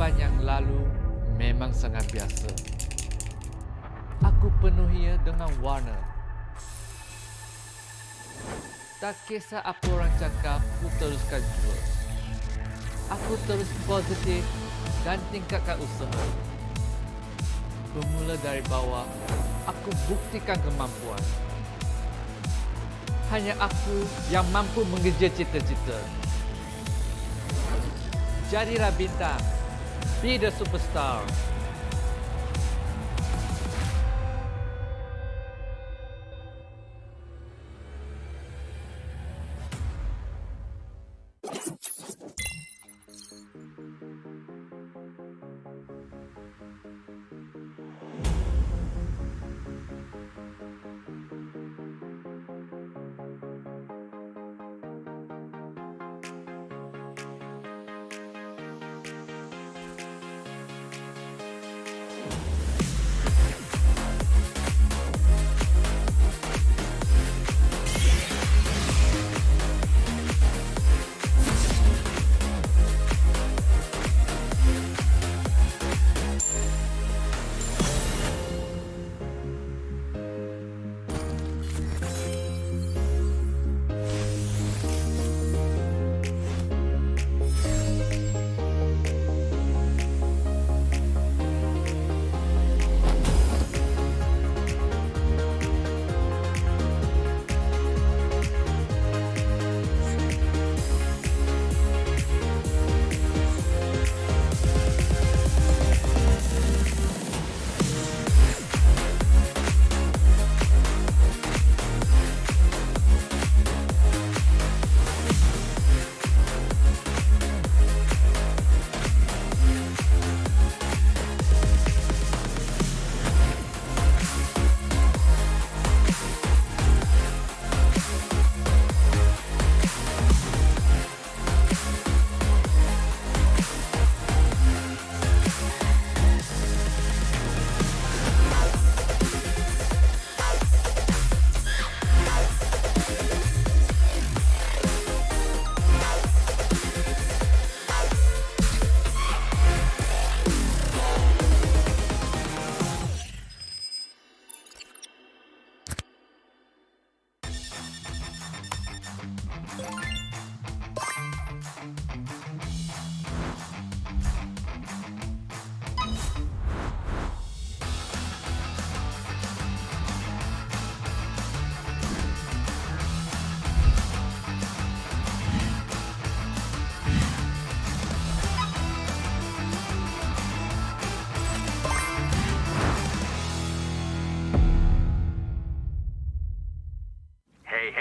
kehidupan yang lalu memang sangat biasa. Aku penuhinya dengan warna. Tak kisah apa orang cakap, aku teruskan jua. Aku terus positif dan tingkatkan usaha. Bermula dari bawah, aku buktikan kemampuan. Hanya aku yang mampu mengejar cita-cita. Jadilah bintang. Be the superstar.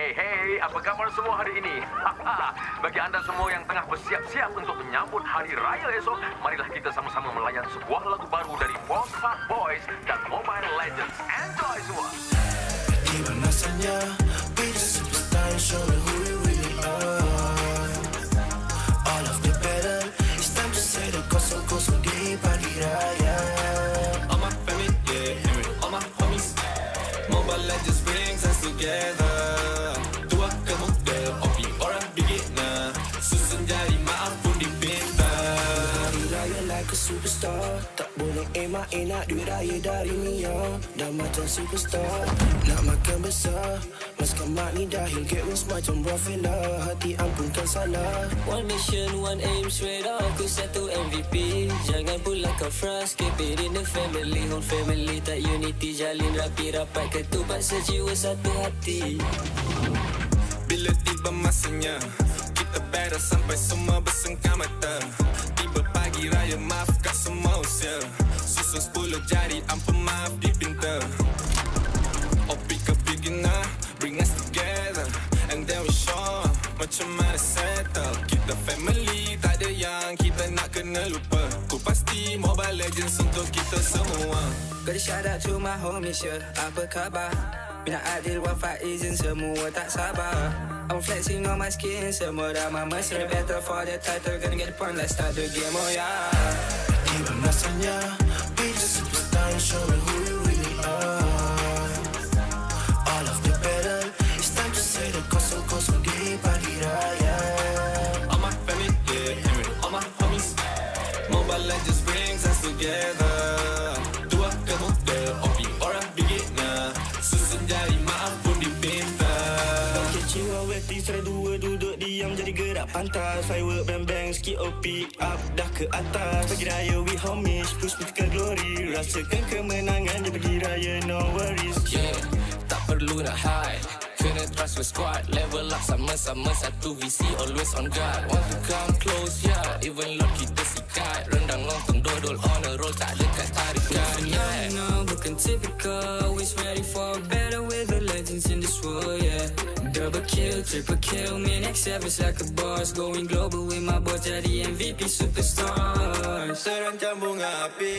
Hey, apa khabar semua hari ini? Bagi anda semua yang tengah bersiap-siap untuk menyambut hari raya esok, marilah kita sama-sama melayan sebuah lagu baru dari Homebois dan Mobile Legends. Enjoy semua! Gimana rasanya be the superstar and show me who you really are. All of the better, it's time to say the kosong-kosong di pagi raya. All my family, yeah, all my homies. Mobile Legends brings us together. Superstar, tak boleh emak-enak duit raya dari Mia. Dah macam superstar, nak makan besar. Maskan mak ni dahil get wins macam Rafaela. Hati ampunkan salah. One mission, one aim, straight up. Aku satu MVP. Jangan pula kau frust. Keep it in the family. Whole family tak unity. Jalin rapi rapat ketupat sejiwa satu hati. Bila tiba masanya, kita beres sampai semua bersengkam mata. Tiba pagi raya, maafkan semua usia. Susun 10 jari, ampun maaf dipinta. Opi ke beginner, bring us together. And then we show macam mana settle. Kita family, tak ada yang kita nak kena lupa. Ku pasti Mobile Legends untuk kita semua. Gotta shout out to my homies, yeah. Apa khabar? Minat Adil, Wafat, izin semua tak sabar. I'm flexing on my skin, semua dah mesra. Better for the title, gonna get the point, let's start the game, oh yeah. Gimana rasanya be the superstar and show me who you really are. All of the better, it's time to say the kosong-kosong di pagi raya. All my family, yeah, all my homies. Mobile Legends together. Tua ke muda, opi orang beginner. Susun jari maaf pun dipinta. Okay, jiwa weti cerai dua duduk diam jadi gerak pantas. Firework bang-bang sikit OP up dah ke atas. Pagi raya we homies push ke glory. Rasakan kemenangan je pagi raya no worries. Yeah, tak perlu nak hide. Kena trust your squad. Level up sama-sama satu visi always on guard. Want to come close, yeah. Even Lord kita sikat. Rendang lontong dodol on a roll. Tak dekat tarikan, yeah. No, bukan typical. Always ready for better with the legends in this world, yeah. Double kill, triple kill. Me next service like a boss. Going global with my boys jadi MVP superstars. Terancam bunga api.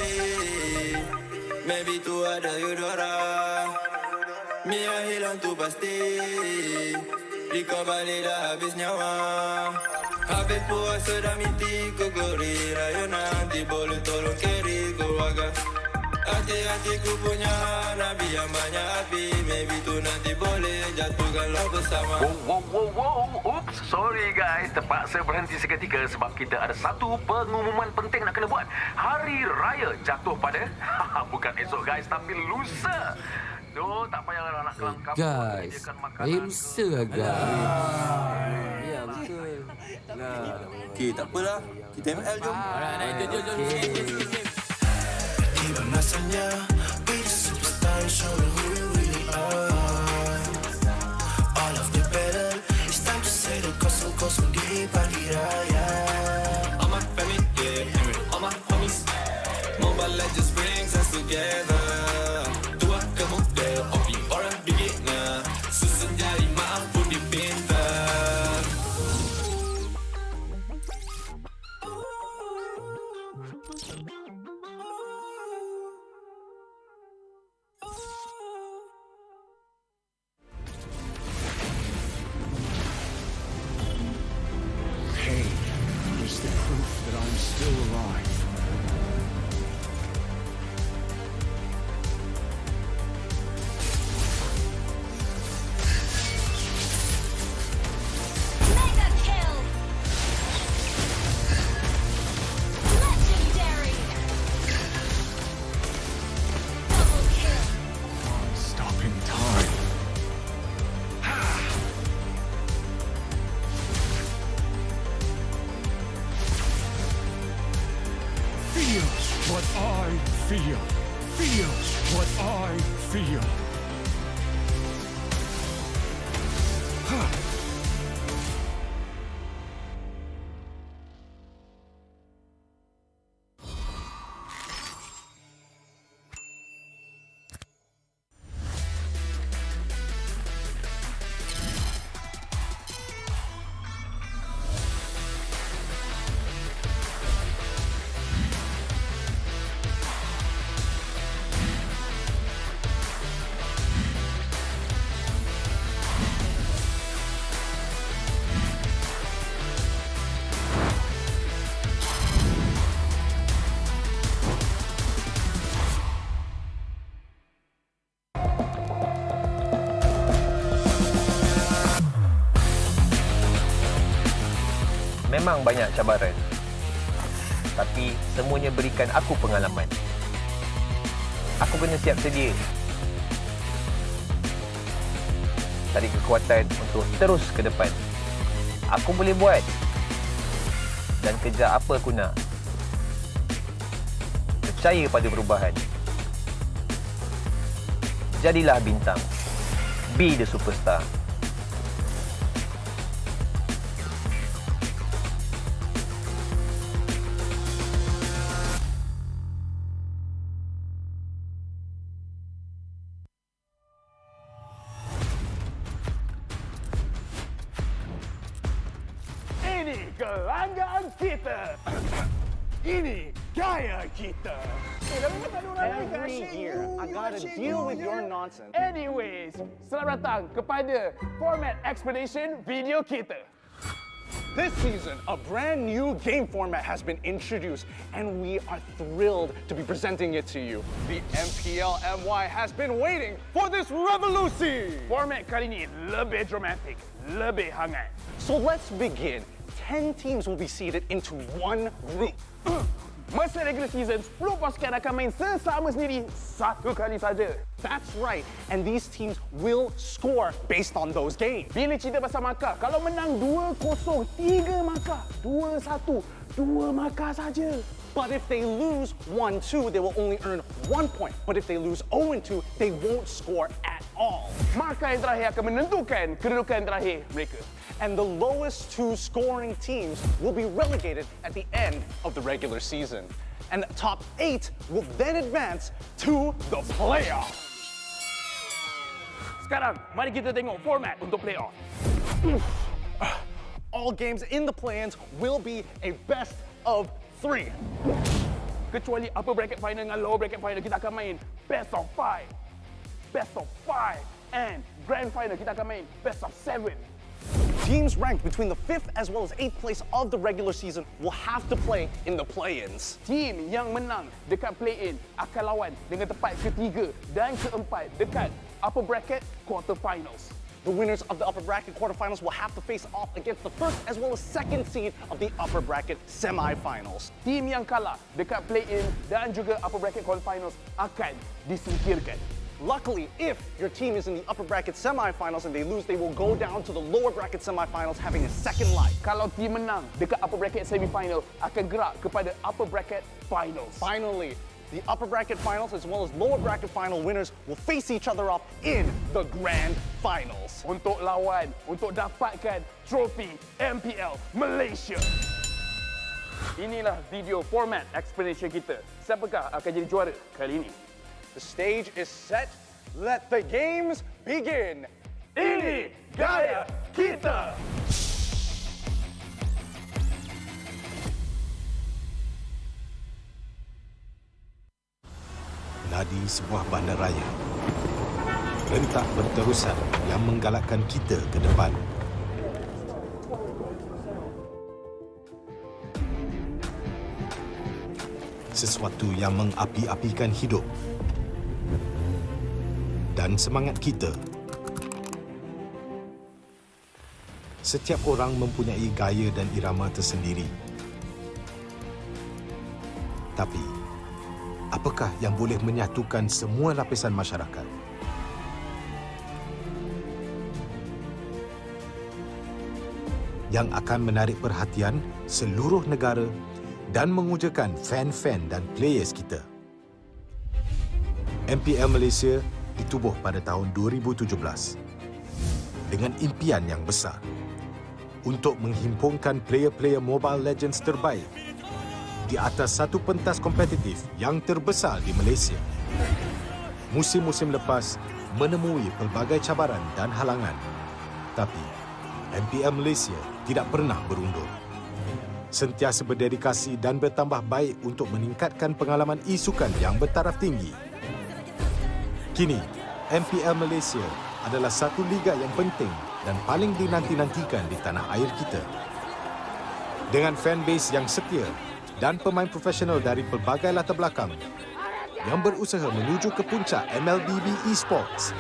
Maybe tu ada Eudora. Mia hilang tu pasti. Rika balik dah habis nyawa. Habis puasa dah miti ku gori. Raya nanti boleh tolong carry keluarga. Hati-hati ku punya Nabi yang banyak api. Maybe tu nanti boleh jatuhkan lo bersama. Wow. Oops, sorry guys. Terpaksa berhenti seketika sebab kita ada satu pengumuman penting nak kena buat. Hari Raya jatuh pada bukan esok guys, tapi lusa. So, tak payahlah nak kelam kampung Guys, menyediakan makanan. hari lusa lah guys. Ya, betul. Lah. Okey, tak apalah. Kita ML jom. Jom. Tiba masanya be the superstar, show them who we really are. All of the battle, it's time to say the kosong-kosong di pagi raya. All my family, yeah, and with all my homies. Mobile Legends brings us together. Tua ke muda, opi orang beginner. Susun jari maaf pun dipinta. Pain is the proof that I'm still alive. Mega kill! Legendary! Double kill! Stopping time. Feel what I feel. Feel what I feel. Memang banyak cabaran, tapi semuanya berikan aku pengalaman. Aku kena siap sedia. Cari kekuatan untuk terus ke depan. Aku boleh buat dan kejar apa aku nak. Percaya pada perubahan. Jadilah bintang. Be the superstar. Ini kelanggaan kita. Ini gaya kita. Every year, I gotta deal with your nonsense. Anyways, selamat datang kepada Format Expedition video kita. This season, a brand new game format has been introduced, and we are thrilled to be presenting it to you. The MPL MY has been waiting for this revolution. Format kali ini lebih dramatik, lebih hangat. So let's begin. 10 teams will be seated into one group. Masa regular season, 10 pasukan akan main sesama sendiri satu kali saja. That's right, and these teams will score based on those games. Bila cerita pasal markah, kalau menang 2-0, 3 markah. 2-1, 2 markah saja. But if they lose 1-2, they will only earn 1 point. But if they lose 0-2, they won't score at all. Markah yang terakhir akan menentukan kedudukan terakhir mereka. And the lowest 2 scoring teams will be relegated at the end of the regular season. And the top 8 will then advance to the playoff. Sekarang, mari kita tengok format untuk playoff. All games in the play-ins will be a best of 3. Kecuali upper bracket final dengan lower bracket final, kita akan main best of 5. Best of 5. And grand final, kita akan main best of 7. Teams ranked between the 5th as well as 8th place of the regular season will have to play in the play-ins. Team yang menang dekat play-in akan lawan dengan tempat ketiga dan keempat dekat upper bracket quarterfinals. The winners of the upper bracket quarterfinals will have to face off against the first as well as second seed of the upper bracket semifinals. Team yang kalah dekat play-in dan juga upper bracket quarterfinals akan disingkirkan. Luckily, if your team is in the upper bracket semifinals and they lose, they will go down to the lower bracket semifinals having a second life. Kalau team menang dekat upper bracket semifinal, akan gerak kepada upper bracket finals. Finally, the upper bracket finals as well as lower bracket final winners will face each other off in the grand finals. Untuk lawan, untuk dapatkan trofi MPL Malaysia. Inilah video format explanation kita. Siapakah akan jadi juara kali ini? The stage is set. Let the games begin. Ini gaya kita. Nadi sebuah bandaraya. Rentak berterusan yang menggalakkan kita ke depan. Sesuatu yang mengapi-apikan hidup dan semangat kita. Setiap orang mempunyai gaya dan irama tersendiri. Tapi, apakah yang boleh menyatukan semua lapisan masyarakat? Yang akan menarik perhatian seluruh negara dan mengujakan fan-fan dan players kita. MPL Malaysia ditubuh pada tahun 2017 dengan impian yang besar untuk menghimpunkan player-player Mobile Legends terbaik di atas satu pentas kompetitif yang terbesar di Malaysia. Musim-musim lepas menemui pelbagai cabaran dan halangan, tapi MPL Malaysia tidak pernah berundur. Sentiasa berdedikasi dan bertambah baik untuk meningkatkan pengalaman e-sukan yang bertaraf tinggi. Kini, MPL Malaysia adalah satu liga yang penting dan paling dinanti-nantikan di tanah air kita. Dengan fanbase yang setia dan pemain profesional dari pelbagai latar belakang yang berusaha menuju ke puncak MLBB Esports.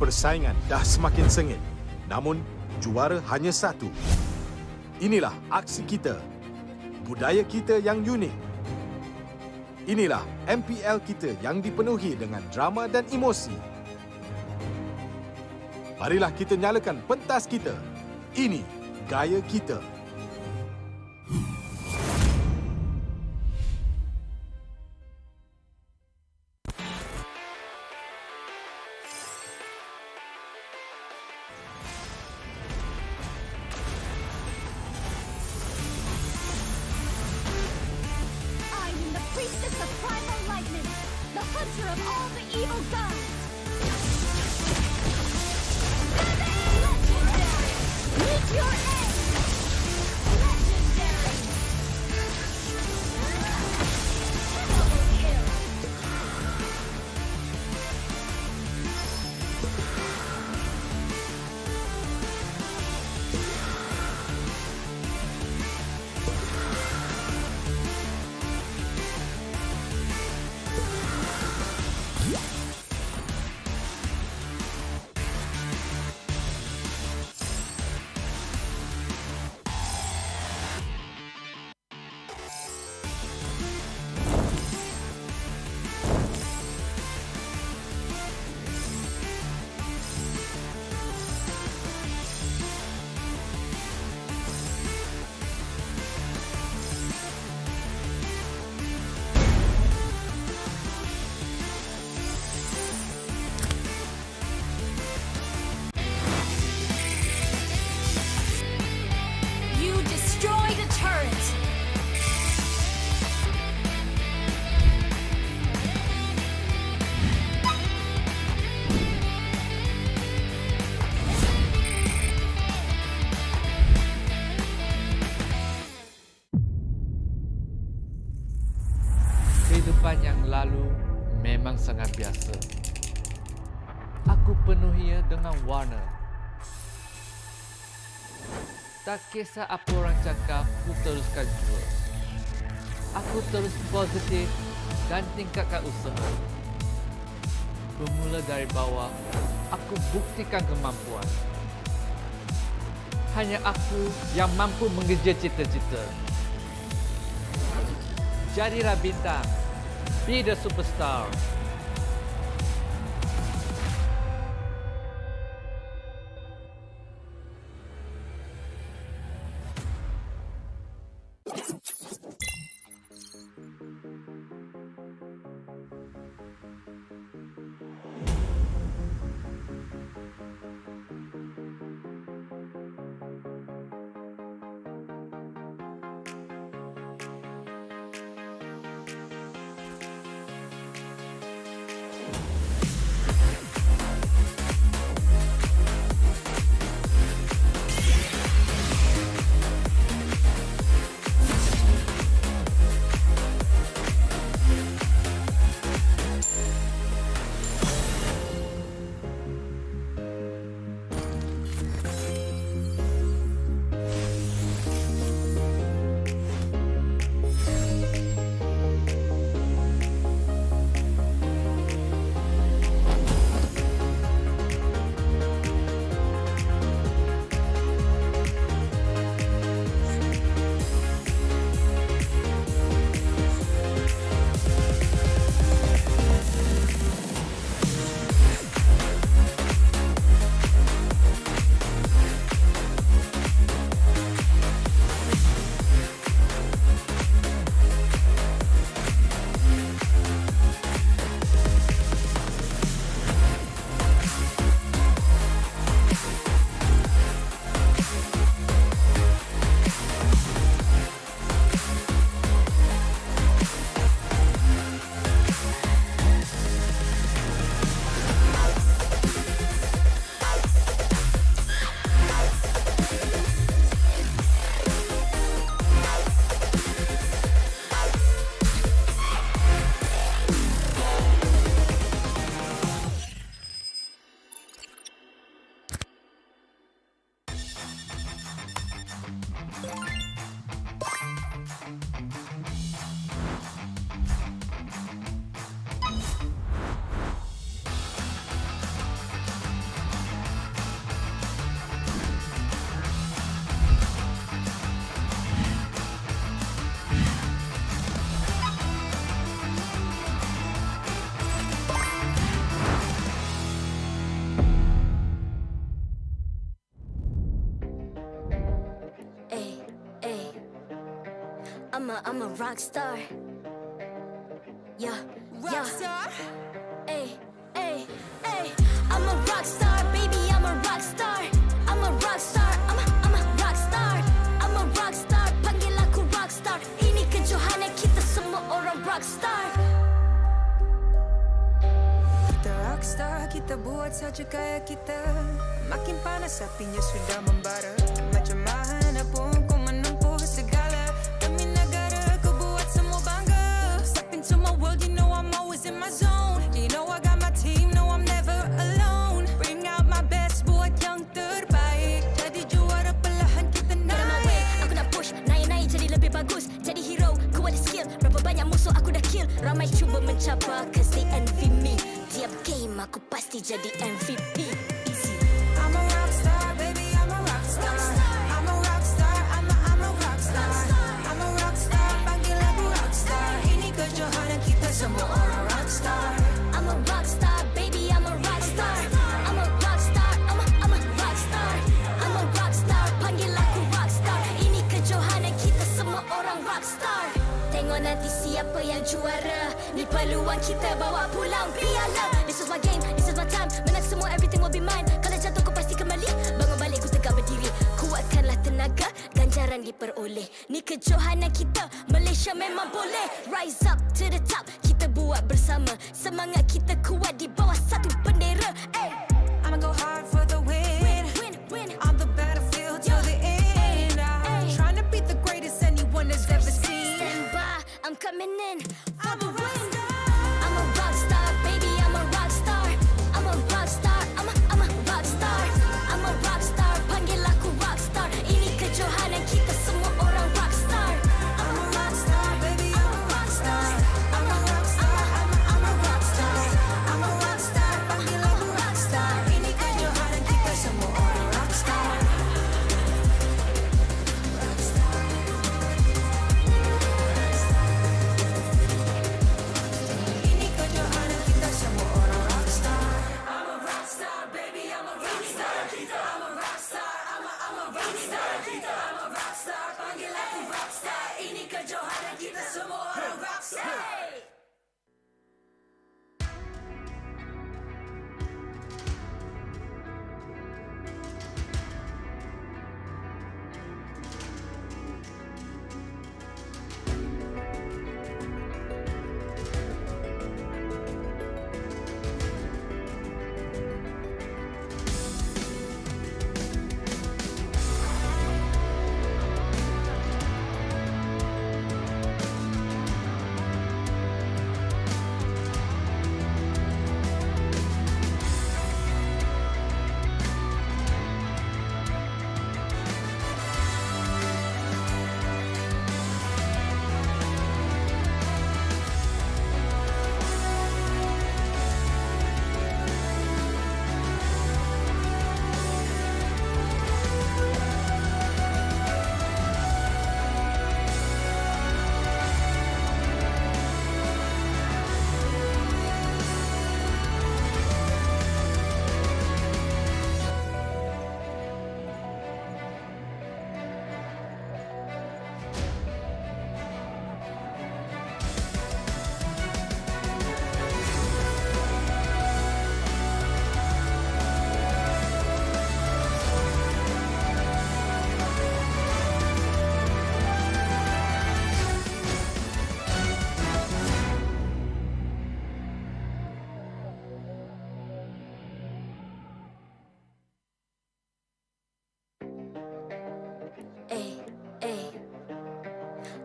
Persaingan dah semakin sengit, namun juara hanya satu. Inilah aksi kita, budaya kita yang unik. Inilah MPL kita yang dipenuhi dengan drama dan emosi. Marilah kita nyalakan pentas kita. Ini gaya kita. Kehidupan yang lalu memang sangat biasa. Aku penuhinya dengan warna. Tak kisah apa orang cakap, aku teruskan jua. Aku terus positif dan tingkatkan usaha. Bermula dari bawah, aku buktikan kemampuan. Hanya aku yang mampu mengejar cita-cita. Jadilah bintang. Be the superstar. I'm a rock star. Yeah, rock star. Ay, ay, ay. I'm a rock star, baby. I'm a rock star. I'm a rock star. I'm a rock star. I'm a rock star. Panggil aku rock star. Ini kejohanan kita semua orang rock star. Kita rock star, kita buat saja gaya kita. Makin panas apinya sudah membara. Macam mana pun kau menempuh segala. Demi negara kau buat semua bangga. Step into my world, you know I'm always in my zone. You know I got my team, no I'm never alone. Bring out my best, buat yang terbaik. Jadi juara perlahan kita naik. Get on my way, aku nak push. Naik-naik jadi lebih bagus. Jadi hero, ku ada skill. Berapa banyak musuh aku dah kill. Ramai cuba mencabar, cause they envy me. Tiap game aku pasti jadi MVP. Easy. I'm a rock star, baby, I'm a rock star. I'm a rock star, I'm a rock star. I'm a rock star, panggil aku rock star. Ini kejohanan kita semua orang rock star. I'm a rock star, baby, I'm a rock star. I'm a rock star, I'm a rock star. I'm a rock star, panggil aku rock star. Ini kejohanan kita semua orang rock star. Tengok nanti siapa yang juara. Ni peluang kita bawa pulang piala. This is my game, this is my time. Menang semua, everything will be mine. Kalau jatuh kau pasti kembali. Bangun balik ku tegak berdiri. Kuatkanlah tenaga, ganjaran diperoleh. Ni kejohanan kita, Malaysia memang boleh. Rise up to the top, kita buat bersama. Semangat kita kuat di bawah satu bendera. Ay. I'ma go hard for the win. Win. On the battlefield till the end. I'm trying to be the greatest anyone has ever seen. Stand by, I'm coming in for the win.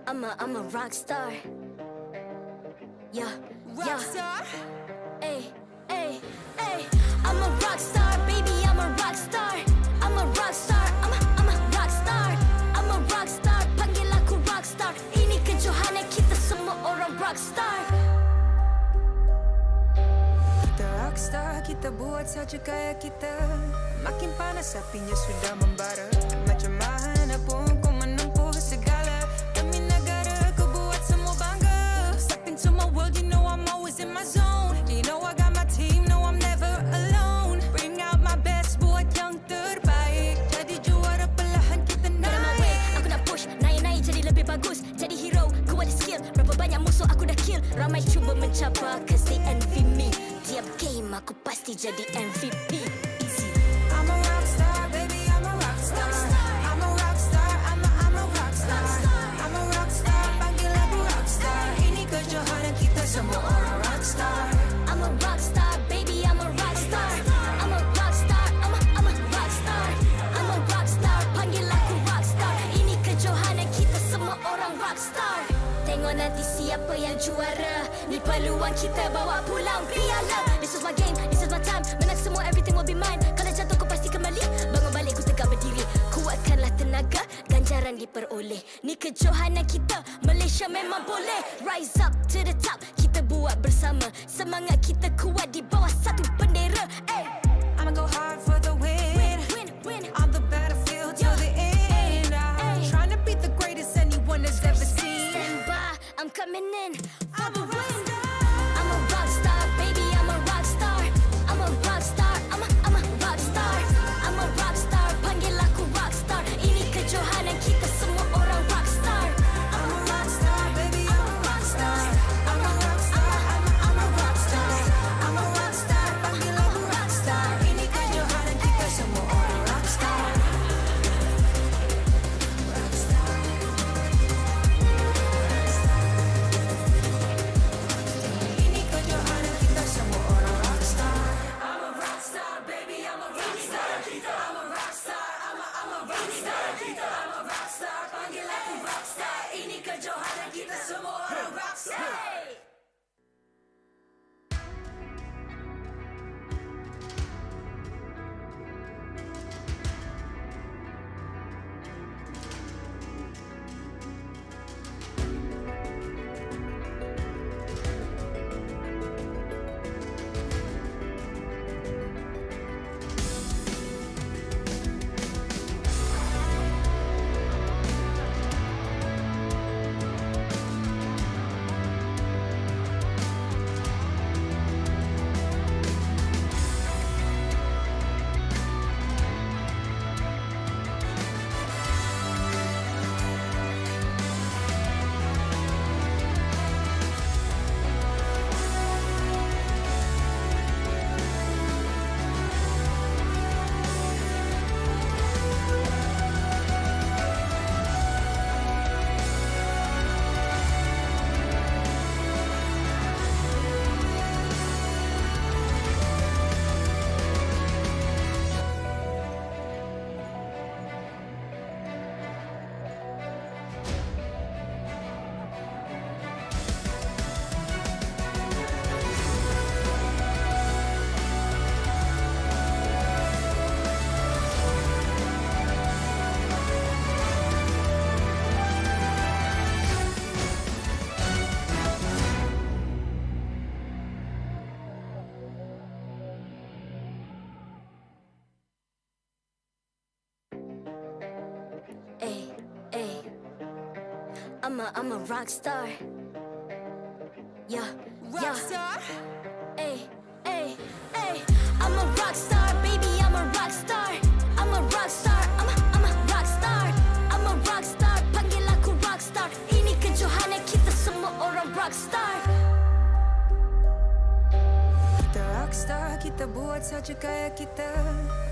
I'm a rock star. Yeah, rock star. Hey, hey, hey. I'm a rock star, baby. I'm a rock star. I'm a rock star. I'm a rock star. I'm a rock star. Panggil aku rock star. Ini kejohanan kita semua orang rock star. Kita rockstar, kita buat saja gaya kita. Makin panas apinya sudah membara. Macam mana pun kau menempuh segala. Demi negara kau buat semua bangga. Step into my world, you know I'm always in my zone. You know I got my team, no I'm never alone. Bring out my best, buat yang terbaik. Jadi juara perlahan kita naik. Get on my way, aku nak push. Naik-naik jadi lebih bagus. Jadi hero, ku ada skill. Berapa banyak musuh aku dah kill. Ramai cuba mencabar, cause they envy me. Tiap game aku pasti jadi MVP. Easy. I'm a rockstar, baby, I'm a rockstar. I'm a rockstar, I'm a rockstar. I'm a rockstar, panggil aku rockstar. Ini kejohanan kita semua orang rockstar. I'm a rockstar, baby, I'm a rockstar. I'm a rockstar, I'm a rockstar. I'm a rockstar, panggil aku rockstar. Ini kejohanan kita semua orang rockstar. Tengok nanti siapa yang juara. Ni peluang kita bawa pulang piala. This is my game, this is my time. Menang semua, everything will be mine. Kalau jatuh kau pasti kembali. Bangun balik ku tegak berdiri. Kuatkanlah tenaga, ganjaran diperoleh. Ni kejohanan kita, Malaysia memang boleh. Rise up to the top, kita buat bersama. Semangat kita kuat di bawah satu bendera. Ay. I'ma go hard for the win. Win. On the battlefield till the end. I'm trying to beat the greatest anyone has ever seen. Stand by, I'm coming in for the win. I'm a rock star, baby, I'm a rock star. I'm a rock star, I'm a rock star. I'm a rock star, panggil aku rock star. Ini kejohanan kita semua orang rock star. I'm a rockstar, baby, I'm a rockstar. I'm a rockstar, I'm a rockstar. I'm a rockstar, panggil aku rockstar. Ini kejohanan kita semua orang rockstar. Ini kejohanan kita semua orang rockstar. I'm a rockstar, baby, I'm a rockstar. I'm a rockstar, I'm a rockstar. I'm a rockstar, panggil aku rockstar. Ini kejohanan kita semua orang rockstar. I'm a rock star. Yeah, Rockstar? Ay. I'm a rock star, baby, I'm a rock star. I'm a rock star, I'm a rock star. I'm a rock star, panggil aku rock star. Ini kejohanan kita semua orang rock star. Kita rockstar, kita buat saja gaya kita.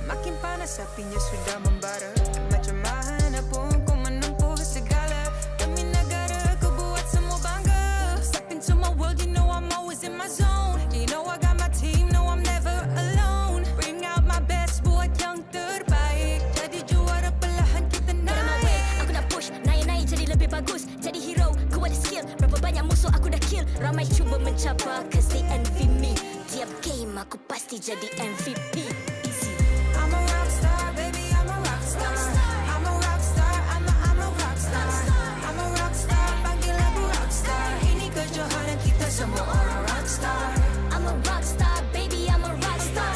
Makin panas apinya sudah membara. Macam mana pun kau menempuh segala. Demi negara kau buat semua bangga. Step into my world, you know I'm always in my zone. You know I got my team, no I'm never alone. Bring out my best, buat yang terbaik. Jadi juara perlahan kita naik. Get on my way, aku nak push. Naik-naik jadi lebih bagus. Jadi hero, cabar cause they envy me. Tiap game aku pasti jadi MVP. Easy. I'm a rockstar, baby, I'm a rockstar. I'm a rockstar, I'm a rockstar. I'm a rockstar, panggil aku rockstar. Ini kejohanan kita semua orang rockstar. I'm a rockstar, baby, I'm a rockstar.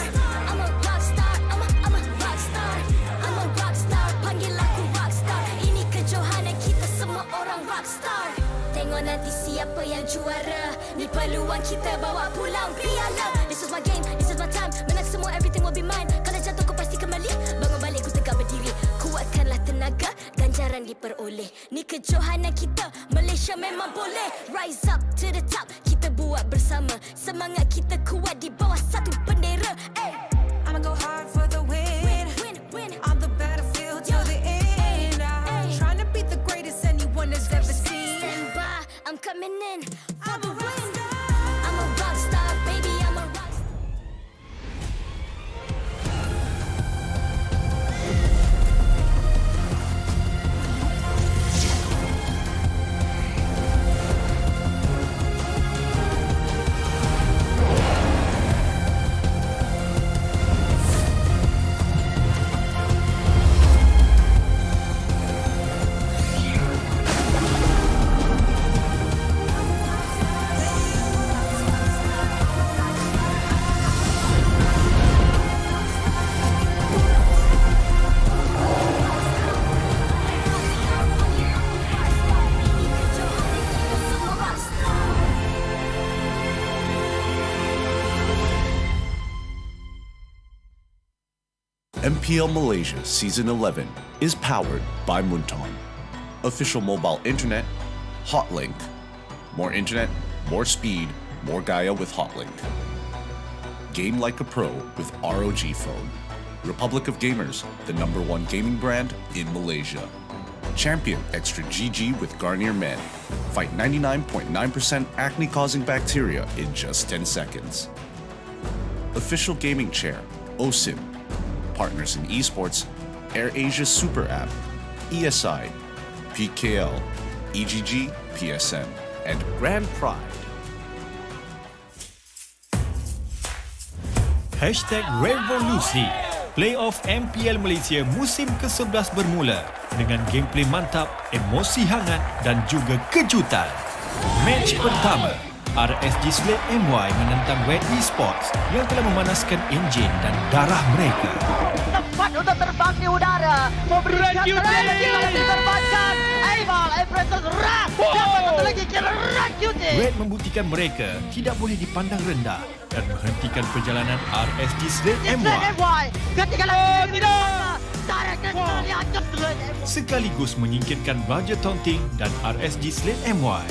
I'm a rockstar, I'm a rockstar. I'm a rockstar, panggil aku rockstar. Ini kejohanan kita semua orang rockstar. Tengok nanti siapa yang juara. Ni peluang kita bawa pulang piala. This is my game, this is my time. Menang semua, everything will be mine. Kalau jatuh kau pasti kembali. Bangun balik ku tegak berdiri. Kuatkanlah tenaga, ganjaran diperoleh. Ni kejohanan kita, Malaysia memang boleh. Rise up to the top, kita buat bersama. Semangat kita kuat di bawah satu bendera. Hey. I'ma go hard for the win. Win. On the battlefield till the end. I'm trying to beat the greatest anyone has ever seen. Stand by, I'm coming in for the win. I'm a rockstar, baby, I'm a rockstar. MPL Malaysia Season 11 is powered by Munton. Official mobile internet, Hotlink. More internet, more speed, more Gaia with Hotlink. Game like a pro with ROG phone. Republic of Gamers, the #1 gaming brand in Malaysia. Champion Extra GG with Garnier Men. Fight 99.9% acne-causing bacteria in just 10 seconds. Official gaming chair, OSIM. Partners in esports, AirAsia Super App, ESI, PKL, EGG, PSM, and Grand Pride. #Revolusi Playoff MPL Malaysia musim ke-11 bermula dengan gameplay mantap, emosi hangat dan juga kejutan. Match pertama, RSG Slate MY menentang Red Esports yang telah memanaskan enjin dan darah mereka. Tepat untuk terbang di udara, memberikan serangan yang diterbangkan. Aimal, Empresses Rat, dapat satu lagi kira Rat. Red membuktikan mereka tidak boleh dipandang rendah dan menghentikan perjalanan RSG Slate MY. Ketinggalan tidak. Sekaligus menyingkirkan Raja Tonting dan RSG Slate MY.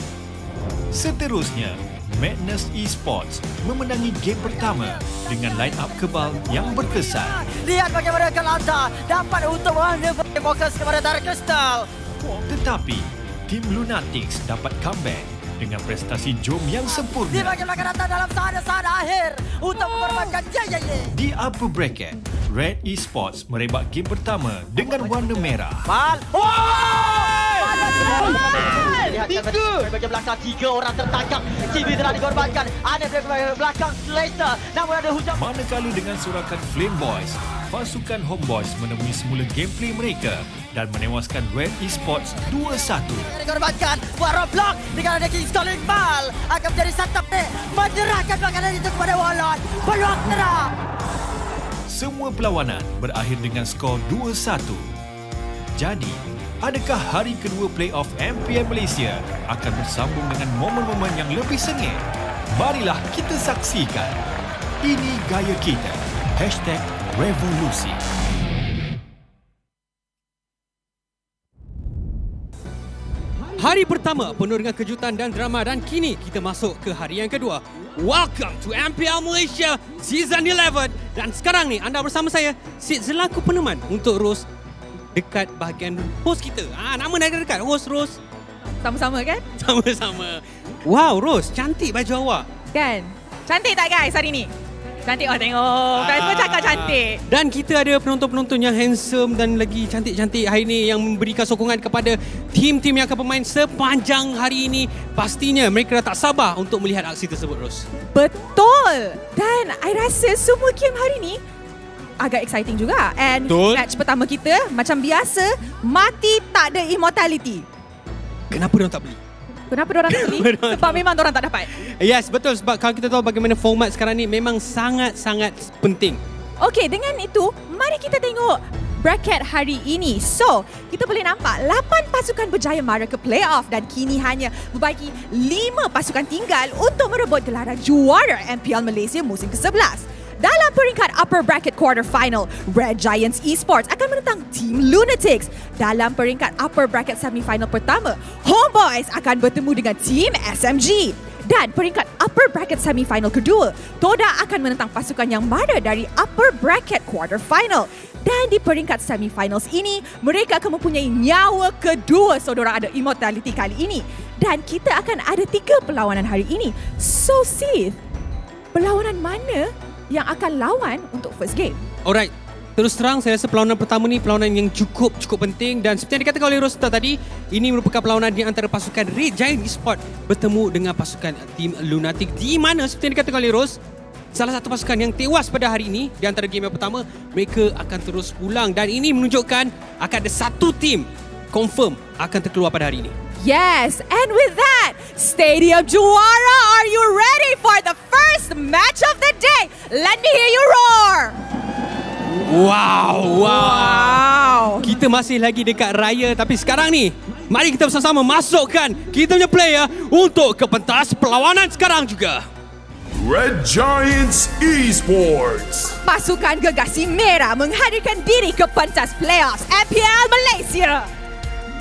Seterusnya, Madness Esports memenangi game pertama dengan line-up kebal yang berkesan. Lihat bagaimana Kelanta dapat untuk mengambil fokus kepada Dark Crystal. Tetapi, Team Lunatix dapat comeback dengan prestasi Jowm yang sempurna. Di bagian belakang datang dalam saat akhir untuk memperbankan jaya. Di upper bracket, Red Esports merebak game pertama dengan warna merah. Lihat dari bagian belakang 3 orang tertangkap. TV telah dikorbankan. Ada dari bagian belakang Leicester. Namun ada hujung. Manakala dengan sorakan Flame Boys, pasukan Homebois menemui semula gameplay mereka dan menewaskan Red Esports 2-1. Dikorbankan buat roadblock dengan ada King Stalling Ball. Akan menjadi santap menyerahkan makanan itu kepada Wallon. Peluang terang. Semua perlawanan berakhir dengan skor 2-1. Jadi, adakah hari kedua playoff MPL Malaysia akan bersambung dengan momen-momen yang lebih sengit? Marilah kita saksikan. Ini gaya kita. #Revolusi. Hari pertama penuh dengan kejutan dan drama dan kini kita masuk ke hari yang kedua. Welcome to MPL Malaysia Season 11. Dan sekarang ni anda bersama saya, Sid selaku peneman untuk Rose dekat bahagian host kita. Nama dekat host Rose. Sama-sama kan? Sama-sama. Wow Rose, cantik baju awak. Kan? Cantik tak guys hari ni? Cantik tengok. Fans pun cakap cantik. Dan kita ada penonton-penonton yang handsome dan lagi cantik-cantik hari ini yang memberikan sokongan kepada tim-tim yang akan bermain sepanjang hari ini. Pastinya mereka dah tak sabar untuk melihat aksi tersebut, Ros. Betul. Dan I rasa semua game hari ni agak exciting juga. And Betul. match pertama kita macam biasa, mati tak ada immortality. Kenapa diorang tak beli? Kenapa diorang tak beli? Sebab memang diorang tak dapat. Yes, betul. Sebab kalau kita tahu bagaimana format sekarang ni memang sangat-sangat penting. Okey, dengan itu, mari kita tengok bracket hari ini. So, kita boleh nampak 8 pasukan berjaya mara ke playoff dan kini hanya berbagi 5 pasukan tinggal untuk merebut gelaran juara MPL Malaysia musim ke-11. Dalam peringkat upper bracket quarter final, Red Giants Esports akan menentang Team Lunatix. Dalam peringkat upper bracket semifinal pertama, Homebois akan bertemu dengan Team SMG. Dan peringkat upper bracket semifinal kedua, Todak akan menentang pasukan yang mara dari upper bracket quarter final. Dan di peringkat semifinals ini, mereka akan mempunyai nyawa kedua. So, diorang ada immortality kali ini. Dan kita akan ada 3 perlawanan hari ini. So, Sith, perlawanan mana yang akan lawan untuk first game? Alright. Terus terang, saya rasa perlawanan pertama ni perlawanan yang cukup penting dan seperti yang dikatakan oleh Rosita tadi, ini merupakan perlawanan di antara pasukan Red Giant Esports bertemu dengan pasukan Team Lunatix, di mana seperti yang dikatakan oleh Ros, salah satu pasukan yang tewas pada hari ini di antara game yang pertama, mereka akan terus pulang dan ini menunjukkan akan ada satu tim confirm akan terkeluar pada hari ini. Yes, and with that, Stadium Juara, are you ready for the first match of the day? Let me hear you roar! Wow. Kita masih lagi dekat raya tapi sekarang ni, mari kita bersama-sama masukkan kita punya player untuk ke pentas perlawanan sekarang juga. Red Giants Esports. Pasukan Gegasi Merah menghadirkan diri ke pentas playoffs MPL Malaysia.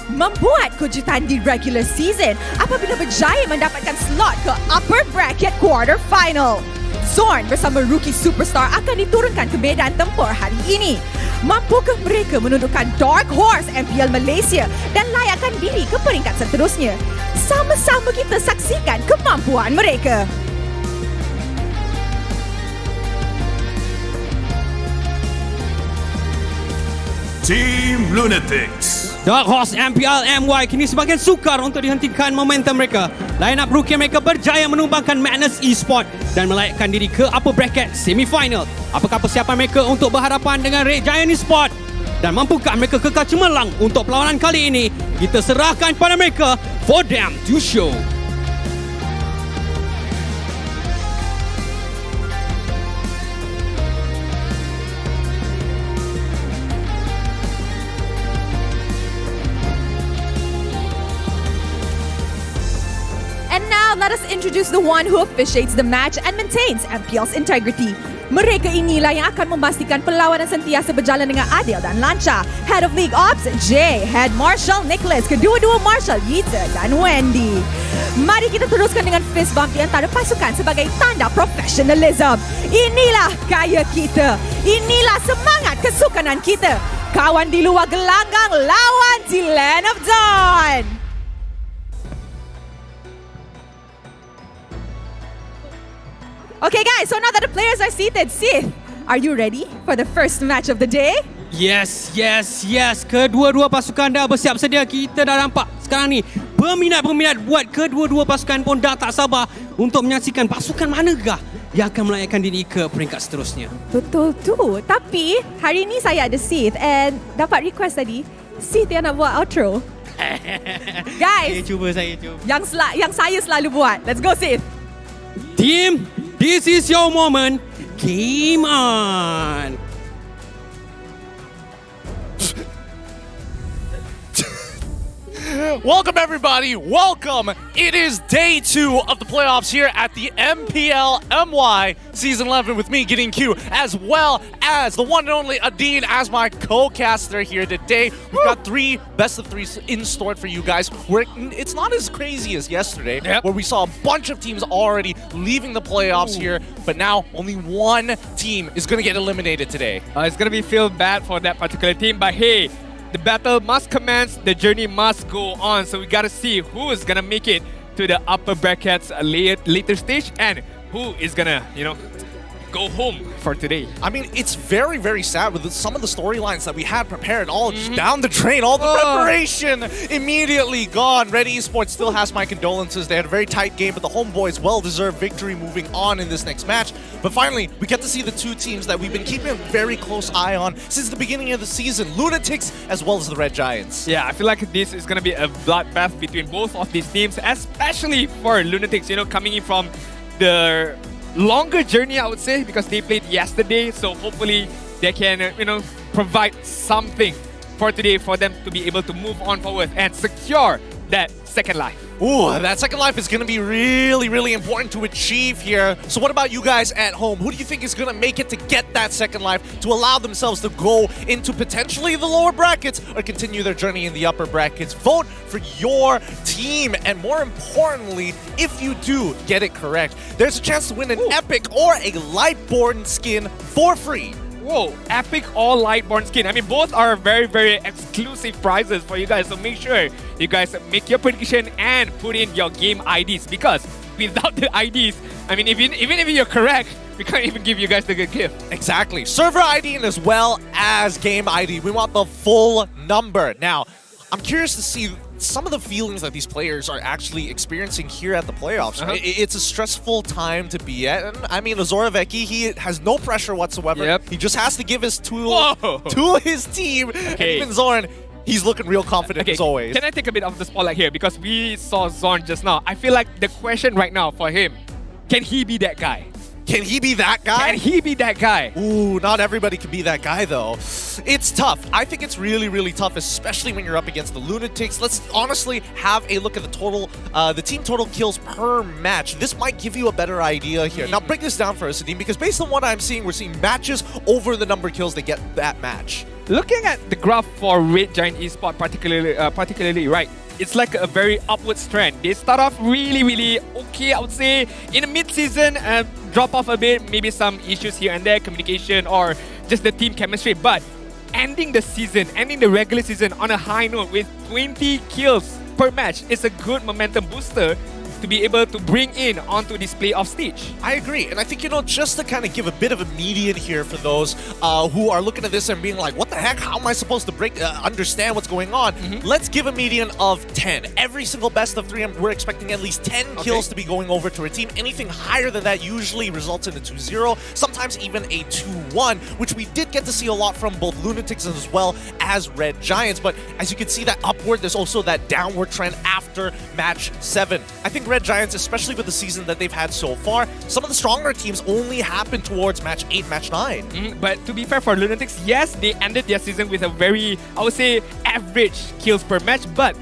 Membuat kejutan di regular season apabila berjaya mendapatkan slot ke upper bracket quarter final. Xorn bersama rookie superstar akan diturunkan ke medan tempur hari ini. Mampukah mereka menundukkan Dark Horse MPL Malaysia dan layakkan diri ke peringkat seterusnya? Sama-sama kita saksikan kemampuan mereka. Team Lunatix. Dark Horse MPL MY kini sebagian sukar untuk dihentikan momentum mereka. Line up rookie mereka berjaya menumbangkan Madness Esports dan melayakkan diri ke upper bracket semifinal. Apakah persiapan mereka untuk berhadapan dengan Red Giant Esports? Dan mampukah mereka kekal cemerlang untuk perlawanan kali ini? Kita serahkan kepada mereka for them to show. Let us introduce the one who officiates the match and maintains MPL's integrity. Mereka inilah yang akan memastikan perlawanan sentiasa berjalan dengan adil dan lancar. Head of League Ops, Jay. Head Marshal, Nicholas. Kedua-dua Marshal, Yita dan Wendy. Mari kita teruskan dengan fist bump di antara pasukan sebagai tanda profesionalism. Inilah gaya kita. Inilah semangat kesukanan kita. Kawan di luar gelanggang lawan di Land of Dawn. Okay guys, so now that the players are seated, Sith, are you ready for the first match of the day? Yes. Kedua-dua pasukan dah bersiap sedia. Kita dah nampak sekarang ni peminat-peminat buat kedua-dua pasukan pun dah tak sabar untuk menyaksikan pasukan manakah yang akan melayakkan diri ke peringkat seterusnya. Betul tu. Tapi hari ni saya ada Sith and dapat request tadi, Sith yang nak buat outro. Guys, saya cuba. Yang saya selalu buat. Let's go Sith. Team, this is your moment. Game on. Welcome everybody, welcome! It is day 2 of the playoffs here at the MPL MY Season 11 with me, Getting Q, as well as the one and only Adine as my co-caster here today. We've got 3 best of 3s in store for you guys. It's not as crazy as yesterday, where we saw a bunch of teams already leaving the playoffs here, but now only one team is going to get eliminated today. It's going to be feel bad for that particular team, but hey, the battle must commence, the journey must go on. So we gotta see who is gonna make it to the upper brackets later stage and who is gonna, go home for today. I mean, it's very, very sad with some of the storylines that we had prepared all just down the drain. All the preparation immediately gone. Red Esports still has my condolences. They had a very tight game, but the Homebois well-deserved victory moving on in this next match. But finally, we get to see the two teams that we've been keeping a very close eye on since the beginning of the season. Lunatix as well as the Red Giants. Yeah, I feel like this is going to be a bloodbath between both of these teams, especially for Lunatix, you know, coming in from the longer journey, I would say, because they played yesterday. So hopefully they can, you know, provide something for today for them to be able to move on forward and secure that second life. Ooh, that second life is going to be really, really important to achieve here. So what about you guys at home? Who do you think is going to make it to get that second life to allow themselves to go into potentially the lower brackets or continue their journey in the upper brackets? Vote for your team. And more importantly, if you do get it correct, there's a chance to win an epic or a Lightborn skin for free. Whoa, epic or Lightborn skin. I mean, both are very, very exclusive prizes for you guys. So make sure you guys make your prediction and put in your game IDs, because without the IDs, I mean, even if you're correct, we can't even give you guys the good gift. Exactly. Server ID and as well as game ID. We want the full number. Now, I'm curious to see some of the feelings that these players are actually experiencing here at the playoffs. Right? It's a stressful time to be at. And I mean, Azoroveki, he has no pressure whatsoever. He just has to give his tool to his team. Okay. And even Xorn, he's looking real confident as always. Can I take a bit of the spotlight here? Because we saw Xorn just now. I feel like the question right now for him, can he be that guy? Can he be that guy? Can he be that guy? Ooh, not everybody can be that guy though. It's tough. I think it's really, really tough, especially when you're up against the Lunatix. Let's honestly have a look at the total, the team total kills per match. This might give you a better idea here. Now break this down for us, Adim, because based on what I'm seeing, we're seeing matches over the number of kills they get that match. Looking at the graph for Red Giant Esports particularly, right? It's like a very upward trend. They start off really, really okay, I would say. In the mid-season, drop off a bit, maybe some issues here and there, communication or just the team chemistry. But ending the regular season on a high note with 20 kills per match is a good momentum booster to be able to bring in onto this playoff stage. I agree, and I think, you know, just to kind of give a bit of a median here for those who are looking at this and being like, what the heck, how am I supposed to understand what's going on? Let's give a median of 10. Every single best of 3, we're expecting at least 10 kills to be going over to a team. Anything higher than that usually results in a 2-0, sometimes even a 2-1, which we did get to see a lot from both Lunatix as well as Red Giants. But as you can see that upward, there's also that downward trend after match 7. I think Red Giants, especially with the season that they've had so far, some of the stronger teams only happen towards match 8, match 9. But to be fair for Lunatix, yes, they ended their season with a very, I would say, average kills per match, but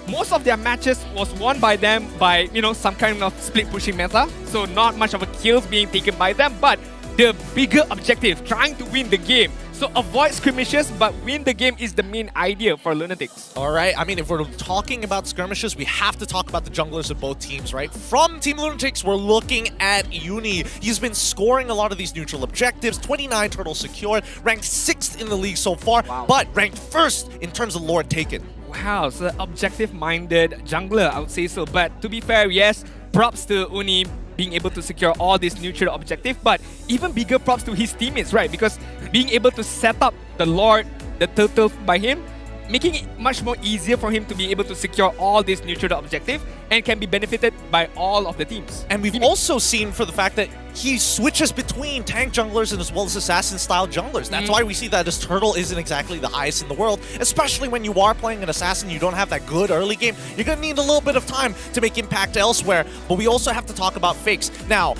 most of their matches was won by them by, you know, some kind of split pushing meta, so not much of a kills being taken by them, but the bigger objective, trying to win the game. So avoid skirmishes, but win the game is the main idea for Lunatix. All right, I mean, if we're talking about skirmishes, we have to talk about the junglers of both teams, right? From Team Lunatix, we're looking at Uni. He's been scoring a lot of these neutral objectives, 29 turtles secured, ranked 6th in the league so far, but ranked 1st in terms of lore taken. Wow, so objective-minded jungler, I would say so. But to be fair, yes, props to Uni being able to secure all this neutral objective, but even bigger props to his teammates, right? Because being able to set up the Lord, the turtle by him, making it much more easier for him to be able to secure all this neutral objective and can be benefited by all of the teams. And we've also seen for the fact that he switches between tank junglers and as well as assassin-style junglers. That's why we see that his turtle isn't exactly the highest in the world, especially when you are playing an assassin, you don't have that good early game. You're going to need a little bit of time to make impact elsewhere, but we also have to talk about fakes. Now,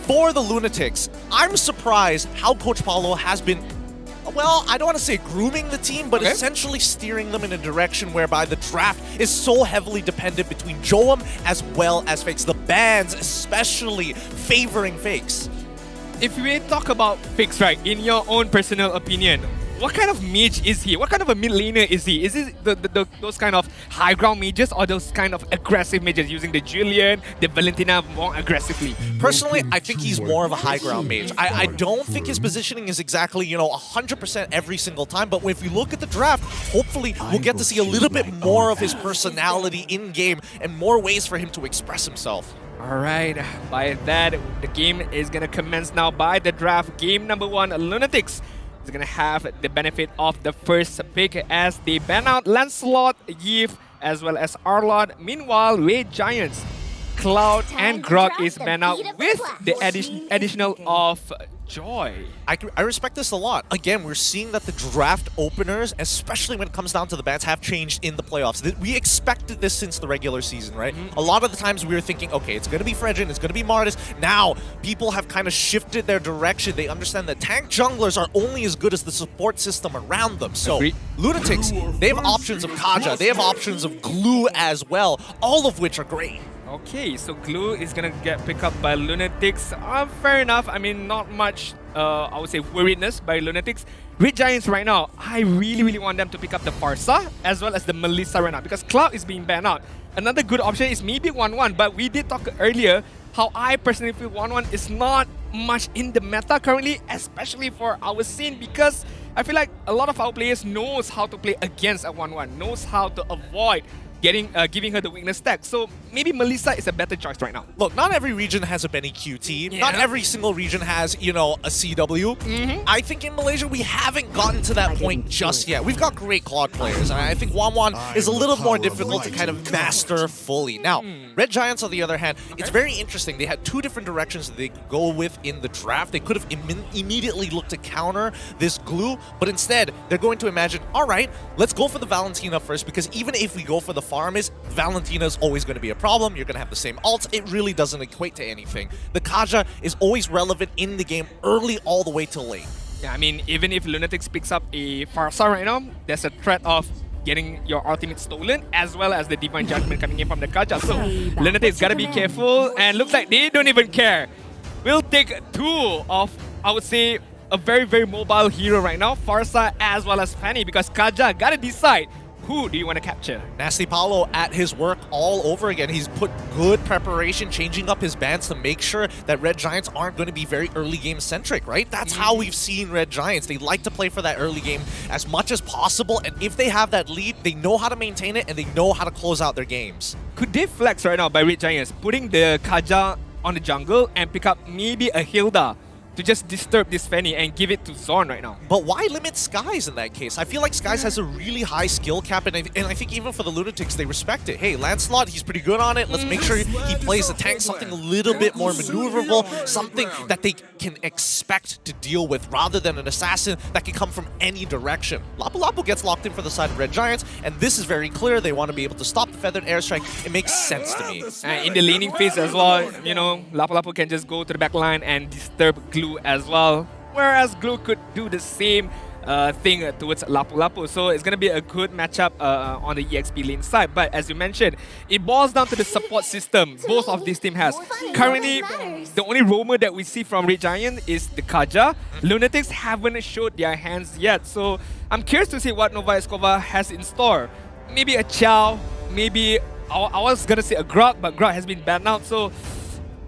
for the Lunatix, I'm surprised how Coach Paulo has been, well, I don't want to say grooming the team, but essentially steering them in a direction whereby the draft is so heavily dependent between Jowm as well as fakes. The bans especially favoring fakes. If we talk about fakes, right, in your own personal opinion, what kind of mage is he? What kind of a mid laner is he? Is it those kind of high ground mages or those kind of aggressive mages using the Julian, the Valentina more aggressively? Personally, I think he's more of a high ground mage. I don't think his positioning is exactly, you know, 100% every single time, but if you look at the draft, hopefully we'll get to see a little bit more of his personality in game and more ways for him to express himself. Alright, by that, the game is gonna commence now by the draft. Game number 1, Lunatix is gonna have the benefit of the first pick as they ban out Lancelot, Yves, as well as Arlott. Meanwhile, Red Giants, Cloud and Grog is banned out with the additional of Joy. I respect this a lot. Again, we're seeing that the draft openers, especially when it comes down to the bans, have changed in the playoffs. We expected this since the regular season, right? A lot of the times we were thinking, okay, it's going to be Fredrin, it's going to be Martis. Now, people have kind of shifted their direction. They understand that tank junglers are only as good as the support system around them. So, Lunatix, they have options of Kaja, they have options of Glue as well, all of which are great. Okay, so Glue is gonna get picked up by Lunatix. Fair enough. I mean, not much, I would say, worriedness by Lunatix. Red Giants right now, I really want them to pick up the Farsa as well as the Melissa right now because Cloud is being banned out. Another good option is maybe 1-1, but we did talk earlier how I personally feel 1-1 is not much in the meta currently, especially for our scene because I feel like a lot of our players knows how to play against a 1-1, knows how to avoid giving her the weakness tag. So maybe Melissa is a better choice right now. Look, not every region has a Benny QT. Yeah. Not every single region has, you know, a CW. I think in Malaysia we haven't gotten to that point just yet. We've got great Claude players, and I think 1-1 is a little more difficult to kind of master fully. Now, Red Giants, on the other hand, it's very interesting. They had two different directions that they could go with in the draft. They could have immediately looked to counter this Glue, but instead, they're going to imagine, all right, let's go for the Valentina first, because even if we go for the farm is, Valentina is always going to be a problem. You're going to have the same ults. It really doesn't equate to anything. The Kaja is always relevant in the game early all the way till late. Yeah, I mean, even if Lunatix picks up a Farsa right now, there's a threat of getting your ultimate stolen as well as the Divine Judgment coming in from the Kaja. So Lunatix gotta be careful and looks like they don't even care. We'll take two of, I would say, a very mobile hero right now, Farsa as well as Fanny, because Kaja gotta decide who do you want to capture? Nasty Paolo at his work all over again. He's put good preparation, changing up his bans to make sure that Red Giants aren't going to be very early game centric, right? That's how we've seen Red Giants. They like to play for that early game as much as possible, and if they have that lead, they know how to maintain it and they know how to close out their games. Could they flex right now by Red Giants, putting the Kaja on the jungle and pick up maybe a Hilda to just disturb this Fanny and give it to Xorn right now? But why limit Skies in that case? I feel like Skies has a really high skill cap, and I think even for the Lunatics, they respect it. Hey, Lancelot, he's pretty good on it. Let's make sure he plays a tank, something a little bit more maneuverable, something that they can expect to deal with rather than an assassin that can come from any direction. Lapu Lapu gets locked in for the side of Red Giants, and this is very clear. They want to be able to stop the Feathered Airstrike. It makes sense to me. In the laning phase as well, you know, Lapu Lapu can just go to the back line and disturb Glue as well, whereas Glue could do the same thing towards Lapu Lapu. So it's going to be a good matchup on the EXP lane side. But as you mentioned, it boils down to the support system both of these teams has. Currently, the only roamer that we see from Red Giant is the Kaja. Lunatics haven't showed their hands yet. So I'm curious to see what Nova Escova has in store. Maybe a Chow, maybe I was going to say a Grog, but Grog has been banned out. So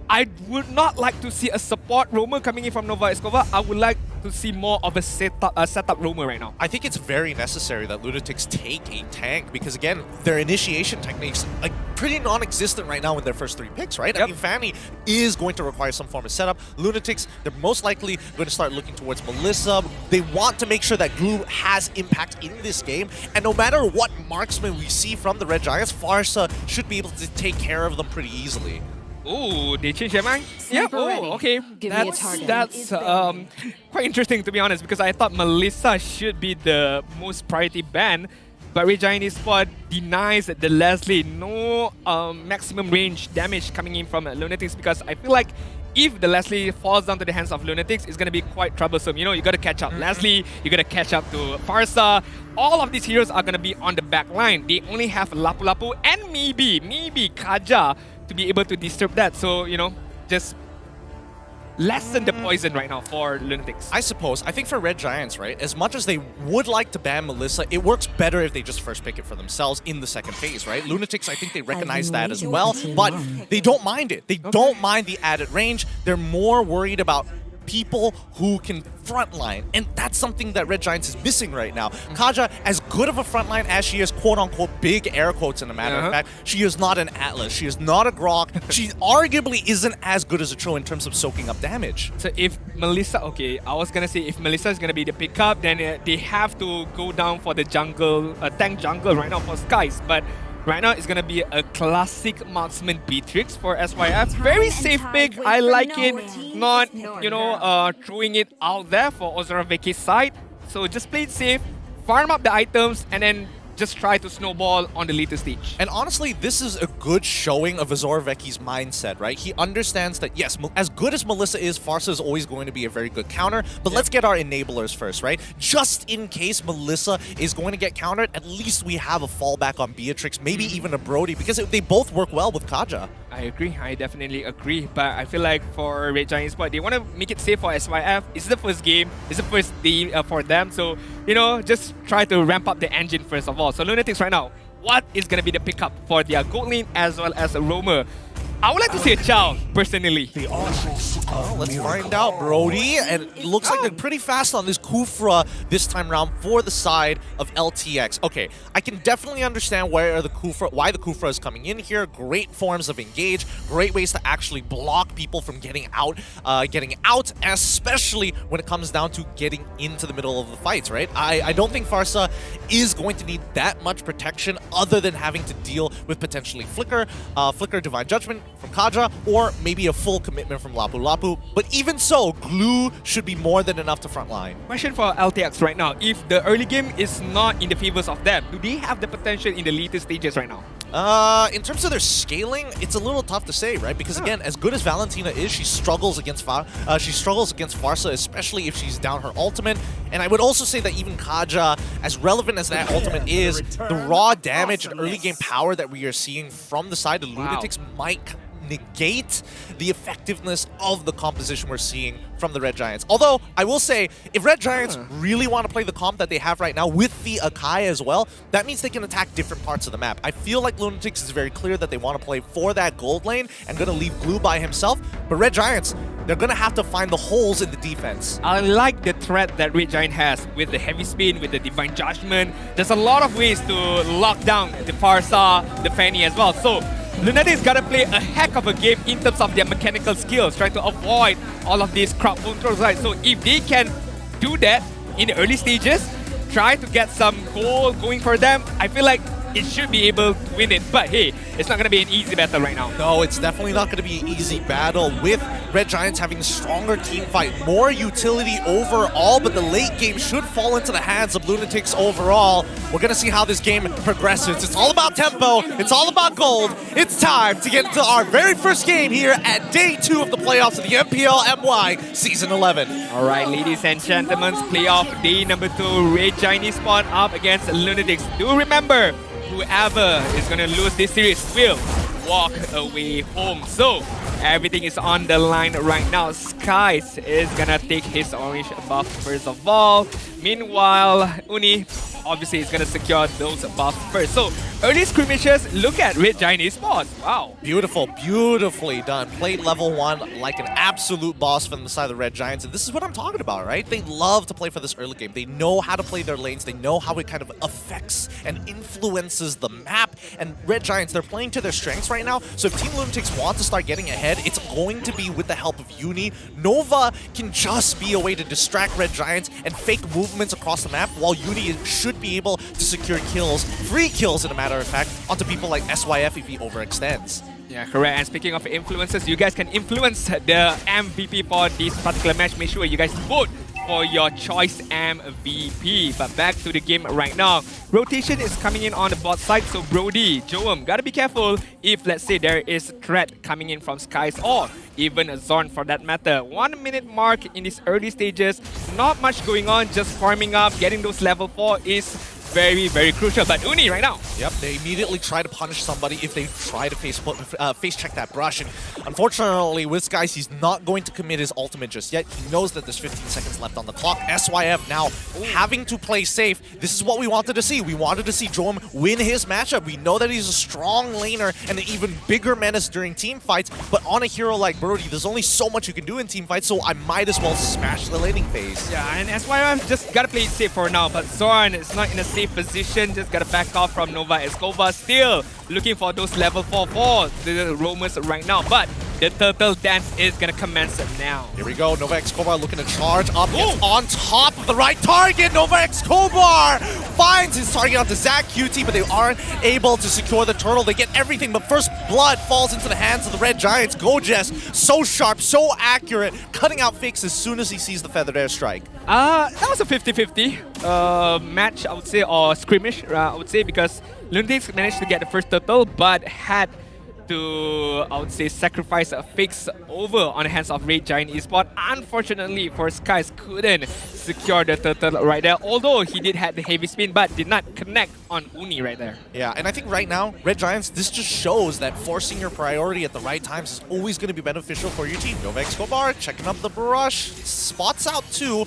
I would not like to see a support roamer coming in from Nova Escova. I would like to see more of a setup roamer right now. I think it's very necessary that Lunatics take a tank because, again, their initiation techniques are pretty non-existent right now in their first three picks, right? I mean, Fanny is going to require some form of setup. Lunatics, they're most likely going to start looking towards Melissa. They want to make sure that Glue has impact in this game, and no matter what marksman we see from the Red Giants, Farsa should be able to take care of them pretty easily. Oh, they changed their mind? Yeah, oh, okay. That's quite interesting, to be honest, because I thought Melissa should be the most priority ban, but Red Giant Esports denies the Leslie. No maximum range damage coming in from Lunatics, because I feel like if the Leslie falls down to the hands of Lunatics, it's going to be quite troublesome. You know, you got to catch up Leslie, you got to catch up to Farsa. All of these heroes are going to be on the back line. They only have Lapu Lapu and maybe Kaja to be able to disturb that. So, you know, just lessen the poison right now for Lunatics. I suppose. I think for Red Giants, right, as much as they would like to ban Melissa, it works better if they just first pick it for themselves in the second phase, right? Lunatics, I think they recognize that as well, but they don't mind it. They don't mind the added range. They're more worried about people who can frontline, and that's something that Red Giants is missing right now. Kaja, as good of a frontline as she is, quote-unquote, big air quotes in a matter of fact, she is not an Atlas, she is not a Grok, she arguably isn't as good as a Tro in terms of soaking up damage. So if Melissa, okay, I was gonna say if Melissa is gonna be the pickup, then they have to go down for the jungle, tank jungle right now for Skies, but right now, it's going to be a classic marksman Beatrix for SYF. Very safe pick. I like it. Not, throwing it out there for Ozoroveki's side. So just play it safe, farm up the items, and then just try to snowball on the later stage. And honestly, this is a good showing of Ozoroveki's mindset, right? He understands that, yes, as good as Melissa is, Farsa is always going to be a very good counter, but let's get our enablers first, right? Just in case Melissa is going to get countered, at least we have a fallback on Beatrix, maybe even a Brody, because they both work well with Kaja. I agree. I definitely agree. But I feel like for Red Giant Esports, they want to make it safe for SYF. It's the first game. It's the first day for them. So, just try to ramp up the engine first of all. So Lunatix right now, what is going to be the pickup for their gold lane as well as a roamer? I would like to see a Chow, personally. Oh, let's find out, Brody. And it looks like they're pretty fast on this Kufra this time around for the side of LTX. Okay, I can definitely understand why the Kufra is coming in here. Great forms of engage, great ways to actually block people from getting out, especially when it comes down to getting into the middle of the fights, right? I don't think Farsa is going to need that much protection other than having to deal with potentially Flicker, Divine Judgment from Kaja, or maybe a full commitment from Lapu Lapu. But even so, glue should be more than enough to frontline. Question for LTX right now. If the early game is not in the favors of them, do they have the potential in the later stages right now? In terms of their scaling, it's a little tough to say, right? Because again, as good as Valentina is, she struggles against Farsa, especially if she's down her ultimate. And I would also say that even Kaja, as relevant as that ultimate is, the raw damage and early game power that we are seeing from the side of Lunatix might negate the effectiveness of the composition we're seeing from the Red Giants. Although, I will say, if Red Giants really want to play the comp that they have right now with the Akai as well, that means they can attack different parts of the map. I feel like Lunatix is very clear that they want to play for that gold lane and going to leave Glue by himself. But Red Giants, they're going to have to find the holes in the defense. I like the threat that Red Giant has with the heavy spin, with the Divine Judgment. There's a lot of ways to lock down the Farsa, the Fanny as well. So, Lunatix gotta play a heck of a game in terms of their mechanical skills, trying to avoid all of these crowd controls, right? So if they can do that in the early stages, try to get some goal going for them, I feel like it should be able to win it. But hey, it's not going to be an easy battle right now. No, it's definitely not going to be an easy battle with Red Giants having a stronger team fight, more utility overall, but the late game should fall into the hands of Lunatix overall. We're going to see how this game progresses. It's all about tempo. It's all about gold. It's time to get into our very first game here at Day 2 of the playoffs of the MPL MY Season 11. All right, ladies and gentlemen, playoff day number 2. Red Giant Esports up against Lunatix. Do remember, whoever is going to lose this series will walk away home. So, everything is on the line right now. Skies is going to take his orange buff first of all. Meanwhile, Uni obviously is going to secure those buffs first. So, early skirmishes, look at Red Giant Esports. Wow. Beautiful, beautifully done. Played level 1 like an absolute boss from the side of the Red Giants. And this is what I'm talking about, right? They love to play for this early game. They know how to play their lanes. They know how it kind of affects and influences the map. And Red Giants, they're playing to their strengths right now. So if Team Lunatix want to start getting ahead, it's going to be with the help of Uni. Nova can just be a way to distract Red Giants and fake movements across the map, while Uni should be able to secure kills, free kills in a matter of fact, onto people like SYF if he overextends. Yeah, correct. And speaking of influences, you guys can influence the MVP for this particular match. Make sure you guys vote for your choice MVP. But back to the game right now. Rotation is coming in on the bot side, so Brody, Jowm, gotta be careful if, let's say, there is a threat coming in from Skies or even a Xorn for that matter. 1 minute mark in these early stages. Not much going on, just farming up, getting those level 4 is very, very crucial. But Uni right now. Yep, they immediately try to punish somebody if they try to face check that brush. And unfortunately, with Skies, he's not going to commit his ultimate just yet. He knows that there's 15 seconds left on the clock. SYF now having to play safe. This is what we wanted to see. We wanted to see Jowm win his matchup. We know that he's a strong laner and an even bigger menace during team fights. But on a hero like Brody, there's only so much you can do in team fights, so I might as well smash the laning phase. Yeah, and SYF just gotta play it safe for now. But Xorn is not in a safe position. Just gotta back off from Nova Escobar. Still looking for those level 4 for the roamers right now. But the turtle dance is gonna commence now. Here we go. Nova Escobar looking to charge up. Gets on top of the right target. Nova Escobar finds his target onto Zach QT, but they aren't able to secure the turtle. They get everything, but first blood falls into the hands of the Red Giants. Gojes, so sharp, so accurate, cutting out fakes as soon as he sees the feathered airstrike. That was a 50-50 match, I would say, or skirmish, I would say, because Lunatix managed to get the first turtle, but had to, I would say, sacrifice a fix over on the hands of Red Giant Esports. Unfortunately for Skies, couldn't secure the turtle right there, although he did have the heavy spin, but did not connect on Uni right there. Yeah, and I think right now, Red Giants, this just shows that forcing your priority at the right times is always going to be beneficial for your team. Nova Escobar checking up the brush, spots out two.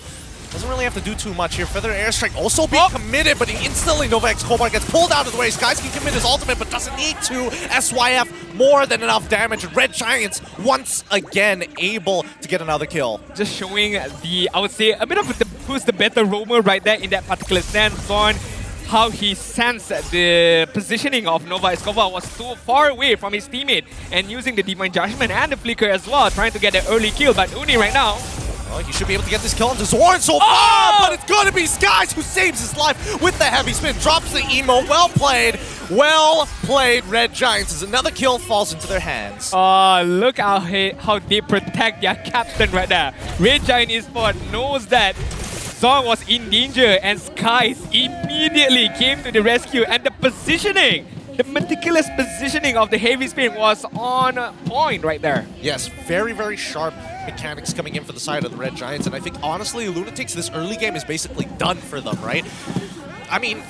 Doesn't really have to do too much here. Feather Airstrike also being committed, but instantly Nova Escobar gets pulled out of the way. Skies can commit his ultimate, but doesn't need to. SYF more than enough damage. Red Giants once again able to get another kill. Just showing the, I would say, a bit of who's the better roamer right there in that particular stand. Xorn, how he sensed the positioning of Nova Escobar was too far away from his teammate, and using the Divine Judgment and the Flicker as well, trying to get an early kill. But Uni right now, well, he should be able to get this kill onto Xorn so far, but it's going to be Skies who saves his life with the heavy spin. Drops the emo. Well played. Well played, Red Giants, as another kill falls into their hands. Look how they protect their captain right there. Red Giant Esports knows that Xorn was in danger, and Skies immediately came to the rescue, and the positioning, the meticulous positioning of the heavy spin was on point right there. Yes, very, very sharp mechanics coming in for the side of the Red Giants, and I think honestly Lunatix, this early game is basically done for them, right? I mean,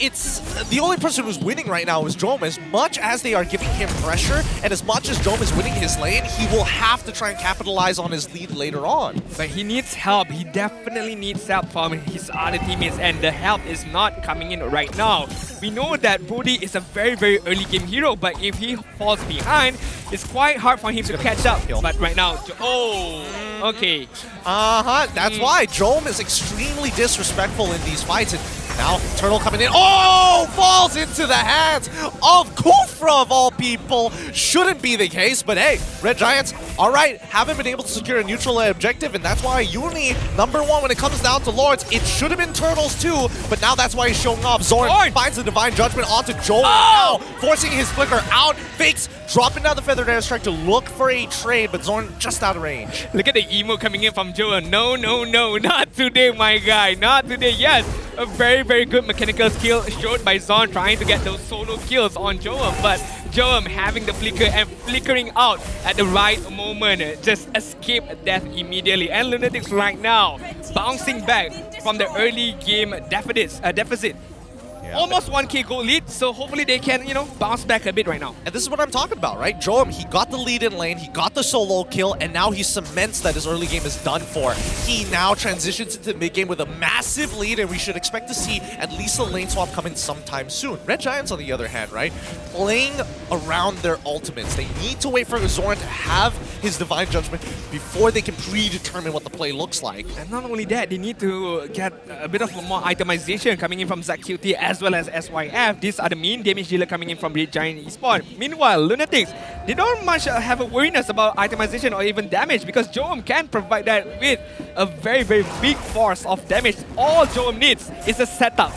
it's the only person who's winning right now is Jowm. As much as they are giving him pressure, and as much as Jowm is winning his lane, he will have to try and capitalize on his lead later on. But he needs help. He definitely needs help from his other teammates, and the help is not coming in right now. We know that Brody is a very, very early game hero, but if he falls behind, it's quite hard for him to catch up. But right now, okay. That's why Jowm is extremely disrespectful in these fights. And now, Turtle coming in. Oh! Falls into the hands of Kufra, of all people. Shouldn't be the case, but hey, Red Giants, all right, haven't been able to secure a neutral objective, and that's why Uni, #1 when it comes down to Lords. It should have been Turtles too, but now that's why he's showing off. Xorn finds the Divine Judgment onto Jowm now, forcing his Flicker out. Fakes, dropping down the Feathered Airstrike to look for a trade, but Xorn just out of range. Look at the emo coming in from Jowm. No, no, no, not today, my guy. Not today. Yes, a very, very good mechanical skill showed by Xorn, trying to get those solo kills on Jowm, but Jowm having the flicker and flickering out at the right moment, just escape death immediately. And Lunatix right now bouncing back from the early game deficit. Almost 1k goal lead, so hopefully they can, bounce back a bit right now. And this is what I'm talking about, right? Jowm, he got the lead in lane, he got the solo kill, and now he cements that his early game is done for. He now transitions into mid-game with a massive lead, and we should expect to see at least a lane swap come in sometime soon. Red Giants, on the other hand, right? Playing around their ultimates. They need to wait for Xorn to have his Divine Judgment before they can predetermine what the play looks like. And not only that, they need to get a bit of more itemization coming in from Zach QT as well as SYF. These are the main damage dealer coming in from Red Giant Esports. Meanwhile, Lunatix, they don't much have a worriness about itemization or even damage, because Jowm can provide that with a very, very big force of damage. All Jowm needs is a setup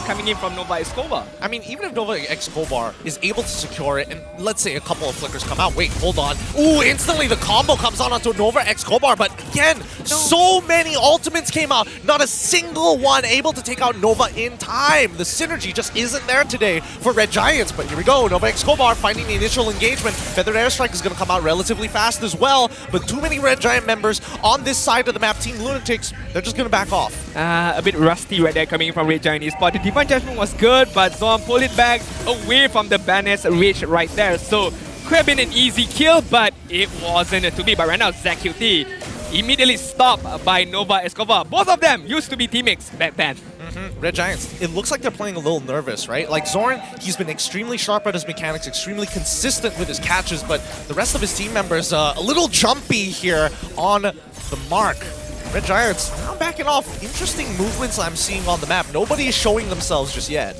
coming in from Nova Escobar. I mean, even if Nova Escobar is able to secure it, and let's say a couple of flickers come out, wait, hold on. Ooh, instantly the combo comes on onto Nova Escobar, but again, so many ultimates came out, not a single one able to take out Nova in time. The synergy just isn't there today for Red Giants, but here we go. Nova Escobar finding the initial engagement. Feathered Airstrike is going to come out relatively fast as well, but too many Red Giant members on this side of the map. Team Lunatix, they're just going to back off. A bit rusty right there coming from Red Giant Esports. The Divine Judgment was good, but Xorn pulled it back away from the Madness Rage right there. So could have been an easy kill, but it wasn't to be. But right now, ZQT immediately stopped by Nova Escobar. Both of them used to be teammates back then. Red Giants, it looks like they're playing a little nervous, right? Like Xorn, he's been extremely sharp at his mechanics, extremely consistent with his catches, but the rest of his team members a little jumpy here on the mark. Red Giants now backing off. Interesting movements I'm seeing on the map. Nobody is showing themselves just yet.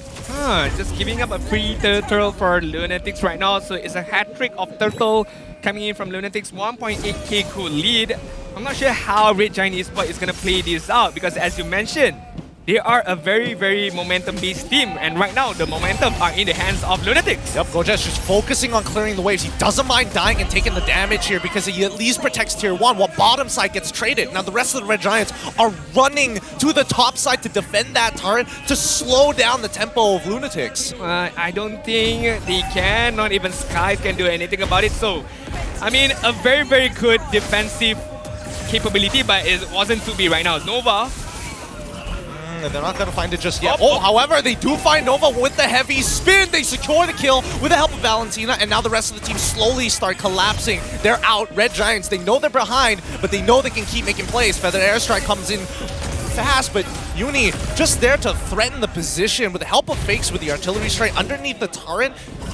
Just giving up a free turtle for Lunatix right now, so it's a hat-trick of turtle coming in from Lunatix. 1.8k cool lead. I'm not sure how Red Giant Esports is going to play this out, because as you mentioned, they are a very, very momentum-based team, and right now the momentum are in the hands of Lunatix. Yep, Gojes just focusing on clearing the waves. He doesn't mind dying and taking the damage here because he at least protects tier 1 while bottom side gets traded. Now the rest of the Red Giants are running to the top side to defend that turret to slow down the tempo of Lunatix. I don't think they can, not even Skies can do anything about it. So, I mean, a very, very good defensive capability, but it wasn't to be right now. Nova. And they're not going to find it just yet. However, they do find Nova with the heavy spin. They secure the kill with the help of Valentina, and now the rest of the team slowly start collapsing. They're out. Red Giants, they know they're behind, but they know they can keep making plays. Feather Airstrike comes in fast, but Uni just there to threaten the position with the help of fakes with the artillery strike underneath the turret.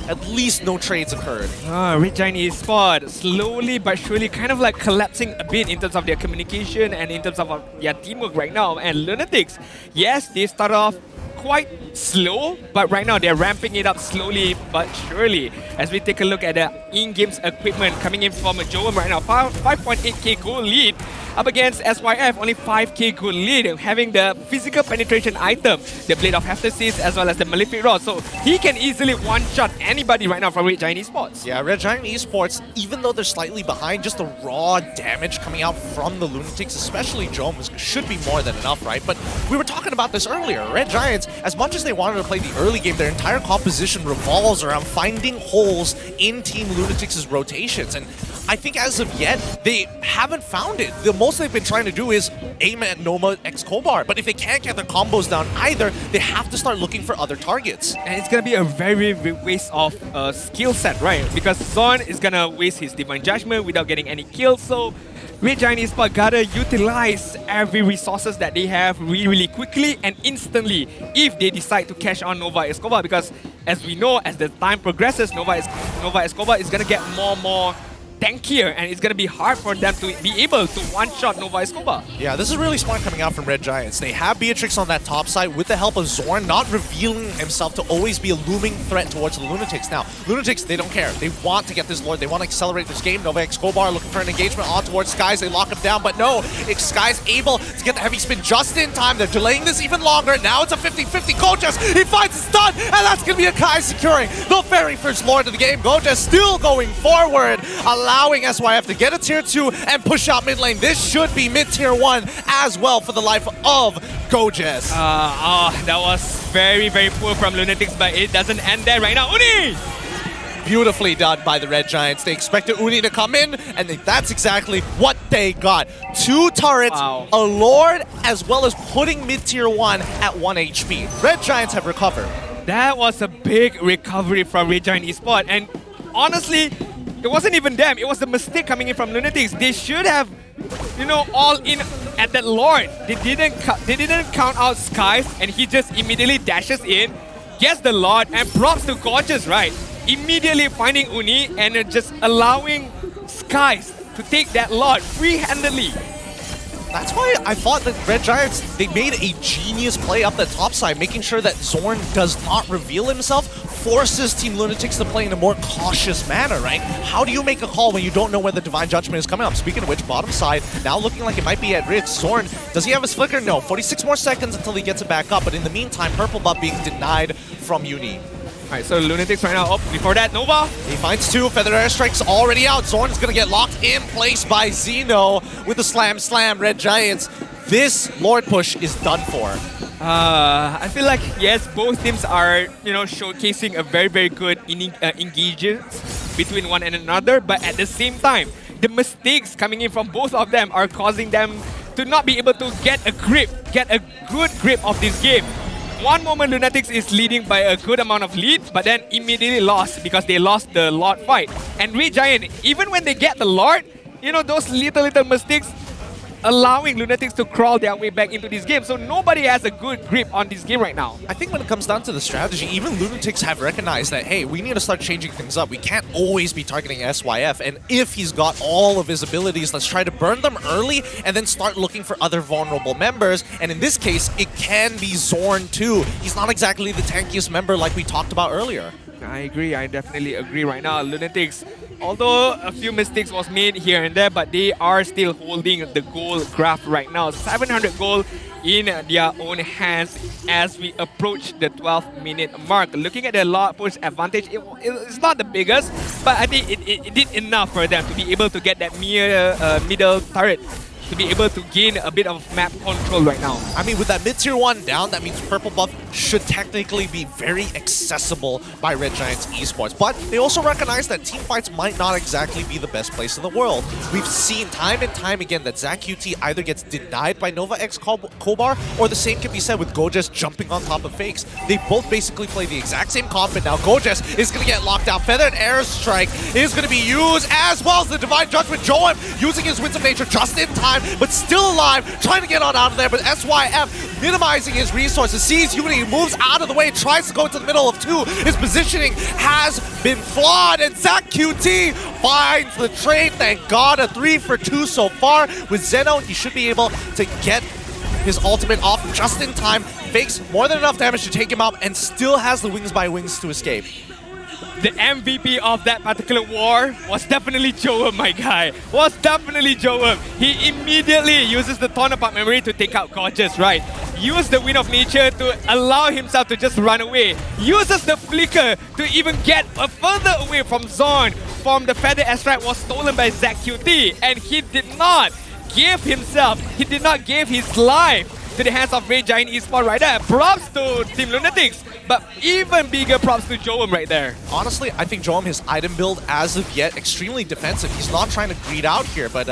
At least no trades occurred. Red Giant Esports slowly but surely kind of like collapsing a bit in terms of their communication and in terms of their teamwork right now. And Lunatix, yes, they start off quite slow, but right now they're ramping it up slowly but surely. As we take a look at the in-games equipment coming in from Jowm right now, 5.8k gold lead up against SYF, only 5k gold lead, having the physical penetration item, the Blade of Hephaestus as well as the Malefic Rod. So he can easily one-shot anybody right now from Red Giant Esports. Yeah, Red Giant Esports, even though they're slightly behind, just the raw damage coming out from the Lunatix, especially Jowm, should be more than enough, right? But we were talking about this earlier. Red Giants, as much as they wanted to play the early game, their entire composition revolves around finding holes in Team Lunatix's rotations. And I think as of yet, they haven't found it. The most they've been trying to do is aim at Noma X Kobar. But if they can't get their combos down either, they have to start looking for other targets. And it's going to be a very waste of skill set, right? Because Xorn is going to waste his Divine Judgment without getting any kills. So Red Giant Esports gotta utilize every resources that they have really quickly and instantly if they decide to cash on Nova Escobar, because as we know, as the time progresses, Nova Escobar is gonna get more tankier, and it's going to be hard for them to be able to one-shot Nova Escobar. Yeah, this is really smart coming out from Red Giants. They have Beatrix on that top side with the help of Xorn, not revealing himself to always be a looming threat towards the Lunatix. Now, Lunatix, they don't care. They want to get this Lord. They want to accelerate this game. Nova Escobar looking for an engagement on towards Skies. They lock him down, but no, Skies able to get the heavy spin just in time. They're delaying this even longer. Now it's a 50-50. Gojes, he finds his stun, and that's going to be a Kai securing the very first Lord of the game. Gojes still going forward, allowing SYF to get a tier 2 and push out mid lane. This should be mid tier 1 as well for the life of Gojes. That was very poor from Lunatix, but it doesn't end there right now. Uni! Beautifully done by the Red Giants. They expected Uni to come in, and that's exactly what they got. 2 turrets, a Lord, as well as putting mid tier 1 at 1 HP. Red Giants have recovered. That was a big recovery from Red Giant Esports, and honestly, it wasn't even them. It was the mistake coming in from Lunatix. They should have, all in at that Lord. They didn't count out Skies, and he just immediately dashes in, gets the Lord, and props to Gorgeous, right? Immediately finding Uni and just allowing Skies to take that Lord free-handedly. That's why I thought that Red Giants, they made a genius play up the top side, making sure that Xorn does not reveal himself, forces Team Lunatix to play in a more cautious manner, right? How do you make a call when you don't know where the Divine Judgment is coming up? Speaking of which, bottom side, now looking like it might be at risk. Xorn, does he have his flicker? No, 46 more seconds until he gets it back up, but in the meantime, purple buff being denied from Uni. Alright, so Lunatix right now, before that, Nova. He finds 2, Feather Airstrike's already out. Xorn is going to get locked in place by Xeno with the slam. Red Giants, this Lord push is done for. I feel like, yes, both teams are, showcasing a very good engagement between one and another, but at the same time, the mistakes coming in from both of them are causing them to not be able to get a good grip of this game. One moment Lunatix is leading by a good amount of lead, but then immediately lost because they lost the Lord fight. And Red Giant, even when they get the Lord, you know, those little mistakes allowing Lunatix to crawl their way back into this game. So nobody has a good grip on this game right now. I think when it comes down to the strategy, even Lunatix have recognized that, hey, we need to start changing things up. We can't always be targeting SYF. And if he's got all of his abilities, let's try to burn them early and then start looking for other vulnerable members. And in this case, it can be Xorn too. He's not exactly the tankiest member like we talked about earlier. I agree. I definitely agree right now. Lunatix, although a few mistakes was made here and there, but they are still holding the goal graph right now. 700 goal in their own hands as we approach the 12-minute mark. Looking at the Lord push advantage, it's not the biggest, but I think it did enough for them to be able to get that middle turret, to be able to gain a bit of map control right now. I mean, with that mid-tier 1 down, that means purple buff should technically be very accessible by Red Giants Esports. But they also recognize that team fights might not exactly be the best place in the world. We've seen time and time again that ZachQT either gets denied by Nova X Kobar, or the same can be said with Gojes jumping on top of Fakes. They both basically play the exact same comp, and now Gojes is going to get locked down. Feathered Airstrike is going to be used, as well as the Divine Judgment. Jowm using his Winds of Nature just in time, but still alive, trying to get on out of there. But SYF minimizing his resources, sees Unity, moves out of the way, tries to go into the middle of two. His positioning has been flawed, and ZachQT finds the trade. Thank God, a 3 for 2 so far. With Zeno, he should be able to get his ultimate off just in time. Fakes more than enough damage to take him out, and still has the wings by wings to escape. The MVP of that particular war was definitely Jowm, my guy. Was definitely Jowm. He immediately uses the Torn Apart memory to take out Gorgeous, right? Use the Wind of Nature to allow himself to just run away. Uses the Flicker to even get further away from Xorn. From the Feather Airstrike was stolen by ZachQT, and he did not give himself, he did not give his life to the hands of Red Giant Esports right there. Props to Team Lunatix, but even bigger props to Jowm right there. Honestly, I think Jowm, his item build as of yet, extremely defensive. He's not trying to greed out here, but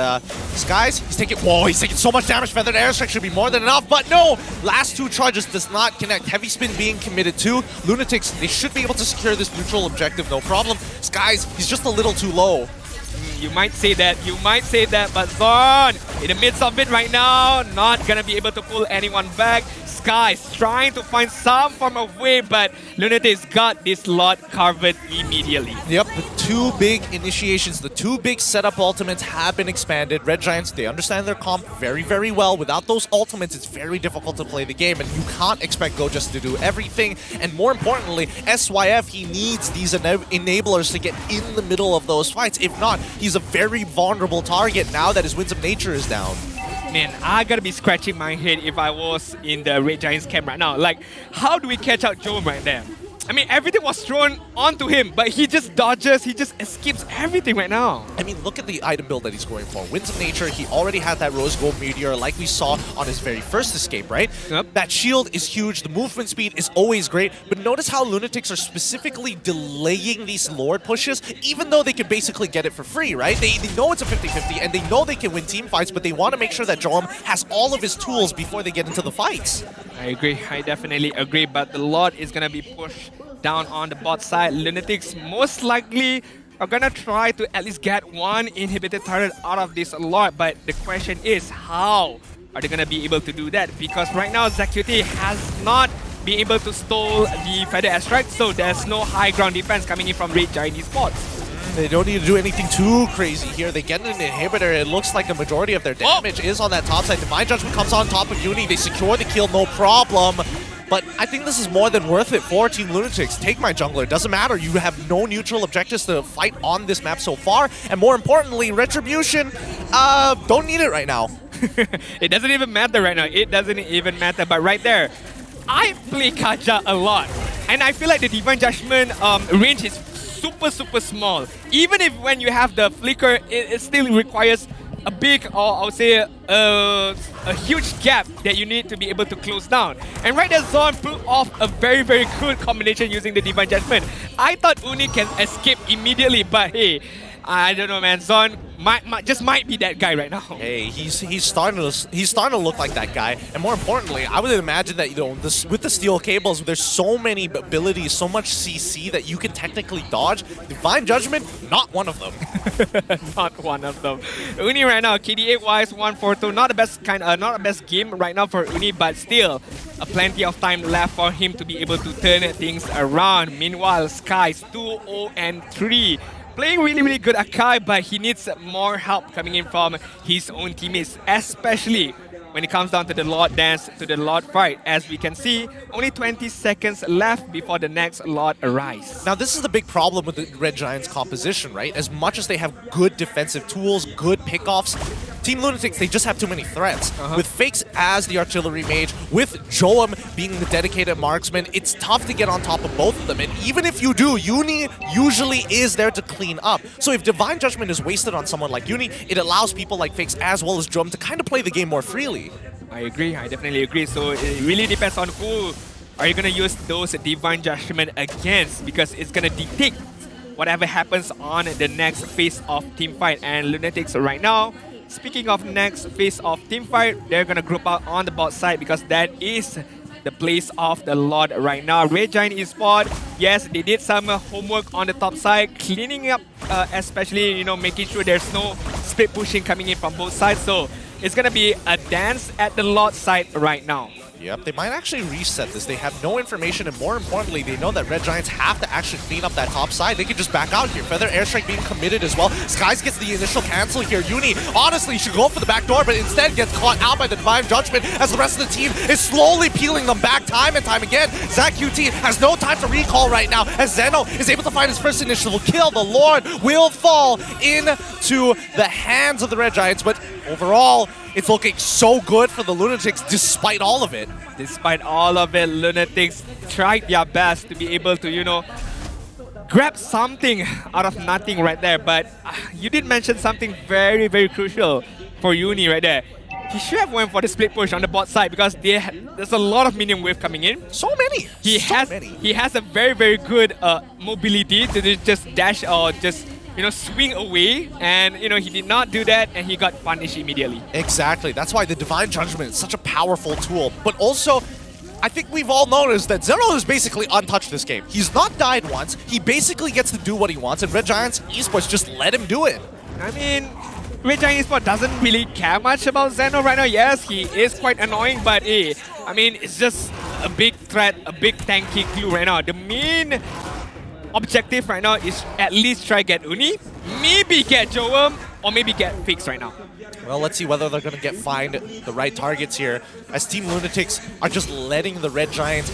Skies, he's taking so much damage. Feathered Airstrike should be more than enough, but no! Last two charges does not connect. Heavy Spin being committed to. Lunatix, they should be able to secure this neutral objective, no problem. Skies, he's just a little too low. You might say that, but Xorn, in the midst of it right now, not gonna be able to pull anyone back. Skies trying to find some form of way, but Lunatix got this lot covered immediately. Yep, the two big initiations, the two big setup ultimates have been expanded. Red Giants, they understand their comp very, very well. Without those ultimates, it's very difficult to play the game, and you can't expect Gojes to do everything. And more importantly, SYF, he needs these enablers to get in the middle of those fights. If not, he's a very vulnerable target now that his Winds of Nature is down. Man, I gotta be scratching my head if I was in the Red Giants camp right now. Like, how do we catch out Jowm right there? I mean, everything was thrown onto him, but he just dodges, he just escapes everything right now. I mean, look at the item build that he's going for. Winds of Nature, he already had that Rose Gold Meteor like we saw on his very first escape, right? Yep. That shield is huge, the movement speed is always great, but notice how Lunatix are specifically delaying these Lord pushes, even though they could basically get it for free, right? They know it's a 50-50, and they know they can win team fights, but they want to make sure that Jowm has all of his tools before they get into the fights. I agree, I definitely agree, but the Lord is gonna be pushed down on the bot side. Lunatix most likely are gonna try to at least get one inhibited turret out of this Lord, but the question is, how are they gonna be able to do that? Because right now ZachQT has not been able to stall the Feather Airstrike, so there's no high ground defense coming in from Red Giant Esports. They don't need to do anything too crazy here. They get an inhibitor. It looks like a majority of their damage is on that top side. Divine Judgment comes on top of Uni. They secure the kill, no problem. But I think this is more than worth it for Team Lunatix. Take my jungler. Doesn't matter. You have no neutral objectives to fight on this map so far. And more importantly, Retribution, don't need it right now. It doesn't even matter right now. It doesn't even matter. But right there, I play Kaja a lot. And I feel like the Divine Judgment range is super small. Even if when you have the Flicker, it still requires a big, or I would say a huge gap that you need to be able to close down. And right there, Xorn pulled off a very good combination using the Divine Judgment. I thought Uni can escape immediately, but hey, I don't know, man. Xorn might be that guy right now. Hey, he's starting to look like that guy. And more importantly, I would imagine that with the steel cables, there's so many abilities, so much CC that you can technically dodge. Divine Judgment, not one of them. Not one of them. Uni right now, KDA wise 1-4-2. Not the best game right now for Uni, but still plenty of time left for him to be able to turn things around. Meanwhile, Skies 2-0-3. Playing really good Akai, but he needs more help coming in from his own teammates, especially when it comes down to the Lord dance, to the Lord fight. As we can see, only 20 seconds left before the next Lord arrives. Now, this is the big problem with the Red Giants composition, right? As much as they have good defensive tools, good pickoffs, Team Lunatix, they just have too many threats. With Fakes as the artillery mage, with Jowm being the dedicated marksman, it's tough to get on top of both of them. And even if you do, Uni usually is there to clean up. So if Divine Judgment is wasted on someone like Uni, it allows people like Fakes as well as Jowm to kind of play the game more freely. I agree, I definitely agree. So it really depends on who are you going to use those Divine Judgment against, because it's going to dictate whatever happens on the next phase of team fight. And Lunatix right now, speaking of next phase of team fight, they're going to group out on the bot side because that is the place of the Lord right now. Red Giant Esports, yes, they did some homework on the top side, cleaning up, especially, you know, making sure there's no split pushing coming in from both sides. So it's going to be a dance at the Lord side right now. Yep, they might actually reset this. They have no information, and more importantly, they know that Red Giants have to actually clean up that top side. They can just back out here. Feather Airstrike being committed as well. Skies gets the initial cancel here. Uni, honestly, should go for the back door, but instead gets caught out by the Divine Judgment as the rest of the team is slowly peeling them back time and time again. ZachQT has no time to recall right now as Zeno is able to find his first initial kill. The Lord will fall into the hands of the Red Giants, but overall, it's looking so good for the Lunatics despite all of it. Despite all of it, Lunatics tried their best to be able to, you know, grab something out of nothing right there. But you did mention something very crucial for Uni right there. He should have went for the split push on the bot side because there's a lot of minion wave coming in. So many! He has a very good mobility to just dash or just, you know, swing away, and you know, he did not do that and he got punished immediately. Exactly, that's why the Divine Judgment is such a powerful tool. But also, I think we've all noticed that Zeno is basically untouched this game. He's not died once, he basically gets to do what he wants, and Red Giants Esports just let him do it. I mean, Red Giant Esports doesn't really care much about Zeno right now. Yes, he is quite annoying, but I mean, it's just a big threat, a big tanky clue right now. The main objective right now is at least try get Uni, maybe get Jowm, or maybe get Fix right now. Well, let's see whether they're going to find the right targets here, as Team Lunatics are just letting the Red Giants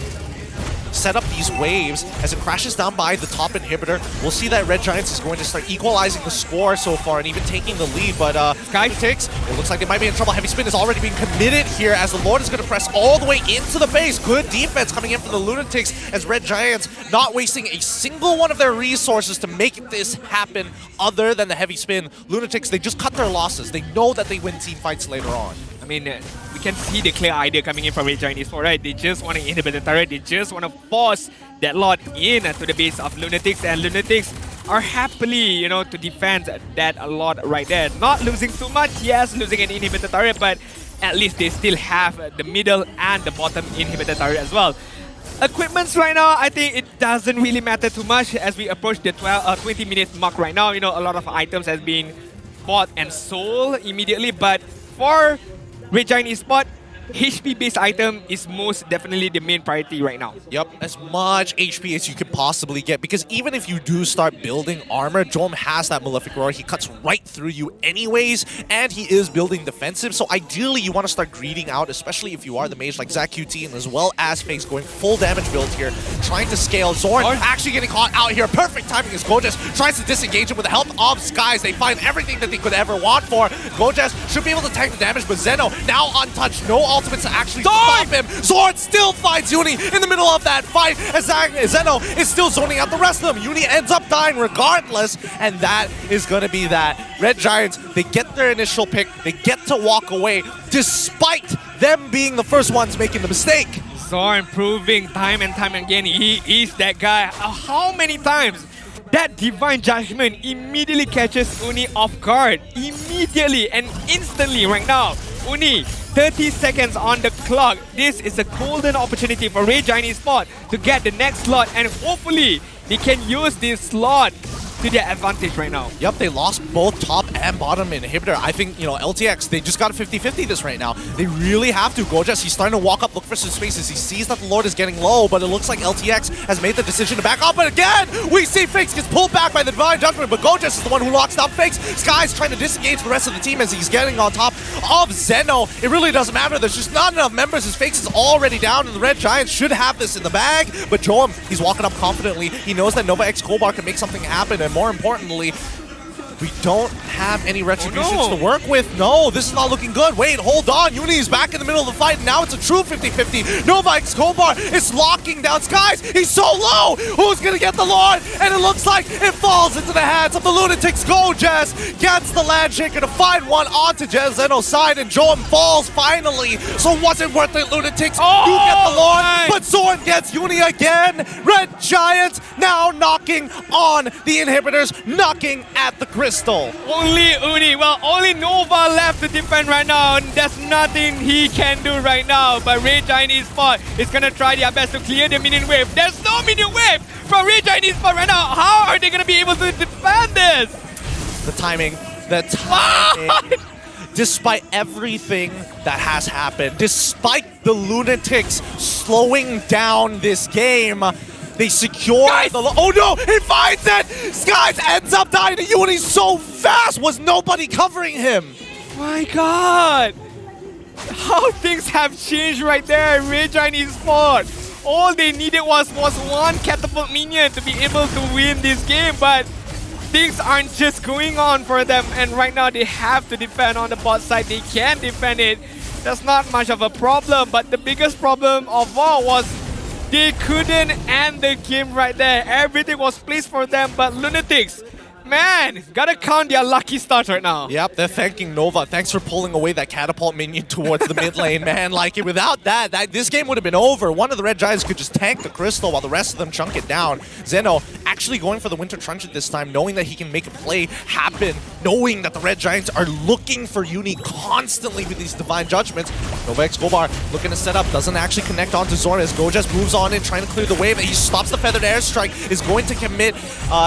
set up these waves as it crashes down by the top inhibitor. We'll see that Red Giants is going to start equalizing the score so far and even taking the lead, but Lunatics, it looks like they might be in trouble. Heavy Spin is already being committed here as the Lord is going to press all the way into the base. Good defense coming in from the Lunatics as Red Giants not wasting a single one of their resources to make this happen other than the Heavy Spin. Lunatics, they just cut their losses. They know that they win team fights later on. I mean, we can see the clear idea coming in from Red Giant Esports, right? They just want to inhibit the turret. They just want to force that Lord in to the base of Lunatics, and Lunatics are happily, you know, to defend that Lord right there. Not losing too much, yes, losing an inhibitor turret, but at least they still have the middle and the bottom inhibitor turret as well. Equipments right now, I think it doesn't really matter too much as we approach the 20-minute mark right now. You know, a lot of items has been bought and sold immediately, but for Red Giant Esports, HP-based item is most definitely the main priority right now. Yep, as much HP as you could possibly get, because even if you do start building armor, Jowm has that Malefic Roar. He cuts right through you anyways, and he is building defensive, so ideally you want to start greeding out, especially if you are the mage like ZachQT, and as well as Fakes going full damage build here, trying to scale. Xorn actually getting caught out here. Perfect timing as Gojas tries to disengage him with the help of Skies. They find everything that they could ever want for. Gojas should be able to tank the damage, but Zeno now untouched. No ultimates to actually stop him. Xorn still finds Uni in the middle of that fight as Zeno is still zoning out the rest of them. Uni ends up dying regardless, and that is going to be that. Red Giants, they get their initial pick, they get to walk away despite them being the first ones making the mistake. Xorn proving time and time again he is that guy. How many times That divine judgment immediately catches Uni off guard. Immediately and instantly right now. Uni, 30 seconds on the clock. This is a golden opportunity for Red Giant Esports to get the next slot, and hopefully they can use this slot to their advantage right now. Yep, they lost both top and bottom inhibitor. I think, you know, LTX, they just got a 50-50 this right now. They really have to. Gojas, he's starting to walk up, look for some spaces. He sees that the Lord is getting low, but it looks like LTX has made the decision to back up. But again, we see Fakes gets pulled back by the Divine Judgment, but Gojas is the one who locks down Fakes. Sky's trying to disengage the rest of the team as he's getting on top of Zeno. It really doesn't matter. There's just not enough members. His Fakes is already down, and the Red Giants should have this in the bag. But Jowm, he's walking up confidently. He knows that Nova X Kobar can make something happen, and more importantly, we don't have any retributions to work with. No, this is not looking good. Wait, hold on. Uni is back in the middle of the fight, and now it's a true 50-50. Nova X Kobar is locking down Skies. He's so low. Who's going to get the Lord? And it looks like it falls into the hands of the Lunatix. Gojas gets the land shaker to find one onto Zeno's side, and Jowm falls finally. So was it worth it, Lunatix? You get the Lord, but Xorn gets Uni again. Red Giants now knocking on the inhibitors, knocking at the crystal. Only Uni, well, only Nova left to defend right now, and there's nothing he can do right now. But Red Giant Esports is gonna try their best to clear the minion wave. There's no minion wave from Red Giant Esports right now. How are they gonna be able to defend this? The timing. Despite everything that has happened, despite the Lunatics slowing down this game, they secure the... Oh no! He finds it! Skies ends up dying to Uni so fast! Was nobody covering him? My god! How things have changed right there, Red Giant Esports. All they needed was one catapult minion to be able to win this game, but things aren't just going on for them, and right now they have to defend on the bot side. They can defend it. That's not much of a problem, but the biggest problem of all was they couldn't end the game right there. Everything was placed for them, but Lunatix, man, gotta count their lucky stars right now. Yep, they're thanking Nova. Thanks for pulling away that catapult minion towards the mid lane, man. Like, without that, this game would have been over. One of the Red Giants could just tank the crystal while the rest of them chunk it down. Zeno actually going for the Winter Truncheon this time, knowing that he can make a play happen, knowing that the Red Giants are looking for Uni constantly with these Divine Judgments. Nova X Kobar looking to set up, doesn't actually connect onto Xorn as Gojas moves on in, trying to clear the wave. He stops the Feathered Airstrike, is going to commit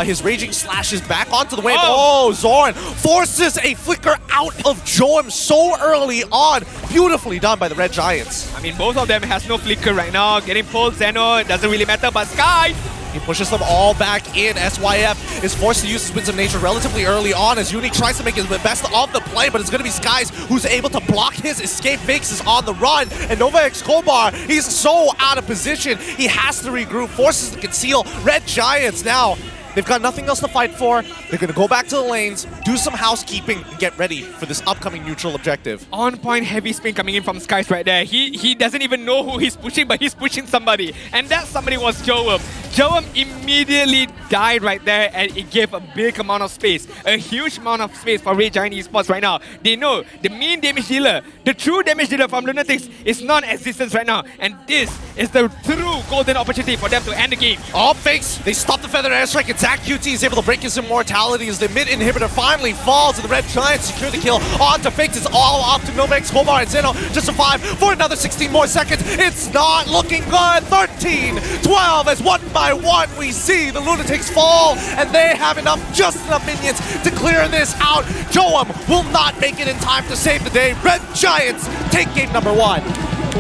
his Raging Slashes back onto the wave. Oh, Xorn forces a flicker out of Jowm so early on. Beautifully done by the Red Giants. I mean, both of them has no flicker right now. Getting pulled, Zeno, it doesn't really matter, but Sky, he pushes them all back in. SYF is forced to use his Winds of Nature relatively early on as Uni tries to make his best of the play, but it's going to be Skies who's able to block his escape. Fakes is on the run, and Nova X Kobar, he's so out of position. He has to regroup, forces to conceal. Red Giants now, they've got nothing else to fight for. They're going to go back to the lanes, do some housekeeping, and get ready for this upcoming neutral objective. On point heavy spin coming in from Skies right there. He doesn't even know who he's pushing, but he's pushing somebody. And that somebody was Jowm. Jowm immediately died right there, and it gave a big amount of space. A huge amount of space for Red Giant Esports right now. They know the main damage dealer, the true damage dealer from Lunatix is non-existent right now. And this is the true golden opportunity for them to end the game. All Fakes, they stop the Feathered Airstrike, and Zach QT is able to break his immortality as the mid inhibitor finally falls, and the Red Giants secure the kill onto Fakes. It's all up to Nova X Kobar and Zeno just survive for another 16 more seconds. It's not looking good. 13-12 as one by one we see the Lunatics fall, and they have just enough minions to clear this out. Jowm will not make it in time to save the day. Red Giants take game number 1.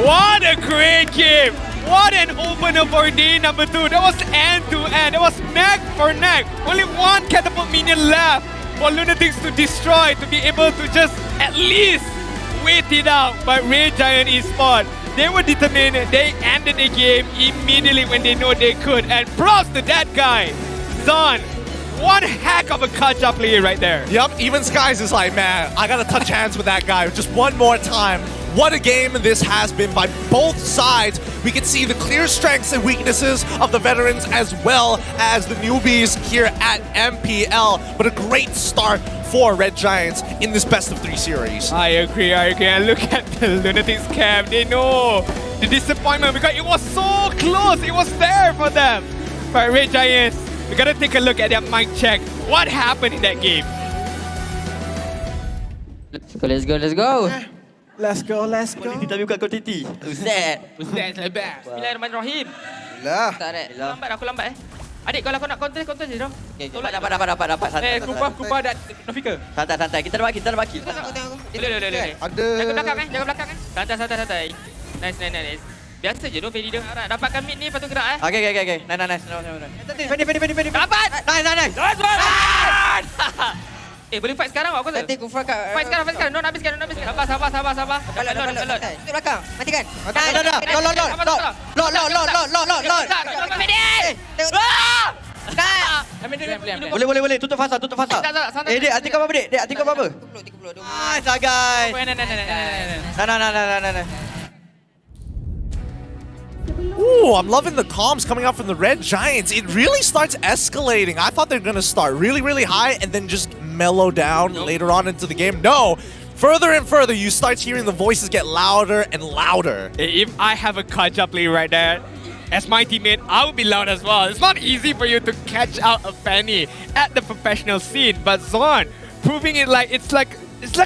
What a great game! What an opener for day number 2. That was end to end. That was neck for neck. Only one catapult minion left for Lunatix to destroy, to be able to just at least wait it out. But Red Giant Esports, they were determined. They ended the game immediately when they know they could. And props to that guy, Xorn. One heck of a catch-up player right there. Yep, even Skies is like, man, I gotta touch hands with that guy just one more time. What a game this has been by both sides. We can see the clear strengths and weaknesses of the veterans as well as the newbies here at MPL. But a great start for Red Giants in this best-of-3 series. I agree. And look at the Lunatix camp. They know the disappointment because it was so close. It was there for them. But Red Giants, We gotta take a look at that mic check. What happened in that game? Let's go. Let's go. Kita buka kau titi. Ustaz lebar. Bismillahirrahmanirrahim. Lah. Aku lambat Adik, kalau kau nak counter je dong. Okay, dapat. Santai. Kupa dan Nafika. Santai. Kita dah baki. Boleh. Ada. Jaga belakang Santai. Nice. Biasa je dong Fedi dia. Dapatkan mid ni, lepas tu gerak Okay. Nice. Fendi. Dapat. Nice. Boleh fight sekarang aku Nanti kufra kat. Fight sekarang. Non habiskan. Sabar. Balot. Itu belakang. Matikan. Lot. Fedi! Boleh. Tutup fasa. Dek, hati kau apa, Dek? Hati kau apa? 30. Nice, guys. Nah. Ooh, I'm loving the comms coming out from the Red Giants. It really starts escalating. I thought they're going to start really, really high and then just mellow down later on into the game. No, further and further, you start hearing the voices get louder and louder. If I have a Kaja play right there, as my teammate, I would be loud as well. It's not easy for you to catch out a Fanny at the professional scene, but Xorn proving it like it's like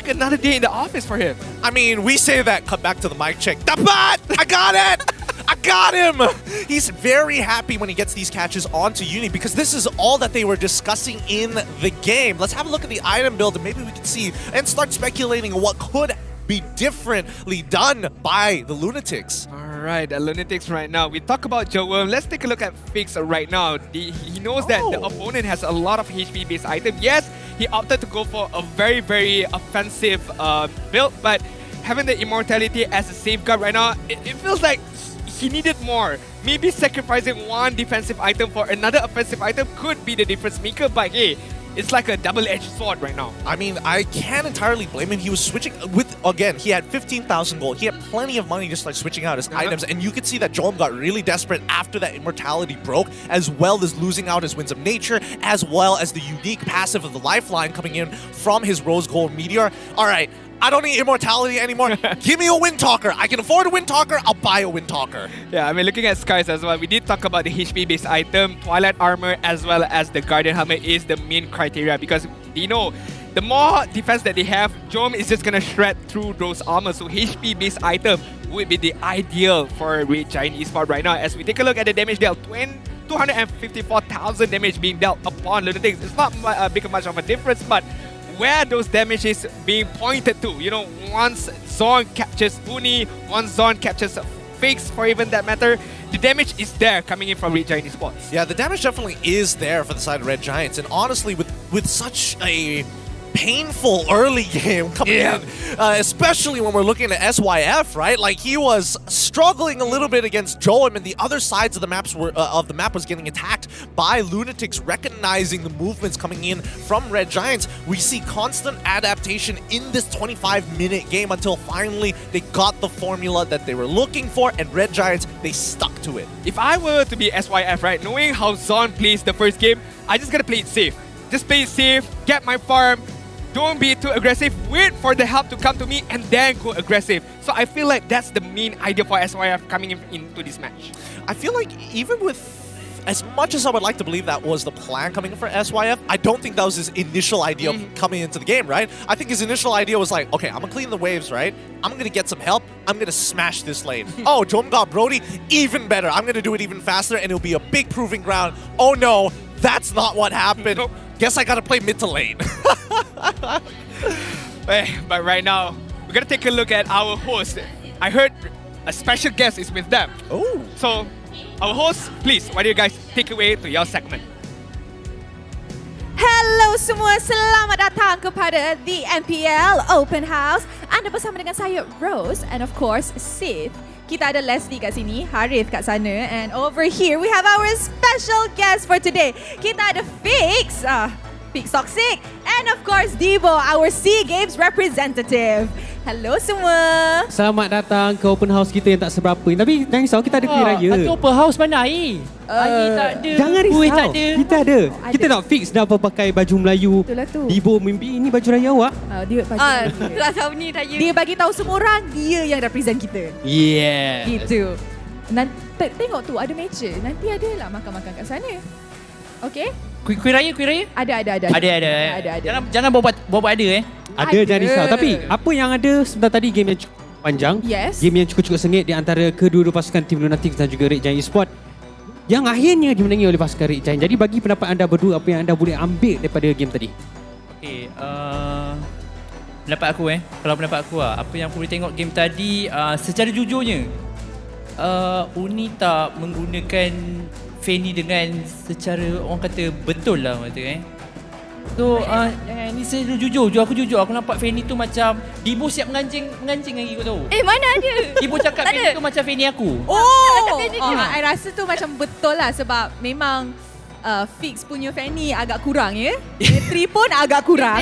another day in the office for him. I mean, we say that, cut back to the mic check. Dapat! I got it! I got him! He's very happy when he gets these catches onto Uni because this is all that they were discussing in the game. Let's have a look at the item build and maybe we can see and start speculating on what could be differently done by the Lunatix. Alright, the Lunatix right now. We talk about Jowm. Let's take a look at Fix right now. He knows that the opponent has a lot of HP based items. Yes, he opted to go for a very, very offensive build, but having the immortality as a safeguard right now, it feels like he needed more. Maybe sacrificing one defensive item for another offensive item could be the difference maker, but hey, it's like a double-edged sword right now. I mean, I can't entirely blame him. He was switching with, again, he had 15,000 gold. He had plenty of money to start switching out his items, and you could see that Jowm got really desperate after that immortality broke, as well as losing out his Winds of Nature, as well as the unique passive of the Lifeline coming in from his Rose Gold Meteor. All right, I don't need immortality anymore. Give me a Wind Talker. I can afford a Wind Talker. I'll buy a Wind Talker. Yeah, I mean, looking at Skies as well, we did talk about the HP-based item, Twilight Armor, as well as the Guardian Helmet is the main criteria because, you know, the more defense that they have, Jowm is just going to shred through those armor. So HP-based item would be the ideal for Red Giant Esports right now. As we take a look at the damage dealt, 254,000 damage being dealt upon Lunatix. It's not big much of a difference, but where those damages being pointed to, you know, once Xorn captures Uni, once Xorn captures Fix for even that matter, the damage is there coming in from Red Giant Esports. Yeah, the damage definitely is there for the side of Red Giants, and honestly, with such a painful early game coming in, especially when we're looking at SYF, right? Like, he was struggling a little bit against Jowm, and the other sides of the maps were of the map was getting attacked by Lunatix, recognizing the movements coming in from Red Giants. We see constant adaptation in this 25-minute game until finally they got the formula that they were looking for, and Red Giants, they stuck to it. If I were to be SYF, right, knowing how Xorn plays the first game, I just gotta play it safe. Just play it safe, get my farm, don't be too aggressive, wait for the help to come to me and then go aggressive. So I feel like that's the main idea for SYF coming into this match. I feel like even with, as much as I would like to believe that was the plan coming in for SYF, I don't think that was his initial idea of coming into the game, right? I think his initial idea was like, okay, I'm gonna clean the waves, right? I'm gonna get some help, I'm gonna smash this lane. Oh, Jowm got Brody, even better. I'm gonna do it even faster and it'll be a big proving ground. Oh no, that's not what happened. Nope. Guess I gotta play mid to lane. But right now, we're gonna take a look at our host. I heard a special guest is with them. Oh. So, our host, please, why do you guys take away to your segment? Hello semua, selamat datang kepada The MPL Open House. Anda bersama dengan saya, Rose, and of course, Sith. Kita ada Leslie kat sini, Harith kat sana, and over here we have our special guest for today. Kita ada Fix, Fix Toxic, and of course Debo, our SEA Games representative. Hello semua. Selamat datang ke open house kita yang tak seberapa. Tapi jangan risau, kita ada kuih raya. Tapi open house mana air? Air tak ada. Jangan risau. Kuih tak ada. Kita ada. Kita nak Fix dah pakai baju Melayu. Itulah tu. Debo mimpi ini baju raya awak. Dia baju tak tahu ni raya. Dia bagi tahu semua orang dia yang represent kita. Yeah. Gitu. Nanti tengok tu ada match. Nanti ada lah makan-makan kat sana. Okay. Kuih raya? Ada. Jangan buat ada Ada, jangan risau. Tapi apa yang ada sebentar tadi game yang cukup panjang. Yes. Game yang cukup sengit di antara kedua-dua pasukan Team Lunatix dan juga Red Giant Esports. Yang akhirnya dimenangi oleh pasukan Red Giant. Jadi bagi pendapat anda berdua, apa yang anda boleh ambil daripada game tadi? Okay, pendapat aku kalau pendapat aku apa yang aku boleh tengok game tadi, secara jujurnya Uni tak menggunakan Fanny dengan secara orang kata betul lah kata So ni saya jujur aku nampak Fanny tu macam Dibo siap mengancing lagi kau tahu. Mana ada? Dibo cakap Fanny tu macam Fanny aku. I rasa tu macam betul lah sebab memang Fix punya Fanny agak kurang ya. Retri pun agak kurang.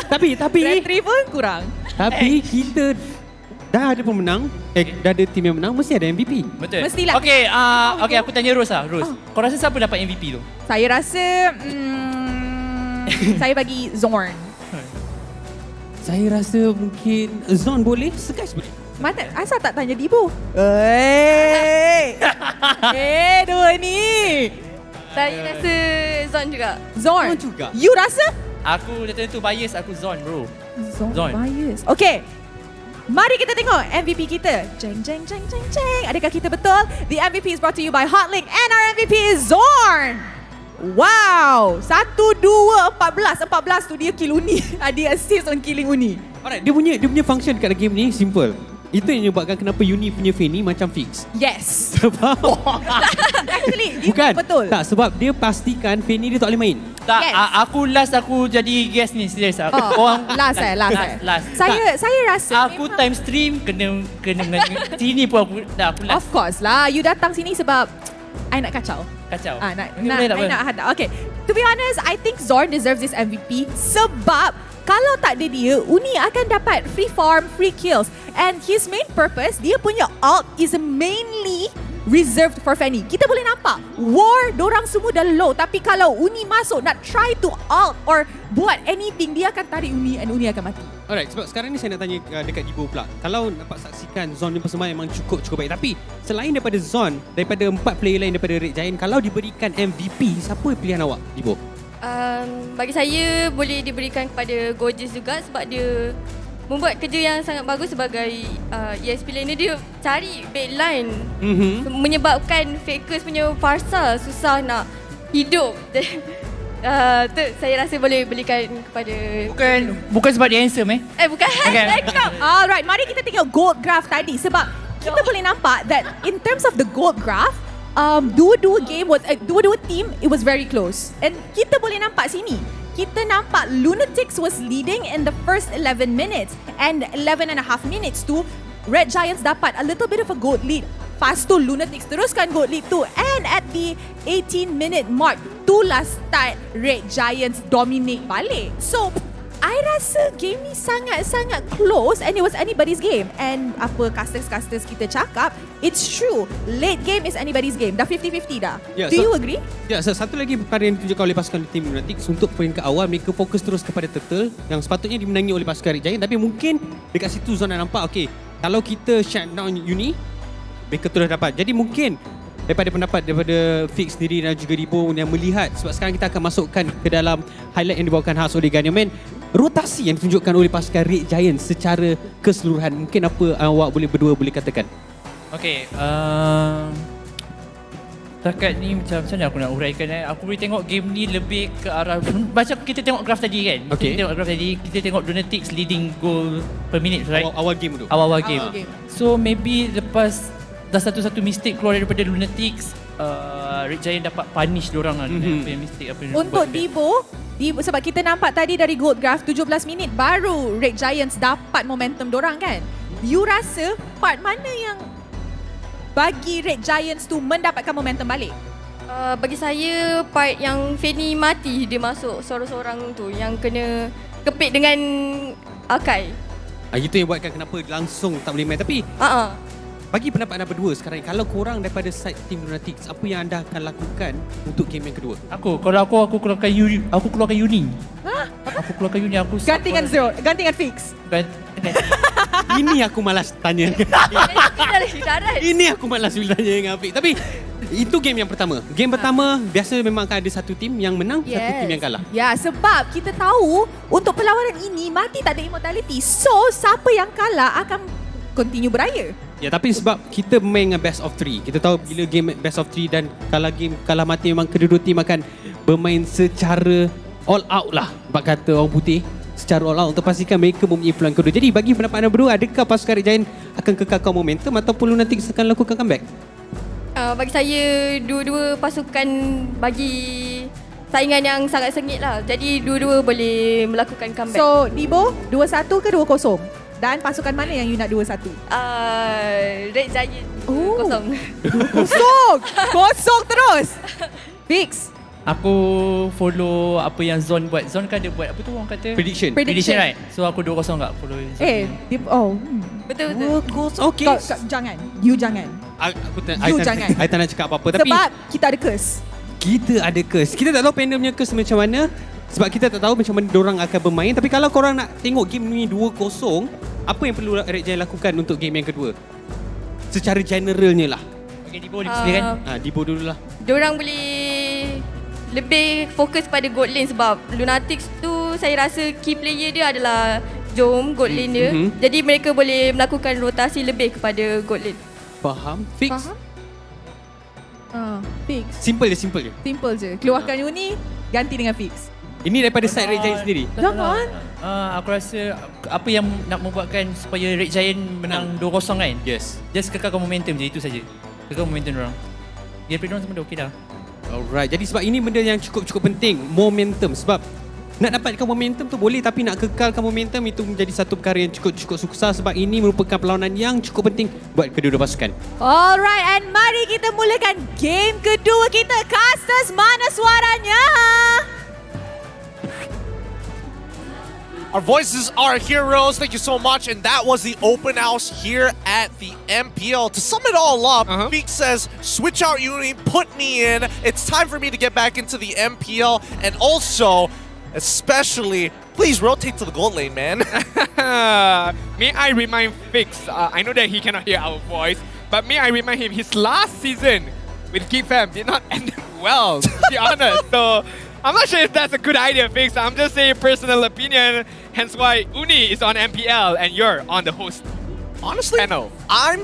Tapi Retri pun kurang. Tapi kita dah ada pemenang, dah ada tim yang menang, mesti ada MVP. Betul. Mestilah. Okay, aku tanya Ros lah. Ros, kau rasa siapa dapat MVP tu? Saya rasa saya bagi Xorn. Saya rasa mungkin Xorn boleh, Sekais boleh. Mana? Asal tak tanya Dibo? Dua ni. Saya rasa Xorn juga. Xorn juga. You rasa? Aku dah tentu bias, aku Xorn bro. Xorn bias. Okay. Mari kita tengok MVP kita. Jeng. Adakah kita betul? The MVP is brought to you by Hotlink and our MVP is Xorn. Wow. 1, 2, 14 tu dia kill Uni. Dia assist on killing Uni. Alright, dia punya function dekat game ni simple. Itu yang menyebabkan kenapa Uni punya Fanny macam Fix. Yes. Sebab actually bukan betul. Tak, sebab dia pastikan Fanny dia tak boleh main. Tak, yes. Aku jadi guest ni serius. Last. Saya rasa aku time stream kena sini pun aku last. Of course lah, you datang sini sebab I nak kacau. Nak hadap. Okay, to be honest, I think Xorn deserves this MVP sebab kalau tak ada dia, Uni akan dapat free farm, free kills. And his main purpose, dia punya ult is mainly reserved for Fanny. Kita boleh nampak war, dorang semua dah low. Tapi kalau Uni masuk nak try to ult or buat anything, dia akan tarik Uni and Uni akan mati. Alright, sebab sekarang ni saya nak tanya dekat Dibo pula. Kalau dapat saksikan Xorn punya persembahan memang cukup baik. Tapi selain daripada Xorn, daripada 4 player lain daripada Red Giant, kalau diberikan MVP, siapa pilihan awak, Dibo? Bagi saya boleh diberikan kepada Gorgeous juga sebab dia membuat kerja yang sangat bagus sebagai ESP laner. Dia cari backline menyebabkan Fakers punya Farsa susah nak hidup. Tu saya rasa boleh berikan kepada Bukan sebab dia handsome bukan. Okay. Alright, mari kita tengok gold graph tadi sebab kita boleh nampak that in terms of the gold graph, dua-dua team it was very close. And kita boleh nampak sini. Kita nampak Lunatix was leading in the first 11 minutes and 11 and a half minutes tu Red Giants dapat a little bit of a gold lead. Lepas tu Lunatix teruskan gold lead tu and at the 18-minute mark itulah start Red Giants dominate balik. So I rasa game ni sangat-sangat close and it was anybody's game. And apa casters kita cakap, it's true. Late game is anybody's game. Dah 50-50 dah. Do you agree? Ya, satu lagi perkara yang ditunjukkan oleh pasukan Team Lunatix untuk peringkat awal, mereka fokus terus kepada Turtle yang sepatutnya dimenangi oleh pasukan Red Giant. Tapi mungkin dekat situ Xorn dah nampak, okay, kalau kita shut down Uni, mereka terus dapat. Jadi mungkin daripada Fix sendiri dan juga Dibo yang melihat, sebab sekarang kita akan masukkan ke dalam highlight yang dibawakan khas oleh Ganyaman, rotasi yang ditunjukkan oleh pasukan Red Giant secara keseluruhan. Mungkin apa awak berdua boleh katakan? Okay, takat ni macam mana aku nak uraikan Aku boleh tengok game ni lebih ke arah macam kita tengok graf tadi kan. Okay. Kita tengok graf tadi, kita tengok Lunatix leading goal per minute, right? Awal game tu. Awal game. So maybe lepas dah satu-satu mistake keluar daripada Lunatix, Red Giant dapat punish diorang lah apa yang mistake apa yang untuk Dibo, sebab kita nampak tadi dari gold graph 17 minit baru Red Giants dapat momentum diorang kan. You rasa part mana yang bagi Red Giants tu mendapatkan momentum balik? Bagi saya part yang Fanny mati, dia masuk seorang-seorang tu yang kena kepit dengan Akai. Itu yang buatkan kenapa langsung tak boleh main. Tapi bagi pendapat anda berdua sekarang, kalau korang daripada side Team Lunatix, apa yang anda akan lakukan untuk game yang kedua? Aku keluarkan Uni. Aku keluarkan Uni. Ganti dengan Fix. Ini aku malas tanya. Ini aku malas tanya dengan Fix. Tapi Itu game yang pertama. Game pertama biasa memang akan ada satu tim yang menang, satu tim yang kalah. Ya, sebab kita tahu untuk perlawanan ini mati tak ada immortality. So, siapa yang kalah akan continue beraya. Ya, tapi sebab kita main dengan best of 3. Kita tahu bila game best of 3 dan kalah mati memang kedua-dua tim akan bermain secara all out lah. Sebab kata orang putih, secara all out untuk pastikan mereka mempunyai peluang kedua. Jadi bagi pendapat anda berdua, adakah pasukan Red Giant akan kekalkan momentum ataupun Lunatix akan lakukan comeback? Bagi saya, dua-dua pasukan bagi saingan yang sangat sengit lah. Jadi dua-dua boleh melakukan comeback. So, Dibo, 2-1 ke 2-0? Dan pasukan mana yang you nak 2-1? Red Giant 2-0. 2-0! Kosong terus! Fix. Aku follow apa yang Xorn buat. Xorn kan dia buat apa tu orang kata? Prediction right? So aku 2-0 kat follow Xorn. Betul. Okay. Jangan. You jangan. You jangan. I tak nak cakap apa-apa. Tapi sebab kita ada curse. Kita ada curse. Kita tak tahu Panda punya curse macam mana. Sebab kita tak tahu macam mana diorang akan bermain. Tapi kalau korang nak tengok game ni 2-0, apa yang perlu Red Giant lakukan untuk game yang kedua? Secara generalnya lah. Okay, Dibo silakan. Dibo dulu lah. Diorang boleh lebih fokus pada gold lane sebab Lunatix tu saya rasa key player dia adalah Jowm, gold lane dia. Jadi mereka boleh melakukan rotasi lebih kepada gold lane. Faham? Fix? Fix. Simple je. Simple je. Keluarkan Uni, ganti dengan Fix. Ini daripada side Red Giant sendiri? Jangan. Aku rasa apa yang nak membuatkan supaya Red Giant menang 2-0 kan? Yes. Just kekalkan momentum je, itu saja. Kekalkan momentum orang. Gameplay orang semua dah okey dah. Alright, jadi sebab ini benda yang cukup penting, momentum. Sebab nak dapatkan momentum tu boleh, tapi nak kekalkan momentum itu menjadi satu perkara yang cukup susah. Sebab ini merupakan perlawanan yang cukup penting buat kedua-dua pasukan. Alright, and mari kita mulakan game kedua kita. Casters, mana suaranya? Our voices are heroes. Thank you so much. And that was the open house here at the MPL. To sum it all up, Feek says, switch out Uni, put me in. It's time for me to get back into the MPL. And also, especially, please rotate to the gold lane, man. May I remind Fix, I know that he cannot hear our voice, but may I remind him, his last season with Geek Fam did not end well, to be honest. So, I'm not sure if that's a good idea, Fix. I'm just saying personal opinion, hence why Uni is on MPL and you're on the host honestly panel. I'm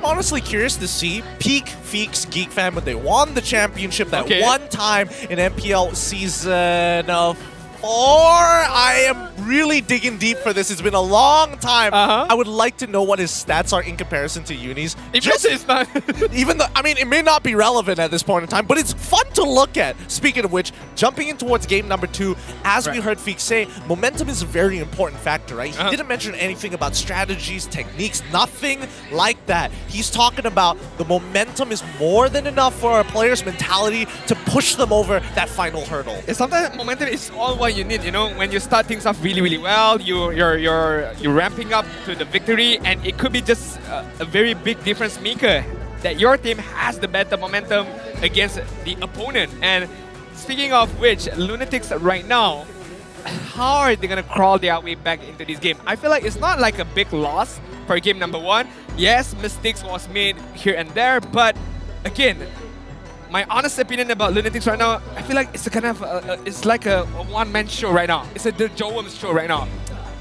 honestly curious to see Peak Feeks Geek Fam when they won the championship that one time in MPL season 4. I am really digging deep for this. It's been a long time. I would like to know what his stats are in comparison to Uni's. It's not. Even though, I mean, it may not be relevant at this point in time, but it's fun to look at. Speaking of which, jumping in towards game number 2, as we heard Feek say, momentum is a very important factor, right? He didn't mention anything about strategies, techniques, nothing like that. He's talking about the momentum is more than enough for a player's mentality to push them over that final hurdle. Sometimes momentum is all what you need, you know, when you start things off really well, you're ramping up to the victory, and it could be just a very big difference maker that your team has the better momentum against the opponent. And speaking of which, Lunatix right now, how are they gonna crawl their way back into this game? I feel like it's not like a big loss for game number 1. Yes, mistakes was made here and there, but again, my honest opinion about Lunatix right now, I feel like it's a kind of it's like a one-man show right now. It's the Jowm show right now.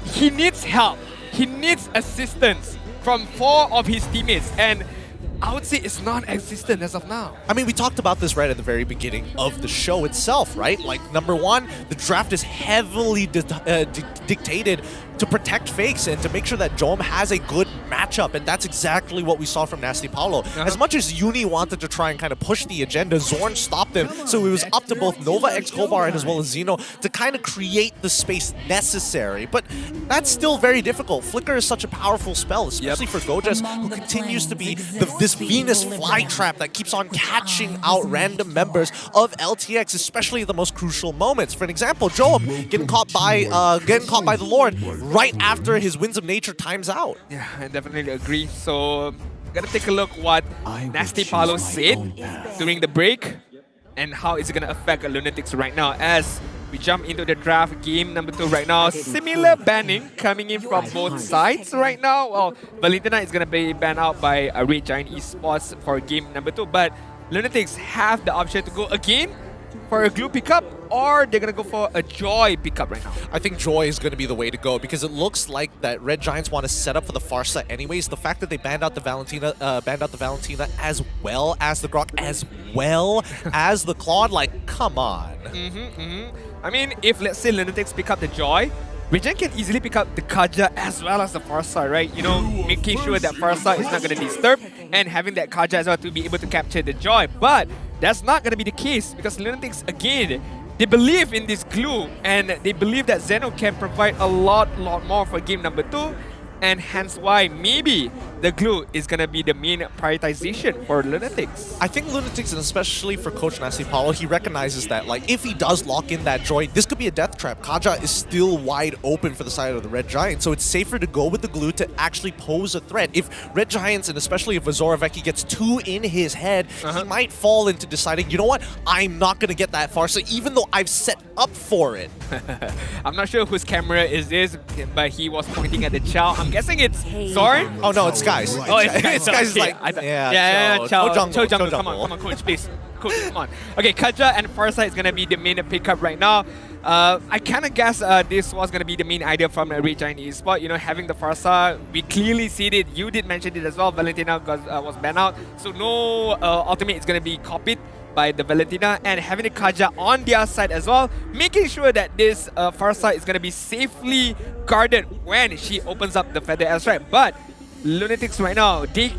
He needs help. He needs assistance from 4 of his teammates, and I would say it's non-existent as of now. I mean, we talked about this right at the very beginning of the show itself, right? Like, number 1, the draft is heavily dictated to protect fakes and to make sure that Jowm has a good matchup, and that's exactly what we saw from Nasty Paulo. As much as Uni wanted to try and kind of push the agenda, Xorn stopped him, so it was up to both Nova X Kobar and as well as Zeno to kind of create the space necessary, but that's still very difficult. Flicker is such a powerful spell, especially for Gojas, who continues to be this Venus flytrap that keeps on catching out random members of LTX, especially at the most crucial moments. For an example, Jowm getting caught by the Lord right after his Winds of Nature times out. Yeah, I definitely agree. So, gotta take a look what Nasty Paulo said during the break and how it's gonna affect Lunatix right now as we jump into the draft game number 2 right now. Similar banning coming in from both sides right now. Well, Valentina is gonna be banned out by Red Giant Esports for game number 2, but Lunatix have the option to go again for a glue pickup, or they're gonna go for a joy pickup right now. I think joy is going to be the way to go because it looks like that Red Giants want to set up for the Farsa anyways. The fact that they banned out the Valentina as well as the Grok, as well as the Claude, like, come on. I mean, if let's say Lunatix pick up the joy, Regen can easily pick up the Kaja as well as the Farsa, right? You know, making sure that Farsa is not going to disturb and having that Kaja as well to be able to capture the joy. But that's not going to be the case because Lunatix, again, they believe in this glue and they believe that Zeno can provide a lot more for game number 2. And hence why maybe the glue is going to be the main prioritization for Lunatix. I think Lunatix, and especially for Coach Nasi Paulo, he recognizes that, like, if he does lock in that joy, this could be a death trap. Kaja is still wide open for the side of the Red Giants, so it's safer to go with the glue to actually pose a threat. If Red Giants, and especially if Azoroveki gets 2 in his head, he might fall into deciding, you know what, I'm not going to get that Farsa, even though I've set up for it. I'm not sure whose camera is this, but he was pointing at the Chow. I'm guessing it's Xorn? Oh no, it's Guys. Oh, it's Guys. It's Guys Okay. like, Chow Jungle. Jungle. Come on, Coach, please. Coach, come on. Okay, Kaja and Farsa is going to be the main pickup right now. I kind of guess this was going to be the main idea from Red Giant Esports. You know, having the Farsa, we clearly see it. You did mention it as well. Valentina was banned out. So no ultimate is going to be copied by the Valentina, and having the Kaja on their side as well, making sure that this Farsa is going to be safely guarded when she opens up the feather airstrike. But Lunatix right now, they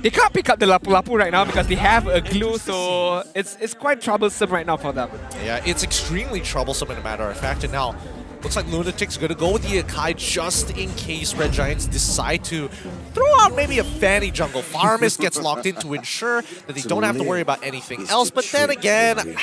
can't pick up the Lapu-Lapu right now because they have a glue, so it's quite troublesome right now for them. Yeah, it's extremely troublesome in a matter of fact, and now looks like Lunatix going to go with the Akai just in case Red Giants decide to throw out maybe a Fanny jungle. Farmis gets locked in to ensure that they don't have to worry about anything else. But then again,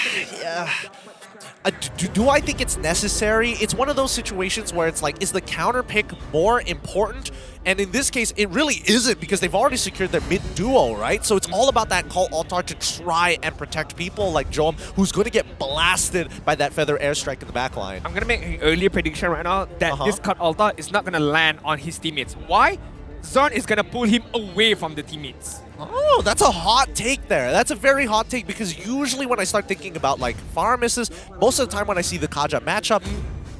do I think it's necessary? It's one of those situations where it's like, is the counter pick more important? And in this case, it really isn't because they've already secured their mid-duo, right? So it's all about that call altar to try and protect people like Jowm, who's going to get blasted by that feather airstrike in the backline. I'm going to make an earlier prediction right now that this cut altar is not going to land on his teammates. Why? Xorn is going to pull him away from the teammates. Oh, that's a hot take there. That's a very hot take because usually when I start thinking about like far misses, most of the time when I see the Kaja matchup,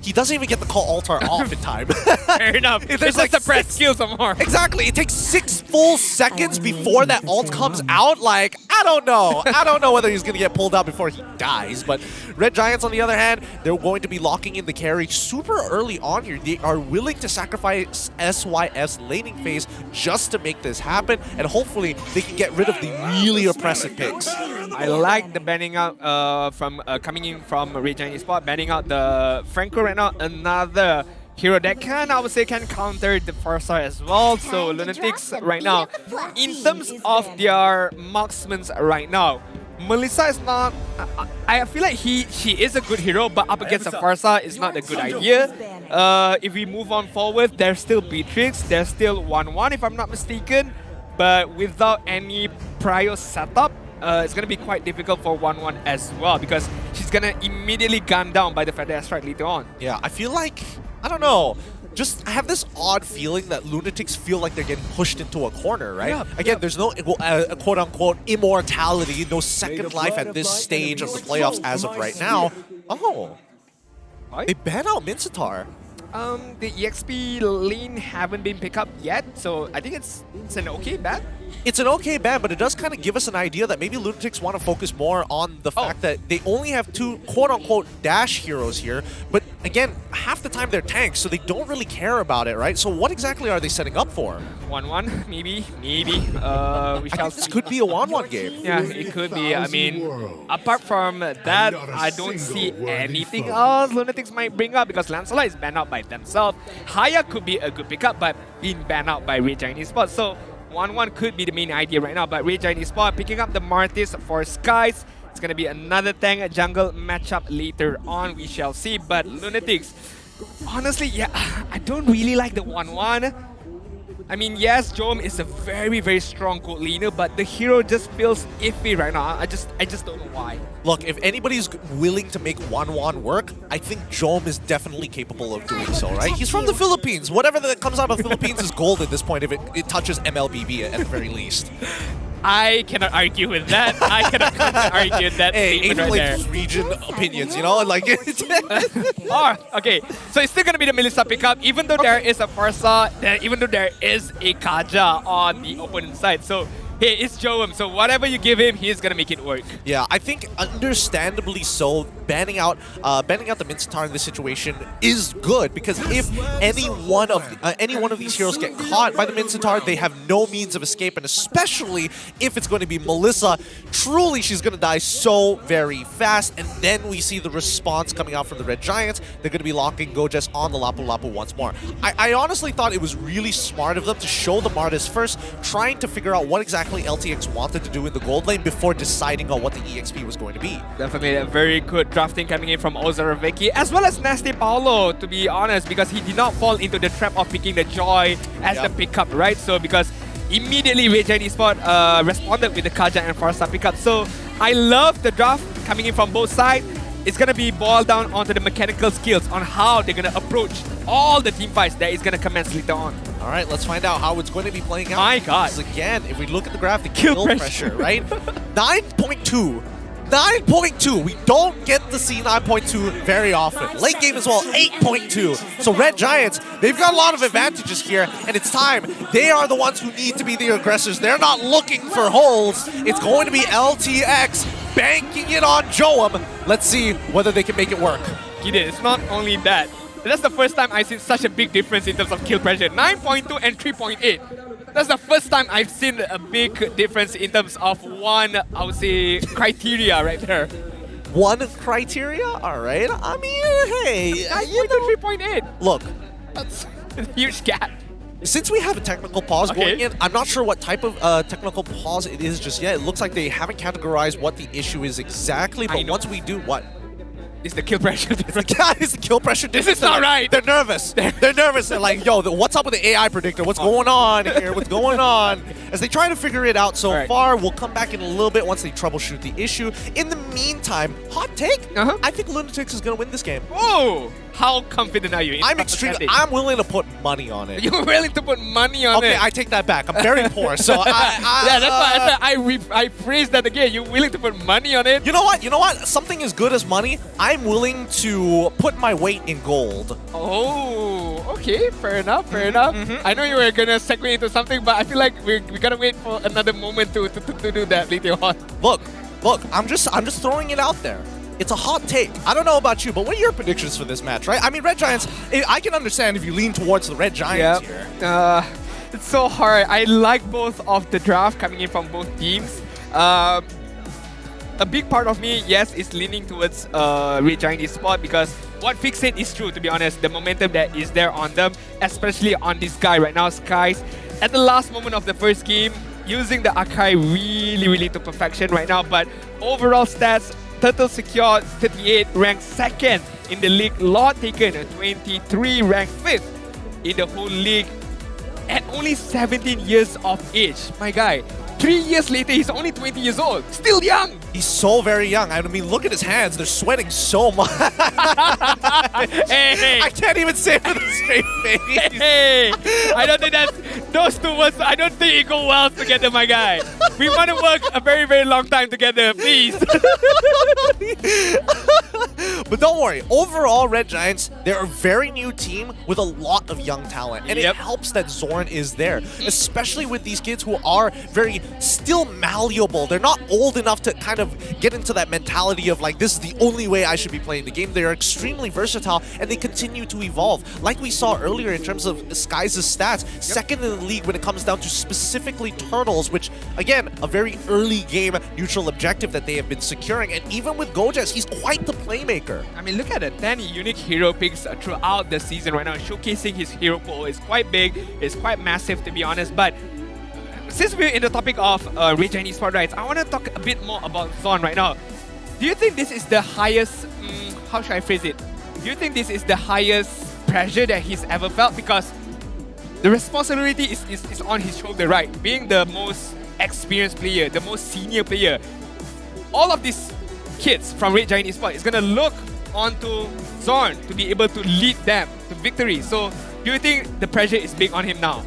he doesn't even get the call altar off in time. Fair enough. It's like the press skill some more. Exactly. It takes 6 full seconds before that ult comes out. Like, I don't know. I don't know whether he's going to get pulled out before he dies. But Red Giants, on the other hand, they're going to be locking in the carry super early on here. They are willing to sacrifice SYS laning phase just to make this happen. And hopefully, they can get rid of the really oppressive picks. I like the banning out from coming in from Red Giant Esports, banning out the Franco right now, another hero that I would say can counter the Farsa as well. So Lunatix right now, in terms of their marksmen right now, Melissa is not, I feel like she is a good hero, but up against the Farsa is not a good idea. If we move on forward, there's still Beatrix, there's still 1-1 if I'm not mistaken, but without any prior setup, it's going to be quite difficult for 1-1 as well because she's going to immediately gun down by the feather airstrike later on. Yeah, I feel like, I don't know, I have this odd feeling that Lunatics feel like they're getting pushed into a corner, right? Yeah, again, there's no quote-unquote immortality, no second life at this stage of the playoffs as of right now. Oh, they ban out Mincetar. The EXP lane haven't been picked up yet, so I think it's an okay ban. It's an okay ban, but it does kind of give us an idea that maybe Lunatics want to focus more on the fact that they only have 2 quote-unquote dash heroes here, but again, half the time they're tanks, so they don't really care about it, right? So what exactly are they setting up for? 1-1, maybe. We shall see. This could be a 1-1 game. Yeah, it could be. I mean, apart from that, I don't see anything else Lunatics might bring up because Lancelot is banned out by themselves. Haya could be a good pickup, but being banned out by Red Giant Esports. So 1-1 could be the main idea right now, but Red Giant Esports picking up the Martis for Skies. It's going to be another tank jungle matchup later on, we shall see. But Lunatics, honestly, yeah, I don't really like the 1-1. I mean, yes, Jowm is a very, very strong gold laner, but the hero just feels iffy right now. I just don't know why. Look, if anybody's willing to make 1-1 work, I think Jowm is definitely capable of doing so, right? He's from the Philippines. Whatever that comes out of the Philippines is gold at this point if it touches MLBB at the very least. I cannot argue with that. I cannot argue that statement right there. Region opinions, you know, like. Okay, so it's still gonna be the Melissa pickup, even though there is a Farsa, even though there is a Kaja on the opponent side. So hey, it's Jowm, so whatever you give him, he's gonna make it work. Yeah, I think understandably so, banning out the Mincetar in this situation is good, because if any one of these heroes get caught by the Mincetar, they have no means of escape, and especially if it's going to be Melissa, truly she's going to die so very fast. And then we see the response coming out from the Red Giants. They're going to be locking Gojes on the Lapu Lapu once more. I honestly thought it was really smart of them to show the Martis first, trying to figure out what exactly LTX wanted to do in the gold lane before deciding on what the EXP was going to be. Definitely a very good drafting coming in from Ozaroveki, as well as Nasty Paolo, to be honest, because he did not fall into the trap of picking the Joy as the pickup, right? So because immediately Red Giant Esports responded with the Kaja and Farsa pickup. So I love the draft coming in from both sides. It's going to be boiled down onto the mechanical skills on how they're going to approach all the team fights that is going to commence later on. All right, let's find out how it's going to be playing out. My God. Because again, if we look at the graph, the kill pressure, right? 9.2. 9.2. We don't get to see 9.2 very often. Late game as well, 8.2. So Red Giants, they've got a lot of advantages here, and it's time. They are the ones who need to be the aggressors. They're not looking for holes. It's going to be LTX banking it on Jowm. Let's see whether they can make it work. It's not only that. That's the first time I've seen such a big difference in terms of kill pressure. 9.2 and 3.8. That's the first time I've seen a big difference in terms of one, I would say, criteria right there. One criteria? All right. I mean, hey. 9.2, 3.8. Look. That's a huge gap. Since we have a technical pause going in, I'm not sure what type of technical pause it is just yet. It looks like they haven't categorized what the issue is exactly, but once we do, what? It's the kill pressure difference. It's the kill pressure difference. This is not right. They're nervous. They're nervous. They're like, yo, what's up with the AI predictor? What's going on here? What's going on? As they try to figure it out so far, we'll come back in a little bit once they troubleshoot the issue. In the meantime, hot take, I think Lunatix is going to win this game. Oh, how confident are you? I'm willing to put money on it. You're willing to put money on it? Okay, I take that back. I'm very poor, so yeah, that's why I phrased that again. You're willing to put money on it? You know what? You know what? Something as good as money, I'm willing to put my weight in gold. Oh, okay. Fair enough, fair enough. I know you were going to segue into something, but I feel like we got to wait for another moment to do that later on. Look, I'm just throwing it out there. It's a hot take. I don't know about you, but what are your predictions for this match, right? I mean, Red Giants, I can understand if you lean towards the Red Giants here. It's so hard. I like both of the draft coming in from both teams. A big part of me, yes, is leaning towards Red Giant Esports, because what Fix said is true, to be honest. The momentum that is there on them, especially on this guy right now, Skies. At the last moment of the first game, using the Akai really to perfection right now, but overall stats, Turtle secured 38, ranked 2nd in the league. Lord taken 23, ranked 5th in the whole league at only 17 years of age. My guy, 3 years later, he's only 20 years old. Still young. He's so very young. I mean, look at his hands. They're sweating so much. Hey. I can't even say it with a straight face. Hey, I don't think those two words, I don't think it go well together, my guy. We want to work a very long time together, please. But don't worry. Overall, Red Giants, they're a very new team with a lot of young talent. And it helps that Xorn is there, especially with these kids who are very still malleable. They're not old enough to kind of get into that mentality of like, this is the only way I should be playing the game. They're extremely versatile and they continue to evolve. Like we saw earlier in terms of Skies' stats, 2nd in the league when it comes down to specifically Turtles, which again, a very early game neutral objective that they have been securing. And even with Gojes, he's quite the playmaker. I mean, look at the 10 unique hero picks throughout the season right now. Showcasing his hero pool is quite big, it's quite massive, to be honest. But since we're in the topic of Red Giant Esports rights, I want to talk a bit more about Xorn right now. Do you think this is the highest, how should I phrase it? Do you think this is the highest pressure that he's ever felt? Because the responsibility is on his shoulder, right? Being the most experienced player, the most senior player. All of these kids from Red Giant Esports is going to look onto Xorn to be able to lead them to victory. So do you think the pressure is big on him now?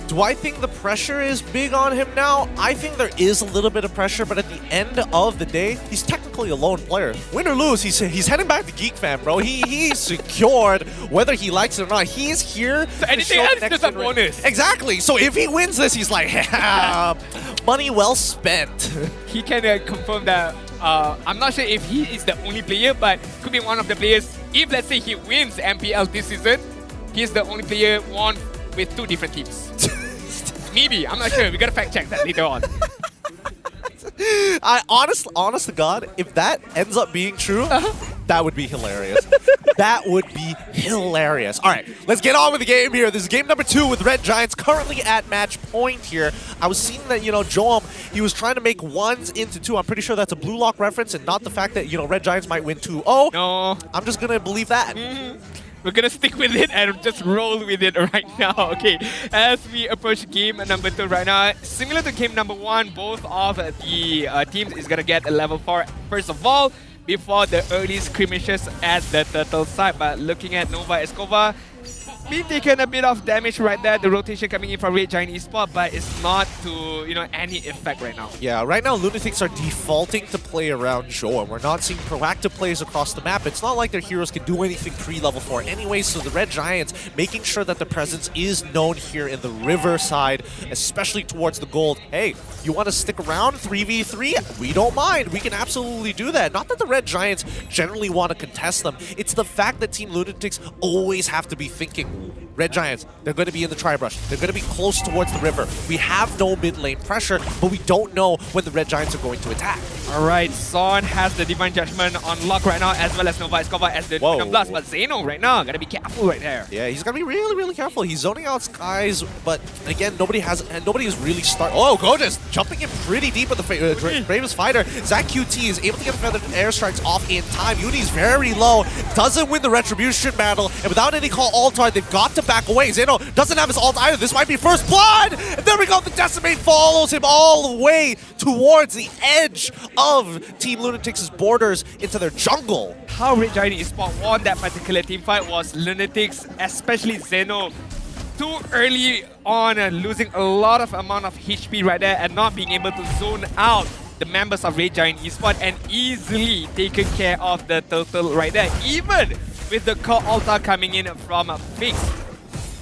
Do I think the pressure is big on him now. I think there is a little bit of pressure, but at the end of the day, he's technically a lone player. Win or lose, he's heading back to Geek Fam, bro. He's secured, whether he likes it or not. He's here. So anything else is a bonus. Exactly. So if he wins this, he's like, money well spent. He can confirm that. I'm not sure if he is the only player, but could be one of the players. If let's say he wins MPL this season, he's the only player won with 2 different teams. Maybe, I'm not sure. We gotta fact check that later on. Honest to God, if that ends up being true, that would be hilarious. That would be hilarious. All right, let's get on with the game here. This is game number 2 with Red Giants currently at match point here. I was seeing that, Jowm, he was trying to make 1s into 2. I'm pretty sure that's a Blue Lock reference and not the fact that, Red Giants might win 2-0. No. I'm just going to believe that. We're gonna stick with it and just roll with it right now. Okay, as we approach game number 2 right now, similar to game number 1, both of the teams is gonna get a level 4 first of all before the early skirmishes at the turtle side. But looking at Nova Escobar, been taking a bit of damage right there. The rotation coming in from Red Giant Esports, but it's not to any effect right now. Yeah, right now Lunatix are defaulting to play around Jowm. We're not seeing proactive plays across the map. It's not like their heroes can do anything pre-level 4 anyway, so the Red Giants making sure that the presence is known here in the river side, especially towards the gold. Hey, you want to stick around 3v3? We don't mind. We can absolutely do that. Not that the Red Giants generally want to contest them. It's the fact that Team Lunatix always have to be thinking, Red Giants, they're going to be in the tri-brush. They're going to be close towards the river. We have no mid lane pressure, but we don't know when the Red Giants are going to attack. Alright, Xorn has the Divine Judgment on lock right now, as well as Nova Escobar as the Divine Blast. But Zeno right now, gotta be careful right there. Yeah, he's gotta be really, really careful. He's zoning out Skies, but again, nobody is really start. Oh, Gorgeous jumping in pretty deep with the bravest fighter. Zach QT is able to get feathered airstrikes off in time. Uni's very low, doesn't win the Retribution battle, and without any call ult, they've got to back away. Zeno doesn't have his ult either. This might be first blood, and there we go. The Decimate follows him all the way towards the edge of Team Lunatix's borders into their jungle. How Red Giant Esports won that particular team fight was Lunatix, especially Zeno, too early on and losing a lot of amount of HP right there and not being able to zone out the members of Red Giant Esports and easily taken care of the turtle right there, even with the core altar coming in from Fix.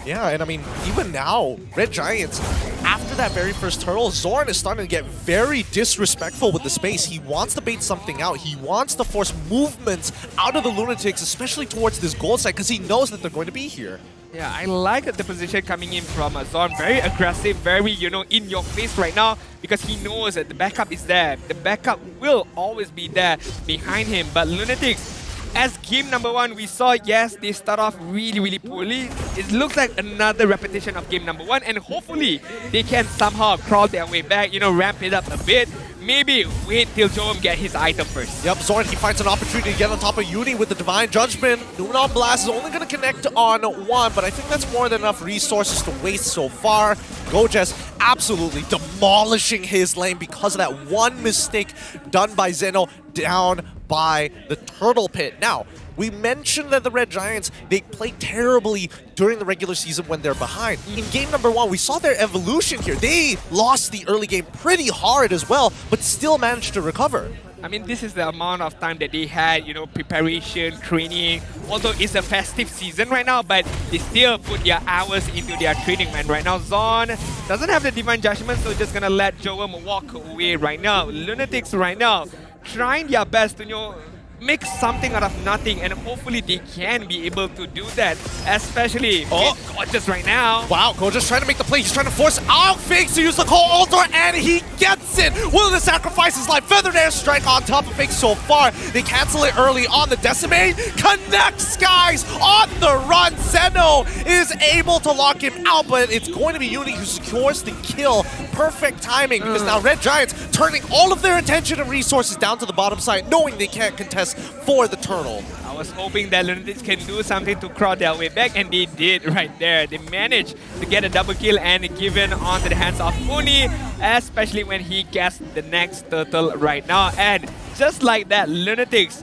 Yeah, and I mean, even now, Red Giants, after that very first turtle, Xorn is starting to get very disrespectful with the space. He wants to bait something out. He wants to force movements out of the Lunatics, especially towards this gold side, because he knows that they're going to be here. Yeah, I like the position coming in from Xorn. Very aggressive, very, in your face right now, because he knows that the backup is there. The backup will always be there behind him. But Lunatix, as game number 1, we saw, yes, they start off really, really poorly. It looks like another repetition of game number 1, and hopefully they can somehow crawl their way back, ramp it up a bit. Maybe wait till Jowm get his item first. Yep, Xorn, he finds an opportunity to get on top of Uni with the Divine Judgment. Numenon Blast is only going to connect on 1, but I think that's more than enough resources to waste so far. Gojes absolutely demolishing his lane because of that one mistake done by Zeno down by the Turtle Pit. Now, we mentioned that the Red Giants, they play terribly during the regular season when they're behind. In game number 1, we saw their evolution here. They lost the early game pretty hard as well, but still managed to recover. I mean, this is the amount of time that they had, preparation, training. Although it's a festive season right now, but they still put their hours into their training, man. Right now, Xorn doesn't have the Divine Judgment, so just gonna let Jowm walk away right now. Lunatix right now trying their best to, make something out of nothing, and hopefully they can be able to do that, especially with Gorgeous right now. Wow, Gorgeous trying to make the play. He's trying to force out Fakes to use the Cold Altar, and he gets it. Willing to sacrifice his life. Feathered Airstrike on top of Fakes so far. They cancel it early on. The Decimate connects Skies on the run. Zeno is able to lock him out, but it's going to be Uni who secures the kill. Perfect timing, because now Red Giants turning all of their attention and resources down to the bottom side, knowing they can't contest for the turtle. I was hoping that Lunatix can do something to crawl their way back, and they did right there. They managed to get a double kill and given onto the hands of Uni, especially when he gets the next turtle right now. And just like that, Lunatix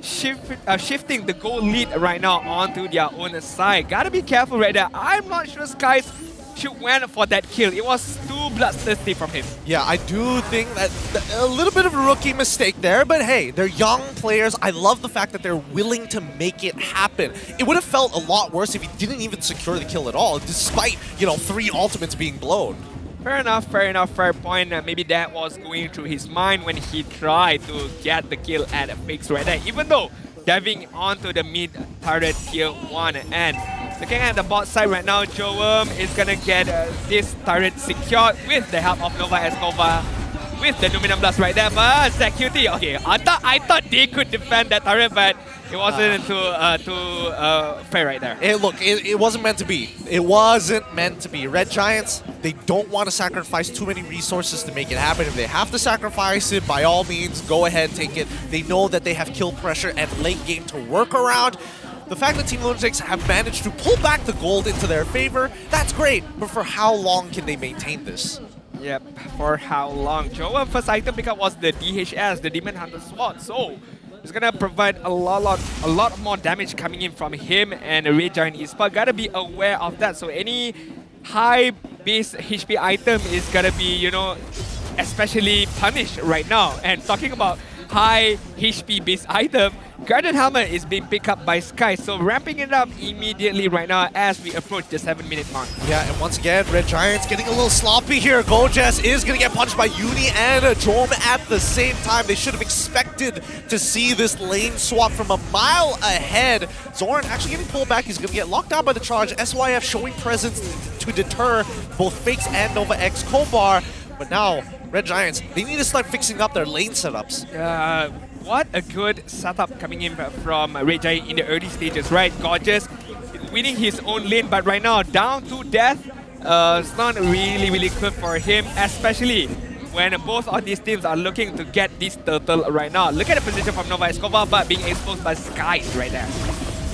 shifting the goal lead right now onto their own side. Gotta be careful right there. I'm not sure Skies should went for that kill. It was too bloodthirsty from him. Yeah, I do think that a little bit of a rookie mistake there, but hey, they're young players. I love the fact that they're willing to make it happen. It would have felt a lot worse if he didn't even secure the kill at all, despite, 3 ultimates being blown. Fair enough, fair point. Maybe that was going through his mind when he tried to get the kill at a fix right there, even though diving onto the mid turret tier 1. And looking at the bot side right now, Jowm is gonna get this turret secured with the help of Nova Escova with the Numinum Blast right there. But security, okay, I thought they could defend that turret, but it wasn't too fair right there. It wasn't meant to be. It wasn't meant to be. Red Giants, they don't want to sacrifice too many resources to make it happen. If they have to sacrifice it, by all means, go ahead, take it. They know that they have kill pressure and late game to work around. The fact that Team Lunatix have managed to pull back the gold into their favor, that's great. But for how long can they maintain this? Yep, for how long? Jowm's first item pickup was the DHS, the Demon Hunter Sword. So it's gonna provide a lot more damage coming in from him and Red Giant Esports. Gotta be aware of that. So any high base HP item is gonna be, especially punished right now. And talking about high HP base item, Guardian Helmet is being picked up by Sky, so ramping it up immediately right now as we approach the 7-minute mark. Yeah, and once again, Red Giants getting a little sloppy here. Gojes is going to get punched by Uni and Jowm at the same time. They should have expected to see this lane swap from a mile ahead. Xorn actually getting pulled back. He's going to get locked down by the charge. SYF showing presence to deter both Fakes and Nova X Kobar. But now, Red Giants, they need to start fixing up their lane setups. What a good setup coming in from Red Giant in the early stages, right? Gorgeous winning his own lane, but right now down to death. It's not really good for him, especially when both of these teams are looking to get this turtle right now. Look at the position from Nova Escova, but being exposed by Skies right there.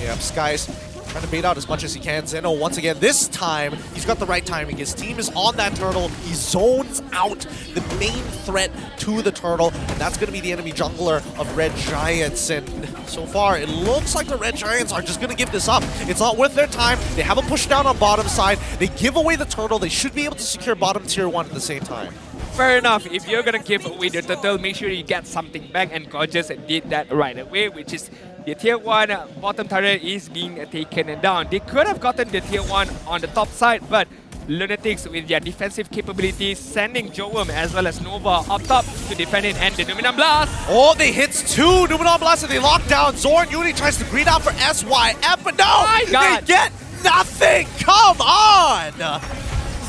Yeah, Skies trying to bait out as much as he can. Zeno, once again, this time, he's got the right timing. His team is on that turtle. He zones out the main threat to the turtle, and that's going to be the enemy jungler of Red Giants. And so far, it looks like the Red Giants are just going to give this up. It's not worth their time. They have a push down on bottom side. They give away the turtle. They should be able to secure bottom tier 1 at the same time. Fair enough. If you're going to give away the turtle, make sure you get something back, and Gorgeous did that right away, which is the tier 1 bottom turret is being taken down. They could have gotten the tier 1 on the top side, but Lunatix with their defensive capabilities sending Jowm as well as Nova up top to defend it, and the Numinum Blast. Oh, they hits 2 Numinum Blast and they lock down. Xorn Uni tries to green out for SYF, but no! They get nothing! Come on!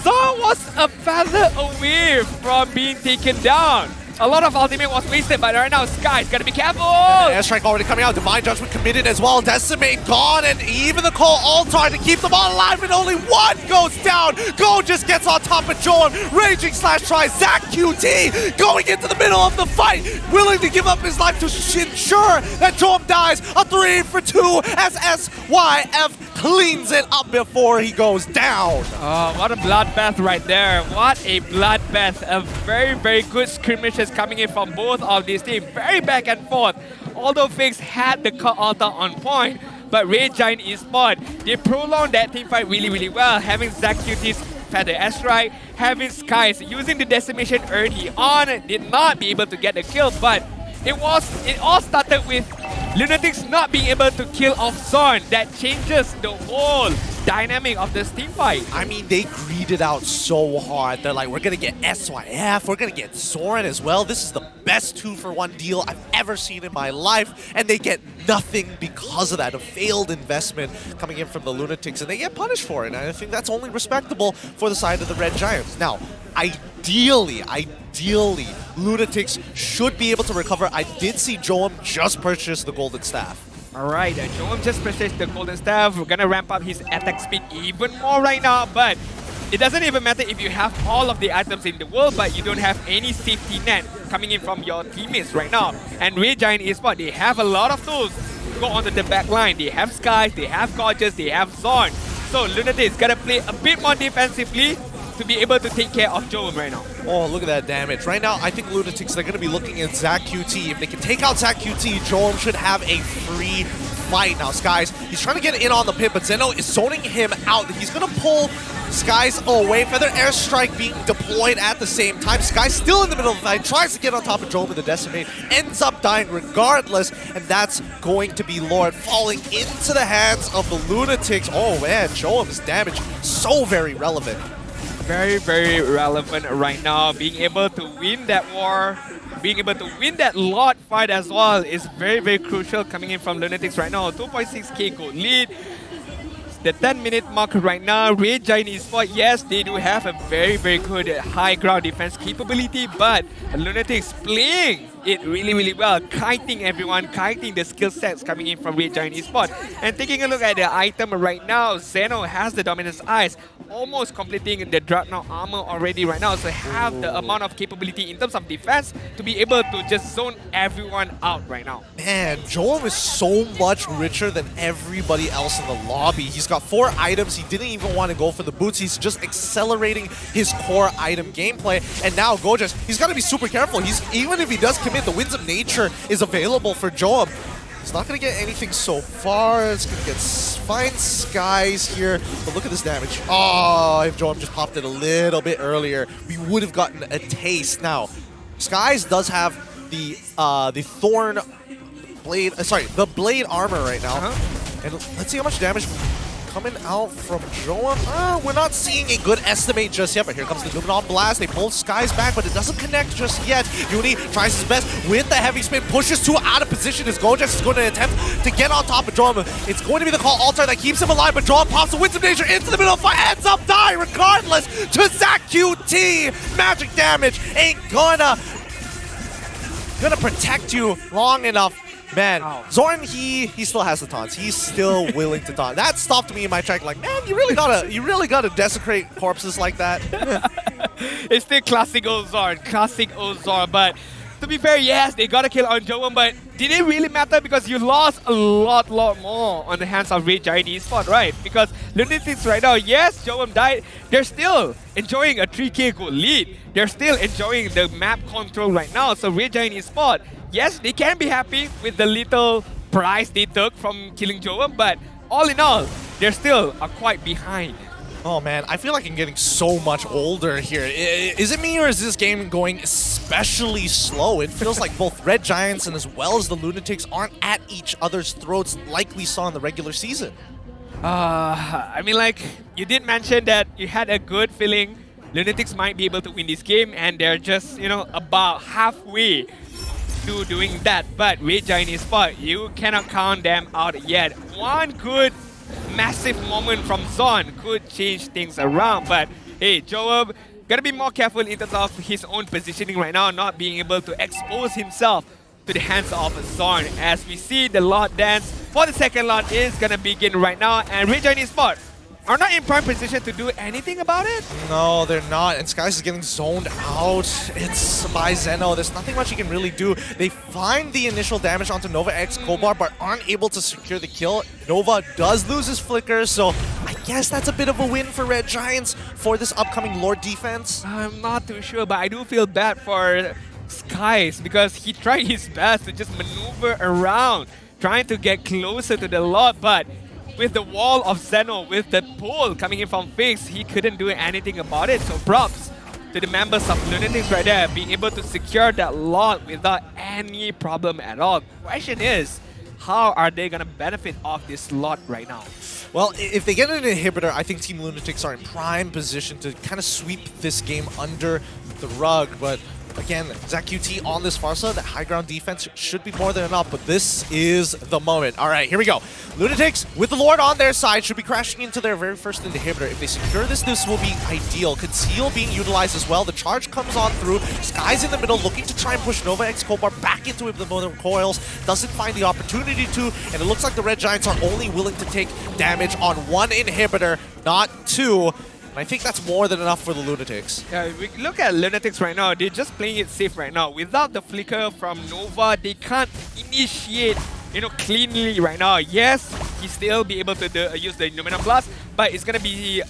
Xorn was a feather away from being taken down. A lot of ultimate was wasted, but right now Sky's gotta be careful! Airstrike already coming out, Divine Judgment committed as well, Decimate gone, and even the Call Altar to keep them all alive, and only one goes down! Go just gets on top of Jowm, Raging Slash tries, Zach QT going into the middle of the fight, willing to give up his life to ensure that Jowm dies, a 3 for 2 as SYF cleans it up before he goes down. Oh, what a bloodbath right there. What a bloodbath. A very good skirmishes coming in from both of these teams. Very back and forth. Although Fakes had the Call Altar on point, but Red Giant Esports, they prolonged that team fight really well, having Zach QT's Feather Airstrike, having Skies using the decimation early on, did not be able to get the kill, but it all started with Lunatix not being able to kill off Xorn. That changes the whole dynamic of this team fight. I mean, they greeded out so hard. They're like, we're going to get SYF, we're going to get Xorn as well. This is the best 2-for-1 deal I've ever seen in my life. And they get nothing because of that. A failed investment coming in from the Lunatics, and they get punished for it. And I think that's only respectable for the side of the Red Giants. Now, ideally, Lunatix should be able to recover. I did see Jowm just purchase the Golden Staff. Alright, Jowm just purchased the Golden Staff. We're gonna ramp up his attack speed even more right now, but it doesn't even matter if you have all of the items in the world, but you don't have any safety net coming in from your teammates right now. And Red Giant Esports, they have a lot of tools to go onto the back line. They have Skies, they have Gorgeous, they have Xorn. So Lunatix gotta play a bit more defensively to be able to take care of Jowm right now. Oh, look at that damage. Right now, I think Lunatix, they're going to be looking at Zach QT. If they can take out Zach QT, Jowm should have a free fight now. Skies, he's trying to get in on the pit, but Zeno is zoning him out. He's going to pull Skies away. Feather Airstrike being deployed at the same time. Skies still in the middle of the fight, tries to get on top of Jowm with the Decimate, ends up dying regardless, and that's going to be Lord falling into the hands of the Lunatix. Oh man, Jowm's damage so very relevant. Very, very relevant right now. Being able to win that war, being able to win that lot fight as well is very, very crucial coming in from Lunatix right now. 2.6k gold lead. The 10-minute mark right now. Red Giant Esports, yes, they do have a very, very good high ground defense capability, but Lunatix playing it really, really well, kiting everyone, kiting the skill sets coming in from Red Giant Esports. And taking a look at the item right now, Zeno has the Dominance Eyes, almost completing the Dreadnought armor already right now, so have the amount of capability in terms of defense to be able to just zone everyone out right now. Man, Jowm is so much richer than everybody else in the lobby. He's got 4 items. He didn't even want to go for the boots. He's just accelerating his core item gameplay. And now Gojas, he's got to be super careful. Even if he does commit, the Winds of Nature is available for Jowm. He's not going to get anything so far. It's going to get fine Skies here. But look at this damage. Oh, if Jowm just popped it a little bit earlier, we would have gotten a taste. Now, Skies does have the Thorn blade, the blade armor right now. And let's see how much damage coming out from Jowm. We're not seeing a good estimate just yet, but here comes the Luminon Blast. They pull Skies back, but it doesn't connect just yet. Uni tries his best with the heavy spin, pushes 2 out of position as Gojax is going to attempt to get on top of Jowm. It's going to be the call altar that keeps him alive, but Jowm pops the Winds of Nature into the middle of the fight, ends up dying regardless to Zach QT. Magic damage ain't gonna protect you long enough. Man, Xorn, he still has the taunts. He's still willing to taunt. That stopped me in my track. Like, man, you really gotta desecrate corpses like that. It's still classic old Xorn, But to be fair, yes, they got a kill on Jowm, but did it really matter? Because you lost a lot more on the hands of Red Giant Esports, right? Because Lunatix right now, yes, Jowm died. They're still enjoying a 3k gold lead. They're still enjoying the map control right now. So Red Giant Esports, yes, they can be happy with the little prize they took from killing Jowm, but all in all, they're still quite behind. Oh man, I feel like I'm getting so much older here. Is it me or is this game going especially slow? It feels like both Red Giants and as well as the Lunatics aren't at each other's throats like we saw in the regular season. I mean, like, you did mention that you had a good feeling Lunatics might be able to win this game, and they're just, you know, about halfway to doing that. But Red Giant Esports, you cannot count them out yet. One good massive moment from Xorn could change things around, but hey, Jowm gotta be more careful in terms of his own positioning right now, not being able to expose himself to the hands of Xorn. As we see, the lot dance for the second lot is gonna begin right now, and Red Giant Esports are not in prime position to do anything about it. No, they're not. And Skies is getting zoned out. It's by Zeno. There's nothing much he can really do. They find the initial damage onto Nova X Kobar, but aren't able to secure the kill. Nova does lose his flicker, so I guess that's a bit of a win for Red Giants for this upcoming Lord defense. I'm not too sure, but I do feel bad for Skies because he tried his best to just maneuver around, trying to get closer to the lot, but with the wall of Zeno, with the pull coming in from Fix, he couldn't do anything about it. So props to the members of Lunatix right there, being able to secure that lot without any problem at all. Question is, how are they gonna benefit off this lot right now? Well, if they get an inhibitor, I think Team Lunatix are in prime position to kind of sweep this game under the rug, but again, Zach QT on this Farsa, the high ground defense should be more than enough, but this is the moment. All right, here we go. Lunatix, with the Lord on their side, should be crashing into their very first inhibitor. If they secure this, this will be ideal. Conceal being utilized as well. The charge comes on through. Sky's in the middle, looking to try and push Nova X Kobar back into the middle coils. Doesn't find the opportunity to, and it looks like the Red Giants are only willing to take damage on one inhibitor, not two. And I think that's more than enough for the Lunatics. Yeah, we look at Lunatix right now, they're just playing it safe right now. Without the flicker from Nova, they can't initiate, cleanly right now. Yes, he still be able to use the Luminum Blast, but it's gonna be,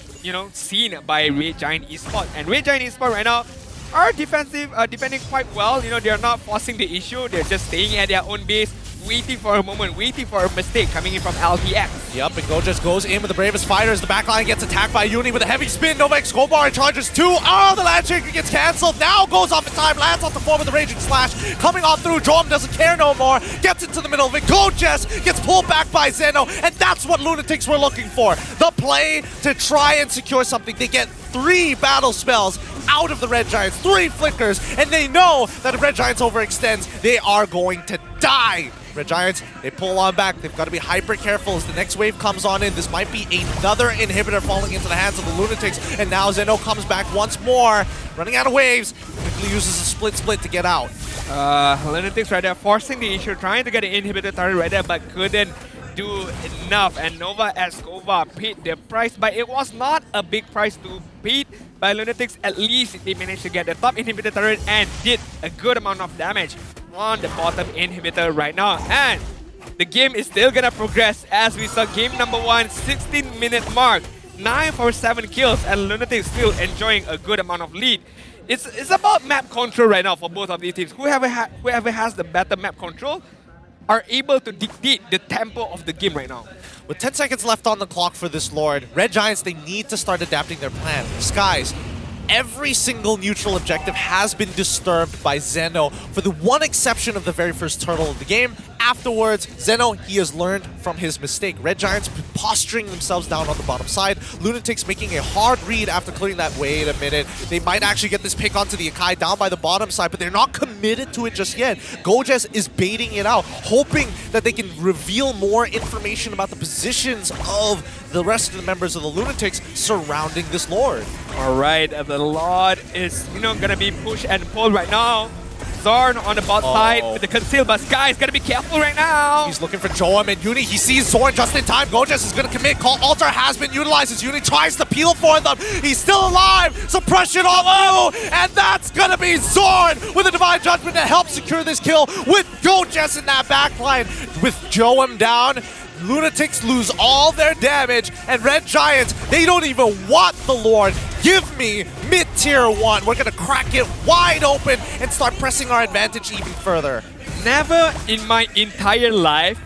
seen by Red Giant Esports. And Red Giant Esports right now are defending quite well. They're not forcing the issue, they're just staying at their own base, waiting for a moment, waiting for a mistake coming in from LPX. Yep, and Go just goes in with the bravest fighters. The backline gets attacked by Uni with a heavy spin. Novax Homebois charges 2. Oh, the land shaker gets cancelled. Now goes off in time, lands off the floor with a raging slash. Coming on through, Jowm doesn't care no more. Gets into the middle of it. Go just gets pulled back by Zeno, and that's what Lunatix were looking for. The play to try and secure something. They get 3 battle spells out of the Red Giants, 3 flickers, and they know that if Red Giants overextends, they are going to die. Red Giants, they pull on back. They've got to be hyper careful as the next wave comes on in. This might be another inhibitor falling into the hands of the Lunatix, and now Zeno comes back once more, running out of waves. Quickly uses a split to get out. Lunatix right there forcing the issue, trying to get an inhibitor turret right there, but couldn't do enough. And Nova Escobar paid the price, but it was not a big price to pay by Lunatix. At least they managed to get the top inhibitor turret and did a good amount of damage on the bottom inhibitor right now. And the game is still gonna progress as we saw game number 1, 16-minute mark, 9 for 7 kills, and Lunatix still enjoying a good amount of lead. It's about map control right now for both of these teams. Whoever has the better map control are able to dictate the tempo of the game right now. With 10 seconds left on the clock for this Lord, Red Giants, they need to start adapting their plan. Skies, every single neutral objective has been disturbed by Zeno, for the one exception of the very first turtle of the game. Afterwards, Zeno, he has learned from his mistake. Red Giants posturing themselves down on the bottom side. Lunatix making a hard read after clearing that. Wait a minute. They might actually get this pick onto the Akai down by the bottom side, but they're not committed to it just yet. Gojes is baiting it out, hoping that they can reveal more information about the positions of the rest of the members of the Lunatix surrounding this Lord. Alright, the Lord is, gonna be pushed and pulled right now. Xorn on the bot side with the conceal, but Sky's gotta be careful right now. He's looking for Jowm and Uni. He sees Xorn just in time. Gojes is gonna commit. Call Altar has been utilized as Uni tries to peel for them. He's still alive. Suppression all through, and that's gonna be Xorn with a Divine Judgment to help secure this kill with Gojes in that backline. With Jowm down, Lunatix lose all their damage, and Red Giants, they don't even want the Lord. Give me mid-tier 1. We're gonna crack it wide open and start pressing our advantage even further. Never in my entire life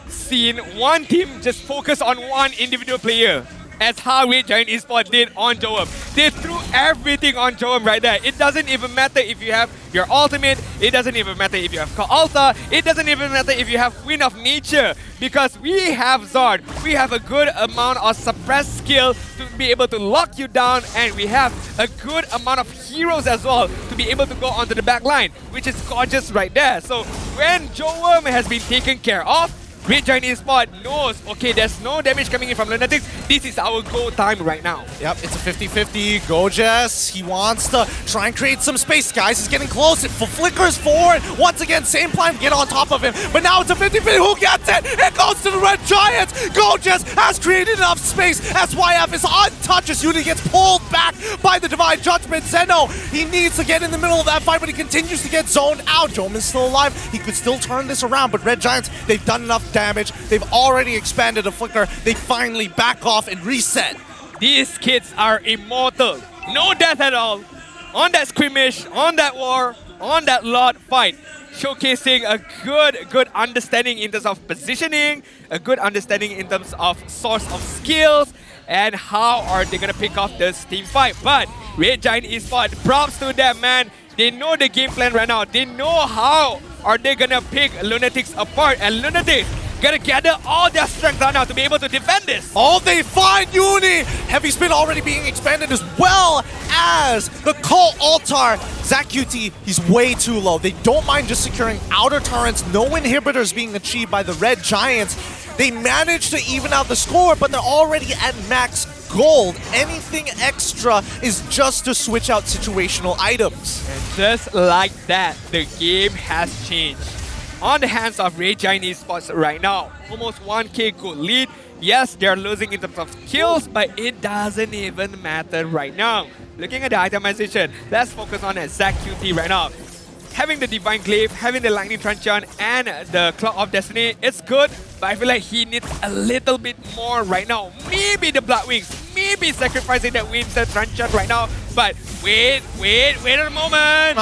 seen one team just focus on one individual player as how Red Giant Esports did on Jowm. They threw everything on Jowm right there. It doesn't even matter if you have your ultimate, it doesn't even matter if you have Alta, it doesn't even matter if you have Wind of Nature, because we have Xorn. We have a good amount of suppressed skill to be able to lock you down, and we have a good amount of heroes as well to be able to go onto the back line, which is gorgeous right there. So when Jowm has been taken care of, Red Giant Esports knows, okay, there's no damage coming in from Lunatix. This is our go time right now. Yep, it's a 50-50. Gojes, he wants to try and create some space. Guys, he's getting close. It flickers forward. Once again, same plan, get on top of him. But now it's a 50-50. Who gets it? It goes to the Red Giants. Gojes has created enough space. SYF is untouched as Uni gets pulled back by the Divine Judgment. Zeno, he needs to get in the middle of that fight, but he continues to get zoned out. Jowm is still alive. He could still turn this around, but Red Giants, they've done enough damage. They've already expanded a flicker. They finally back off and reset. These kids are immortal. No death at all. On that scrimmage, on that war, on that lot fight. Showcasing a good understanding in terms of positioning, a good understanding in terms of source of skills, and how are they going to pick off this team fight. But Red Giant Esports, props to them, man. They know the game plan right now. They know how are they going to pick Lunatix apart. And Lunatix gotta gather all their strength right now to be able to defend this. Oh, they find Uni! Heavy spin already being expanded as well as the Call Altar. ZachQT, he's way too low. They don't mind just securing outer turrets. No inhibitors being achieved by the Red Giants. They managed to even out the score, but they're already at max gold. Anything extra is just to switch out situational items. And just like that, the game has changed. On the hands of Red Giant Esports right now. Almost 1k gold lead. Yes, they're losing in terms of kills, but it doesn't even matter right now. Looking at the itemization, let's focus on ZachQT right now. Having the Divine Glaive, having the Lightning Truncheon, and the Cloud of Destiny, it's good, but I feel like he needs a little bit more right now. Maybe the Blood Wings, maybe sacrificing that Winter Truncheon right now, but Wait a moment.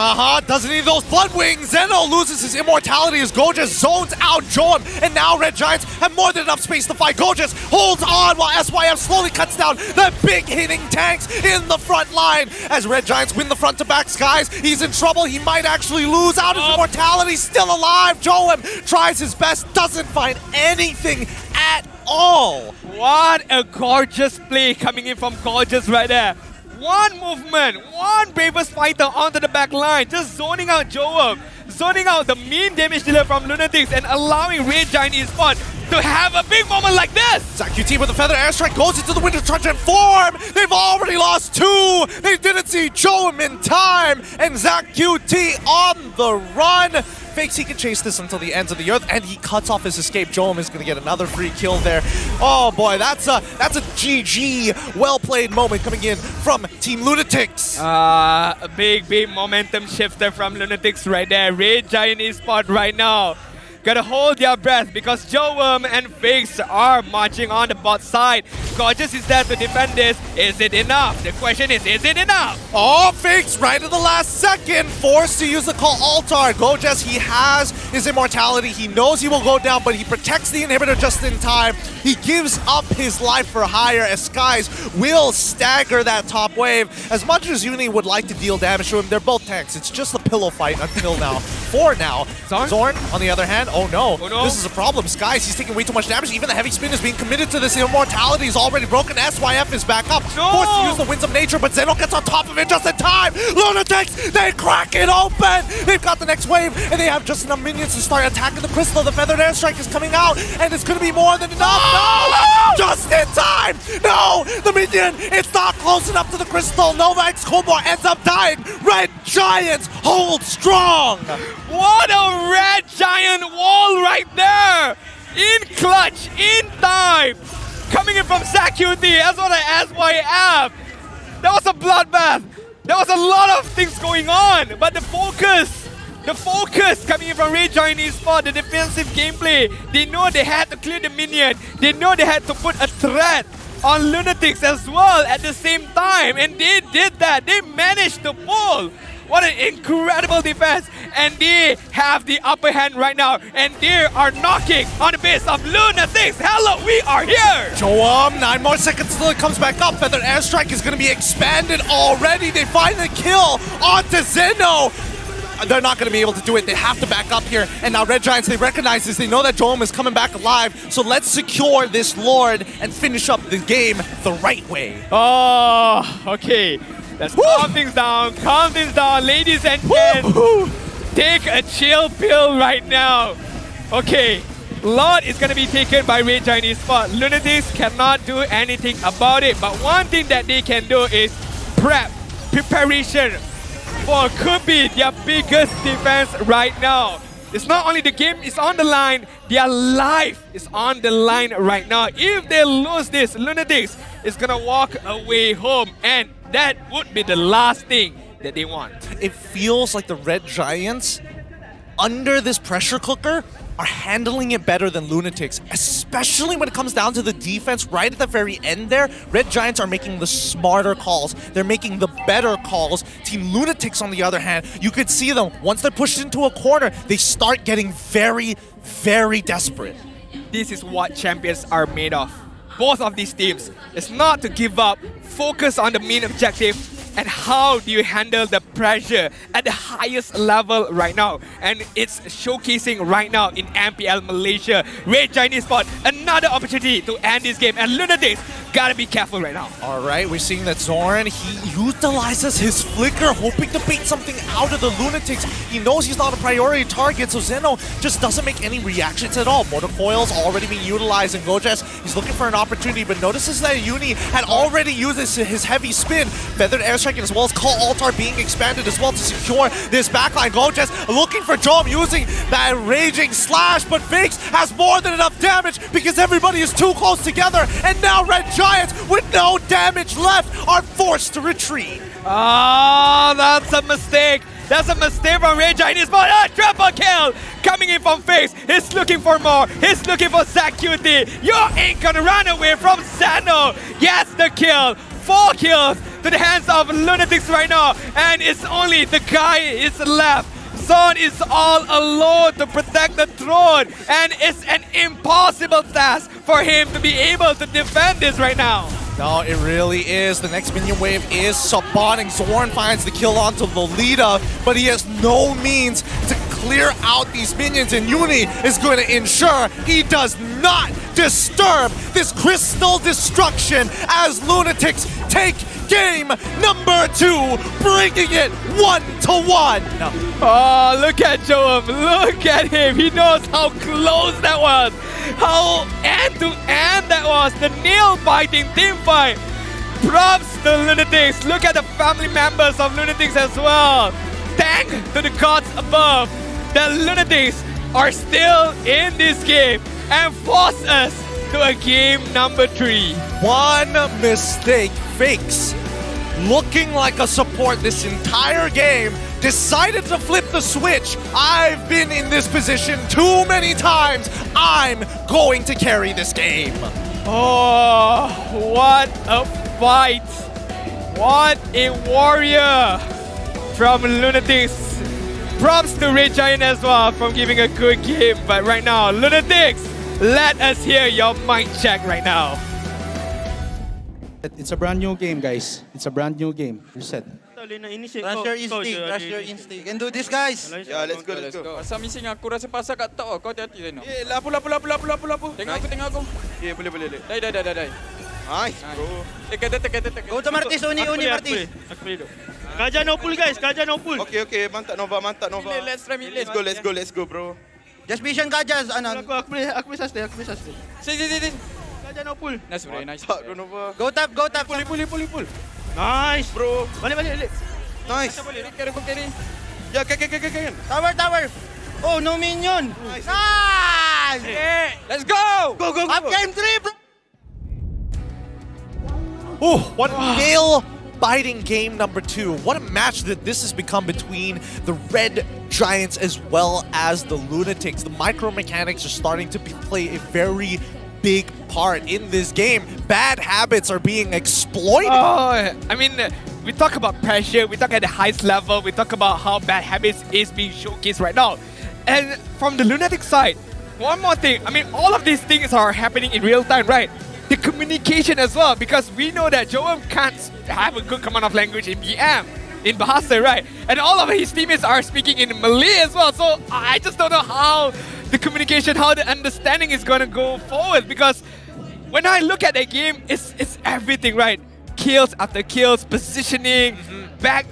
Doesn't need those blood wings. Zeno loses his immortality as Gojas zones out Jowm. And now Red Giants have more than enough space to fight. Gojas holds on while SYF slowly cuts down the big hitting tanks in the front line. As Red Giants win the front to back skies, he's in trouble. He might actually lose out his immortality. Still alive. Jowm tries his best, doesn't find anything at all. What a gorgeous play coming in from Gorgeous right there. One movement, one bravest fighter onto the back line, just zoning out Jowm, zoning out the mean damage dealer from Lunatix and allowing Red Giant Esports to have a big moment like this. ZachQT with a feather airstrike goes into the Winter Truncheon form. They've already lost 2. They didn't see Jowm in time. And ZachQT on the run. Fakes he can chase this until the ends of the earth, and he cuts off his escape. Jowm is going to get another free kill there. Oh boy, that's a GG, well-played moment coming in from Team Lunatix. A big momentum shifter from Lunatix right there. Red Giant Esports right now gotta hold their breath because Jowm and Fakes are marching on the bot side. Gorgeous is there to defend this. Is it enough? The question is it enough? Oh, Fakes right at the last second, forced to use the call altar. Gojas, he has his immortality. He knows he will go down, but he protects the inhibitor just in time. He gives up his life for hire as Skies will stagger that top wave. As much as Uni would like to deal damage to him, they're both tanks. It's just a pillow fight until now. For now. Xorn, on the other hand, oh no, this is a problem. Skies, he's taking way too much damage. Even the heavy spin is being committed to this. Immortality is already broken. SYF is back up. Forced to use the winds of nature, but Zeno gets on top of it just in time. Lunatix, they crack it open. They've got the next wave, and they have just enough minions to start attacking the crystal. The feathered airstrike is coming out, and it's going to be more than enough. No! Just in time. No! The minion, it's not close enough to the crystal. Novax Homebois ends up dying. Red Giants hold strong. What a Red Giant wall right there! In clutch, in time! Coming in from ZachQT as well as SYF. That was a bloodbath. There was a lot of things going on, but the focus coming in from Red Giant Esports, the defensive gameplay, they know they had to clear the minion. They know they had to put a threat on Lunatix as well at the same time, and they did that. They managed to pull. What an incredible defense, and they have the upper hand right now, and they are knocking on the base of Lunatix. Hello, we are here! Jowm, 9 more seconds until it comes back up. Feather airstrike is going to be expanded already. They find the kill onto Zeno. They're not going to be able to do it. They have to back up here. And now Red Giants, they recognize this. They know that Jowm is coming back alive. So let's secure this Lord and finish up the game the right way. Oh, okay. Let's calm things down, ladies and gents. Take a chill pill right now. Okay, Lord is going to be taken by Red Giant Esports. Lunatix cannot do anything about it, but one thing that they can do is preparation for could be their biggest defense right now. It's not only the game is on the line, their life is on the line right now. If they lose this, Lunatix is going to walk away home, and that would be the last thing that they want. It feels like the Red Giants, under this pressure cooker, are handling it better than Lunatix, especially when it comes down to the defense right at the very end there. Red Giants are making the smarter calls. They're making the better calls. Team Lunatix, on the other hand, you could see them, once they're pushed into a corner, they start getting very, very desperate. This is what champions are made of. Both of these teams. It's not to give up, focus on the main objective, and how do you handle the pressure at the highest level right now. And it's showcasing right now in MPL Malaysia. Red Giant Esports, another opportunity to end this game, and Lunatix gotta be careful right now. Alright, we're seeing that Xorn, he utilizes his flicker, hoping to bait something out of the Lunatix. He knows he's not a priority target, so Zeno just doesn't make any reactions at all. Mortar Coil's already being utilized, and Gojas, he's looking for an opportunity, but notices that Uni had already used his heavy spin. Feathered airstrike as well as Call Altar being expanded as well to secure this backline. Gojas looking for Jowm using that raging slash, but Fakes has more than enough damage because everybody is too close together, and now Red Giants, with no damage left, are forced to retreat. Oh, that's a mistake. That's a mistake from Red Giant Esports. Triple kill coming in from Fakes. He's looking for more. He's looking for ZachQT. You ain't gonna run away from Zeno. Gets the kill. 4 kills to the hands of Lunatix right now. And it's only the guy is left. Xorn is all alone to protect the throne. And it's an impossible task for him to be able to defend this right now. No, it really is. The next minion wave is spawning. Xorn finds the kill onto Lolita, but he has no means to clear out these minions, and Uni is going to ensure he does not disturb this crystal destruction as Lunatix take game number 2, bringing it 1-1. No. Oh, look at Jowm. Look at him. He knows how close that was. How end-to-end that was. The nail-biting team fight. Props to Lunatix. Look at the family members of Lunatix as well. Thank to the gods above that Lunatix are still in this game and force us to a game number 3. One mistake. Fakes, looking like a support this entire game, decided to flip the switch. I've been in this position too many times. I'm going to carry this game. Oh, what a fight. What a warrior from Lunatix. Props to Red Giant as well from giving a good game. But right now, Lunatix, let us hear your mic check right now. It's a brand new game, guys. It's a brand new game. Reset. Trust your instinct. Trust your instinct. You can do this, guys. Yeah, let's go, let's go. Pasal missing aku rasa pasal kat top. Kau hati-hati Reno. Lapu. Tengok aku. Yeah, boleh. Dai. Nice, bro. Tek. Go to Martis, Uni Martis. Aku pilih tu. Kaja no pull guys, Okay, mantap Nova. Let's try mid lane. Let's go, bro. Just vision Kajas, anak. Aku boleh sustain. Si. Kaja no pull. Nice bro, nice. Nova. Go tap. Pull. Nice bro. Balik. Nice. Aku carry. Yeah, can. Tower. Oh, no minion. Nice. Yeah. Let's go. Go. Up game 3, bro. Oh, what nail-biting game number 2. What a match that this has become between the Red Giants as well as the Lunatix. The micro mechanics are starting to play a very big part in this game. Bad habits are being exploited. Oh, I mean, we talk about pressure, we talk at the highest level, we talk about how bad habits is being showcased right now. And from the Lunatix side, one more thing, I mean, all of these things are happening in real time, right? The communication as well, because we know that Jowm can't have a good command of language in BM, in Bahasa, right? And all of his teammates are speaking in Malay as well, so I just don't know how the communication, how the understanding is going to go forward, because when I look at that game, it's everything, right? Kills after kills, positioning, back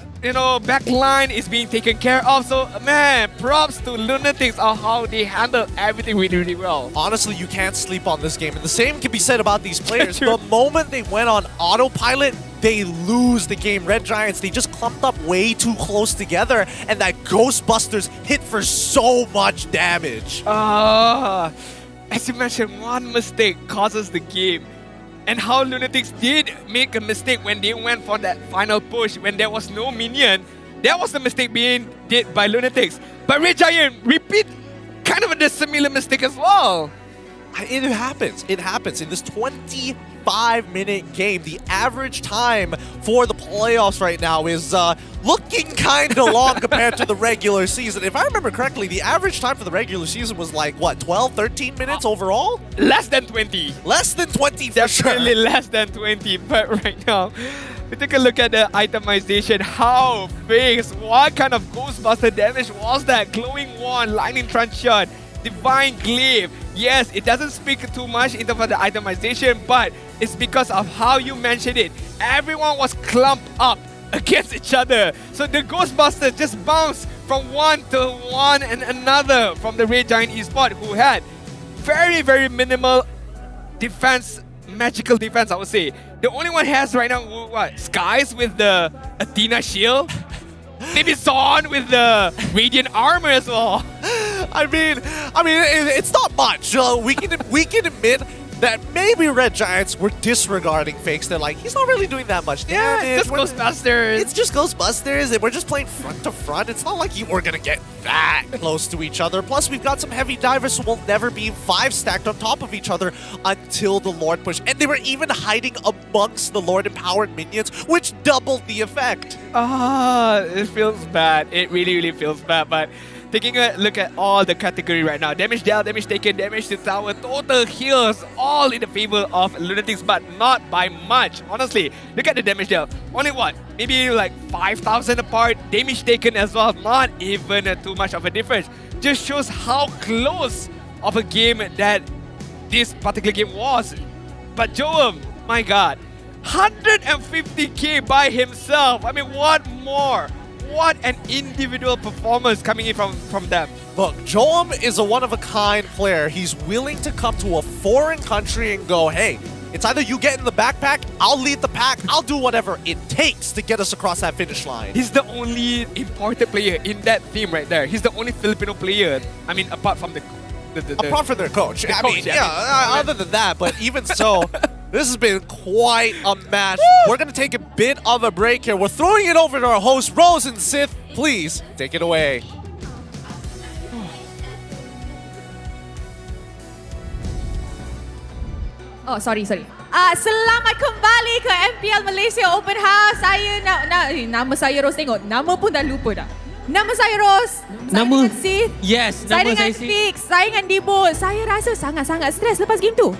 line is being taken care of. So man, props to Lunatix on how they handle everything really well. Honestly, you can't sleep on this game. And the same can be said about these players. The moment they went on autopilot, they lose the game. Red Giants, they just clumped up way too close together, and that Ghostbusters hit for so much damage. As you mentioned, one mistake causes the game. And how Lunatix did make a mistake when they went for that final push, when there was no minion. That was the mistake being did by Lunatix. But Red Giant repeat kind of a similar mistake as well. It happens. In this 25-minute game, the average time for the playoffs right now is looking kind of long compared to the regular season. If I remember correctly, the average time for the regular season was like, what, 12, 13 minutes overall? Less than 20. Less than 20 for Definitely sure. less than 20. But right now, we take a look at the itemization. How big, what kind of Ghostbuster damage was that? Glowing Wand, Lightning Truncheon, Divine Glaive. Yes, it doesn't speak too much in terms of the itemization, but it's because of how you mentioned it. Everyone was clumped up against each other. So the Ghostbusters just bounced from one to one and another from the Red Giant Esports, who had very minimal defense, magical defense, I would say. The only one has right now, what? Skies with the Athena shield? Maybe Xorn with the Radiant armor as well. I mean, it's not much. We can admit that maybe Red Giants were disregarding fakes. They're like, he's not really doing that much damage. It's just Ghostbusters. It's just Ghostbusters, and we're just playing front to front. It's not like we're gonna get that close to each other. Plus, we've got some heavy divers, so we'll never be 5 stacked on top of each other until the Lord push. And they were even hiding amongst the Lord empowered minions, which doubled the effect. It feels bad. It really, really feels bad. But taking a look at all the category right now, damage dealt, damage taken, damage to tower, total heals, all in the favor of Lunatix, but not by much. Honestly, look at the damage dealt. Only what? Maybe like 5,000 apart. Damage taken as well, not even too much of a difference. Just shows how close of a game that this particular game was. But Jowm, my god, 150k by himself. I mean, what more? What an individual performance coming in from them. Look, Jowm is a one-of-a-kind player. He's willing to come to a foreign country and go, hey, it's either you get in the backpack, I'll lead the pack, I'll do whatever it takes to get us across that finish line. He's the only imported player in that team right there. He's the only Filipino player, I mean, apart from apart from their coach. Other than that, but even so, this has been quite a match. We're going to take a bit of a break here. We're throwing it over to our host, Rose and Sith. Please, take it away. Oh, sorry. Selamat kembali ke MPL Malaysia Open House. Nama saya Rose, tengok. Nama pun dah lupa dah. Nama saya Rose. Saya dengan Sith. Yes, saya nama dengan saya Sith. Fix. Saya dengan Dibo. Saya rasa sangat-sangat stres lepas game tu.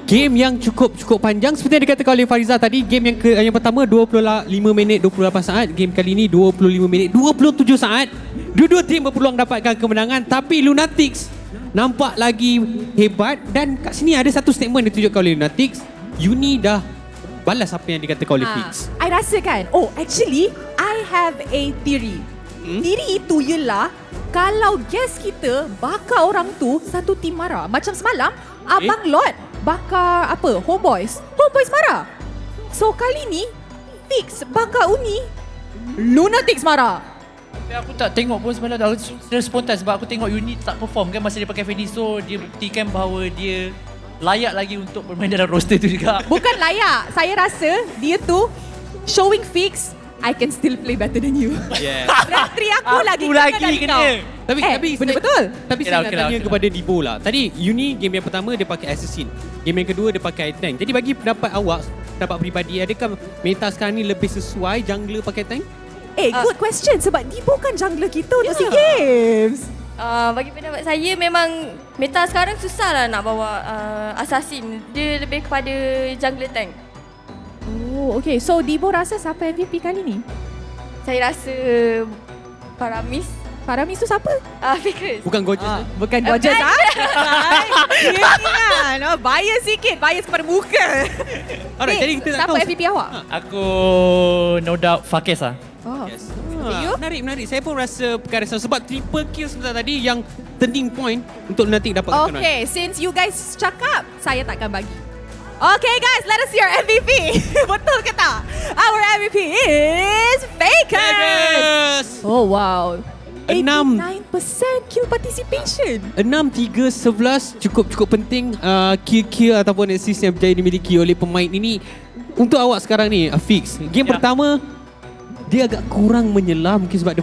Game yang cukup panjang seperti yang dikatakan oleh Fariza tadi. Game yang pertama 25 minit 28 saat. Game kali ini 25 minit 27 saat. Dua-dua tim berpeluang dapatkan kemenangan, tapi Lunatix nampak lagi hebat. Dan kat sini ada satu statement ditunjukkan oleh Lunatix. Uni dah balas apa yang dikatakan oleh Fix. I rasa kan, actually I have a theory. Theory itu ialah kalau guest kita bakar orang tu, satu tim marah. Macam semalam Abang Lord bakar Homebois. Homebois marah. So kali ni Fix bakar Uni, Lunatix marah. Tapi aku tak tengok pun semalam, aku spontan sebab aku tengok Uni tak perform kan masa dia pakai Fenix. So dia buktikan bahawa dia layak lagi untuk bermain dalam roster tu juga. Bukan layak, saya rasa dia tu showing Fix, I can still play better than you. Yeah. Ratri aku lagi kena. Tapi betul. Tapi saya nak tanya kepada Dibo lah. Tadi Uni game yang pertama dia pakai Assassin. Game yang kedua dia pakai tank. Jadi bagi pendapat awak, pendapat peribadi, adakah meta sekarang ni lebih sesuai jungler pakai tank? Good question sebab Dibo kan jungler kita untuk SEA Games. Bagi pendapat saya memang meta sekarang susah lah nak bawa assassin. Dia lebih kepada jungler tank. Oh, okay. So Dibo rasa siapa MVP kali ni? Saya rasa Paramis. Paramis tu siapa? Fakers. Bukan Gorgeous. Bukan Gorgeous Dia ni kan. Bias sikit. Bias kepada muka. Alright, jadi kita nak siapa tahu MVP awak? Aku no doubt Fakes lah. Yes. Menarik. Saya pun rasa perkara sama sebab triple kill sebentar tadi yang turning point untuk Lunatix dapat kemenangan. Okay, since you guys cakap, saya takkan bagi. Okay guys, let us see our MVP. Betul ke tak? Our MVP is Fakers. Oh wow. 89% kill participation. 6-3-11 cukup penting kill ataupun assist yang berjaya dimiliki oleh pemain ini. Untuk awak sekarang ni, Fix. Game pertama dia agak kurang menyelam mungkin sebab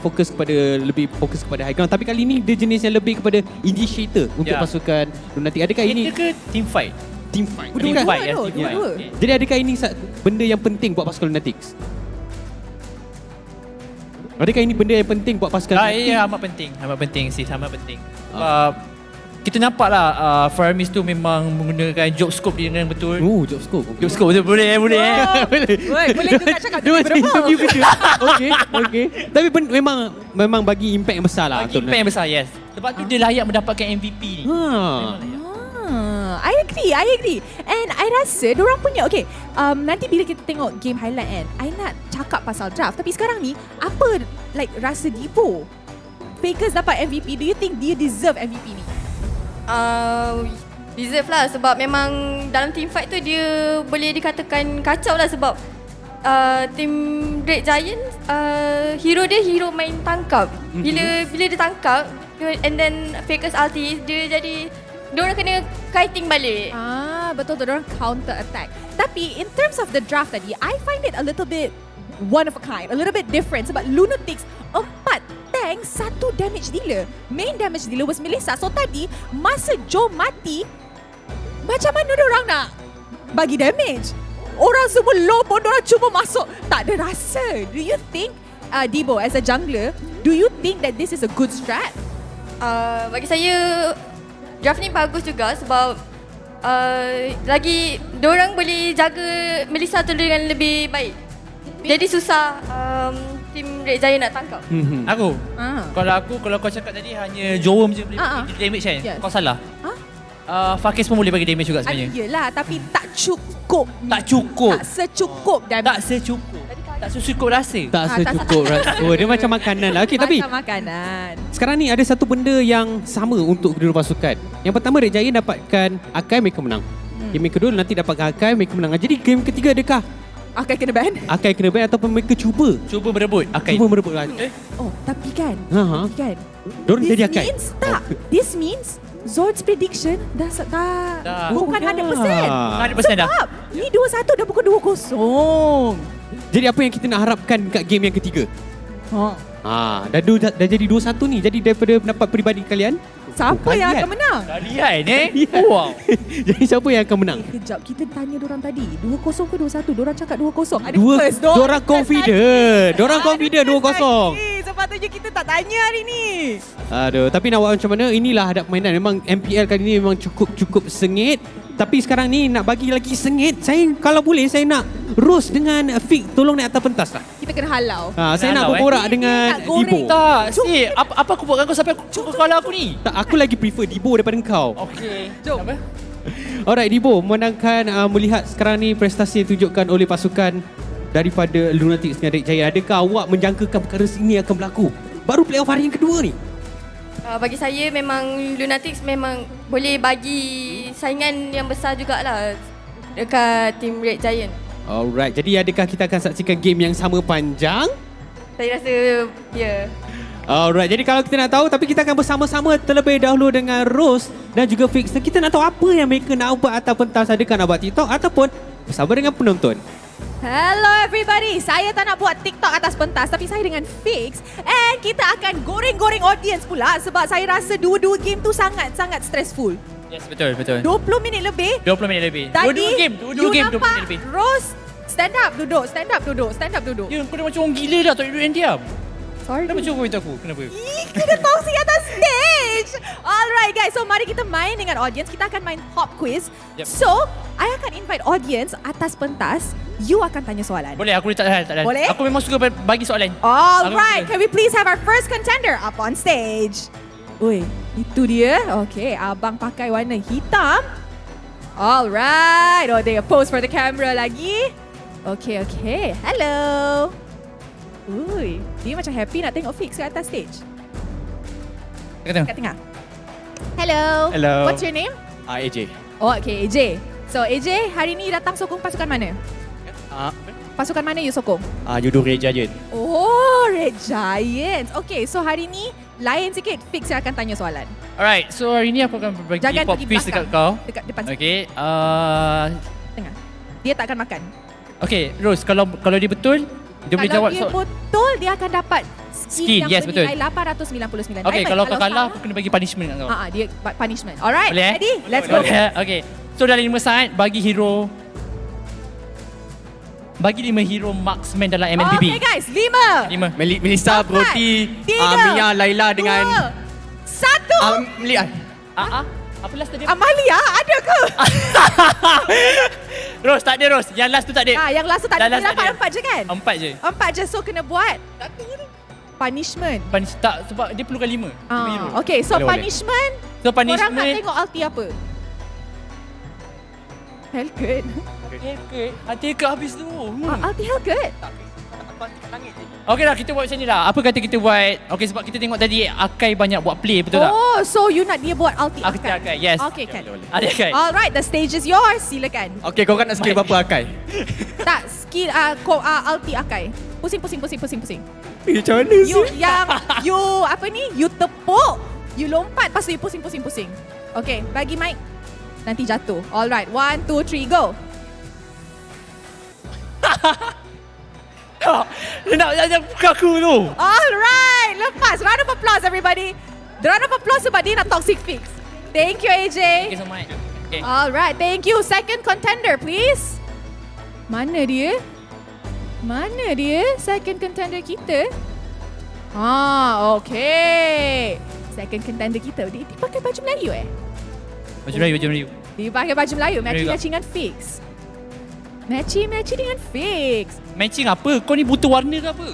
dia lebih fokus kepada high ground, tapi kali ni dia jenis yang lebih kepada initiator untuk pasukan Lunatix. Adakah ini ke team fight? Team fight. Dua-dua. Jadi adakah ini benda yang penting buat pasukan Lunatix? Adakah ini benda yang penting buat pasukan Lunatix? Ya, amat penting sih, amat penting. Kita nampaklah Faramis tu memang menggunakan job scope dia dengan betul. Job scope. Job scope betul boleh. Boleh juga cakap interview ke dia. Okey. Tapi memang bagi impact yang besar lah. Bagi impact yang besar, yes. Sebab tu dia layak mendapatkan MVP ni. I agree. And I rasa diorang punya nanti bila kita tengok game highlight kan, I nak cakap pasal draft. Tapi sekarang ni apa rasa Dibo Fakers dapat MVP? Do you think dia deserve MVP ni? Deserve lah sebab memang dalam team fight tu dia boleh dikatakan kacau lah sebab team Red Giant hero main tangkap. Bila dia tangkap and then Fakers ulti, dia jadi dia orang kena kiting balik. betul tu orang counter attack. Tapi in terms of the draft tadi, I find it a little bit one of a kind, a little bit different sebab Lunatix 4 tank 1 damage dealer. Main damage dealer was Melissa. So tadi masa Jowm mati, macam mana orang nak bagi damage? Orang semua low pun orang cuma masuk, tak ada rasa. Do you think Debo as a jungler, do you think that this is a good strat? Bagi saya draft ni bagus juga sebab lagi diorang boleh jaga Melissa tu dengan lebih baik. Jadi susah Team Red Giant nak tangkap. Aku? Kalau kau cakap tadi hanya Jowm je boleh bagi damage kan? Yes. Kau salah. Fakis pun boleh bagi damage juga sebenarnya. Yelah, tapi tak cukup. Tak cukup. Tak secukup damage. Tak secukup. Tak secukup rasa. Tak secukup rasa. Dia macam makanan lah. Okay, tapi macam makanan. sekarang ni ada satu benda yang sama untuk kedua pasukan. Yang pertama, Red Giant dapatkan Akai, mereka menang. Game kedua nanti dapatkan Akai, mereka menang. Jadi game ketiga adakah Akai kena ban? Akai kena ban ataupun mereka cuba berebut Akai? Cuba berebut lah. Oh, tapi kan. Kan. Diorang jadi Akai. This means Xorn's prediction dah bukan 100%. 100% dah. Sebab ni 2-1 dah bukan 2-0. Jadi apa yang kita nak harapkan kat game yang ketiga? Dah jadi 2-1 ni. Jadi daripada pendapat peribadi kalian, siapa yang akan menang? Wow. Jadi siapa yang akan menang? Kejap, kita tanya dorang tadi 2-0 ke 2-1? Dorang cakap 2-0. Ada first dong. Dorang confident. Dorang confident 2-0. Sepatutnya kita tak tanya hari ni. Aduh, tapi nak buat macam mana? Inilah hadap permainan. Memang MPL kali ni memang cukup sengit. Tapi sekarang ni nak bagi lagi sengit. Saya kalau boleh saya nak Rose dengan Fik tolong naik atas pentas lah. Kita kena halau. Saya nak berborak dengan Debo. Tak, apa aku buat kau sampai kau kalah aku ni? Tak, aku lagi prefer Debo daripada kau. Okey. Jom. Alright Debo, memandangkan melihat sekarang ni prestasi yang ditunjukkan oleh pasukan daripada Lunatix dengan Red Giant, adakah awak menjangkakan perkara ini akan berlaku baru playoff hari yang kedua ni? Bagi saya memang Lunatix memang boleh bagi saingan yang besar jugalah dekat Team Red Giant. Alright, jadi adakah kita akan saksikan game yang sama panjang? Saya rasa ya. Alright, jadi kalau kita nak tahu, tapi kita akan bersama-sama terlebih dahulu dengan Rose dan juga Fix. Dan kita nak tahu apa yang mereka nak buat atas pentas, adakah nak buat TikTok ataupun bersama dengan penonton. Hello everybody, saya tak nak buat TikTok atas pentas tapi saya dengan Fix and kita akan goreng-goreng audience pula sebab saya rasa dua-dua game tu sangat-sangat stressful. Yes, betul. 20 minit lebih. Dua-dua game 20 minit lebih. Rose, stand up duduk. Ya, kau dah macam orang gila dah, tak duduk yang diam. Sorry. Kenapa cakap itu aku? Kenapa? Kena toxic atas stage. Alright guys, so mari kita main dengan audience. Kita akan main pop quiz. Yep. So, I akan invite audience atas pentas. You akan tanya soalan. Boleh, aku tak ada. Boleh? Aku memang suka bagi soalan. Alright, can we please have our first contender up on stage? Oi, itu dia. Okay, abang pakai warna hitam. Alright, they pose for the camera lagi. Okay. Hello. Ui, dia macam happy nak tengok Fix kat atas stage. Kat tengah. Hello. What's your name? AJ. Oh, okay, AJ. So, AJ, hari ni datang sokong pasukan mana? Pasukan mana you sokong? Judo Red Giant. Oh, Red Giant. Okay, so hari ni lain sikit. Fix yang akan tanya soalan. Alright, so hari ni aku akan berbagi pop quiz dekat kau. Dekat depan. Okay, tengah. Dia tak akan makan. Okay, Rose, kalau dia betul, dia boleh jawab soalan. Kalau dia betul, dia akan dapat skin yang betul. bernilai 899. Okay, kalau kau kalah, aku kena bagi punishment kat kau. Dia punishment. Alright, boleh, ready? Let's go. Okay, so dalam 5 saat, bagi 5 hero marksman dalam MLBB. Okay guys, 5. Melissa, Broti, Mia, Laila dengan 1. Melia. Apa last tadi? Amalia, ada ke? Rose, tak ada Rose. Yang last tu tak ada. Yang last tu tak ada. Dia dapat 4 je kan? 4 je. So kena buat punishment. Tak, sebab dia perlukan 5. Okay, so punishment. Korang nak tengok ulti apa? Hellcut. Hellcut habis tu. Ulti Hellcut? Okay lah, kita buat macam ni lah. Apa kata kita buat, okay sebab kita tengok tadi Akai banyak buat play, betul tak? Oh, so you nak dia buat ulti Akai? Akai, yes. Okay, kan. Ada Akai. Alright, the stage is yours. Silakan. Okay, kau kan nak skill berapa Akai? Tak, skill ulti Akai. Pusing. Macam mana sih? You tepuk, you lompat, lepas tu you pusing. Okay, bagi mic. nanti jatuh. Alright, 1, 2, 3, go. Dia nak buka aku tu. Alright, lepas. Round of applause everybody. Round of applause sebab dia nak toxic fix. Thank you AJ. Thank you so much. Okay. Alright, thank you. Second contender please. Mana dia? Mana dia second contender kita? Okay. Second contender kita. Dia pakai baju Melayu Baju Melayu. Dia pakai baju Melayu. Melayu Matching dengan fix. Matching dengan fix. Matching apa? Kau ni butuh warna ke apa?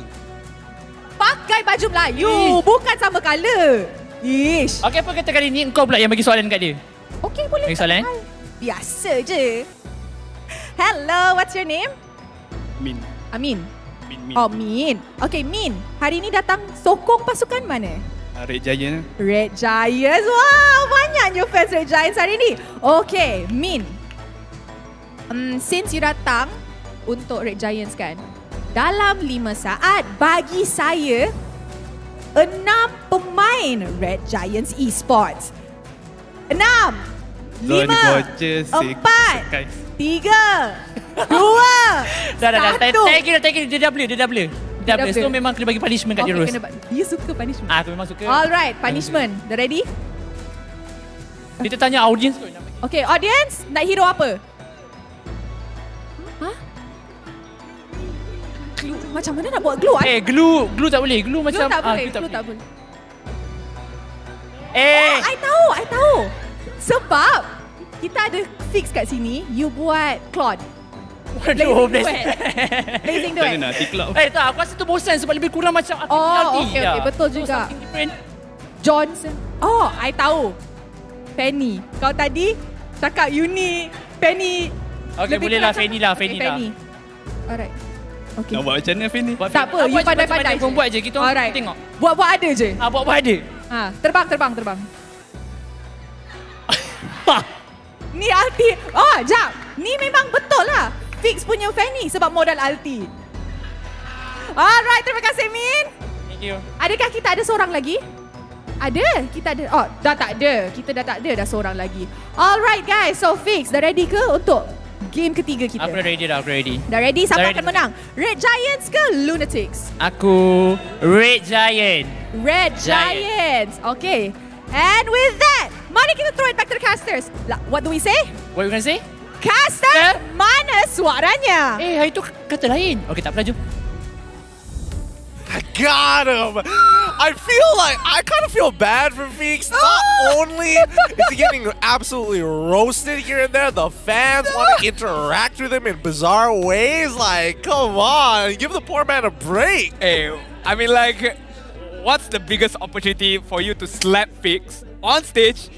Pakai baju Melayu. Bukan sama colour. Ish. Okay, apa kata kali ni kau pula yang bagi soalan kat dia? Okay, boleh. Bagi soalan? Biasa je. Hello, what's your name? Min. Amin. Min. Oh, Min. Okay, Min. Hari ni datang sokong pasukan mana? Red Giant. Red Giants. Wow, banyaknya fans Red Giants hari ni. Okay, Min. Since you datang untuk Red Giants kan, dalam 5 saat bagi saya 6 pemain Red Giants Esports. 6, 5, 4, 3, 2, 1. Take it. Dia dah blur. So memang kena bagi punishment kat dia terus. Dia suka punishment. Aku memang suka. Alright, punishment. Dah ready? Kita tanya audience tu. Okay, audience, nak hero apa? Glue. Macam mana nak buat glue? Glue tak boleh. Glue macam Glue tak boleh. I tahu. Sebab kita ada fix kat sini, you buat cloud. Blazing duet. Tak, aku rasa tu bosan sebab lebih kurang macam okay, betul juga. Johnson. I tahu. Penny. Kau tadi cakap Uni, Penny. Okay, boleh lah Fanny lah. Alright. Okay. Nak buat macam mana Fanny? Tak apa, you pandai-pandai je. Buat je, kita orang tengok. Buat ada je. Buat ada. Terbang. Ni ulti. Jap. Ni memang betul lah. Fix punya Fanny sebab modal ulti. Alright, terima kasih Min. Thank you. Adakah kita ada seorang lagi? Ada. Kita ada. Dah tak ada. Kita dah tak ada dah seorang lagi. Alright guys, so Fix dah ready ke untuk game ketiga kita? Aku dah ready. Dah ready? Siapa akan menang? Red Giants ke Lunatix? Aku Red Giant. Red Giants. Okay. And with that, mari kita throw it back to the casters. What do we say? What you gonna say? Caster, mana suaranya? Hari tu kata lain. Okay, tak apa, jom. I got him. I kind of feel bad for Feeks. Not only is he getting absolutely roasted here and there, the fans want to interact with him in bizarre ways. Like, come on, give the poor man a break. Hey, I mean, like, what's the biggest opportunity for you to slap Feeks on stage,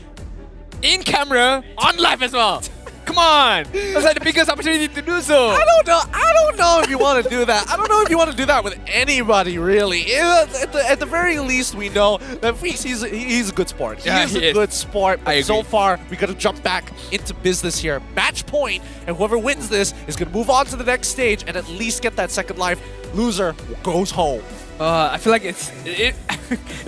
in camera, on live as well? Come on! That's like the biggest opportunity to do so. I don't know if you want to do that. I don't know if you want to do that with anybody, really. At the very least, we know that Feeks, he's a good sport. Yeah, He's a good sport. But so far, we got to jump back into business here. Match point, and whoever wins this is going to move on to the next stage and at least get that second life. Loser goes home. I feel like it's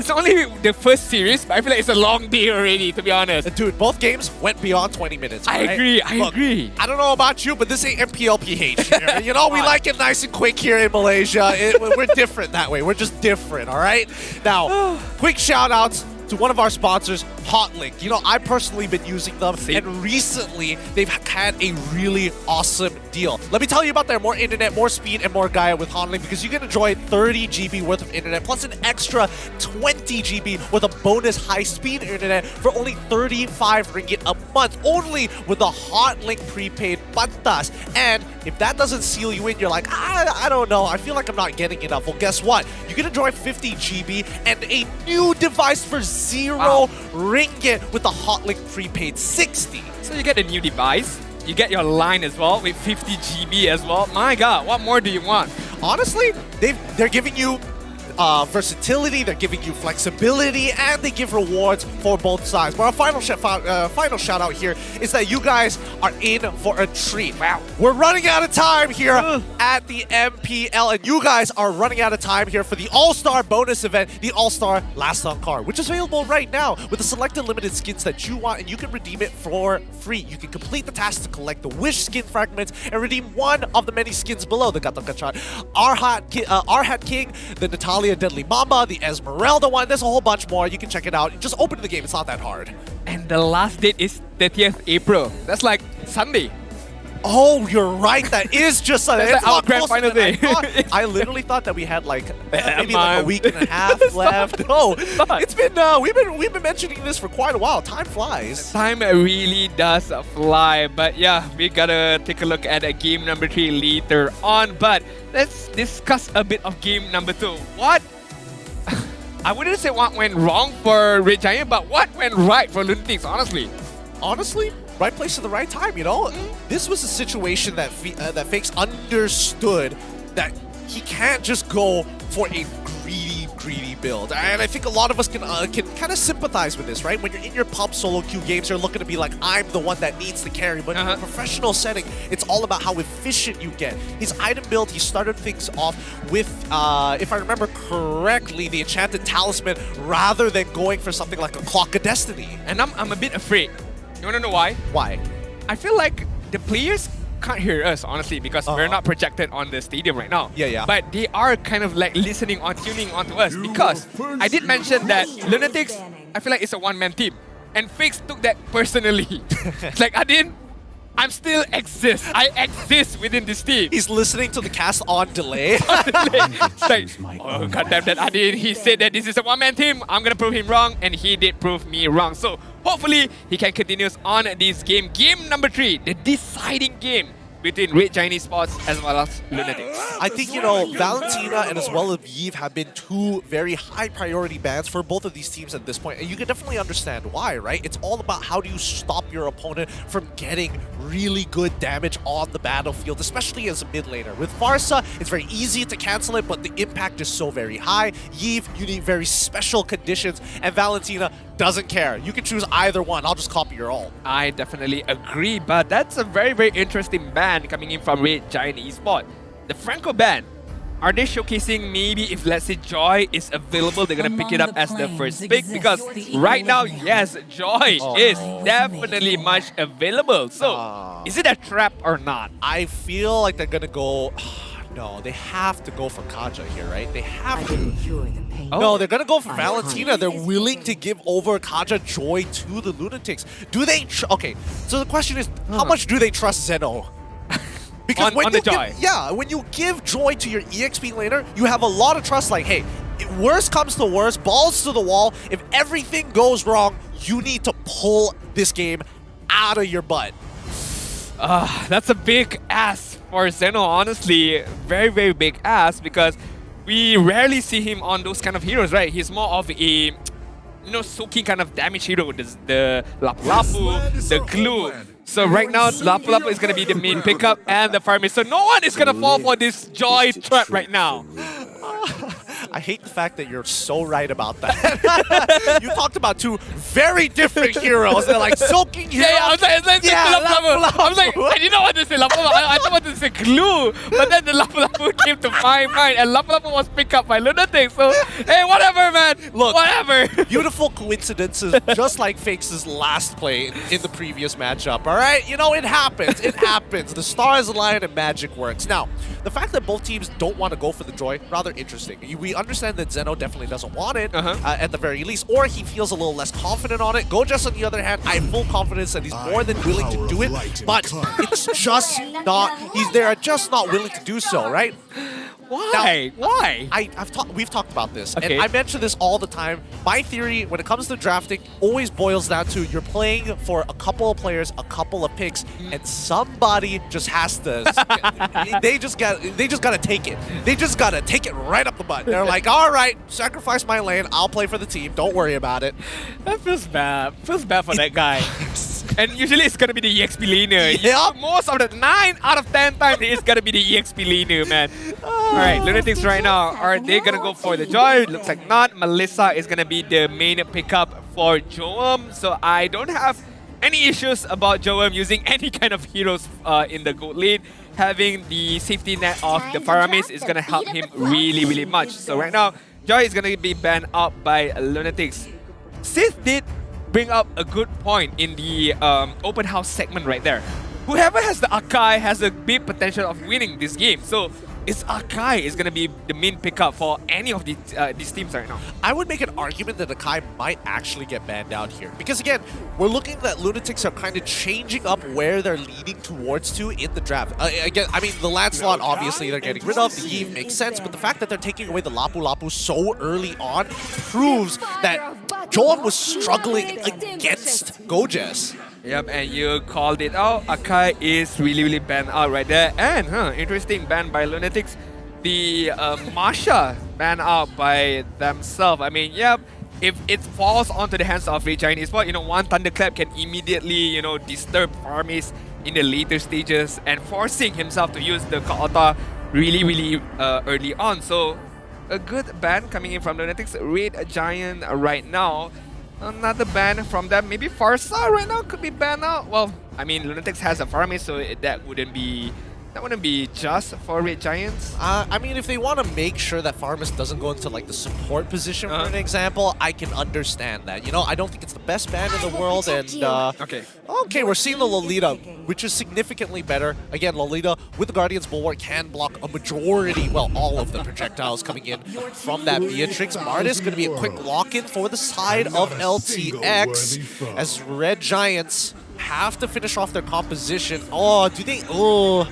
only the first series, but I feel like it's a long day already, to be honest. Dude, both games went beyond 20 minutes. I agree. I don't know about you, but this ain't MPL PH here. You know, we like it nice and quick here in Malaysia. We're different that way. We're just different, all right? Now, quick shout outs to one of our sponsors, Hotlink. You know, I've personally been using them, and recently they've had a really awesome deal. Let me tell you about their more internet, more speed, and more Gaia with Hotlink, because you can enjoy 30 GB worth of internet plus an extra 20 GB with a bonus high-speed internet for only 35 ringgit a month, only with the Hotlink prepaid Pantas. And if that doesn't seal you in, you're like, I don't know, I feel like I'm not getting enough. Well, guess what? You can enjoy 50 GB and a new device for 0 ringgit with the Hotlink prepaid 60. So you get a new device, you get your line as well with 50 GB as well. My God, what more do you want? Honestly, they're giving you versatility, they're giving you flexibility, and they give rewards for both sides. But our final shout out here is that you guys are in for a treat. Wow. We're running out of time here at the MPL, and you guys are running out of time here for the All-Star bonus event, the All-Star Last On card, which is available right now with the selected limited skins that you want, and you can redeem it for free. You can complete the task to collect the Wish skin fragments and redeem one of the many skins below: the Gatot Kacat, Arhat King, the Natalia Deadly Mamba, the Esmeralda one. There's a whole bunch more. You can check it out. Just open the game. It's not that hard. And the last date is 30th April. That's like Sunday. Oh, you're right. That is just Sunday. That's like our grand final day. I literally thought that we had like maybe like a week and a half left. No, it's been we've been mentioning this for quite a while. Time flies. Time really does fly. But yeah, we gotta take a look at game number 3 later on. But let's discuss a bit of game number 2. What? I wouldn't say what went wrong for Red Giant, but what went right for Lunatix, honestly. Honestly? Right place at the right time, you know? This was a situation that that Fakes understood that he can't just go for a greedy build. And I think a lot of us can kind of sympathize with this, right? When you're in your pub solo queue games, you're looking to be like, I'm the one that needs to carry. But in a professional setting, it's all about how efficient you get. His item build, he started things off with, if I remember correctly, the Enchanted Talisman rather than going for something like a Clock of Destiny. And I'm a bit afraid. You wanna know why? Why? I feel like the players can't hear us, honestly, because we're not projected on the stadium right now. Yeah. But they are kind of like listening on, tuning onto us, because I did mention that Lunatix, I feel like it's a one-man team. And Fakes took that personally. It's like, Adin, I'm still exist. I exist within this team. He's listening to the cast on delay. It's like, oh goddamn that Adin, he said that this is a one-man team. I'm gonna prove him wrong, and he did prove me wrong. So hopefully he can continue on this game. Game number 3, the deciding game between Red Giant Esports as well as Lunatix. I think, you know, Valentina and as well as Yves have been two very high priority bans for both of these teams at this point. And you can definitely understand why, right? It's all about how do you stop your opponent from getting really good damage on the battlefield, especially as a mid laner. With Farsa, it's very easy to cancel it, but the impact is so very high. Yves, you need very special conditions, and Valentina doesn't care. You can choose either one. I'll just copy your all. I definitely agree, but that's a very, very interesting ban coming in from Red Giant Esports. The Franco ban, are they showcasing maybe if, let's say, Joy is available, they're gonna pick it up as the first pick? Because right now, yes, Joy is definitely much available. So, is it a trap or not? I feel like they're gonna go... No, they have to go for Kaja here, right? They have to. No, they're gonna go for Valentina. They're willing to give over Kaja Joy to the Lunatix. Do they? Okay, so the question is, how much do they trust Zeno? Because when you when you give Joy to your EXP laner, you have a lot of trust. Like, hey, if worst comes to worst, balls to the wall. If everything goes wrong, you need to pull this game out of your butt. That's a big ass for Zeno, honestly. Very, very big ass, because we rarely see him on those kind of heroes, right? He's more of a, you know, soaking kind of damage hero. The Lapu-Lapu, the Glue. So right now, Lapu-Lapu is going to be the main pickup and the farmer. So no one is going to fall for this Joy trap right now. I hate the fact that you're so right about that. You talked about two very different heroes. They're like soaking heroes. Yeah, I was like, Lapu-Lapu. I was like, I didn't want to say Lapu-Lapu. I didn't want to say Glue. But then the Lapu-Lapu came to my mind, and Lapu-Lapu was picked up by Lunatix. So, hey, whatever, man. Look, whatever. Beautiful coincidences, just like Fakes' last play in the previous matchup, all right? You know, it happens. It happens. The stars align and magic works. Now, the fact that both teams don't want to go for the Joy, rather interesting. We understand that Zeno definitely doesn't want it, at the very least, or he feels a little less confident on it. Gojus, on the other hand, I have full confidence that he's more than willing to do it, but it's just not, they're just not willing to do so, right? Why? Now, why? We've talked about this, and I mention this all the time. My theory, when it comes to drafting, always boils down to you're playing for a couple of players, a couple of picks, and somebody just has to. they just gotta take it. They just gotta take it right up the butt. They're like, all right, sacrifice my lane. I'll play for the team. Don't worry about it. That feels bad. Feels bad for that guy. And usually it's gonna be the EXP laner. Yep. Most of the 9 out of 10 times it's gonna be the EXP laner, man. Alright, Lunatix right now, are they gonna go for the Joy? Looks like not. Melissa is gonna be the main pickup for Jowm. So I don't have any issues about Jowm using any kind of heroes in the gold lane. Having the safety net of the Paramis is gonna help him really, really much. So right now, Joy is gonna be banned out by Lunatix. Sith did bring up a good point in the open house segment right there. Whoever has the Akai has a big potential of winning this game. So it's Akai is going to be the main pickup for any of these teams right now. I would make an argument that Akai might actually get banned out here. Because again, we're looking that Lunatix are kind of changing up where they're leading towards to in the draft. Again, I mean, the Lancelot, obviously, they're getting rid of. The Eve makes sense. But the fact that they're taking away the Lapu Lapu so early on proves that Jowm was struggling against Gojes. Yep, and you called it out. Akai is really, really banned out right there. And, interesting, banned by Lunatix. The Masha banned out by themselves. I mean, yep, if it falls onto the hands of Red Giant Esports, one Thunderclap can immediately, disturb Paramis in the later stages and forcing himself to use the Ka'ata really, really early on. So, a good ban coming in from Lunatix. Red Giant right now. Another ban from them. Maybe Farsa right now could be banned out. Well, I mean, Lunatix has a Paramis, so that wouldn't be just for Red Giants. I mean, if they want to make sure that Farmis doesn't go into like the support position, for an example, I can understand that. I don't think it's the best ban in the world, and okay, we're seeing the Lolita, which is significantly better. Again, Lolita with the Guardian's Bulwark can block a majority, well, all of the projectiles coming in from that Beatrix. Martis going to be a quick lock-in for the side of LTX as Red Giants have to finish off their composition. Oh, do they? Oh.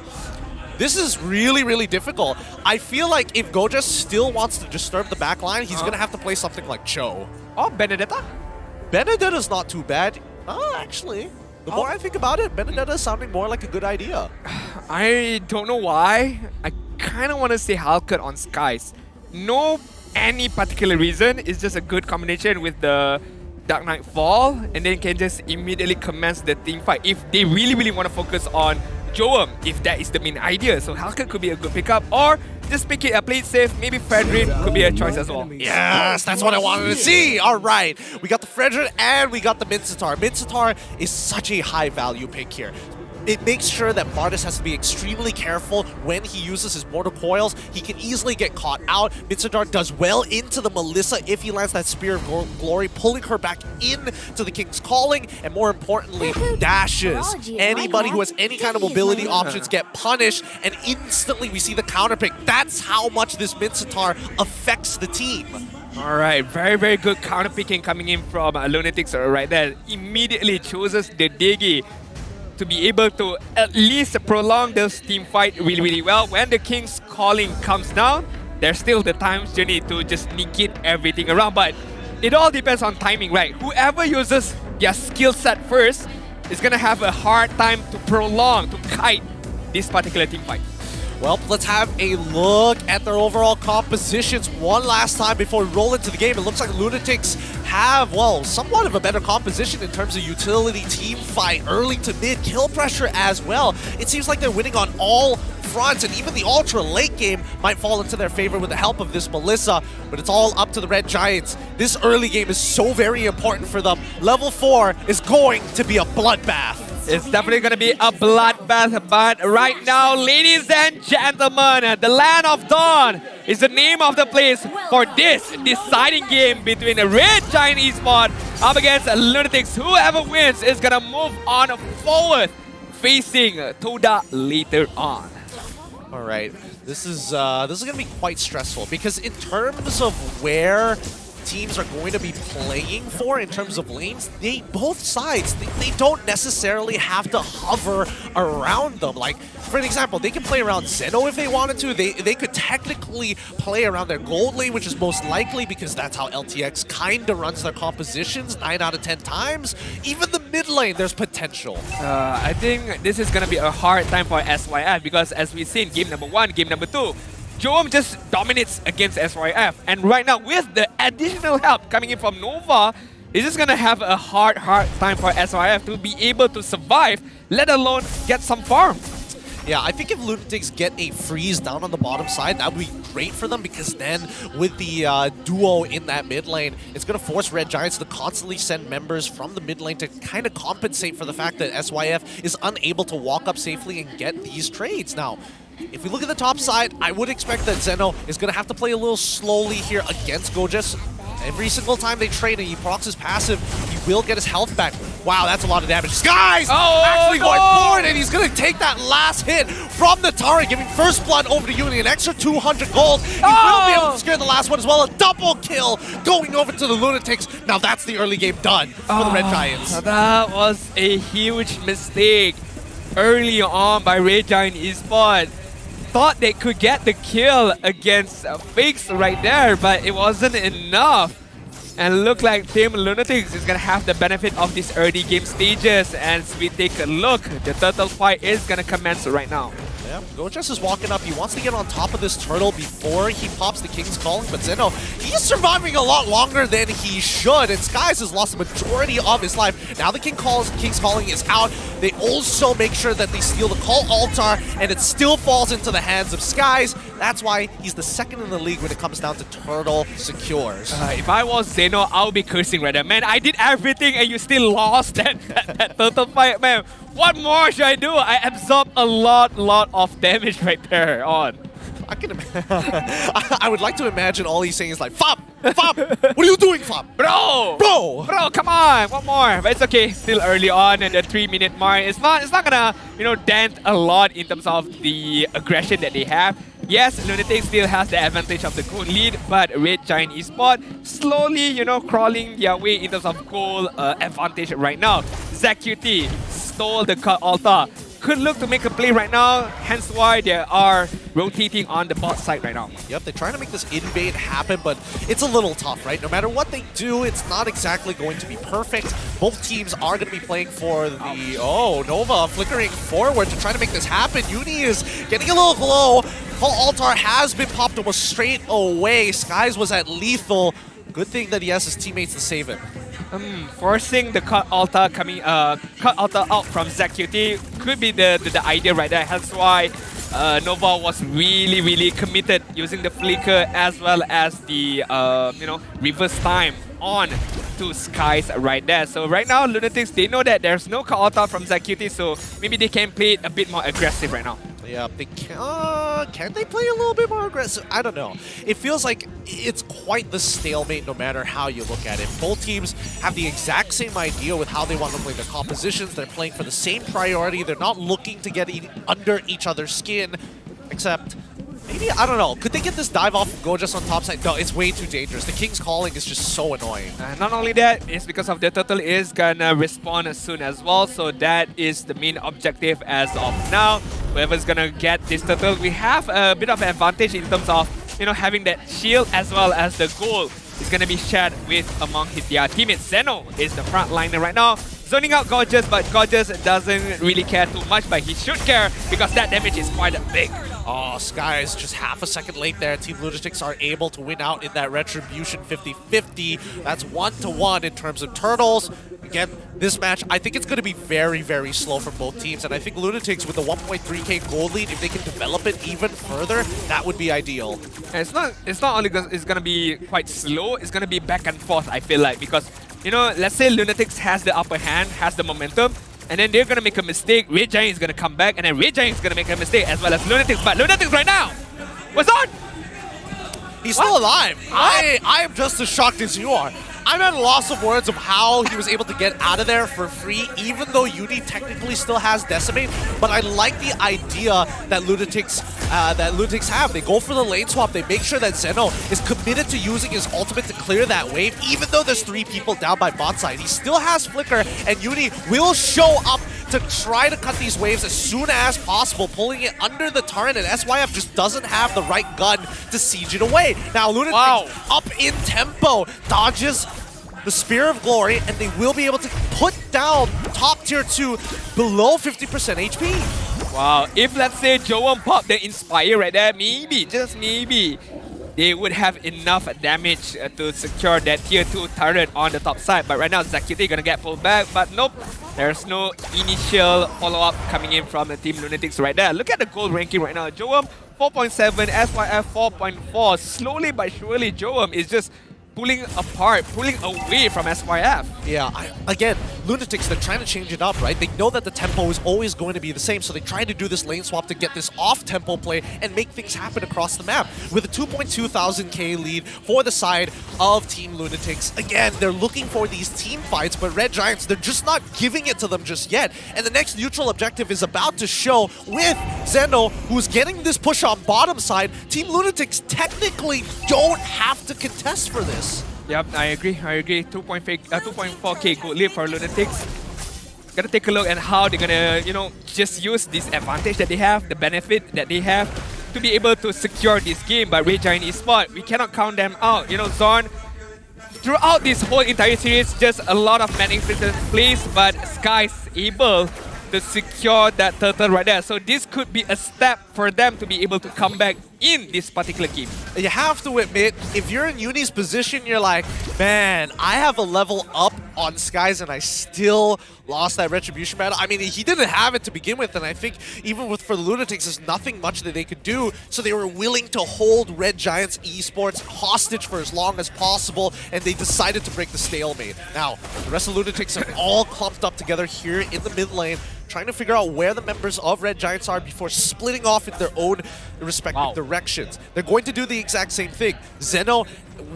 This is really, really difficult. I feel like if Gojes still wants to disturb the back line, he's going to have to play something like Cho. Oh, Benedetta? Benedetta's not too bad. Oh, actually, the more I think about it, Benedetta is sounding more like a good idea. I don't know why. I kind of want to say Halkut on Skies. No any particular reason. It's just a good combination with the Dark Knight Fall, and then can just immediately commence the team fight if they really, really want to focus on Jowm, if that is the main idea. So Halkut could be a good pickup, or just pick it, play it safe. Maybe Fredrin could be a choice as well. Yes, that's what I wanted to see. All right, we got the Fredrin and we got the Mincetar. Mincetar is such a high value pick here. It makes sure that Martis has to be extremely careful when he uses his Mortar Coils. He can easily get caught out. Mincetar does well into the Melissa if he lands that Spear of Glory, pulling her back into the King's Calling, and more importantly, dashes. Anybody who has any kind of mobility options get punished, and instantly we see the counter pick. That's how much this Mincetar affects the team. Alright, very, very good counter picking coming in from Lunatix right there. Immediately chooses the Digi to be able to at least prolong this team fight really, really well. When the King's Calling comes down, there's still the time's journey to just negate everything around. But it all depends on timing, right? Whoever uses their skill set first is going to have a hard time to prolong, to kite this particular team fight. Well, let's have a look at their overall compositions one last time before we roll into the game. It looks like Lunatix have, well, somewhat of a better composition in terms of utility, team fight, early to mid, kill pressure as well. It seems like they're winning on all fronts, and even the ultra late game might fall into their favor with the help of this Melissa, but it's all up to the Red Giants. This early game is so very important for them. Level 4 is going to be a bloodbath. It's definitely going to be a bloodbath, but right now, ladies and gentlemen, the Land of Dawn is the name of the place for this deciding game between the Red Giant Esports up against Lunatix. Whoever wins is going to move on forward, facing Todak later on. All right, this is going to be quite stressful because in terms of where teams are going to be playing for in terms of lanes, both sides, they don't necessarily have to hover around them. Like, for an example, they can play around Zeno if they wanted to. They could technically play around their gold lane, which is most likely because that's how LTX kind of runs their compositions 9 out of 10 times. Even the mid lane, there's potential. I think this is going to be a hard time for SYF because as we've seen, game number 1, game number 2, Jowm just dominates against SYF. And right now, with the additional help coming in from Nova, This is gonna have a hard time for SYF to be able to survive, let alone get some farm. Yeah, I think if Lunatix get a freeze down on the bottom side, that would be great for them, because then with the duo in that mid lane, it's going to force Red Giants to constantly send members from the mid lane to kind of compensate for the fact that SYF is unable to walk up safely and get these trades. Now, if we look at the top side, I would expect that Zeno is going to have to play a little slowly here against Gojas. Every single time they trade and he procs his passive, he will get his health back. Wow, that's a lot of damage. Skies actually going forward, and he's going to take that last hit from the turret, giving first blood over to Uni, an extra 200 gold. He will be able to scare the last one as well. A double kill going over to the Lunatics. Now that's the early game done for the Red Giants. That was a huge mistake early on by Red Giant Esports. Thought they could get the kill against Fakes right there, but it wasn't enough. And look like Team Lunatix is gonna have the benefit of these early game stages. And as we take a look, the turtle fight is gonna commence right now. Yeah, Gojas is walking up. He wants to get on top of this turtle before he pops the King's Calling, but Zeno, he's surviving a lot longer than he should, and Skies has lost the majority of his life. Now the King's Calling is out. They also make sure that they steal the Call Altar, and it still falls into the hands of Skies. That's why he's the second in the league when it comes down to turtle secures. If I was Zeno, I'll be cursing right there. Man, I did everything and you still lost that turtle fight, man. What more should I do? I absorbed a lot of damage right there on. I can I would like to imagine all he's saying is like, Fob! Fob! What are you doing, Fob? Bro, come on, one more. But it's okay, still early on at the 3-minute mark. It's not gonna, dent a lot in terms of the aggression that they have. Yes, Lunatix still has the advantage of the gold lead, but Red Giant Esports slowly, crawling their way in terms of goal advantage right now. ZQT stole the cut altar. Could look to make a play right now, hence why they are rotating on the bot side right now. Yep, they're trying to make this invade happen, but it's a little tough, right? No matter what they do, it's not exactly going to be perfect. Both teams are going to be playing for the... Oh, Nova flickering forward to try to make this happen. Uni is getting a little glow. Call Altar has been popped almost straight away. Skies was at lethal. Good thing that he has his teammates to save him. Forcing the cut altar out from ZQT could be the idea right there. That's why Nova was really committed using the flicker as well as the reverse time on to Skies right there. So right now Lunatix, they know that there's no cut altar from ZQT, so maybe they can play it a bit more aggressive right now. Yeah, they can they play a little bit more aggressive? I don't know. It feels like it's quite the stalemate no matter how you look at it. Both teams have the exact same idea with how they want to play their compositions. They're playing for the same priority. They're not looking to get under each other's skin, except maybe, I don't know. Could they get this dive off and go just on top side? No, it's way too dangerous. The King's Calling is just so annoying. Not only that, it's because of the turtle is gonna respawn as soon as well. So that is the main objective as of now. Whoever's gonna get this turtle, we have a bit of an advantage in terms of having that shield as well as the gold is gonna be shared with among their teammates. Zeno is the front liner right now, zoning out Gorgeous, but Gorgeous doesn't really care too much, but he should care because that damage is quite big. Oh, Skies just half a second late there. Team Lunatix are able to win out in that Retribution 50-50. That's 1-1 in terms of turtles. Again, this match, I think it's going to be very slow from both teams, and I think Lunatix with the 1.3k gold lead, if they can develop it even further, that would be ideal. And it's not only it's going to be quite slow, it's going to be back and forth, I feel like, because let's say Lunatix has the upper hand, has the momentum, and then they're going to make a mistake, Red Giant is going to come back, and then Red Giant is going to make a mistake as well as Lunatix. But Lunatix right now, what's on? He's still alive. I am just as shocked as you are. I'm at a loss of words of how he was able to get out of there for free, even though Uni technically still has Decimate. But I like the idea that Lunatix have. They go for the lane swap. They make sure that Zeno is committed to using his ultimate to clear that wave, even though there's 3 people down by bot side. He still has Flicker, and Uni will show up to try to cut these waves as soon as possible, pulling it under the turret, and SYF just doesn't have the right gun to siege it away. Now Lunatix up in tempo, dodges the Spear of Glory, and they will be able to put down top tier 2 below 50% HP. Wow, if let's say Jowm pop the Inspire right there, maybe, just maybe, they would have enough damage to secure that tier 2 turret on the top side. But right now, Zakiti gonna get pulled back, but nope. There's no initial follow-up coming in from the Team Lunatix right there. Look at the gold ranking right now. Jowm 4.7, SYF 4.4. Slowly but surely, Jowm is just pulling apart, pulling away from SYF. Yeah, again, Lunatix, they're trying to change it up, right? They know that the tempo is always going to be the same, so they try to do this lane swap to get this off-tempo play and make things happen across the map. With a 2,200K lead for the side of Team Lunatix, again, they're looking for these team fights, but Red Giants, they're just not giving it to them just yet. And the next neutral objective is about to show with Zeno, who's getting this push on bottom side. Team Lunatix technically don't have to contest for this. Yep, I agree. 2.4k gold lead for Lunatix. Gotta take a look at how they're gonna, just use this advantage that they have, the benefit that they have to be able to secure this game. But Red Giant Esports, we cannot count them out. Xorn, throughout this whole entire series, just a lot of magnificent plays, but Sky's able to secure that turtle right there. So this could be a step for them to be able to come back in this particular game. You have to admit, if you're in Uni's position, you're like, man, I have a level up on Skies and I still lost that Retribution battle. I mean, he didn't have it to begin with, and I think even for the Lunatix, there's nothing much that they could do, so they were willing to hold Red Giants Esports hostage for as long as possible, and they decided to break the stalemate. Now, the rest of Lunatix are all clumped up together here in the mid lane, trying to figure out where the members of Red Giants are before splitting off in their own respective directions. They're going to do the exact same thing. Zeno,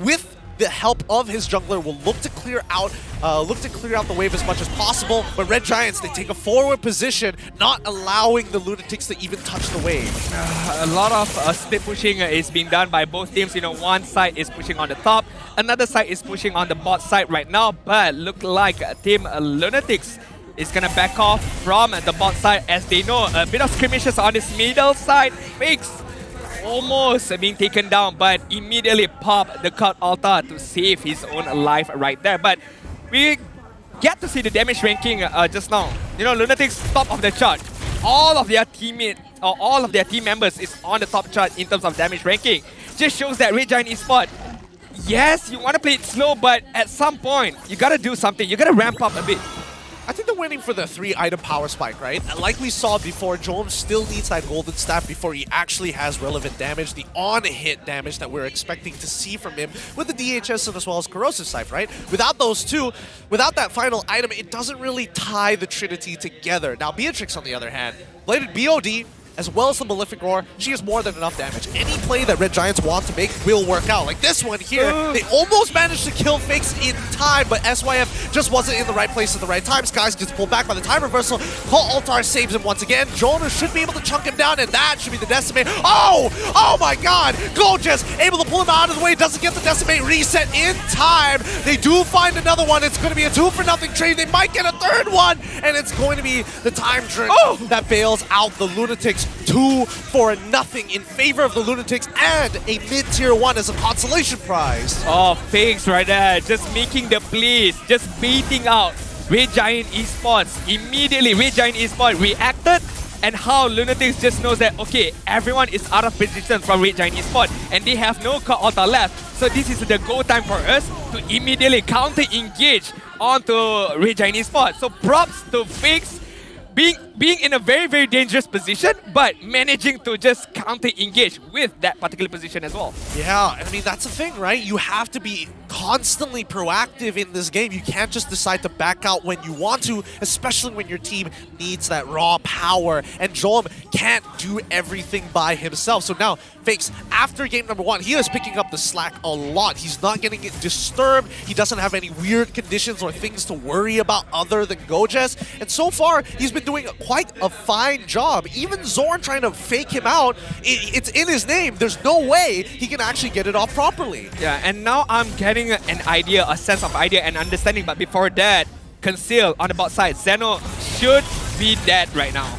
with the help of his jungler, will look to clear out the wave as much as possible. But Red Giants, they take a forward position, not allowing the Lunatics to even touch the wave. A lot of split pushing is being done by both teams. One side is pushing on the top, another side is pushing on the bot side right now. But look like Team Lunatix is gonna back off from the bot side, as they know a bit of skirmishes on this middle side. Fakes almost being taken down, but immediately pop the cut altar to save his own life right there. But we get to see the damage ranking just now. Lunatix top of the chart. All of their teammates or all of their team members is on the top chart in terms of damage ranking. Just shows that Red Giant Esports, yes, you want to play it slow, but at some point you gotta do something. You gotta ramp up a bit. I think they're waiting for the 3-item power spike, right? Like we saw before, Jowm still needs that golden staff before he actually has relevant damage, the on-hit damage that we're expecting to see from him with the DHS and as well as Corrosive Scythe, right? Without those two, without that final item, it doesn't really tie the Trinity together. Now, Beatrix, on the other hand, bladed BOD, as well as the Malefic Roar, she has more than enough damage. Any play that Red Giants want to make will work out. Like this one here, they almost managed to kill Fakes in time, but SYF just wasn't in the right place at the right time. Skies gets pulled back by the time reversal. Call Altar saves him once again. Jowm should be able to chunk him down, and that should be the Decimate. Oh my god! Gorgeous! Able to pull him out of the way, doesn't get the Decimate reset in time. They do find another one. It's going to be a 2-for-0 trade. They might get a third one, and it's going to be the time drink that bails out the Lunatics. 2-for-0 in favor of the Lunatics, and a mid-tier 1 as a consolation prize. Oh, Fakes right there, just making the plays, just baiting out Red Giant Esports. Immediately, Red Giant Esports reacted, and how Lunatics just knows that, okay, everyone is out of position from Red Giant Esports, and they have no cut altar left. So this is the go time for us to immediately counter-engage onto Red Giant Esports. So props to Fakes, being in a very, very dangerous position, but managing to just counter-engage with that particular position as well. Yeah, I mean, that's the thing, right? You have to be constantly proactive in this game. You can't just decide to back out when you want to, especially when your team needs that raw power. And Jowm can't do everything by himself. So now, Fakes, after game number 1, he is picking up the slack a lot. He's not getting it disturbed. He doesn't have any weird conditions or things to worry about other than Gojes. And so far, he's been doing quite a fine job. Even Xorn trying to fake him out, it's in his name. There's no way he can actually get it off properly. Yeah, and now I'm getting an idea, a sense of idea and understanding. But before that, Conceal on the bot side. Zeno should be dead right now.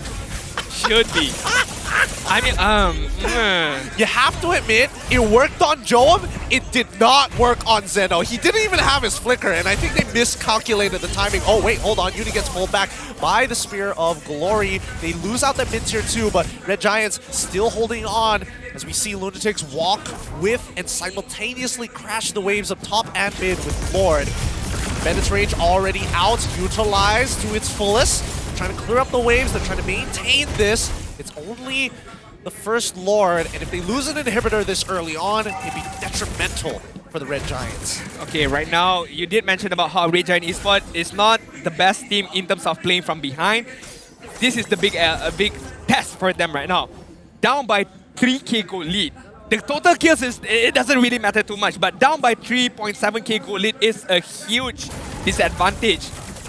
Should be. I mean, You have to admit, it worked on Jowm. It did not work on Zeno. He didn't even have his flicker, and I think they miscalculated the timing. Oh, wait, hold on. Uni gets pulled back by the Spear of Glory. They lose out that mid-tier 2, but Red Giants still holding on as we see Lunatix walk with and simultaneously crash the waves up top and mid with Lord. Bandit's Rage already out, utilized to its fullest. Trying to clear up the waves, they're trying to maintain this. It's only the first Lord, and if they lose an inhibitor this early on, it'd be detrimental for the Red Giants. Okay, right now, you did mention about how Red Giant Esports is not the best team in terms of playing from behind. This is the big test for them right now. Down by 3k gold lead. The total kills, it doesn't really matter too much, but down by 3.7k gold lead is a huge disadvantage.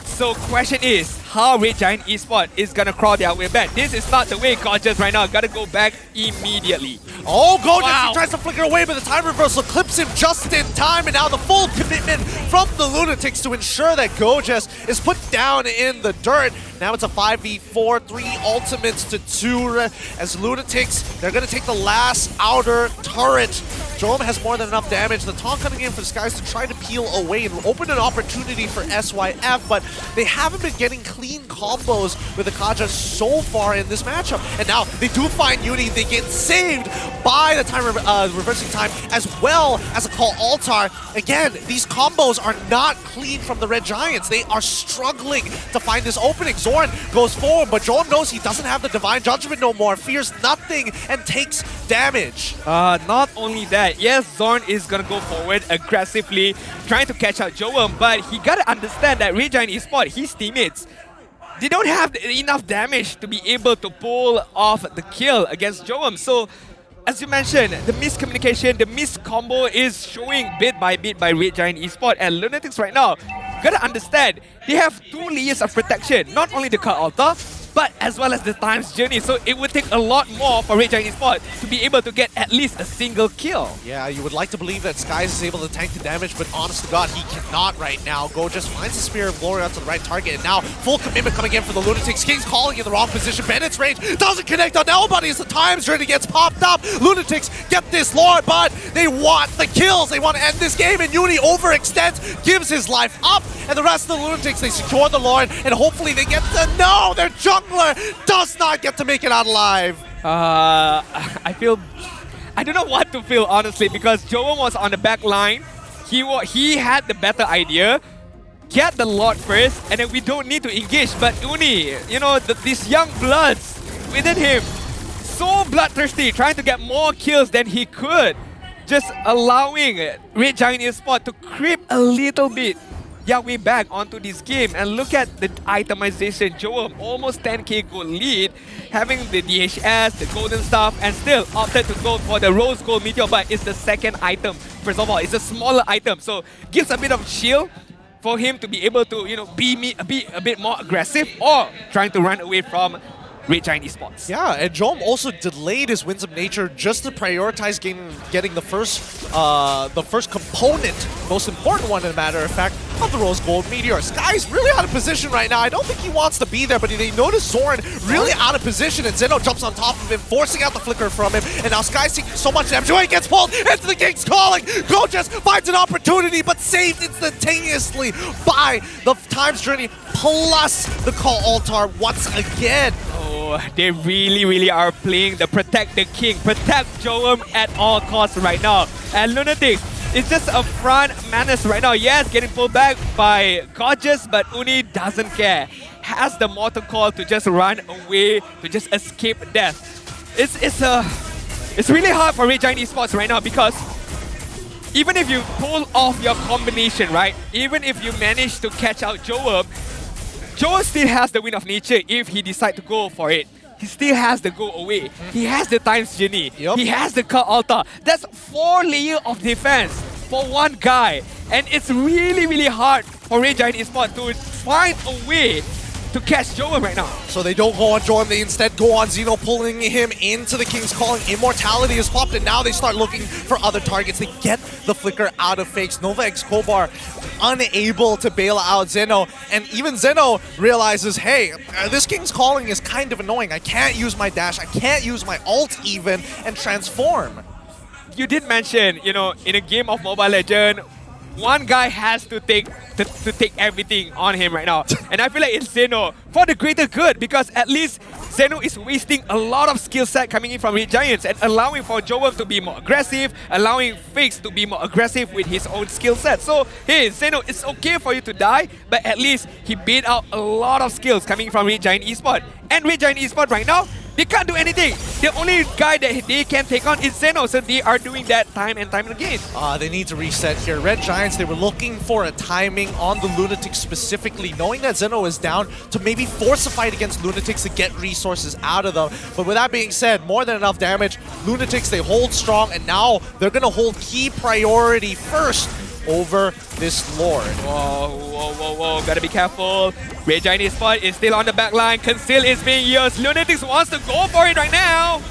So question is, how Red Giant Esports is gonna crawl their way back? This is not the way Gorgeous right now. Gotta go back immediately. Oh, Gorgeous, he tries to flicker away, but the time reversal clips him just in time, and now the full commitment from the Lunatix to ensure that Gorgeous is put down in the dirt. Now it's a 5v4, 3 ultimates to 2 as Lunatix, they're gonna take the last outer turret. Jowm has more than enough damage. The taunt coming in for the Skies to try to peel away and open an opportunity for SYF, but they haven't been getting clean combos with the Kaja so far in this matchup. And now they do find Uni, they get saved by the time reversing time as well as a call Altar. Again, these combos are not clean from the Red Giants. They are struggling to find this opening. Xorn goes forward, but Jowm knows he doesn't have the Divine Judgment no more, fears nothing, and takes damage. Not only that, yes, Xorn is gonna go forward aggressively, trying to catch out Jowm, but he gotta understand that Red Giant Esports, his teammates, they don't have enough damage to be able to pull off the kill against Jowm. So, as you mentioned, the miscommunication, the miscombo is showing bit by bit by Red Giant Esports, and Lunatix right now, gotta understand, they have 2 layers of protection, not only the Cult Altar, but as well as the Time's Journey. So it would take a lot more for Red Giant Esports to be able to get at least a single kill. Yeah, you would like to believe that Skies is able to tank the damage, but honest to God, he cannot right now. Go just finds the Spear of Glory out to the right target, and now full commitment coming in for the Lunatix. King's calling in the wrong position. Bandit's Rage doesn't connect on nobody as the Time's Journey gets popped up. Lunatix get this Lord, but they want the kills. They want to end this game, and Uni overextends, gives his life up, and the rest of the Lunatix, they secure the Lord, and hopefully they get to... No! Their jungler does not get to make it out alive. I don't know what to feel, honestly, because Jowm was on the back line. He had the better idea. Get the Lord first, and then we don't need to engage. But Uni, you know, these young bloods within him, so bloodthirsty, trying to get more kills than he could. Just allowing Red Giant Esports to creep a little bit their way back onto this game. And look at the itemization. Jowm, almost 10k gold lead, having the DHS, the golden staff, and still opted to go for the rose gold meteor, but it's the second item. First of all, it's a smaller item, so gives a bit of shield for him to be able to, you know, be a bit more aggressive or trying to run away from Red Giant Esports. Yeah, and Jowm also delayed his Winds of Nature just to prioritize getting the first component, most important one, as a matter of fact, of the Rose Gold Meteor. Sky's really out of position right now. I don't think he wants to be there, but they notice Xorn really out of position, and Zeno jumps on top of him, forcing out the flicker from him, and now Sky's taking so much damage. He gets pulled into the King's Calling. Gorgeous finds an opportunity, but saved instantaneously by the Time's Journey, plus the Call Altar once again. Oh, they really are playing the protect the king, protect Jowm at all costs right now. And Lunatix, it's just a front menace right now. Yes, getting pulled back by Gorgeous, but Uni doesn't care. Has the Mortal Call to just run away, to just escape death. It's really hard for Red Giant Esports right now, because even if you pull off your combination, right? Even if you manage to catch out Jowm, Jowm still has the Wind of Nature if he decides to go for it. He still has the go away. He has the Time's Journey. He has the Cult Altar. That's 4 layers of defense for one guy. And it's really hard for Red Giant Esports to find a way to catch Jowm right now. So they don't go on Jowm, they instead go on Zeno, pulling him into the King's Calling. Immortality is popped, and now they start looking for other targets. They get the flicker out of Fakes. Nova X Kobar unable to bail out Zeno. And even Zeno realizes, hey, this King's Calling is kind of annoying. I can't use my dash, I can't use my ult even, and transform. You did mention, you know, in a game of Mobile Legends, one guy has to take everything on him right now. And I feel like it's Zeno for the greater good, because at least Zeno is wasting a lot of skill set coming in from Red Giants and allowing for Jowm to be more aggressive, allowing Fix to be more aggressive with his own skill set. So, hey, Zeno, it's okay for you to die, but at least he beat out a lot of skills coming from Red Giant Esports. And Red Giant Esports right now, they can't do anything. The only guy that they can take on is Zeno, so they are doing that time and time again. They need to reset here. Red Giants, they were looking for a timing on the Lunatix specifically, knowing that Zeno is down, to maybe force a fight against Lunatix to get resources out of them. But with that being said, more than enough damage. Lunatix, they hold strong, and now they're going to hold key priority first over this Lord. Whoa, gotta be careful. Red Giant Esports is still on the back line. Conceal is being used. Lunatix wants to go for it right now.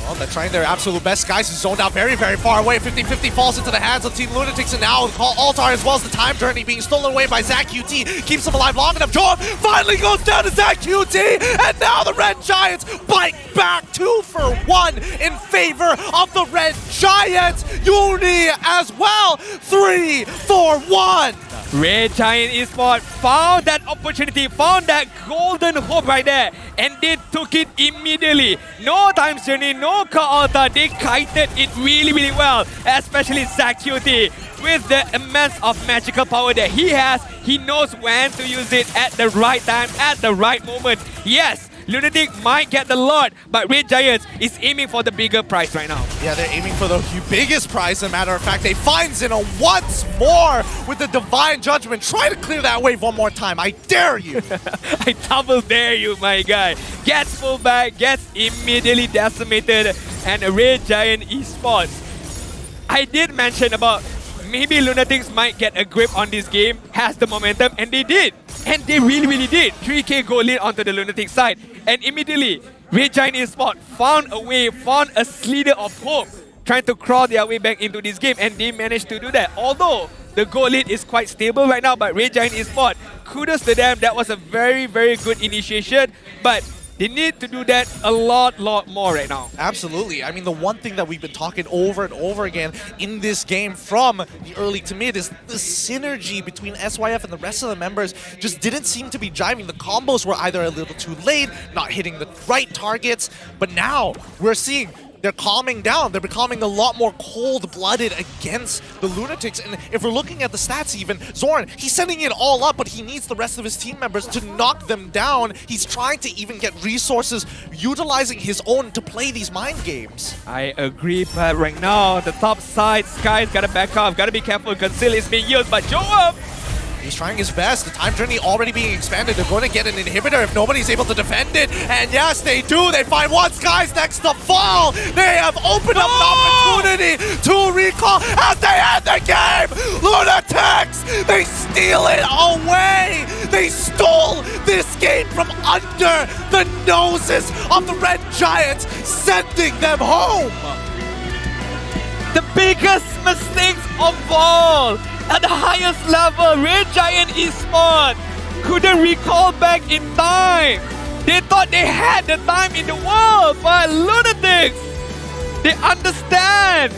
Well, they're trying their absolute best. Guys is zoned out very, very far away. 50-50 falls into the hands of Team Lunatix, and now Altar as well as the time journey being stolen away by ZachQT. Keeps him alive long enough. Jowm finally goes down to ZachQT, and now the Red Giants bite back 2-for-1 in favor of the Red Giants. Uni as well, 3-for-1. Red Giant Esports found that opportunity, found that golden hope right there, and they took it immediately. No time journey, no call altar. They kited it really, really well, especially ZachQT. With the immense of magical power that he has, he knows when to use it at the right time, at the right moment. Yes, Lunatix might get the Lord, but Red Giants is aiming for the bigger prize right now. Yeah, they're aiming for the biggest prize. As a matter of fact, they find Zeno once more with the Divine Judgment. Try to clear that wave one more time. I dare you. I double dare you, my guy. Gets pulled back, gets immediately decimated, and Red Giant Esports. I did mention about maybe Lunatix might get a grip on this game, has the momentum, and they did. And they really, really did. 3k goal lead onto the Lunatix side. And immediately, Red Giant Esports found a way, found a slither of hope, trying to crawl their way back into this game, and they managed to do that. Although the goal lead is quite stable right now, but Red Giant Esports, kudos to them. That was a very, very good initiation, but they need to do that a lot more right now. Absolutely. I mean, the one thing that we've been talking over and over again in this game from the early to mid is the synergy between SYF and the rest of the members just didn't seem to be jiving. The combos were either a little too late, not hitting the right targets, but now we're seeing they're calming down. They're becoming a lot more cold-blooded against the Lunatix. And if we're looking at the stats even, Xorn, he's sending it all up, but he needs the rest of his team members to knock them down. He's trying to even get resources, utilizing his own to play these mind games. I agree, but right now, the top side, Sky's gotta back off. Gotta be careful. Conceal is being used, but Jowm! He's trying his best. The time journey already being expanded. They're going to get an inhibitor if nobody's able to defend it. And yes, they do. They find one. Sky's next to fall. They have opened up an opportunity to recall as they end the game. Lunatix, they steal it away. They stole this game from under the noses of the Red Giants, sending them home. The biggest mistakes of all. At the highest level, Red Giant Esports couldn't recall back in time. They thought they had the time in the world, but Lunatix, they understand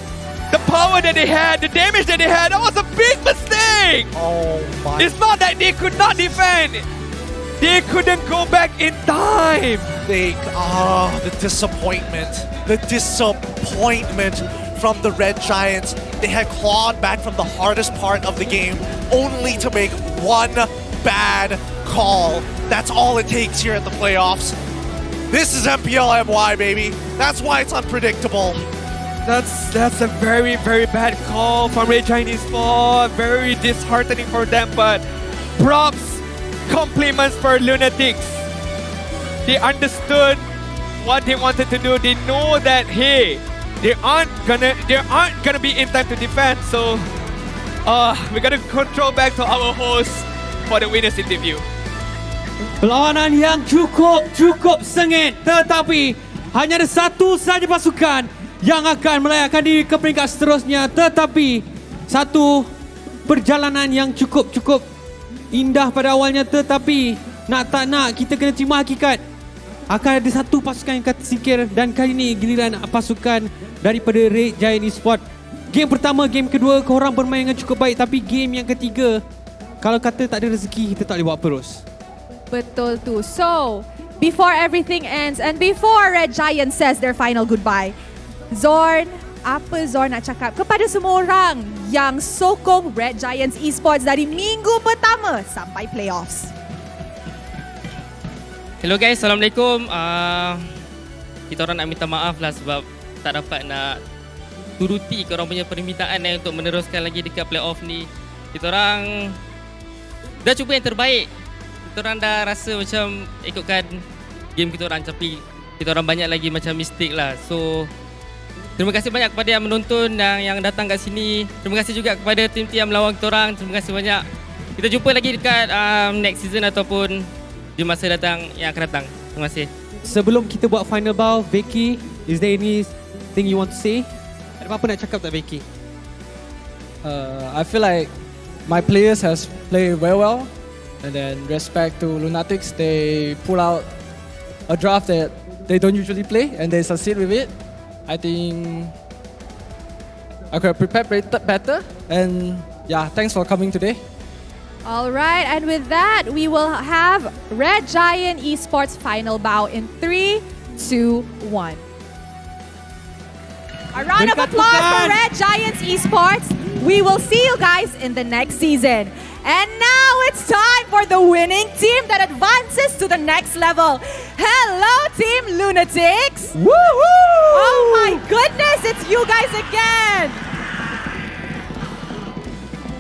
the power that they had, the damage that they had. That was a big mistake. Oh my. It's not that they could not defend. They couldn't go back in time. The disappointment. The disappointment from the Red Giants. They had clawed back from the hardest part of the game only to make one bad call. That's all it takes here at the playoffs. This is MPL MY, baby. That's why it's unpredictable. That's a very, very bad call from Red Giant Esports. Very disheartening for them, but props, compliments for Lunatix. They understood what they wanted to do. They know that, hey, they aren't gonna be in time to defend, so we gotta control back to our host for the winners interview. Perlawanan yang cukup sengit, tetapi hanya ada satu saja pasukan yang akan melayakkan diri ke peringkat seterusnya, tetapi satu perjalanan yang cukup indah pada awalnya, tetapi nak tak nak kita kena terima hakikat. Akan ada satu pasukan yang tersingkir dan kali ini giliran pasukan daripada Red Giant Esports. Game pertama, game kedua korang bermain dengan cukup baik, tapi game yang ketiga kalau kata tak ada rezeki kita tak boleh buat apa terus. Betul tu. So, before everything ends and before Red Giant says their final goodbye, Xorn, apa Xorn nak cakap kepada semua orang yang sokong Red Giants Esports dari minggu pertama sampai playoffs? Hello guys, Assalamualaikum. Kita orang nak minta maaf lah sebab tak dapat nak turuti korang punya permintaan untuk meneruskan lagi dekat playoff ni. Kita orang dah cuba yang terbaik. Kita orang dah rasa macam ikutkan game kita orang, tapi kita orang banyak lagi macam mistake lah. So terima kasih banyak kepada yang menonton dan yang datang kat sini. Terima kasih juga kepada tim-tim yang melawan kita orang. Terima kasih banyak. Kita jumpa lagi dekat next season ataupun di masa datang yang akan datang. Terima kasih. Sebelum kita buat final bow, Becky, is there anything you want to say? Ada apa-apa nak cakap tak, Becky? I feel like my players has played very well, and then respect to Lunatix, they pull out a draft that they don't usually play and they succeed with it. I think I could have prepared better, and yeah, thanks for coming today. Alright, and with that, we will have Red Giant Esports final bow in 3, 2, 1. A round of applause for Red Giants Esports. We will see you guys in the next season. And now it's time for the winning team that advances to the next level. Hello, Team Lunatix! Woohoo! Oh my goodness, it's you guys again!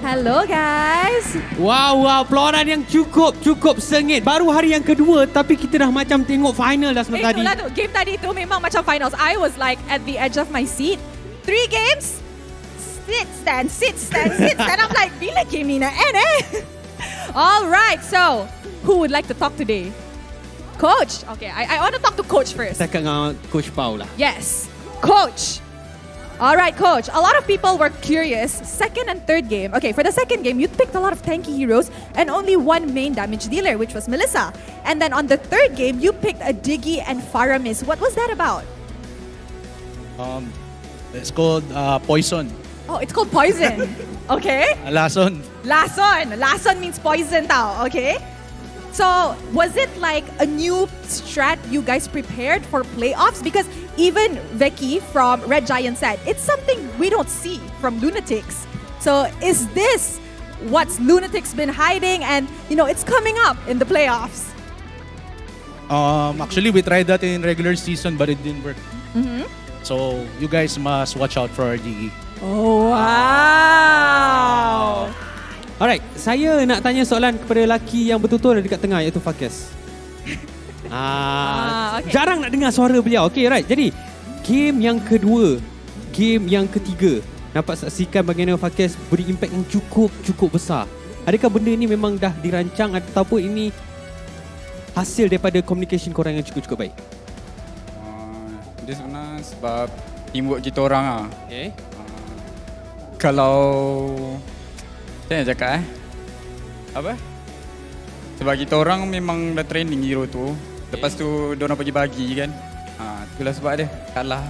Hello guys. Wow, perlawanan yang cukup sengit. Baru hari yang kedua tapi kita dah macam tengok final dah sebentar tadi. Itulah tu, game tadi tu memang macam finals. I was like at the edge of my seat. 3 games, sit, stand. I'm like, bila game ni nak end Alright, so who would like to talk today? Coach? Okay, I want to talk to Coach first. Cakap dengan Coach Pau lah. Yes, Coach. All right, Coach. A lot of people were curious. Second and third game. Okay, for the second game, you picked a lot of tanky heroes and only one main damage dealer, which was Melissa. And then on the third game, you picked a Diggy and Faramis. What was that about? It's called Poison. Oh, it's called Poison. Okay. Lason. Lason means poison tau. Okay. So, was it like a new strat you guys prepared for playoffs? Because even Becky from Red Giant said, it's something we don't see from Lunatix. So, is this what's Lunatix been hiding and, you know, it's coming up in the playoffs? Actually, we tried that in regular season, but it didn't work. Mm-hmm. So, you guys must watch out for our Diggy. Oh, wow! Alright, saya nak tanya soalan kepada lelaki yang betul-betul ada dekat tengah, iaitu Fakes. Okay. Jarang nak dengar suara beliau. Okay, right. Jadi, game yang kedua, game yang ketiga, nampak saksikan bagaimana Fakes beri impact yang cukup besar. Adakah benda ini memang dah dirancang ataupun ini hasil daripada communication korang yang cukup baik? Dia sebenarnya sebab teamwork kita orang lah. Okay. Kalau saya nak cakap apa? Sebab kita orang memang dah training hero tu. Lepas tu diorang bagi kan. Itulah sebab dia kalah.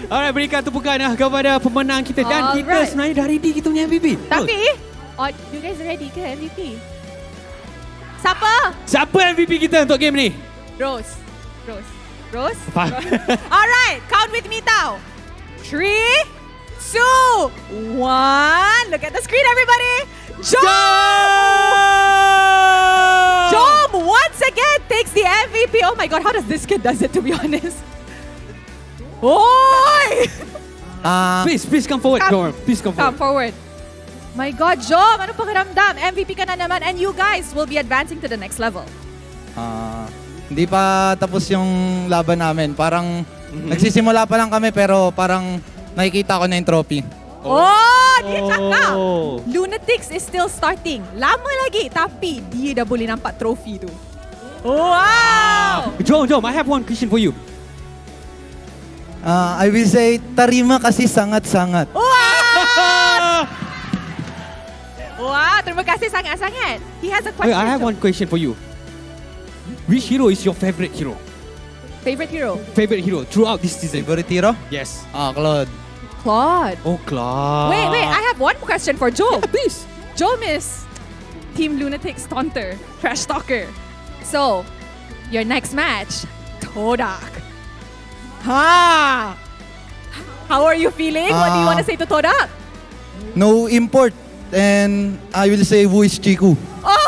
Alright, berikan tepukan kepada pemenang kita. Dan kita sebenarnya dah ready kita punya MVP. Tapi, you guys ready ke MVP? Siapa MVP kita untuk game ni? Rose. Alright, count with me tau. 3, 2, 1. Look at the screen, everybody. Jowm once again takes the MVP. Oh my god, how does this kid does it, to be honest? Oi! Please come forward, Jowm. Please come forward. My god, Jowm, ano pakiramdam? MVP ka na naman and you guys will be advancing to the next level. Hindi pa tapos yung laban namin. Parang nagsisimula pa lang kami pero parang nakikita ko na yung trophy. Dia cakap Lunatix is still starting. Lama lagi tapi dia dah boleh nampak trophy tu. Wow! Jowm, I have one question for you. I will say tarima kasi sangat-sangat. Wow! Wah, terima kasih sangat-sangat. He has a Okay, question. I have one question for you. Which hero is your favorite hero? Favorite hero? Favorite hero throughout this season? Favorite hero? Yes. Claude. Claude. Oh, Claude. Wait, I have one question for Jowm. Yeah, please. Jowm is Team Lunatix taunter, trash talker. So, your next match, Todak. Ha! How are you feeling? What do you want to say to Todak? No import. And I will say who is Chiku. Oh,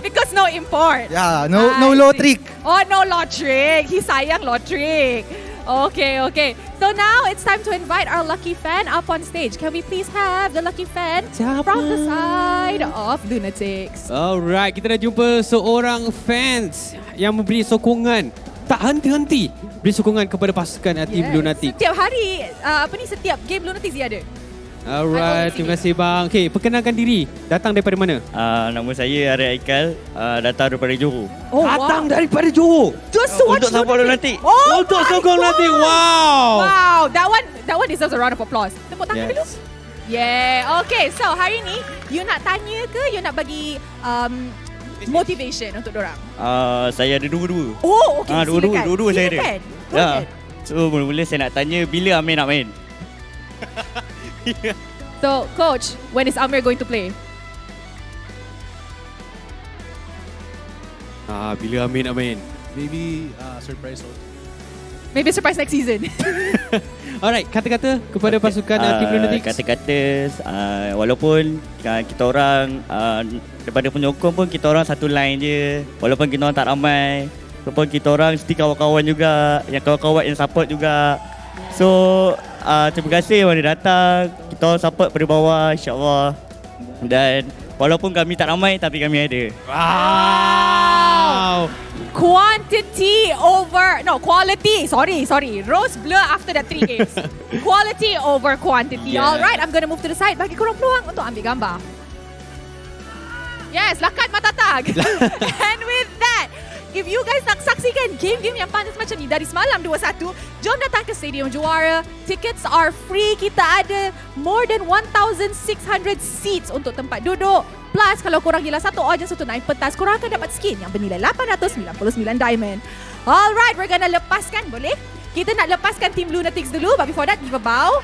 because no import. Yeah, no low trick. Oh, no law trick. He sayang law trick. Okay. So now it's time to invite our lucky fan up on stage. Can we please have the lucky fan from the side of Lunatix? Alright, kita dah jumpa seorang fans yang memberi sokongan tak henti-henti beri sokongan kepada pasukan Team Lunatix. Setiap hari, setiap game Lunatix dia ada. Alright, terima kasih bang. Okay, perkenalkan diri. Datang daripada mana? Nama saya Arya Aikal, datang daripada Johor. Oh, datang daripada Johor. Just to watch untuk support Lunatix. Oh, untuk sokong Lunatix. Wow. Wow, that one deserves a round of applause. Tepuk tangan dulu. Yeah. Okay, so hari ni you nak tanya ke you nak bagi motivation untuk dorang? Saya ada dua-dua. Oh, okay. Dua-dua saya ada. Silakan. Go Ya. ahead. So mula-mula saya nak tanya bila Amir nak main? So, coach, when is Amir going to play? Bila Amin nak main? Maybe surprise out. Maybe surprise next season. Alright, kata-kata kepada pasukan Team Lunatix. Kata-kata, walaupun kita orang daripada penyokong pun kita orang satu line je. Walaupun kita orang tak ramai, walaupun kita orang mesti kawan-kawan juga, yang kawan-kawan yang support juga. So, terima kasih mana datang. Kita orang support dari bawah, insyaAllah. Dan walaupun kami tak ramai, tapi kami ada. Wow! Quality. Sorry. Rose blur after that 3 games. Quality over quantity. Yeah. Alright, I'm gonna move to the side. Bagi korang peluang untuk ambil gambar. Yes, lakat mata tag. And with that, if you guys nak saksikan game-game yang panas macam ni dari semalam 2-1, jom datang ke Stadium Juara. Tickets are free. Kita ada more than 1,600 seats untuk tempat duduk. Plus, kalau korang gila satu audience untuk naik pentas, korang akan dapat skin yang bernilai 899 diamond. Alright, we're gonna lepaskan, boleh? Kita nak lepaskan Team Lunatix dulu, but before that, give a bow.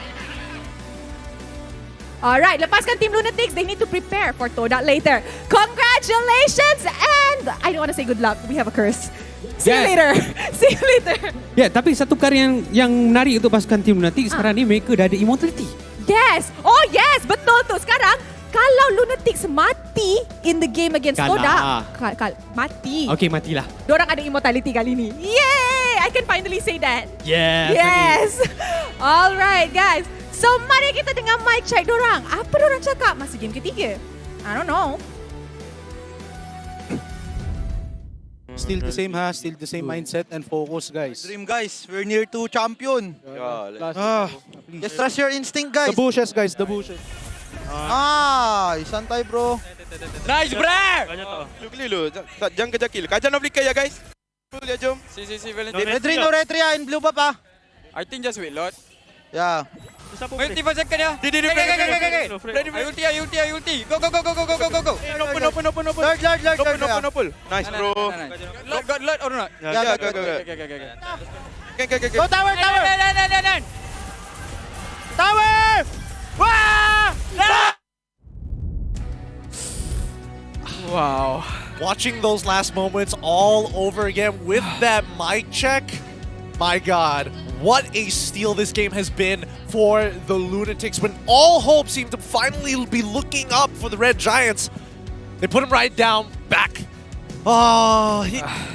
Alright, lepaskan Team Lunatix. They need to prepare for Todak later. Congratulations and I don't want to say good luck. We have a curse. See you later. See you later. Ya, tapi satu perkara yang menarik untuk pasukan Team Lunatix sekarang ni mereka dah ada immortality. Yes. Oh yes, betul tu. Sekarang kalau Lunatix mati in the game against Todak, mati. Okay, matilah. Diorang ada immortality kali ni. Yay! I can finally say that. Yes. Alright guys. So, mari kita dengar mic check dorang. Apa dorang cakap masa game ketiga? I don't know. Still the same still the same mindset and focus, guys. Dream, guys. We're near to champion. Just trust your instinct, guys. The bushes, guys. The bushes. Santai, bro. Nice, bro. Kelilu. Jangan kejar kill. Kajan nak beli kaya, guys. Full ya, jom. Si, Valentine. No retry in blue buff, I think just wait, Lord. Yeah. Ulti for second ya. I ulti. Go. Open. Lord. Nice, bro. Lord or not? Yeah. Go tower. Tower! Wow. Watching those last moments all over again with that mic check. My God, what a steal this game has been for the Lunatix when all hope seemed to finally be looking up for the Red Giants. They put him right down, back. Oh,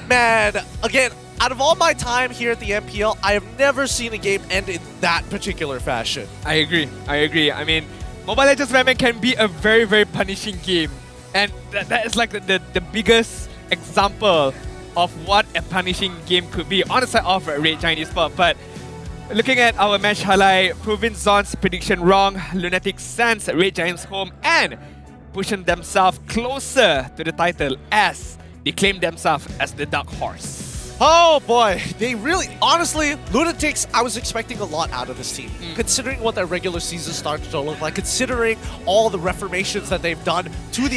man. Again, out of all my time here at the MPL, I have never seen a game end in that particular fashion. I agree. I mean, Mobile Legends Batman can be a very, very punishing game. And that is like the biggest example of what a punishing game could be on the side of Red Giant Esports. But looking at our match highlight, proving Xorn's prediction wrong, Lunatix sends Red Giants home and pushing themselves closer to the title as they claim themselves as the dark horse. Oh boy, they really, honestly, Lunatix, I was expecting a lot out of this team. Considering what their regular season started to look like, considering all the reformations that they've done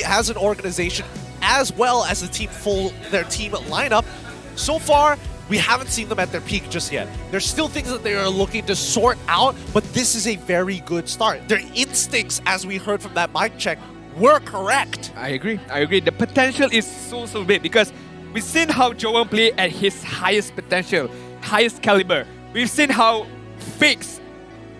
as an organization, as well as their team lineup. So far, we haven't seen them at their peak just yet. There's still things that they are looking to sort out, but this is a very good start. Their instincts, as we heard from that mic check, were correct. I agree. The potential is so big because we've seen how Jowm play at his highest potential, highest caliber. We've seen how Fix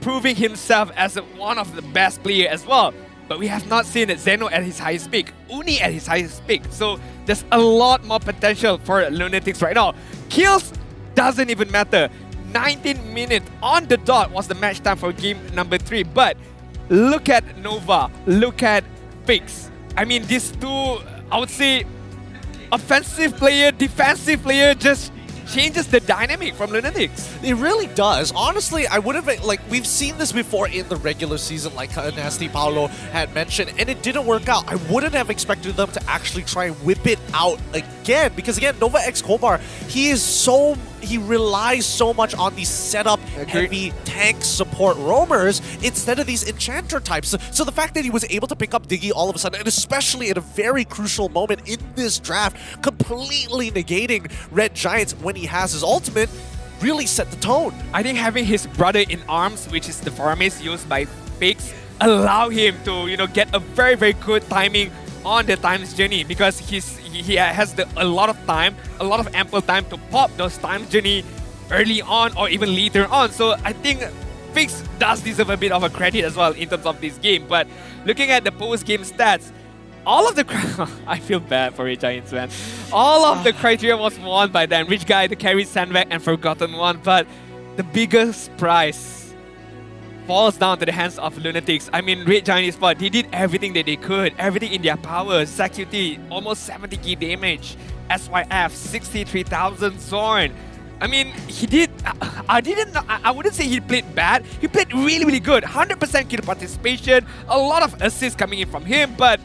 proving himself as one of the best players as well. But we have not seen Zeno at his highest peak, Uni at his highest peak. So there's a lot more potential for Lunatix right now. Kills doesn't even matter. 19 minutes on the dot was the match time for game number 3. But look at Nova, look at Fix. I mean, these two, I would say, offensive player, defensive player, just changes the dynamic from Lunatix. It really does. Honestly, I would have, we've seen this before in the regular season, like Nasty Paolo had mentioned, and it didn't work out. I wouldn't have expected them to actually try and whip it out again, because again, Nova X Kobar, he relies so much on these setup heavy tank support roamers instead of these enchanter types. So the fact that he was able to pick up Diggy all of a sudden, and especially at a very crucial moment in this draft, completely negating Red Giants when he has his ultimate, really set the tone. I think having his brother in arms, which is the Farmis used by Fix, allow him to get a very good timing on the times journey, because he has a lot of time, a lot of ample time to pop those times journey early on or even later on. So I think Fix does deserve a bit of a credit as well in terms of this game. But looking at the post-game stats, all of the I feel bad for Red Giants, man. All of the criteria was won by them. Rich Guy, the Carry, Sandbag, and Forgotten One. But the biggest prize falls down to the hands of Lunatix. I mean, Red Giant Esports, they did everything that they could, everything in their power. ZQT, almost 70k damage. SYF, 63,000 Xorn. I mean, he did, I wouldn't say he played bad. He played really good. 100% kill participation, a lot of assists coming in from him, but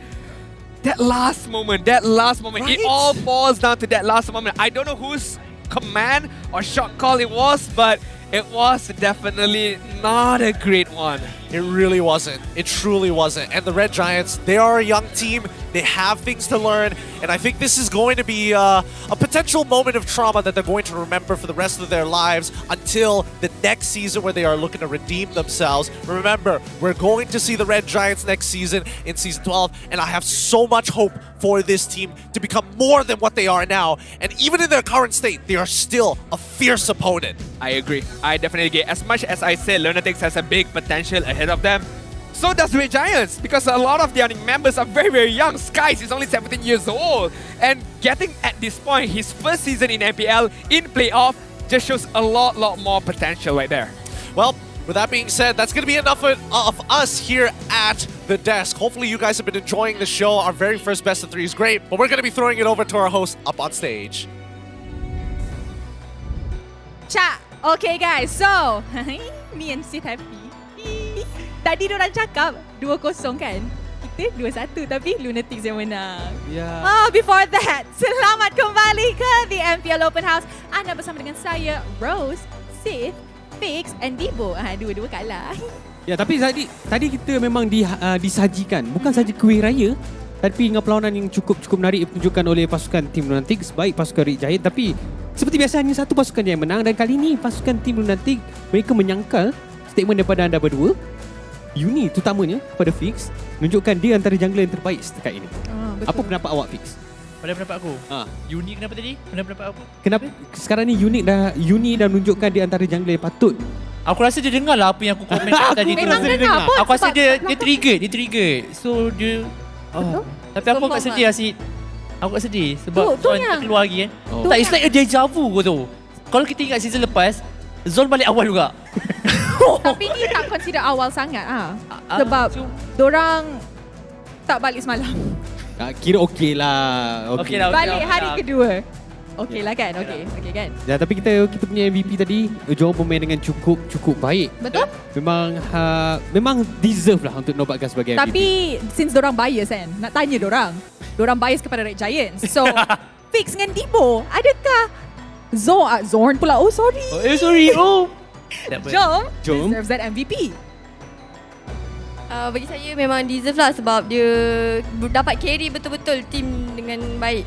that last moment, right? It all falls down to that last moment. I don't know whose command or shot call it was, but it was definitely not a great one. It really wasn't. It truly wasn't. And the Red Giants, they are a young team. They have things to learn. And I think this is going to be a potential moment of trauma that they're going to remember for the rest of their lives until the next season where they are looking to redeem themselves. Remember, we're going to see the Red Giants next season in Season 12. And I have so much hope for this team to become more than what they are now. And even in their current state, they are still a fierce opponent. I agree. I definitely agree. As much as I say Lunatix has a big potential ahead of them, so does Red Giants, because a lot of their members are very young. Skies is only 17 years old, and getting at this point, his first season in MPL, in playoff, just shows a lot more potential right there. Well, with that being said, that's going to be enough of us here at the desk. Hopefully you guys have been enjoying the show. Our very first best of 3 is great, but we're going to be throwing it over to our host up on stage. Cak. Okay guys, so me and Sid happy. Tadi diorang cakap 2-0 kan? Kita 2-1 tapi Lunatix yang menang. Before that, selamat kembali ke The MPL Open House. Anda bersama dengan saya, Rose, Sid, Fix and Dibo. Dua-dua kalah. Ya, tapi tadi kita memang disajikan bukan saja kuih raya, tapi dengan perlawanan yang cukup menarik ditunjukkan oleh pasukan Team Lunatix, baik pasukan Red Giant, tapi seperti biasa hanya satu pasukan yang menang, dan kali ini pasukan Team Lunatix mereka menyangkal statement daripada anda berdua. Uni terutamanya kepada Fix menunjukkan dia antara jungler yang terbaik setakat ini. Apa pendapat awak, Fix? Pada pendapat aku? Uni kenapa tadi? Pendapat aku? Kenapa sekarang ni Uni dah menunjukkan dia antara jungler yang patut? Aku rasa dia dengar lah apa yang aku komen tadi tu. Aku rasa dia trigger. So dia tapi aku agak sedih lah, Sid. Aku agak sedih sebab Zon tak keluar lagi kan. Tak, it's like a deja vu tu. Kalau kita ingat season lepas, Zon balik awal juga. Tapi ni tak consider awal sangat sebab dorang tak balik semalam. Kira okey lah. Balik hari kedua. Okey lah kan? Okey kan? Ya, tapi kita punya MVP tadi, Jowm bermain dengan cukup baik. Betul? Memang deserve lah untuk nobatkan sebagai MVP. Tapi since dorang bias kan, nak tanya dorang bias kepada Red Giants. So Fix dengan Dibo, adakah Xorn pula. Oh, sorry. Sorry. Jowm Jowm. deserves that MVP. Bagi saya memang deserve lah sebab dia dapat carry betul-betul team dengan baik.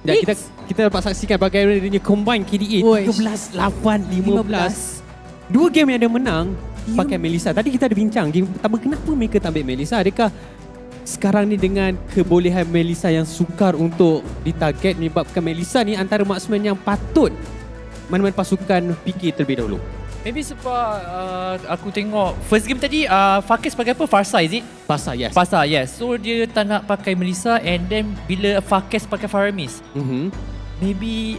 Dan kita dapat saksikan bagaimana dia combine KDA 13-8-15. Dua game yang dia menang pakai Melissa. Tadi kita ada bincang game pertama kenapa mereka tak ambil Melissa. Adakah sekarang ni dengan kebolehan Melissa yang sukar untuk ditarget menyebabkan Melissa ni antara marksman yang patut mana-mana pasukan fikir terlebih dahulu? Maybe sebab aku tengok first game tadi Fakis pakai apa? Farsa is it? Farsa, yes. Farsa, yes. So dia tak nak pakai Melissa and then bila Fakis pakai Faramis. Maybe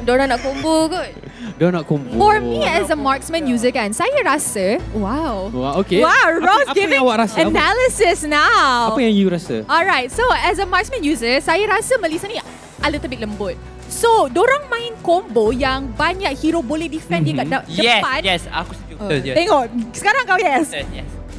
Diorang nak combo kot. Diorang nak combo. For me as a marksman user kan, saya rasa, wow. Okay. Wow, Ross apa giving yang awak rasa? analysis now. Apa yang you rasa? Alright, so as a marksman user, saya rasa Melissa ni a little bit lembut. So, dorang main combo yang banyak hero boleh defend dia kat depan. Yes, aku setuju. Yes. Tengok, sekarang kau yes.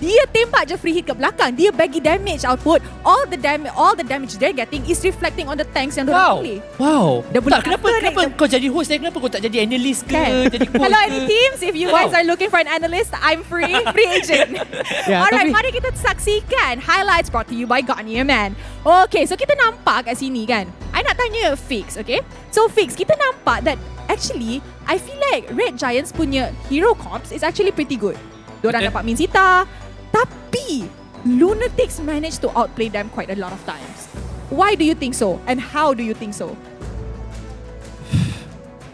Dia tembak je free hit ke belakang. Dia bagi damage output. All the damage they're getting is reflecting on the tanks yang dorang play. Wow. Dia boleh Kenapa kau jadi host? Kenapa kau tak jadi analyst ke? Jadi coach? Hello any teams, if you guys are looking for an analyst, I'm free agent. Alright, mari kita saksikan highlights brought to you by Garnier Man. Okay, so kita nampak kat sini kan. I nak tanya Fix, okay? So Fix, kita nampak that actually I feel like Red Giants punya hero comps is actually pretty good. Diorang dapat Minsita, tapi Lunatix managed to outplay them quite a lot of times. Why do you think so? And how do you think so?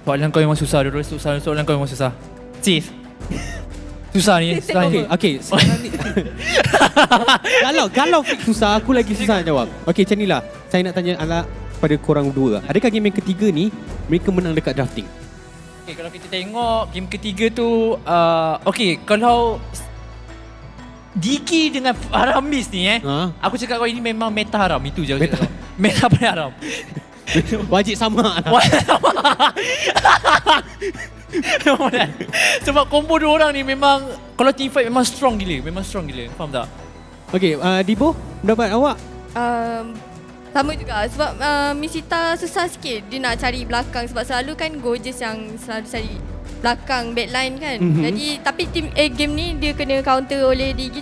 Soalan kau memang susah, soalan kau memang susah. Chief. Susah ni. Okay, sekarang ni. kalau Fix susah, aku lagi susah nak jawab. Okay, macam ni lah. Saya nak tanya pada korang dua. Adakah game yang ketiga ni mereka menang dekat drafting? Okay, kalau kita tengok game ketiga tu, okay, kalau Diki dengan Aramis ni aku cakap kau ini memang meta haram. Itu je aku cakap. Meta paling haram. Wajib sama. Sebab combo dua orang ni memang kalau team fight memang strong gila. Faham tak? Okay, Dibo, pendapat awak? Sama juga sebab Misita susah sikit dia nak cari belakang sebab selalu kan Gorgeous yang selalu cari belakang backline kan. Jadi tapi team game ni dia kena counter oleh Digi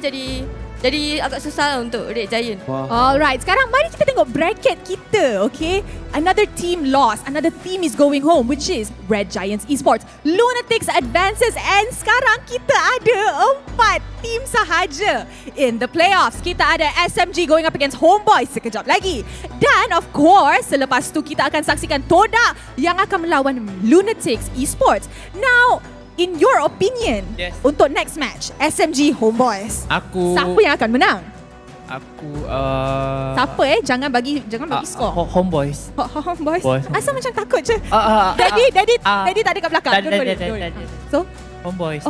jadi agak susah lah untuk Red Giant. Alright, sekarang mari kita tengok bracket kita, okay? Another team lost, another team is going home, which is Red Giants Esports. Lunatix advances and sekarang kita ada 4 team sahaja in the playoffs. Kita ada SMG going up against Homebois sekejap lagi. Dan of course, selepas tu kita akan saksikan Todak yang akan melawan Lunatix Esports. Now, in your opinion, untuk next match, SMG Homebois, siapa yang akan menang? Siapa Jangan bagi skor. Homebois. Homebois. Asal macam takut je. Daddy tak ada kat belakang. So, Homebois.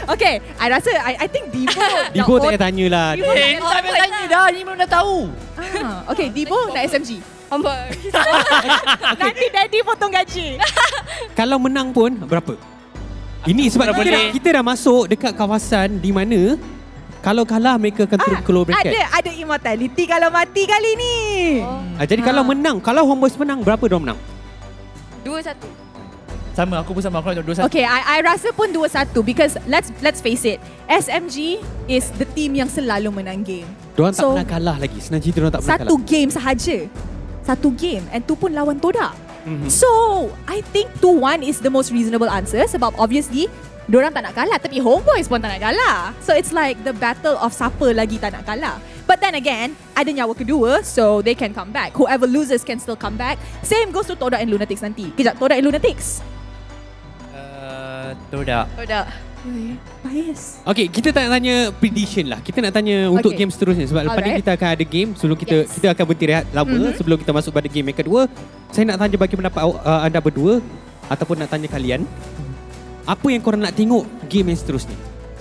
Okay, I think Dibo tak payah tanya lah. Tak payah tanya dah, ni memang dah tahu. Okay, Dibo nak SMG. Nanti Daddy potong gaji. Kalau menang pun berapa? Ini sebab kita dah masuk dekat kawasan di mana kalau kalah mereka akan turun keluar bracket. Ada immortality kalau mati kali ni. Jadi kalau menang, kalau Homebois menang, berapa diorang menang? 2-1. Sama, aku pun sama. Aku nak 2-1. Okay, I rasa pun 2-1 because let's face it, SMG is the team yang selalu menang game. Diorang tak pernah kalah lagi. Senang cerita diorang tak pernah kalah. Satu game sahaja. Satu game and tu pun lawan Todak. So, I think 2-1 is the most reasonable answer sebab obviously diorang tak nak kalah tapi Homebois pun tak nak kalah. So, it's like the battle of siapa lagi tak nak kalah. But then again, ada nyawa kedua so they can come back. Whoever loses can still come back. Same goes to Todak and Lunatix nanti. Kejap, Todak and Lunatix. Todak. Bias. Okay, kita tak nak tanya prediction lah. Kita nak tanya untuk game seterusnya sebab lepas ni kita akan ada game sebelum kita akan berhenti rehat lama sebelum kita masuk pada game yang kedua. Saya nak tanya bagi pendapat anda berdua ataupun nak tanya kalian. Apa yang korang nak tengok game yang seterusnya?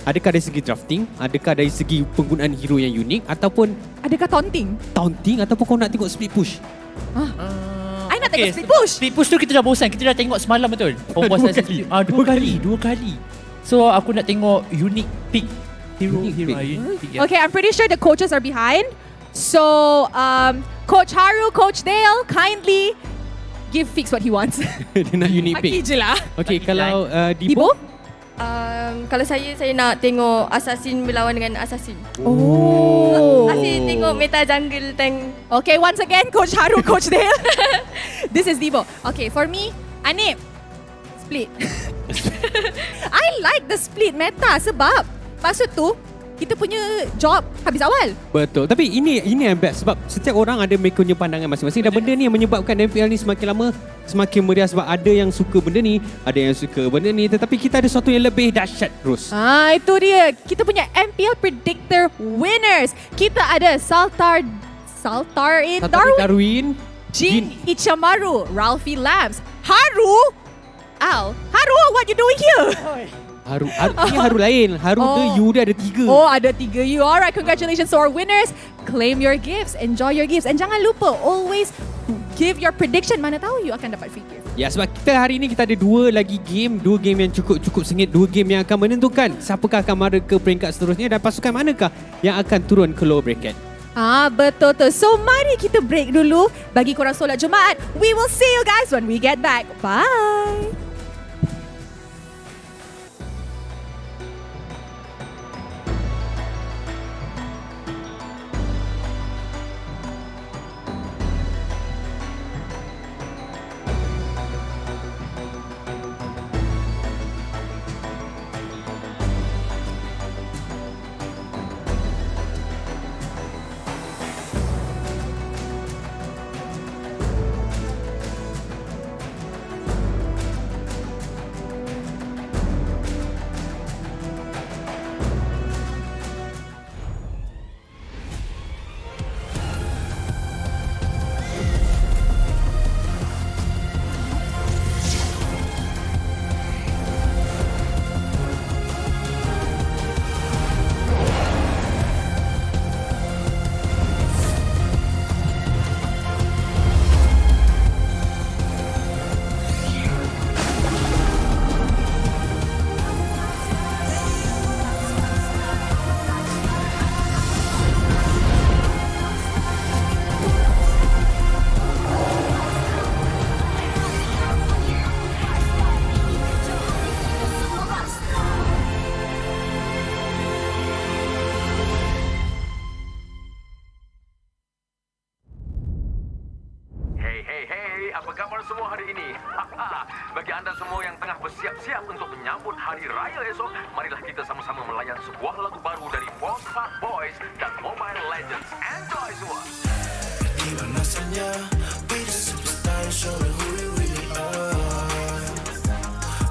Adakah dari segi drafting? Adakah dari segi penggunaan hero yang unik? Ataupun adakah taunting? Taunting ataupun korang nak tengok split push? I nak tengok split push. Split push tu kita dah bosan. Kita dah tengok semalam betul. Homebois SMG. Dua kali. So aku nak tengok unique pick hero. Okay, I'm pretty sure the coaches are behind. So, Coach Haru, Coach Dale, kindly give Fix what he wants. Dia nak unique Bagi pick. je lah. Okay, kalau Dibo? Kalau saya nak tengok Assassin berlawan dengan Assassin. Oh. Asyik tengok meta jungle tank. Okay, once again, Coach Haru, Coach Dale. This is Dibo. Okay, for me, Anip, split. I like the split meta sebab maksud tu, kita punya job habis awal. Betul. Tapi ini yang best sebab setiap orang ada mereka punya pandangan masing-masing dan benda ni yang menyebabkan MPL ni semakin lama semakin meriah sebab ada yang suka benda ni, ada yang suka benda ni, tetapi kita ada sesuatu yang lebih dahsyat terus. Itu dia. Kita punya MPL Predictor winners. Kita ada Saltar Darwin, Jin Ichamaru, Ralphie Lambs, Haru, what you doing here? Haru ni Haru lain. Haru tu you dia ada 3. Oh, ada 3 you. Alright, congratulations to our winners. Claim your gifts, enjoy your gifts, and jangan lupa always give your prediction. Mana tahu you akan dapat free gift. Ya, sebab kita hari ni kita ada 2 game yang cukup sengit, 2 game yang akan menentukan siapakah akan mara ke peringkat seterusnya dan pasukan manakah yang akan turun ke lower bracket. Betul tu. So mari kita break dulu bagi korang solat Jumaat. We will see you guys when we get back. Bye. Apa khabar semua hari ini? Bagi anda semua yang tengah bersiap-siap untuk menyambut Hari Raya esok, marilah kita sama-sama melayan sebuah lagu baru dari Homebois dan Mobile Legends. Enjoy semua! Ilang nasanya, be the superstar and show me who we really are.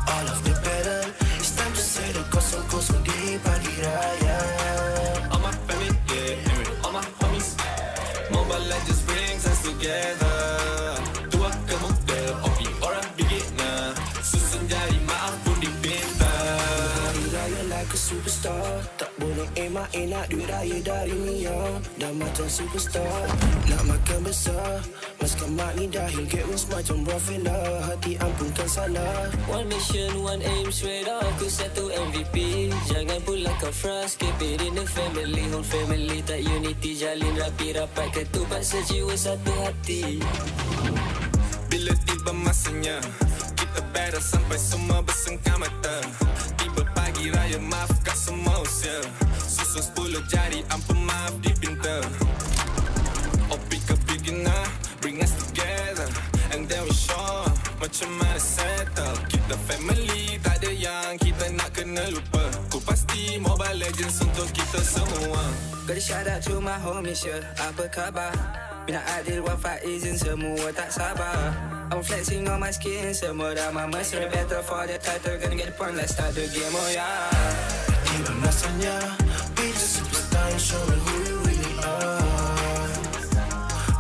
All of the better, it's time to say the kosong-kosong di pagi raya. All my family, yeah, all my homies, Mobile Legends brings us together. Superstar, tak boleh emak-enak duit raya dari Mia. Dah macam superstar, nak makan besar. Maskan mak ni dahil get wins macam Rafinah. Hati ampunkan salah. One mission, one aim, straight up to satu MVP. Jangan pula kau frust, keep it in the family. Whole family tak unity, jalin rapi rapat. Ketupat sejiwa satu hati. Bila tiba masanya, kita battle sampai semua bersengkam mata. Pagi raya maafkan semua usia. Susun 10 jari ampun maaf dipinta. Oh pick a beginner, bring us together, and then we show macam mana settle. Kita family, tak ada yang kita nak kena lupa. Ku pasti Mobile Legends untuk kita semua. Gotta shout out to my homies, yeah. Apa khabar? Bina Adil, Wafat, izin semua tak sabar. I'm flexing on my skin, semua dah mama. So the battle for the title, gonna get the point, let's start the game, oh yeah. Ilang rasanya, be the superstar and show me who you really are.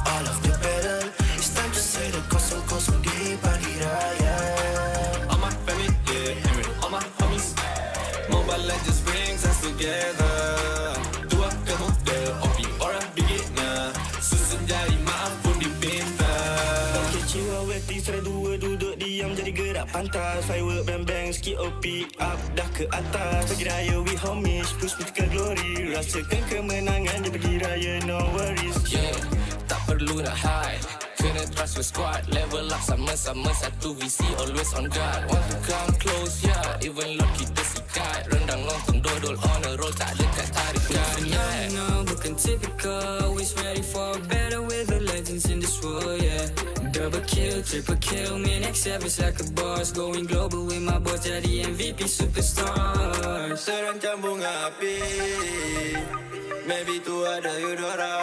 All of the better, it's time to say the kosong-kosong di pagi raya. All my family, yeah, all my homies, Mobile Legends brings us together. Dua kemuda, OP orang beginner, susun jari maaf pun dipinta. Jiwa weti, sudah dua duduk diam jadi gerak. pantas. Firework bang-bang, skip OP up dah ke atas. Pergi raya with homies, push me ke glory. Rasakan kemenangan dia pergi raya, no worries. Yeah, tak perlu nak hide. Kena trust your squad. Level up sama-sama, satu visi, always on guard. Want to come close, yeah. Even Lord kita sikat. Rendang lontong dodol on a roll, tak dekat tarikan. Yeah, no, bukan typical. Always ready for better with the legends in this world, yeah. Double kill, triple kill, me next service like a boss. Going global with my boss, jadi MVP superstar. Terancam bunga api, maybe tu ada Eudora.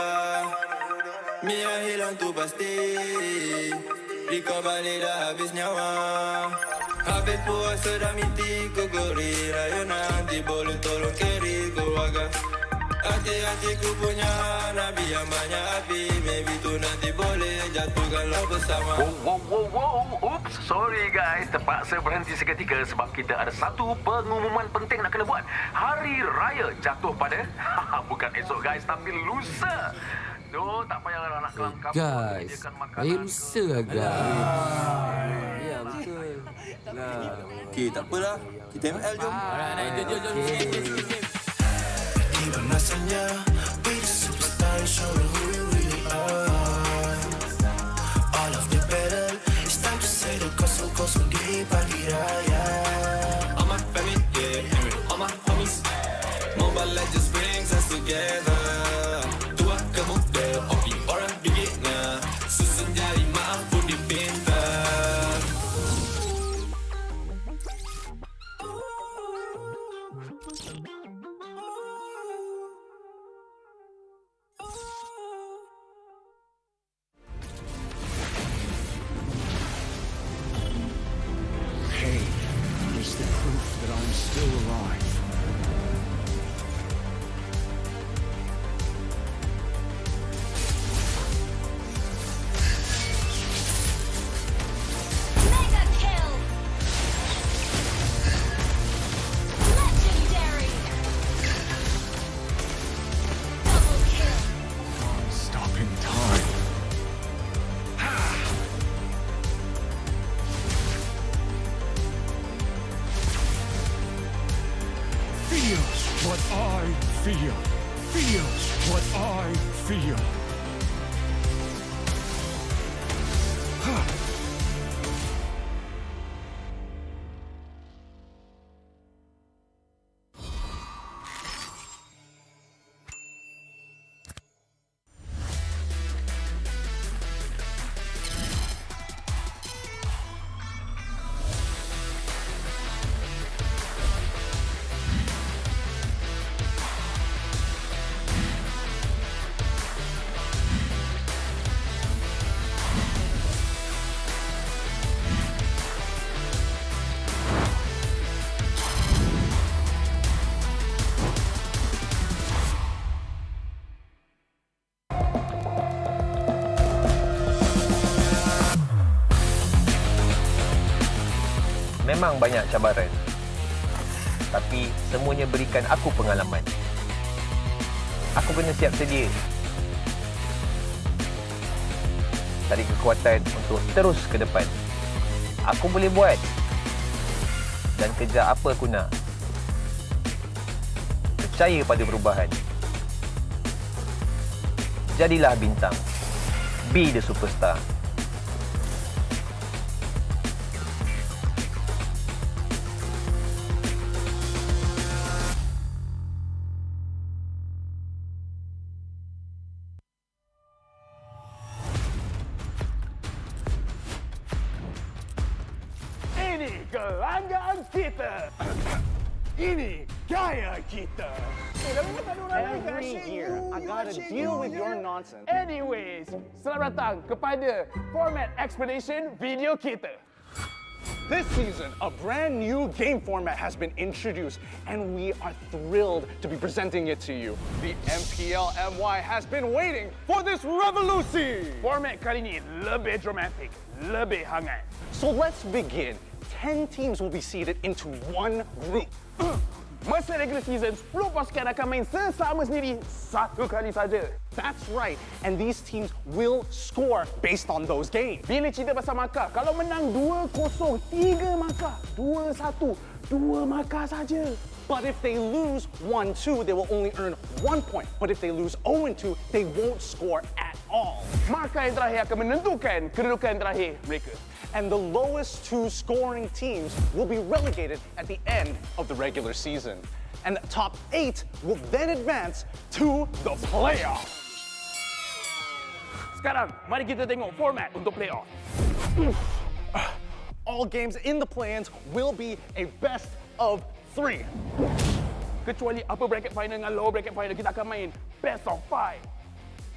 Mia hilang tu pasti, Rika balik dah habis nyawa. Habis puasa dah miti, ku gori raya nanti boleh tolong carry keluarga. Hati-hati ku punya nabi yang banyak api, maybe tu nanti boleh jatuhkan lo bersama. Wow. Oops, sorry guys. Terpaksa berhenti seketika sebab kita ada satu pengumuman penting nak kena buat. Hari Raya jatuh pada bukan esok guys, tapi lusa. Tak payahlah nak kelangkap. Guys, air lusa guys. Ya betul. Okey, tak apalah. Kita ML jom. Jom. Even masanya, we the superstar, showing who we really are. All of the battle, it's time to say the kosong-kosong di pagi raya. All my family, yeah, all my homies. Mobile Legends brings us together. Tua ke muda, opi orang bigitnya. Susun jari maaf pun dipinta. Is the proof that I'm still alive. Mega kill! Legendary! Double kill! Stopping time. Feels what I feel. Feels what I feel. Memang banyak cabaran, tapi semuanya berikan aku pengalaman. Aku kena siap sedia, cari kekuatan untuk terus ke depan. Aku boleh buat dan kejar apa aku nak. Percaya pada perubahan. Jadilah bintang. Be the superstar. Ini kelanggaan kita. Ini gaya kita. Every year, I gotta deal with your nonsense. Anyways, selamat datang kepada Format Expedition video kita. This season, a brand new game format has been introduced, and we are thrilled to be presenting it to you. The MPL MY has been waiting for this revolution. Format kali ini lebih dramatic, lebih hangat. So let's begin. 10 teams will be seated into one group. Masa regular season, 10 pasukan akan main sesama sendiri satu kali saja. That's right, and these teams will score based on those games. Bila cerita pasal markah, kalau menang 2-0, 3 markah. 2-1, 2 markah saja. But if they lose 1-2, they will only earn 1 point. But if they lose 0-2, they won't score at all. Markah yang terakhir akan menentukan kedudukan terakhir mereka. And the lowest 2 scoring teams will be relegated at the end of the regular season. And the top 8 will then advance to the playoff. Sekarang, mari kita tengok format untuk playoff. All games in the play-ins will be a best of 3. Kecuali upper bracket final dengan lower bracket final, kita akan main best of 5.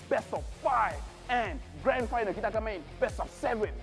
Best of 5. And grand final, kita akan main best of 7.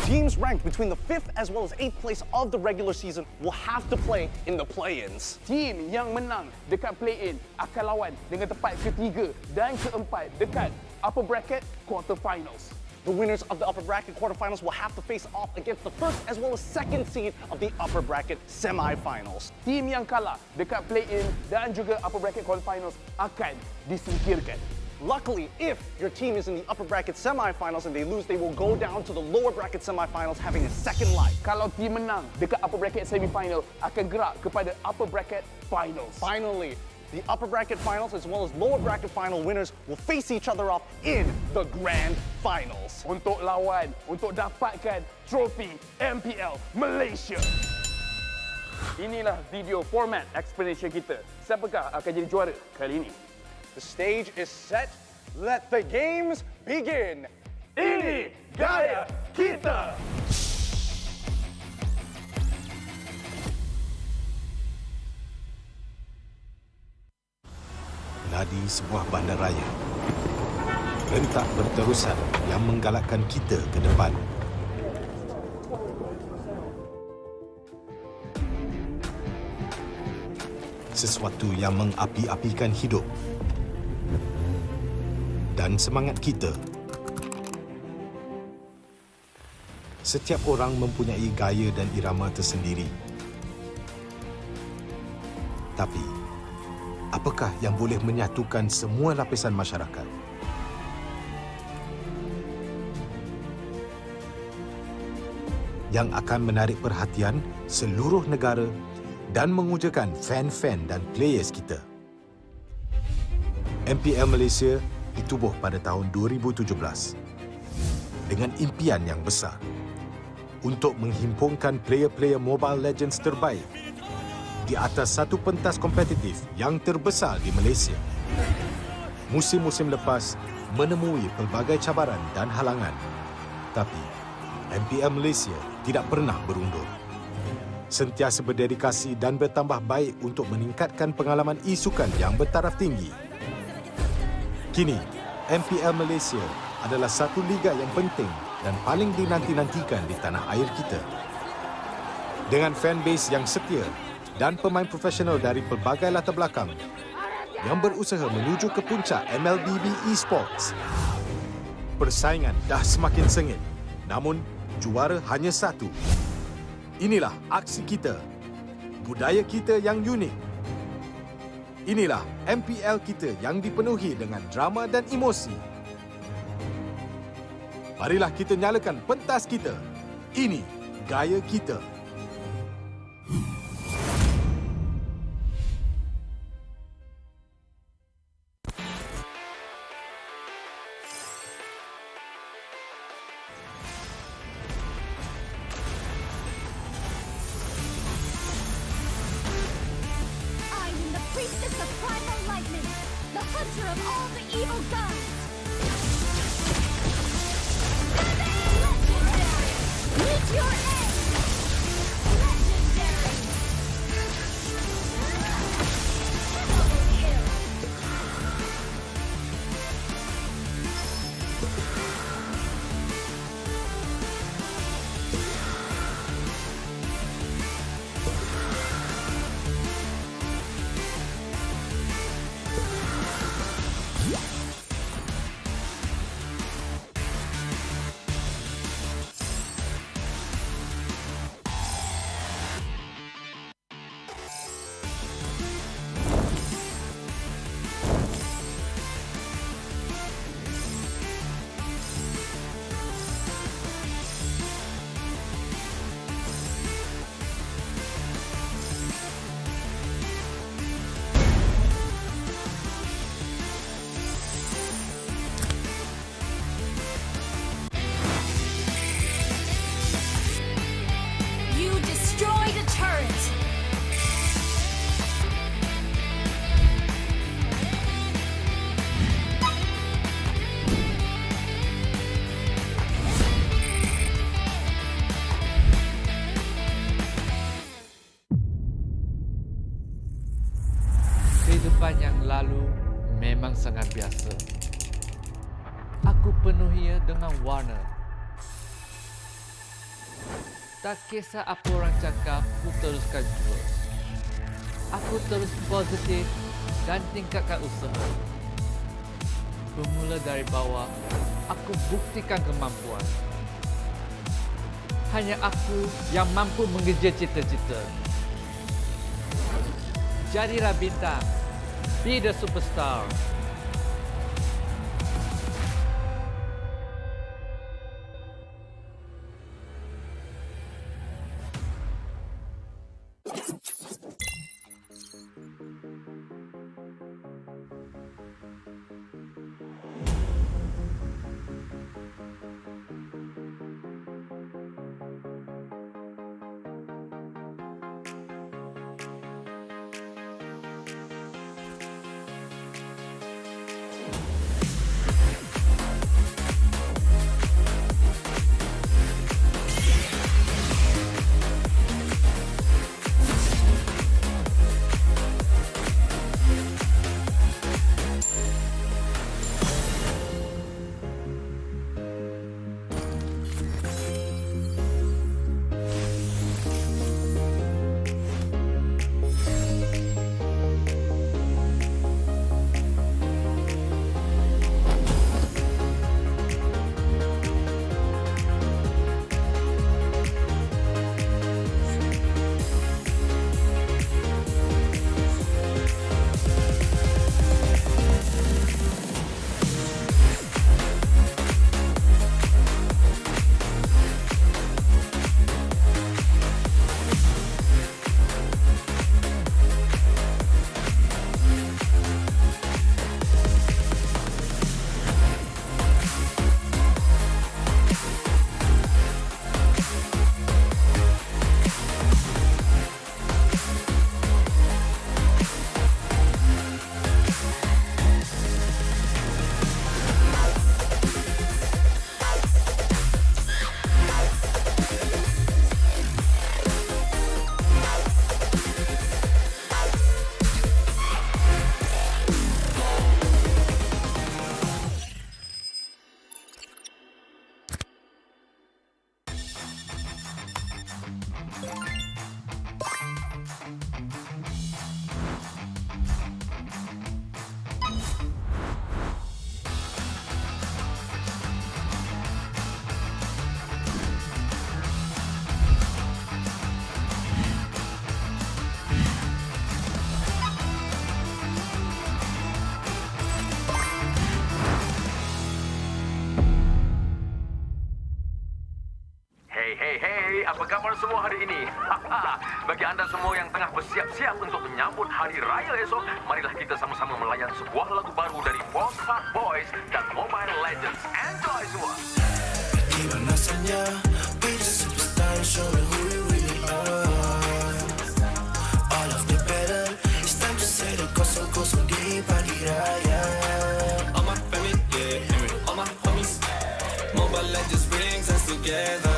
Teams ranked between the 5th as well as 8th place of the regular season will have to play in the play-ins. Team yang menang dekat play-in akan lawan dengan tempat ketiga dan keempat dekat upper bracket quarterfinals. The winners of the upper bracket quarterfinals will have to face off against the first as well as second seed of the upper bracket semifinals. Team yang kalah dekat play-in dan juga upper bracket quarterfinals akan disingkirkan. Luckily, if your team is in the upper bracket semifinals and they lose, they will go down to the lower bracket semifinals having a second life. Kalau team menang dekat upper bracket semifinal, akan gerak kepada upper bracket finals. Finally, the upper bracket finals as well as lower bracket final winners will face each other off in the grand finals. Untuk lawan, untuk dapatkan trofi MPL Malaysia. Inilah video format explanation kita. Siapakah akan jadi juara kali ini? The stage is set. Let the games begin. Ini gaya kita. Ladi sebuah bandaraya. Rentak berterusan yang menggalakkan kita ke depan. Sesuatu yang mengapi-apikan hidup dan semangat kita. Setiap orang mempunyai gaya dan irama tersendiri. Tapi, apakah yang boleh menyatukan semua lapisan masyarakat? Yang akan menarik perhatian seluruh negara dan mengujakan fan-fan dan players kita. MPL Malaysia ditubuh pada tahun 2017 dengan impian yang besar untuk menghimpunkan player-player Mobile Legends terbaik di atas satu pentas kompetitif yang terbesar di Malaysia. Musim-musim lepas menemui pelbagai cabaran dan halangan, tapi MPL Malaysia tidak pernah berundur. Sentiasa berdedikasi dan bertambah baik untuk meningkatkan pengalaman e-sukan yang bertaraf tinggi. Kini, MPL Malaysia adalah satu liga yang penting dan paling dinanti-nantikan di tanah air kita. Dengan fanbase yang setia dan pemain profesional dari pelbagai latar belakang yang berusaha menuju ke puncak MLBB Esports. Persaingan dah semakin sengit, namun juara hanya satu. Inilah aksi kita, budaya kita yang unik. Inilah MPL kita yang dipenuhi dengan drama dan emosi. Marilah kita nyalakan pentas kita. Ini gaya kita. Priestess of primal lightning, the hunter of all the evil gods. Legendary! Meet your end! Legendary! Double kill! Kehidupan yang lalu memang sangat biasa. Aku penuhinya dengan warna. Tak kisah apa orang cakap, aku teruskan jua. Aku terus positif dan tingkatkan usaha. Bermula dari bawah, aku buktikan kemampuan. Hanya aku yang mampu mengejar cita-cita. Jadilah bintang. Be the superstar. Apa khabar semua hari ini? Bagi anda semua yang tengah bersiap-siap untuk menyambut Hari Raya esok, marilah kita sama-sama melayan sebuah lagu baru dari Homebois dan Mobile Legends. Enjoy semua! Di mana saja, be the superstar, show me who you really are. All of the better, it's time to say the kosong-kosong di pagi raya. All my family, yeah, all my homies, Mobile Legends brings us together.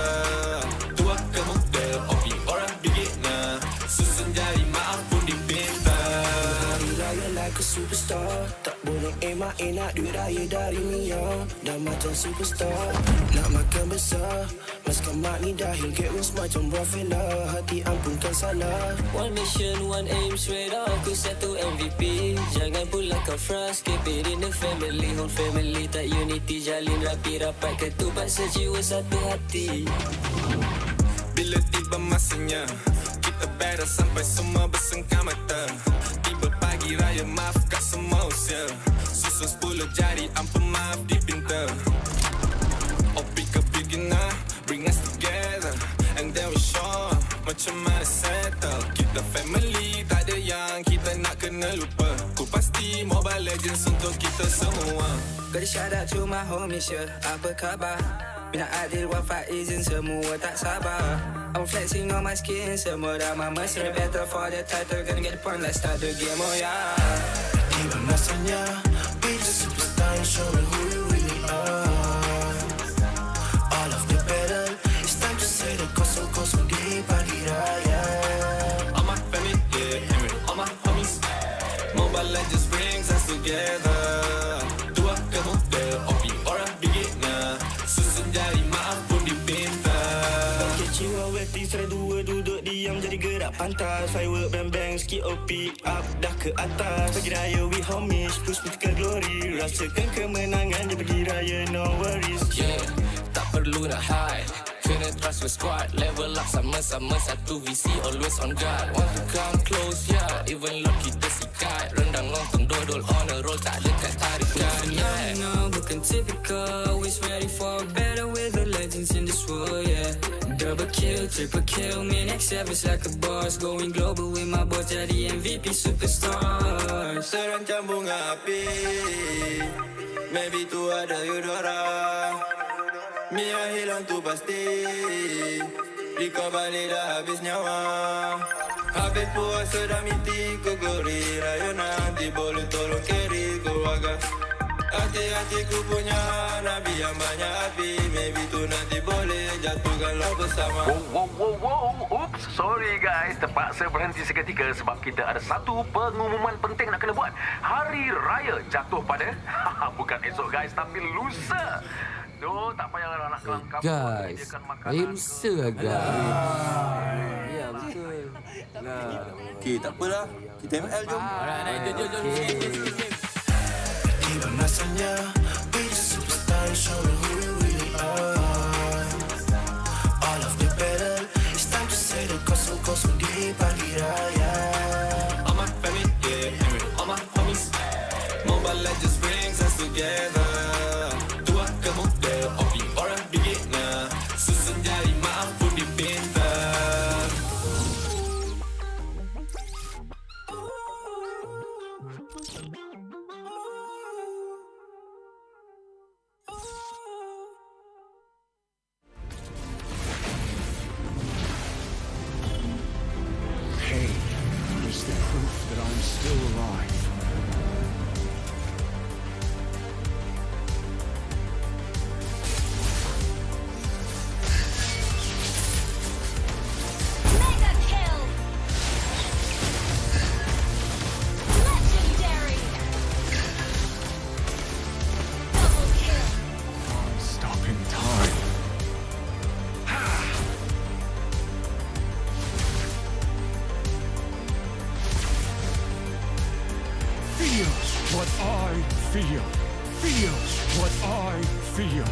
Superstar, tak boleh emak-enak duit raya dari Mia. Dah macam superstar, nak makan besar. Maskan mak ni dahil get wins macam Rafaela. Hati ampunkan salah. One mission, one aim, straight up. Aku satu MVP. Jangan pulangkan frust, keep it in the family. Whole family tak unity, jalin rapi rapat. Ketupat sejiwa satu hati. Bila tiba masanya, kita battle sampai semua bersengkam mata. Tiba pagi raya, maafkan semua usia. Susun 10 jari, ampun maaf dipinta. Oh, pick a beginner, bring us together. And then we show macam mana settle. Kita family, tak ada yang kita nak kena lupa. Ku pasti Mobile Legends untuk kita semua. Gotta shout out to my homies, yeah. Apa khabar? Mina adil, wafat izin, semua tak sabar. I'm flexing on my skin, semua dah mesra. Better for the title, gonna get the point, let's start the game, oh yeah. Tiba masanya, be the superstar, show me who you really are. All of the better, it's time to say the kosong-kosong di pagi raya. All my family, yeah, all my homies, Mobile together. Tua ke muda, opi orang beginner. Susun jari maaf pun dipinta. Catch you away, tiga dua duduk diam jadi gerak pantas. Firework bang-bang, sikit opi up dah ke atas. Pergi raya we homage, push ke glory. Rasakan kemenangan je pergi raya, no worries. Yeah, tak perlu nak hide. Kena trust your squad. Level up sama-sama, satu visi always on guard. Want to come close, yeah. Even Lord kita sikat. Rendang lontong dodol on a roll, tak dekat tarikan. Yeah, no, bukan typical. Always ready for better with the legends in this world, yeah. Double kill, triple kill. Me next service like a boss. Going global with my boss, jadi MVP superstar. Serancam bunga api. Maybe tu ada Eudora. Mia hilang tu pasti. Rika balik dah habis nyawa. Habis puasa dah miti ku gori. Raya nanti boleh tolong carry keluarga. Hati-hati ku punya Nabi yang banyak api. Maybe tu nanti boleh jatuhkan lo bersama. Wow. Oops, sorry guys. Terpaksa berhenti seketika sebab kita ada satu pengumuman penting nak kena buat. Hari Raya jatuh pada bukan esok guys, tapi lusa. Duh, tak payahlah nak kelangkap. Guys, hari lusa agak. Ya, betul. Okay, tak apalah. Kita ML jom. Jom. Di masanya, be the superstar, show me who you really are. All of the battle, it's time to say the kosong-kosong di pagi raya. All my family, yeah, all my homies. Mobile Legends brings us together. Tua ke muda, opi orang beginner. Susun jari maaf pun dipinta. Pain is the proof that I'm still alive. Mega kill! Legendary! Double kill! Stopping time. Feels what I feel. Feels what I feel.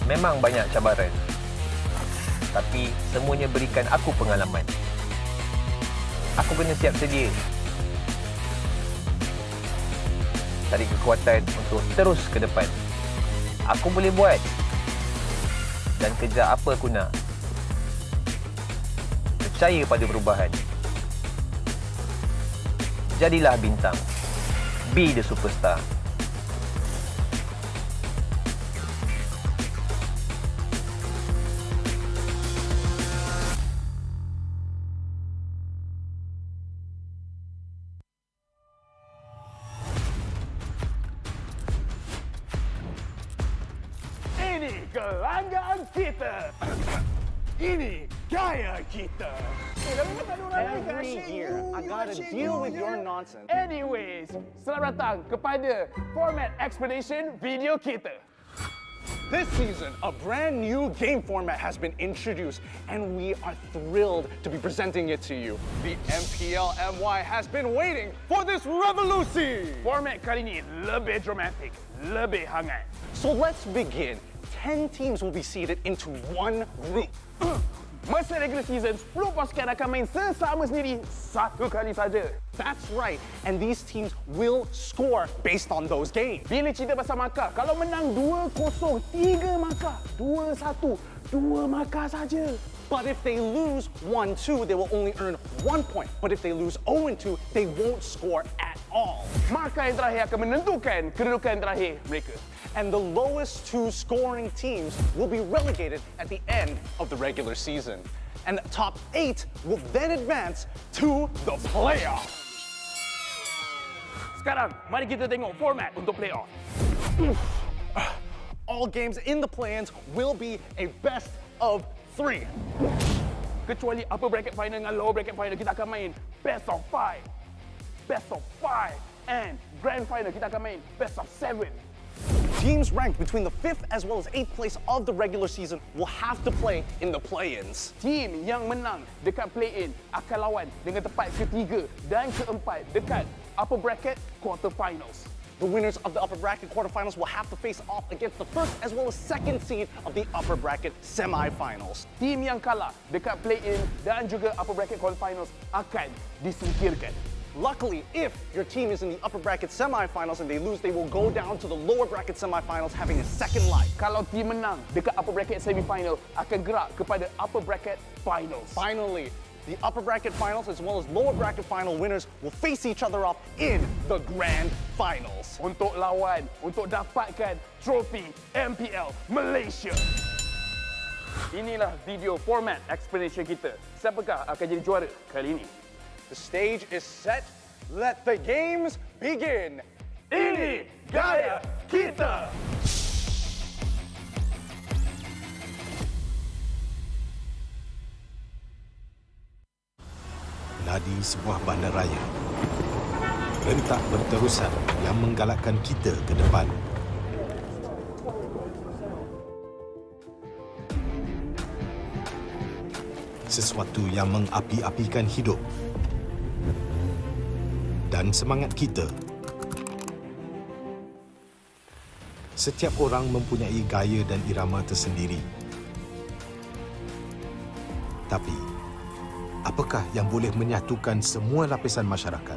Memang banyak cabaran, tapi semuanya berikan aku pengalaman. Aku kena siap sedia, cari kekuatan untuk terus ke depan. Aku boleh buat dan kejar apa aku nak. Percaya pada perubahan. Jadilah bintang. Be the superstar. Ini kelanggaan kita. Ini gaya kita. Every year, I gotta deal with your nonsense. Anyways, selamat datang kepada Format Expedition video kita. This season, a brand new game format has been introduced, and we are thrilled to be presenting it to you. The MPL MY has been waiting for this revolution. Format kali ini lebih dramatic, lebih hangat. So let's begin. 10 teams will be seated into one group. Masa regular season, 10 pasukan akan main sesama sendiri satu kali saja. That's right, and these teams will score based on those games. Bila cerita pasal markah, kalau menang 2-0, 3 markah. 2-1, 2 markah saja. But if they lose 1-2, they will only earn 1 point. But if they lose 0-2, they won't score at all. Markah yang terakhir akan menentukan kedudukan terakhir mereka. And the lowest 2 scoring teams will be relegated at the end of the regular season. And the top 8 will then advance to the playoff. Sekarang, mari kita tengok format untuk playoff. All games in the play-ins will be a best of 3. Kecuali upper bracket final dengan lower bracket final, kita akan main best of 5. Best of 5. And grand final, kita akan main best of 7. Teams ranked between the 5th as well as 8th place of the regular season will have to play in the play-ins. Team yang menang dekat play-in akan lawan dengan tempat ketiga dan keempat dekat upper bracket quarterfinals. The winners of the upper bracket quarterfinals will have to face off against the first as well as second seed of the upper bracket semifinals. Team yang kalah dekat play-in dan juga upper bracket quarterfinals akan disingkirkan. Luckily, if your team is in the upper bracket semifinals and they lose, they will go down to the lower bracket semifinals having a second life. Kalau team menang dekat upper bracket semifinal, akan gerak kepada upper bracket finals. Finally, the upper bracket finals as well as lower bracket final winners will face each other off in the grand finals. Untuk lawan, untuk dapatkan trofi MPL Malaysia. Inilah video format explanation kita. Siapakah akan jadi juara kali ini? The stage is set. Let the games begin. Ini gaya kita. Nadi sebuah bandaraya. Rentak berterusan yang menggalakkan kita ke depan. Sesuatu yang mengapi-apikan hidup dan semangat kita. Setiap orang mempunyai gaya dan irama tersendiri. Tapi, apakah yang boleh menyatukan semua lapisan masyarakat?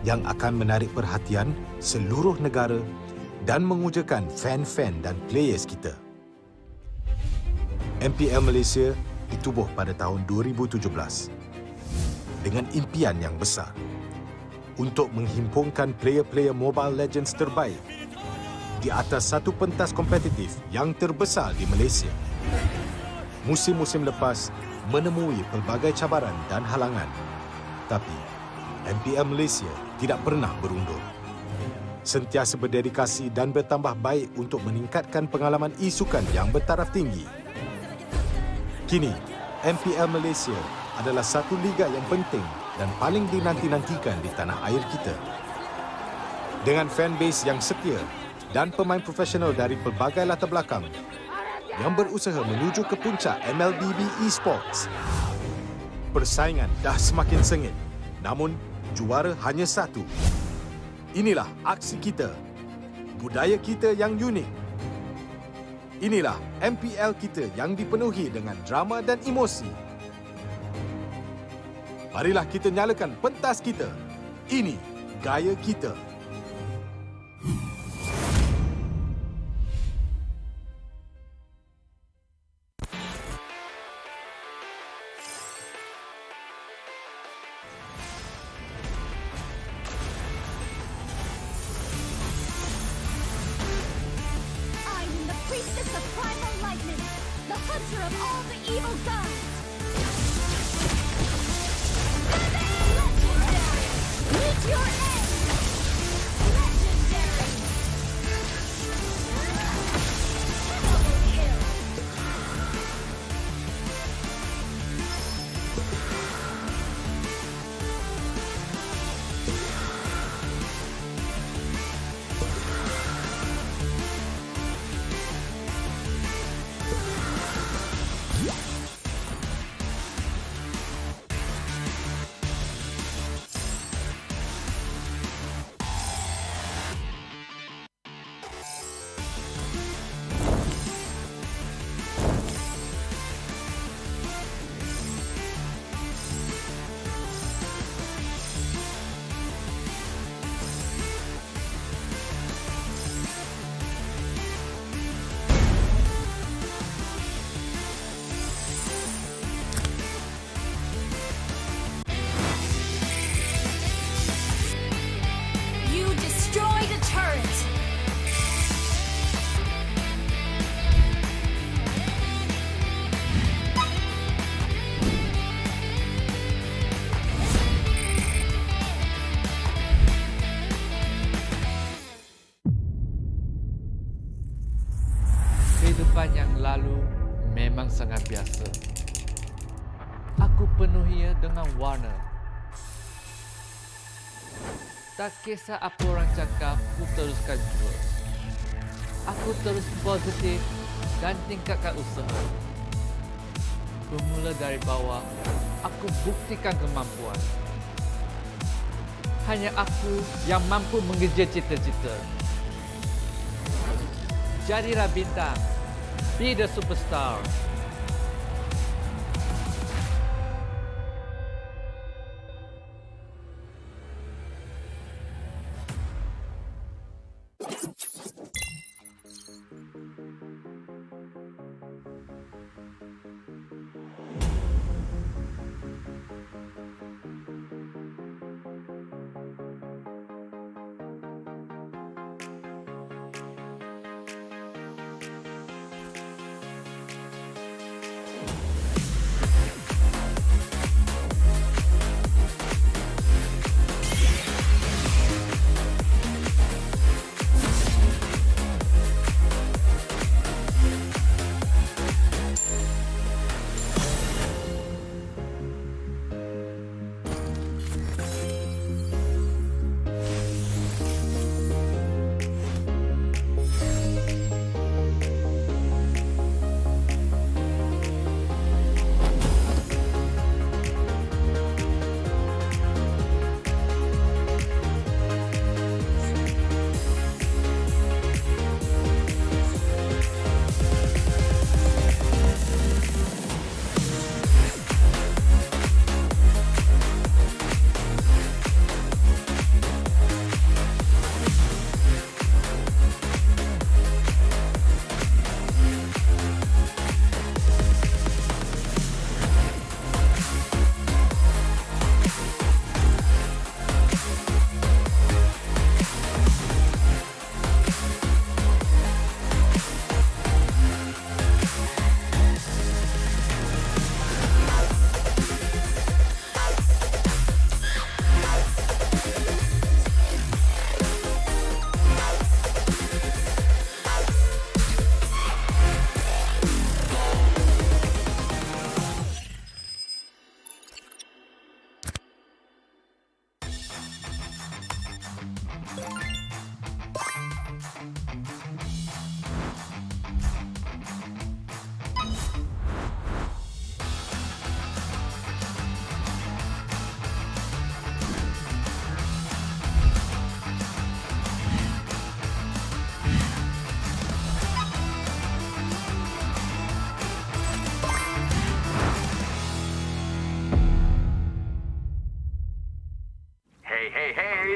Yang akan menarik perhatian seluruh negara dan mengujakan fan-fan dan players kita. MPL Malaysia ditubuh pada tahun 2017 dengan impian yang besar untuk menghimpunkan player-player Mobile Legends terbaik di atas satu pentas kompetitif yang terbesar di Malaysia. Musim-musim lepas menemui pelbagai cabaran dan halangan, tapi MPL Malaysia tidak pernah berundur. Sentiasa berdedikasi dan bertambah baik untuk meningkatkan pengalaman e-sukan yang bertaraf tinggi. Kini, MPL Malaysia adalah satu liga yang penting dan paling dinanti-nantikan di tanah air kita. Dengan fanbase yang setia dan pemain profesional dari pelbagai latar belakang yang berusaha menuju ke puncak MLBB Esports. Persaingan dah semakin sengit, namun juara hanya satu. Inilah aksi kita, budaya kita yang unik. Inilah MPL kita yang dipenuhi dengan drama dan emosi. Marilah kita nyalakan pentas kita. Ini gaya kita. Priestess of primal lightning, the hunter of all the evil gods. Legendary! Meet your end! Legendary! Double kill! Kehidupan yang lalu memang sangat biasa. Aku penuhinya dengan warna. Tak kisah apa orang cakap, aku teruskan jua. Aku terus positif dan tingkatkan usaha. Bermula dari bawah, aku buktikan kemampuan. Hanya aku yang mampu mengejar cita-cita. Jadilah bintang. Be the superstar.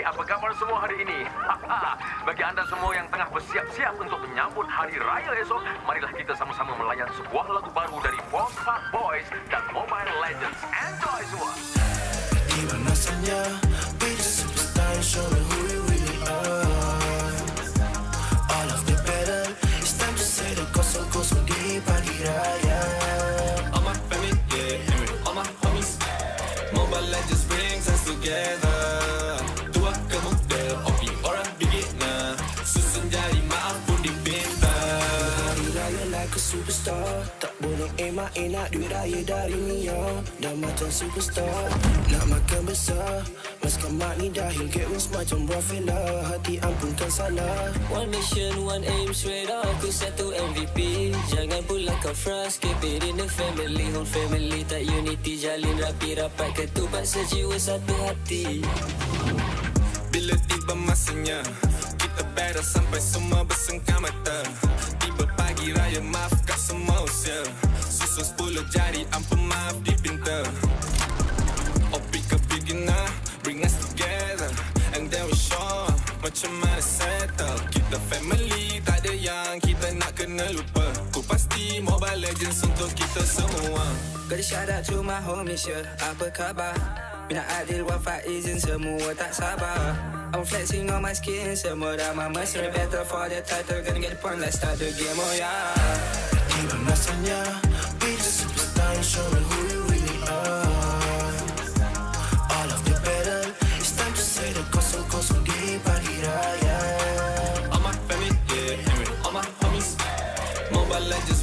Apa khabar semua hari ini? Bagi anda semua yang tengah bersiap-siap untuk menyambut Hari Raya esok, marilah kita sama-sama melayan sebuah lagu baru dari Homebois dan Mobile Legends. Enjoy semua! Di mana saja, be the superstar, show me who you really are. All of the better, it's time to say the kosong-kosong di pagi raya. All my family, yeah, all my homies. Mobile Legends brings us together. Superstar, tak boleh emak-enak duit raya dari Mia. Dah macam superstar, nak makan besar. Maskan mak ni dahil get wins macam Rafaela. Hati ampunkan salah. One mission, one aim, straight up aku satu MVP. Jangan pulang kau frust, keep it in the family. Whole family tak unity, jalin rapi rapat. Ketupat sejiwa satu hati. Bila tiba masanya, kita battle sampai semua bersengkam mata. Tiba pagi raya, maafkan semua usia. Susun 10 jari, ampun maaf dipinta. Oh pick a beginner, bring us together. And then we show macam mana settle. Kita family, tak ada yang kita nak kena lupa. Ku pasti Mobile Legends untuk kita semua. Gotta shout out to my homies, yeah. Apa khabar? Mina Adil, Wafa, izin semua tak sabar. I'm flexing on my skin, semua dah mesra. Better for the title, gonna get the point, let's start the game, oh yeah. Tiba masanya, be the superstar and show me who you really are. All of the better, it's time to say the kosong-kosong di pagi raya. All my family, yeah, all my homies. Mobile Legends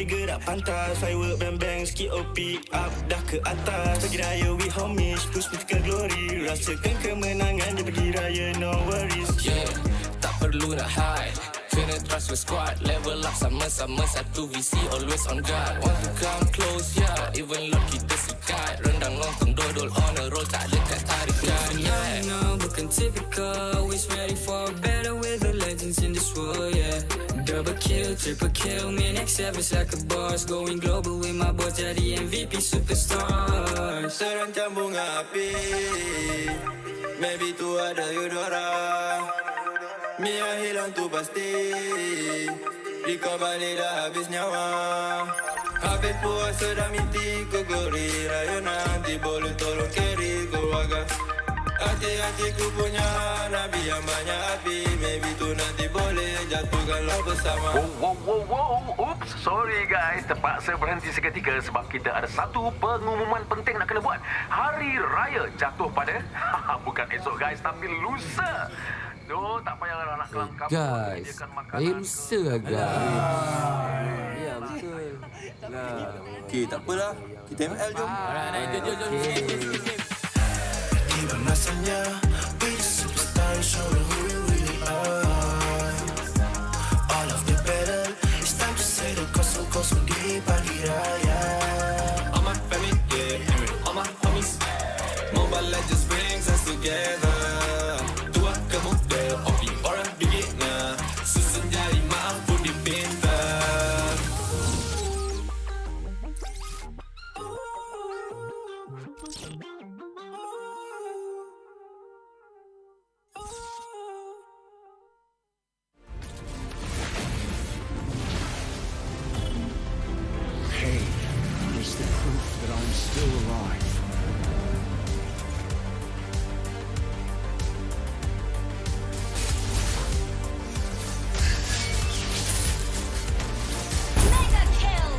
Mari gerak pantas, firework bang-bang, skip OP up dah ke atas. Pergi raya with homies, push ke glory. Rasakan kemenangan di pergi raya, no worries. Yeah, tak perlu nak hide. Kena trust with squad, level up sama-sama satu visi, always on guard. Want to come close, yeah, even Lord kita sikat. Rendang lontong dodol on a roll, tak dekat tarikan. Yeah, no, bukan typical, always ready for better with the legends in this world, yeah. Double kill, triple kill, me next service like a boss. Going global with my boss, jadi MVP superstar. Serancam bunga api, maybe tu ada Eudora. Mia hilang tu pasti, di kau balik dah habis nyawa. Habis puasa dah miti ku gori, raya nanti boleh tolong carry keluarga. Hati-hatiku punya nabi yang banyak api, maybe tu nanti boleh jatuhkan lo bersama. Oops, sorry guys, terpaksa berhenti seketika sebab kita ada satu pengumuman penting nak kena buat. Hari Raya jatuh pada bukan esok guys, tapi lusa. Duh, tak payah nak kelam kampung. Guys, hari lusa lah guys. Ya betul. Okay, tak apalah. Kita ML jom. Jom. Tiba masanya, be the superstar, show them who we really are. All of the battle, it's time to say the kosong-kosong di pagi raya. All my family, yeah, all my homies. Mobile Legends brings us together. Tua kemuda, opi orang bigitnya. Susun jari mampu dipinta. Pain is the proof that I'm still alive. Mega kill!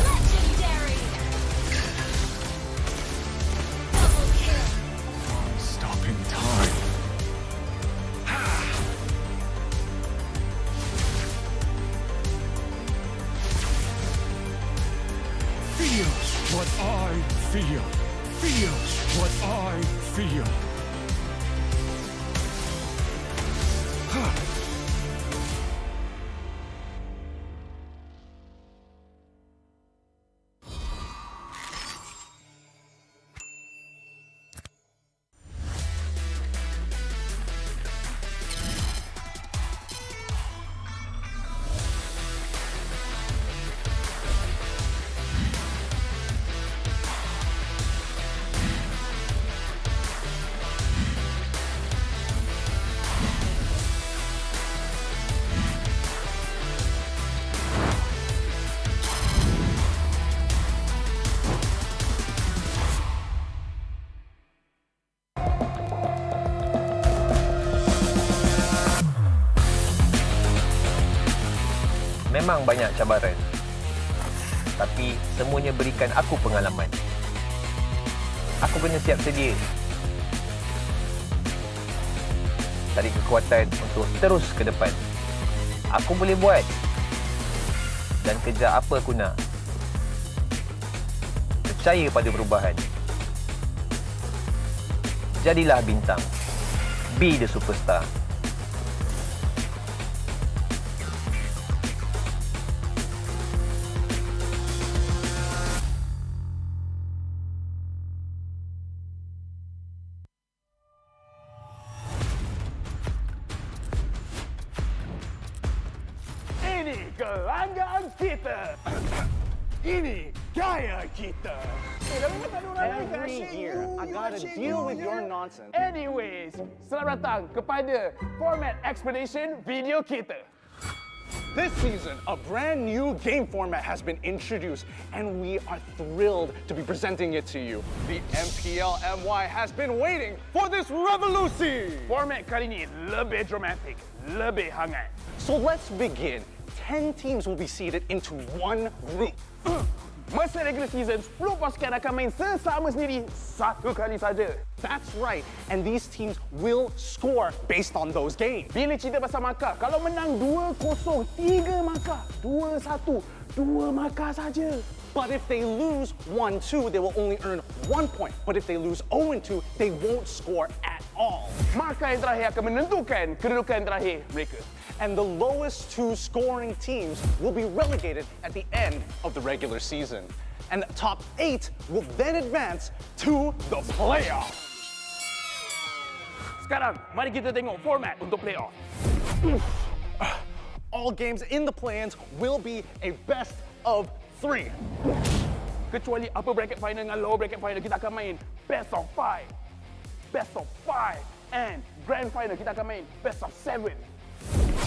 Legendary! Double kill! Stopping time. Feels what I feel. Feels what I feel. Memang banyak cabaran, tapi semuanya berikan aku pengalaman. Aku kena siap sedia, cari kekuatan untuk terus ke depan. Aku boleh buat dan kejar apa aku nak. Percaya pada perubahan. Jadilah bintang. Be the superstar. Ini kelanggaan kita. Ini gaya kita. Every year, I gotta deal with your nonsense. Anyways, selamat datang kepada Format Expedition video kita. This season, a brand new game format has been introduced, and we are thrilled to be presenting it to you. The MPL MY has been waiting for this revolution. Format kali ini lebih dramatic, lebih hangat. So let's begin. 10 teams will be seated into one group. Masa regular season, 10 pasukan akan main sesama sendiri satu kali saja. That's right, and these teams will score based on those games. Bila cerita pasal markah, kalau menang 2-0, 3 markah. 2-1, 2 markah saja. But if they lose 1-2, they will only earn 1 point. But if they lose 0-2, they won't score at all. Markah yang terakhir akan menentukan kedudukan terakhir mereka. And the lowest 2 scoring teams will be relegated at the end of the regular season. And the top 8 will then advance to the playoff. Sekarang, mari kita tengok format untuk playoff. All games in the play-ins will be a best of 3. Kecuali upper bracket final dengan lower bracket final, kita akan main best of 5. Best of 5. And grand final, kita akan main best of 7.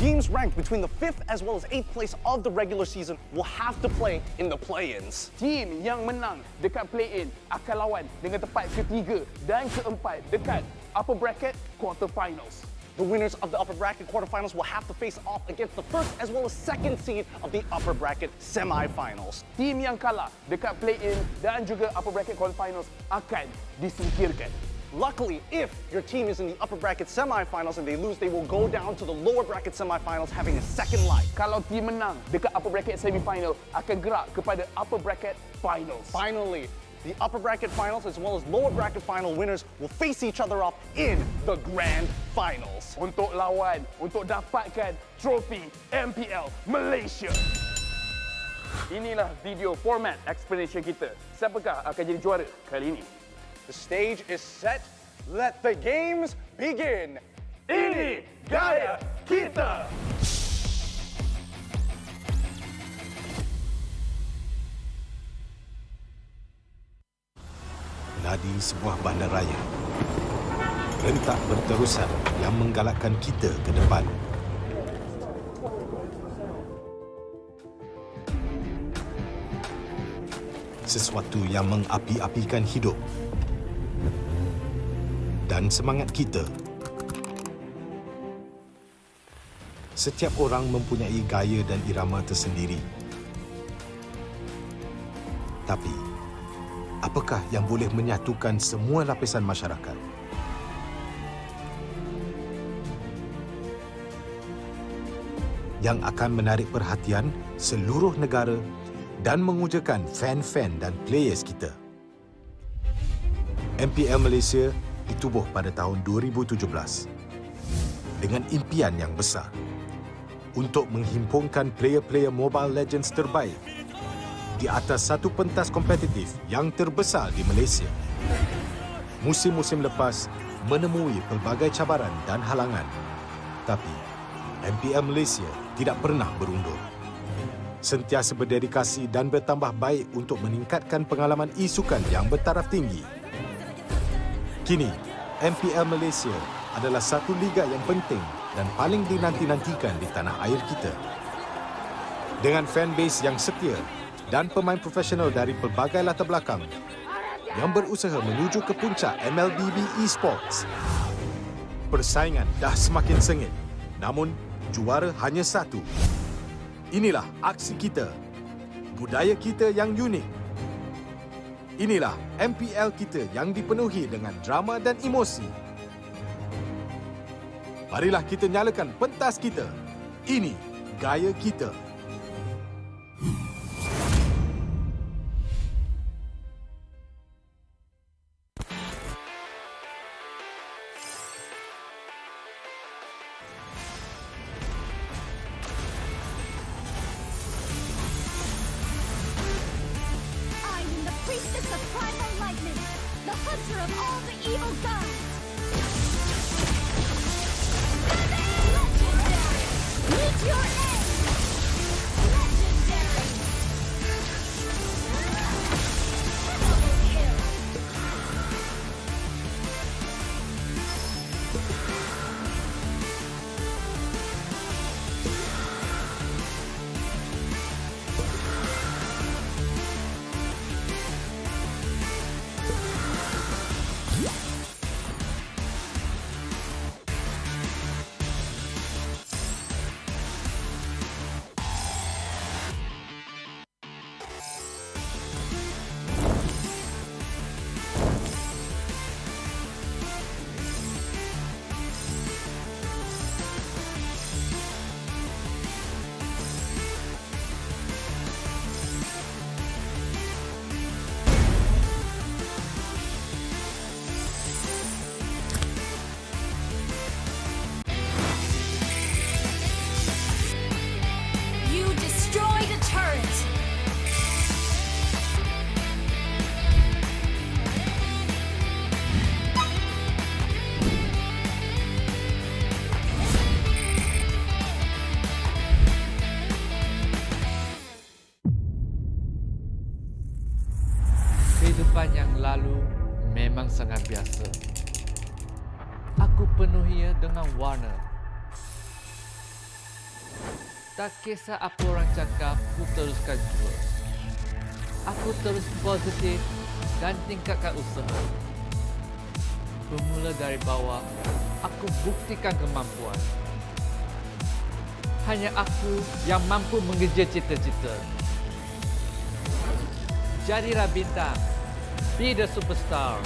Teams ranked between the 5th as well as 8th place of the regular season will have to play in the play-ins. Team yang menang dekat play-in akan lawan dengan tempat ketiga dan keempat dekat upper bracket quarterfinals. The winners of the upper bracket quarterfinals will have to face off against the first as well as second seed of the upper bracket semifinals. Team yang kalah dekat play-in dan juga upper bracket quarterfinals akan disingkirkan. Luckily, if your team is in the upper bracket semifinals and they lose, they will go down to the lower bracket semifinals having a second life. Kalau team menang dekat upper bracket semifinal, akan gerak kepada upper bracket finals. Finally, the upper bracket finals as well as lower bracket final winners will face each other off in the grand finals. Untuk lawan, untuk dapatkan trofi MPL Malaysia. Inilah video format explanation kita. Siapakah akan jadi juara kali ini? The stage is set. Let the games begin. Ini gaya kita. Ladi sebuah bandaraya. Rentak berterusan yang menggalakkan kita ke depan. Sesuatu yang mengapi-apikan hidup dan semangat kita. Setiap orang mempunyai gaya dan irama tersendiri. Tapi, apakah yang boleh menyatukan semua lapisan masyarakat? Yang akan menarik perhatian seluruh negara dan mengujakan fan-fan dan players kita. MPL Malaysia ditubuh pada tahun 2017 dengan impian yang besar untuk menghimpunkan player-player Mobile Legends terbaik di atas satu pentas kompetitif yang terbesar di Malaysia. Musim-musim lepas menemui pelbagai cabaran dan halangan, tapi MPL Malaysia tidak pernah berundur. Sentiasa berdedikasi dan bertambah baik untuk meningkatkan pengalaman e-sukan yang bertaraf tinggi. Kini, MPL Malaysia adalah satu liga yang penting dan paling dinanti-nantikan di tanah air kita. Dengan fanbase yang setia dan pemain profesional dari pelbagai latar belakang yang berusaha menuju ke puncak MLBB Esports. Persaingan dah semakin sengit, namun juara hanya satu. Inilah aksi kita, budaya kita yang unik. Inilah MPL kita yang dipenuhi dengan drama dan emosi. Marilah kita nyalakan pentas kita. Ini gaya kita. Kehidupan yang lalu memang sangat biasa. Aku penuhinya dengan warna. Tak kisah apa orang cakap, aku teruskan jua. Aku terus positif dan tingkatkan usaha. Bermula dari bawah, aku buktikan kemampuan. Hanya aku yang mampu mengejar cita-cita. Jadilah bintang. Be the superstar.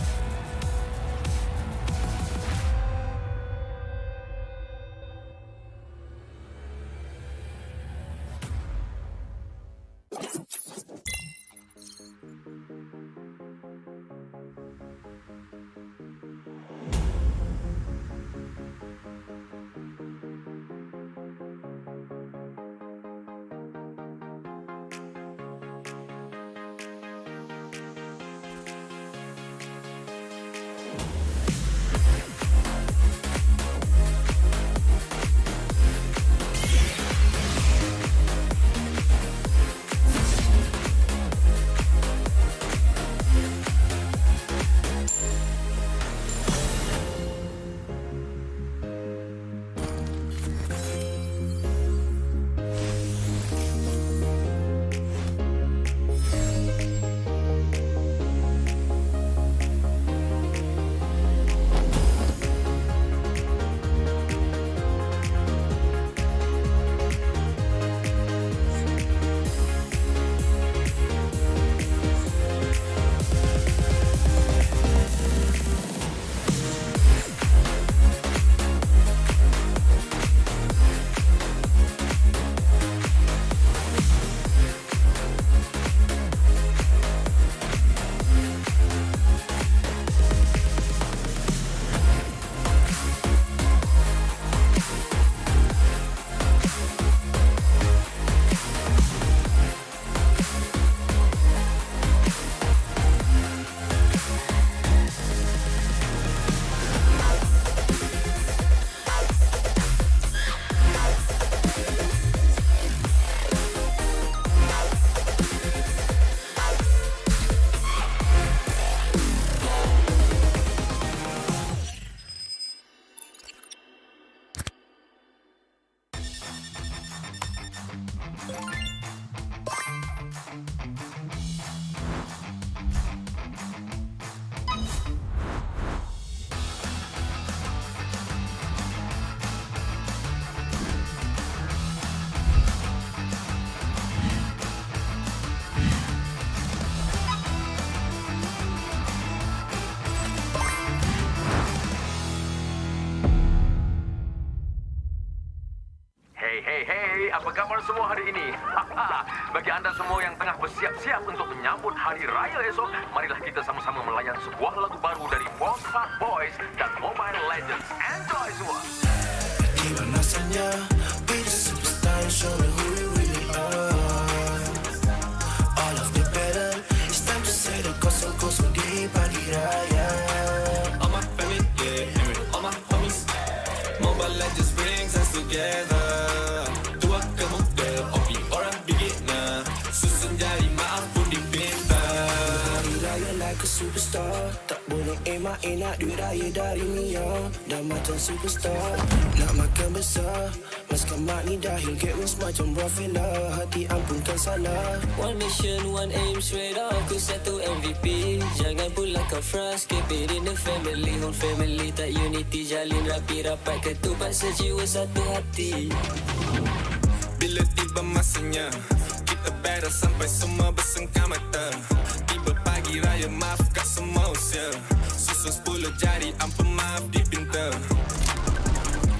Hey, apa khabar semua hari ini? Bagi anda semua yang tengah bersiap-siap untuk menyambut hari raya esok, marilah kita sama-sama melayan sebuah lagu baru dari Homebois dan Mobile Legends. Enjoy semua! Iwan asalnya, be the superstar and show me who we really are. All of the better, it's time to say the kosong-kosong di pagi raya. All my family, yeah, all my homies. Mobile Legends brings us together. Dua kemuda, OP orang beginner. Susun jari maaf pun dipinta. Hari raya like a superstar. Tak boleh emak nak duit raya dari Mia. Dah macam superstar, nak makan besar. Maskan mak ni dahil get wins macam Rafaela. Hati ampunkan salah. One mission, one aim, straight up to satu MVP. Jangan pula kau frust, keep it in the family. Whole family tak unity, jalin rapi rapat, ketupat sejiwa satu hati. Bila tiba masanya, kita battle sampai semua bersengkam mata. Tiba pagi raya, maafkan semua usia. Susun 10 jari, ampun maaf dipinta.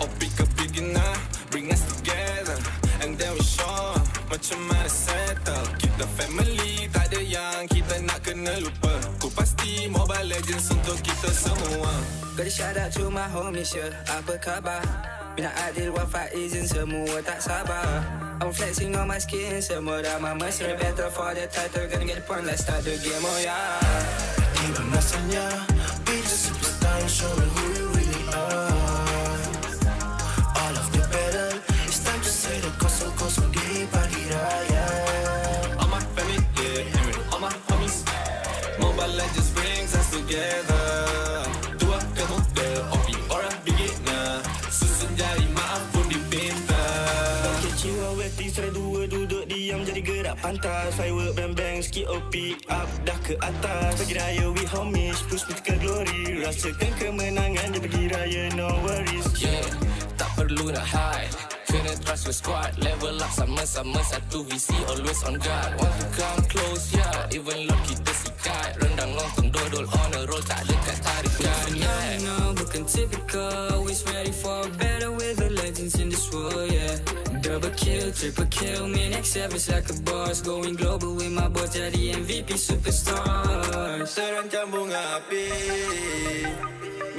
Opik ke beginner, bring us together. And then we show macam mana settle. Kita family, tak ada yang kita nak kena lupa. Ku pasti Mobile Legends untuk kita semua. Gotta shout out to my homies, yeah. Apa khabar? Mina Adil, Wafa, Izin, semua tak sabar. I'm flexing on my skin, semua dah mesra. Better for the title, gonna get the point, let's start the game, oh yeah. Iwan asalnya, be the superstar and show me who we really are. All of the better, it's time to say the kosong-kosong di pagi raya. All my family, yeah, all my homies. Mobile Legends diam jadi gerak pantas. Firework bang-bang sikit OP up dah ke atas. Pergi raya with homies, push me ke glory. Rasakan kemenangan dia pergi raya, no worries. Yeah, tak perlu nak hide. Kena trust your squad. Level up sama-sama satu visi, always on guard. Want to come close, yeah. Even Lord kita sikat. Rendang lontong dodol on a roll, tak dekat tarikan. Yeah, No, bukan typical. Always ready for better with the legends in this world, yeah. Double kill, triple kill, me next service like a boss. Going global with my boys, jadi MVP superstars. Terancam bunga api,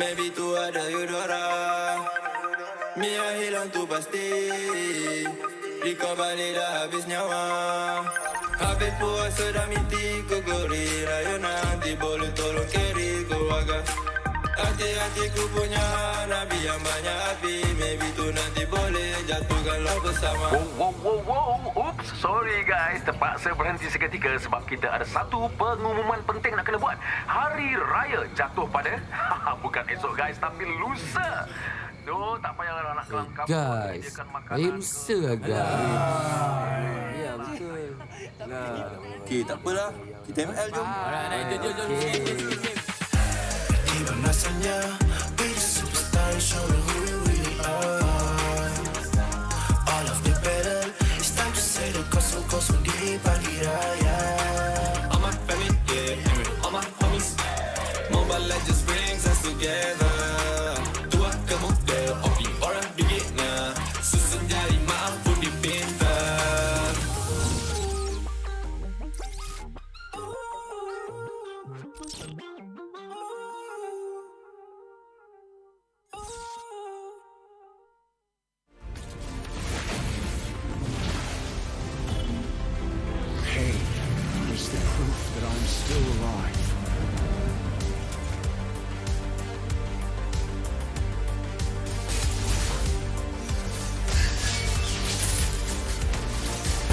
maybe tu ada Eudora. Mia hilang tu pasti, Riko balik dah habis nyawa. Habis puasa dah miti ku gori. Raya nanti boleh tolong carry keluarga. Hati-hati ku punya Nabi yang banyak api. Maybe tu nanti boleh jatuhkan lo bersama. Wow. Oops, sorry guys. Terpaksa berhenti seketika sebab kita ada satu pengumuman penting nak kena buat. Hari Raya jatuh pada bukan esok guys, tapi lusa. Duh, tak payah nak kelangkap. Guys, saya lusa guys. Ya, betul. Okey, tak apalah. Kita ML jom. Jom. Even asalnya, we the superstar, showing who we really are. All of the battle, it's time to say the kosong-kosong di pagi raya. All my family, yeah, all my homies. Mobile Legends brings us together. Tua ke muda, opi orang bingitnya. Susun jari mampu dipintar. Pain is the proof that I'm still alive.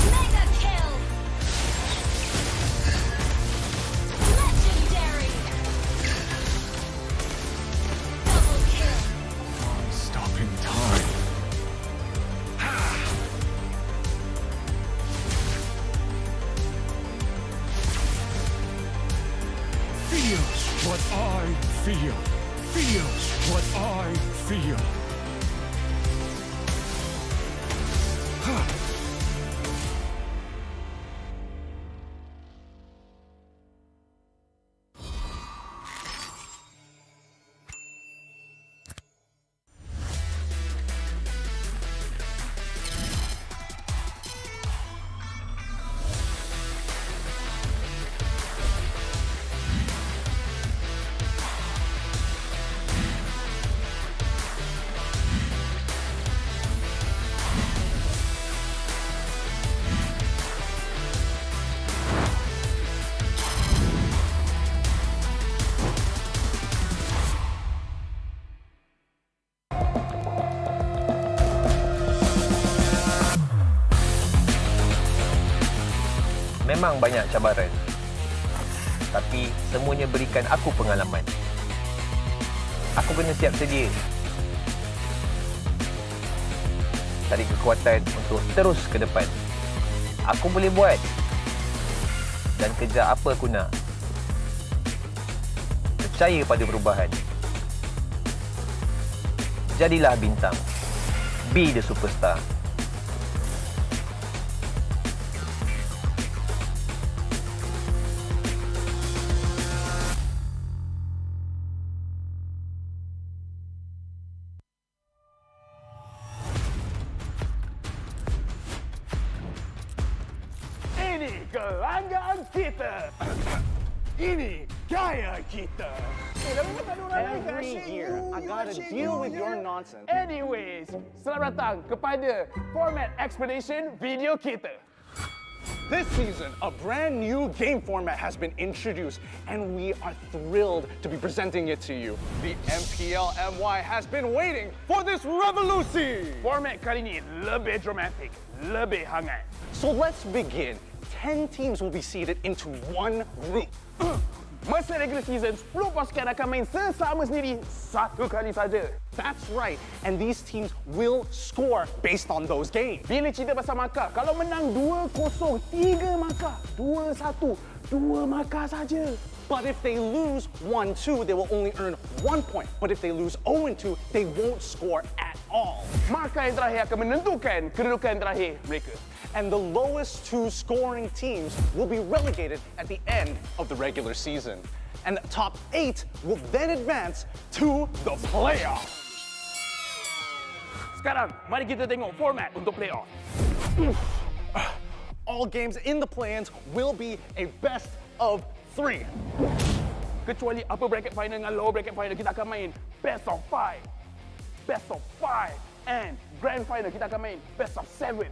Mega kill! Legendary! Double kill! Stopping time. Feels what I feel. Feels what I feel. Memang banyak cabaran, tapi semuanya berikan aku pengalaman. Aku kena siap sedia, cari kekuatan untuk terus ke depan. Aku boleh buat dan kejar apa aku nak. Percaya pada perubahan. Jadilah bintang. Be the superstar. Ini kelanggaan kita. Ini gaya kita. Every year, I gotta deal with your nonsense. Anyways, selamat datang kepada Format Expedition video kita. This season, a brand new game format has been introduced, and we are thrilled to be presenting it to you. The MPL MY has been waiting for this revolution. Format kali ini lebih dramatic, lebih hangat. So let's begin. 10 teams will be seated into one group. Masa regular season, 10 pasukan akan main sesama sendiri satu kali saja. That's right, and these teams will score based on those games. Bila cerita pasal markah, kalau menang 2-0, 3 markah. 2-1, 2 markah saja. But if they lose 1-2, they will only earn 1 point. But if they lose 0-2, they won't score at all. Markah yang terakhir akan menentukan kedudukan terakhir mereka. And the lowest 2 scoring teams will be relegated at the end of the regular season. And the top 8 will then advance to the playoff. Sekarang, mari kita tengok format untuk playoff. All games in the play-ins will be a best of 3. Kecuali upper bracket final dengan lower bracket final, kita akan main best of 5. Best of 5. And grand final, kita akan main best of 7.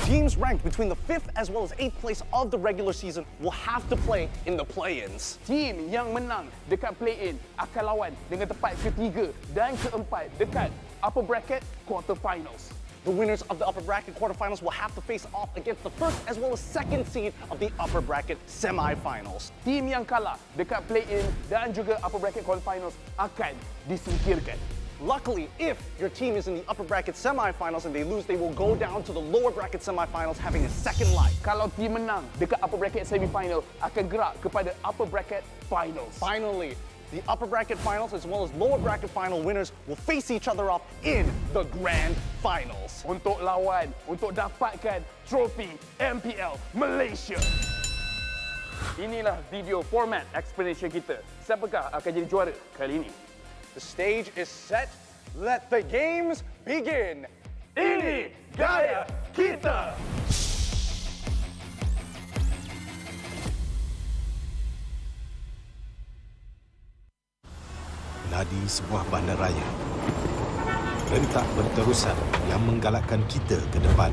Teams ranked between the 5th as well as 8th place of the regular season will have to play in the play-ins. Team yang menang dekat play-in akan lawan dengan tempat ketiga dan keempat dekat upper bracket quarterfinals. The winners of the upper bracket quarterfinals will have to face off against the first as well as second seed of the upper bracket semifinals. Team yang kalah dekat play-in dan juga upper bracket quarterfinals akan disingkirkan. Luckily, if your team is in the upper bracket semifinals and they lose, they will go down to the lower bracket semifinals having a second life. Kalau team menang dekat upper bracket semifinal, akan gerak kepada upper bracket finals. Finally, the upper bracket finals as well as lower bracket final winners will face each other off in the grand finals. Untuk lawan, untuk dapatkan trofi MPL Malaysia. Inilah video format explanation kita. Siapakah akan jadi juara kali ini? The stage is set. Let the games begin. Ini gaya kita. Nadi sebuah bandaraya. Rentak berterusan yang menggalakkan kita ke depan.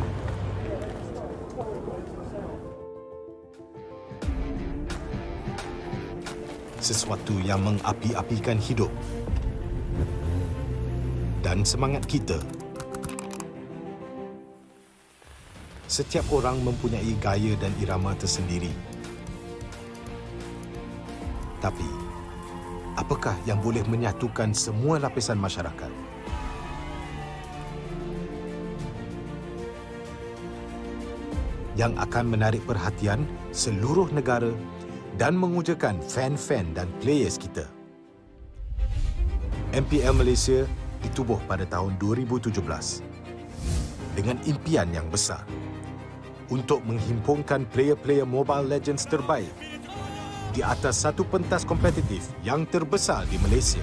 Sesuatu yang mengapi-apikan hidup dan semangat kita. Setiap orang mempunyai gaya dan irama tersendiri. Tapi, apakah yang boleh menyatukan semua lapisan masyarakat? Yang akan menarik perhatian seluruh negara dan mengujakan fan-fan dan players kita. MPL Malaysia ditubuh pada tahun 2017 dengan impian yang besar untuk menghimpunkan player-player Mobile Legends terbaik di atas satu pentas kompetitif yang terbesar di Malaysia.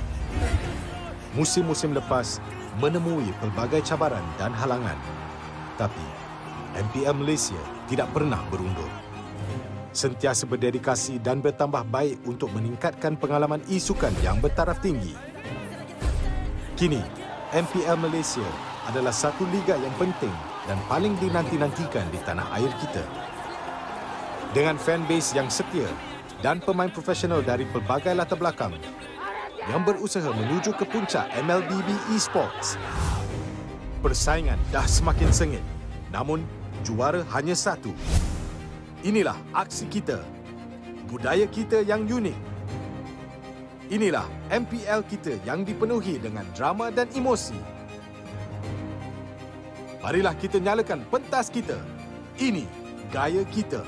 Musim-musim lepas menemui pelbagai cabaran dan halangan, tapi MPL Malaysia tidak pernah berundur. Sentiasa berdedikasi dan bertambah baik untuk meningkatkan pengalaman e-sukan yang bertaraf tinggi. Kini, MPL Malaysia adalah satu liga yang penting dan paling dinanti-nantikan di tanah air kita. Dengan fanbase yang setia dan pemain profesional dari pelbagai latar belakang yang berusaha menuju ke puncak MLBB Esports. Persaingan dah semakin sengit, namun juara hanya satu. Inilah aksi kita, budaya kita yang unik. Inilah MPL kita yang dipenuhi dengan drama dan emosi. Marilah kita nyalakan pentas kita. Ini gaya kita.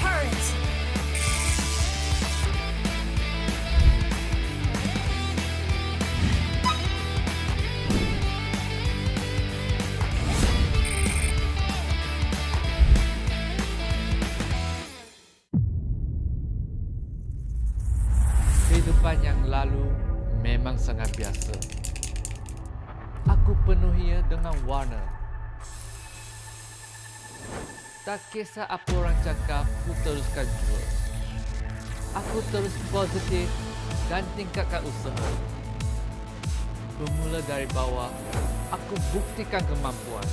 turret. Kehidupan yang lalu memang sangat biasa. Aku penuhinya dengan warna. Tak kisah apa orang cakap, aku teruskan jua. Aku terus positif dan tingkatkan usaha. Bermula dari bawah, aku buktikan kemampuan.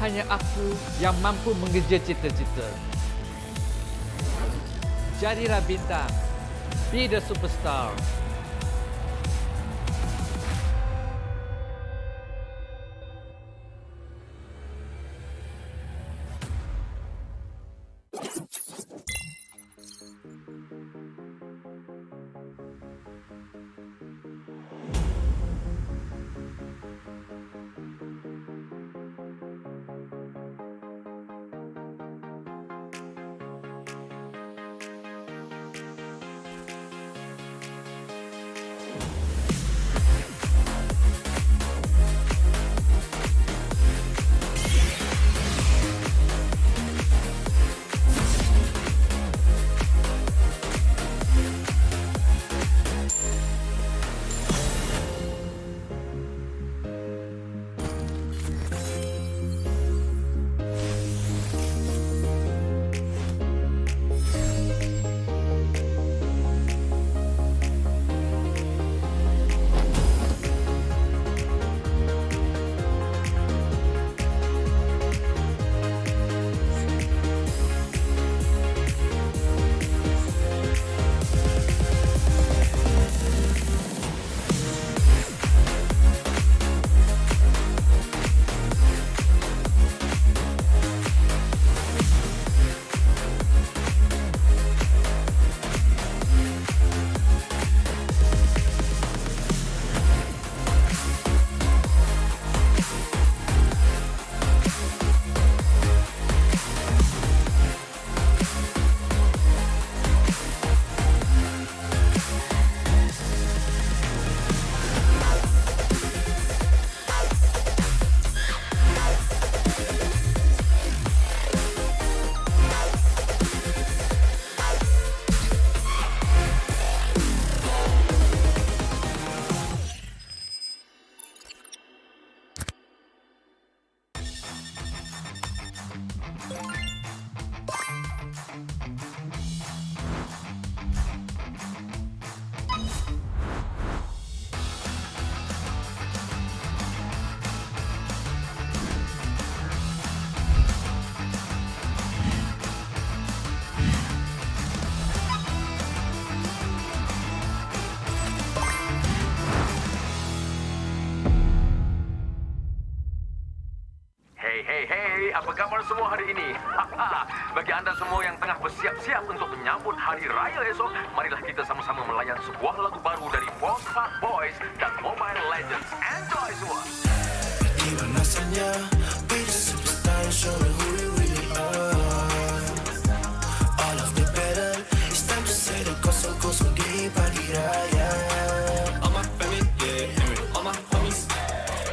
Hanya aku yang mampu mengejar cita-cita. Jadilah bintang. Be the superstar. Hey, apa khabar semua hari ini? Bagi anda semua yang tengah bersiap-siap untuk menyambut Hari Raya esok, marilah kita sama-sama melayan sebuah lagu baru dari Homebois dan Mobile Legends. Enjoy semua! Di mana saja, be the superstar and show me who you really are. All of the better, it's time to say the kosong-kosong di pagi raya. All my family, yeah, all my homies.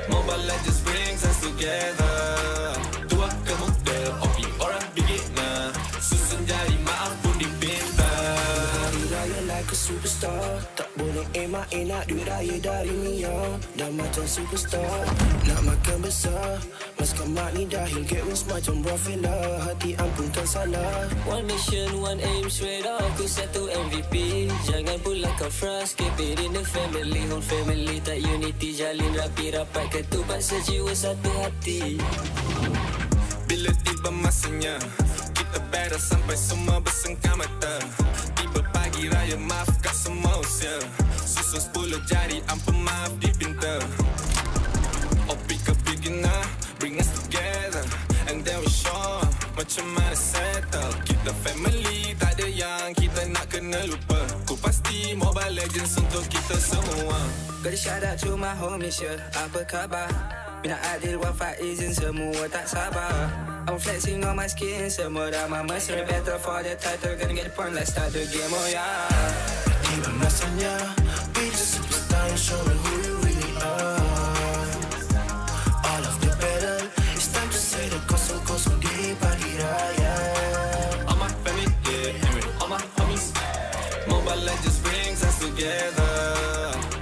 Mobile Legends brings us together. Tua ke muda, opi orang beginner. Susun jari maaf pun dipinta. Hari raya like a superstar. Tak boleh emak nak duit raya dari Mia. Dah macam superstar, nak makan besar. Maskan mak ni dahil get wins macam Raffaella. Hati ampunkan salah. One mission, one aim, straight up ku satu MVP. Jangan pula kau frust, keep it in the family. Whole family tak unity, jalin rapi rapat. Ketupat sejiwa satu hati. Bila tiba masanya, kita battle sampai semua bersengkam mata. Tiba pagi raya, maafkan semua usia. Susun 10 jari, ampun maaf dipinta. Opi ke beginner, bring us together. And then we show macam mana settle. Kita family, tak ada yang kita nak kena lupa. Ku pasti Mobile Legends untuk kita semua. Gotta shout out to my homies, yeah. Apa khabar? Minat adil wafat izin semua tak sabar. I'm flexing on my skin, semua dah mesra. Battle for the title, gonna get the point, let's start the game, oh yeah. Tiba masanya, be the superstar and show me who you really are. All of the battle, it's time to say the kosong-kosong di pagi raya. All my family, yeah, all my homies. Mobile Legends brings us together.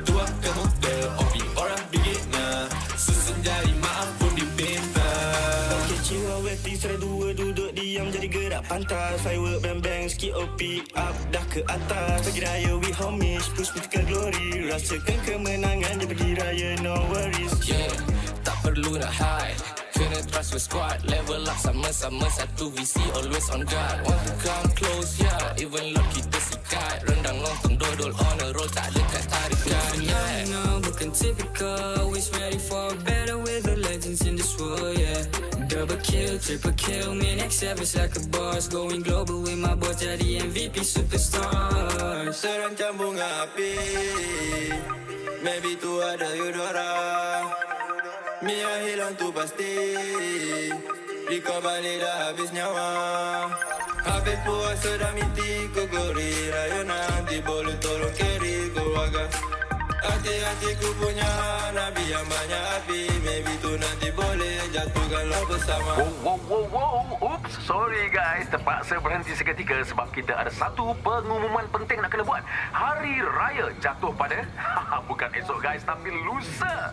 Dua kemuda, OP orang beginner. Susun jari maaf pun dipinta. Kecil aweti serai dua duduk diam jadi gerak pantas. Firework bang-bang sikit OP up dah ke atas. Pagi raya we homies push me ke glory. Rasakan kemenangan di pagi raya no worries. Yeah, tak perlu nak hide. Kena trust with squad. Level up sama-sama satu VC always on guard. Want to come close, yeah. Even Lord kita sikat. Rendang lontong dodol on a roll. Tak dekat tarikan, yeah. No, bukan typical. Always ready for better with the legends in this world, yeah. Double kill, triple kill. Me next service like a boss. Going global with my boss. Jadi MVP superstar. Terancam bunga api, maybe tu ada Eudora. Mia hilang tu pasti, Riko balik dah habis nyawa. Habis puasa dah miti ku gori. Raya nanti boleh tolong carry keluarga. Hati-hati ku punya nabi yang banyak api. Maybe tu nanti boleh jatuhkanlah bersama. Oops, sorry guys. Terpaksa berhenti seketika sebab kita ada satu pengumuman penting nak kena buat. Hari Raya jatuh pada bukan esok guys, tapi lusa.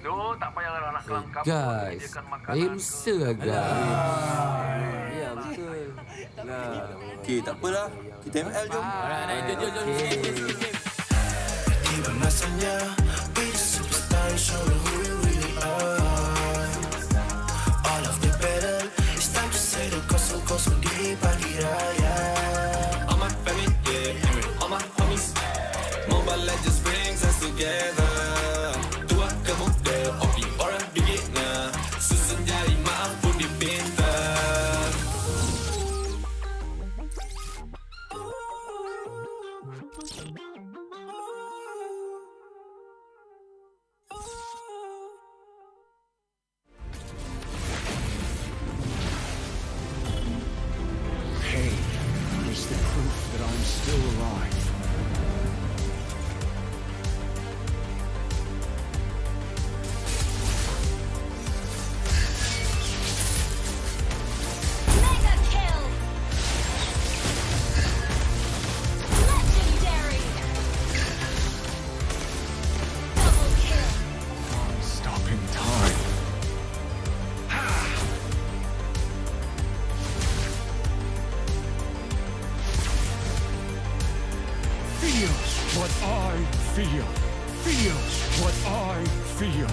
So, tak payah nak kelangkap. Guys, air lusa guys. Ya, betul. Okey, tak apalah. Kita ML jom. Jom. Tiba masanya, be the superstar and show me who you really are. All of the battle, it's time to say the kosong-kosong di pagi raya. All my family, yeah, all my homies. Mobile Legends brings us together. Dua kemuda, OP orang beginner. Susun jari maaf pun dipinta. Pain is the proof that I'm still alive. Mega kill! Legendary! Double kill! Stopping time. Feels what I feel. Feels what I feel.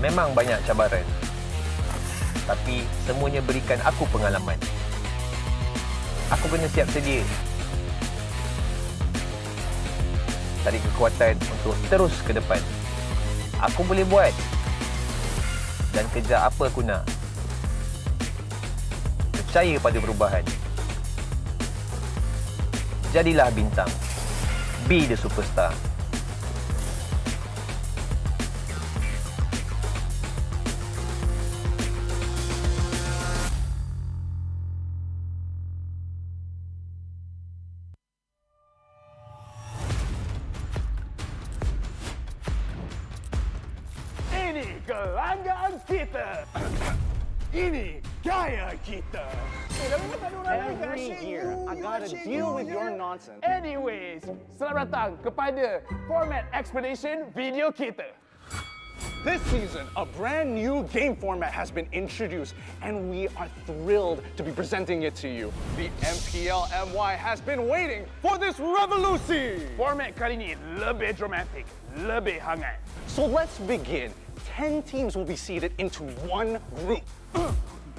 Memang banyak cabaran, tapi semuanya berikan aku pengalaman. Aku kena siap sedia, cari kekuatan untuk terus ke depan. Aku boleh buat dan kejar apa aku nak. Percaya pada perubahan. Jadilah bintang. Be the superstar. Ini kelanggaan kita. Ini gaya kita. Every year, I gotta deal with your nonsense. Anyways, selamat datang kepada format explanation video kita. This season, a brand new game format has been introduced, and we are thrilled to be presenting it to you. The MPL MY has been waiting for this revolution. Format kali ini lebih dramatic, lebih hangat. So let's begin. 10 teams will be seeded into one group.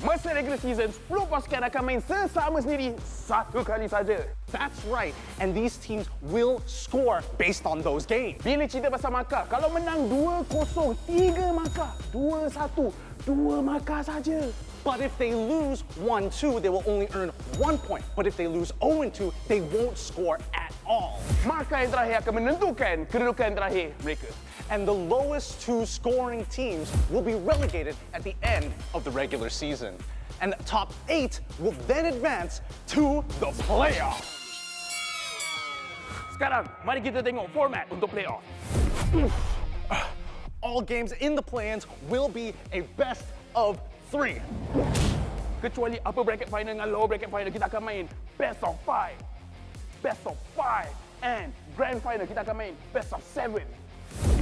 Masa regular season, 10 pasukan akan main sesama sendiri satu kali saja. That's right, and these teams will score based on those games. Bila cerita pasal markah, kalau menang 2-0, 3 markah, 2-1, 2 markah saja. But if they lose 1-2, they will only earn 1 point. But if they lose 0-2, they won't score at all. Markah yang terakhir akan menentukan kedudukan terakhir mereka. And the lowest 2 scoring teams will be relegated at the end of the regular season. And the top 8 will then advance to the playoff. Sekarang, mari kita tengok format untuk playoff. All games in the play-ins will be a best of 3. Kecuali upper bracket final dengan lower bracket final, kita akan main best of 5. Best of 5. And grand final, kita akan main best of 7.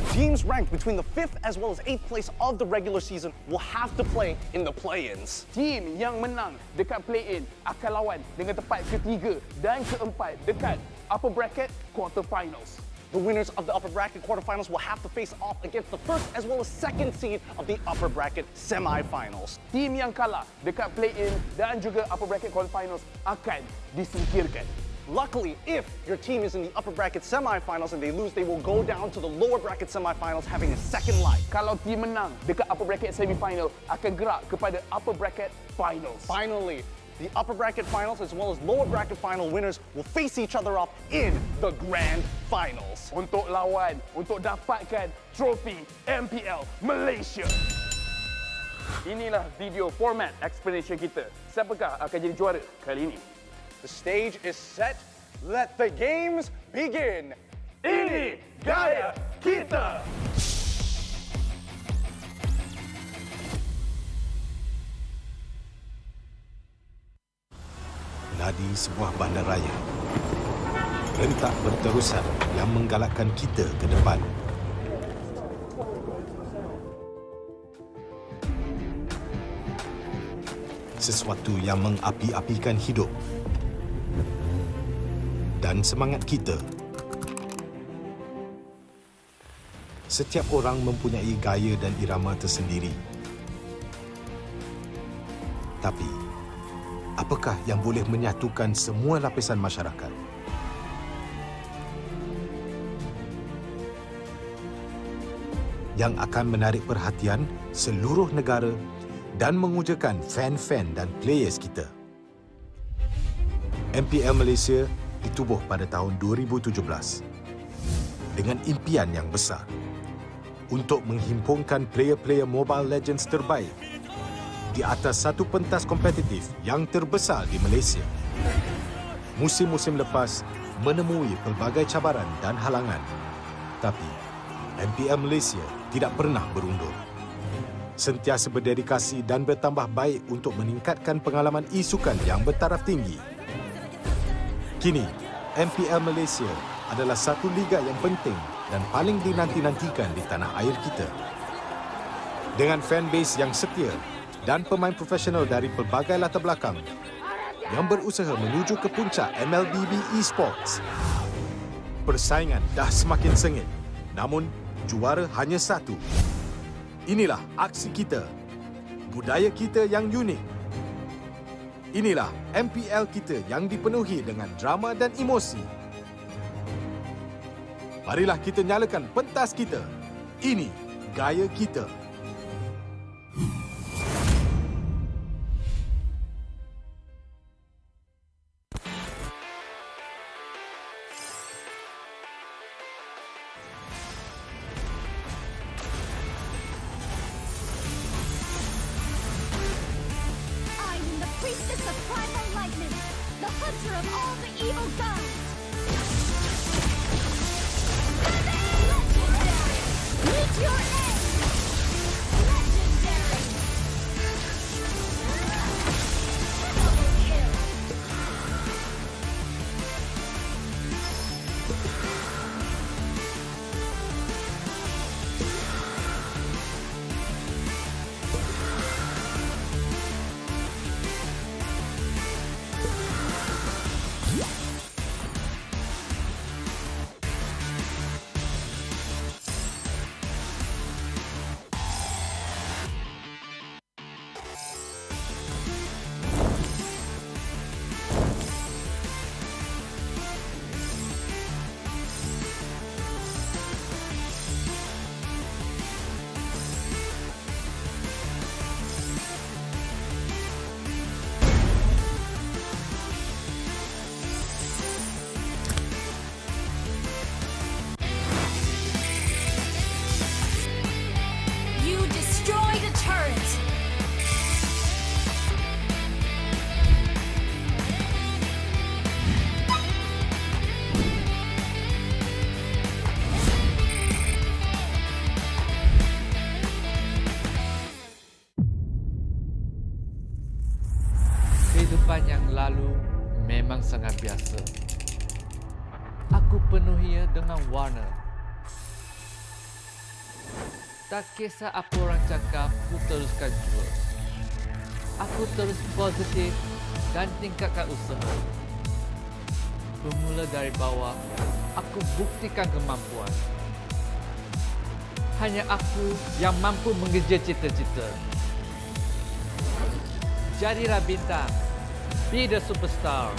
Teams ranked between the 5th as well as 8th place of the regular season will have to play in the play-ins. Team yang menang dekat play-in akan lawan dengan tempat ketiga dan keempat dekat upper bracket quarterfinals. The winners of the upper bracket quarterfinals will have to face off against the first as well as second seed of the upper bracket semifinals. Team yang kalah dekat play-in dan juga upper bracket quarterfinals akan disingkirkan. Luckily, if your team is in the upper bracket semifinals and they lose, they will go down to the lower bracket semifinals having a second life. Kalau team menang dekat upper bracket semifinal, akan gerak kepada upper bracket finals. Finally, the upper bracket finals as well as lower bracket final winners will face each other off in the grand finals. Untuk lawan, untuk dapatkan trofi MPL Malaysia. Inilah video format explanation kita. Siapakah akan jadi juara kali ini? The stage is set. Let the games begin. Ini gaya kita. Nadi sebuah bandaraya. Rentak berterusan yang menggalakkan kita ke depan. Sesuatu yang mengapi-apikan hidup dan semangat kita. Setiap orang mempunyai gaya dan irama tersendiri. Tapi, apakah yang boleh menyatukan semua lapisan masyarakat? Yang akan menarik perhatian seluruh negara dan mengujakan fan-fan dan players kita. MPL Malaysia ditubuh pada tahun 2017 dengan impian yang besar untuk menghimpunkan player-player Mobile Legends terbaik di atas satu pentas kompetitif yang terbesar di Malaysia. Musim-musim lepas menemui pelbagai cabaran dan halangan, tapi MPL Malaysia tidak pernah berundur. Sentiasa berdedikasi dan bertambah baik untuk meningkatkan pengalaman e-sukan yang bertaraf tinggi. Kini, MPL Malaysia adalah satu liga yang penting dan paling dinanti-nantikan di tanah air kita. Dengan fanbase yang setia dan pemain profesional dari pelbagai latar belakang yang berusaha menuju ke puncak MLBB Esports. Persaingan dah semakin sengit, namun juara hanya satu. Inilah aksi kita, budaya kita yang unik. Inilah MPL kita yang dipenuhi dengan drama dan emosi. Marilah kita nyalakan pentas kita. Ini gaya kita. Priestess of primal lightning, the hunter of all the evil gods. Legendary! Meet your end! Legendary! Pekan yang lalu memang sangat biasa. Aku penuhi dengan warna. Tak kisah apa orang cakap, aku teruskan jua. Aku terus positif dan tingkatkan usaha. Bermula dari bawah, aku buktikan kemampuan. Hanya aku yang mampu mengejar cita-cita. Jadilah bintang. Be the superstar.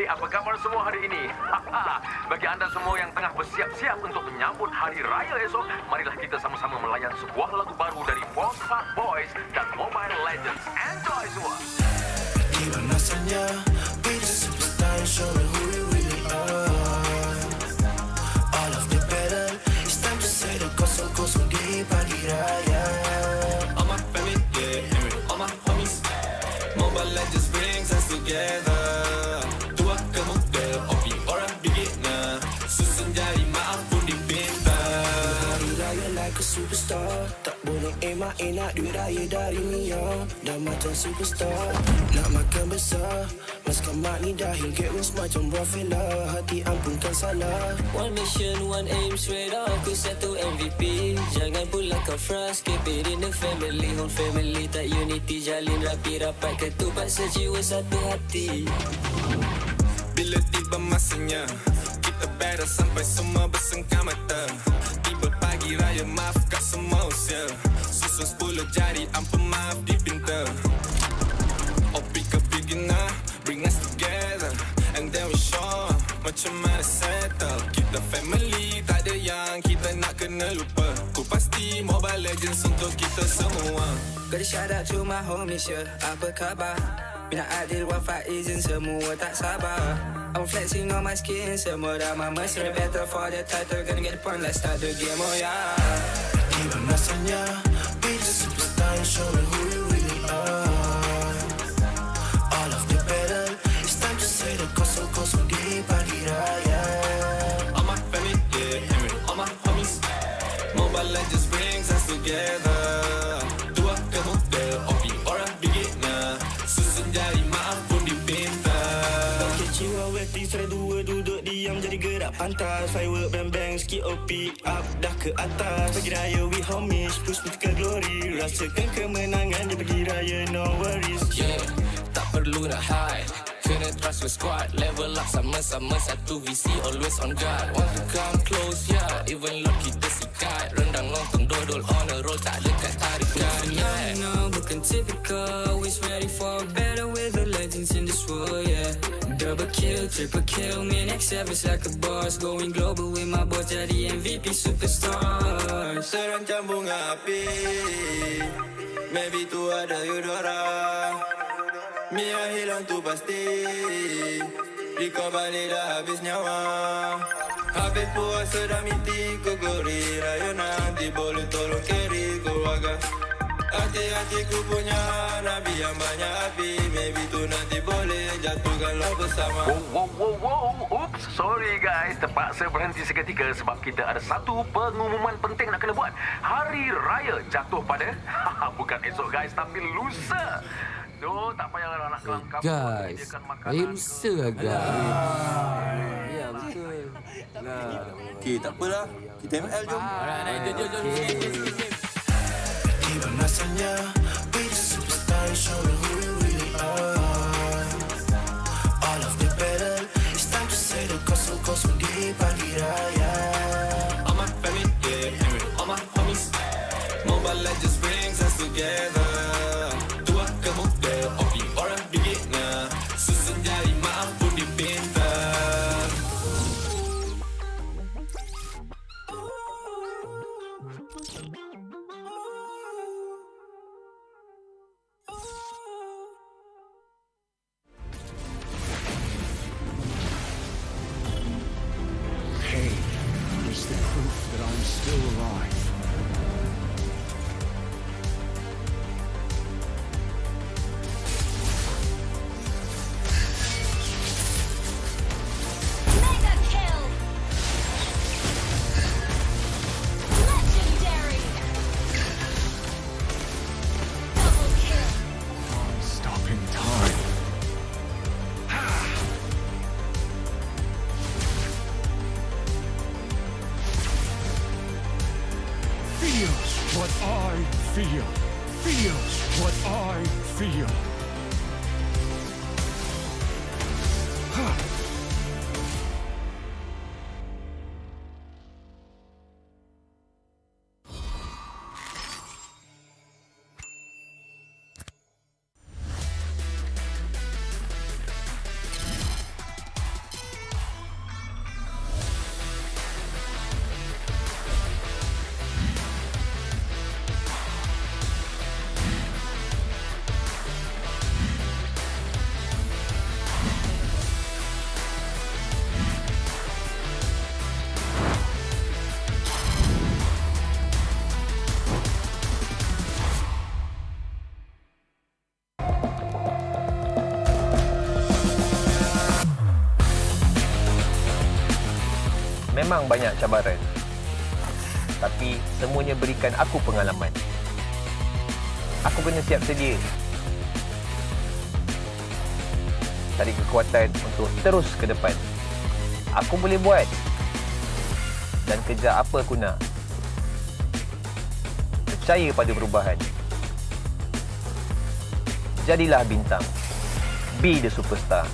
Apa khabar semua hari ini? Bagi anda semua yang tengah bersiap-siap untuk menyambut Hari Raya esok, marilah kita sama-sama melayan sebuah lagu baru dari Homebois dan Mobile Legends. Enjoy semua! Iban asalnya, be the superstar and show me who you really are. All of the better, it's time to say the kosong-kosong di pagi raya. All my family, yeah, all my homies. Mobile Legends brings us together. Superstar, tak boleh emak-enak duit raya dari Mia. Dah macam superstar, nak makan besar. Maskan mak ni dahil get wins macam buah fella. Hati ampunkan salah. One mission, one aim, straight up ku satu MVP. Jangan pula kau frust, keep it in the family. Whole family tak unity, jalin rapi rapat. Ketupat sejiwa satu hati. Bila tiba masanya, kita battle sampai semua bersengkam mata. Tiba pagi raya, maafkan semua usia. Susun 10 jari, ampun maaf dipinta. Oh pick a beginner, bring us together. And then we show macam mana settle. Kita family, tak ada yang kita nak kena lupa. Ku pasti Mobile Legends untuk kita semua. Gotta shout out to my homies, yeah. Apa khabar? Mina Adil, Wafa, izin semua tak sabar. I'm flexing on my skin, semua dah mesra. Better for the title, gonna get the point, let's start the game, oh yeah. Iban masanya, be the superstar and show me who you really are. All of the better, it's time to say the kosong-kosong di pagi raya. All my family, yeah, all my homies. Mobile Legends Lunatix try dua duduk diam jadi gerak pantas. Firework bang-bang sikit OP up dah ke atas. Pergi raya we homage push ke glory. Rasakan kemenangan dia pergi raya no worries. Yeah, tak perlu nak hide. Kena trust your squad. Level up sama-sama satu visi always on guard. Want to come close, yeah. Even Lord kita sikat. Rendang lontong dodol on a roll. Tak dekat tarikan, yeah. No, bukan typical. Always ready for better with the legends in this world, yeah. Double kill, triple kill. Me next service like a boss. Going global with my boss. Jadi MVP superstar. Terancam bunga api. Maybe tu ada Eudora. Mia hilang tu pasti. Riko balik dah habis nyawa. Habis puasa dah miti ku gori. Raya nanti boleh tolong carry keluarga. Hati-hati ku punya nabi yang banyak api. Maybe tu nanti boleh jatuhkan lo bersama. Wow. Oops, sorry guys. Terpaksa berhenti seketika sebab kita ada satu pengumuman penting nak kena buat. Hari Raya jatuh pada bukan esok guys, tapi lusa. So, tak payahlah nak kelangkap. Guys, hari lusa lah guys. Ya, betul. Okay, tak apalah. Kita ML jom. Jom. Tiba masanya, be the superstar, show them who we really are. All of the battle, it's time to say the kosong-kosong di pagi raya. All my family, yeah, all my homies. Mobile Legends brings us together. Tua kemuda, opi orang bigitnya. Susun jari maaf pun dipinta. Pain is the proof that I'm still alive. Mega kill! Legendary! Double kill! Stopping time. Feels what I feel. Feels what I feel. Memang banyak cabaran, tapi semuanya berikan aku pengalaman. Aku kena siap sedia, cari kekuatan untuk terus ke depan. Aku boleh buat dan kejar apa aku nak. Percaya pada perubahan. Jadilah bintang. Be the superstar.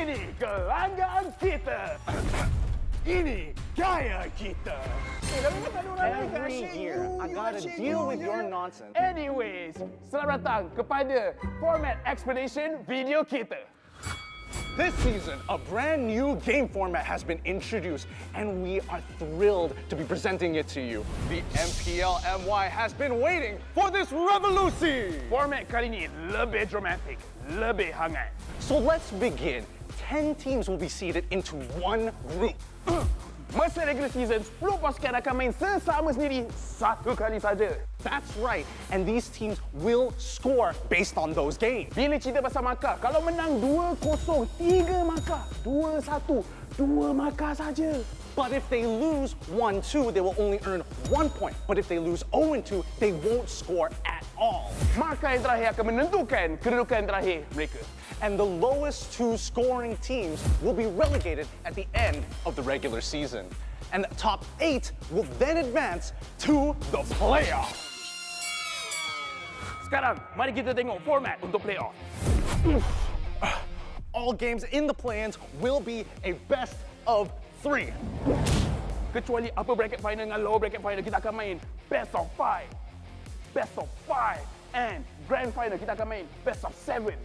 Ini kelanggaan kita. Ini gaya kita. Every year, I gotta deal with your nonsense. Anyways, selamat datang kepada Format Expedition video kita. This season, a brand new game format has been introduced, and we are thrilled to be presenting it to you. The MPL MY has been waiting for this revolution. Format kali ini lebih dramatic, lebih hangat. So let's begin. 10 teams will be seated into one group. Masa regular season, 10 pasukan akan main sesama sendiri satu kali saja. That's right, and these teams will score based on those games. Bila cerita pasal markah, kalau menang 2-0, 3 markah. 2-1, 2 markah saja. But if they lose 1-2, they will only earn 1 point. But if they lose 0-2, they won't score at all. Markah yang terakhir akan menentukan kedudukan terakhir mereka. And the lowest 2 scoring teams will be relegated at the end of the regular season. And the top 8 will then advance to the playoff. Sekarang, mari kita tengok format untuk playoff. All games in the play-ins will be a best of 3. Kecuali upper bracket final dengan lower bracket final, kita akan main best of 5. Best of 5. And grand final, kita akan main best of 7.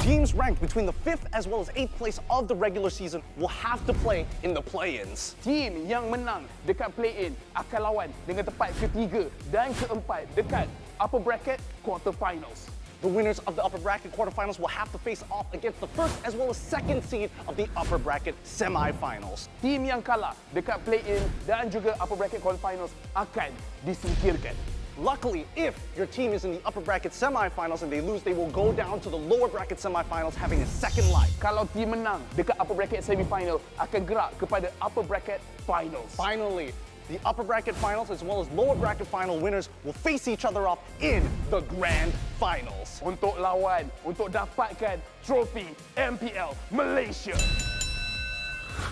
Teams ranked between the 5th as well as 8th place of the regular season will have to play in the play-ins. Team yang menang dekat play-in akan lawan dengan tempat ketiga dan keempat dekat upper bracket quarterfinals. The winners of the upper bracket quarterfinals will have to face off against the first as well as second seed of the upper bracket semifinals. Team yang kalah dekat play-in dan juga upper bracket quarterfinals akan disingkirkan. Luckily, if your team is in the upper bracket semifinals and they lose, they will go down to the lower bracket semifinals having a second life. Kalau team menang dekat upper bracket semifinal, akan gerak kepada upper bracket finals. Finally, the upper bracket finals as well as lower bracket final winners will face each other off in the grand finals. Untuk lawan, untuk dapatkan trofi MPL Malaysia.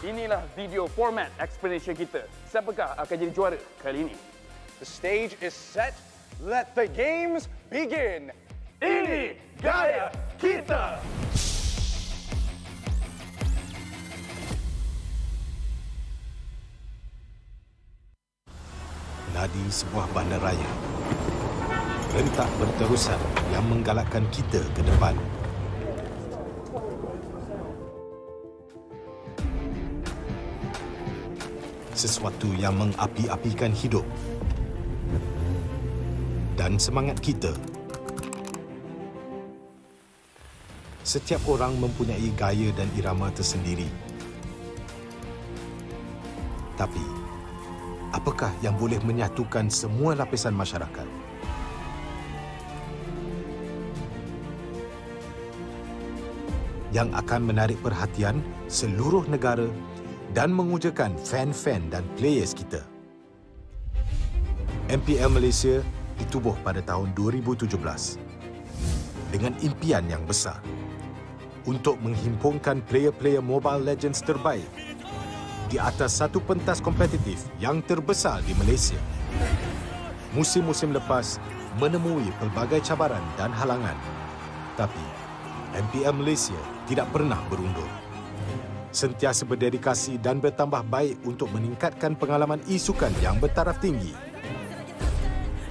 Inilah video format explanation kita. Siapakah akan jadi juara kali ini? The stage is set. Let the games begin. Ini gaya kita. Nadi sebuah bandaraya. Rentak berterusan yang menggalakkan kita ke depan. Sesuatu yang mengapi-apikan hidup dan semangat kita. Setiap orang mempunyai gaya dan irama tersendiri. Tapi, apakah yang boleh menyatukan semua lapisan masyarakat? Yang akan menarik perhatian seluruh negara dan mengujakan fan-fan dan players kita. MPL Malaysia ditubuh pada tahun 2017 dengan impian yang besar untuk menghimpunkan player-player Mobile Legends terbaik di atas satu pentas kompetitif yang terbesar di Malaysia. Musim-musim lepas menemui pelbagai cabaran dan halangan, tapi MPL Malaysia tidak pernah berundur. Sentiasa berdedikasi dan bertambah baik untuk meningkatkan pengalaman e-sukan yang bertaraf tinggi.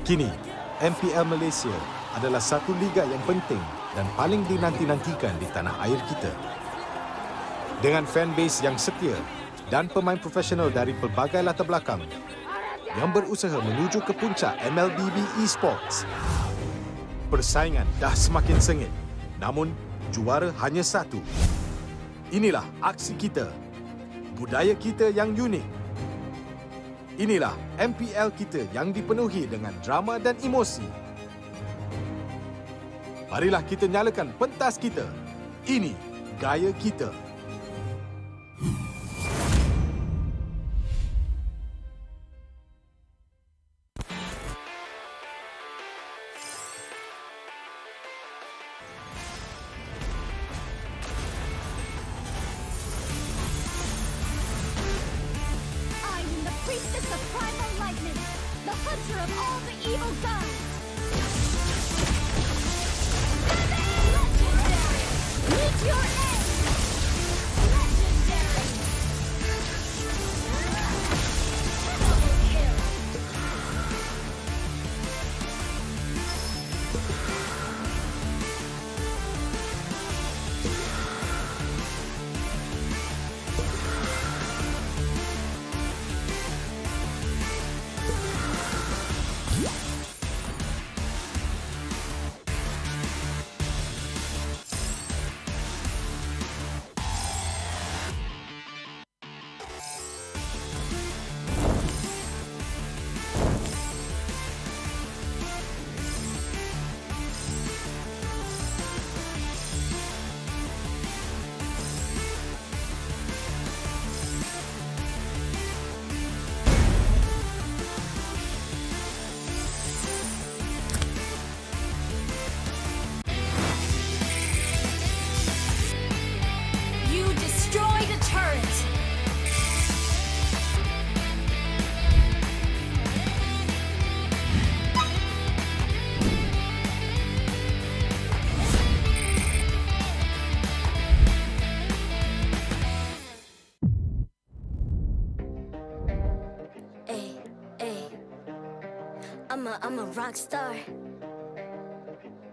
Kini, MPL Malaysia adalah satu liga yang penting dan paling dinanti-nantikan di tanah air kita. Dengan fanbase yang setia dan pemain profesional dari pelbagai latar belakang yang berusaha menuju ke puncak MLBB Esports. Persaingan dah semakin sengit, namun juara hanya satu. Inilah aksi kita, budaya kita yang unik. Inilah MPL kita yang dipenuhi dengan drama dan emosi. Marilah kita nyalakan pentas kita. Ini gaya kita. Priestess of primal lightning, the hunter of all the evil gods. Legendary! Meet your end! Legendary! Double kill! I'm a rock star.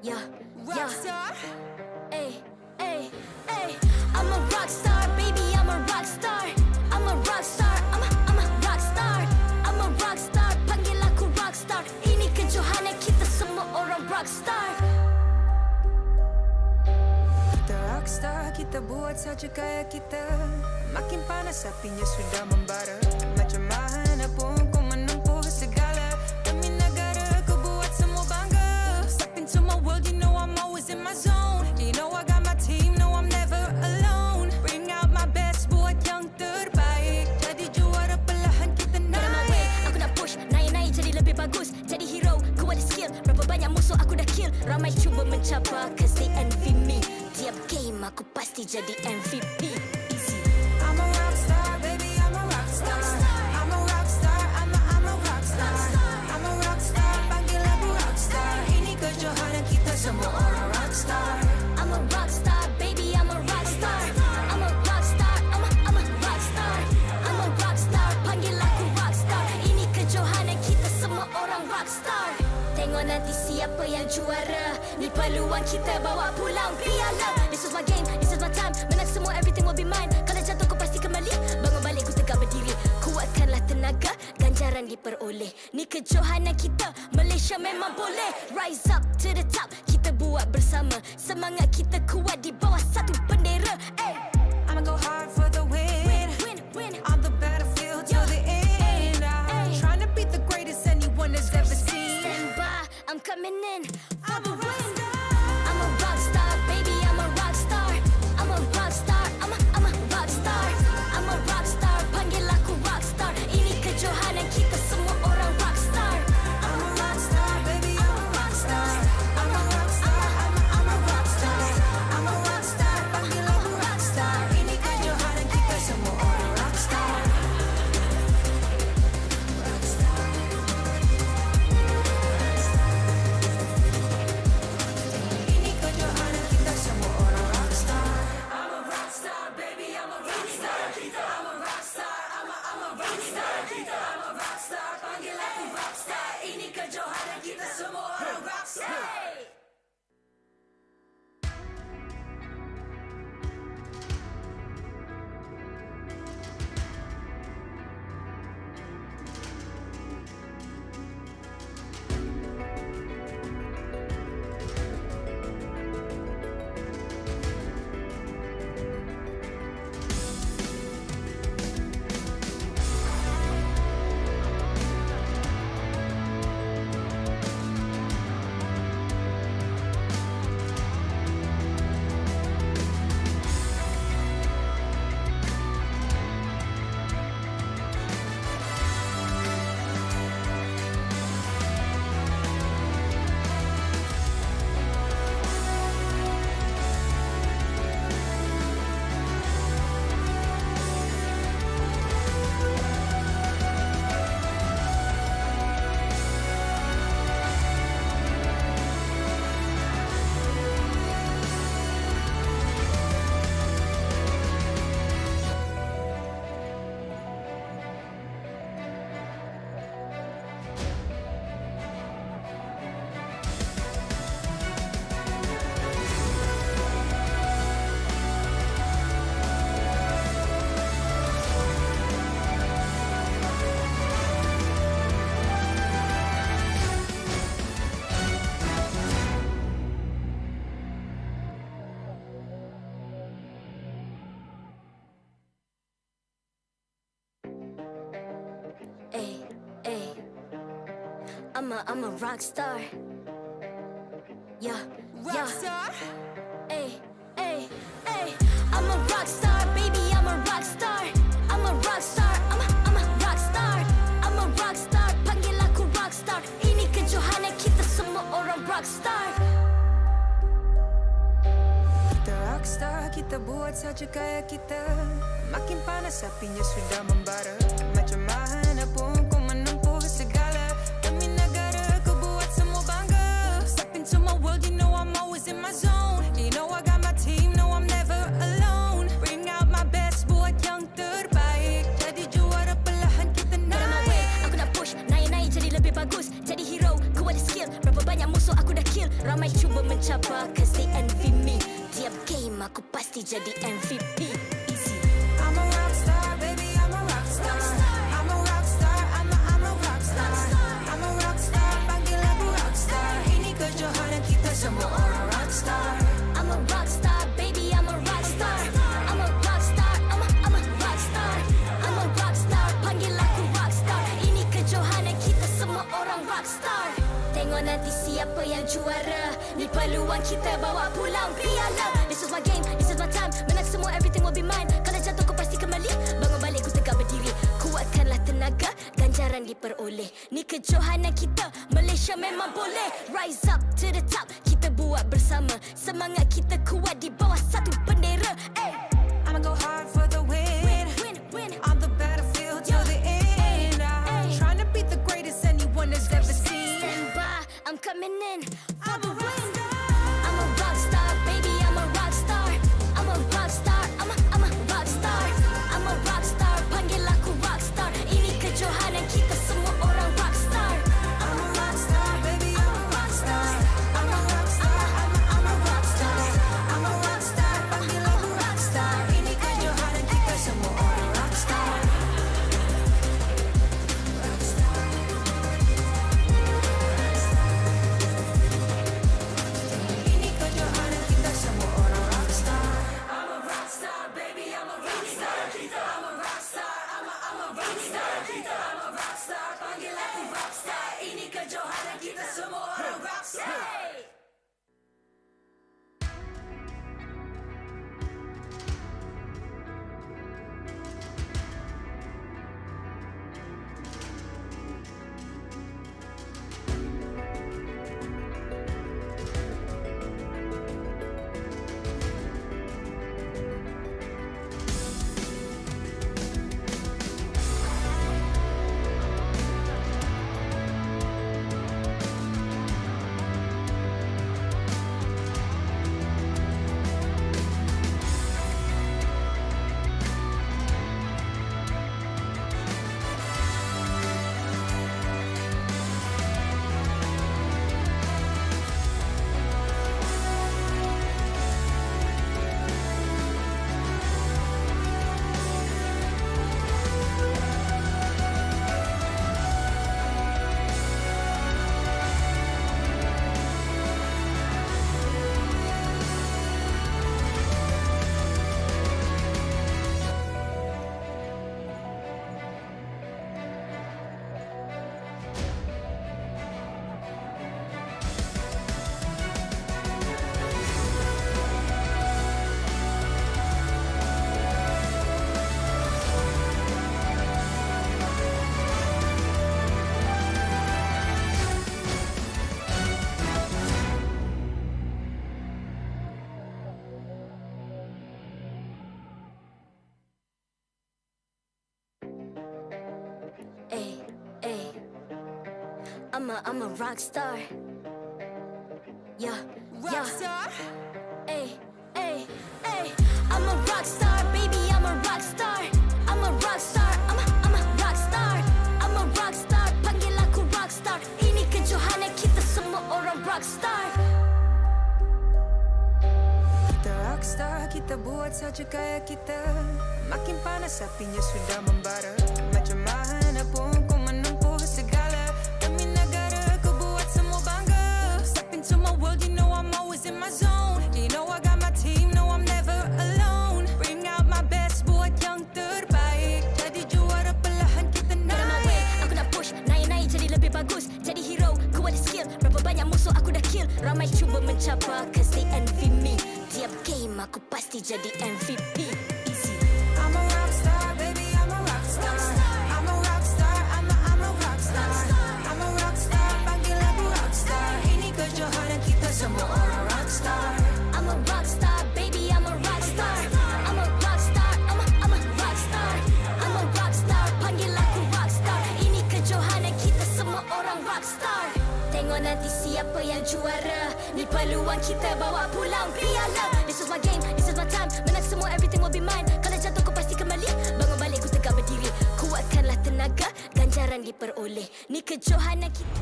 Yeah, Rock star? Ay, ay, ay. I'm a rock star, baby, I'm a rock star. I'm a rock star, I'm a rock star. I'm a rock star, panggil aku rock star. Ini kejohanan kita semua orang rock star. Kita rockstar, kita buat saja gaya kita. Makin panas apinya sudah membara. Macam mana pun kau menempuh segala. Demi negara kau buat semua bangga. Step into my world, you know I'm always in my zone. You know I got my team, no I'm never alone. Bring out my best, buat yang terbaik. Jadi juara perlahan kita naik. Aku nak push, naik-naik jadi lebih bagus. Jadi hero, ku ada skill. Berapa banyak musuh aku dah kill. Ramai cuba mencabar, cause they envy me. Tiap game aku pasti jadi MVP. Easy. I'm a rockstar, baby, I'm a rockstar. I'm a rockstar, I'm a rockstar. I'm a rockstar, panggil aku rockstar. Ini kejohanan kita semua orang rockstar. I'm a rockstar, baby, I'm a rockstar. I'm a rockstar, I'm a rockstar. I'm a rockstar, panggil aku rockstar. Ini kejohanan kita semua orang rockstar. Tengok nanti siapa yang juara. Ni peluang kita bawa pulang piala. This is my game, this is my time. Menang semua, everything will be mine. Kalau jatuh kau pasti kembali. Bangun balik ku tegak berdiri. Kuatkanlah tenaga, ganjaran diperoleh. Ni kejohanan kita, Malaysia memang boleh. Rise up to the top, kita buat bersama. Semangat kita kuat di bawah satu bendera. Ay. I'ma go hard for the win. Win. On the battlefield till the end. I'm trying to beat the greatest anyone has ever seen. Stand by, I'm coming in for the win. I'm a rock star, baby, I'm a rock star. I'm a rock star, I'm a rock star. I'm a rock star, panggil aku rock star. Ini kejohanan kita semua orang rock star. I'm a rockstar, baby, I'm a rockstar. I'm a rockstar, I'm a rockstar. I'm a rockstar, panggil aku rockstar. Ini kejohanan kita semua orang rockstar. Ini kejohanan kita semua orang rockstar. I'm a rockstar, baby, I'm a rockstar. I'm a rockstar, I'm a rockstar. I'm a rockstar, panggil aku rockstar. Ini kejohanan kita semua orang rockstar. I'm a rock star. Yeah. Rockstar? Ay. I'm a rock star, baby, I'm a rock star. I'm a rock star, I'm a rock star. I'm a rock star, panggil aku rock star. Ini kejohanan kita semua orang rock star. Kita rockstar, kita buat saja gaya kita. Makin panas apinya sudah membara. Macam mana pun kau menempuh segala. Demi negara kau buat semua bangga. Step into my world, you know I'm always in my zone. You know I got my team, no I'm never alone. Bring out my best, buat yang terbaik. Jadi juara perlahan kita naik. Aku nak push, naik-naik jadi lebih bagus. Jadi hero, ku mencapai, cause they envy me. Tiap game aku pasti jadi MVP. Easy. I'm a rockstar, baby, I'm a rockstar. I'm a rockstar, I'm a rockstar. I'm a rockstar, panggil aku rockstar. Ini kejohanan kita semua orang rockstar. I'm a rockstar, baby, I'm a rockstar. I'm a rockstar, I'm a rockstar. I'm a rockstar, panggil aku rockstar. Ini kejohanan kita semua orang rockstar. Tengok nanti siapa yang juara. Ni peluang kita bawa pulang piala. This is my game, this is my time. Menang semua, everything will be mine. Kalau jatuh kau pasti kembali. Bangun balik ku tegak berdiri. Kuatkanlah tenaga, ganjaran diperoleh. Ni kejohanan kita, Malaysia memang boleh. Rise up to the top, kita buat bersama. Semangat kita kuat di bawah satu bendera. I'ma go hard for the win. Win. On the battlefield till the end. I'm trying to beat the greatest anyone has ever seen. Stand by, I'm coming in for the win. I'm a rockstar, baby, I'm a rockstar. I'm a rockstar, I'm a rockstar. I'm a rockstar, panggil aku rockstar. Ini kejohanan kita semua orang rockstar. I'm a rockstar, baby, I'm a rockstar. I'm a rockstar, I'm a rockstar. I'm a rockstar, panggil aku rockstar. Ini kejohanan kita semua orang rockstar. Ini kejohanan kita semua orang rockstar. I'm a rockstar, baby, I'm a rockstar. I'm a rockstar, I'm a rockstar. I'm a rockstar, panggil aku rockstar. Ini kejohanan kita semua orang rockstar. I'm a rock star. Yeah. Rockstar? Ay. I'm a rock star, baby, I'm a rock star. I'm a rock star, I'm a rock star. I'm a rock star, panggil aku rock star. Ini kejohanan kita semua orang rock star. Kita rockstar, kita buat saja gaya kita. Makin panas apinya sudah membara. Macam mana pun ku menempuh segala. Demi negara ku buat semua bangga. Step into my world, you know I'm always in my zone. You know I got my team, know I'm never alone. Bring out my best, buat yang terbaik. Jadi juara perlahan kita naik. Get on my way, aku nak push, naik jadi lebih bagus. Jadi hero, ku ada skill. Berapa banyak musuh aku dah kill. Ramai cuba mencapai, cause they envy me. Tiap game aku pasti jadi MVP. Easy. I'm a rockstar, baby, I'm a rockstar. I'm a rockstar, I'm a rockstar. I'm a rockstar, panggil aku rockstar. Ini kejohanan kita semua orang rockstar. I'm a rockstar, baby, I'm a rockstar. I'm a rockstar, I'm a rockstar. I'm a rockstar, panggil aku rockstar. Ini kejohanan kita semua orang rockstar. Tengok nanti siapa yang juara. Ni peluang kita bawa pulang piala. This is my game, this is my time. Menang semua, everything will be mine. Kalau jatuh kau pasti kembali. Bangun balik ku tegak berdiri. Kuatkanlah tenaga, ganjaran diperoleh. Ni kejohanan kita.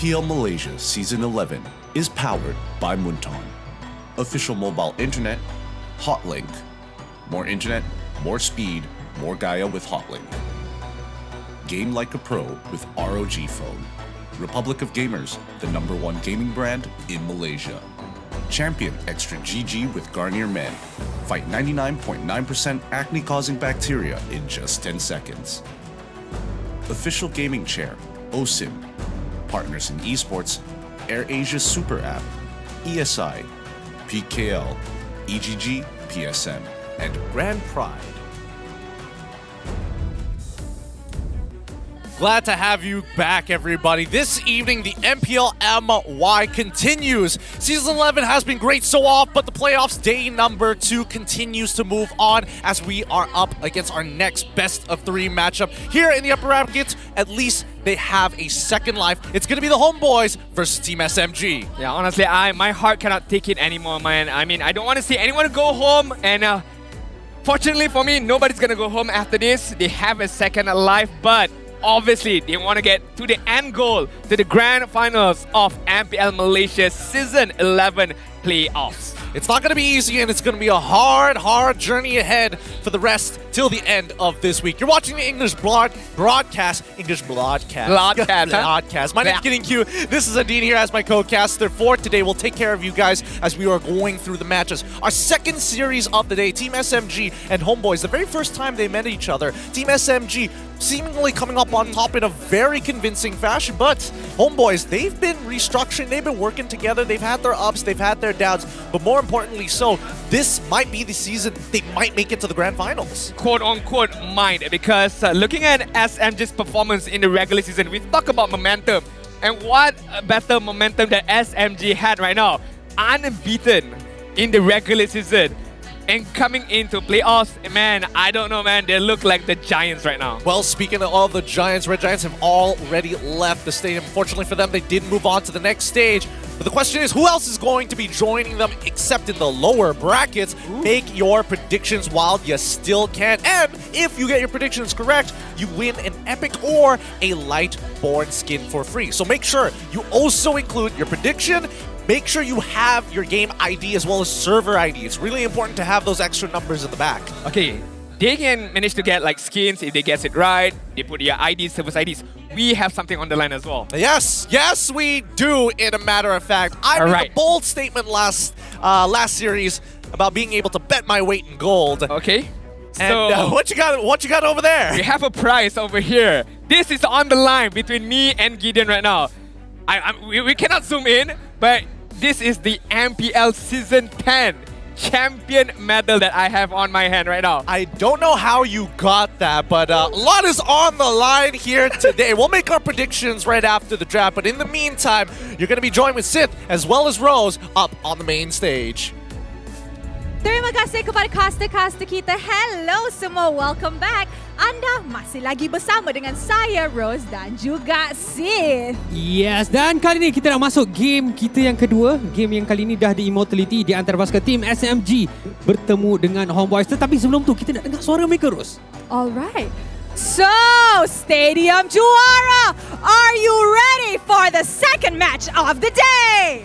MPL Malaysia Season 11 is powered by Muntong. Official mobile internet, Hotlink. More internet, more speed, more Gaia with Hotlink. Game like a pro with ROG phone. Republic of Gamers, the #1 gaming brand in Malaysia. Champion Extra GG with Garnier Men. Fight 99.9% acne-causing bacteria in just 10 seconds. Official gaming chair, OSIM. Partners in esports, AirAsia Super App, ESI, PKL, EGG, PSM, and Grand Pride. Glad to have you back, everybody. This evening, the MPL MY continues. Season 11 has been great so off, but the playoffs day number 2 continues to move on as we are up against our next best of 3 matchup. Here in the upper brackets, at least they have a second life. It's going to be the Homebois versus Team SMG. Yeah, honestly, my heart cannot take it anymore, man. I mean, I don't want to see anyone go home, and fortunately for me, nobody's going to go home after this. They have a second life, but obviously, they want to get to the end goal, to the grand finals of MPL Malaysia Season 11 Playoffs. It's not going to be easy, and it's going to be a hard journey ahead for the rest till the end of this week. You're watching the English broadcast. My name's Getting Q. This is Adine here as my co-caster for today. We'll take care of you guys as we are going through the matches. Our second series of the day, Team SMG and Homebois. The very first time they met each other, Team SMG seemingly coming up on top in a very convincing fashion, but Homebois, they've been restructuring, they've been working together, they've had their ups, they've had their downs, but more importantly so, this might be the season they might make it to the grand finals. Quote-unquote might, because looking at SMG's performance in the regular season, we talk about momentum, and what a better momentum that SMG had right now. Unbeaten in the regular season. And coming into playoffs, man, I don't know, man. They look like the Giants right now. Well, speaking of the Giants, Red Giants have already left the stadium. Fortunately for them, they did move on to the next stage. But the question is, who else is going to be joining them except in the lower brackets? Make your predictions while you still can. And if you get your predictions correct, you win an epic or a Lightborn skin for free. So make sure you also include your prediction. Make sure you have your game ID as well as server ID. It's really important to have those extra numbers in the back. Okay, they can manage to get like skins if they get it right. They put your IDs, service IDs. We have something on the line as well. Yes, we do. In a matter of fact, I made a bold statement last series about being able to bet my weight in gold. Okay. And so what you got over there? We have a prize over here. This is on the line between me and Gideon right now. We cannot zoom in, but this is the MPL Season 10 champion medal that I have on my hand right now. I don't know how you got that, but a lot is on the line here today. We'll make our predictions right after the draft, but in the meantime, you're going to be joined with Sith as well as Rose up on the main stage. Terima kasih kepada caster-caster kita. Hello semua, welcome back. Anda masih lagi bersama dengan saya, Rose dan juga Sith. Yes, dan kali ini kita nak masuk game kita yang kedua. Game yang kali ini dah di-immortality di antara pasukan Team SMG bertemu dengan Homebois. Tetapi sebelum tu, kita nak dengar suara mereka, Rose. Alright. So, Stadium Juara, are you ready for the second match of the day?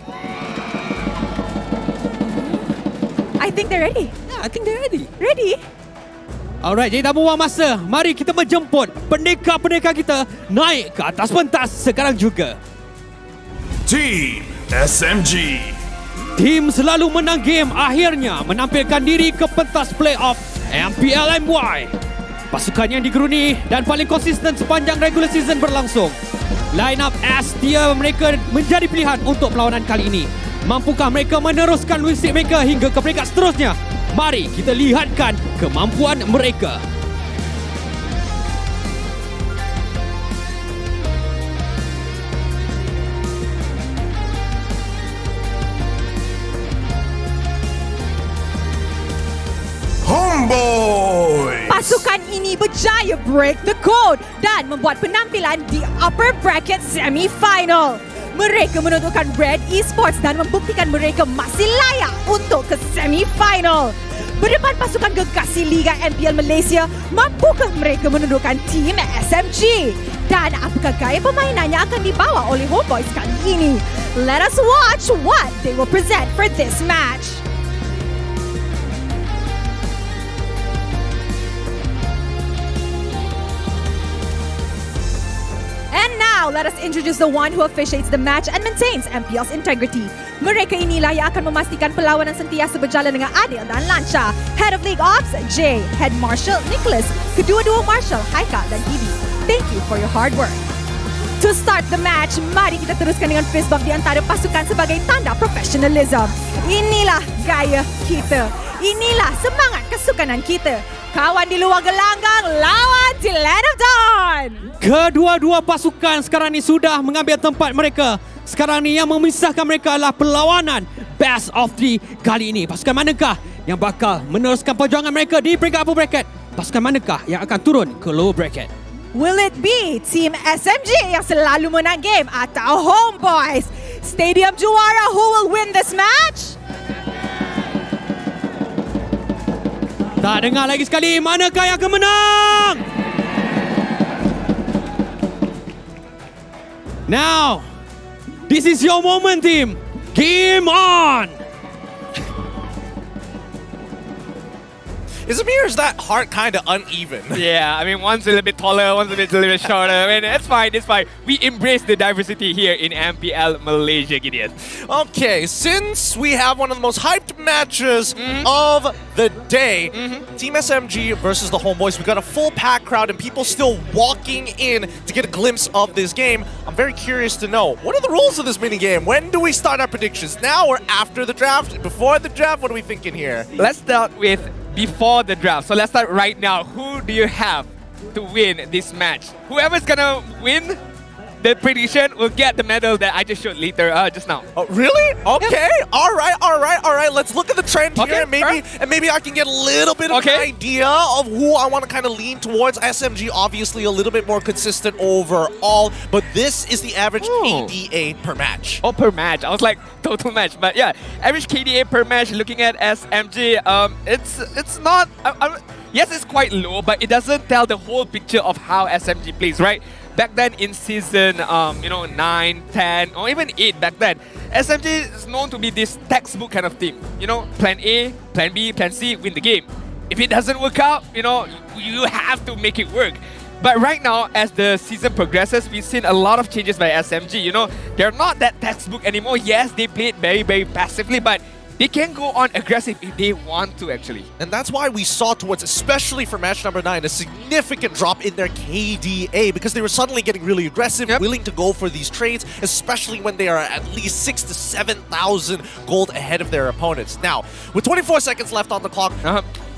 I think they're ready. Yeah, I think they're ready. Ready? Alright, jadi tak buang masa. Mari kita menjemput pendekar-pendekar kita naik ke atas pentas sekarang juga. Team SMG. Tim selalu menang game akhirnya menampilkan diri ke pentas playoff MPL MY. Pasukan yang digeruni dan paling konsisten sepanjang regular season berlangsung. Line up as dia mereka menjadi pilihan untuk perlawanan kali ini. Mampukah mereka meneruskan win streak mereka hingga ke peringkat seterusnya? Mari kita lihatkan kemampuan mereka. Homebois! Pasukan ini berjaya break the code dan membuat penampilan di upper bracket semi-final. Mereka menundukkan Red Esports dan membuktikan mereka masih layak untuk ke semi-final. Berdepan pasukan gegasi Liga MPL Malaysia, mampukah mereka menundukkan Team SMG? Dan apakah gaya permainan yang akan dibawa oleh Homebois kali ini? Let us watch what they will present for this match. And now, let us introduce the one who officiates the match and maintains MPL's integrity. Mereka inilah yang akan memastikan perlawanan sentiasa berjalan dengan adil dan lancar. Head of League Ops, Jay. Head Marshal, Nicholas. Kedua-dua Marshal, Haika dan Gibi. Thank you for your hard work. To start the match, mari kita teruskan dengan fist bump di antara pasukan sebagai tanda professionalism. Inilah gaya kita. Inilah semangat kesukanan kita. Kawan di luar gelanggang, lawan di Land of Dawn. Kedua-dua pasukan sekarang ni sudah mengambil tempat mereka. Sekarang ni yang memisahkan mereka adalah perlawanan Best of 3 kali ini. Pasukan manakah yang bakal meneruskan perjuangan mereka di peringkat upper bracket? Pasukan manakah yang akan turun ke lower bracket? Will it be Team SMG yang selalu menang game atau Homebois? Stadium juara, who will win this match? Tak dengar lagi sekali, manakah yang akan menang? Now, this is your moment, team. Game on! Is Amir's that heart kind of uneven? Yeah, I mean, one's a little bit taller, one's a little bit shorter. I mean, it's fine, it's fine. We embrace the diversity here in MPL Malaysia, Gideon. Okay, since we have one of the most hyped matches of the day, Team SMG versus the Homebois, we got a full packed crowd and people still walking in to get a glimpse of this game. I'm very curious to know, what are the rules of this minigame? When do we start our predictions? Now or after the draft? Before the draft? What are we thinking here? Let's start with before the draft. So let's start right now. Who do you have to win this match? Whoever's gonna win the prediction will get the medal that I just showed later, just now. Oh, really? Okay. Yeah. All right. Let's look at the trend here, Okay, and maybe I can get a little bit of an idea of who I want to kind of lean towards. SMG, obviously, a little bit more consistent overall, but this is the average KDA per match. Oh, per match. I was like total match, but yeah, average KDA per match. Looking at SMG, it's not. Yes, it's quite low, but it doesn't tell the whole picture of how SMG plays, right? Back then in season 9, 10, or even 8 back then, SMG is known to be this textbook kind of team. You know, plan A, plan B, plan C, win the game. If it doesn't work out, you have to make it work. But right now, as the season progresses, we've seen a lot of changes by SMG. They're not that textbook anymore. Yes, they played very, very passively, but they can go on aggressive if they want to, actually. And that's why we saw towards, especially for match number 9, a significant drop in their KDA because they were suddenly getting really aggressive, willing to go for these trades, especially when they are at least 6,000 to 7,000 gold ahead of their opponents. Now, with 24 seconds left on the clock,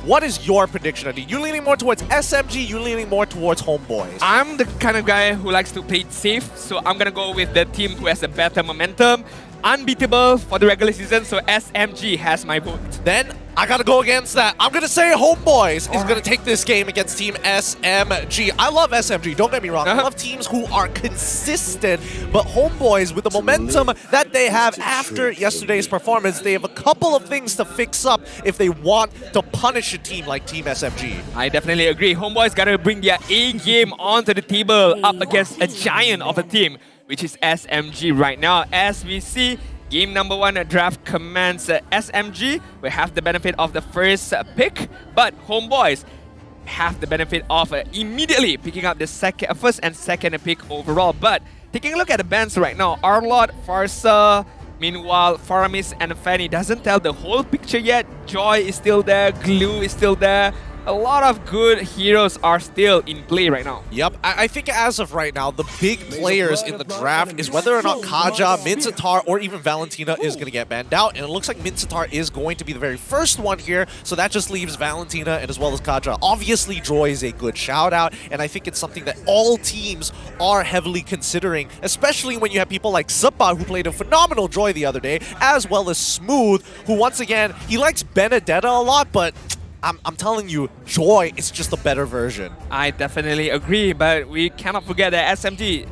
what is your prediction, Adi? You leaning more towards SMG, you leaning more towards Homebois? I'm the kind of guy who likes to play it safe, so I'm gonna go with the team who has a better momentum. Unbeatable for the regular season, so SMG has my vote. Then I gotta go against that. I'm gonna say Homebois is gonna take this game against Team SMG. I love SMG, don't get me wrong. I love teams who are consistent, but Homebois, with the momentum that they have after yesterday's performance, they have a couple of things to fix up if they want to punish a team like Team SMG. I definitely agree. Homebois gotta bring their A game onto the table up against a giant of a team, which is SMG right now. As we see, game number 1 draft commands SMG. We have the benefit of the first pick, but Homebois have the benefit of immediately picking up the first and second pick overall. But taking a look at the bans right now, Arlot, Farsa, meanwhile, Faramis and Fanny doesn't tell the whole picture yet. Joy is still there, Glue is still there. A lot of good heroes are still in play right now. Yep, I think as of right now, the big players in the draft is whether or not Kaja, Minsatar, or even Valentina is going to get banned out. And it looks like Minsatar is going to be the very first one here. So that just leaves Valentina and as well as Kaja. Obviously, Joy is a good shout out. And I think it's something that all teams are heavily considering, especially when you have people like Suppa, who played a phenomenal Joy the other day, as well as Smooth, who once again, he likes Benedetta a lot, but I'm telling you, Joy is just a better version. I definitely agree, but we cannot forget that SMG,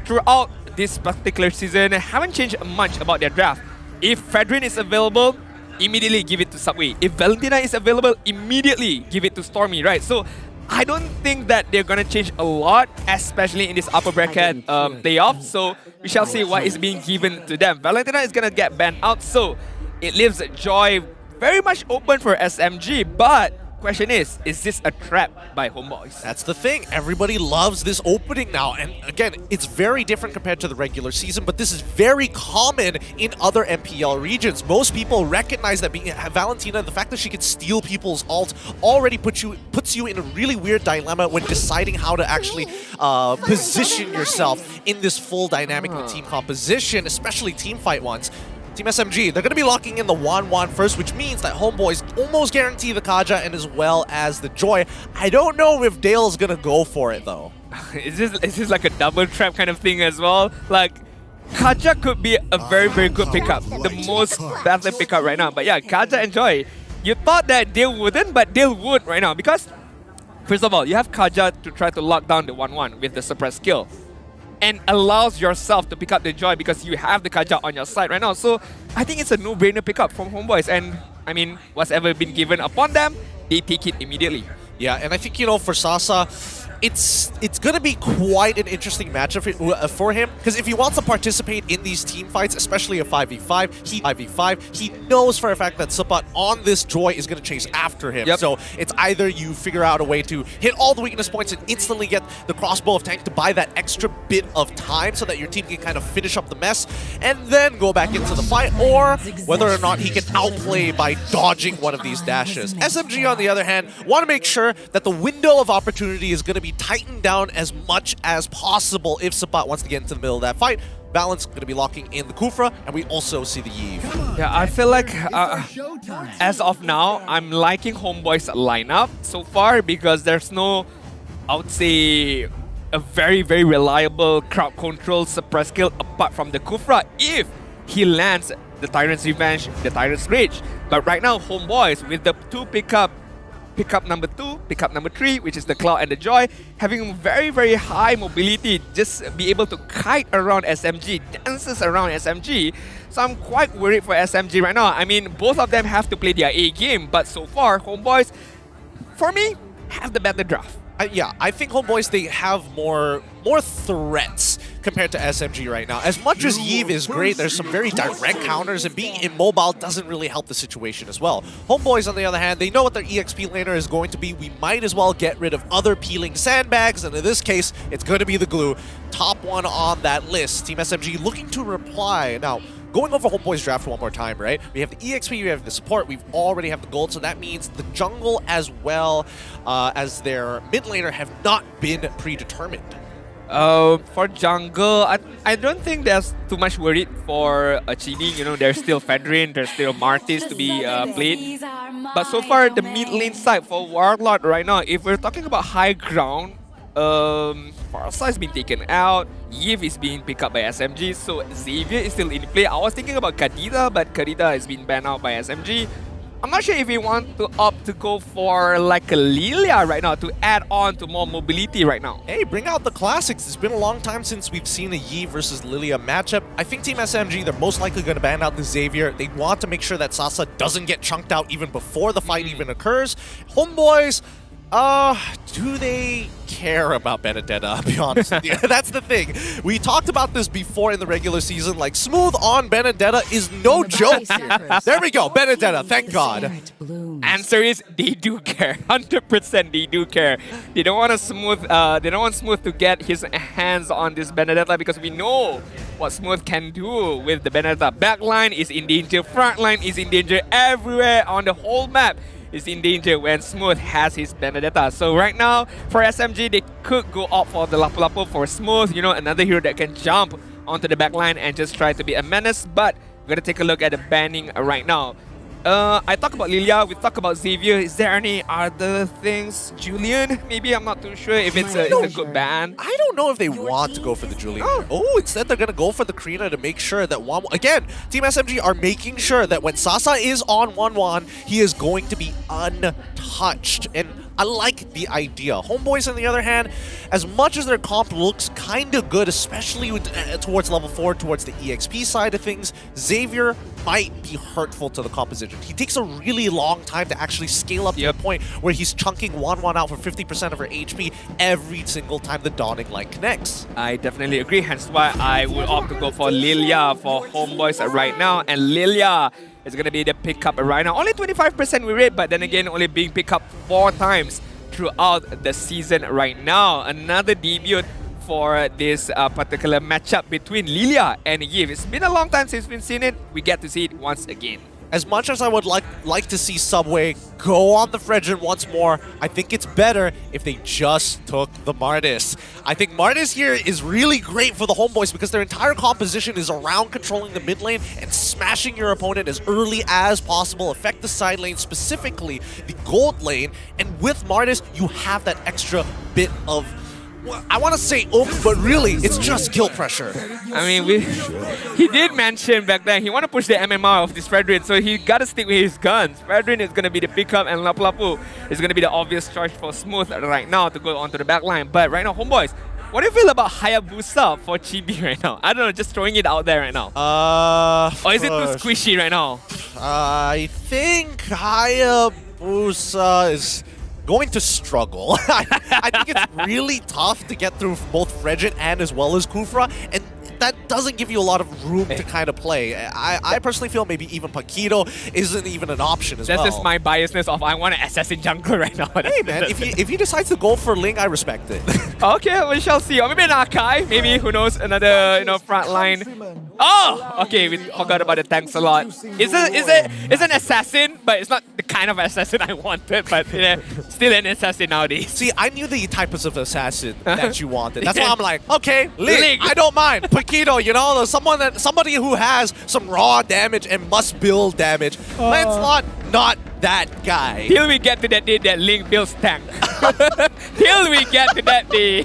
throughout this particular season, haven't changed much about their draft. If Fredrin is available, immediately give it to Subway. If Valentina is available, immediately give it to Stormy, right? So I don't think that they're gonna change a lot, especially in this upper bracket playoff. So we shall see what is being given to them. Valentina is gonna get banned out, so it leaves Joy very much open for SMG. But question is this a trap by Homebois? That's the thing. Everybody loves this opening now. And again, it's very different compared to the regular season, but this is very common in other MPL regions. Most people recognize that being Valentina, the fact that she can steal people's ult already puts you in a really weird dilemma when deciding how to actually position yourself in this full dynamic team composition, especially team fight ones. Team SMG, they're going to be locking in the 1-1 first, which means that Homebois almost guarantee the Kaja and as well as the Joy. I don't know if Dale's going to go for it, though. Is this like a double trap kind of thing as well? Like, Kaja could be a very, very good pickup. The most battle pickup right now. But yeah, Kaja and Joy. You thought that Dale wouldn't, but Dale would right now. Because, first of all, you have Kaja to try to lock down the 1-1 with the suppress skill. And allows yourself to pick up the Joy because you have the Kaja on your side right now. So I think it's a no-brainer pickup from Homebois. And I mean, what's ever been given upon them, they take it immediately. Yeah, and I think, you know, for Sasa, it's going to be quite an interesting matchup for him, because if he wants to participate in these team fights, especially a 5v5, he knows for a fact that Sapat on this Joy is going to chase after him. Yep. So it's either you figure out a way to hit all the weakness points and instantly get the crossbow of tank to buy that extra bit of time so that your team can kind of finish up the mess and then go back into the fight, or whether or not he can outplay by dodging one of these dashes. SMG, on the other hand, want to make sure that the window of opportunity is going to be tightened down as much as possible if Sapat wants to get into the middle of that fight. Valent's going to be locking in the Kufra, and we also see the Yve. Yeah, I feel like as of now, I'm liking Homebois' lineup so far because there's no, I would say, a very, very reliable crowd control suppress skill apart from the Kufra if he lands the Tyrant's Revenge, the Tyrant's Rage. But right now, Homebois with the two pickup number 2, pickup number 3, which is the Cloud and the Joy, having very, very high mobility, just be able to kite around SMG, dances around SMG. So I'm quite worried for SMG right now. I mean, both of them have to play their A game, but so far, Homebois, for me, have the better draft. Yeah, I think Homebois, they have more threats compared to SMG right now. As much as Yve is great, there's some very direct counters, and being immobile doesn't really help the situation as well. Homebois, on the other hand, they know what their EXP laner is going to be. We might as well get rid of other peeling sandbags, and in this case, it's going to be the glue. Top one on that list. Team SMG looking to reply. Now, going over Homebois' draft one more time, right? We have the EXP, we have the support, we already have the gold, so that means the jungle as well as their mid laner have not been predetermined. For jungle, I don't think there's too much worried for achieving. You know, there's still Fedrin, there's still Martis to be played. But so far, the mid lane side for Warlord right now, if we're talking about high ground, Farsa has been taken out, Yve is being picked up by SMG, so Xavier is still in play. I was thinking about Kadita, but Kadita has been banned out by SMG. I'm not sure if we want to opt to go for like a Lilia right now to add on to more mobility right now. Hey, bring out the classics. It's been a long time since we've seen a Yve versus Lilia matchup. I think Team SMG, they're most likely going to ban out the Xavier. They want to make sure that Sasa doesn't get chunked out even before the fight even occurs. Homebois, do they care about Benedetta? I'll be honest with you. That's the thing. We talked about this before in the regular season. Like, smooth on Benedetta is no joke. There we go. Benedetta, thank God. Answer is they do care. 100% they do care. They don't want Smooth to get his hands on this Benedetta because we know what Smooth can do with the Benedetta. Backline is in danger, frontline is in danger, everywhere on the whole map is in danger when Smooth has his Benedetta. So right now, for SMG, they could go up for the Lapu-Lapu for Smooth, you know, another hero that can jump onto the backline and just try to be a menace. But we're going to take a look at the banning right now. I talk about Lilia, we talk about Xavier. Is there any other things? Julian? Maybe, I'm not too sure if it's a good ban. I don't know if they want to go for the Julian. Oh, instead they're going to go for the Karina to make sure that again, Team SMG are making sure that when Sasa is on 1-1, he is going to be untouched. And I like the idea. Homebois, on the other hand, as much as their comp looks kind of good, especially with, towards level 4, towards the EXP side of things, Xavier, might be hurtful to the composition. He takes a really long time to actually scale up to a point where he's chunking 1-1 out for 50% of her HP every single time the Dawning Light connects. I definitely agree, hence why I would opt to go for Lilia for Homebois right now. And Lilia is going to be the pickup right now. Only 25% win rate, but then again, only being picked up 4 times throughout the season right now. Another debut for this particular matchup between Lilia and Yiv. It's been a long time since we've seen it. We get to see it once again. As much as I would like to see Subway go on the Fredgen once more, I think it's better if they just took the Martis. I think Martis here is really great for the Homebois because their entire composition is around controlling the mid lane and smashing your opponent as early as possible, affect the side lane, specifically the gold lane, and with Martis, you have that extra bit of, I want to say oomph, but really, it's just kill pressure. I mean, he did mention back then he want to push the MMR of this Fredrin, so he got to stick with his guns. Fredrin is going to be the pickup, and Lapu Lapu is going to be the obvious choice for Smooth right now to go onto the back line. But right now, Homebois, what do you feel about Hayabusa for Chibi right now? I don't know, just throwing it out there right now. Or is it too squishy right now? I think Hayabusa is going to struggle. I think it's really tough to get through both Fredgen and as well as Kufra, and that doesn't give you a lot of room to kind of play. I personally feel maybe even Paquito isn't even an option as well. That's just my biasness of I want to assassin jungler right now. Hey man, if he decides to go for Ling, I respect it. Okay, we shall see. Or maybe an Akai, maybe, who knows, another front line. Oh! Okay, we forgot about the tanks a lot. It's an assassin, but it's not the kind of assassin I wanted, but still an assassin nowadays. See, I knew the types of assassin that you wanted. That's why I'm like, okay, Ling, I don't mind. Paquito, you know, somebody who has some raw damage and must build damage. Lancelot, not that guy. Till we get to that day that Ling builds tank. Till we get to that day.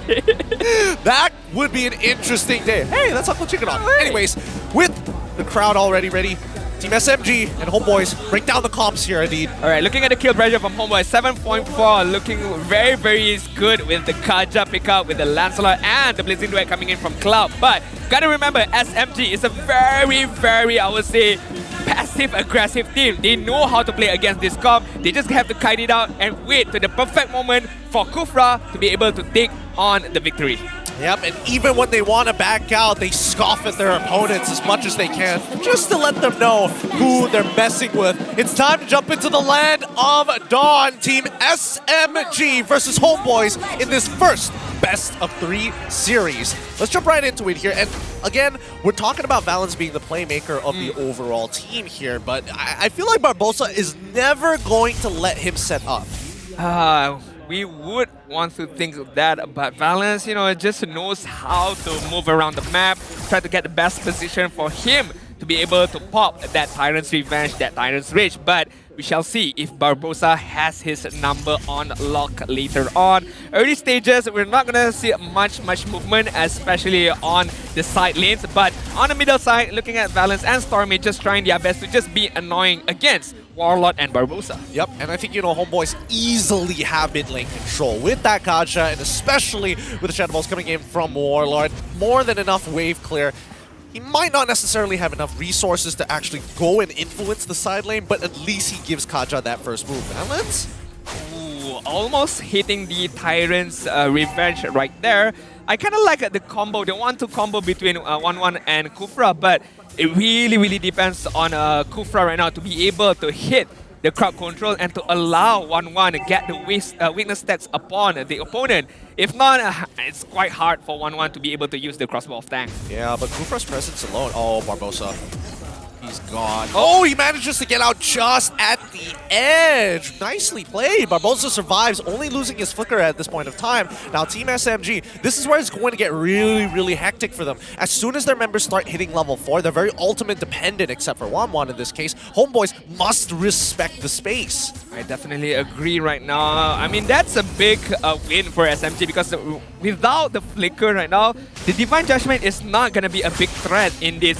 That would be an interesting day. Hey, that's Uncle Chicken on. Anyways, with the crowd already ready, Team SMG and Homebois break down the comps here, indeed. Alright, looking at the kill pressure from Homebois, 7.4, looking very, very good with the Kaja pickup, with the Lancelot and the Blazing Duet coming in from Cloud. But gotta remember, SMG is a very, very, I would say, passive-aggressive team. They know how to play against this comp. They just have to kite it out and wait to the perfect moment for Kufra to be able to take on the victory. Yep, and even when they want to back out, they scoff at their opponents as much as they can, just to let them know who they're messing with. It's time to jump into the land of Dawn. Team SMG versus Homebois in this first best of 3 series. Let's jump right into it here. And again, we're talking about Valens being the playmaker of the overall team here, but I feel like Barbosa is never going to let him set up. We would want to think of that, but Valens, just knows how to move around the map, try to get the best position for him to be able to pop that Tyrant's Revenge, that Tyrant's Rage. But we shall see if Barbosa has his number on lock later on. Early stages, we're not going to see much movement, especially on the side lanes. But on the middle side, looking at Valens and Stormy just trying their best to just be annoying against Warlord and Barbosa. Yep, and I think, Homebois easily have mid lane control with that Kaja, and especially with the Shadow Balls coming in from Warlord. More than enough wave clear. He might not necessarily have enough resources to actually go and influence the side lane, but at least he gives Kaja that first move. Valens? Ooh, almost hitting the Tyrant's Revenge right there. I kind of like the combo, the 1-2 combo between 1-1 and Kufra, but it really depends on Kufra right now to be able to hit the crowd control and to allow 1-1 to get the weakness stacks upon the opponent. If not, it's quite hard for 1-1 to be able to use the crossbow of tank. Yeah, but Kufra's presence alone. Oh, Barbosa. He's gone. Oh, he manages to get out just at the edge. Nicely played. Barbosa survives, only losing his flicker at this point of time. Now, Team SMG, this is where it's going to get really hectic for them. As soon as their members start hitting level 4, they're very ultimate dependent, except for 1-1 in this case. Homebois must respect the space. I definitely agree right now. I mean, that's a big win for SMG because without the flicker right now, the Divine Judgment is not going to be a big threat in this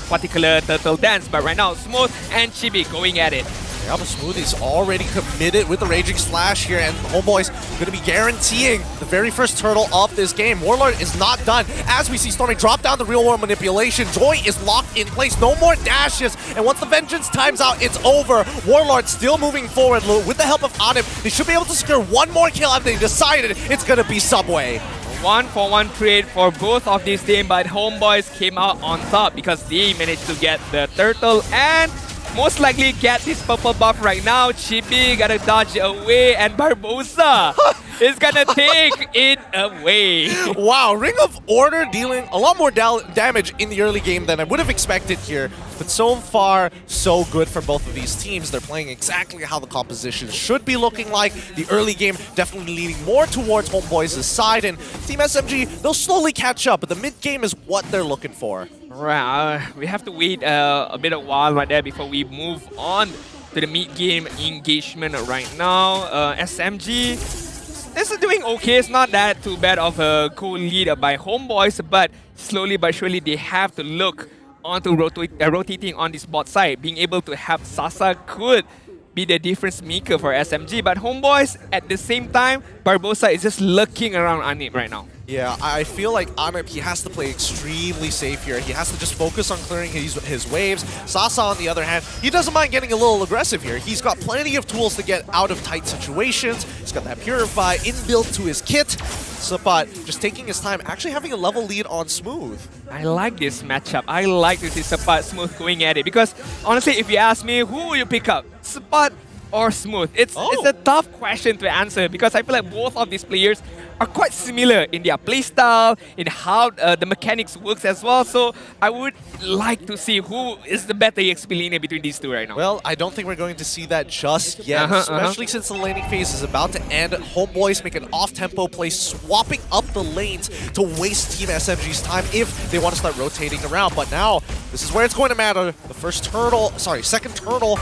particular turtle dance. But right now, Smooth and Chibi going at it. Yeah, but Smooth is already committed with the Raging Slash here, and Homebois going to be guaranteeing the very first turtle of this game. Warlord is not done. As we see Stormy drop down the real world manipulation, Joy is locked in place. No more dashes, and once the Vengeance times out, it's over. Warlord still moving forward with the help of Anip. They should be able to secure one more kill, and they decided it's going to be Subway. 1-for-1 trade for both of these teams, but Homebois came out on top because they managed to get the turtle and most likely get this purple buff right now. Chibi gotta dodge away, and Barbosa is gonna take it away. Wow, Ring of Order dealing a lot more damage in the early game than I would have expected here. But so far, so good for both of these teams. They're playing exactly how the composition should be looking like. The early game definitely leaning more towards Homeboys' side, and Team SMG, they'll slowly catch up, but the mid game is what they're looking for. Right, we have to wait a bit of while right there before we move on to the mid-game engagement right now. SMG is doing okay. It's not that too bad of a co-lead by Homeboys, but slowly but surely they have to look onto rotating on this bot side. Being able to have Sasa could be the difference maker for SMG, but Homeboys at the same time, Barbosa is just lurking around Anip right now. Yeah, I feel like Anip, he has to play extremely safe here. He has to just focus on clearing his waves. Sasa, on the other hand, he doesn't mind getting a little aggressive here. He's got plenty of tools to get out of tight situations. He's got that Purify inbuilt to his kit. Sapat just taking his time, actually having a level lead on Smooth. I like this matchup. I like to see Sapat Smooth going at it because honestly, if you ask me, who will you pick up? Sapat or Smooth? It's a tough question to answer because I feel like both of these players are quite similar in their playstyle, in how the mechanics works as well. So I would like to see who is the better EXP laner between these two right now. Well, I don't think we're going to see that just yet, especially since the laning phase is about to end. Homeboys make an off-tempo play, swapping up the lanes to waste Team SMG's time if they want to start rotating around. But now, this is where it's going to matter. The second turtle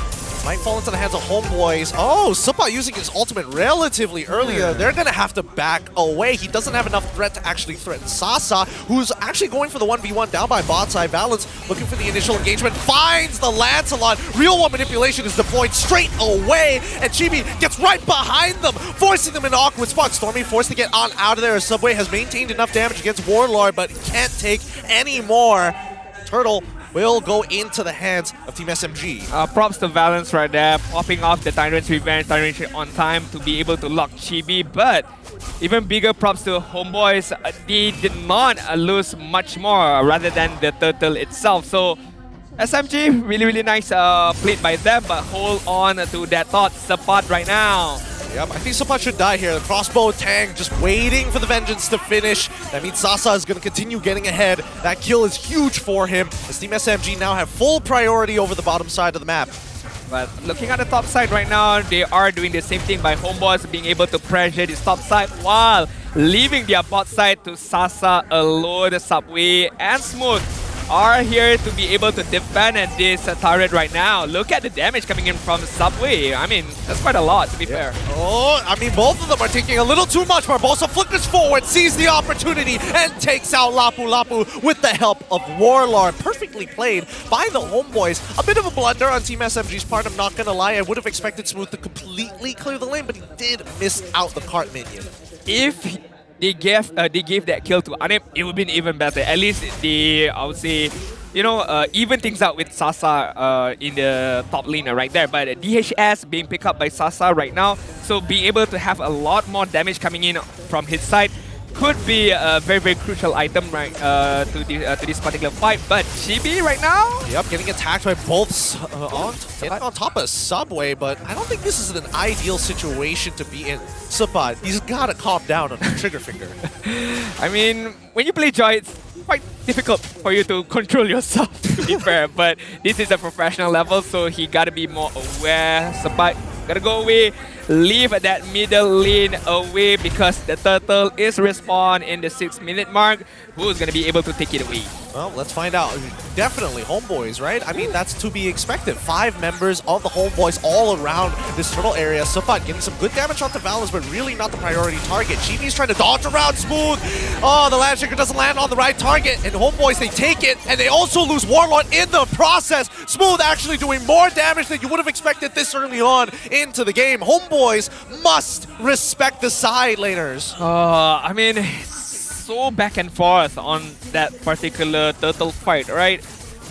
might fall into the hands of Homeboys. Oh, Supa using his ultimate relatively earlier. They're going to have to back away. He doesn't have enough threat to actually threaten Sasa, who's actually going for the 1v1 down by bot side. Valence looking for the initial engagement, finds the Lancelot. Real one manipulation is deployed straight away, and Chibi gets right behind them, forcing them into awkward spots. Stormy forced to get on out of there. Subway has maintained enough damage against Warlord, but can't take any more. Turtle will go into the hands of Team SMG. Props to Valence right there, popping off the Tyrant's Revenge, Tyrant on time to be able to lock Chibi, but even bigger props to Homeboys. They did not lose much more rather than the turtle itself. So SMG, really nice played by them, but hold on to that thought Sapat right now. Yep, I think Sapat should die here. The crossbow Tang just waiting for the Vengeance to finish. That means Sasa is going to continue getting ahead. That kill is huge for him, as Team SMG now have full priority over the bottom side of the map. But looking at the top side right now, they are doing the same thing by Homeboys, being able to pressure this top side while leaving their bot side to Sasa alone. Subway and Smooth are here to be able to defend this turret right now. Look at the damage coming in from Subway. I mean, that's quite a lot, to be fair. Oh, I mean, both of them are taking a little too much. Barbosa flickers forward, sees the opportunity, and takes out Lapu Lapu with the help of Warlord. Perfectly played by the Homeboys. A bit of a blunder on Team SMG's part, I'm not going to lie. I would have expected Smooth to completely clear the lane, but he did miss out the cart minion. If they gave that kill to Anip, it would have been even better. At least they, I would say, you know, even things out with Sasa in the top lane right there. But DHS being picked up by Sasa right now, so being able to have a lot more damage coming in from his side could be a very crucial item right to this particular fight. But Chibi right now, yep, getting attacked by both on top of Subway, but I don't think this is an ideal situation to be in. Sapat, he's got to calm down on the trigger finger. I mean, when you play Joy, it's quite difficult for you to control yourself, to be fair. But this is a professional level, so he got to be more aware. Sapat gotta go away, leave that middle lane away because the turtle is respawn in the 6-minute mark. Who's gonna be able to take it away? Well, let's find out. Definitely Homeboys, right? I mean, that's to be expected. 5 members of the Homeboys all around this turtle area. Sapat getting some good damage onto Valence, but really not the priority target. Chibi's trying to dodge around Smooth. Oh, the Landshaker doesn't land on the right target, and Homebois, they take it, and they also lose Warlord in the process. Smooth actually doing more damage than you would have expected this early on into the game. Homebois must respect the side laners. I mean, so back and forth on that particular turtle fight, right?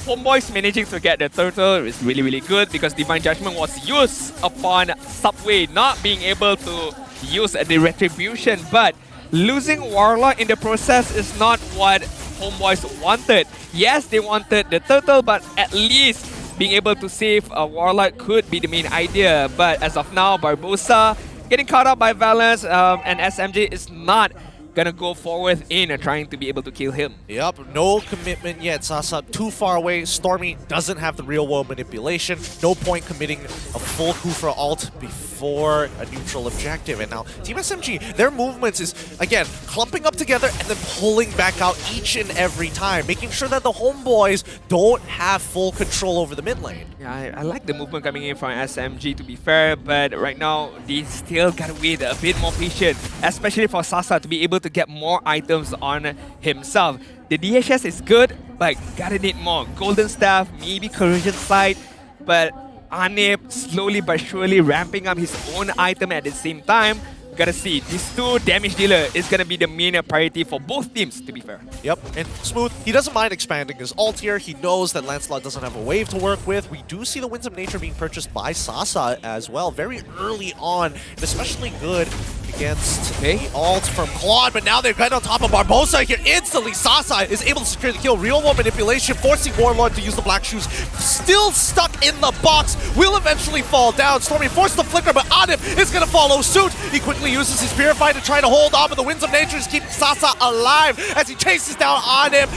Homebois managing to get the turtle is really, really good because Divine Judgment was used upon Subway not being able to use the retribution, but losing Warlock in the process is not what Homebois wanted. Yes, they wanted the turtle, but at least being able to save a Warlock could be the main idea. But as of now, Barbosa getting caught up by Valence, and SMG is not gonna go forward in trying to be able to kill him. Yep, no commitment yet. Sasa too far away. Stormy doesn't have the real world manipulation. No point committing a full Kufra ult before a neutral objective. And now Team SMG, their movements is, again, clumping up together and then pulling back out each and every time, making sure that the Homebois don't have full control over the mid lane. Yeah, I like the movement coming in from SMG, to be fair, but right now they still gotta wait a bit more patient, especially for Sasa to be able to get more items on himself. The DHS is good, but gotta need more. Golden Staff, maybe Corrosion Sight, but Anip slowly but surely ramping up his own item at the same time. Gotta see, these two damage dealer is gonna be the main priority for both teams, to be fair. Yep, and Smooth, he doesn't mind expanding his ult here. He knows that Lancelot doesn't have a wave to work with. We do see the Winds of Nature being purchased by Sasa as well, very early on, and especially good against the ult from Claude, but now they're right on top of Barbosa here. Instantly, Sasa is able to secure the kill. Real world manipulation, forcing Warlord to use the Black Shoes. Still stuck in the box, will eventually fall down. Stormy forced the flicker, but Anip is going to follow suit. He quickly uses his Purify to try to hold on, but the Winds of Nature is keeping Sasa alive as he chases down Anip.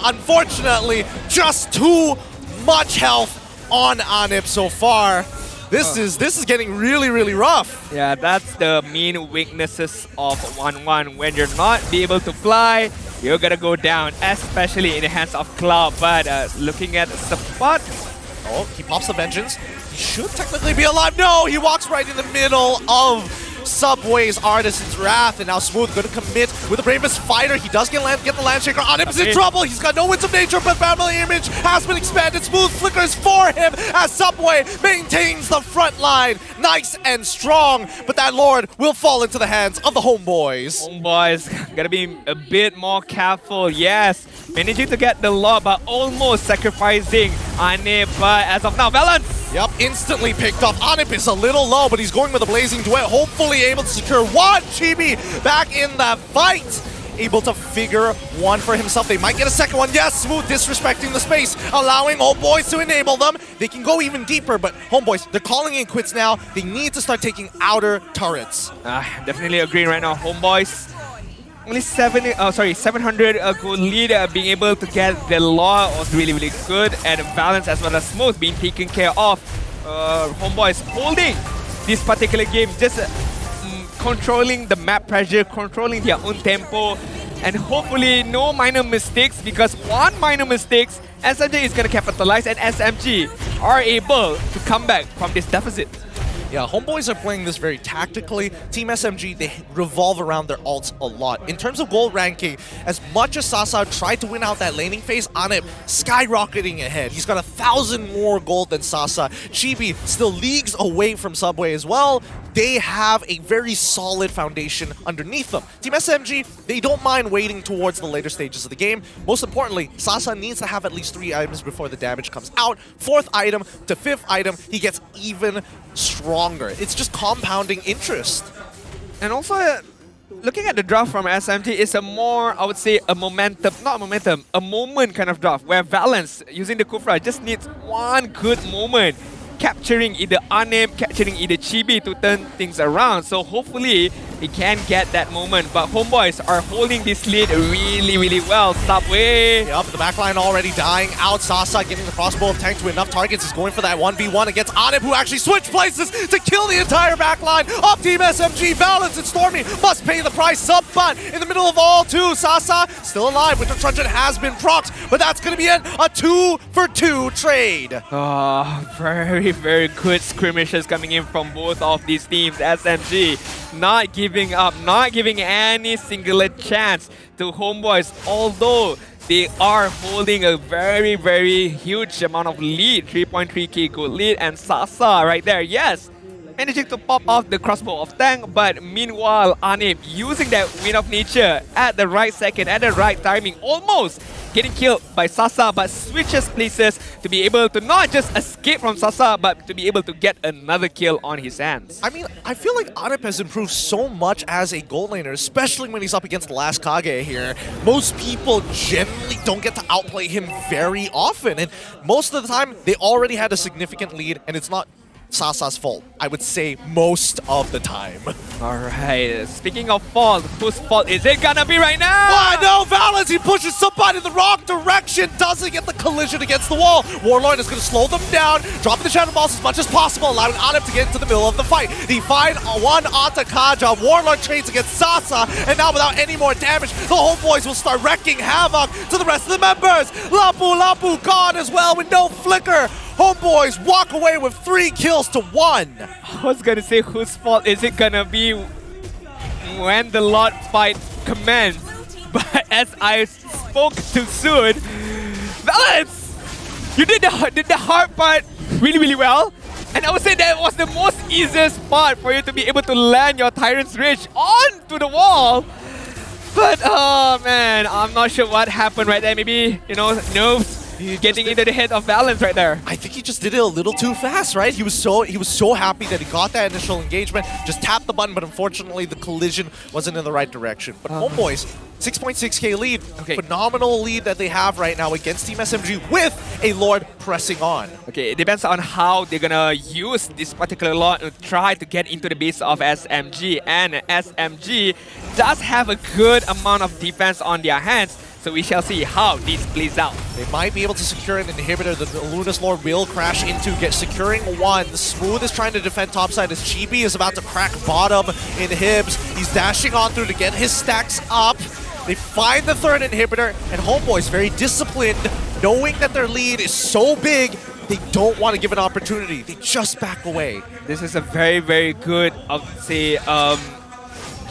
Unfortunately, just too much health on Anip so far. This is getting really, really rough. Yeah, that's the main weaknesses of 1-1. When you're not be able to fly, you're gonna go down, especially in the hands of Cloud. But looking at Spot. Oh, he pops the Vengeance. He should technically be alive. No, he walks right in the middle of Subway's Artisan's Wrath, and now Smooth going to commit with the Bravest Fighter. He does get the Landshaker. Anip is in trouble. He's got no Winds of Nature, but Family Image has been expanded. Smooth flickers for him as Subway maintains the front line. Nice and strong, but that Lord will fall into the hands of the Homebois. Homebois gotta be a bit more careful. Yes, managing to get the Lord, but almost sacrificing Anip. But as of now, Valence. Yep, instantly picked up. Anip is a little low, but he's going with a Blazing Duet. Hopefully able to secure one. Chibi back in the fight. Able to figure one for himself. They might get a second one. Yes, Smooth disrespecting the space, allowing Homebois to enable them. They can go even deeper, but Homebois, they're calling in quits now. They need to start taking outer turrets. Definitely agreeing right now. Homebois only 700 gold lead. Being able to get the law was really, really good, and Balance as well as Smooth being taken care of. Homebois holding this particular game, just controlling the map pressure, controlling their own tempo, and hopefully no minor mistakes, because one minor mistakes, SMG is going to capitalize, and SMG are able to come back from this deficit. Yeah, Homebois are playing this very tactically. Team SMG, they revolve around their ults a lot. In terms of gold ranking, as much as Sasa tried to win out that laning phase, Anip skyrocketing ahead. He's got 1,000 more gold than Sasa. Chibi still leagues away from Subway as well. They have a very solid foundation underneath them. Team SMG, they don't mind waiting towards the later stages of the game. Most importantly, Sasa needs to have at least 3 items before the damage comes out. 4th item to 5th item, he gets even stronger. It's just compounding interest. And also, looking at the draft from SMG, it's a more, I would say, a moment kind of draft, where Valence, using the Kufra, just needs one good moment, capturing either Anip, capturing either Chibi to turn things around. So hopefully he can get that moment. But Homebois are holding this lead really, really well. Subway. Yep, the backline already dying out. Sasa getting the crossbow of tank to enough targets, is going for that 1v1 against Anip, who actually switched places to kill the entire backline of Team SMG. Valence and Stormy must pay the price. But in the middle of all two, Sasa still alive. Winter Truncheon has been procced, but that's going to be a 2-for-2 trade. Oh, very very, very good skirmishes coming in from both of these teams. SMG not giving up, not giving any singular chance to Homebois, although they are holding a very, very huge amount of lead, 3.3k gold lead, and Sasa right there, yes, managing to pop off the crossbow of tank, but meanwhile Anip using that wind of nature at the right second, at the right timing, almost getting killed by Sasa, but switches places to be able to not just escape from Sasa, but to be able to get another kill on his hands. I mean, I feel like Anip has improved so much as a gold laner, especially when he's up against the last Kage here. Most people generally don't get to outplay him very often, and most of the time, they already had a significant lead, and it's not Sasa's fault. I would say most of the time. Alright, speaking of fault, whose fault is it gonna be right now? Oh no, Valens, he pushes somebody in the wrong direction, doesn't get the collision against the wall. Warlord is going to slow them down, dropping the Shadow Balls as much as possible, allowing Anip to get into the middle of the fight. They find one onto Kaja, Warlord trades against Sasa, and now without any more damage, the Homebois will start wrecking havoc to the rest of the members. Lapu gone as well with no flicker. Homebois walk away with 3 kills to 1. I was gonna say, whose fault is it gonna be when the Lord fight commenced? But as I spoke too soon, Valens, you did the hard part really, really well. And I would say that was the most easiest part for you to be able to land your Tyrant's Rage onto the wall. But oh man, I'm not sure what happened right there. Maybe, you know, nerves getting into the head of Valens right there. I think he just did it a little too fast, right? He was so happy that he got that initial engagement, just tapped the button, but unfortunately the collision wasn't in the right direction. But Homebois, 6.6k lead, phenomenal lead that they have right now against Team SMG with a Lord pressing on. Okay, it depends on how they're gonna use this particular Lord to try to get into the base of SMG, and SMG does have a good amount of defense on their hands. So we shall see how this plays out. They might be able to secure an inhibitor that the Lunas Lord will crash into, securing one. The Smooth is trying to defend topside as Chibi is about to crack bottom in Hibs. He's dashing on through to get his stacks up. They find the third inhibitor, and Homebois very disciplined, knowing that their lead is so big, they don't want to give an opportunity. They just back away. This is a very, very good, I would say,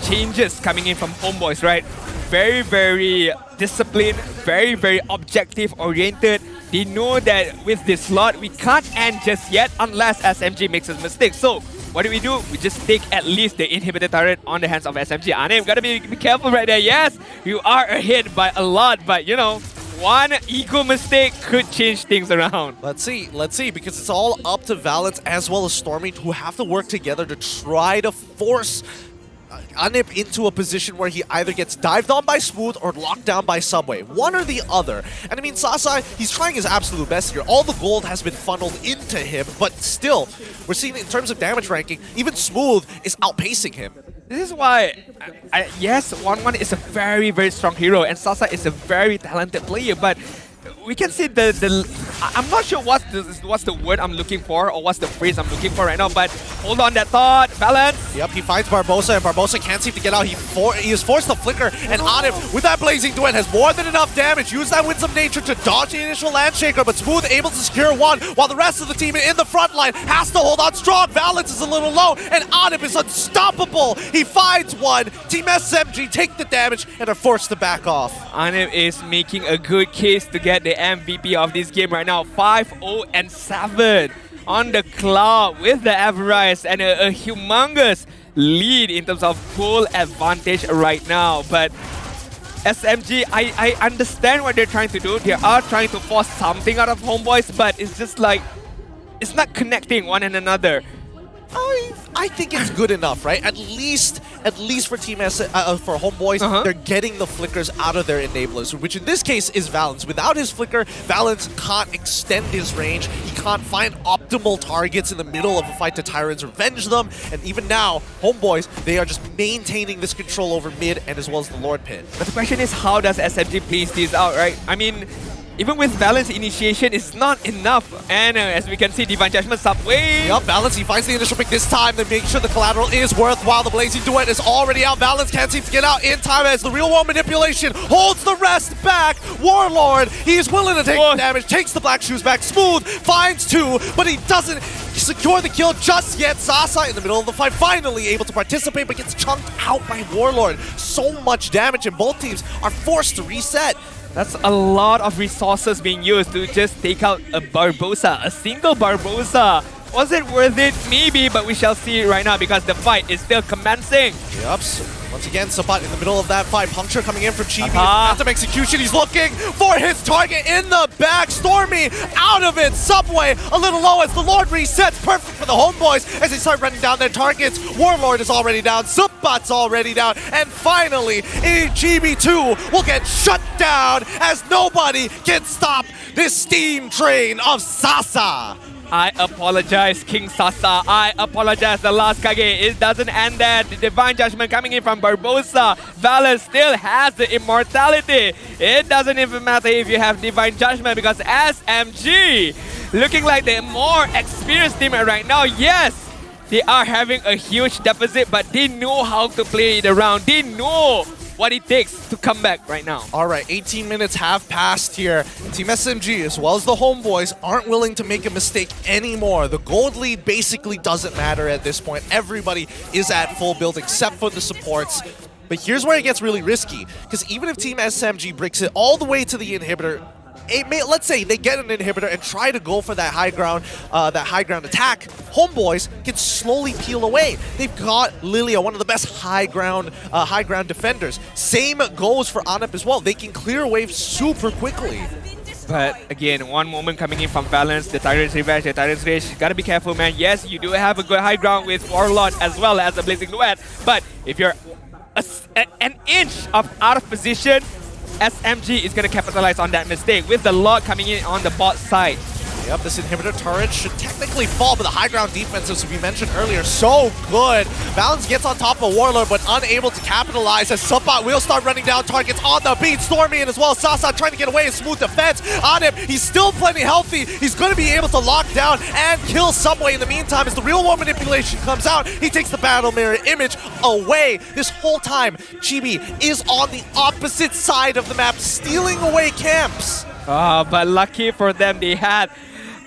changes coming in from Homebois, right? Very, very disciplined, very, very objective oriented. They know that with this slot, we can't end just yet unless SMG makes a mistake. So what do? We just take at least the inhibitor turret on the hands of SMG. Anip, gotta be careful right there. Yes, you are ahead by a lot, but you know, one ego mistake could change things around. Let's see, because it's all up to Valens as well as Stormy who have to work together to try to force Anip into a position where he either gets dived on by Smooth or locked down by Subway. One or the other. And I mean, Sasa, he's trying his absolute best here. All the gold has been funneled into him, but still, we're seeing in terms of damage ranking, even Smooth is outpacing him. This is why, yes, 1-1 is a very, very strong hero, and Sasa is a very talented player, but we can see I'm not sure what's the word I'm looking for, or what's the phrase I'm looking for right now, but hold on that thought, Valens. Yep, he finds Barbosa, and Barbosa can't seem to get out. He is forced to flicker, and Anip, with that Blazing Duet, has more than enough damage. Use that Winds of Nature to dodge the initial Landshaker, but Smooth able to secure one, while the rest of the team in the front line has to hold on strong. Valens is a little low, and Anip is unstoppable. He finds one. Team SMG take the damage and are forced to back off. Anip is making a good case to get the MVP of this game right now. 5-0-7 on the cloud with the Everrise, and a humongous lead in terms of goal advantage right now. But SMG, I understand what they're trying to do. They are trying to force something out of Homebois, but it's just like, it's not connecting one and another. I think it's good enough, right? At least for Team for Homebois, they're getting the flickers out of their enablers, which in this case is Valens. Without his flicker, Valens can't extend his range. He can't find optimal targets in the middle of a fight to Tyrants, revenge them. And even now, Homebois, they are just maintaining this control over mid and as well as the Lord pit. But the question is, how does SMG place these out, right? I mean, even with balance initiation, it's not enough. And as we can see, Divine Judgment Subway. Yup, Balance, he finds the initial pick this time to make sure the collateral is worthwhile. The Blazing Duet is already out. Balance can't seem to get out in time as the real world manipulation holds the rest back. Warlord, he's willing to take the damage, takes the black shoes back. Smooth finds 2, but he doesn't secure the kill just yet. Sasa in the middle of the fight, finally able to participate, but gets chunked out by Warlord. So much damage, and both teams are forced to reset. That's a lot of resources being used to just take out a Barbosa, a single Barbosa. Was it worth it? Maybe, but we shall see right now because the fight is still commencing. Yup. Once again, Sabat in the middle of that fight. Puncture coming in from Chibi. Phantom execution. He's looking for his target in the back. Stormy out of it. Subway a little low as the Lord resets. Perfect for the Homebois as they start running down their targets. Warlord is already down. Sabat's already down. And finally, GB2 will get shut down as nobody can stop this steam train of Sasa. I apologize, King Sasa. I apologize, the last Kage. It doesn't end there. The Divine Judgment coming in from Barbosa. Valor still has the immortality. It doesn't even matter if you have Divine Judgment because SMG looking like the more experienced team right now. Yes, they are having a huge deficit, but they know how to play it around. They know what it takes to come back right now. All right, 18 minutes have passed here. Team SMG, as well as the Homebois, aren't willing to make a mistake anymore. The gold lead basically doesn't matter at this point. Everybody is at full build except for the supports. But here's where it gets really risky, because even if Team SMG bricks it all the way to the inhibitor, let's say they get an inhibitor and try to go for that high ground attack, Homebois can slowly peel away. They've got Lilia, one of the best high ground defenders. Same goes for Anip as well. They can clear waves super quickly. But again, one moment coming in from Balance, the Tyrant's Revenge, the Tyrant's Rage. Gotta be careful, man. Yes, you do have a good high ground with Warlord as well as the Blazing Duet. But if you're an inch out of position, SMG is going to capitalize on that mistake with the Lord coming in on the bot side. Yep, this inhibitor turret should technically fall, but the high ground defense, as we mentioned earlier, so good. Balance gets on top of Warlord, but unable to capitalize as Subot will start running down targets on the beat. Stormy in as well. Sasa trying to get away, a smooth defense on him. He's still plenty healthy. He's going to be able to lock down and kill Subway in the meantime as the real world manipulation comes out. He takes the battle mirror image away. This whole time, Chibi is on the opposite side of the map, stealing away camps. But lucky for them, they had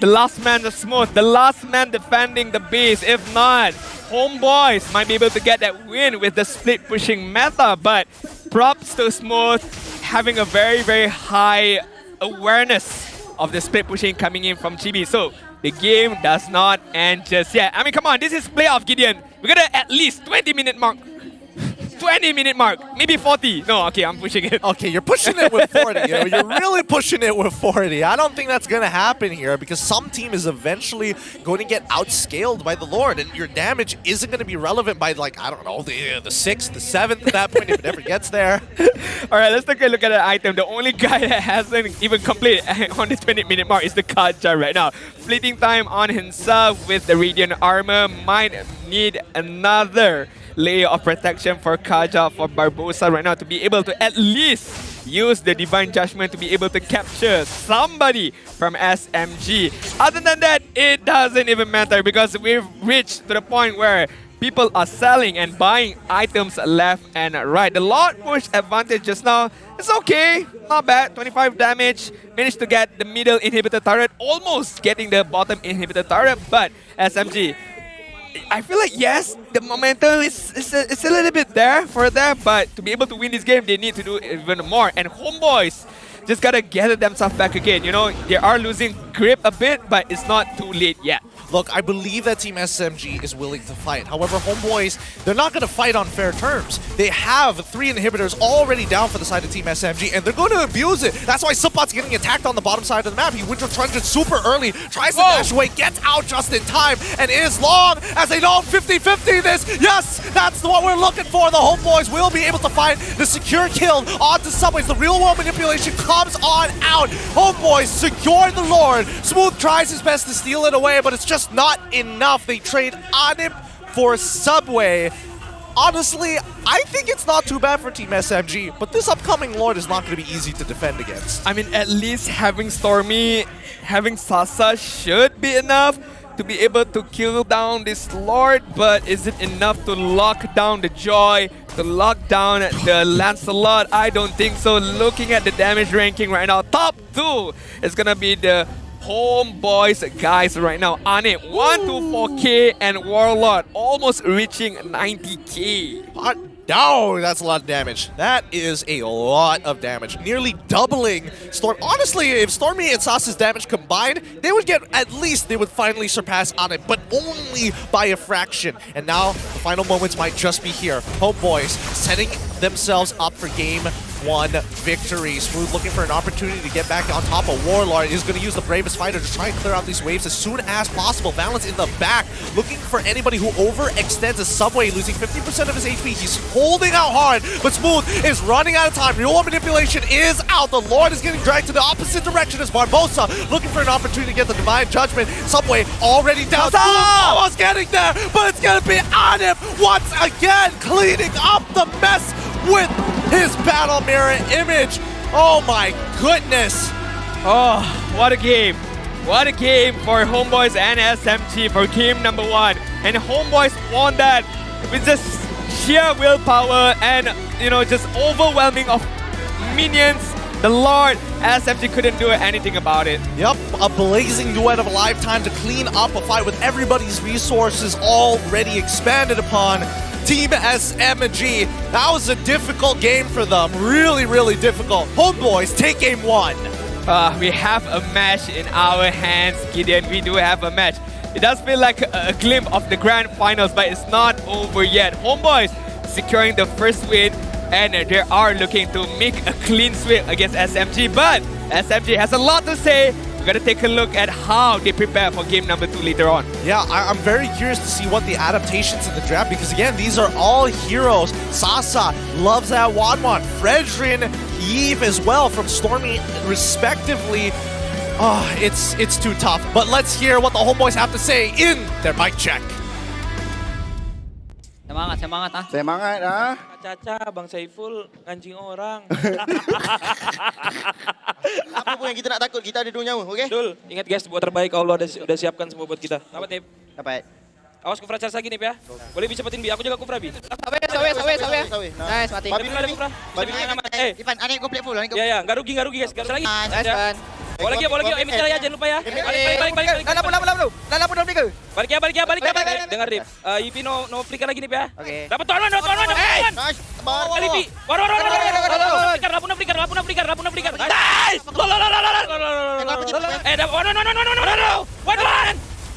the last man, the Smooth, the last man defending the base. If not, Homebois might be able to get that win with the split pushing meta. But props to Smooth having a very, very high awareness of the split pushing coming in from Chibi. So the game does not end just yet. I mean, come on, this is playoff, Gideon. We're gonna at least 20-minute mark. 20-minute mark, maybe 40. No, okay, I'm pushing it. Okay, you're pushing it with 40. You're really pushing it with 40. I don't think that's going to happen here because some team is eventually going to get outscaled by the Lord, and your damage isn't going to be relevant by, like, I don't know, the 6th, the 7th at that point if it ever gets there. All right, let's take a look at the item. The only guy that hasn't even completed on this 20-minute mark is the Kaja right now. Fleeting time on himself with the Radiant Armor. Might need another layer of protection for Kaja, for Barbosa right now to be able to at least use the Divine Judgment to be able to capture somebody from SMG. Other than that, it doesn't even matter because we've reached to the point where people are selling and buying items left and right. The Lord push advantage just now, it's okay, not bad. 25 damage, managed to get the middle inhibitor turret, almost getting the bottom inhibitor turret, but SMG, I feel like, yes, the momentum is a little bit there for them, but to be able to win this game, they need to do even more. And Homebois just gotta gather themselves back again. You know, they are losing grip a bit, but it's not too late yet. Look, I believe that Team SMG is willing to fight. However, Homebois, they're not going to fight on fair terms. They have 3 inhibitors already down for the side of Team SMG, and they're going to abuse it. That's why Subot's getting attacked on the bottom side of the map. He winter trunches super early, tries to dash away, gets out just in time, and is long as they don't 50-50 this. Yes, that's what we're looking for. The Homebois will be able to find the secure kill onto Subways. The real world manipulation comes on out. Homebois secure the Lord. Smooth tries his best to steal it away, but it's just not enough. They trade Anip for Subway. honestly, I think it's not too bad for Team SMG, but this upcoming Lord is not going to be easy to defend against. I mean, at least having Stormy, having Sasa should be enough to be able to kill down this Lord, but is it enough to lock down the Joy, to lock down the Lancelot? I don't think so. Looking at the damage ranking right now, top 2 is gonna be the Homebois guys right now. Ane, 124k and Warlord almost reaching 90k. No, that's a lot of damage. That is a lot of damage. Nearly doubling Storm. Honestly, if Stormy and Sasa's damage combined, they would get, at least they would finally surpass Ane, but only by a fraction. And now, the final moments might just be here. Homebois setting themselves up for game 1 victory. Smooth looking for an opportunity to get back on top of Warlord. Is going to use the bravest fighter to try and clear out these waves as soon as possible. Balance in the back, looking for anybody who overextends a Subway, losing 50% of his HP. He's holding out hard, but Smooth is running out of time. Real manipulation is out. The Lord is getting dragged to the opposite direction as Barbosa looking for an opportunity to get the Divine Judgment. Subway already down. Almost getting there, but it's going to be Anif once again cleaning up the mess with his battle mirror image. Oh my goodness. Oh, what a game. What a game for Homebois and SMG for game number 1. And Homebois won that with just sheer willpower and, you know, just overwhelming of minions. The Lord, SMG couldn't do anything about it. Yep, a blazing duet of a lifetime to clean up a fight with everybody's resources already expanded upon. Team SMG, that was a difficult game for them. Really, really difficult. Homebois take game 1. We have a match in our hands, Gideon. We do have a match. It does feel like a glimpse of the grand finals, but it's not over yet. Homebois securing the first win, and they are looking to make a clean sweep against SMG. But SMG has a lot to say. We're gonna take a look at how they prepare for game number 2 later on. Yeah, I'm very curious to see what the adaptations in the draft, because again, these are all heroes. Sasa loves that Wanwan, Fredrin, Eve as well from Stormy respectively. Oh, it's too tough. But let's hear what the Homebois have to say in their mic check. Semangat, semangat ah. Semangat ah. Caca, Bang Saiful, anjing orang. Apa pun yang kita nak takut, kita ada 2 nyawa, okey? Betul. Ingat guys, buat terbaik Allah udah siapkan semua buat kita. Dapat, Nip? Dapat. Awas Kufra charge lagi, Nip ya. Boleh bisa cepetin Bi, aku jaga Kufra Bi. Sawe. Nice, mati. Babi lari Kufra. Babi lari aman. Ipan, aneh komplit full. Ya, enggak rugi guys. Garuh lagi. Nice, Pan. Bawa lagi, Emit ya, jangan lupa ya. Balik. Lapu 23. Balik. Dengar Rip. Ipi no flicker lagi nih ya. Oke. Dapat tuan. Nice. Ipi. War. Lapuna flicker. Nice. Dapat.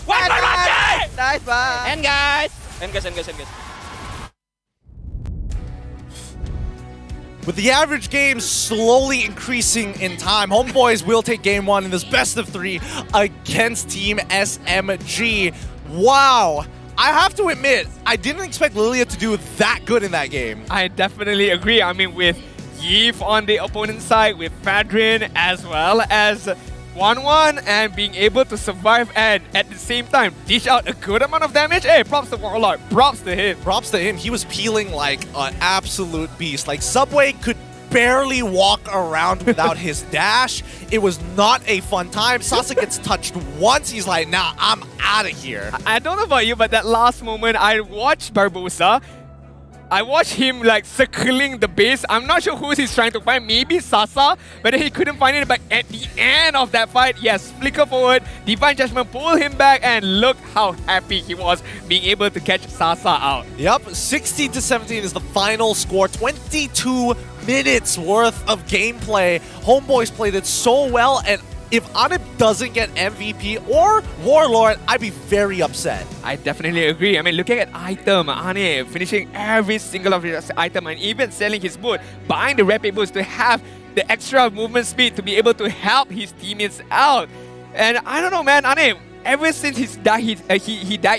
One. Nice, Pan. End guys. With the average game slowly increasing in time, Homebois will take game 1 in this best of 3 against Team SMG. Wow. I have to admit, I didn't expect Lilia to do that good in that game. I definitely agree. I mean, with Yves on the opponent's side, with Fadrin as well as Wanwan, and being able to survive and at the same time dish out a good amount of damage. Hey, props to Warlord. Props to him. He was peeling like an absolute beast. Like Subway could barely walk around without his dash. It was not a fun time. Sasa gets touched once. He's like, nah, I'm out of here. I don't know about you, but that last moment, I watched Barbosa. I watched him like circling the base. I'm not sure who he's trying to find. Maybe Sasa, but he couldn't find it. But at the end of that fight, yes, flicker forward, Divine Judgment pull him back, and look how happy he was being able to catch Sasa out. Yep, 16-17 is the final score. 22 minutes worth of gameplay. Homebois played it so well, and if Anip doesn't get MVP or Warlord, I'd be very upset. I definitely agree. I mean, looking at item, Anip finishing every single of his item and even selling his boot, buying the rapid boots to have the extra movement speed to be able to help his teammates out. And I don't know, man, Anip, ever since he dyed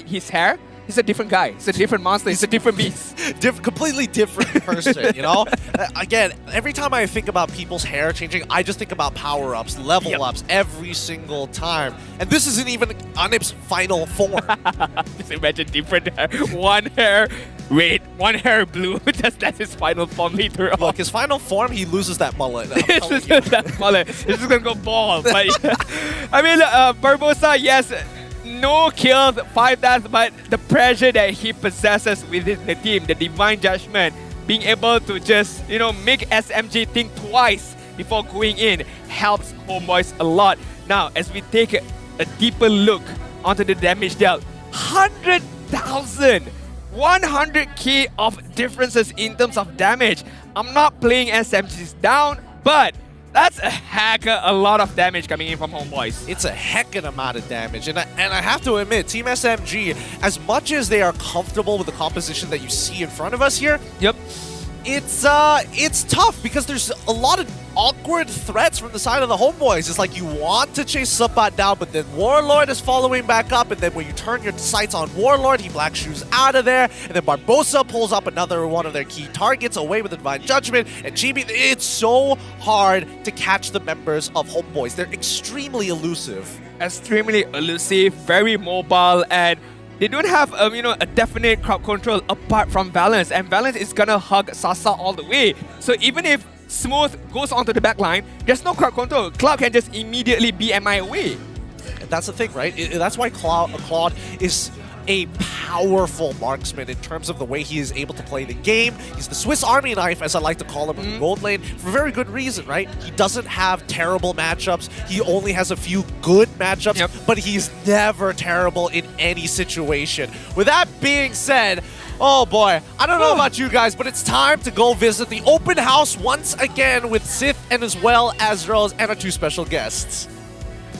his hair, he's a different guy. He's a different monster. He's a different beast. Completely different person, you know? Again, every time I think about people's hair changing, I just think about power-ups, level-ups every single time. And this isn't even Anip's final form. Just imagine different hair. One hair, red, one hair blue. That's his final form later on. Look, his final form, he loses that mullet. It's just that mullet. It's just gonna go bald. But I mean, Barbosa, yes, no kills, 5 deaths, but the pressure that he possesses within the team, the divine judgment, being able to just, you know, make SMG think twice before going in helps Homebois a lot. Now, as we take a deeper look onto the damage dealt, 100,000, 100k of differences in terms of damage. I'm not playing SMGs down, but that's a heck of a lot of damage coming in from Homebois. It's a heckin' amount of damage. And I have to admit, Team SMG, as much as they are comfortable with the composition that you see in front of us here, yep, it's tough because there's a lot of awkward threats from the side of the Homebois. It's like you want to chase Subat down, but then Warlord is following back up, and then when you turn your sights on Warlord, he black shoes out of there, and then Barbosa pulls up another one of their key targets away with the Divine Judgment, and GB, it's so hard to catch the members of Homebois. They're extremely elusive. Extremely elusive, very mobile, and they don't have a definite crowd control apart from Valence, and Valence is gonna hug Sasa all the way. So even if Smooth goes onto the back line, there's no crowd control. Cloud can just immediately BMI away. That's the thing, right? That's why Claude is a powerful marksman in terms of the way he is able to play the game. He's the Swiss Army knife, as I like to call him, in the gold lane, for very good reason, right? He doesn't have terrible matchups. He only has a few good matchups, but he's never terrible in any situation. With that being said, oh boy, I don't know about you guys, but it's time to go visit the open house once again with Sith and as well as Rose and our 2 special guests.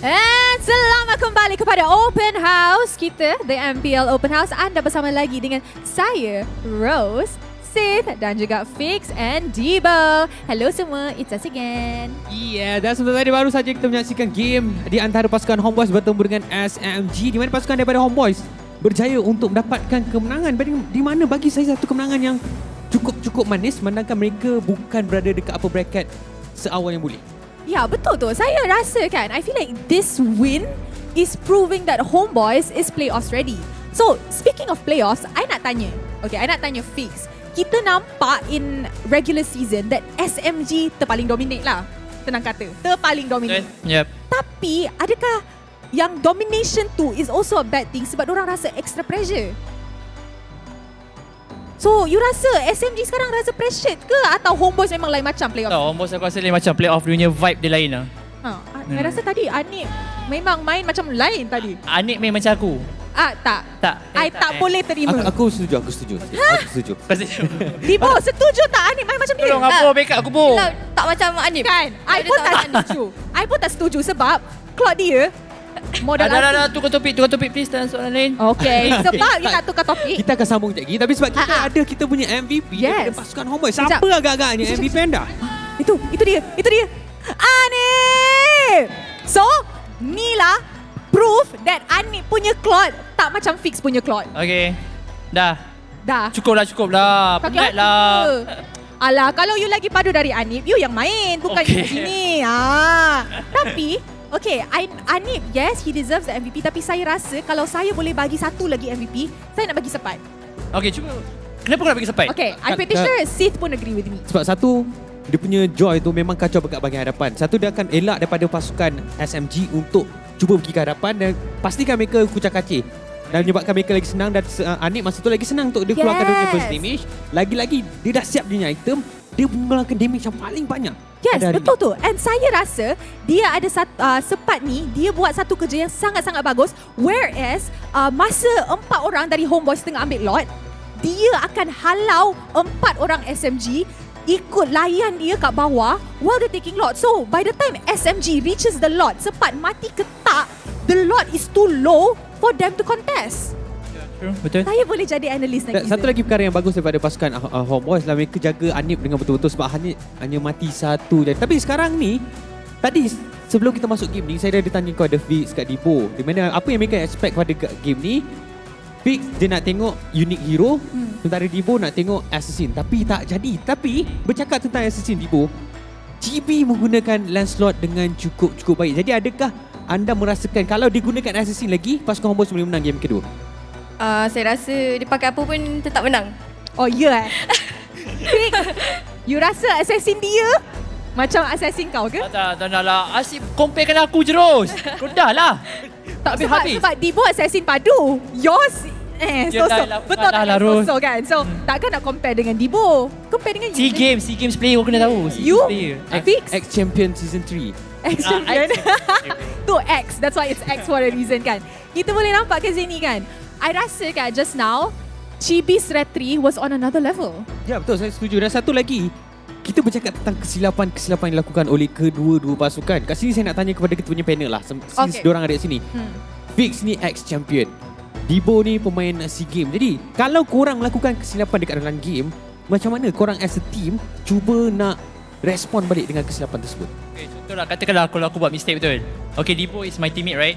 And selamat kembali kepada Open House kita, The MPL Open House. Anda bersama lagi dengan saya, Rose, Sith dan juga Fix and Debo. Hello semua, it's us again. Yeah, dan sebentar tadi baru saja kita menyaksikan game di antara pasukan Homebois bertemu dengan SMG, di mana pasukan daripada Homebois berjaya untuk mendapatkan kemenangan, di mana bagi saya satu kemenangan yang cukup manis, sedangkan mereka bukan berada dekat upper bracket seawal yang boleh. Ya, betul tu. Saya rasa kan, I feel like this win is proving that Homebois is playoffs ready. So, speaking of playoffs, I nak tanya Fix. Kita nampak in regular season that SMG terpaling dominate lah. Tenang kata, terpaling dominate. Yep. Tapi, adakah yang domination tu is also a bad thing sebab orang rasa extra pressure? So, you rasa SMG sekarang rasa pressured ke atau Homebois memang lain macam playoff? Tak, Homebois aku rasa lain macam playoff punya vibe dia lain lah. Saya rasa tadi Anip memang main macam lain tadi. Anip main macam aku. Tak. I tak boleh terima. Aku setuju. Aku setuju. Debo, setuju tak Anip main macam dia? Tolong apa backup aku pun. Tak macam Anip. Kan? I pun tak setuju sebab Claude dia modal dah tukar topik please dalam soalan lain. Okay, sebab kita nak tukar topik. Kita akan sambung sekejap lagi, tapi sebab kita ada kita punya MVP daripada pasukan Homebois. Siapa agak-agaknya MVP anda? Itu dia. Anip! So, inilah proof that Anip punya Claude tak macam Fix punya Claude. Okay. Dah. Cukup lah. Penat lah. Alah, kalau you lagi padu dari Anip, you yang main, bukan you sini. Tapi okay, Anip, yes, he deserves the MVP. Tapi saya rasa kalau saya boleh bagi satu lagi MVP, saya nak bagi Sepat. Okay, cuba. Kenapa kau nak bagi Sepat? Okay, I'm pretty sure Sith pun agree with me. Sebab satu, dia punya joy tu memang kacau dekat bahagian hadapan. Satu, dia akan elak daripada pasukan SMG untuk cuba pergi ke hadapan dan pastikan mereka kucak-kacir. Dan menyebabkan mereka lagi senang dan Anip masa tu lagi senang untuk dia keluarkan dia punya first damage. Lagi-lagi, dia dah siap dia punya item, dia mengeluarkan damage yang paling banyak. Yes, betul tu. And saya rasa dia ada Sepat ni, dia buat satu kerja yang sangat-sangat bagus. Whereas masa 4 orang dari Homebois tengah ambil lot, dia akan halau 4 orang SMG ikut layan dia kat bawah while they taking lot. So by the time SMG reaches the lot, Sepat mati ke tak, the lot is too low for them to contest. Betul. Saya boleh jadi analis lagi. Satu lagi perkara yang bagus daripada pasukan Homebois lah, mereka jaga Anip dengan betul-betul sebab hanya mati satu je. Tapi sekarang ni, tadi sebelum kita masuk game ni, saya dah ditanya kepada Fix kat Debo, di mana apa yang mereka expect pada game ni. Fix dia nak tengok unique hero, sementara Debo nak tengok assassin. Tapi tak jadi. Tapi bercakap tentang assassin, Debo, GB menggunakan Lancelot dengan cukup baik. Jadi adakah anda merasakan kalau digunakan assassin lagi, pasukan Homebois boleh menang game kedua? Saya rasa dia pakai apa pun tetap menang. Oh ya Fik, you rasa assassin dia macam assassin kau ke? Tak nak lah. Asyik comparekan aku je terus. Kau dah lah. Tak habis-habis. Sebab Dibo assassin padu. Yours so-so. Betul tak so-so kan? So takkan nak compare dengan Dibo. Compare dengan SEA Games player kau kena tahu. You? Fix? Ex-champion season 3. Ex-champion. Tu X. That's why it's X for a reason kan. Kita boleh nampak kat sini kan. I rasa kan just now Chibi's Red 3 was on another level. Ya betul, saya setuju. Dan satu lagi, kita bercakap tentang kesilapan yang dilakukan oleh kedua-dua pasukan. Kat sini saya nak tanya kepada kita punya panel lah. Since diorang ada kat sini. Fix ni ex-champion. Dibo ni pemain SEA Games. Jadi, kalau korang melakukan kesilapan dekat dalam game, macam mana korang as a team cuba nak respon balik dengan kesilapan tersebut? Okay, contohlah katakanlah kalau aku buat mistake betul. Okay, Dibo is my teammate, right?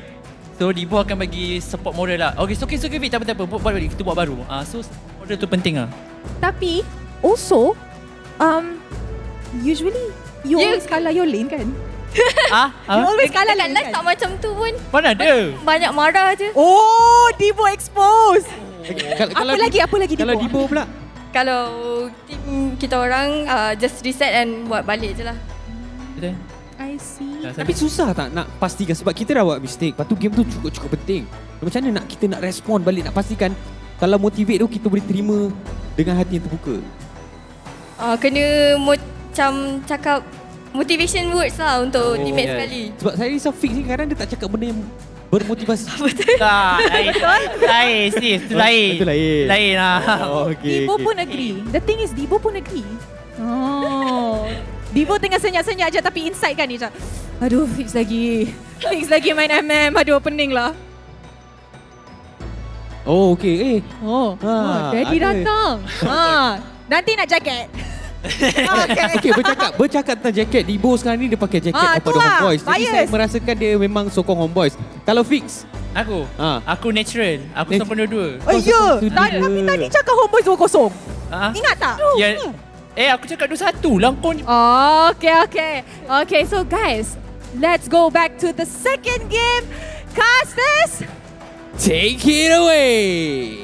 So, Dibo akan bagi support moral lah. Okay, so okay, Vic, tak apa-apa. Buat balik, kita buat baru. So, moral tu penting lah. Tapi, also, usually you always kalah your lane kan? You always kalah lane kan? Tak macam tu pun. Mana ada? Banyak marah je. Oh, Dibo expose. Apa lagi Dibo? Kalau Dibo pula? Kalau team kita orang just reset and buat balik je lah. Betul. I see. Tapi susah tak nak pastikan sebab kita dah buat mistake. Lepas tu game tu cukup penting. Macam mana kita nak respon balik, nak pastikan kalau motivate tu kita boleh terima dengan hati yang terbuka? Kena macam cakap motivation words lah untuk teammate sekali. Sebab saya risau Fix ni kadang dia tak cakap benda yang bermotivasi. Betul. Tak, lain sis, tu lain. Itu lain. Lain lah. Dibo pun agree. The thing is Dibo pun agree. Oh. Dibo tengah senyap-senyap je tapi inside kan dia macam, aduh Fix lagi main MM. Aduh pening lah. Oh okey. Daddy datang. Nanti nak jaket. Okay, bercakap tentang jaket. Dibo sekarang ni dia pakai jaket daripada Homebois. Jadi saya merasakan dia memang sokong Homebois. Kalau Fix? Aku natural. Aku sokong dua-dua. Oh ya, tapi tadi cakap Homebois 2-0. Ingat tak? Aku cakap 2-1 lah kau. Okay, so guys, let's go back to the second game. Casters, take it away.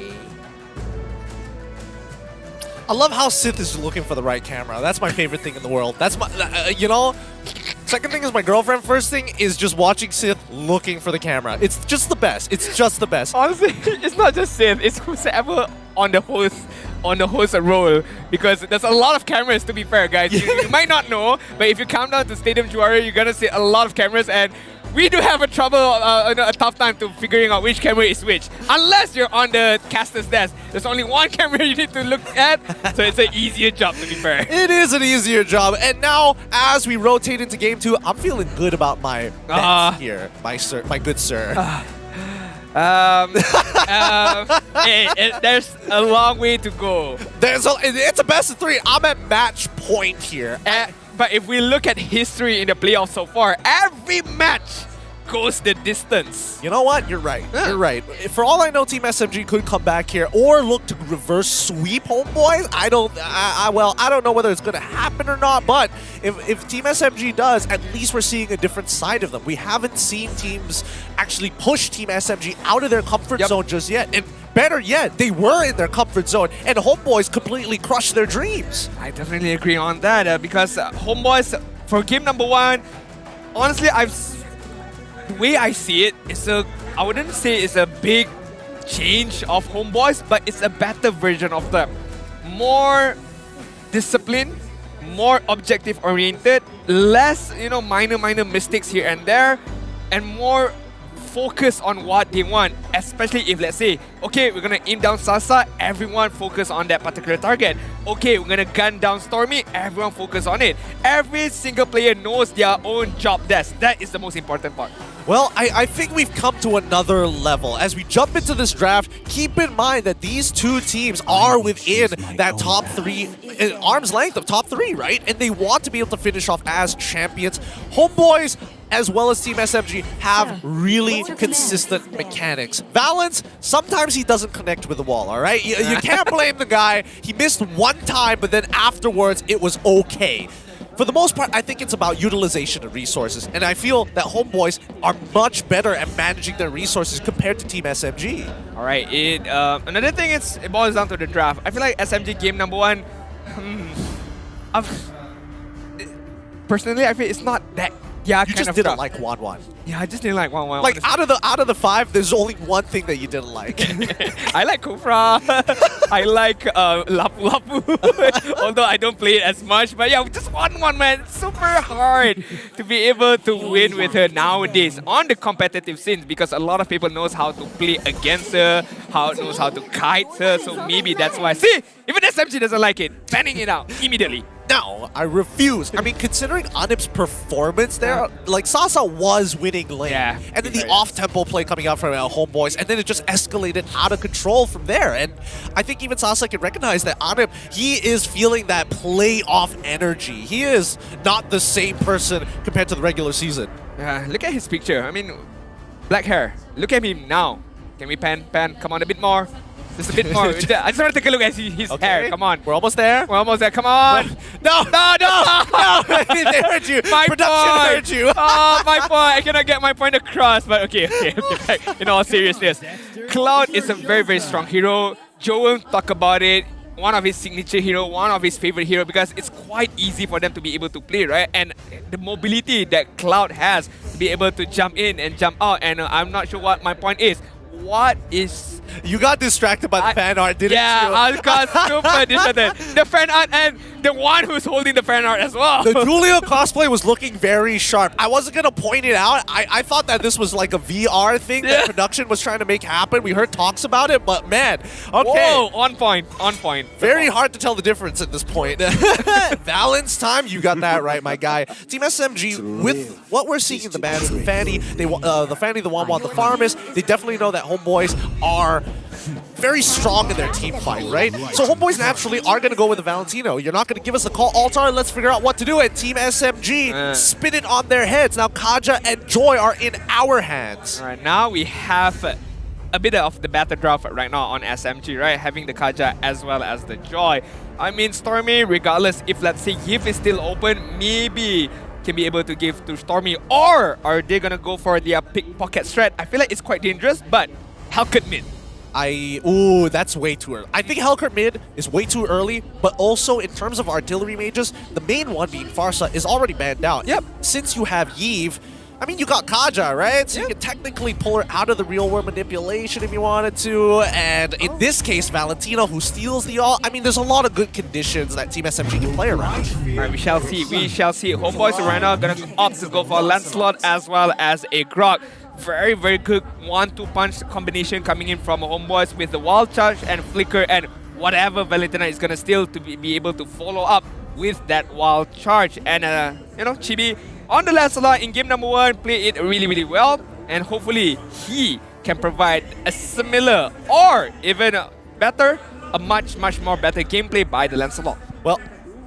I love how Sith is looking for the right camera. That's my favorite thing in the world. That's my, second thing is my girlfriend. First thing is just watching Sith looking for the camera. It's just the best. It's just the best. Honestly, it's not just Sith. It's whoever on the host role, because there's a lot of cameras, to be fair, guys. You might not know, but if you come down to Stadium Juara, you're gonna see a lot of cameras, and we do have a tough time to figuring out which camera is which. Unless you're on the caster's desk. There's only one camera you need to look at, so it's an easier job, to be fair. It is an easier job. And now, as we rotate into Game 2, I'm feeling good about my bets here, my good sir. There's a long way to go. It's a best of 3. I'm at match point here. But if we look at history in the playoffs so far, every match goes the distance. You know what? You're right. You're right. For all I know, Team SMG could come back here or look to reverse sweep Homebois. I don't know whether it's going to happen or not, but if Team SMG does, at least we're seeing a different side of them. We haven't seen teams actually push Team SMG out of their comfort zone just yet. And better yet, they were in their comfort zone, and Homebois completely crushed their dreams. I definitely agree on that because Homebois, for game number 1, honestly, the way I see it, I wouldn't say it's a big change of Homebois, but it's a better version of them. More disciplined, more objective-oriented, less, minor mistakes here and there, and more focus on what they want, especially if, let's say, okay, we're gonna aim down Sasa, everyone focus on that particular target. Okay, we're gonna gun down Stormy, everyone focus on it. Every single player knows their own job desk. That is the most important part. Well, I think we've come to another level. As we jump into this draft, keep in mind that these two teams are within that top 3, arm's length of top 3, right? And they want to be able to finish off as champions. Homebois, as well as Team SMG, have really consistent mechanics. Valence, sometimes he doesn't connect with the wall, all right? You can't blame the guy. He missed one time, but then afterwards, it was okay. for the most part, I think it's about utilization of resources. And I feel that Homebois are much better at managing their resources compared to Team SMG. All right, another thing is it boils down to the draft. I feel like SMG game number 1, personally, I feel it's not that You just didn't like 1-1. Yeah, I just didn't like 1-1. Like out of the 5, there's only one thing that you didn't like. I like Kufra. I like Lapu Lapu. Although I don't play it as much. But yeah, just 1-1, man. It's super hard to be able to win with her nowadays on the competitive scene, because a lot of people knows how to play against her, knows how to kite her. So maybe that's why. See, even SMG doesn't like it. Banning it out immediately. No, I refuse. I mean, considering Anip's performance there, like Sasa was winning lane. Yeah, and then the off-tempo play coming out from Homebois, and then it just escalated out of control from there. And I think even Sasa can recognize that Anip, he is feeling that playoff energy. He is not the same person compared to the regular season. Yeah, look at his picture. I mean, black hair. Look at him now. Can we pan? Come on, a bit more. Just a bit more. I just want to take a look at his hair. Come on. We're almost there. We're almost there. Come on. No. No. They heard you. My Production point. heard you. Oh, my point. I cannot get my point across. But okay. In all seriousness, Cloud is a very, very strong hero. Jowm talk about it. One of his signature hero, one of his favorite hero, because it's quite easy for them to be able to play, right? And the mobility that Cloud has to be able to jump in and jump out. And I'm not sure what my point is. What is... You got distracted by the fan art, didn't you? Yeah, I got super distracted. The fan art and the one who's holding the fan art as well. The Julio cosplay was looking very sharp. I wasn't going to point it out. I thought that this was like a VR thing that production was trying to make happen. We heard talks about it, but man, okay. Whoa, on point. Very hard to tell the difference at this point. Balance time, you got that right, my guy. Team SMG, with what we're seeing in the bands, the Fanny, the Wanwan, the Farmers, they definitely know that Homebois are very strong in their team fight, right? So Homebois naturally are going to go with the Valentino. You're not going to give us the call, Altar. Let's figure out what to do. And Team SMG spin it on their heads. Now Kaja and Joy are in our hands. All right, now we have a bit of the battle draft right now on SMG, right? Having the Kaja as well as the Joy. I mean, Stormy, regardless if, let's say, Yip is still open, maybe can be able to give to Stormy, or are they going to go for their pickpocket strat? I feel like it's quite dangerous, but Hellcat mid. Ooh, that's way too early. I think Hellcat mid is way too early, but also in terms of artillery mages, the main one being Farsa is already banned out. Yep. Since you have Yve, I mean, you got Kaja, right? So you can technically pull her out of the real world manipulation if you wanted to. And in this case, Valentino, who steals the ult. I mean, there's a lot of good conditions that Team SMG can play around. All right, we shall see. Homebois right now going to opt to go for a Lancelot as well as a Grog. Very, very good 1-2 punch combination coming in from Homebois with the Wild Charge and Flicker, and whatever Valentina is going to steal to be able to follow up with that Wild Charge. And, Chibi on the Lancelot in game number 1, play it really, really well. And hopefully he can provide a similar or even better, a much more better gameplay by the Lancelot. Well,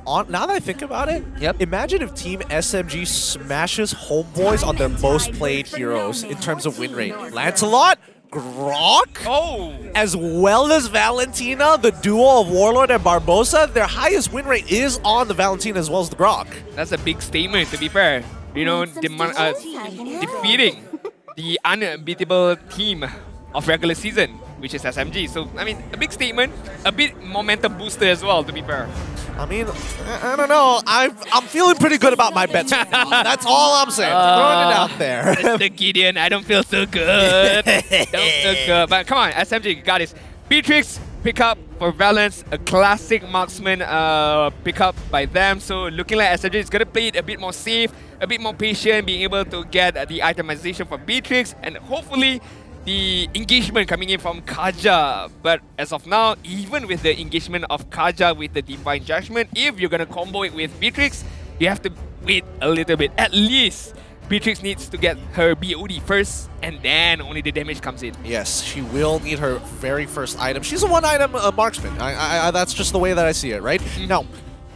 now that I think about it, imagine if Team SMG smashes Homebois on their most played heroes in terms of win rate. Lancelot, Grok, as well as Valentina, the duo of Warlord and Barbosa, their highest win rate is on the Valentina as well as the Grok. That's a big statement, to be fair. Defeating the unbeatable team of regular season, which is SMG. So, I mean, a big statement, a bit momentum booster as well, to be fair. I mean, I don't know. I'm feeling pretty good about my bets. That's all I'm saying. Throwing it out there. Mr. Gideon, I don't feel so good. Don't feel good. But come on, SMG, got this. Beatrix, pick up for Valence, a classic marksman pick up by them. So looking like SMG is going to play it a bit more safe, a bit more patient, being able to get the itemization for Beatrix, and hopefully the engagement coming in from Kaja. But as of now, even with the engagement of Kaja with the Divine Judgment, if you're going to combo it with Beatrix, you have to wait a little bit. At least Beatrix needs to get her BOD first, and then only the damage comes in. Yes, she will need her very first item. She's a one-item marksman. That's just the way that I see it, right? Now,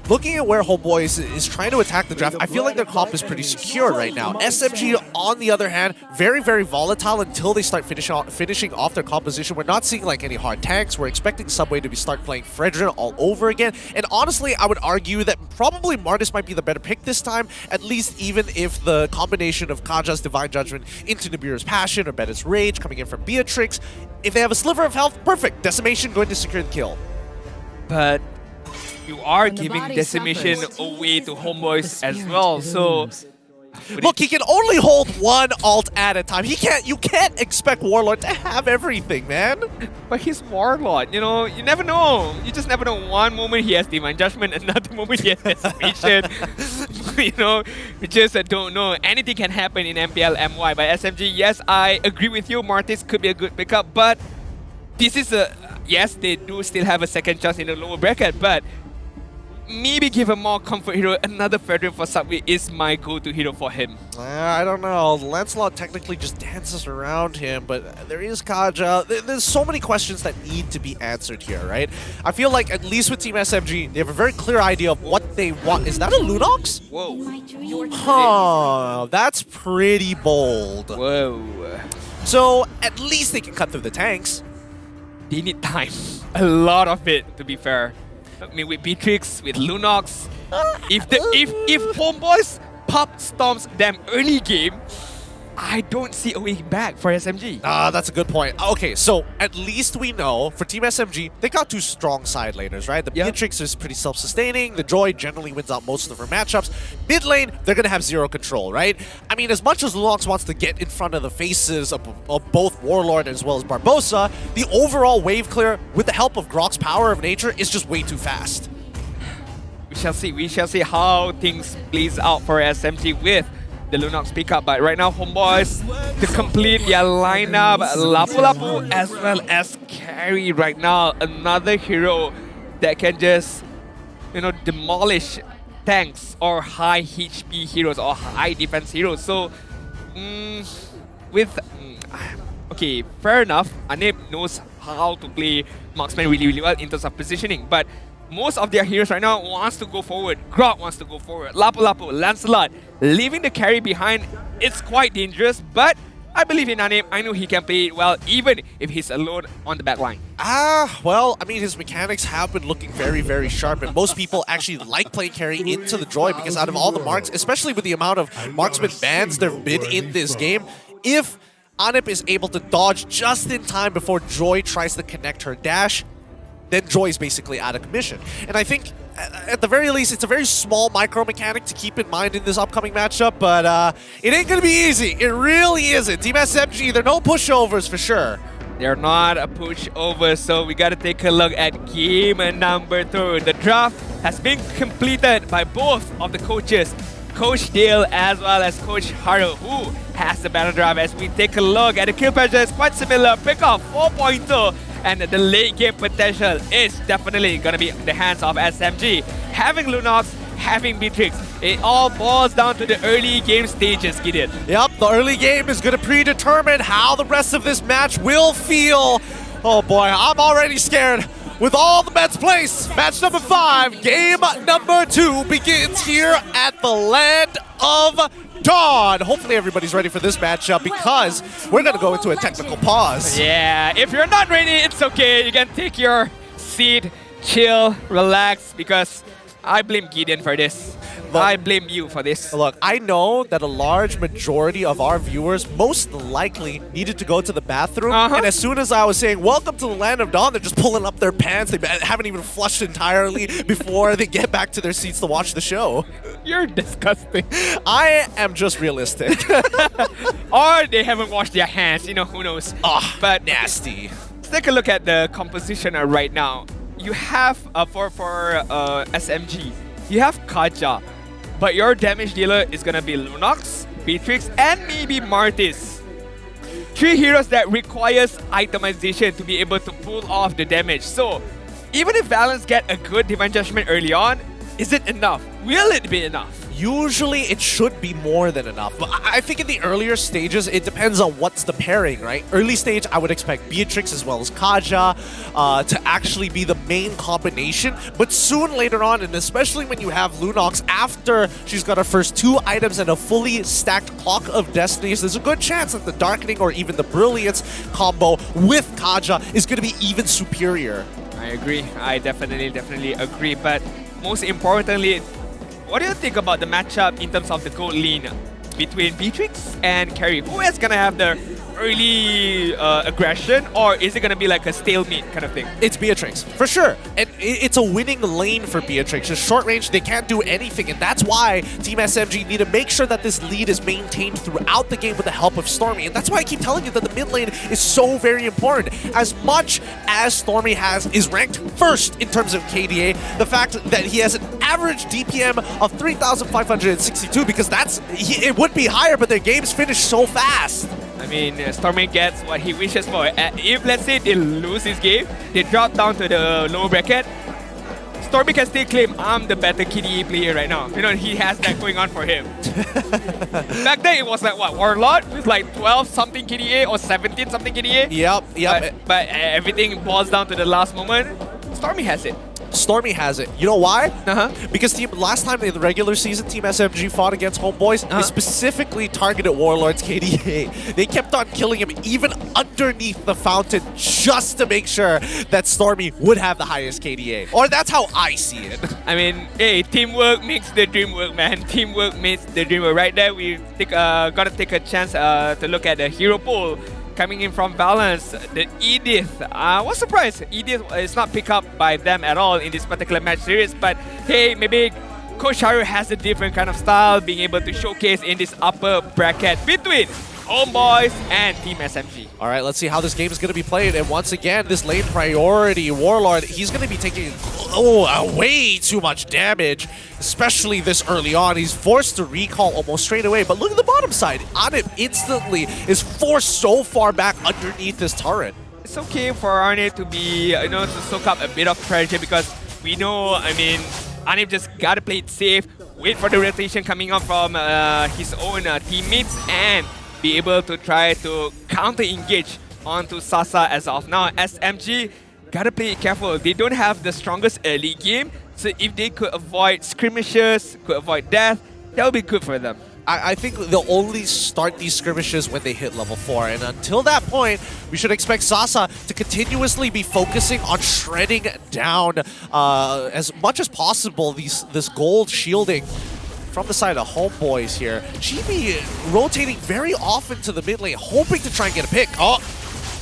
looking at where Homebois is trying to attack the draft, I feel like their comp is pretty secure right now. SMG, on the other hand, very, very volatile until they start finishing off their composition. We're not seeing like any hard tanks. We're expecting Subway to start playing Fredrin all over again. And honestly, I would argue that probably Martis might be the better pick this time, at least even if the combination of Kaja's Divine Judgment into Nibiru's Passion or Bennett's Rage coming in from Beatrix, if they have a sliver of health, perfect. Decimation going to secure the kill. But you are giving Decimation away to Homebois as well, so... Look, he can only hold one alt at a time. You can't expect Warlord to have everything, man. But he's Warlord, you know, you never know. You just never know. One moment he has Divine Judgment, another moment he has Decimation. You know, we just don't know. Anything can happen in MPL MY by SMG. Yes, I agree with you. Martis could be a good pickup, but this is a... Yes, they do still have a second chance in the lower bracket, but maybe give a more comfort hero. Another Fredrin for Subway is my go-to hero for him. I don't know. Lancelot technically just dances around him, but there is Kaja. There's so many questions that need to be answered here, right? I feel like at least with Team SMG, they have a very clear idea of what they want. Is that a Lunox? Whoa. Huh, that's pretty bold. Whoa. So at least they can cut through the tanks. They need time. A lot of it, to be fair. I mean, with Beatrix, with Lunox, if Homebois pop storms them early game, I don't see a way back for SMG. That's a good point. Okay, so at least we know for Team SMG, they got two strong side laners, right? The Beatrix is pretty self-sustaining. The Joy generally wins out most of her matchups. Mid lane, they're going to have zero control, right? I mean, as much as Lunox wants to get in front of the faces of both Warlord as well as Barbosa, the overall wave clear, with the help of Grok's Power of Nature, is just way too fast. We shall see. We shall see how things plays out for SMG with the Lunox pickup, but right now Homebois to complete their lineup, Lapu-Lapu as well as Carry right now, another hero that can just, you know, demolish tanks or high HP heroes or high defense heroes. So okay, fair enough, Anip knows how to play marksman really, really well in terms of positioning, but most of their heroes right now wants to go forward. Grok wants to go forward. Lapu-Lapu, Lancelot, leaving the carry behind. It's quite dangerous, but I believe in Anip. I know he can play it well, even if he's alone on the back line. Well, I mean, his mechanics have been looking very, very sharp, and most people actually like playing carry into the Joy because out of all the marks, especially with the amount of marksman bans there have been in this game, if Anip is able to dodge just in time before Joy tries to connect her dash, then Joy is basically out of commission. And I think, at the very least, it's a very small micro mechanic to keep in mind in this upcoming matchup, but it ain't gonna be easy. It really isn't. Team SMG, they're no pushovers for sure. They're not a pushover, so we gotta take a look at game number 2. The draft has been completed by both of the coaches, Coach Dale as well as Coach Haru, who has the battle draft. As we take a look at the kill pressure, it's quite similar. Pick off 4.2. And the late game potential is definitely going to be in the hands of SMG. Having Lunox, having Beatrix, it all boils down to the early game stages, Gideon. Yep, the early game is going to predetermine how the rest of this match will feel. Oh boy, I'm already scared. With all the bets placed, match number 5, game number 2 begins here at the Land of Dawn. Hopefully everybody's ready for this matchup because we're going to go into a technical pause. Yeah, if you're not ready, it's okay. You can take your seat, chill, relax, because I blame Gideon for this. Look, I blame you for this. Look, I know that a large majority of our viewers most likely needed to go to the bathroom, and as soon as I was saying, welcome to the Land of Dawn, they're just pulling up their pants. They haven't even flushed entirely before they get back to their seats to watch the show. You're disgusting. I am just realistic. Or they haven't washed their hands, you know, who knows. But nasty. Let's take a look at the composition right now. You have, for SMG, you have Kaja, but your damage dealer is gonna be Lunox, Beatrix, and maybe Martis. 3 heroes that requires itemization to be able to pull off the damage. So, even if Valence get a good Divine Judgment early on, is it enough? Will it be enough? usually it should be more than enough. But I think in the earlier stages, it depends on what's the pairing, right? Early stage, I would expect Beatrix as well as Kaja to actually be the main combination. But soon later on, and especially when you have Lunox, after she's got her first 2 items and a fully stacked Clock of Destinies, there's a good chance that the Darkening or even the Brilliance combo with Kaja is going to be even superior. I agree. I definitely agree. But most importantly, what do you think about the matchup in terms of the gold lane between Beatrix and Carry? Who is going to have the early aggression, or is it going to be like a stalemate kind of thing? It's Beatrix, for sure. And it's a winning lane for Beatrix. Just short range, they can't do anything. And that's why Team SMG need to make sure that this lead is maintained throughout the game with the help of Stormy. And that's why I keep telling you that the mid lane is so very important. As much as Stormy is ranked first in terms of KDA, the fact that he has an average DPM of 3,562, because it would be higher, but their games finish so fast. I mean, Stormy gets what he wishes for. If, let's say, they lose this game, they drop down to the lower bracket, Stormy can still claim, I'm the better KDA player right now. You know, he has that going on for him. Back then, it was like, what, Warlord? It was like 12-something KDA or 17-something KDA? Yep. But everything boils down to the last moment. Stormy has it. Stormy has it. You know why? Because last time in the regular season, Team SMG fought against Homebois, they specifically targeted Warlord's KDA. They kept on killing him even underneath the fountain just to make sure that Stormy would have the highest KDA. Or that's how I see it. I mean, hey, teamwork makes the dream work, man. Teamwork makes the dream work. Right there, we gotta take a chance to look at the hero pool. Coming in from Balance, the Edith. I was surprised Edith is not picked up by them at all in this particular match series, but hey, maybe Coach Haru has a different kind of style, being able to showcase in this upper bracket between Homebois and Team SMG. All right, let's see how this game is going to be played. And once again, this lane priority, Warlord, he's going to be taking way too much damage, especially this early on. He's forced to recall almost straight away. But look at the bottom side. Anip instantly is forced so far back underneath this turret. It's okay for Anip to be, to soak up a bit of pressure, because we know, I mean, Anip just got to play it safe, wait for the rotation coming up from his own teammates, and be able to try to counter-engage onto Sasa as of now. SMG gotta play it careful. They don't have the strongest early game, so if they could avoid skirmishes, could avoid death, that would be good for them. I think they'll only start these skirmishes when they hit level 4, and until that point, we should expect Sasa to continuously be focusing on shredding down as much as possible this gold shielding from the side of Homebois here. GB rotating very often to the mid lane, hoping to try and get a pick. Oh,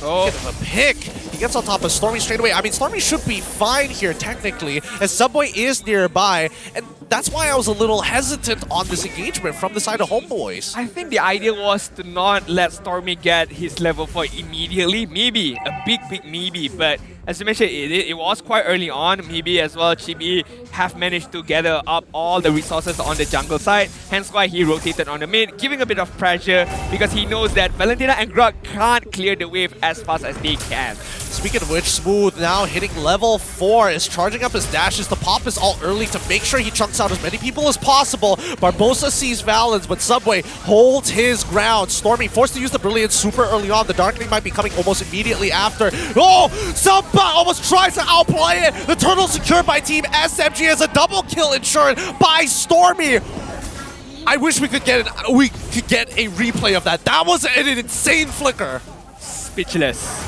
get him a pick. He gets on top of Stormy straight away. I mean, Stormy should be fine here technically, as Subway is nearby, and that's why I was a little hesitant on this engagement from the side of Homebois. I think the idea was to not let Stormy get his level 4 immediately. Maybe, a big maybe, but as you mentioned, it was quite early on. Maybe as well, Chibi have managed to gather up all the resources on the jungle side, hence why he rotated on the mid, giving a bit of pressure, because he knows that Valentina and Grog can't clear the wave as fast as they can. Speaking of which, Smooth now hitting level 4, is charging up his dashes to pop his ult early to make sure he chunks out as many people as possible. Barbosa sees Valens, but Subway holds his ground. Stormy forced to use the Brilliance super early on. The Darkening might be coming almost immediately after. Oh! Subba almost tries to outplay it. The turtle secured by Team SMG as a double kill ensured by Stormy. I wish we could get a replay of that. That was an insane flicker. Speechless.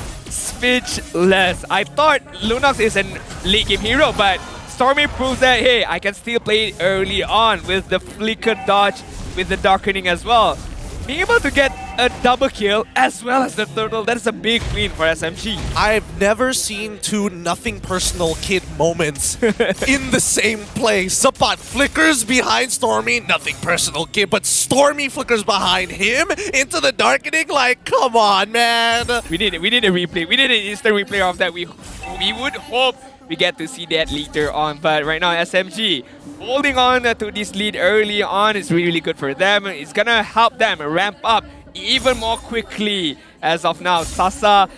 I thought Lunox is a late game hero, but Stormy proves that, hey, I can still play it early on with the flicker dodge, with the Darkening as well. Being able to get a double kill as well as the turtle, that is a big win for SMG. I've never seen two nothing personal kid moments in the same play. Suppot flickers behind Stormy, nothing personal kid, but Stormy flickers behind him into the Darkening. Like, come on, man. We did a replay. We did an instant replay of that. We would hope we get to see that later on, but right now SMG holding on to this lead early on is really good for them. It's gonna help them ramp up even more quickly as of now. Sasa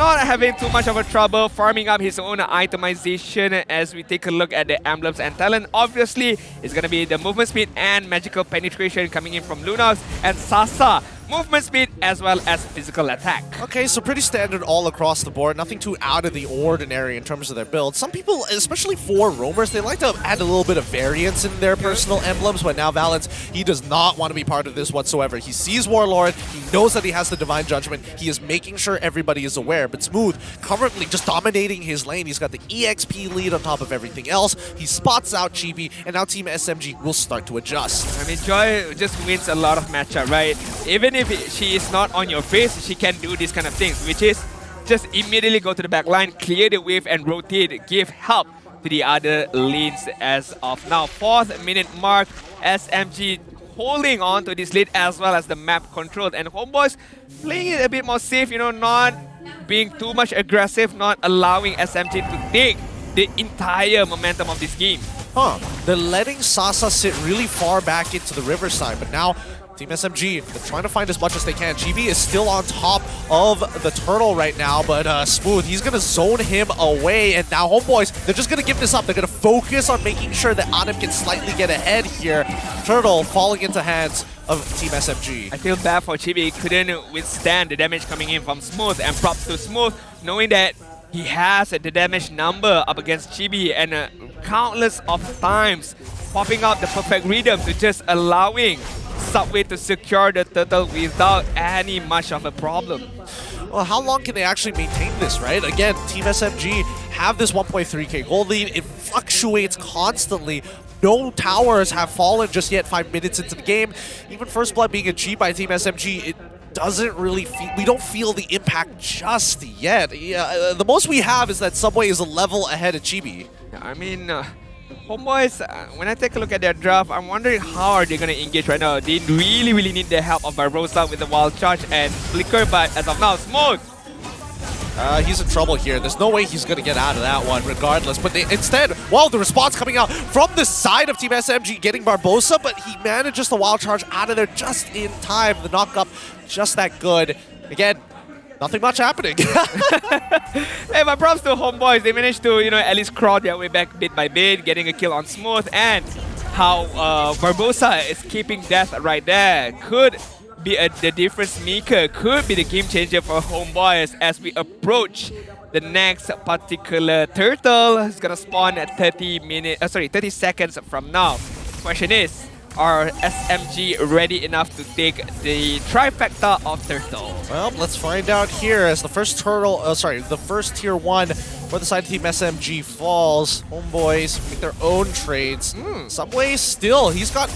not having too much of a trouble farming up his own itemization as we take a look at the emblems and talent. Obviously, it's going to be the movement speed and magical penetration coming in from Lunox and Sasa. Movement speed as well as physical attack. Okay, so pretty standard all across the board. Nothing too out of the ordinary in terms of their build. Some people, especially for roamers, they like to add a little bit of variance in their personal emblems, but now Valence, he does not want to be part of this whatsoever. He sees Warlord, he knows that he has the Divine Judgment, he is making sure everybody is aware, but Smooth currently just dominating his lane. He's got the EXP lead on top of everything else. He spots out Chibi, and now Team SMG will start to adjust. I mean, Joy just wins a lot of matchup, right? Even if she is not on your face, she can do these kind of things, which is just immediately go to the back line, clear the wave and rotate, give help to the other lanes as of now. 4th minute mark, SMG holding on to this lead as well as the map control, and Homebois playing it a bit more safe, you know, not being too much aggressive, not allowing SMG to take the entire momentum of this game. They're letting Sasa sit really far back into the riverside, but now Team SMG, they're trying to find as much as they can. GB is still on top of the turtle right now, but Smooth, he's going to zone him away. And now Homebois, they're just going to give this up. They're going to focus on making sure that Adam can slightly get ahead here. Turtle falling into hands of Team SMG. I feel bad for Chibi. He couldn't withstand the damage coming in from Smooth, and props to Smooth, knowing that he has the damage number up against Chibi, and countless of times popping out the perfect rhythm to just allowing Subway to secure the turtle without any much of a problem. Well, how long can they actually maintain this, right? Again, Team SMG have this 1.3k gold lead. It fluctuates constantly. No towers have fallen just yet 5 minutes into the game. Even First Blood being achieved by Team SMG, it doesn't really feel, we don't feel the impact just yet. Yeah, the most we have is that Subway is a level ahead of Chibi. I mean, Homebois, when I take a look at their draft, I'm wondering how are they going to engage right now. They really need the help of Barbosa with the Wild Charge and Flicker, but as of now, Smooth. He's in trouble here. There's no way he's going to get out of that one regardless. But they, instead, well, the response coming out from the side of Team SMG getting Barbosa, but he manages the Wild Charge out of there just in time. The knock-up just that good. Again, nothing much happening. Hey, my props to Homebois. They managed to, at least crawl their way back bit by bit, getting a kill on Smooth, and how Barbosa is keeping death right there. Could be the difference maker, could be the game changer for Homebois as we approach the next particular turtle. It's gonna spawn at 30 seconds from now. Question is, are SMG ready enough to take the trifecta of turtle? Well, let's find out here as the first turtle, the first tier 1 for the side of Team SMG falls. Homebois make their own trades. Subway still, he's got,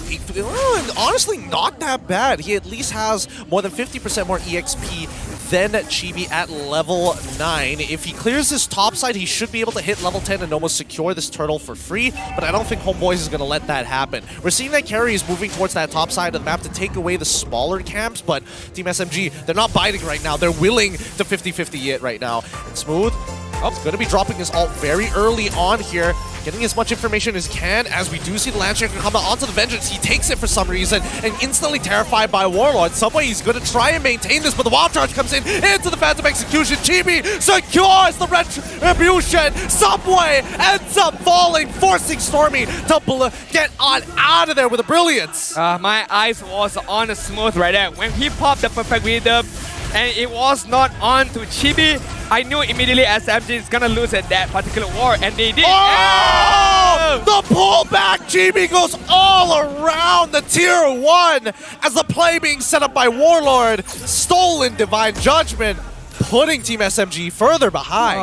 honestly, not that bad. He at least has more than 50% more EXP than Chibi at level 9. If he clears this top side, he should be able to hit level 10 and almost secure this turtle for free, but I don't think Homebois is going to let that happen. We're seeing that Carry is moving towards that top side of the map to take away the smaller camps, but Team SMG, they're not biting right now. They're willing to 50-50 it right now. And Smooth, he's going to be dropping his ult very early on here, getting as much information as he can, as we do see the Landshaker come out onto the Vengeance. He takes it for some reason, and instantly terrified by Warlord. Subway, he's going to try and maintain this, but the Wild Charge comes in into the Phantom Execution. Chibi secures the Retribution. Subway ends up falling, forcing Stormy to get on out of there with a brilliance. My eyes was on Smooth right there. When he popped the perfect rhythm, and it was not on to Chibi, I knew immediately SMG is gonna lose at that particular war, and they did. Oh! The pullback! Chibi goes all around the tier 1 as the play being set up by Warlord. Stolen Divine Judgment, putting Team SMG further behind.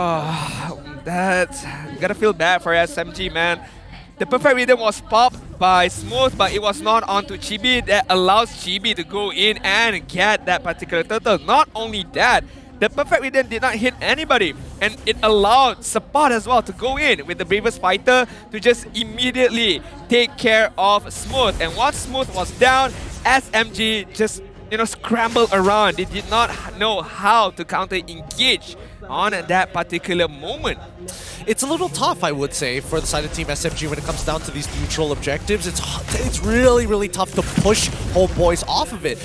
That's gotta feel bad for SMG, man. The perfect rhythm was popped by Smooth, but it was not onto Chibi. That allows Chibi to go in and get that particular turtle. Not only that, the perfect rhythm did not hit anybody, and it allowed Support as well to go in with the Bravest Fighter to just immediately take care of Smooth. And once Smooth was down, SMG just scrambled around. They did not know how to counter engage on that particular moment. It's a little tough, I would say, for the side of Team SMG when it comes down to these neutral objectives. It's really, really tough to push Homebois off of it.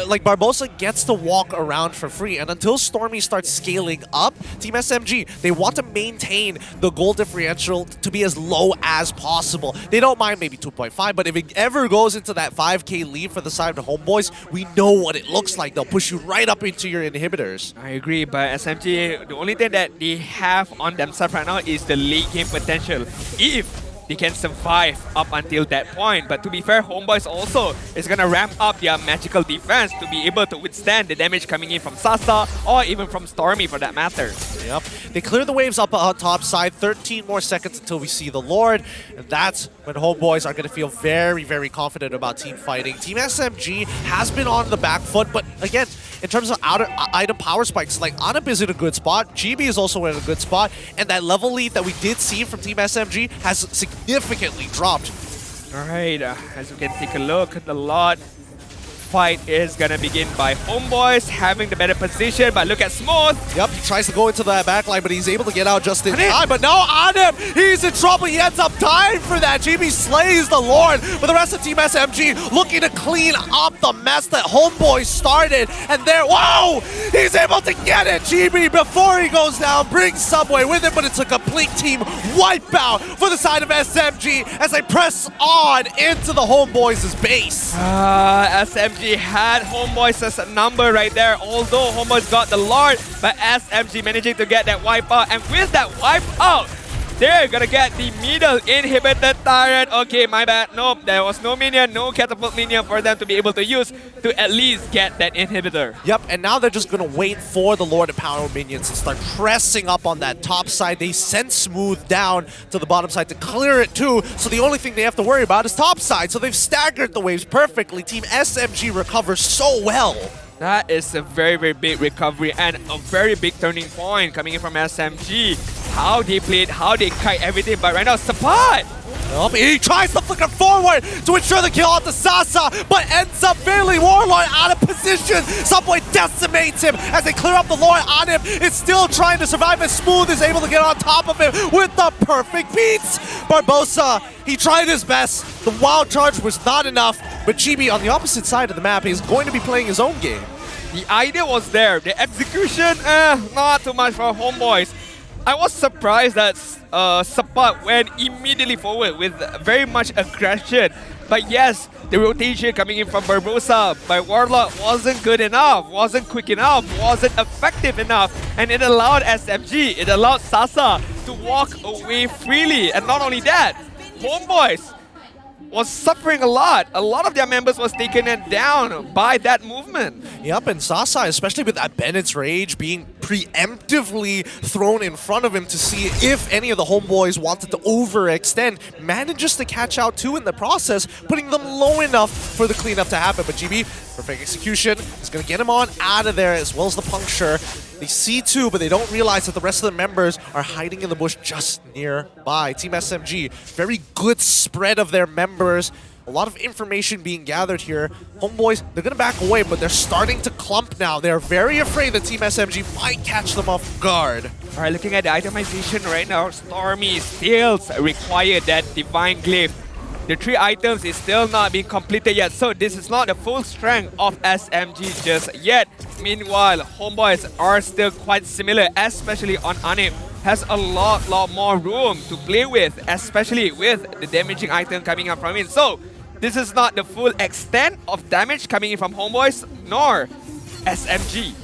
Like Barbosa gets to walk around for free, and until Stormy starts scaling up, Team SMG, they want to maintain the goal differential to be as low as possible. They don't mind maybe 2.5, but if it ever goes into that 5k lead for the side of the Homebois, we know what it looks like. They'll push you right up into your inhibitors. I agree, but SMG, the only thing that they have on themselves right now is the late game potential. If they can survive up until that point. But to be fair, Homebois also is going to ramp up their magical defense to be able to withstand the damage coming in from Sasa or even from Stormy for that matter. Yep. They clear the waves up on top side. 13 more seconds until we see the Lord. And that's when Homebois are going to feel very, very confident about team fighting. Team SMG has been on the back foot, but again, in terms of item power spikes, like Anip is in a good spot, GB is also in a good spot, and that level lead that we did see from Team SMG has significantly dropped. Alright, as we can take a look at the lot, fight is gonna begin by Homebois having the better position, but look at Smooth. Yep, he tries to go into that backline, but he's able to get out just in time. But now Anip, he's in trouble. He ends up dying for that. GB slays the Lord, but the rest of Team SMG looking to clean up the mess that Homebois started. And there, whoa! He's able to get it. GB, before he goes down, brings Subway with him, but it's a complete team wipeout for the side of SMG as they press on into the Homebois' base. SMG had Homebois' number right there, although Homebois got the Lord, but SMG managing to get that wipe out, and with that wipe out, they're gonna get the middle inhibited turret. Okay, my bad. Nope, there was no minion, no catapult minion for them to be able to use to at least get that inhibitor. Yep, and now they're just gonna wait for the Lord of Power minions to start pressing up on that top side. They send Smooth down to the bottom side to clear it too, so the only thing they have to worry about is top side. So they've staggered the waves perfectly. Team SMG recovers so well. That is a very, very big recovery and a very big turning point coming in from SMG. How they played, how they kite everything, but right now, Sapat! Nope, he tries to flicker forward to ensure the kill onto Sasa, but ends up failing. Warlord out of position. Subway decimates him as they clear up the Lord. Anip is still trying to survive, and Smooth is able to get on top of him with the perfect beats. Barbosa, he tried his best. The wild charge was not enough, but Chibi on the opposite side of the map is going to be playing his own game. The idea was there. The execution, not too much for Homebois. I was surprised that Sapat went immediately forward with very much aggression. But yes, the rotation coming in from Barbosa by Warlock wasn't good enough, wasn't quick enough, wasn't effective enough. And it allowed SMG, it allowed Sasa to walk away freely. And not only that, Homebois was suffering a lot. A lot of their members was taken down by that movement. Yep, and Sasa, especially with that Bennett's Rage being preemptively thrown in front of him to see if any of the Homebois wanted to overextend, manages to catch out too in the process, putting them low enough for the cleanup to happen. But GB, perfect execution, is going to get him on out of there as well as the puncture. They see two, but they don't realize that the rest of the members are hiding in the bush just nearby. Team SMG, very good spread of their members. A lot of information being gathered here. Homebois, they're going to back away, but they're starting to clump now. They're very afraid that Team SMG might catch them off guard. All right, looking at the itemization right now, Stormy still require that Divine Glyph. The 3 items is still not being completed yet, so this is not the full strength of SMG just yet. Meanwhile, Homebois are still quite similar, especially on Anip. Has a lot more room to play with, especially with the damaging item coming up from it. So, this is not the full extent of damage coming in from Homebois, nor SMG.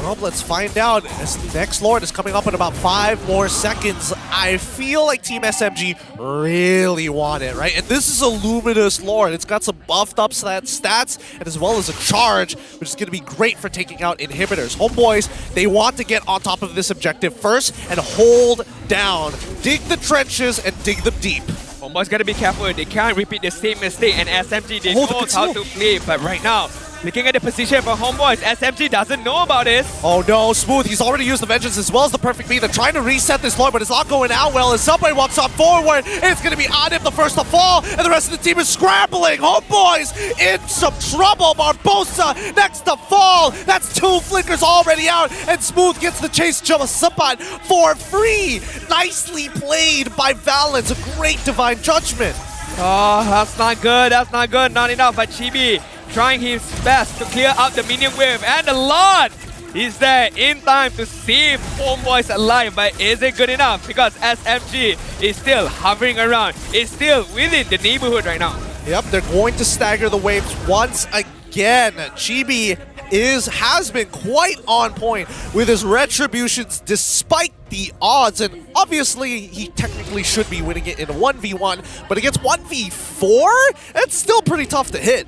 Well, let's find out as the next Lord is coming up in about 5 more seconds. I feel like Team SMG really want it, right? And this is a Luminous Lord. It's got some buffed up stats and as well as a charge, which is going to be great for taking out inhibitors. Homebois, they want to get on top of this objective first and hold down. Dig the trenches and dig them deep. Homebois gotta be careful. They can't repeat the same mistake, and SMG, they know how to play. But right now, Looking at the position for Homebois, SMG doesn't know about this. Oh no, Smooth, he's already used the Vengeance as well as the Perfect Beat. They're trying to reset this Lord, but it's not going out well as Subway walks on forward. It's going to be Adib the first to fall, and the rest of the team is scrambling. Homebois in some trouble. Barbosa next to fall. That's 2 flickers already out, and Smooth gets the chase Jumasupan for free. Nicely played by Valence. A great Divine Judgment. Oh, that's not good. That's not good. Not enough. But Chibi trying his best to clear out the minion wave. And the Lord is there in time to save Homebois alive. But is it good enough? Because SMG is still hovering around. It's still within the neighborhood right now. Yep, they're going to stagger the waves once again. Chibi has been quite on point with his retributions despite the odds, and obviously he technically should be winning it in a 1v1, but against 1v4, it's still pretty tough to hit.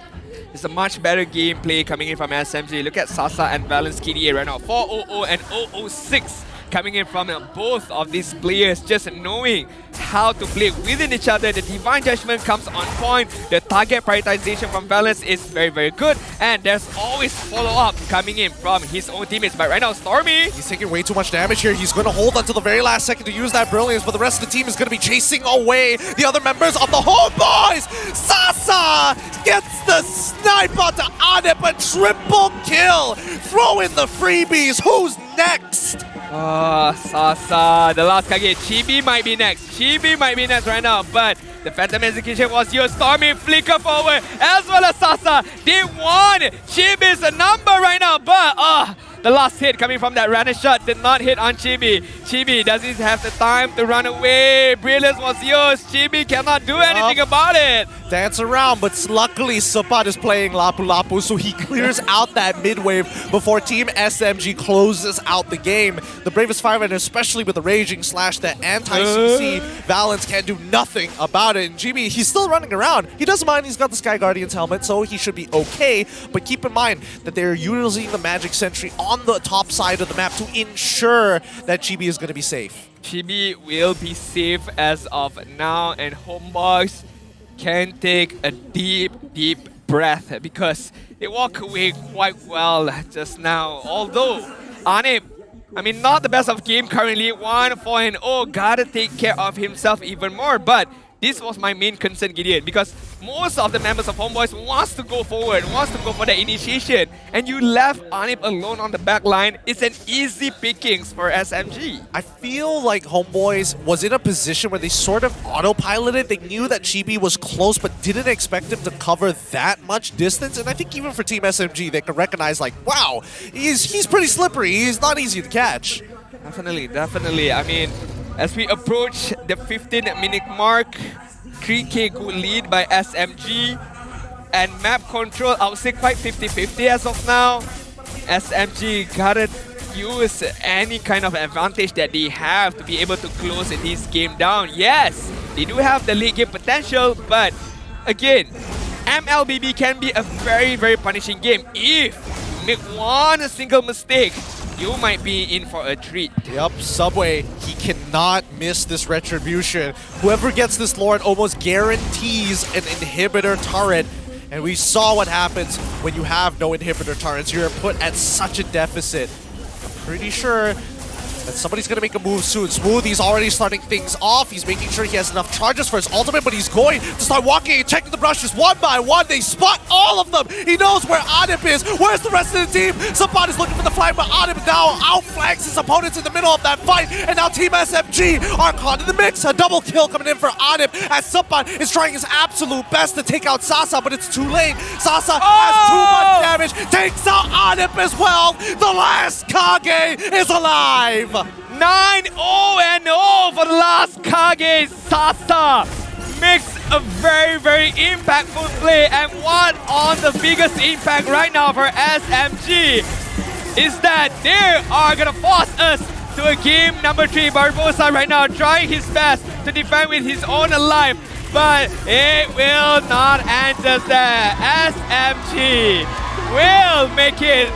It's a much better gameplay coming in from SMG. Look at Sasa and Valence KDA right now. 4-0-0 and 0-0-6 coming in from both of these players, just knowing how to play within each other. The Divine Judgment comes on point. The target prioritization from Valence is very, very good. And there's always follow-up coming in from his own teammates. But right now, Stormy, he's taking way too much damage here. He's going to hold until the very last second to use that Brilliance, but the rest of the team is going to be chasing away the other members of the Homebois. Sasa gets the snipe onto Adep, a triple kill. Throw in the freebies. Who's next? Sasa, the last Kage. Chibi might be next. Chibi might be next right now, but the Phantom Execution was used. Stormy flicker forward, as well as Sasa. They won! Chibi's a number right now, but the last hit coming from that random shot did not hit on Chibi. Chibi doesn't have the time to run away. Brilliance was used. Chibi cannot do anything about it. Dance around, but luckily Sapat is playing Lapu Lapu, so he clears out that mid-wave before Team SMG closes out the game. The Bravest Five, and especially with the Raging Slash, the anti-CC, Valence can't do nothing about it. And GB, he's still running around. He doesn't mind, he's got the Sky Guardian's helmet, so he should be okay. But keep in mind that they're using the Magic Sentry on the top side of the map to ensure that Chibi is going to be safe. Chibi will be safe as of now, and Homebois can take a deep, deep breath because they walk away quite well just now. Although, Anip, I mean, not the best of game currently, 1-4-0, gotta take care of himself even more, but this was my main concern, Gideon, because most of the members of Homebois wants to go forward, wants to go for the initiation, and you left Anip alone on the back line. It's an easy pickings for SMG. I feel like Homebois was in a position where they sort of autopiloted. They knew that Chibi was close, but didn't expect him to cover that much distance. And I think even for Team SMG, they could recognize, like, wow, he's pretty slippery. He's not easy to catch. Definitely, definitely. I mean, as we approach the 15-minute mark, 3K good lead by SMG, and map control, I would say quite 50-50 as of now. SMG gotta use any kind of advantage that they have to be able to close this game down. Yes, they do have the late game potential, but again, MLBB can be a very, very punishing game. If you make one single mistake, you might be in for a treat. Yep, Subway, he cannot miss this retribution. Whoever gets this Lord almost guarantees an inhibitor turret. And we saw what happens when you have no inhibitor turrets. You're put at such a deficit. I'm pretty sure that somebody's going to make a move soon. Smooth, he's already starting things off. He's making sure he has enough charges for his ultimate, but he's going to start walking and checking the brushes one by one. They spot all of them. He knows where Adip is. Where's the rest of the team? Sapat is looking for the flag, but Adip now outflanks his opponents in the middle of that fight. And now Team SMG are caught in the mix. A double kill coming in for Adip as Sapat is trying his absolute best to take out Sasa, but it's too late. Sasa has too much damage. Takes out Adip as well. The last Kage is alive. 9-0-0 for the last Kage. Sasa makes a very, very impactful play, and one on the biggest impact right now for SMG is that they are gonna force us to a game number 3. Barbosa right now trying his best to defend with his own life, but it will not end just there. SMG will make it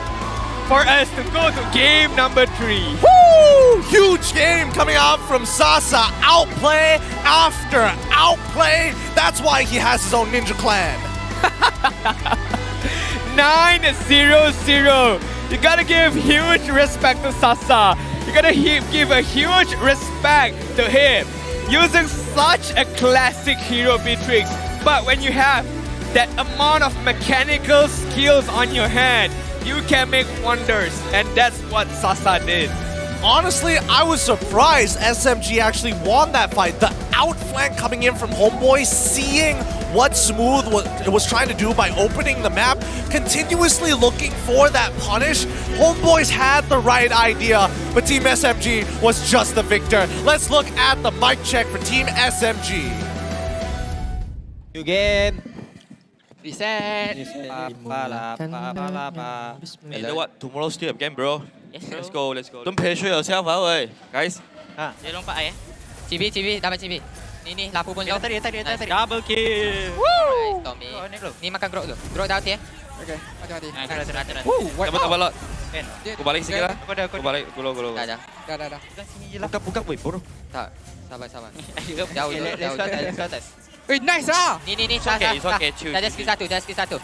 for us to go to game number 3. Woo! Huge game coming out from Sasa. Outplay after outplay. That's why he has his own ninja clan. 9-0-0. You gotta give huge respect to Sasa. You gotta give a huge respect to him. Using such a classic hero Beatrix. But when you have that amount of mechanical skills on your hand, you can make wonders. And that's what Sasa did. Honestly, I was surprised SMG actually won that fight. The outflank coming in from Homebois, seeing what Smooth was trying to do by opening the map, continuously looking for that punish. Homebois had the right idea, but Team SMG was just the victor. Let's look at the mic check for Team SMG. New game. Reset. You know what? Tomorrow still have game, bro. Let's go. Don't pressure yourself, guys. Dia lompat Cibi, dapat Cibi. Ni, lapu pun jauh. Tadi. Double kill. Woo! Tommy. Ni makan grok tu. Grok dah hati ya. Okay, hati-hati. Dapat lot. Aku balik sikit lah. Aku balik. Gulung. Dah. Buka, wait, bro. Tak. Sabar. Jauh. Nice ah. Ni. It's okay. Chill. Dah skill satu.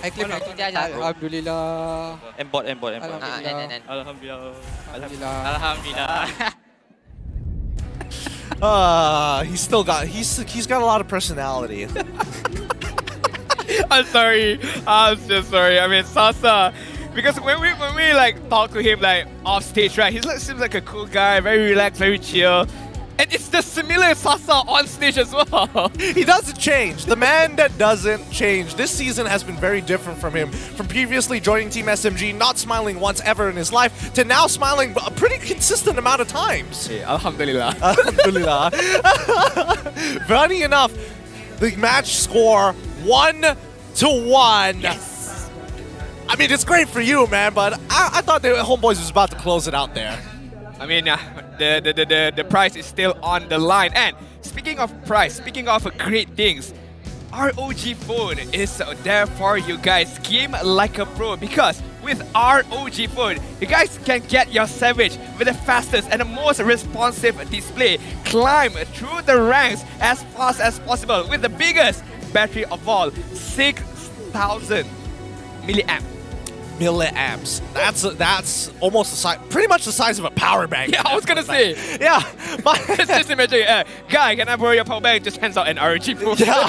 I claim dia aja. Alhamdulillah. Embot. Alhamdulillah. He's got a lot of personality. I'm just sorry. I mean, Sasa, because when we like talk to him like off stage, right? He seems like a cool guy, very relaxed, very chill. And it's the similar Sasa on stage as well. He doesn't change. The man that doesn't change. This season has been very different from him. From previously joining Team SMG, not smiling once ever in his life, to now smiling a pretty consistent amount of times. Yeah, Alhamdulillah. Funny enough, the match score 1-1. Yes. I mean, it's great for you, man, but I thought the Homebois was about to close it out there. I mean, the prize is still on the line. And speaking of prize, speaking of great things, ROG phone is there for you guys. Game like a pro, because with ROG phone, you guys can get your Savage with the fastest and the most responsive display. Climb through the ranks as fast as possible with the biggest battery of all, 6,000 milliamps. That's almost the size, pretty much the size of a power bank. Yeah, I was gonna say. Yeah, just imagine, guy, can I borrow your power bank? Just hands out an ROG phone. Yeah.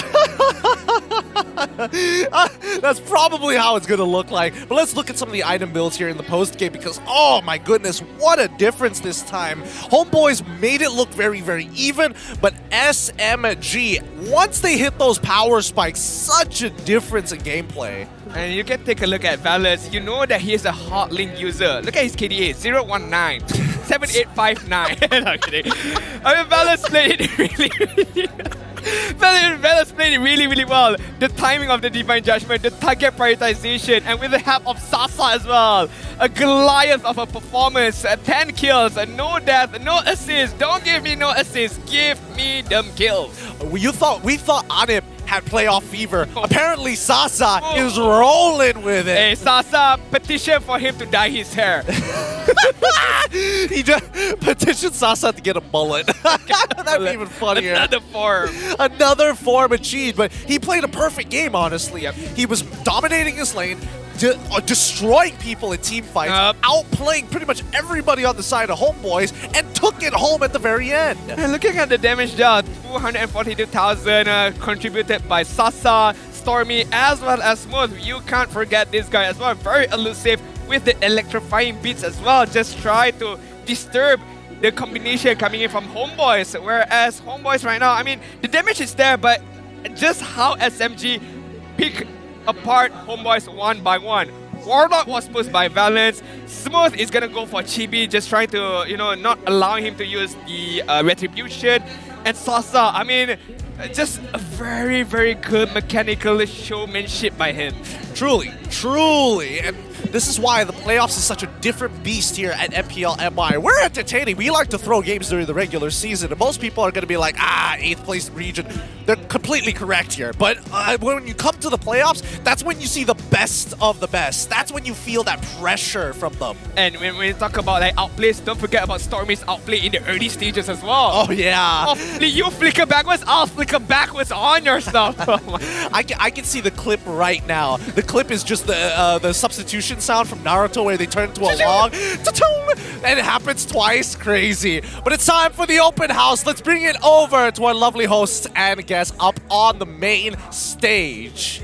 That's probably how it's gonna look like. But let's look at some of the item builds here in the post game, because oh my goodness, what a difference this time. Homebois made it look very, very even, but SMG, once they hit those power spikes, such a difference in gameplay. And you can take a look at Valus. You know that he is a hotlink user. Look at his KDA, 019, 7859. No, kidding. I mean, Valus played it Valus played it really well. The timing of the Divine Judgment, the target prioritization, and with the help of Sasa as well. A Goliath of a performance, 10 kills, no death, no assists. Don't give me no assists, give me them kills. We thought Anip had playoff fever. Apparently Sasa is rolling with it. Hey, Sasa, petition for him to dye his hair. He just petitioned Sasa to get a mullet. That'd be even funnier. Another form achieved, but he played a perfect game, honestly. Yep. He was dominating his lane, destroying people in team fights, outplaying pretty much everybody on the side of Homebois, and took it home at the very end. And looking at the damage dealt, 242,000 contributed by Sasa, Stormy, as well as Smooth. You can't forget this guy as well. Very elusive with the electrifying beats as well. Just try to disturb the combination coming in from Homebois. Whereas Homebois right now, I mean, the damage is there, but just how SMG pick apart Homebois one by one. Warlock was pushed by Valence. Smooth is gonna go for Chibi, just trying to, not allowing him to use the Retribution. And Sasa, I mean, just a very, very good mechanical showmanship by him. Truly. And this is why the playoffs is such a different beast here at MPL MY. We're entertaining. We like to throw games during the regular season, and most people are going to be like, 8th place region. They're completely correct here. But when you come to the playoffs, that's when you see the best of the best. That's when you feel that pressure from them. And when we talk about outplays, don't forget about Stormy's outplay in the early stages as well. Oh, yeah. You flicker backwards, I'll flicker backwards on your stuff. I can see the clip right now. The clip is just the substitution sound from Naruto where they turn into a log. And it happens twice. Crazy. But it's time for the open house. Let's bring it over to our lovely hosts and guests up on the main stage.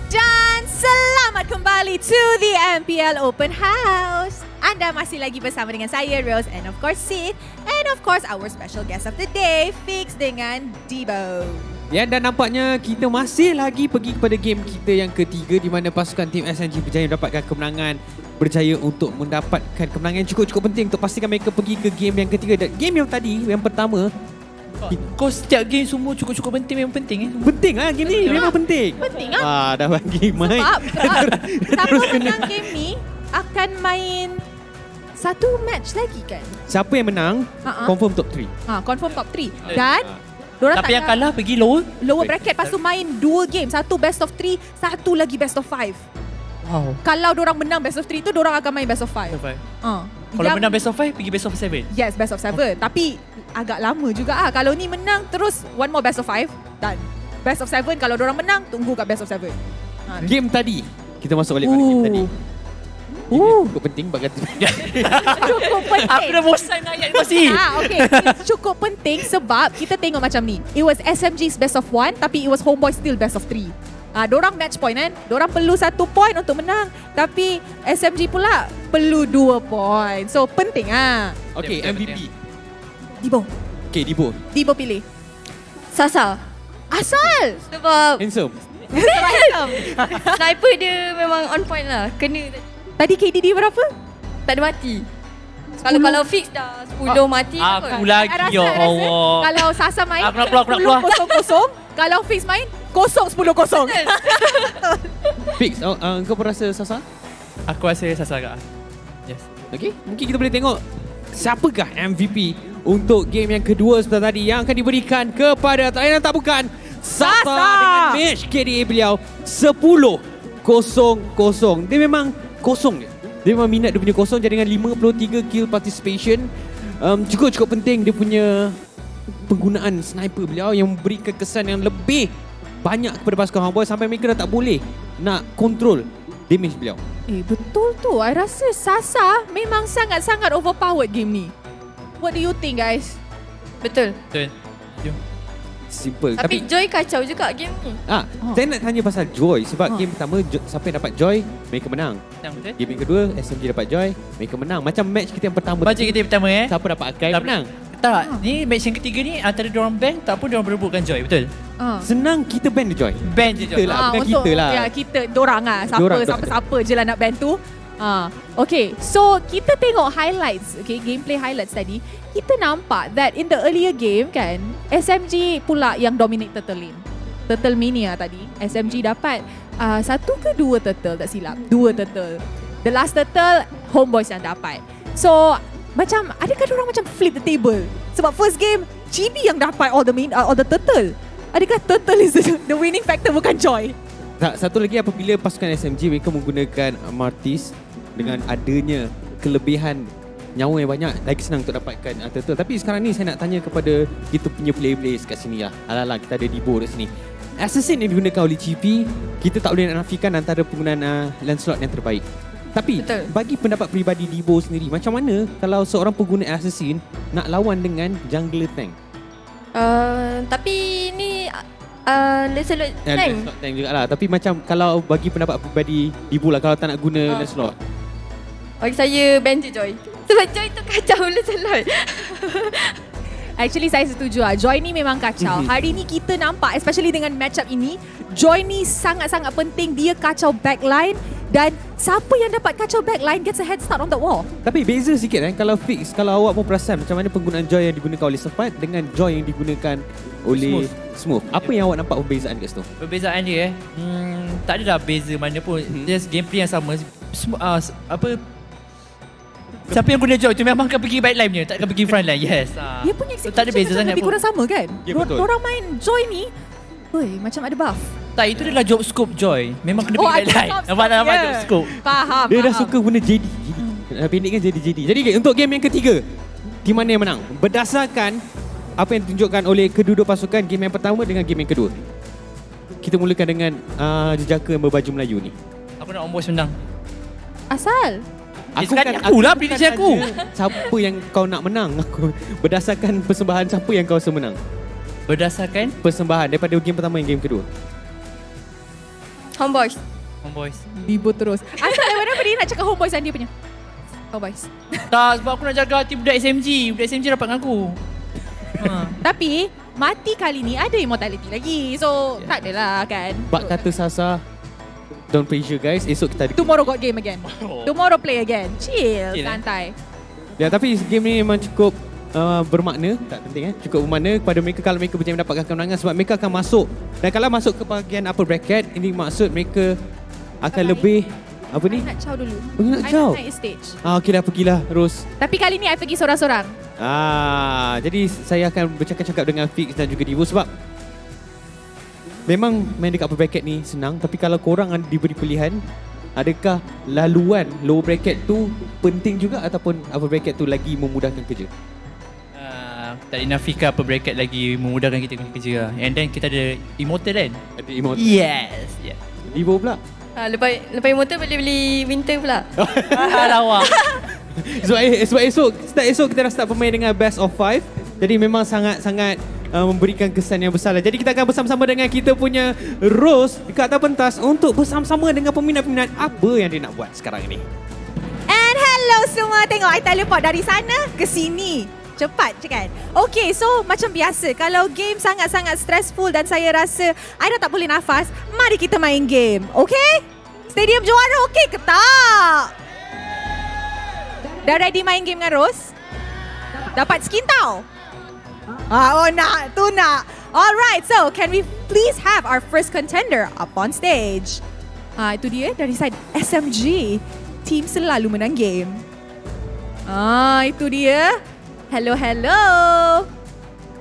Dan selamat kembali to the MPL Open House. Anda masih lagi bersama dengan saya, Rose, and of course Sid, and of course our special guest of the day, Fix dengan Debo. Ya, dan nampaknya kita masih lagi pergi kepada game kita yang ketiga di mana pasukan Team SMG berjaya mendapatkan kemenangan, berjaya untuk mendapatkan kemenangan yang cukup penting untuk pastikan mereka pergi ke game yang ketiga. Dan game yang tadi, yang pertama, kau setiap game semua cukup penting, memang penting Penting lah game ni, memang penting. Penting lah. Wah, dah bagi mic. Sebab siapa menang game ni akan main satu match lagi kan? Siapa yang menang, confirm top 3. Confirm top 3. Dan dorang tapi yang kalah pergi lower bracket, lepas tu main 2 game. Satu best of 3, satu lagi best of 5. Wow. Kalau dorang menang best of 3 tu, dorang akan main best of 5. Kalau menang best of 5, pergi best of 7. Yes, best of 7. Tapi agak lama juga ah. Kalau ni menang terus one more best of 5 dan best of 7. Kalau dorang menang, tunggu kat best of 7. Game tadi, kita masuk balik pada game tadi. Cukup penting bagi Cukup penting. Aku dah bosan ayat ni masih. Okay. Cukup penting sebab kita tengok macam ni. It was SMG's best of 1 tapi it was Homebois still best of 3. Dorang match point kan. Dorang perlu 1 point untuk menang. Tapi SMG pula perlu 2 point. So penting Okay, MVP. Debo. Okay, Debo. Debo pilih. Sasa. Asal? Sebab Handsome. sniper dia memang on point lah. Kena. Tadi KD dia berapa? Tak ada mati. Kalau fix dah 10 mati. Aku lagi, ya Allah. Kalau Sasa main, aku nak keluar. 10-0. Kalau Fix main, 0-10-0. Fix, kau pun rasa Sasa? Aku rasa Sasa agak. Yes. Okay, mungkin kita boleh tengok siapakah MVP untuk game yang kedua sebentar tadi yang akan diberikan kepada tak lain tak bukan Sasa dengan match KDA beliau 10-0. Dia memang kosong je. Dia memang minat dia punya kosong, jadi dengan 53 kill participation cukup penting dia punya penggunaan sniper beliau yang memberikan kesan yang lebih banyak kepada pasukan Homebois sampai mereka dah tak boleh nak control damage beliau. Betul tu. I rasa Sasa memang sangat-sangat overpowered game ni. What do you think guys? Betul. Simple. Tapi Joy kacau juga game ni. Saya nak tanya pasal Joy sebab game pertama siapa yang dapat Joy, mereka menang. Game yang kedua SMG dapat Joy, mereka menang. Macam match kita yang pertama. Siapa dapat Akai menang. Tak, ni match yang ketiga ni antara diorang ban tak pun diorang berebutkan Joy, betul? Senang kita ban dia Joy. Ban je Joy. Bukan kita lah. Ya, kita dorang lah. Siapa je lah nak ban tu. Okay, so kita tengok highlights, okay, gameplay highlights tadi. Kita nampak that in the earlier game kan, SMG pula yang dominate turtle lane. Turtle mania tadi, SMG dapat 1 ke 2 turtle, tak silap. 2 turtle. The last turtle, Homebois yang dapat. So, macam, adakah diorang macam flip the table? Sebab first game, GB yang dapat all the turtle. Adakah turtle is the winning factor, bukan Joy? Tak, satu lagi apabila pasukan SMG mereka menggunakan Martis dengan adanya kelebihan nyawa yang banyak, lagi senang untuk dapatkan turtle. Tapi sekarang ni saya nak tanya kepada kita punya player-players kat sini lah. Alah, kita ada Debo kat sini. Assassin yang digunakan oleh GP, kita tak boleh nafikan antara penggunaan Lancelot yang terbaik. Tapi bagi pendapat peribadi Debo sendiri, macam mana kalau seorang pengguna Assassin nak lawan dengan jungler tank? Tapi ni Lancelot tank. Lancelot tank jugalah. Tapi macam kalau bagi pendapat peribadi Debo lah, kalau tak nak guna Lancelot. Bagi saya ban je Joy. Sebab Joy tu kacau Lancelot. Actually saya setuju lah. Joy ni memang kacau. Hari ni kita nampak, especially dengan matchup ini, Joy ni sangat-sangat penting. Dia kacau backline dan siapa yang dapat kacau backline gets a head start on the wall. Tapi beza sikit kalau Fix, kalau awak pun perasan macam mana penggunaan Joy yang digunakan oleh Sepat dengan Joy yang digunakan oleh Smooth. Apa yang awak nampak perbezaan kat situ? Perbezaan dia tak ada dah beza mana pun. Just gameplay yang sama. Siapa yang guna Joy tu memang akan pergi backline punya, tak akan pergi frontline. Yes. Dia punya execution tak ada beza sangat lebih kurang sama kan? Betul. Orang main Joy ni, macam ada buff. Tak, itu adalah job scope Joy. Memang kena pergi backline. Nampak job scope. Faham. Dia dah suka guna JD. Pendek kan JD. Jadi untuk game yang ketiga, team mana yang menang? Berdasarkan apa yang ditunjukkan oleh kedua-dua pasukan game yang pertama dengan game yang kedua. kita mulakan dengan jejaka yang berbaju Melayu ni. Aku nak Homebois menang. Asal? Aku lah prediction aku. Siapa yang kau nak menang? Aku berdasarkan persembahan siapa yang kau rasa menang? Berdasarkan persembahan daripada game pertama dan game kedua. Homebois. Bibo terus. Asal kenapa dia nak cakap Homebois dan dia punya? Homebois. Tak, sebab aku nak jaga hati budak SMG. Budak SMG dapat dengan aku. Tapi mati kali ni ada immortality lagi. So tak adalah kan. Bak kata Sasa, don't pressure guys. Esok kita ada Tomorrow got game again. Tomorrow play again. Chill, santai. Ya, tapi game ni memang cukup bermakna, tak penting cukup bermakna kepada mereka kalau mereka berjaya mendapatkan kemenangan sebab mereka akan masuk. Dan kalau masuk ke bahagian upper bracket, ini maksud mereka akan lebih apa ni? Nak caw dulu. Nak caw? I nak naik stage. Okey dah, pergilah Ros. Tapi kali ni I pergi sorang-sorang. Jadi saya akan bercakap-cakap dengan Fix dan juga Divo sebab memang main dekat upper bracket ni senang, tapi kalau korang diberi pilihan, adakah laluan lower bracket tu penting juga ataupun upper bracket tu lagi memudahkan kerja? Tak dinafikan upper bracket lagi memudahkan kita punya kerja lah. And then kita ada Immortal kan? Ada Immortal. Yes. Divo pula? Lepas Immortal boleh beli Winter pula. Lawak. Sebab esok kita dah start pemain dengan best of 5. Jadi memang sangat-sangat memberikan kesan yang besar lah. Jadi kita akan bersama-sama dengan kita punya Rose dekat atas pentas untuk bersama-sama dengan peminat-peminat apa yang dia nak buat sekarang ni. And hello semua, tengok I teleport dari sana ke sini. Cepat je kan? Okay, so macam biasa, kalau game sangat-sangat stressful dan saya rasa I dah tak boleh nafas, mari kita main game, okay? Stadium juara okay ke tak? Dah ready main game dengan Rose? Dapat skin tau? Nak, tu nak. Alright, so can we please have our first contender up on stage? Itu dia dari side SMG. Team selalu menang game. Itu dia. Hello.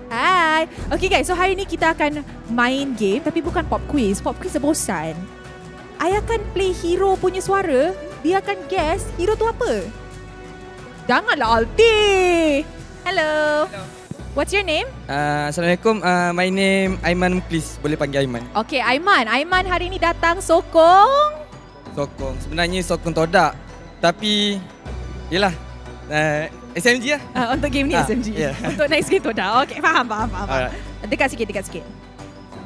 Hai. Okay guys, so hari ni kita akan main game tapi bukan pop quiz. Pop quiz bosan. I akan play hero punya suara. Dia akan guess hero tu apa. Janganlah ulti. Hello. What's your name? Assalamualaikum. My name Aiman Muklis. Boleh panggil Aiman. Okay, Aiman. Aiman hari ni datang sokong. Sebenarnya sokong Todak. Tapi, yelah. SMG lah. Untuk game ni SMG. Yeah. Untuk next game Todak. Okay, faham. Dekat sikit.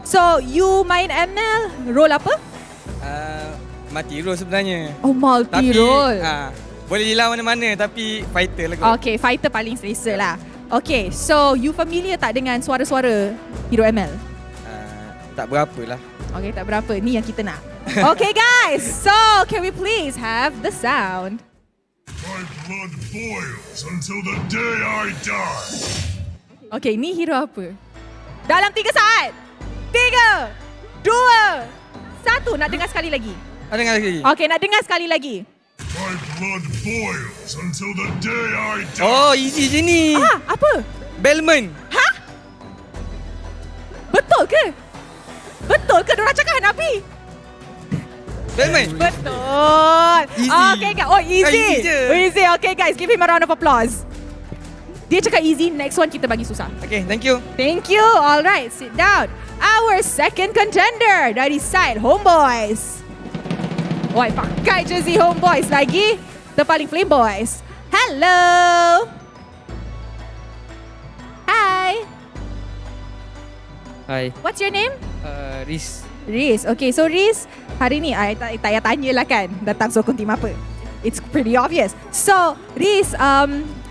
So, you main ML, role apa? Mati role sebenarnya. Oh, multi role. Boleh hilang mana-mana tapi fighter lah. Okay, fighter paling selesa lah. Okay, so you familiar tak dengan suara-suara hero ML? Tak berapa lah. Okay, tak berapa. Ni yang kita nak. Okay guys, so can we please have the sound? My blood boils until the day I die. Okay, ni hero apa? Dalam 3 saat. 3, 2, 1. Nak dengar sekali lagi? Dengar lagi. Okay, nak dengar sekali lagi. My blood boils until the day I die. Oh, easy je ni. Apa? Bellman. Betul ke? Diorang cakap Hanabi? Bellman. Betul. Easy. Okay, oh easy. Easy je. Easy. Okay guys, give him a round of applause. Dia cakap easy, next one kita bagi susah. Okay, thank you. Thank you. Alright, sit down. Our second contender dari side Homebois. Woi, pakai jersey Homebois lagi. Terpaling Flame Boys. Hello. Hi. What's your name? Riz. Riz. Okay, so Riz, hari ni I tak payah tanya lah kan datang sokong tim apa. It's pretty obvious. So, Riz,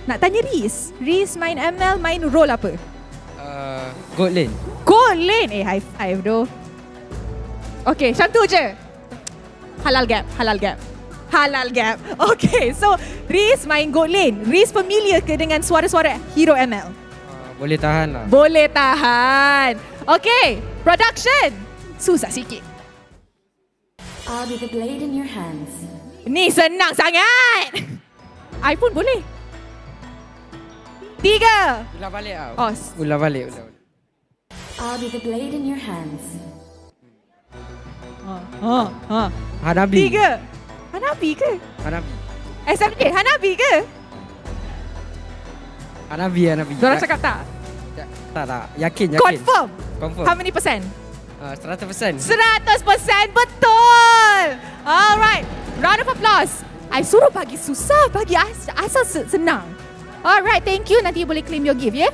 nak tanya Riz. Riz main ML, main role apa? Gold lane. Gold lane? High five doh. Okay, macam tu je. Halal gap. Okay, so Riz main gold lane. Riz familiar ke dengan suara-suara hero ML? Boleh tahan lah. Boleh tahan. Okay, production. Susah sikit. I'll be the blade in your hands. Ni senang sangat. I pun boleh. 3. Ulang balik lah. Ulang balik. I'll be the blade in your hands. Hanabi. 3. Hanabi ke? Hanabi. SMG, Hanabi ke? Hanabi. Diorang cakap tak? Tak. Yakin. Confirm? Confirm. How many percent? 100%. 100% betul. Alright, round of applause. I suruh bagi susah, bagi asal senang. Alright, thank you. Nanti boleh claim your gift, ya?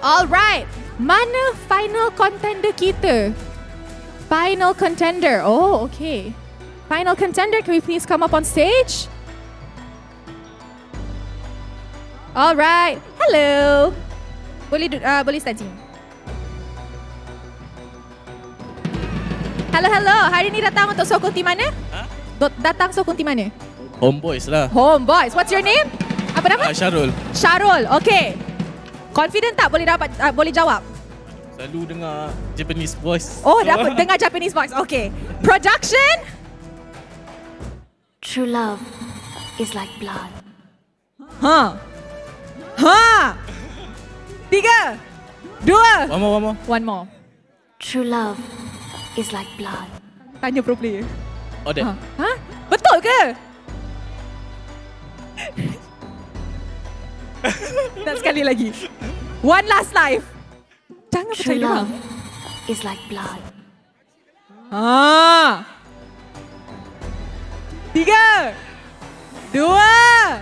Alright, mana final contender kita? Final contender. Oh, okay. Final contender, can we please come up on stage? Alright, hello. Boleh stand sini. Hello. Hari ni datang untuk sokong tim mana? Datang sokong tim mana? Homebois lah. Homebois. What's your name? Apa nama? Syarul. Syarul. Okay. Confident tak boleh jawab? Selalu dengar Japanese voice. Oh, dapat dengar Japanese voice. Okay. Production? True love is like blood. Ha. 3, 2. One more. True love is like blood. Tanya pro player. Oh, that. Ha? Betul ke? Dan sekali lagi. One last life. Jangan True percaya love orang. is like blood. 3, 2, 1.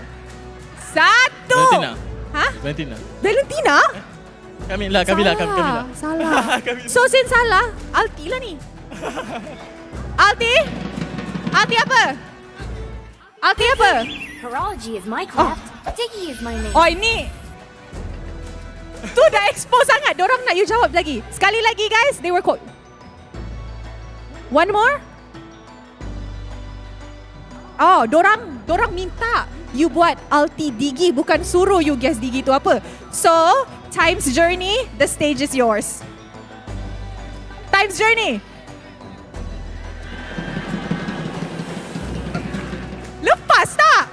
Valentina. Ha? Valentina. Kamila. Salah. So, Sin salah. Alti lah ni. Alti apa? Horology is my craft. Diggy is my name. Oh, ini. Tu dah expose sangat. Diorang nak you jawab lagi. Sekali lagi, guys. They were called. One more. Oh, dorang minta you buat alti digi, bukan suruh you guess digi tu apa. So, Time's Journey, the stage is yours. Time's Journey. Lepas tak?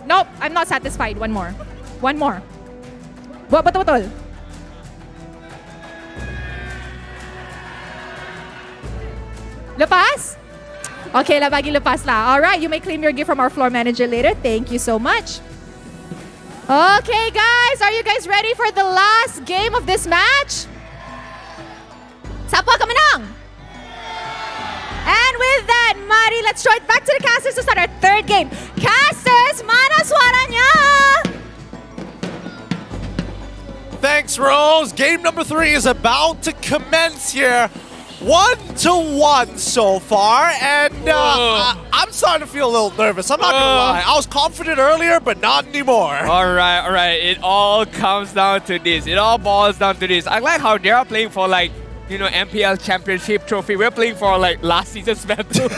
Nope, I'm not satisfied. One more. Buat betul-betul. Lepas? Okay lah, bagi lepas lah. Alright, you may claim your gift from our floor manager later. Thank you so much. Okay guys, are you guys ready for the last game of this match? Siapa akan menang? And with that, mari let's throw it back to the casters to start our third game. Casters, mana suaranya? Thanks, Rose. Game number 3 is about to commence here. 1-1 so far, and I'm starting to feel a little nervous. I'm not gonna lie. I was confident earlier, but not anymore. All right. It all comes down to this. It all boils down to this. I like how they are playing for like, MPL Championship trophy. We're playing for like last season's medal.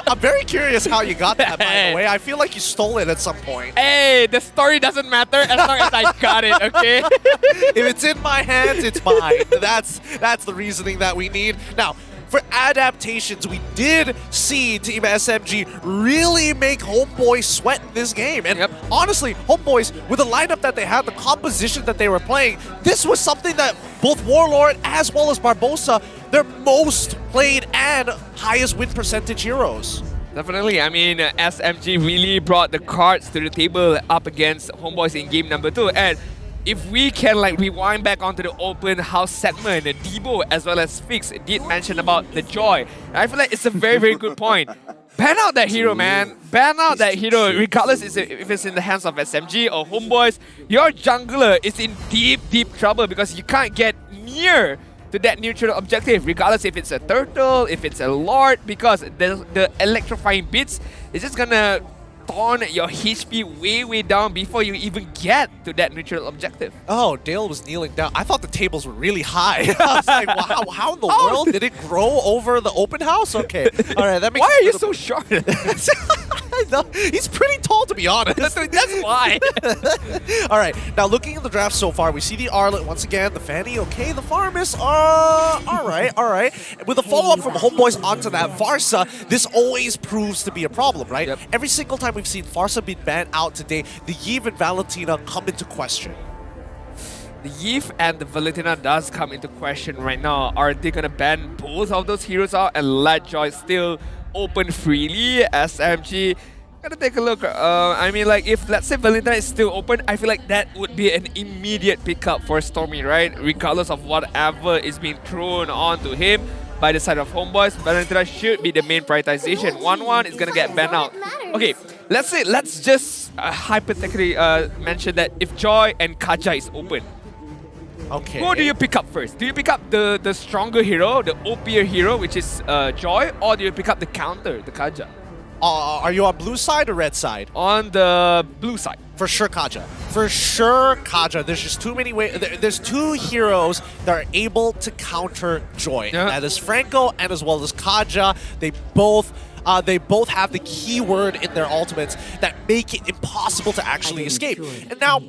I'm very curious how you got that, by the way. I feel like you stole it at some point. Hey, the story doesn't matter as long as I got it, okay? If it's in my hands, it's mine. That's the reasoning that we need. Now, for adaptations, we did see Team SMG really make Homebois sweat in this game. And honestly, Homebois, with the lineup that they had, the composition that they were playing, this was something that both Warlord as well as Barbosa, their most played and highest win percentage heroes. Definitely. I mean, SMG really brought the cards to the table up against Homebois in game number 2. And if we can rewind back onto the open house segment, Debo as well as Fix did mention about the joy. And I feel like it's a very, very good point. Ban out that hero, man. Ban out that hero, regardless if it's in the hands of SMG or Homebois. Your jungler is in deep, deep trouble because you can't get near to that neutral objective, regardless if it's a turtle, if it's a lord, because the electrifying bits is just gonna taunt your HP way down before you even get to that neutral objective. Oh, Dale was kneeling down. I thought the tables were really high. I was like, wow, how in the world did it grow over the open house? Okay, all right, that makes. Why are you so short? No, he's pretty tall, to be honest. That's why. All right, now looking at the draft so far, we see the Arlet once again, the Fanny, okay, the Farmus, all right. With a follow-up from Homebois onto that Farsa, this always proves to be a problem, right? Yep. Every single time we've seen Farsa be banned out today, the Yves and Valentina come into question. The Yves and the Valentina does come into question right now. Are they gonna ban both of those heroes out and let Joy still open freely? SMG gonna take a look. I mean, like, if let's say Valentina is still open, I feel like that would be an immediate pickup for Stormy, right? Regardless of whatever is being thrown onto him by the side of Homebois, Valentina should be the main prioritization. 1-1 is gonna get banned out. Okay, let's just hypothetically mention that if Joy and Kaja is open, okay, who do you pick up first? Do you pick up the stronger hero, the OPer hero, which is Joy, or do you pick up the counter, the Kaja? Are you on blue side or red side? On the blue side. For sure, Kaja. For sure, Kaja. There's just too many ways. There's two heroes that are able to counter Joy. Yeah. That is Franco and as well as Kaja. They both have the keyword in their ultimates that make it impossible to actually escape. And now,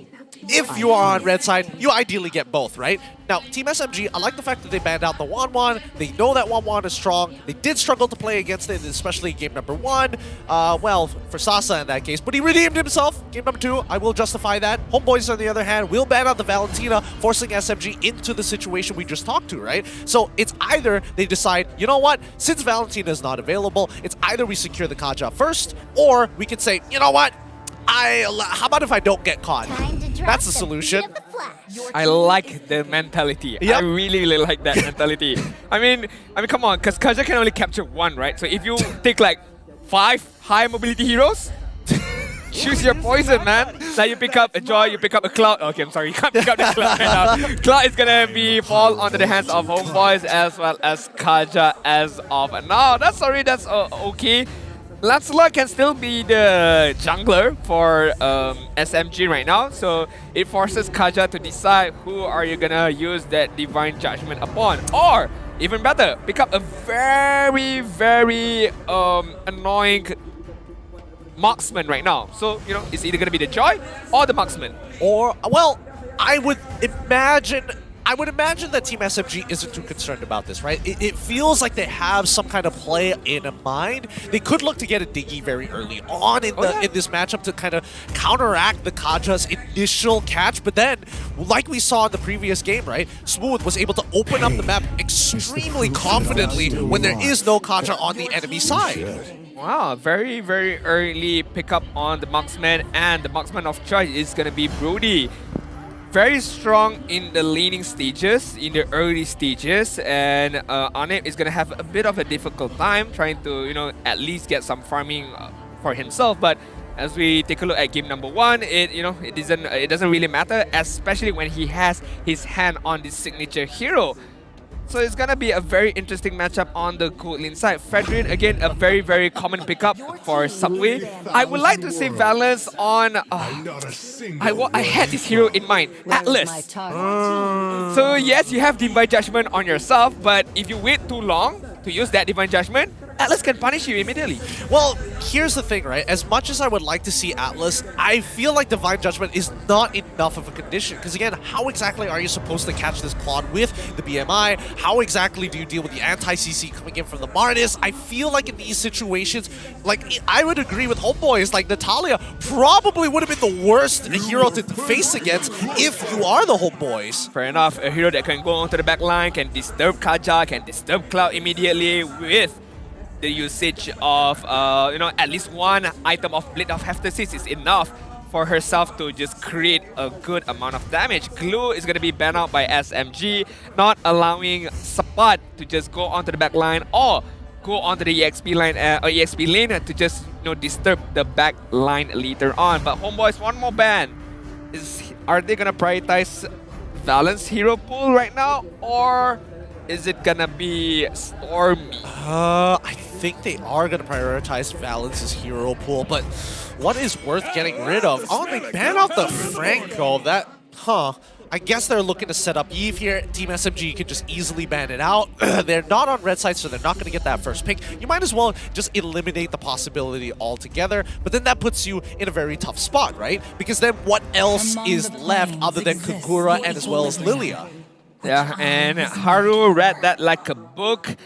if you are on red side, you ideally get both, right? Now, Team SMG, I like the fact that they banned out the 1-1. They know that 1-1 is strong. They did struggle to play against it, especially in game number 1. Well, for Sasa in that case, but he redeemed himself. Game number 2, I will justify that. Homebois, on the other hand, will ban out the Valentina, forcing SMG into the situation we just talked to, right? So it's either they decide, you know what, since Valentina is not available, it's either we secure the Kaja first, or we can say, you know what, how about if I don't get caught? That's the solution. I like the mentality. Yep. I really, really like that mentality. I mean, come on, because Kaja can only capture 1, right? So if you take like 5 high mobility heroes, choose your poison, man. Like you pick up a Joy, you pick up a Cloud. Okay, I'm sorry, you can't pick up the Cloud right now. Cloud is gonna fall onto the hands of Homebois as well as Kaja as of now. That's okay. Lancelot can still be the jungler for SMG right now, so it forces Kaja to decide who are you gonna use that Divine Judgment upon. Or, even better, pick up a very, very annoying marksman right now. So, you know, it's either gonna be the Joy or the marksman. Or, well, I would imagine that Team SMG isn't too concerned about this, right? It feels like they have some kind of play in mind. They could look to get a Diggy very early on in this matchup to kind of counteract the Kaja's initial catch, but then, like we saw in the previous game, right? Smooth was able to open up the map extremely confidently when there is no Kaja on the enemy side. Wow, very, very early pickup on the marksman, and the marksman of choice is gonna be Brody. Very strong in the laning stages, in the early stages, and Anip is gonna have a bit of a difficult time trying to, you know, at least get some farming for himself. But as we take a look at game number 1, it doesn't really matter, especially when he has his hand on the signature hero. So it's gonna be a very interesting matchup on the gold lane side. Fredrin, again, a very, very common pickup for Subway. I would like to see balance on... I had this hero in mind, Atlas. So yes, you have Divine Judgment on yourself, but if you wait too long to use that Divine Judgment, Atlas can punish you immediately. Well, here's the thing, right? As much as I would like to see Atlas, I feel like Divine Judgment is not enough of a condition. Because again, how exactly are you supposed to catch this Claude with the BMI? How exactly do you deal with the anti-CC coming in from the Madness? I feel like in these situations, like, I would agree with Homebois, like Natalia probably would have been the worst hero to face against if you are the Homebois. Fair enough, a hero that can go onto the back line, can disturb Kaja, can disturb Cloud immediately with the usage of, at least one item of Blade of Hephaestus is enough for herself to just create a good amount of damage. Glue is going to be banned out by SMG, not allowing Sapat to just go onto the back line or go onto the EXP line or EXP lane to just disturb the back line later on. But Homebois, one more ban. Are they going to prioritize Valence hero pool right now, or is it gonna be Stormy? I think they are gonna prioritize Valence's hero pool, but what is worth getting rid of? Oh, they ban out the Franco. I guess they're looking to set up Eve here. Team SMG can just easily ban it out. They're not on red side, so they're not going to get that first pick. You might as well just eliminate the possibility altogether, but then that puts you in a very tough spot, right? Because then what else is left other than Kagura and as well as Lilia? Yeah, and Haru read that like a book.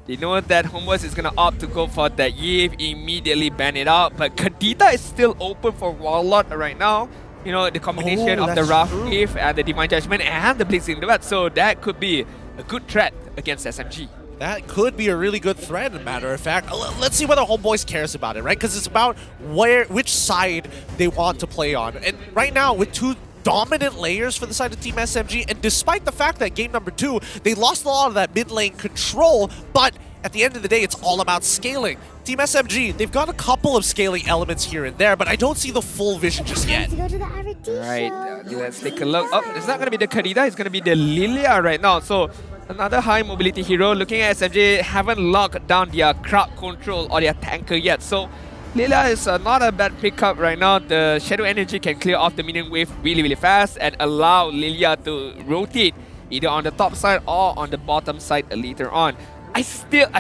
They know that Homebois is going to opt to go for that Eve, immediately ban it out. But Kadita is still open for Warlord right now. You know, the combination of the Rough Eve and the Divine Judgment and the Blazing Duet. So that could be a good threat against SMG. That could be a really good threat, as a matter of fact. Let's see whether Homebois cares about it, right? Because it's about which side they want to play on. And right now, with two dominant layers for the side of Team SMG, and despite the fact that game number 2, they lost a lot of that mid lane control, but at the end of the day, it's all about scaling. Team SMG, they've got a couple of scaling elements here and there, but I don't see the full vision just yet. Right, let's take a look. Oh, it's not going to be the Kadida, it's going to be the Lilia right now. So another high mobility hero. Looking at SMG, haven't locked down their crowd control or their tanker yet. So Lilia is not a bad pickup right now. The Shadow Energy can clear off the minion wave really fast and allow Lilia to rotate either on the top side or on the bottom side later on. I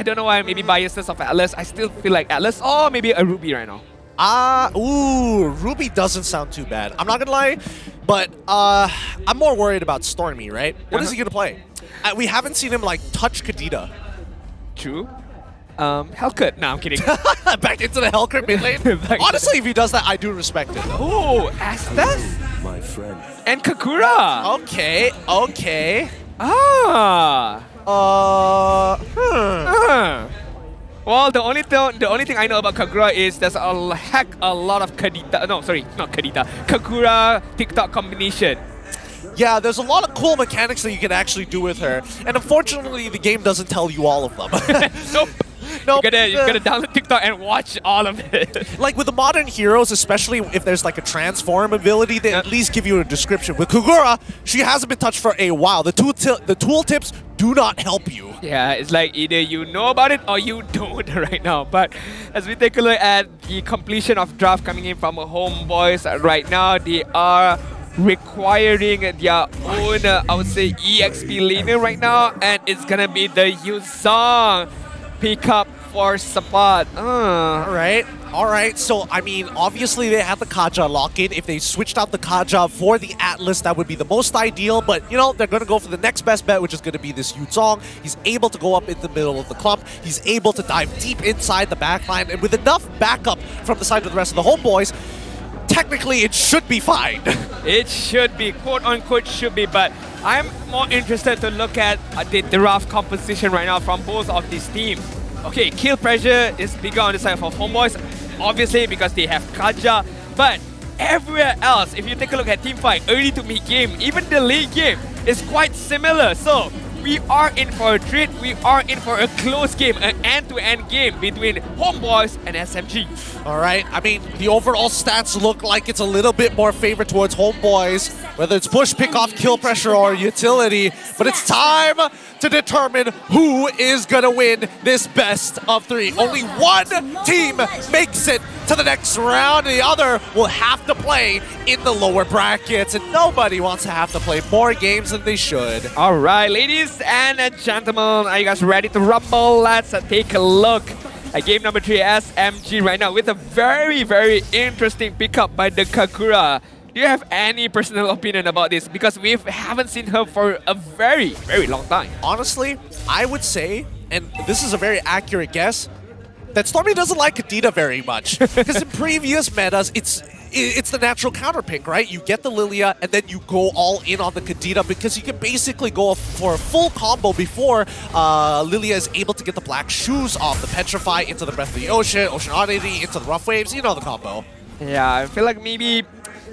don't know why, maybe biasness of Atlas. I still feel like Atlas or maybe a Ruby right now. Ruby doesn't sound too bad. I'm not gonna lie, but I'm more worried about Stormy, right? What is he gonna play? We haven't seen him like touch Kadita. True. Hellcut. No, I'm kidding. Back into the Hellcut mid lane. Honestly, if he does that, I do respect it. Oh, Astas? My friend. And Kakura. Okay. Well, the only thing I know about Kagura is there's a lot of Kadita. No, sorry, not Kadita. Kakura TikTok combination. Yeah, there's a lot of cool mechanics that you can actually do with her, and unfortunately, the game doesn't tell you all of them. Nope. You gotta download TikTok and watch all of it. Like with the modern heroes, especially if there's like a transform ability, they at least give you a description. With Kagura, she hasn't been touched for a while. The tooltips do not help you. Yeah, it's like either you know about it or you don't right now. But as we take a look at the completion of draft coming in from Homebois right now, they are requiring their own, I would say, EXP laner right now, and it's gonna be the Yuzong pickup for support. Alright, so I mean, obviously they have the Kaja lock-in. If they switched out the Kaja for the Atlas, that would be the most ideal, but you know, they're gonna go for the next best bet, which is gonna be this Yuzong. He's able to go up in the middle of the clump, he's able to dive deep inside the backline, and with enough backup from the side of the rest of the Homebois, technically it should be fine. It should be, quote-unquote should be, but I'm more interested to look at the draft composition right now from both of these teams. Okay, kill pressure is bigger on the side of Homebois, obviously because they have Kaja, but everywhere else, if you take a look at teamfight, early to mid game, even the late game is quite similar. So we are in for a treat, we are in for a close game, an end-to-end game between Homebois and SMG. Alright, I mean, the overall stats look like it's a little bit more favored towards Homebois, whether it's push, pick off, kill pressure, or utility, but it's time to determine who is gonna win this best of 3. Only one team makes it to the next round, and the other will have to play in the lower brackets, and nobody wants to have to play more games than they should. Alright, ladies and gentlemen, are you guys ready to rumble? Let's take a look at game number 3 SMG right now with a very interesting pickup by the Kakura. Do you have any personal opinion about this? Because we haven't seen her for a very long time. Honestly, I would say, and this is a very accurate guess, that Stormy doesn't like Kadita very much. Because in previous metas, it's the natural counter pick, right? You get the Lilia and then you go all in on the Kadita because you can basically go for a full combo before Lilia is able to get the black shoes off the Petrify into the Breath of the Ocean, Ocean Oddity into the Rough Waves, you know the combo. Yeah, I feel like maybe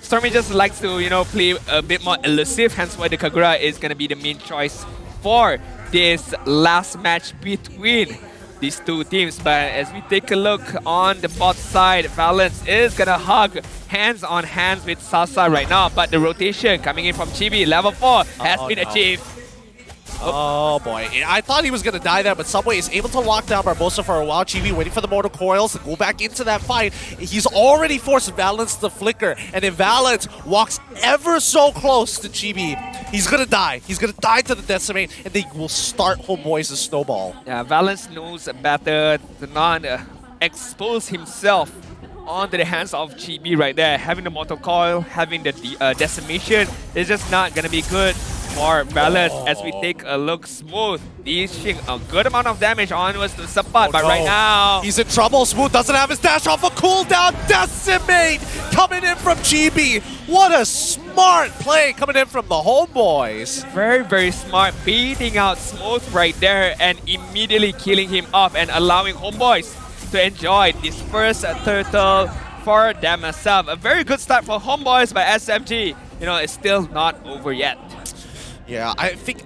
Stormy just likes to, you know, play a bit more elusive, hence why the Kagura is going to be the main choice for this last match between these two teams. But as we take a look on the bot side, Valence is going to hug hands on hands with Sasa right now, but the rotation coming in from Chibi, level 4, has been achieved. Oh boy, I thought he was going to die there, but Subway is able to lock down Barbosa for a while. Chibi waiting for the Mortal Coils to go back into that fight. He's already forced Valence to flicker, and if Valence walks ever so close to Chibi, he's going to die. He's going to die to the Decimate, and they will start Homebois' snowball. Yeah, Valence knows better to not expose himself onto the hands of Chibi right there. Having the Mortal Coil, having the Decimation is just not going to be good for Balance as we take a look. Smooth dishing a good amount of damage onwards to Sapat, but right now he's in trouble. Smooth doesn't have his dash off a cooldown. Decimate coming in from GB. What a smart play coming in from the Homebois. Very, very smart, beating out Smooth right there and immediately killing him off and allowing Homebois to enjoy this first turtle for themselves. A very good start for Homebois by SMG. You know, it's still not over yet. Yeah, I think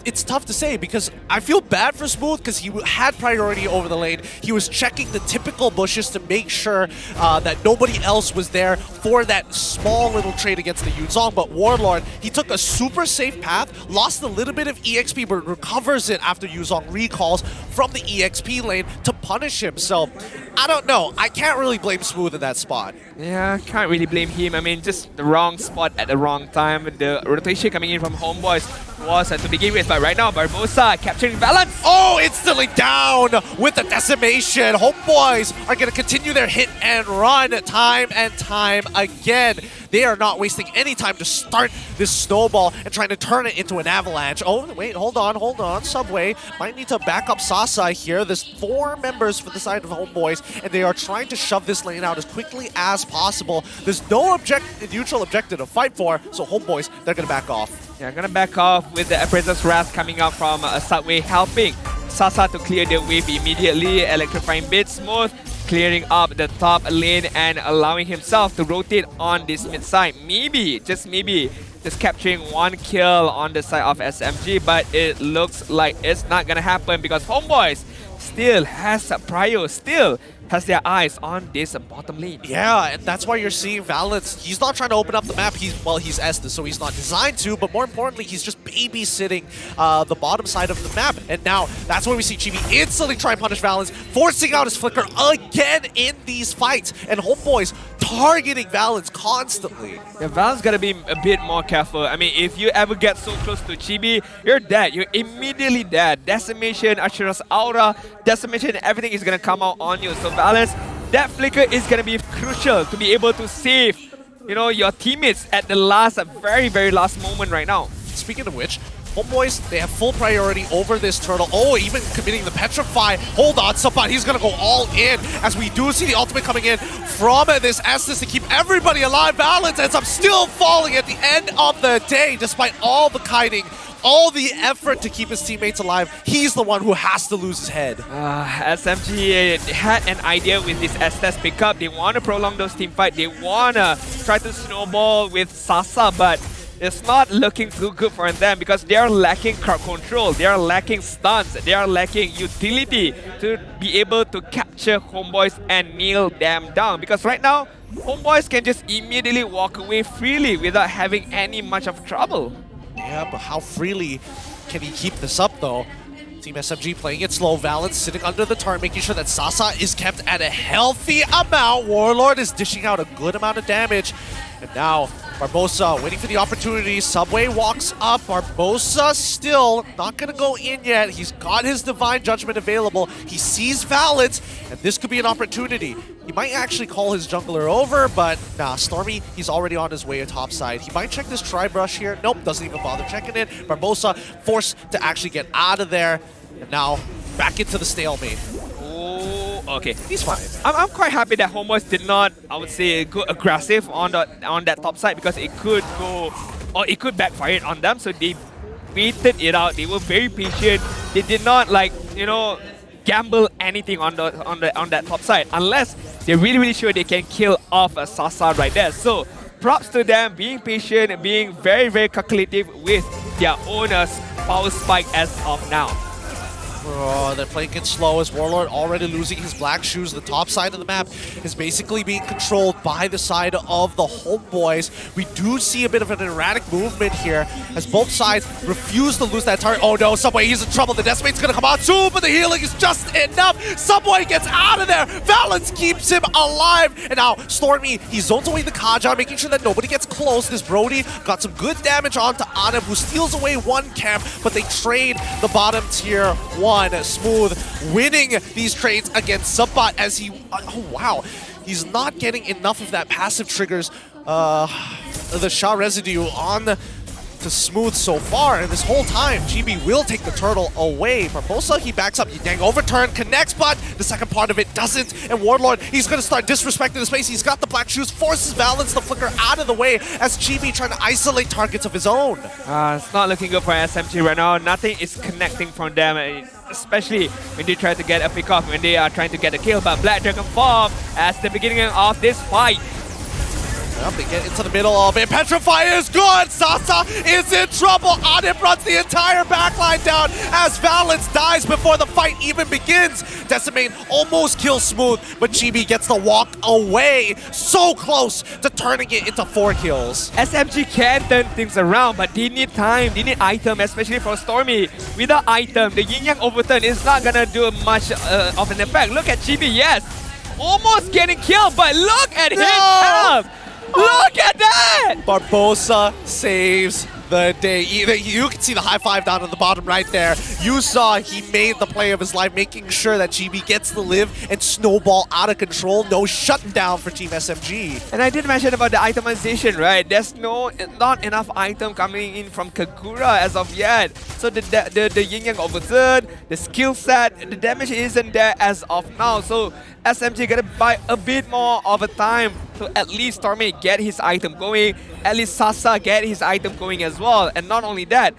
it's tough to say because I feel bad for Smooth because he had priority over the lane. He was checking the typical bushes to make sure that nobody else was there for that small little trade against the Yuzong. But Warlord, he took a super safe path, lost a little bit of EXP, but recovers it after Yuzong recalls from the EXP lane to punish him. So, I don't know. I can't really blame Smooth in that spot. Yeah, can't really blame him. I mean, just the wrong spot at the wrong time. The rotation coming in from Homebois was to begin with, but right now Barbosa capturing balance. Oh, instantly down with the decimation. Homebois are going to continue their hit and run time and time again. They are not wasting any time to start this snowball and trying to turn it into an avalanche. Oh, wait, hold on. Subway might need to back up Sasa here. There's 4 members for the side of Homebois, and they are trying to shove this lane out as quickly as possible. There's no neutral objective to fight for, so Homebois, they're going to back off. Yeah, gonna back off with the Apprentice Wrath coming out from Subway, helping Sasa to clear the wave immediately. Electrifying bit Smooth, clearing up the top lane and allowing himself to rotate on this mid side. Maybe, just capturing 1 kill on the side of SMG, but it looks like it's not gonna happen because Homebois still has a prio, still has their eyes on this bottom lane. Yeah, and that's why you're seeing Valence. He's not trying to open up the map. He's Estes, so he's not designed to, but more importantly, he's just babysitting the bottom side of the map. And now, that's where we see Chibi instantly try and punish Valence, forcing out his flicker again in these fights. And Homebois targeting Valence constantly. Yeah, Valence gotta be a bit more careful. I mean, if you ever get so close to Chibi, you're dead. You're immediately dead. Decimation, Ashura's aura, decimation, everything is gonna come out on you. So Valence, that flicker is gonna be crucial to be able to save, you know, your teammates at the very, very last moment right now. Speaking of which, Homebois, they have full priority over this turtle. Oh, even committing the Petrify. Hold on, Sapat, he's gonna go all in as we do see the ultimate coming in from this Estes to keep everybody alive. Valence ends up still falling at the end of the day, despite all the kiting, all the effort to keep his teammates alive. He's the one who has to lose his head. SMG had an idea with this Estes pickup. They want to prolong those team fight. They want to try to snowball with Sasa, but it's not looking too good for them because they are lacking crowd control, they are lacking stuns, they are lacking utility to be able to capture Homebois and kneel them down. Because right now, Homebois can just immediately walk away freely without having any much of trouble. Yeah, but how freely can he keep this up though? Team SMG playing it slow. Valence sitting under the turret, making sure that Sasa is kept at a healthy amount. Warlord is dishing out a good amount of damage. And now, Barbosa waiting for the opportunity. Subway walks up. Barbosa still not going to go in yet. He's got his Divine Judgment available. He sees Valence, and this could be an opportunity. He might actually call his jungler over, but nah, Stormy, he's already on his way to top side. He might check this Tri-Brush here. Nope, doesn't even bother checking it. Barbosa forced to actually get out of there. And now, back into the stalemate. Okay, he's fine. I'm quite happy that Homebois did not, I would say, go aggressive on that top side because it could go, or it could backfire on them. So they waited it out. They were very patient. They did not, like, you know, gamble anything on that top side unless they're really sure they can kill off a Sasa right there. So props to them being patient, being very calculative with their own power spike as of now. Oh, they're playing it slow as Warlord already losing his black shoes. The top side of the map is basically being controlled by the side of the Homebois. We do see a bit of an erratic movement here as both sides refuse to lose that turret. Oh no, Subway, he's in trouble. The Decimate's gonna come out soon, but the healing is just enough. Subway gets out of there. Valence keeps him alive. And now Stormy, he zones away the Kaja, making sure that nobody gets close. This Brody got some good damage onto Anam, who steals away one camp, but they trade the bottom tier one. Smooth winning these trades against Subbot as he, oh wow, he's not getting enough of that passive triggers, the Sha residue on to Smooth so far, and this whole time, GB will take the turtle away. Barbosa, he backs up, Yang overturn, connects, but the second part of it doesn't, and Warlord, he's going to start disrespecting the space. He's got the black shoes, forces Balance the flicker out of the way as GB trying to isolate targets of his own. It's not looking good for SMG right now. Nothing is connecting from them, especially when they try to get a pick off, when they are trying to get a kill. But Black Dragon form as the beginning of this fight. Yep, they get into the middle of it. Petrify is good! Sasa is in trouble! Adip runs the entire backline down as Valence dies before the fight even begins. Decimate almost kills Smooth, but GB gets the walk away. So close to turning it into 4 kills. SMG can turn things around, but they need time, they need item, especially for Stormy. Without item, the Yin Yang overturn is not gonna do much of an effect. Look at GB, yes! Almost getting killed, but look at his health! Look at that! Barbosa saves the day. You can see the high five down on the bottom right there. You saw he made the play of his life, making sure that GB gets the live and snowball out of control. No shutdown for Team SMG. And I did mention about the itemization, right? There's not enough item coming in from Kagura as of yet. So the Yin Yang overturn, the skill set, the damage isn't there as of now. So SMG gotta buy a bit more of a time to at least Stormy get his item going, at least Sasa get his item going as well. And not only that,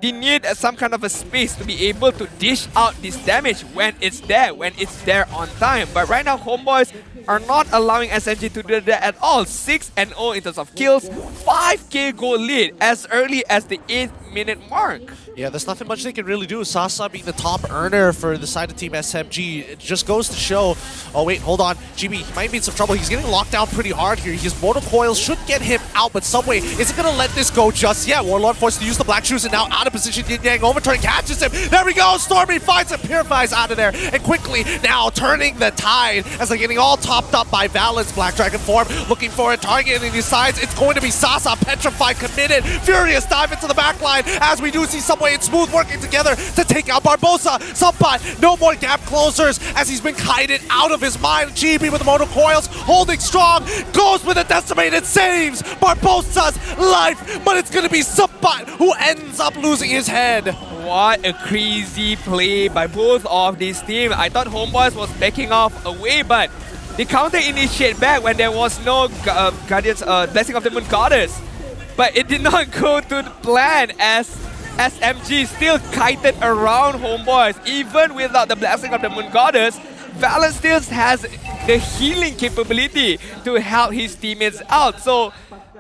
they need some kind of a space to be able to dish out this damage when it's there on time. But right now, Homebois are not allowing SMG to do that at all. 6-0 in terms of kills, 5k goal lead as early as the 8th minute mark. Yeah, there's nothing much they can really do. Sasa being the top earner for the side of Team SMG, it just goes to show, oh wait, hold on, GB, he might be in some trouble. He's getting locked down pretty hard here. His mortal coils should get him out, but Subway isn't going to let this go just yet. Warlord forced to use the black shoes and now out of position. Yin Yang overturn catches him. There we go, Stormy finds him, purifies out of there, and quickly now turning the tide as they're getting all topped up by Valence. Black Dragon form, looking for a target, and he decides it's going to be Sasa. Petrified, committed, furious dive into the back line as we do see Subway and Smooth working together to take out Barbosa. Subbot, no more gap closers as he's been kited out of his mind. GB with the motor coils, holding strong, goes with a decimated, saves Barbosa's life, but it's going to be Subbot who ends up losing his head. What a crazy play by both of these teams. I thought Homebois was backing off away, but they counter-initiate back when there was no Guardians, Blessing of the Moon Goddess. But it did not go to the plan as SMG still kited around Homebois. Even without the Blessing of the Moon Goddess, Valence still has the healing capability to help his teammates out. So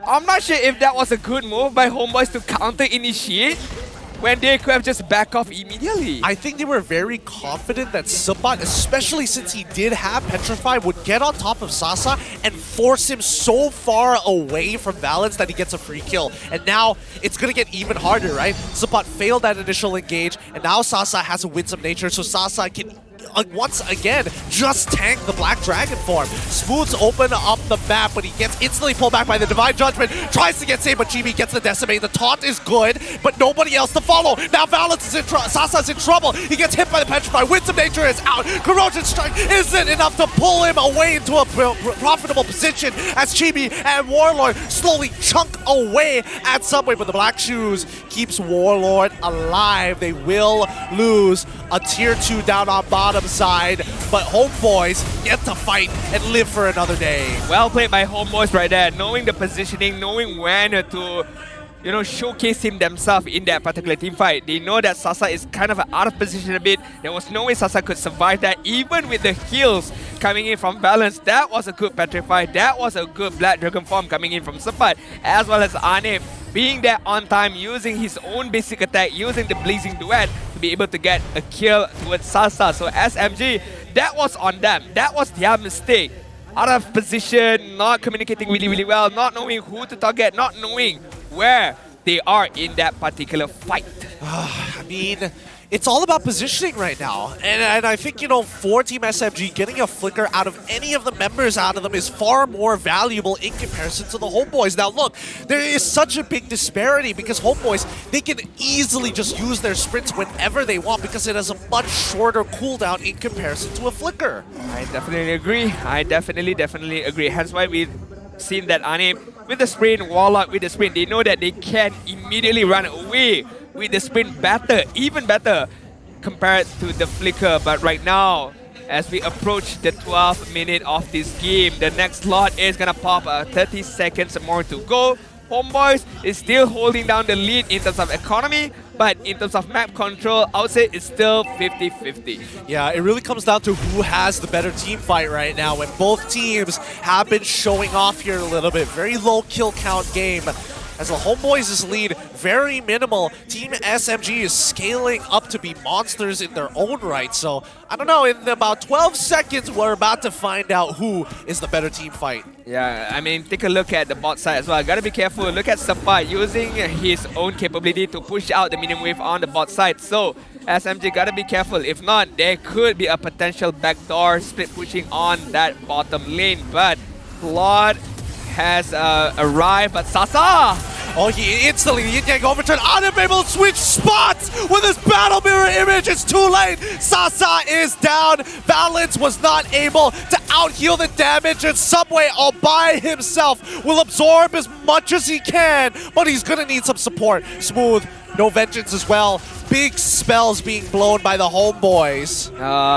I'm not sure if that was a good move by Homebois to counter-initiate when they could have just back off immediately. I think they were very confident that Subbot, especially since he did have Petrify, would get on top of Sasa and force him so far away from Valence that he gets a free kill. And now it's going to get even harder, right? Subbot failed that initial engage, and now Sasa has a winsome nature, so Sasa can once again just tank the Black Dragon form. Smooth's open up the map, but he gets instantly pulled back by the Divine Judgment. Tries to get saved, but GB gets the Decimate. The taunt is good, but nobody else to follow. Now Valence is in trouble. Sasa's in trouble. He gets hit by the Petrify. Winsome Nature is out. Corrosion Strike isn't enough to pull him away into a profitable position as Chibi and Warlord slowly chunk away at Subway, but the Black Shoes keeps Warlord alive. They will lose a tier 2 down on bottom side, but Homebois get to fight and live for another day. Well played by Homebois right there, knowing the positioning, knowing when to showcase him themselves in that particular team fight. They know that Sasa is kind of out of position a bit. There was no way Sasa could survive that, even with the heals coming in from Valence. That was a good Petrify. That was a good Black Dragon form coming in from Sapat, as well as Anip being there on time, using his own basic attack, using the Blazing Duet to be able to get a kill towards Sasa. So SMG, that was on them. That was their mistake. Out of position, not communicating really well, not knowing who to target, not knowing where they are in that particular fight. I mean, it's all about positioning right now. And I think, for Team SMG, getting a flicker out of any of the members out of them is far more valuable in comparison to the Homebois. Now look, there is such a big disparity because Homebois, they can easily just use their sprints whenever they want because it has a much shorter cooldown in comparison to a flicker. I definitely agree. I definitely agree. Hence why we seen that Anip with the sprint, Warlock with the sprint, they know that they can immediately run away with the sprint better, even better compared to the flicker. But right now, as we approach the 12th minute of this game, the next slot is gonna pop 30 seconds more to go. Homebois is still holding down the lead in terms of economy, but in terms of map control, I would say it's still 50-50. Yeah, it really comes down to who has the better team fight right now, and both teams have been showing off here a little bit. Very low kill count game. As the Homebois' lead, very minimal. Team SMG is scaling up to be monsters in their own right. So, I don't know, in about 12 seconds, we're about to find out who is the better team fight. Yeah, I mean, take a look at the bot side as well. Gotta be careful. Look at Sapat using his own capability to push out the minion wave on the bot side. So, SMG gotta be careful. If not, there could be a potential backdoor split pushing on that bottom lane. But Claude has arrived, but Sasa! Oh, he instantly, the ENG overturn, unable to switch spots with his battle mirror image. It's too late. Sasa is down. Balance was not able to out-heal the damage, and Subway all by himself will absorb as much as he can, but he's gonna need some support. Smooth, no vengeance as well. Big spells being blown by the Homebois.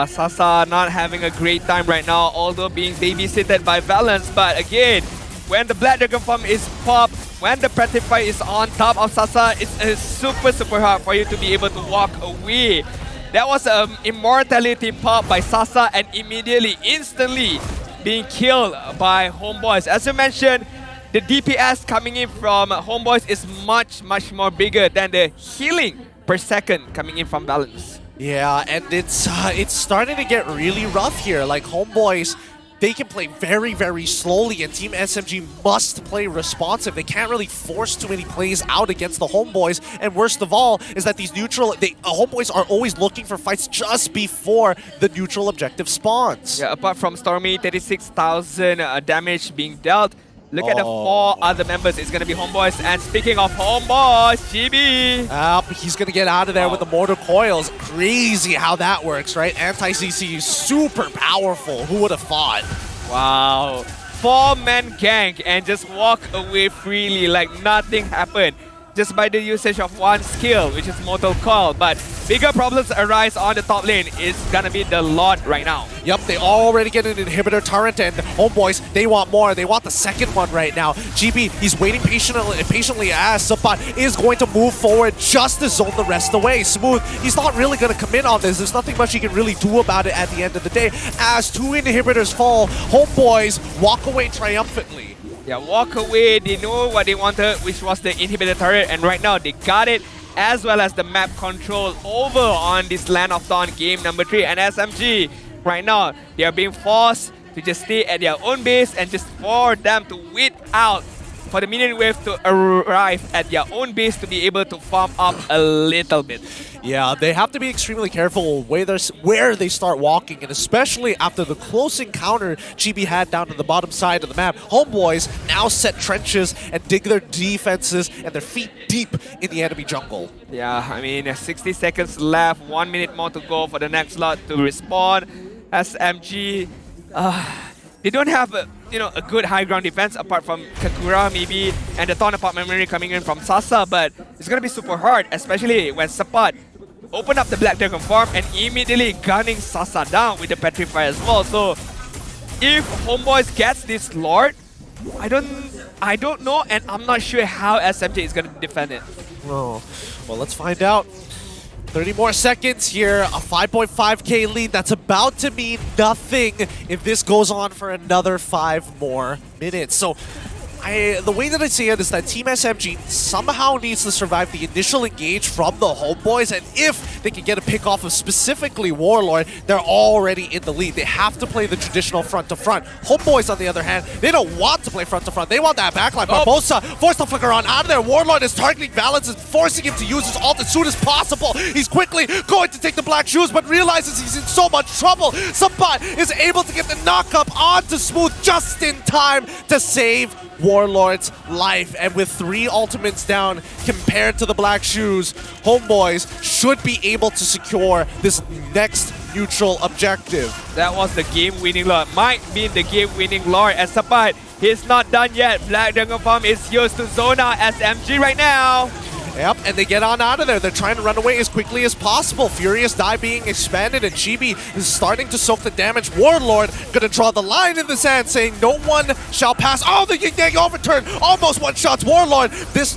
Sasa not having a great time right now, although being babysitted by Valence, but again, when the Black Dragon Farm is popped, when the Petrify is on top of Sasa, it's super hard for you to be able to walk away. That was an immortality pop by Sasa and immediately, instantly being killed by Homebois. As you mentioned, the DPS coming in from Homebois is much more bigger than the healing per second coming in from Balance. Yeah, and it's starting to get really rough here. Like Homebois, they can play very slowly, and Team SMG must play responsive. They can't really force too many plays out against the Homebois, and worst of all is that these Homebois are always looking for fights just before the neutral objective spawns. Yeah, apart from Stormy, 36,000 damage being dealt. Look at the 4 other members. It's going to be Homebois. And speaking of Homebois, GB. He's going to get out of there with the mortar coils. Crazy how that works, right? Anti-CC is super powerful. Who would have thought? Wow. 4-man gank and just walk away freely like nothing happened. Just by the usage of one skill, which is Mortal Coil. But bigger problems arise on the top lane. It's gonna be the Lord right now. Yep, they already get an inhibitor turret, and Homebois, they want more. They want the second one right now. GB, he's waiting patiently as Sapat is going to move forward just to zone the rest away. Smooth, he's not really going to commit on this. There's nothing much he can really do about it at the end of the day. As 2 inhibitors fall, Homebois walk away triumphantly. Yeah, walk away. They know what they wanted, which was the inhibitor turret, and right now they got it, as well as the map control over on this Land of Dawn game number 3. And SMG, right now, they are being forced to just stay at their own base and just for them to wait out for the minion wave to arrive at their own base to be able to farm up a little bit. Yeah, they have to be extremely careful where they start walking, and especially after the close encounter GB had down to the bottom side of the map. Homebois now set trenches and dig their defenses and their feet deep in the enemy jungle. Yeah, I mean, 60 seconds left, 1 minute more to go for the next slot to respawn. SMG, they don't have a good high ground defense apart from Kakura maybe and the Thorn Apart Memory coming in from Sasa, but it's gonna be super hard, especially when Sapat open up the Black Dragon farm and immediately gunning Sasa down with the Petrify as well. So if Homebois gets this Lord, I don't know, and I'm not sure how SMG is gonna defend it. Oh, well, let's find out. 30 more seconds here, a 5.5k lead. That's about to mean nothing if this goes on for another 5 more minutes. So the way that I see it is that Team SMG somehow needs to survive the initial engage from the Homebois, and if they can get a pick off of specifically Warlord, they're already in the lead. They have to play the traditional front-to-front. Homebois, on the other hand, they don't want to play front-to-front. They want that backline. Barbosa forced the flicker on out of there. Warlord is targeting Valence and forcing him to use his ult as soon as possible. He's quickly going to take the black shoes, but realizes he's in so much trouble. Sapat is able to get the knock-up onto Smooth just in time to save Warlord's life, and with 3 ultimates down compared to the Black Shoes, Homebois should be able to secure this next neutral objective. That was the game-winning Lord. Might be the game-winning Lord as Sapat He's not done yet. Black Dragon Farm is used to zone out SMG right now. Yep, and they get on out of there. They're trying to run away as quickly as possible. Furious Die being expanded, and Chibi is starting to soak the damage. Warlord gonna draw the line in the sand, saying no one shall pass. Oh, the Yin overturn. Almost one-shots Warlord.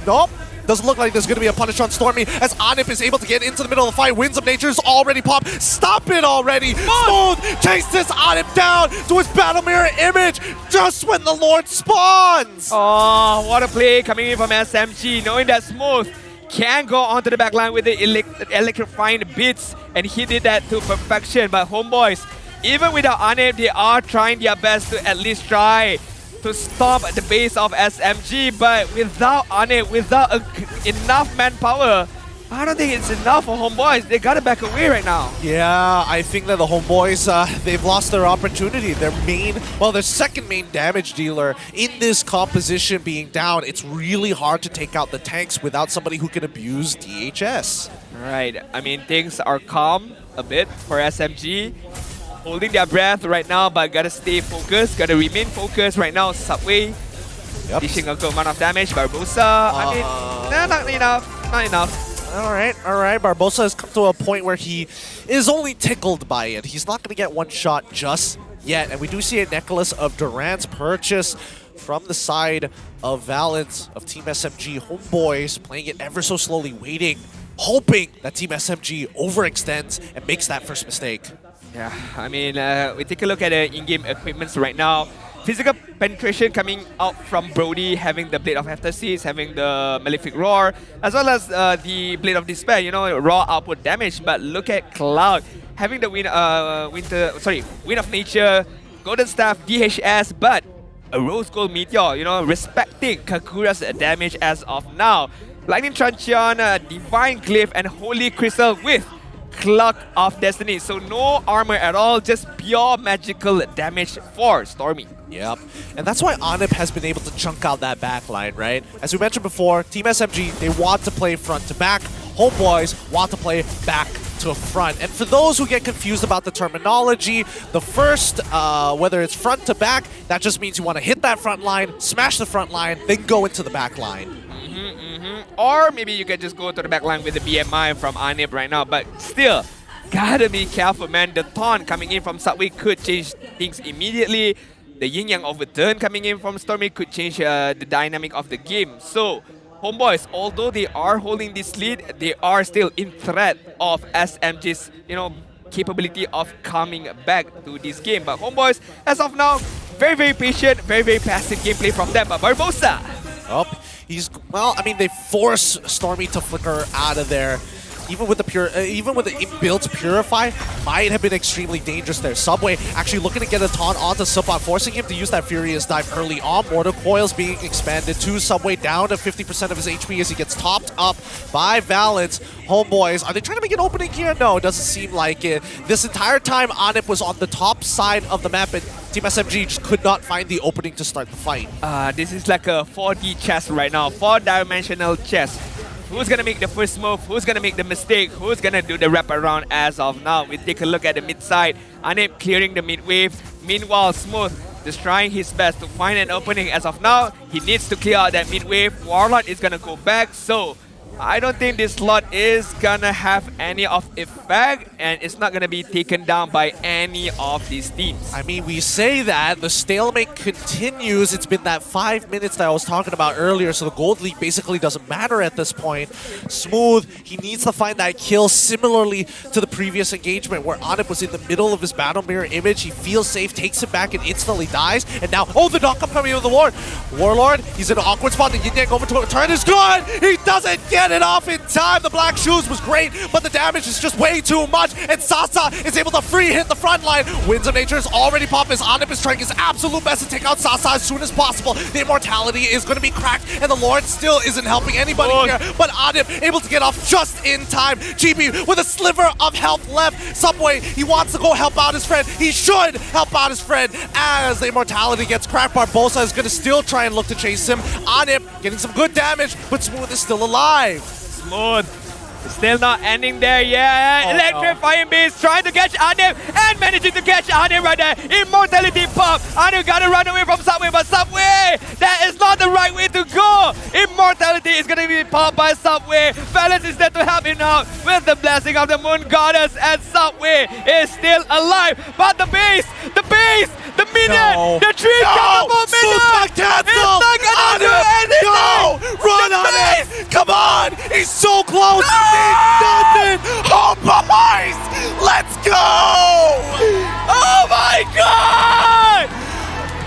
Nope. Doesn't look like there's going to be a punish on Stormy as Anip is able to get into the middle of the fight. Winds of Nature's already popped. Stop it already. Smooth chases Anip down to his battle mirror image just when the Lord spawns. Oh, what a play coming in from SMG, knowing that Smooth can go onto the backline with the electrifying beats, and he did that to perfection. But Homebois, even without Anip, they are trying their best to at least try to stop the base of SMG, but without Anip, without enough manpower, I don't think it's enough for Homebois. They gotta back away right now. Yeah, I think that the Homebois, they've lost their opportunity. Their second main damage dealer in this composition being down. It's really hard to take out the tanks without somebody who can abuse DHS. Right, I mean, things are calm a bit for SMG. Holding their breath right now, but gotta stay focused, gotta remain focused right now. Subway, dishing a good amount of damage. Barbosa, I mean, not enough. All right. Barbosa has come to a point where he is only tickled by it. He's not gonna get one shot just yet. And we do see a necklace of Durant's purchase from the side of Valence of Team SMG. Homebois playing it ever so slowly, waiting, hoping that Team SMG overextends and makes that first mistake. Yeah, I mean, we take a look at the in-game equipments right now. Physical penetration coming out from Brody, having the Blade of Ecstasies, having the Malefic Roar, as well as the Blade of Despair, you know, raw output damage. But look at Cloud, having the Wind of Nature, Golden Staff, DHS, but a Rose Gold Meteor, you know, respecting Kakura's damage as of now. Lightning Truncheon, Divine Glyph, and Holy Crystal with Clock of Destiny. So no armor at all, just pure magical damage for Stormy. Yep, and that's why Anip has been able to chunk out that backline, right? As we mentioned before, Team SMG, they want to play front to back. Homebois want to play back to front. And for those who get confused about the terminology, the first, whether it's front to back, that just means you want to hit that front line, smash the front line, then go into the back line. Or maybe you can just go to the back line with the BMI from Anip right now. But still, gotta be careful, man. The taunt coming in from Subway could change things immediately. The Yin Yang overturn coming in from Stormy could change the dynamic of the game. So, Homebois, although they are holding this lead, they are still in threat of SMG's, you know, capability of coming back to this game. But Homebois, as of now, very, very patient, very, very passive gameplay from them. But Barbosa, they force Stormy to flicker out of there. Even with the inbuilt Purify, might have been extremely dangerous there. Subway actually looking to get a taunt onto Subot, forcing him to use that Furious Dive early on. Mortar Coils being expanded to Subway, down to 50% of his HP as he gets topped up by Valence. Homebois, are they trying to make an opening here? No, it doesn't seem like it. This entire time, Anip was on the top side of the map, and Team SMG just could not find the opening to start the fight. this is like a 4D chess right now, 4-dimensional chess. Who's gonna make the first move? Who's gonna make the mistake? Who's gonna do the wraparound as of now? We take a look at the mid side. Anip clearing the mid wave. Meanwhile, Smooth just trying his best to find an opening as of now. He needs to clear out that mid wave. Warlord is gonna go back, so I don't think this slot is gonna have any of effect, and it's not gonna be taken down by any of these teams. I mean, we say that, the stalemate continues. It's been that 5 minutes that I was talking about earlier, so the gold lead basically doesn't matter at this point. Smooth, he needs to find that kill, similarly to the previous engagement where Anip was in the middle of his battle mirror image. He feels safe, takes it back, and instantly dies. And now, the knock-up coming with the Lord. Warlord, he's in an awkward spot. The Yin Yang over to turn is good! He doesn't get it off in time. The Black Shoes was great, but the damage is just way too much, and Sasa is able to free hit the front line. Winds of Nature is already popped as Anip is trying his absolute best to take out Sasa as soon as possible. The Immortality is going to be cracked, and the Lord still isn't helping anybody here, but Anip able to get off just in time. GB with a sliver of health left. Subway, he wants to go help out his friend. He should help out his friend as the Immortality gets cracked. Barbosa is going to still try and look to chase him. Anip getting some good damage, but Smooth is still alive. Smooth Still not ending there, yeah. Electrifying Beast trying to catch Anip and managing to catch Anip right there. Immortality pop. Anip gotta run away from Subway, but Subway, that is not the right way to go. Immortality is gonna be popped by Subway. Fellas is there to help him out with the blessing of the Moon Goddess, and Subway is still alive. But the base, the minion, the tree capable minion. It's not gonna do anything. No! Run on it! Come on! He's so close! Nothing! Homebois! Let's go! Oh my god!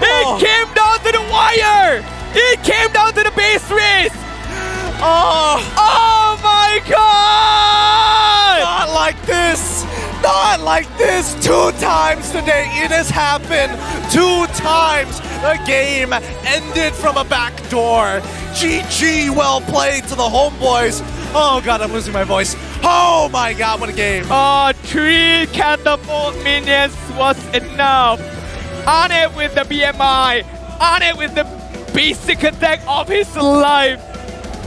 It came down to the wire! It came down to the base race! Oh my god! Not like this! Not like this! 2 times today it has happened! 2 times the game ended from a back door. GG, well played to the Homebois. Oh god, I'm losing my voice. Oh my god, what a game. 3 catapult minions was enough. On it with the BMI. On it with the basic attack of his life.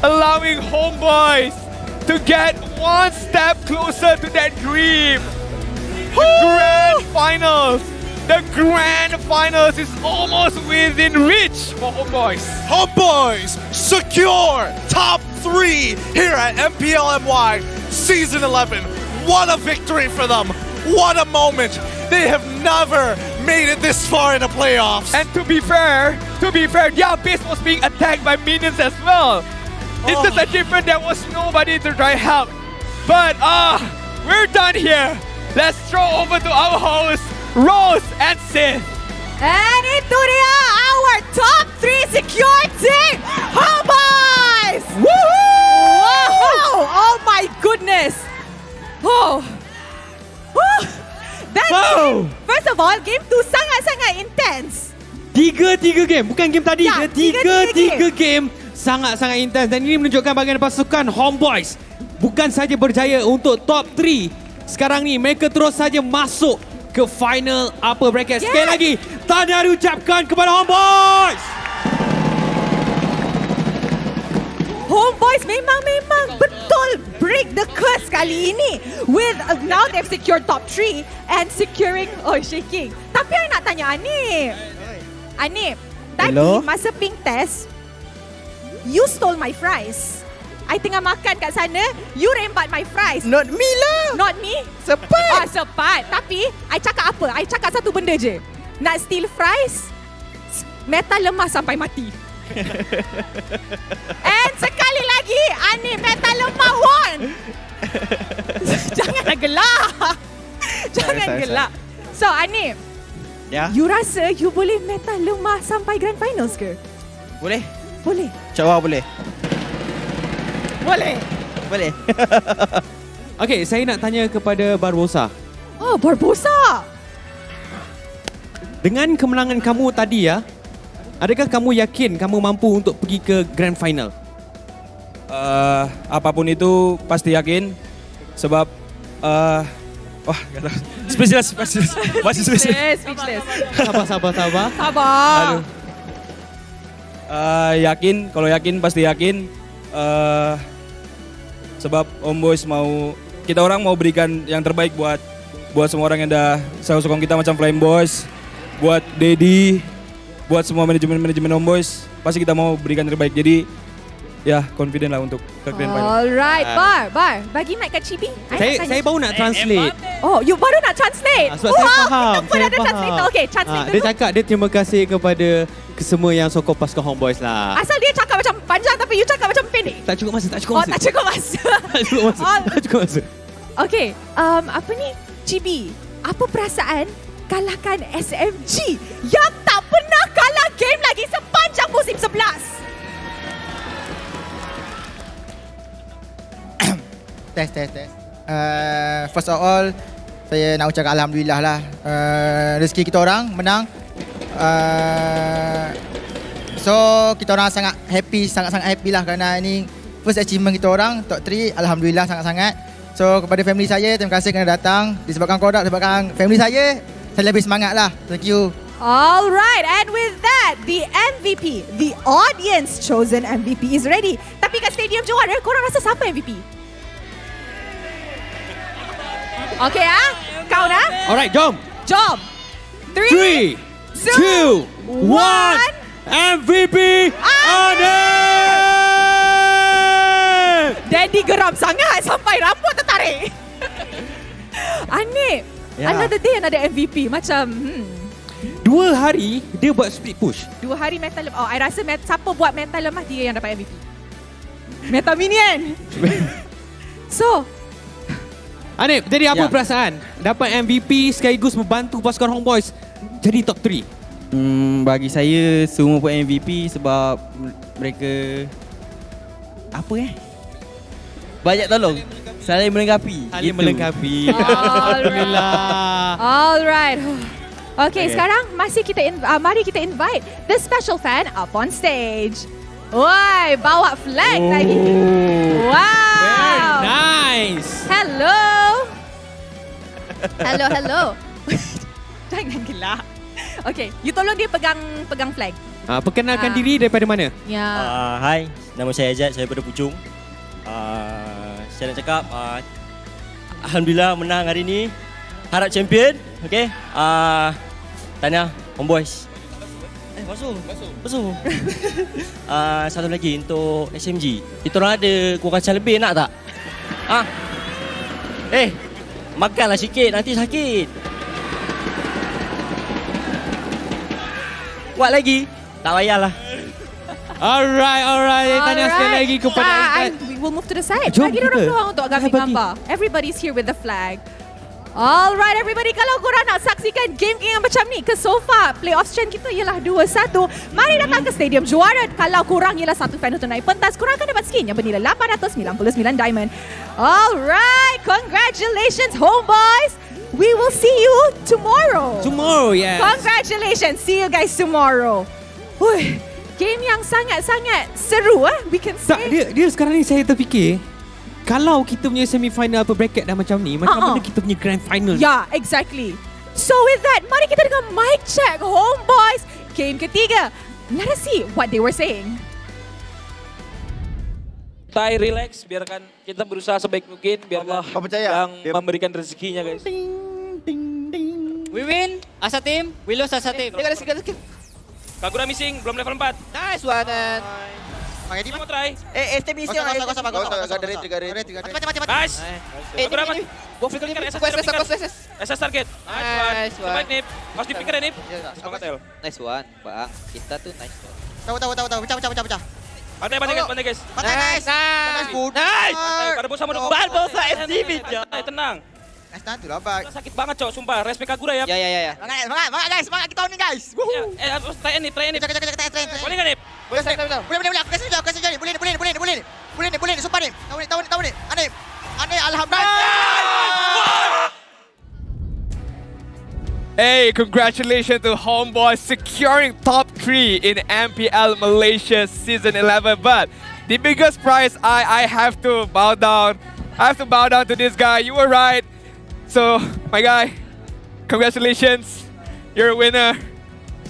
Allowing Homebois to get 1 step closer to that dream. The grand finals is almost within reach for Homebois. Homebois secure top 3 here at MPL MY Season 11. What a victory for them. What a moment. They have never made it this far in the playoffs. And to be fair, their base was being attacked by minions as well. It's just a different, there was nobody to try help. But we're done here. Let's throw over to our host, Rose and Sith. And itu dia our top 3 secure team, Homebois! Woohoo! Wow! Oh my goodness! Oh. Game, first of all, game tu sangat-sangat intense. 3 game, bukan game tadi. Ya, Tiga game sangat-sangat intense. Dan ini menunjukkan bagaimana pasukan Homebois bukan saja berjaya untuk top 3. Sekarang ni mereka terus saja masuk ke final upper bracket. Sekali lagi, tahniah diucapkan kepada Homebois. Homebois memang betul break the curse kali ini. With now they've secured top 3 and securing shaking. Tapi I nak tanya Anip, tadi masa pink test you stole my fries. I tengah makan kat sana, you rembat my fries. Not me lah. Not me? Sepat. Sepat. Tapi I cakap apa? I cakap satu benda je. Nak steal fries, metal lemah sampai mati. And sekali lagi, Ani metal lemah won. Janganlah gelak. Jangan gelak. So Ani, you rasa you boleh metal lemah sampai grand finals ke? Boleh. Boleh. InsyaAllah boleh. Boleh. Okey, saya nak tanya kepada Barbosa. Oh, Barbosa. Dengan kemenangan kamu tadi adakah kamu yakin kamu mampu untuk pergi ke grand final? Apapun itu pasti yakin sebab speechless. Speechless. Sabar. Aduh. Yakin, kalau yakin pasti yakin. Sebab Homebois kita orang mau berikan yang terbaik buat semua orang yang dah selalu sokong kita macam Flame Boys, buat Dedi, buat semua manajemen Homebois, pasti kita mau berikan yang terbaik. Jadi ya, confident lah untuk ke grand final. Alright, Bar, bagi mic kat Chibi. Saya baru nak translate. Oh, you baru nak translate? Sebab saya faham. Ada translator. Okay, translate dulu. Dia cakap dia terima kasih kepada semua yang sokong pasukan Homebois lah. Asal dia cakap macam panjang tapi you cakap macam pendek. Tak cukup masa. Tak cukup masa. Okay, apa ni? Chibi, apa perasaan kalahkan SMG yang tak pernah kalah game lagi sepanjang musim 11? Test. First of all, saya nak ucapkan Alhamdulillah lah. Rezeki kita orang menang. So kita orang sangat happy lah kerana ini first achievement kita orang, top 3. Alhamdulillah sangat-sangat. So kepada family saya, terima kasih kerana datang. Disebabkan Todak, disebabkan family saya lebih semangat lah. Thank you. Alright, and with that, the MVP, the audience chosen MVP is ready. Tapi kat Stadium Johor, korang rasa siapa MVP? Okay kau dah? Alright, jom. Jom. 3, 2, 1. MVP Anip! Daddy geram sangat sampai rambut tertarik. Anip. Another day another MVP. Macam 2 hari dia buat split push. 2 hari metal lemah. I rasa siapa buat metal lemah dia yang dapat MVP. Metal minion. So Anip, jadi apa perasaan? Dapat MVP sekaligus membantu pasukan Homebois jadi top 3. Bagi saya semua pun MVP sebab mereka banyak tolong. Saling melengkapi. Saling melengkapi. Alhamdulillah. Alright. Okay, sekarang mari kita invite the special fan up on stage. Woi, bawa flag lagi. Wow. Very nice. Hello. Hello. Jangan gelak. Okay, you tolong dia pegang flag. Perkenalkan diri daripada mana? Ya. Hai, nama saya Azad, saya daripada Puchong. Saya nak cakap, Alhamdulillah menang hari ni. Harap champion, okay. Tahniah, Homebois. Basuh. Satu lagi untuk SMG. Kita orang ada kurang macam lebih, nak tak? Makanlah sikit, nanti sakit. Kuat lagi, tak payahlah. Alright. Tanya sekali lagi kepada Azad. We will move to the side. Jom Bagi kita. orang peluang untuk ambil gambar. Everybody's here with the flag. Alright everybody, kalau korang nak saksikan game yang macam ni ke so far, playoff strength kita ialah 2-1. Mari datang ke Stadium Juara. Kalau korang ialah satu fan untuk naik pentas, korang akan dapat skin yang bernilai 899 diamond. Alright, congratulations Homebois. We will see you tomorrow. Tomorrow, yes. Congratulations. See you guys tomorrow. Game yang sangat-sangat seru we can say. Dia sekarang ni saya terfikir, kalau kita punya semi-final bracket dah macam ni, macam mana kita punya grand final? Yeah, exactly. So with that, mari kita dengar mic check Homebois game ketiga. Let us see what they were saying. Stay relax, biarkan kita berusaha sebaik mungkin, biarkan yang memberikan rezekinya guys. We win as a team, we lose as a team. Kagura missing, belum level 4. Nice one. Pakai di mau try. STB isi orang. Nice. Kagura mas. Gua flicker SS target. Nice one. Baik Nip. Harus dipikir ya Nip. Semangat El. Nice one, Bang. Kita tuh nice one. Tahu. Pecah. Pantai guys. Nice. Pada bos sama dong. Bal bosa STB. Tenang. Nice tu lah, Pak. Sakit banget cok, sumpah. Respect Kagura ya. Ya. Semangat guys, semangat kita tahun ni guys. Try Nip. Boleh enggak Nip? Boleh. Aku kasih jadi. Boleh. Sumpah Nip. Tahu Nip. Anip, alhamdulillah. Hey, congratulations to Homebois securing top 3 in MPL Malaysia Season 11. But the biggest prize, I have to bow down. To this guy. You were right. So, my guy, congratulations. You're a winner.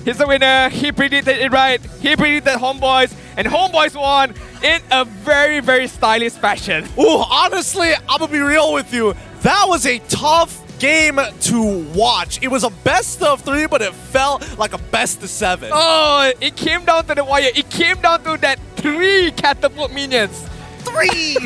He's a winner. He predicted it right. He predicted Homebois, and Homebois won in a very, very stylish fashion. Ooh, honestly, I'm gonna be real with you. That was a tough game to watch. It was a best of 3, but it felt like a best of 7. Oh, it came down to the wire. It came down to that 3 catapult minions. 3!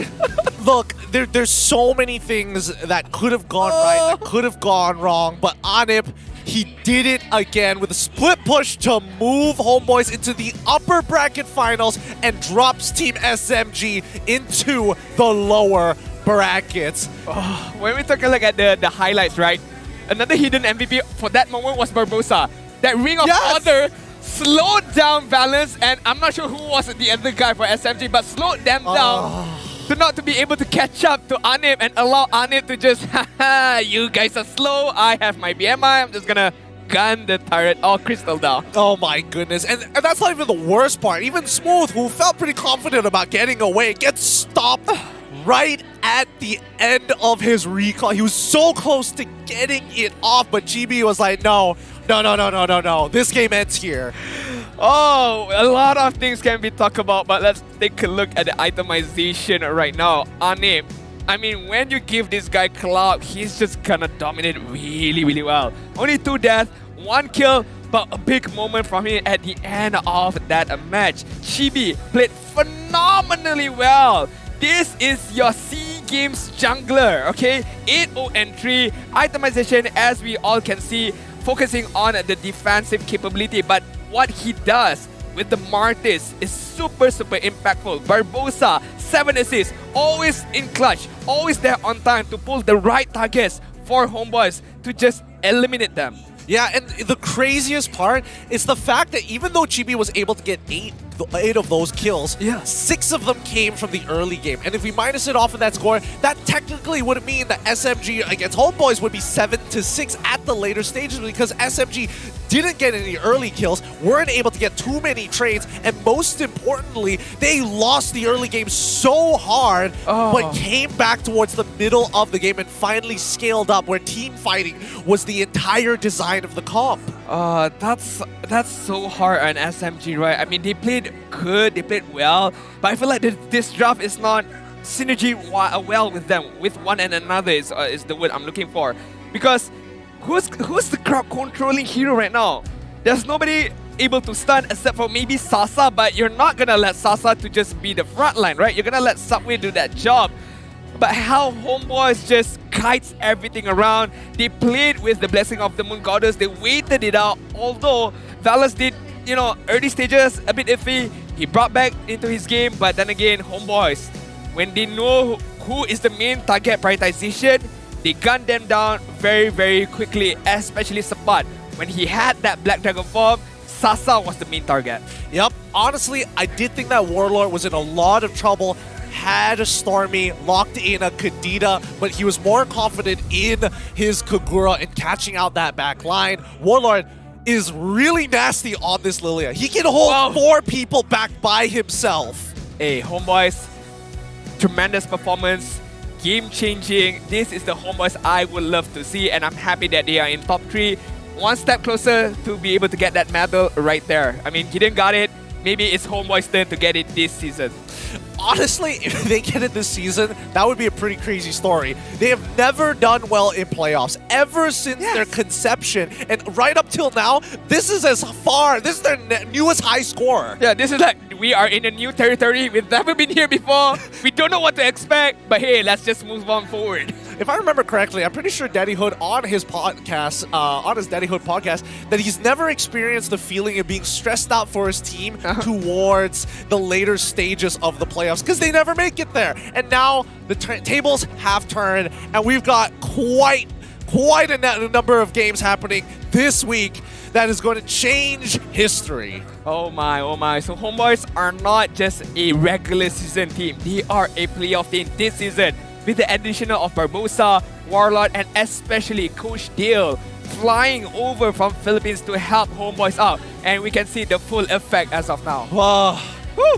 Look, there's so many things that could have gone right, that could have gone wrong, but Anip, he did it again with a split push to move Homebois into the upper bracket finals and drops Team SMG into the lower brackets. When we took a look at the highlights, right? Another hidden MVP for that moment was Barbosa. That Ring of Honor slowed down Balance, and I'm not sure who was the other guy for SMG, but slowed them down to not to be able to catch up to Anip and allow Anip to just, haha, you guys are slow, I have my BMI, I'm just gonna gun the turret all crystal down. Oh my goodness, and that's not even the worst part. Even Smooth, who felt pretty confident about getting away, gets stopped right at the end of his recall. He was so close to getting it off, but GB was like, no. This game ends here. Oh, a lot of things can be talked about, but let's take a look at the itemization right now. Anip, I mean, when you give this guy Cloud, he's just gonna dominate really, really well. Only 2 deaths, 1 kill, but a big moment from him at the end of that match. Chibi played phenomenally well. This is your SEA Games jungler, okay? 8-0-3, itemization as we all can see, focusing on the defensive capability, but what he does with the Martis is super impactful. Barbosa, 7 assists, always in clutch, always there on time to pull the right targets for Homebois to just eliminate them. Yeah, and the craziest part is the fact that even though Chibi was able to get 8 of those kills, 6 of them came from the early game. And if we minus it off of that score, that technically would mean that SMG against Homebois would be 7-6 at the later stages, because SMG didn't get any early kills, weren't able to get too many trades, and most importantly, they lost the early game so hard, but came back towards the middle of the game and finally scaled up, where team fighting was the entire design of the comp. That's so hard on SMG, right? I mean, they played good, they played well, but I feel like this draft is not synergy well with them, with one and another is the word I'm looking for. Because who's the crowd controlling hero right now? There's nobody able to stun except for maybe Sasa, but you're not gonna let Sasa to just be the front line, right? You're gonna let Subway do that job. But how Homebois just kites everything around. They played with the blessing of the Moon Goddess. They waited it out. Although Valus did, early stages a bit iffy. He brought back into his game. But then again, Homebois, when they know who is the main target prioritization, they gun them down very, very quickly. Especially Sabat. When he had that Black Dragon form, Sasa was the main target. Yep. Honestly, I did think that Warlord was in a lot of trouble. Had a Stormy, locked in a Kadita, but he was more confident in his Kagura and catching out that back line. Warlord is really nasty on this Lilia. He can hold 4 people back by himself. Hey, Homebois, tremendous performance, game-changing. This is the Homebois I would love to see, and I'm happy that they are in top 3. One step closer to be able to get that medal right there. I mean, he didn't got it. Maybe it's Homebois' turn to get it this season. Honestly, if they get it this season, that would be a pretty crazy story. They have never done well in playoffs ever since their conception, and right up till now, this is this is their newest high score. Yeah, this is like, we are in a new territory. We've never been here before. We don't know what to expect, but hey, let's just move on forward. If I remember correctly, I'm pretty sure Daddyhood on his podcast, that he's never experienced the feeling of being stressed out for his team towards the later stages of the playoffs, because they never make it there. And now the tables have turned, and we've got quite a number of games happening this week that is going to change history. Oh my. So Homebois are not just a regular season team. They are a playoff team this season, with the addition of Barbosa, Warlord, and especially Coach Dale flying over from Philippines to help Homebois out. And we can see the full effect as of now.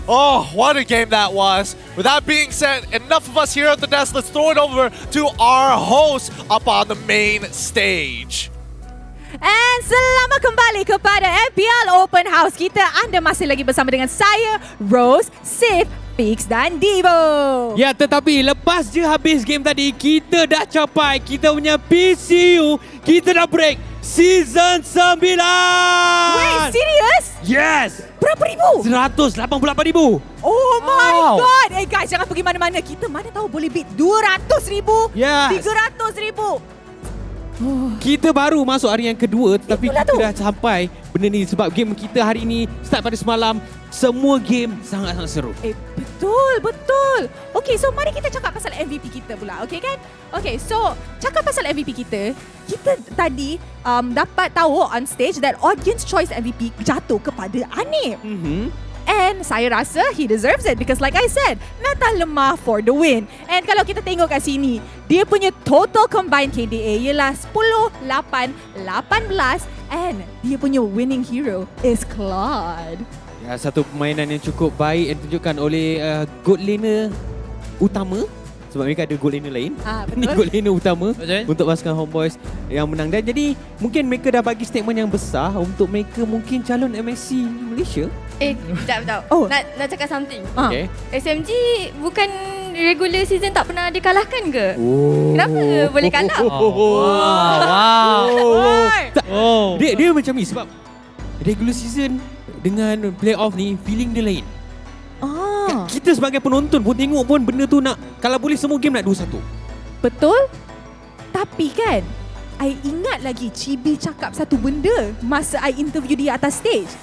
Oh, what a game that was. With that being said, enough of us here at the desk. Let's throw it over to our host up on the main stage. And selamat kembali kepada MPL Open House kita. Anda masih lagi bersama dengan saya, Rose, Sif, Fix dan Divo. Ya, tetapi lepas je habis game tadi, kita dah capai kita punya PCU. Kita dah break Season 9. Wait, serious? Yes. Berapa ribu? 188,000. Oh my god. Guys, jangan pergi mana-mana. Kita mana tahu boleh beat 200,000, yes, 300,000. Kita baru masuk hari yang kedua, tetapi kita dah sampai benda ni sebab game kita hari ni start pada semalam. Semua game sangat-sangat seru. Betul. Okay, so mari kita cakap pasal MVP kita pula, okay kan? Okay, so cakap pasal MVP kita tadi dapat tahu on stage that audience choice MVP jatuh kepada Anip. And saya rasa he deserves it because like I said, Meta lemah for the win. And kalau kita tengok kat sini, dia punya total combined KDA ialah 10, 8, 18 and dia punya winning hero is Claude. Ya, satu permainan yang cukup baik yang ditunjukkan oleh gold laner utama. Sebab mereka ada goal laner lain. Betul. Ni goal laner utama Betul. untuk pasukan Homebois yang menang. Dan jadi mungkin mereka dah bagi statement yang besar untuk mereka mungkin calon MSC Malaysia. Sekejap. Nak cakap something. Okay. SMG bukan regular season tak pernah dikalahkan ke? Kenapa boleh kalah? Dia macam ni sebab regular season dengan playoff ni feeling dia lain. Kita sebagai penonton pun tengok pun benda tu nak, kalau boleh semua game nak 2-1. Betul. Tapi kan, I ingat lagi Chibi cakap satu benda masa I interview dia atas stage.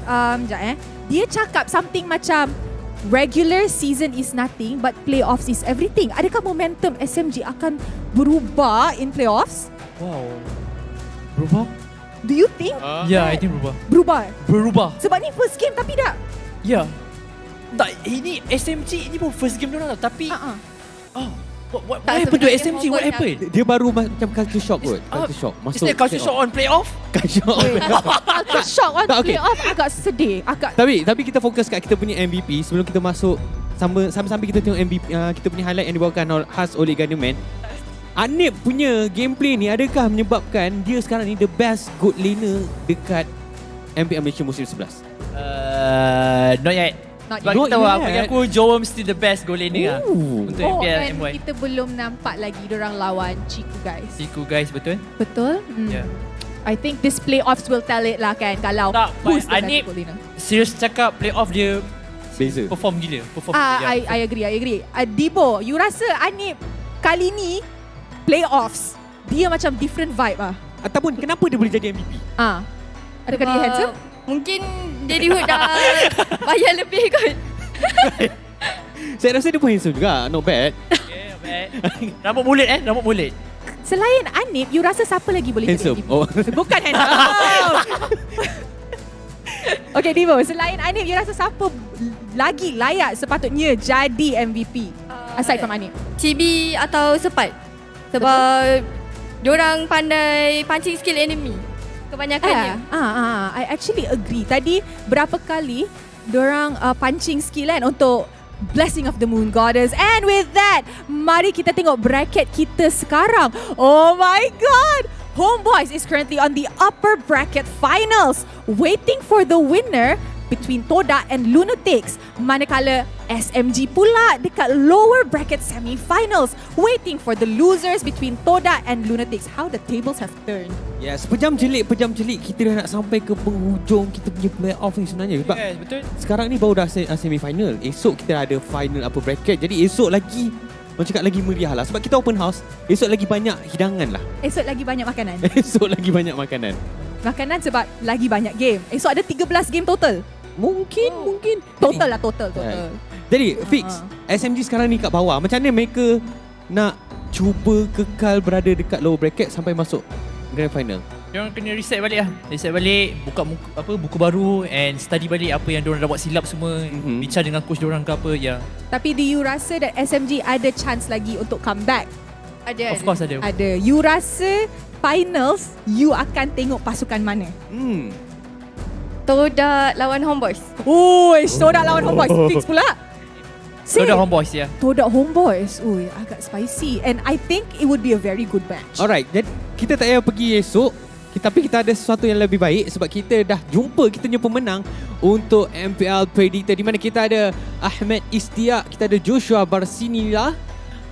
Sekejap Dia cakap something macam regular season is nothing but playoffs is everything. Adakah momentum SMG akan berubah in playoffs? Wow. Berubah? Do you think? Ya, I think berubah. Berubah? Sebab ni first game tapi dah. Ya. Tak, ini SMG ni pun first game diorang tau. Tapi What happened to SMG? What happened? Dia baru macam culture shock kot. Culture shock. Is there culture shock on playoff? Culture shock on playoff agak sedih. Tapi kita fokus kat kita punya MVP sebelum kita masuk sambil kita tengok MVP, kita punya highlight yang dibawakan khas oleh Gunnerman. Anip punya gameplay ni adakah menyebabkan dia sekarang ni the best good laner dekat MPL Malaysia musim 11? Not yet. Sebab kita tahu bagi aku Jowm still the best goal laner untuk MPL MY. Kita belum nampak lagi diorang lawan Chiku guys. Betul? Betul? Yeah. I think this playoffs will tell it lah kan. Kalau who's the best goal laner. Serius cakap playoff dia beza. Perform gila. I agree. Dibo, you rasa Anip kali ni playoffs dia macam different vibe Ataupun kenapa dia boleh jadi MVP? Adakah dia handsome? Mungkin Daddy Hood dah bayar lebih kot. Saya rasa dia pun handsome juga. Not bad. Okay, not bad. Rambut mulut. Selain Anip, you rasa siapa lagi boleh handsome? jadi MVP? Bukan handsome. Okay Divo, selain Anip, you rasa siapa lagi layak sepatutnya jadi MVP? Aside from Anip. Chibi atau Sepat. Sebab diorang pandai punching skill enemy. Kebanyakannya. I actually agree. Tadi berapa kali diorang punching skill kan untuk Blessing of the Moon Goddess. And with that, mari kita tengok bracket kita sekarang. Oh my god! Homebois is currently on the upper bracket finals, waiting for the winner between Todak and Lunatix. Manakala SMG pula dekat lower bracket semi-finals, waiting for the losers between Todak and Lunatix. How the tables have turned. Yes, pejam jelik kita dah nak sampai ke penghujung kita punya playoff ni sebenarnya. Sebab betul. Sekarang ni baru dah semi-final. Esok kita ada final upper bracket. Jadi esok lagi orang cakap lagi meriah lah. Sebab kita open house, esok lagi banyak hidangan lah. Esok lagi banyak makanan. Esok lagi banyak makanan. Makanan sebab lagi banyak game. Esok ada 13 game total. Mungkin total. Jadi fix SMG sekarang ni kat bawah. Macam mana mereka nak cuba kekal berada dekat lower bracket sampai masuk grand final? Diorang kena reset balik lah. Reset balik, buka buku baru and study balik apa yang diorang dah buat silap semua. Bincang dengan coach diorang ke apa. Tapi do you rasa that SMG ada chance lagi untuk comeback? Of course ada. You rasa finals you akan tengok pasukan mana? Todak lawan Homebois. Todak lawan Homebois. Fix pula. Todak Homebois ya. Todak Homebois. Agak spicy. And I think it would be a very good match. Alright, jadi kita tak payah pergi esok. Tapi kita ada sesuatu yang lebih baik sebab kita dah jumpa kita punya pemenang untuk MPL Predictor, di mana kita ada Ahmed Istiak, kita ada Joshua Barsinila,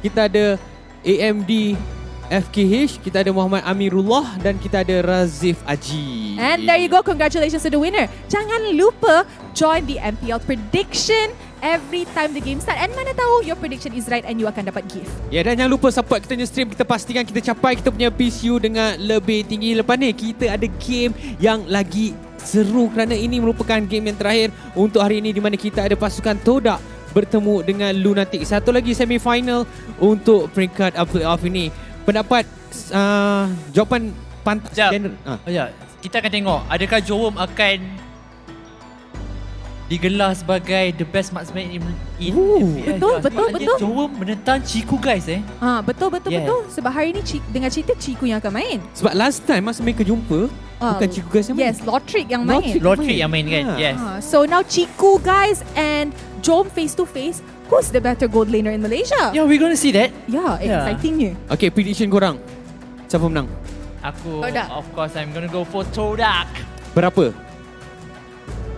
kita ada AMD FKH, kita ada Muhammad Amirullah dan kita ada Razif Aji. And there you go, congratulations to the winner. Jangan lupa join the MPL prediction every time the game start. And mana tahu your prediction is right and you akan dapat gift. Ya, dan jangan lupa support kita punya stream. Kita pastikan kita capai kita punya PCU dengan lebih tinggi. Lepas ni kita ada game yang lagi seru kerana ini merupakan game yang terakhir untuk hari ini, di mana kita ada pasukan Todak bertemu dengan Lunatix. Satu lagi semi-final untuk peringkat playoff ini. Pendapat jawapan pantas general. Kita akan tengok adakah Jowm akan digelar sebagai the best marksman in MPL. Betul. Jowm menentang Chiku guys Betul. Sebab hari ni dengan cerita Chiku yang akan main. Sebab last time masa mereka jumpa bukan Chiku guys yang main. Yes, Lotric yang main. Lotric yang main kan. Yes. So now Chiku guys and Jowm face to face, who's the better gold laner in Malaysia? Yeah, we're gonna see that. Yeah, excitingnya. Okay, prediction korang. Siapa menang? Aku, Todak. of course, I'm gonna go for Todak. Berapa?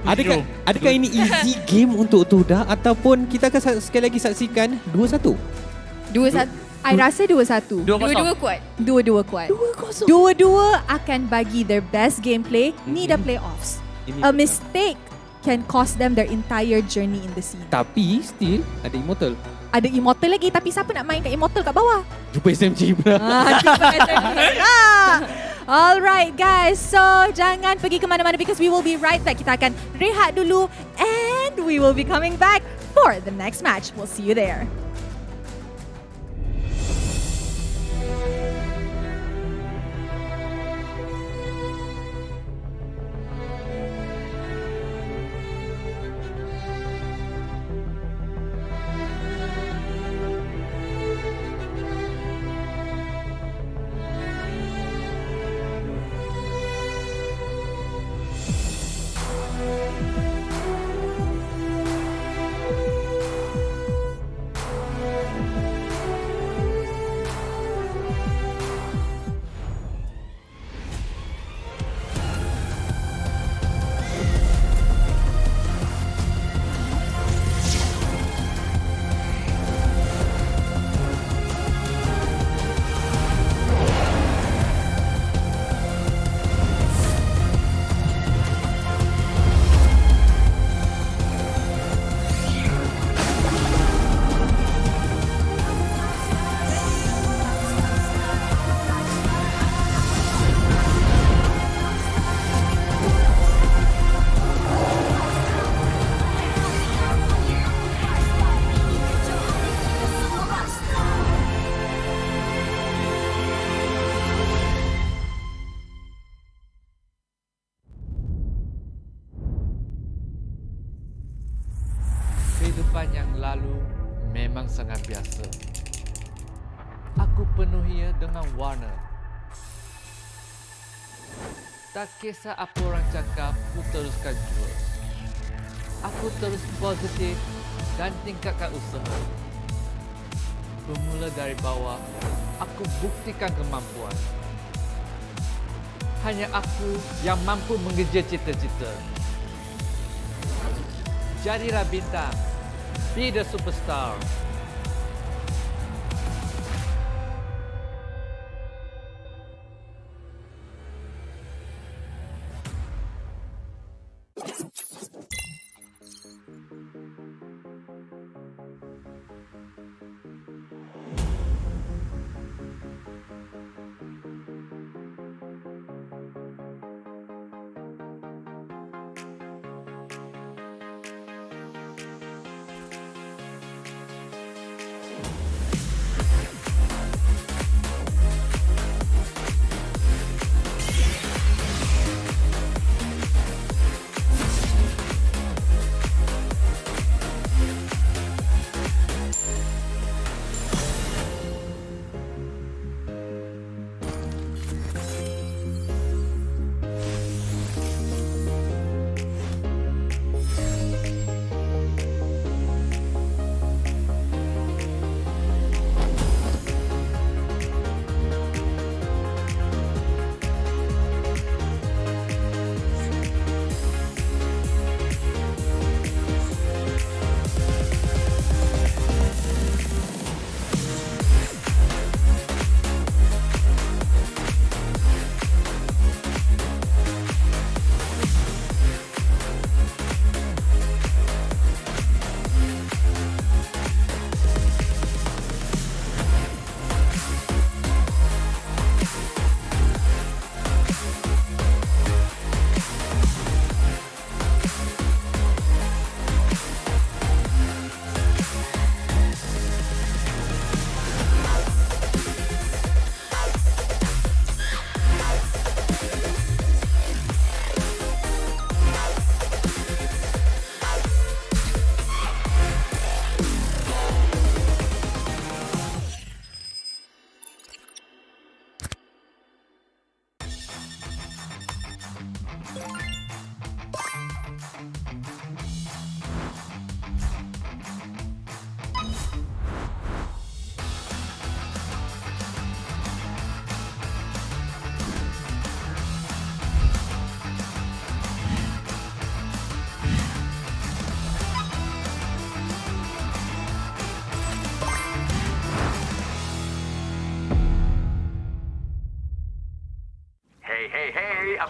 Adakah ini easy game untuk Todak ataupun kita akan sekali lagi saksikan 2-1? 2-1. I rasa 2-1. 2-0. Dua-dua kuat. Dua-dua kuat. Dua-dua akan bagi their best gameplay ni dah playoffs. A mistake can cost them their entire journey in the scene. Tapi still ada Immortal. Ada Immortal lagi, tapi siapa nak main kat Immortal kat bawah? Jumpa SMG pula. Jumpa SMG. Alright guys, so jangan pergi ke mana-mana because we will be right back. Kita akan rehat dulu and we will be coming back for the next match. We'll see you there. Kehidupan yang lalu memang sangat biasa. Aku penuhinya dengan warna. Tak kisah apa orang cakap, aku teruskan jua. Aku terus positif dan tingkatkan usaha. Bermula dari bawah, aku buktikan kemampuan. Hanya aku yang mampu mengejar cita-cita. Jadilah bintang. Be the superstar.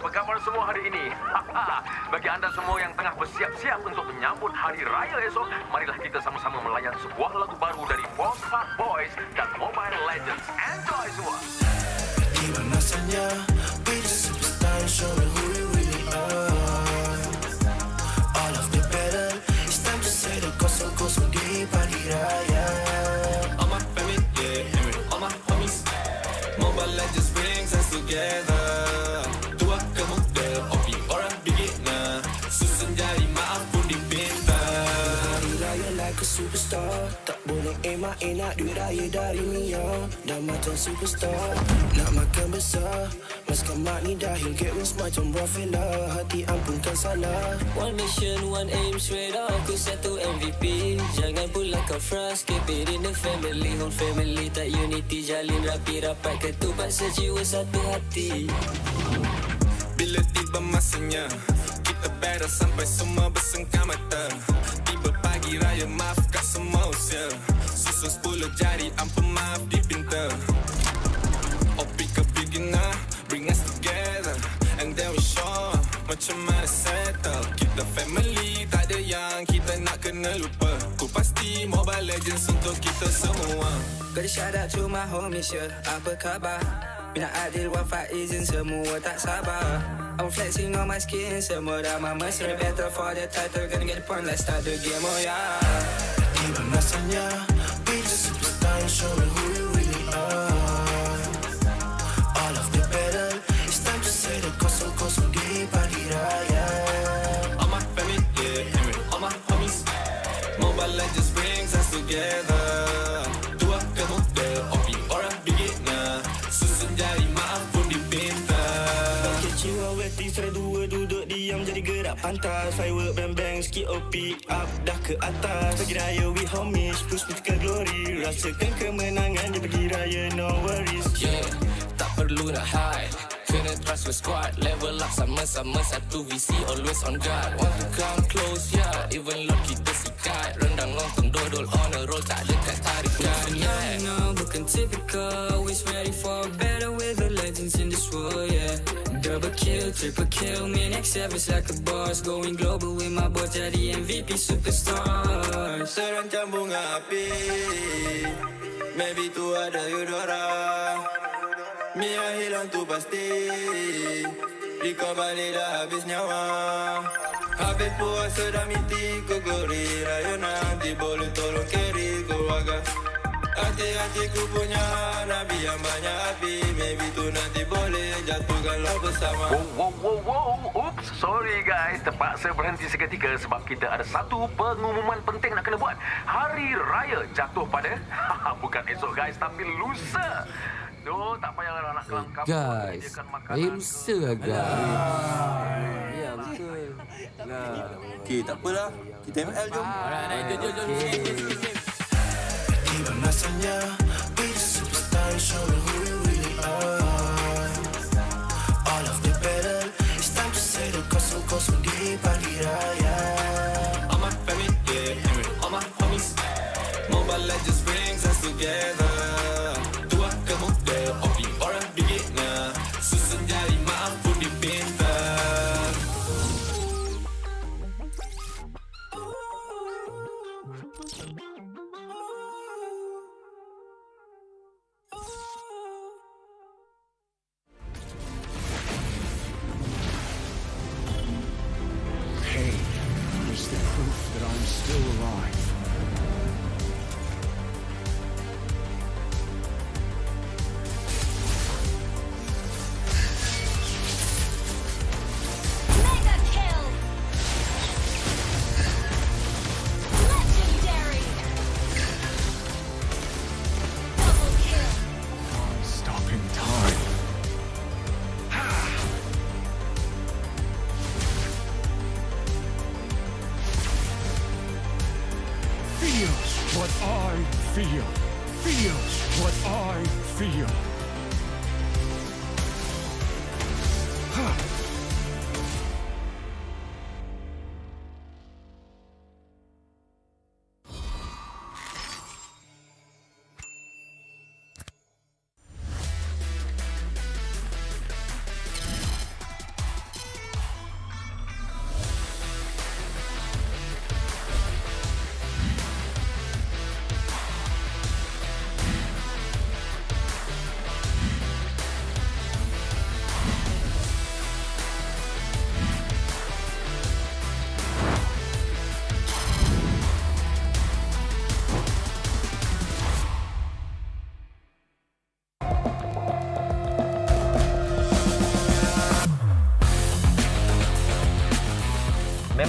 Apa khabar semua hari ini? Bagi anda semua yang tengah bersiap-siap untuk menyambut Hari Raya esok, marilah kita sama-sama melayan sebuah lagu baru dari Homebois dan Mobile Legends. Enjoy semua! Even masanya, we the superstar showing who we really are. All of the battle, it's time to say the kosong-kosong di pagi raya. All my family, yeah, all my homies. Mobile Legends brings us together. Tua ke muda, opi orang beginner. Susun jari maaf pun dipinta. Hari raya like a superstar. Tak boleh emak nak duit raya dari Mia. Dah macam superstar, nak makan besar. Maskan mak ni dahil get wins macam Rafaela. Hati ampunkan salah. One mission, one aim, straight up. Aku satu MVP. Jangan pula kau frust. Keep it in the family. Whole family tak unity. Jalin rapi rapat. Ketupat sejiwa satu hati. Bila tiba masanya, kita battle sampai semua bersengkam mata. Tiba pagi raya, maafkan semua usia. Susun 10 jari, ampun maaf dipinta. Opi ke beginner, bring us together. And then we show macam mana settle. Kita family, tak ada yang kita nak kena lupa. Ku pasti Mobile Legends untuk kita semua. Gotta shout out to my homies, yeah. Apa khabar? Bina Adil, Wafa, Izin, semua tak sabar. I'm flexing on my skin, semua dah mama. So better for the title, gonna get the point, let's start the game, oh yeah. Tiba masanya, we the superstar showing who we really are. All of the battle, it's time to say the kosong-kosong di pagi raya. All my family, yeah, all my homies. Mobile Legends brings us together. Tua ke muda, opi orang beginner. Susun jari maaf pun dipinta. Kecewa waiting, serai dua duduk diam jadi gerak pantas. Firework bang-bang, skip OP up dah ke atas. Pagi raya we homies, push me ke glory. Rasakan kemenangan di pagi raya, no worries. Yeah, tak perlu nak hide. Kena trust with squad. Level up sama-sama, satu visi always on guard. Want to come close, yeah. Even Lord kita sikat. Rendang lontong dodol on a roll, tak dekat tarikan. Yeah, no, bukan typical. Always ready for better with the legends in this world, yeah. Double kill, triple kill. Me next service like a boss. Going global with my boys, jadi MVP superstar. Serancam bunga api, maybe tu ada Eudora. Mia hilang tu pasti, Riko balik dah habis nyawa. Habis puasa dah miti ku gori. Raya nanti boleh tolong carry keluarga. Hati-hati ku punya Nabi yang banyak api. Maybe tu nanti boleh jatuhkan lo bersama. Wow. Oops, sorry guys. Terpaksa berhenti seketika sebab kita ada satu pengumuman penting nak kena buat. Hari Raya jatuh pada bukan esok guys, tapi lusa. Tak payah nak kelangkap. Guys, air lusa guys. Ya betul. Okey, tak apalah. Kita ML jom. Jom. Tiba masanya, we the superstar showing who we really are. All of the battle, it's time to say the kosong-kosong di pagi raya. All my family, yeah, all my homies. Mobile Legends brings us together. Tua ke muda, opi orang beginner. Susun jari maaf pun dipinta. Pain was the proof that I'm still alive. Mega kill! Legendary! Double kill! Stopping time. Feels what I feel. Feels what I feel.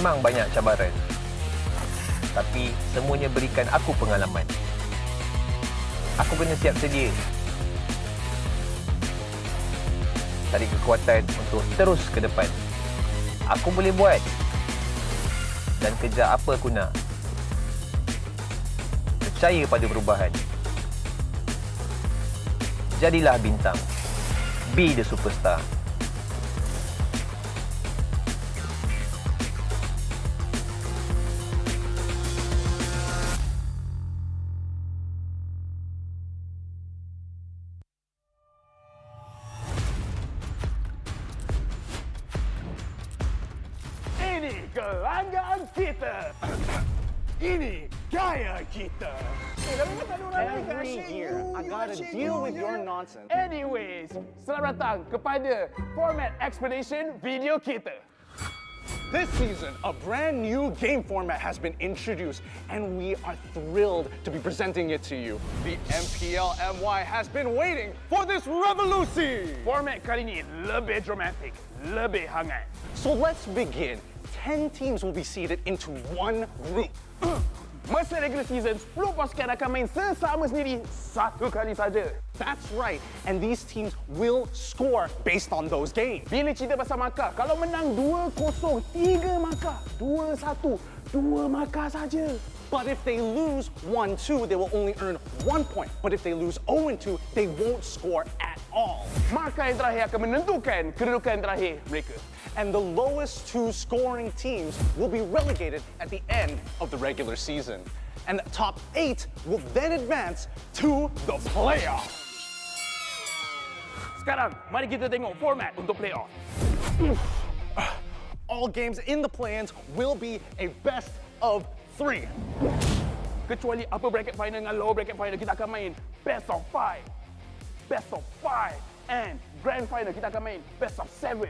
Memang banyak cabaran, tapi semuanya berikan aku pengalaman. Aku kena siap sedia. Cari kekuatan untuk terus ke depan. Aku boleh buat dan kejar apa aku nak. Percaya pada perubahan. Jadilah bintang. Be the superstar. Ini kelanggaan kita. Ini gaya kita. Every year, I gotta deal with your nonsense. Anyways, selamat datang kepada Format Expedition video kita. This season, a brand new game format has been introduced, and we are thrilled to be presenting it to you. The MPL MY has been waiting for this revolution. Format kali ini lebih dramatic, lebih hangat. So let's begin. 10 teams will be seeded into one group. Masa regular season, 10 pasukan akan main sesama sendiri satu kali saja. That's right, and these teams will score based on those games. Bila cerita pasal markah, kalau menang 2-0, 3 markah, 2-1, 2 markah saja. But if they lose 1-2, they will only earn 1 point. But if they lose 0-2, they won't score at all. Markah yang terakhir akan menentukan kedudukan terakhir mereka. And the lowest 2 scoring teams will be relegated at the end of the regular season. And the top 8 will then advance to the playoff. Sekarang, mari kita tengok format untuk playoff. All games in the play-ins will be a best of 3. Kecuali upper bracket final dengan lower bracket final, kita akan main best of 5. Best of 5. And grand final, kita akan main best of 7.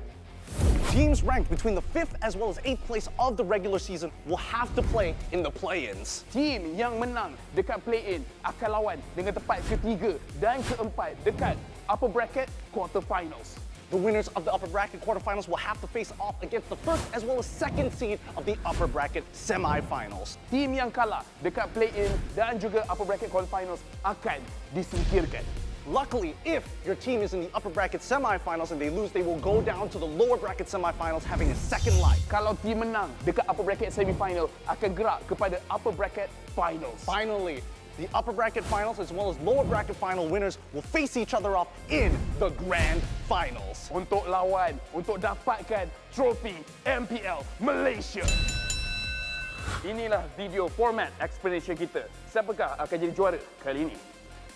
Teams ranked between the 5th as well as 8th place of the regular season will have to play in the play-ins. Team yang menang dekat play-in akan lawan dengan tempat ketiga dan keempat dekat upper bracket quarterfinals. The winners of the upper bracket quarterfinals will have to face off against the first as well as second seed of the upper bracket semifinals. Team yang kalah dekat play-in dan juga upper bracket quarterfinals akan disingkirkan. Luckily, if your team is in the upper bracket semifinals and they lose, they will go down to the lower bracket semifinals having a second life. Kalau team menang dekat upper bracket semifinal, akan gerak kepada upper bracket finals. Finally, the upper bracket finals as well as lower bracket final winners will face each other off in the grand finals. Untuk lawan, untuk dapatkan trofi MPL Malaysia. Inilah video format explanation kita. Siapakah akan jadi juara kali ini?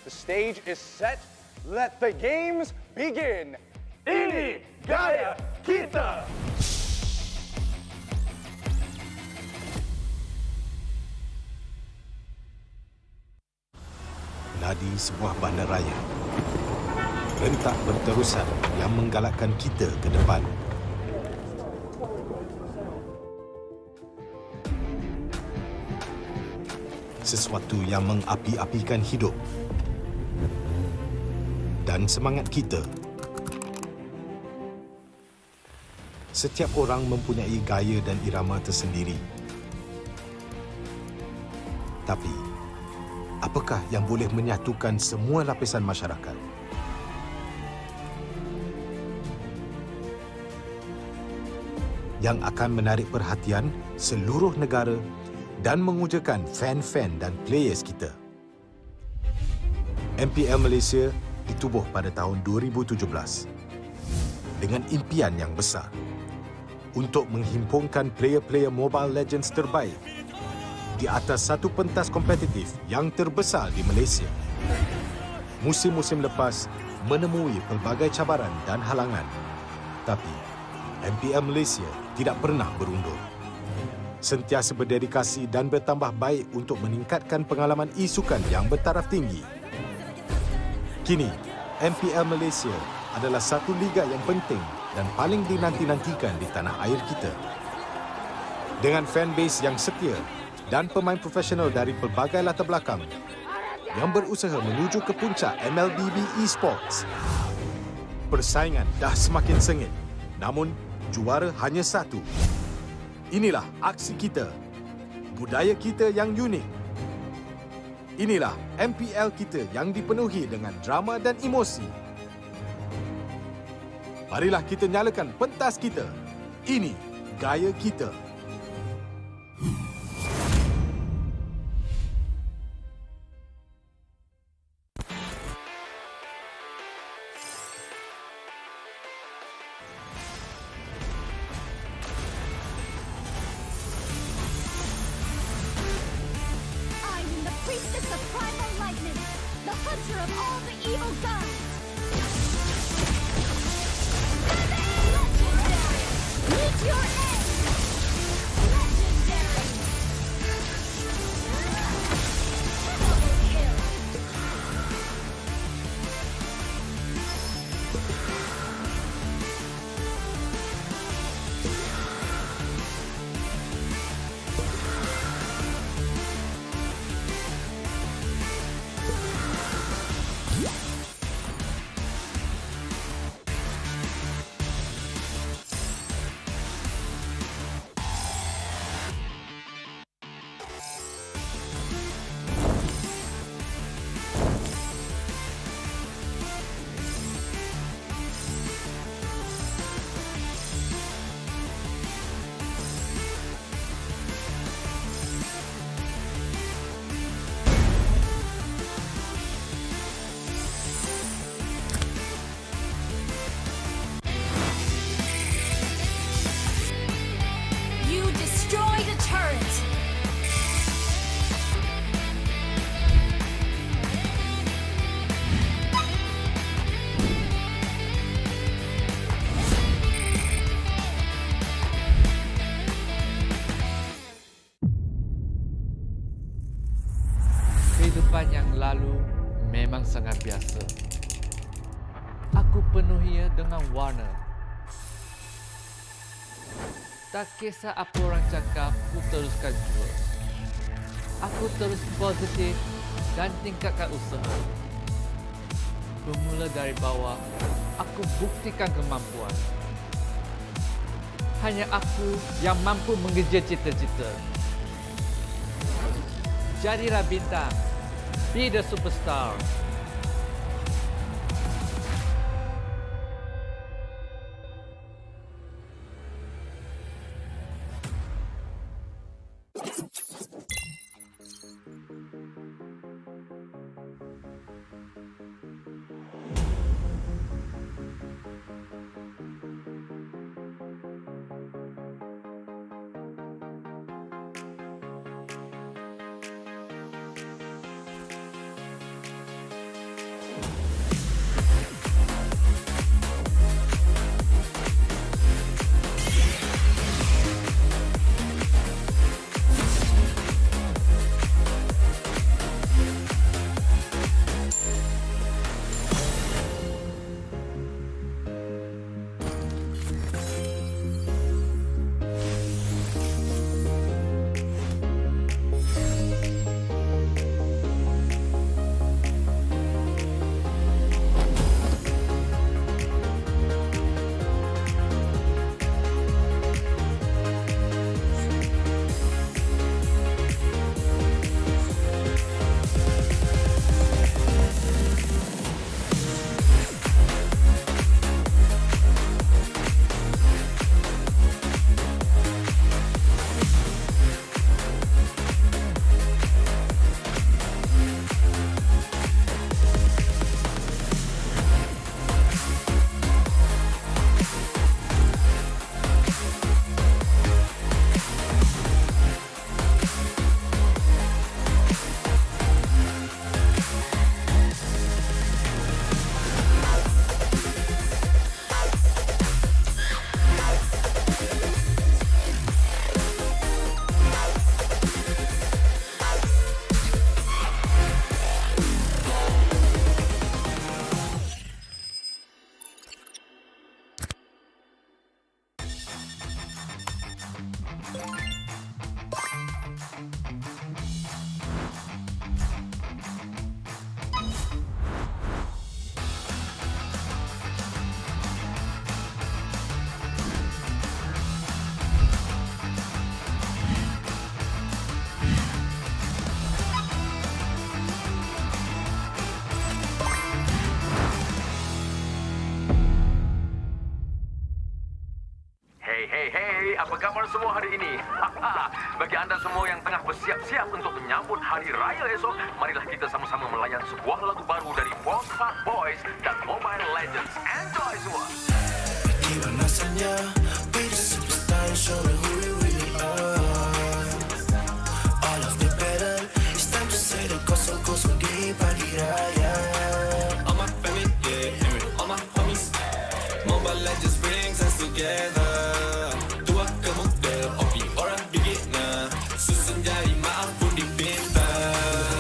The stage is set. Let the games begin. Ini gaya kita. Nadi sebuah bandaraya. Rentak berterusan yang menggalakkan kita ke depan. Sesuatu yang mengapi-apikan hidup dan semangat kita. Setiap orang mempunyai gaya dan irama tersendiri. Tapi, apakah yang boleh menyatukan semua lapisan masyarakat? Yang akan menarik perhatian seluruh negara dan mengujakan fan-fan dan players kita. MPL Malaysia ditubuh pada tahun 2017 dengan impian yang besar untuk menghimpunkan player-player Mobile Legends terbaik di atas satu pentas kompetitif yang terbesar di Malaysia. Musim-musim lepas menemui pelbagai cabaran dan halangan, tapi MPL Malaysia tidak pernah berundur. Sentiasa berdedikasi dan bertambah baik untuk meningkatkan pengalaman e-sukan yang bertaraf tinggi. Kini, MPL Malaysia adalah satu liga yang penting dan paling dinanti-nantikan di tanah air kita. Dengan fanbase yang setia dan pemain profesional dari pelbagai latar belakang yang berusaha menuju ke puncak MLBB Esports. Persaingan dah semakin sengit, namun juara hanya satu. Inilah aksi kita, budaya kita yang unik. Inilah MPL kita yang dipenuhi dengan drama dan emosi. Marilah kita nyalakan pentas kita. Ini gaya kita. I'm the priestess of primal lightning, the hunter of all the evil gods. Legendary! Meet your end! Legendary! Double kill! You destroyed a turret! Kehidupan yang lalu memang sangat biasa. Aku penuhinya dengan warna. Tak kisah apa orang cakap, aku teruskan jua. Aku terus positif dan tingkatkan usaha. Bermula dari bawah, aku buktikan kemampuan. Hanya aku yang mampu mengejar cita-cita. Jadilah bintang. Be the superstar. apa khabar semua hari ini? Bagi anda semua yang tengah bersiap-siap untuk menyambut Hari Raya esok, marilah kita sama-sama melayan sebuah lagu baru dari Homebois dan Mobile Legends. Enjoy semua! Di masanya, be the superstar and show me who you really are. All of the battle, it's time to say the kosong-kosong di pagi raya. All my family, yeah, all my homies. Mobile Legends brings us together. Tua ke muda, opi orang beginner. Susun jari maaf pun dipinta.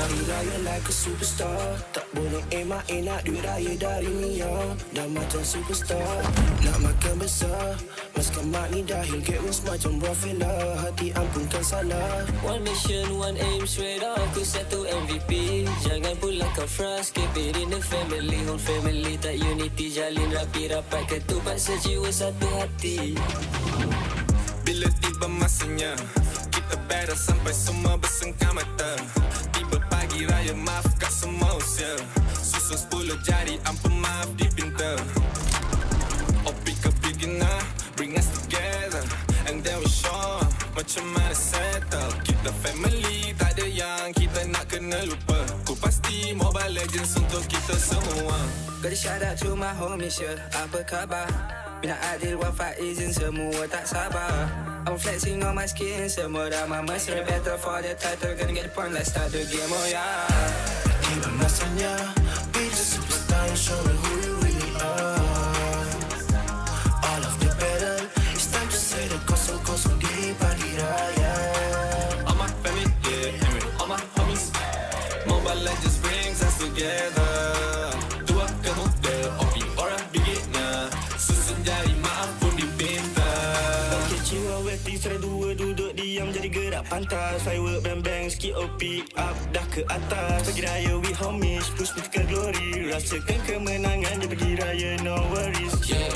Hari raya like a superstar. Tak boleh emak nak duit raya dari Mia. Dah macam superstar, nak makan besar. Maskan mak ni dahil get wins macam Rafaela. Hati ampunkan salah. One mission, one aim, straight up to satu MVP. Jangan pula kau frust, keep it in the family. Whole family tak unity, jalin rapi rapat. Ketupat sejiwa satu hati. Bila tiba masanya, kita battle sampai semua bersengkam mata. Tiba pagi raya, maafkan semua usia. Susun 10 jari, ampun maaf dipinta. Opi ke beginner, bring us together. And then we show macam mana settle. Kita family, tak ada yang kita nak kena lupa. Ku pasti Mobile Legends untuk kita semua. Gotta shout out to my homies, yeah. Apa khabar? Bina adil, wafat izin, semua tak sabar. I'm flexing on my skin, semua dah mama. So the battle for the title, gonna get the point, let's start the game, oh yeah. Tiba masanya, be the superstar and show me who you really are. All of the battle, it's time to say the kosong-kosong di pagi raya. All my family, yeah, all my homies. Mobile Legends brings us together. Tua ke muda, opi orang beginner. Susun jari maaf pun dipinta. Okay, jiwa weti serai dua duduk diam jadi gerak pantas. Firework bang-bang skip OP up dah ke atas. Pagi raya we homies, push me ke glory. Rasakan kemenangan di pagi raya, no worries. Yeah,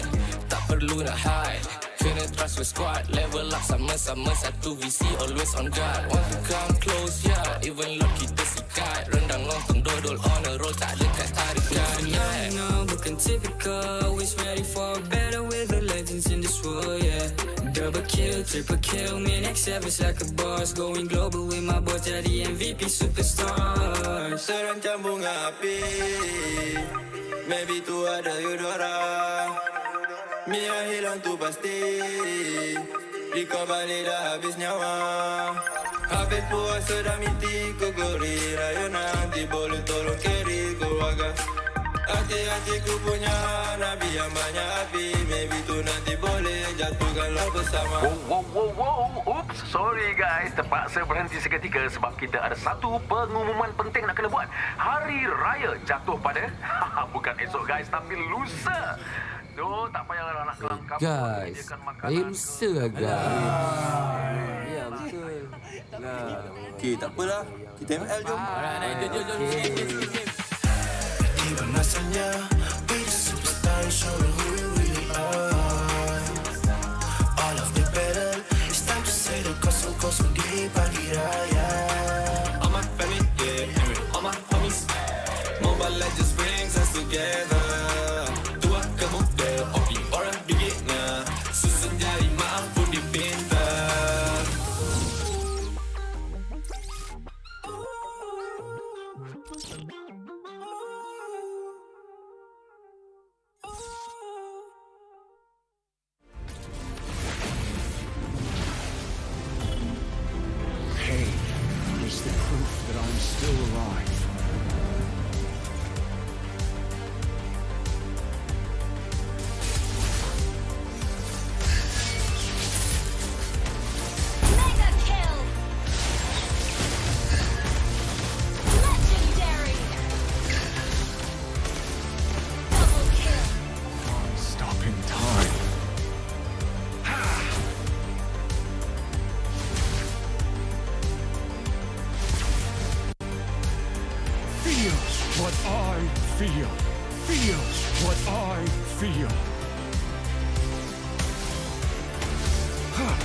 tak perlu nak hide. Kena trust with squad. Level up sama-sama satu visi, always on guard. Want to come close, yeah. Even Lord kita sikat. Rendang lontong dodol on a roll, tak dekat tarikan. Yeah, no, bukan typical. Always ready for better with the legends in this world, yeah. Double kill, triple kill, me next service like a boss. Going global with my boys, jadi MVP superstars. Terancam bunga api, maybe tu ada Eudora. Mia hilang tu pasti, Riko balik dah habis nyawa. Habis puasa dah miti ku gori. Raya nanti boleh tolong carry keluarga. Hati-hati ku punya Nabi yang banyak api. Maybe tu nanti boleh jatuhkanlah bersama. Wow. Oops, sorry guys. Terpaksa berhenti seketika sebab kita ada satu pengumuman penting nak kena buat. Hari Raya jatuh pada bukan esok guys, tapi lusa. So, tak payahlah nak kelangkap. Guys, saya lusa lah guys. Ya, betul. Okay, tak apalah. Kita ML jom. Jom. Tiba masanya, be the superstar and show me who you really are. All of the battle, it's time to say the kosong-kosong di pagi raya. All my family, yeah, all my homies. Mobile Legends brings us together. Tua ke muda, opi orang beginner. Susun jari maaf pun dipinta. Pain is the proof that I'm still alive. Mega kill! Legendary! Double kill! Stopping time. Feels what I feel. Feels what I feel. Huh.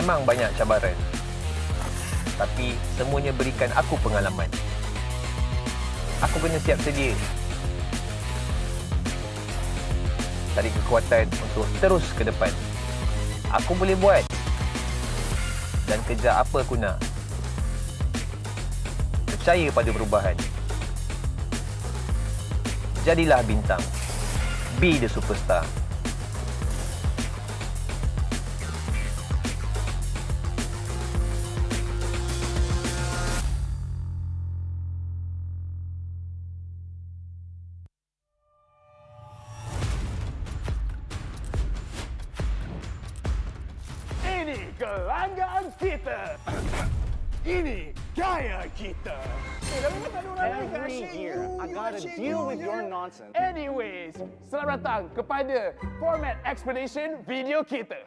Memang banyak cabaran, tapi semuanya berikan aku pengalaman. Aku kena siap sedia, tarik kekuatan untuk terus ke depan. Aku boleh buat dan kejar apa aku nak. Percaya pada perubahan. Jadilah bintang. Be the superstar. Ini kelanggaan kita. Ini gaya kita. Every year, I gotta deal with your nonsense. Anyways, selamat datang kepada format explanation video kita.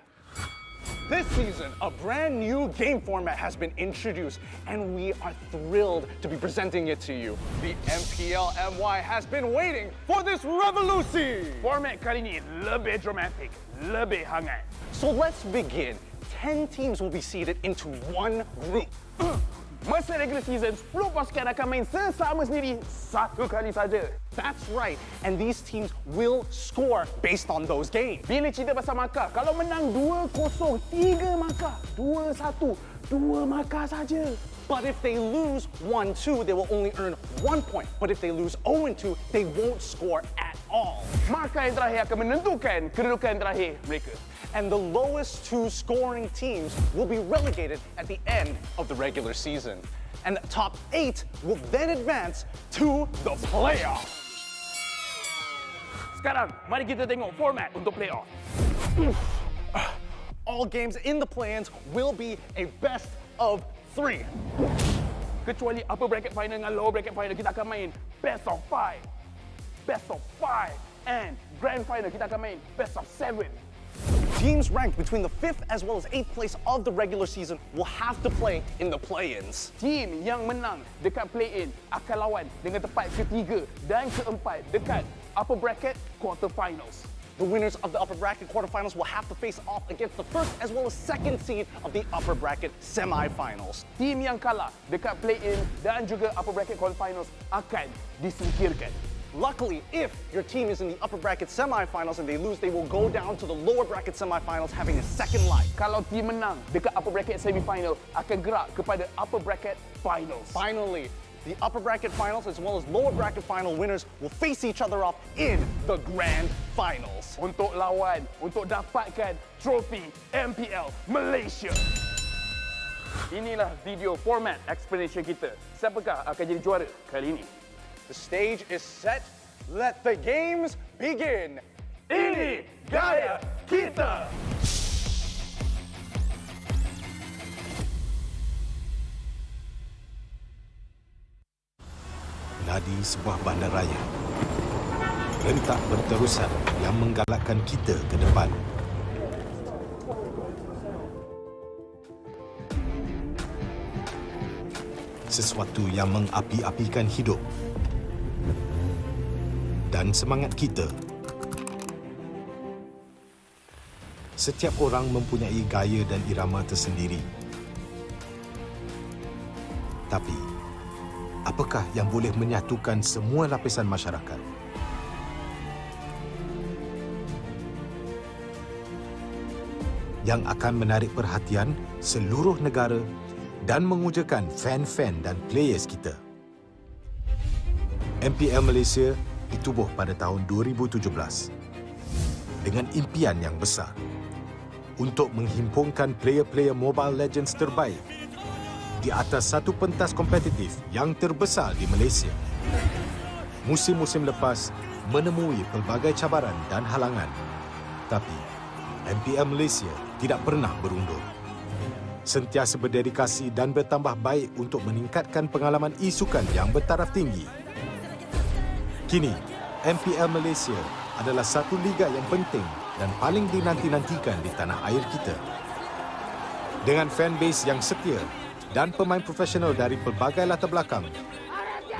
This season, a brand new game format has been introduced, and we are thrilled to be presenting it to you. The MPL MY has been waiting for this revolution. Format kali ini lebih dramatic, lebih hangat. So let's begin. 10 teams will be seeded into one group. Masa regular season, 10 pasukan akan main sesama sendiri satu kali saja. That's right, and these teams will score based on those games. Bila cerita pasal markah, kalau menang 2-0, 3 markah, 2-1, 2 markah saja. But if they lose 1-2, they will only earn 1 point. But if they lose 0-2, they won't score at all. Markah yang terakhir akan menentukan kedudukan terakhir mereka. And the lowest 2 scoring teams will be relegated at the end of the regular season. And the top 8 will then advance to the playoff. Sekarang, mari kita tengok format untuk playoff. All games in the play-ins will be a best of 3. Kecuali upper bracket final dengan lower bracket final, kita akan main best of 5. Best of 5. And grand final, kita akan main best of 7. Teams ranked between the 5th as well as 8th place of the regular season will have to play in the play-ins. Team yang menang dekat play-in akan lawan dengan tempat ketiga dan keempat dekat upper bracket quarterfinals. The winners of the upper bracket quarterfinals will have to face off against the first as well as second seed of the upper bracket semifinals. Team yang kalah dekat play-in dan juga upper bracket quarterfinals akan disingkirkan. Luckily, if your team is in the upper bracket semifinals and they lose, they will go down to the lower bracket semifinals having a second life. Kalau team menang dekat upper bracket semifinal, akan gerak kepada upper bracket finals. Finally, the upper bracket finals as well as lower bracket final winners will face each other off in the grand finals. Untuk lawan, untuk dapatkan trofi MPL Malaysia. Inilah video format explanation kita. Siapakah akan jadi juara kali ini? The stage is set. Let the games begin. Ini gaya kita. Ladi sebuah bandaraya. Rentak berterusan yang menggalakkan kita ke depan. Sesuatu yang mengapi-apikan hidup dan semangat kita. Setiap orang mempunyai gaya dan irama tersendiri. Tapi, apakah yang boleh menyatukan semua lapisan masyarakat? Yang akan menarik perhatian seluruh negara dan mengujakan fan-fan dan players kita. MPL Malaysia ditubuh pada tahun 2017 dengan impian yang besar untuk menghimpunkan player-player Mobile Legends terbaik di atas satu pentas kompetitif yang terbesar di Malaysia. Musim-musim lepas menemui pelbagai cabaran dan halangan, tapi MPL Malaysia tidak pernah berundur. Sentiasa berdedikasi dan bertambah baik untuk meningkatkan pengalaman e-sukan yang bertaraf tinggi. Kini, MPL Malaysia adalah satu liga yang penting dan paling dinanti-nantikan di tanah air kita. Dengan fanbase yang setia dan pemain profesional dari pelbagai latar belakang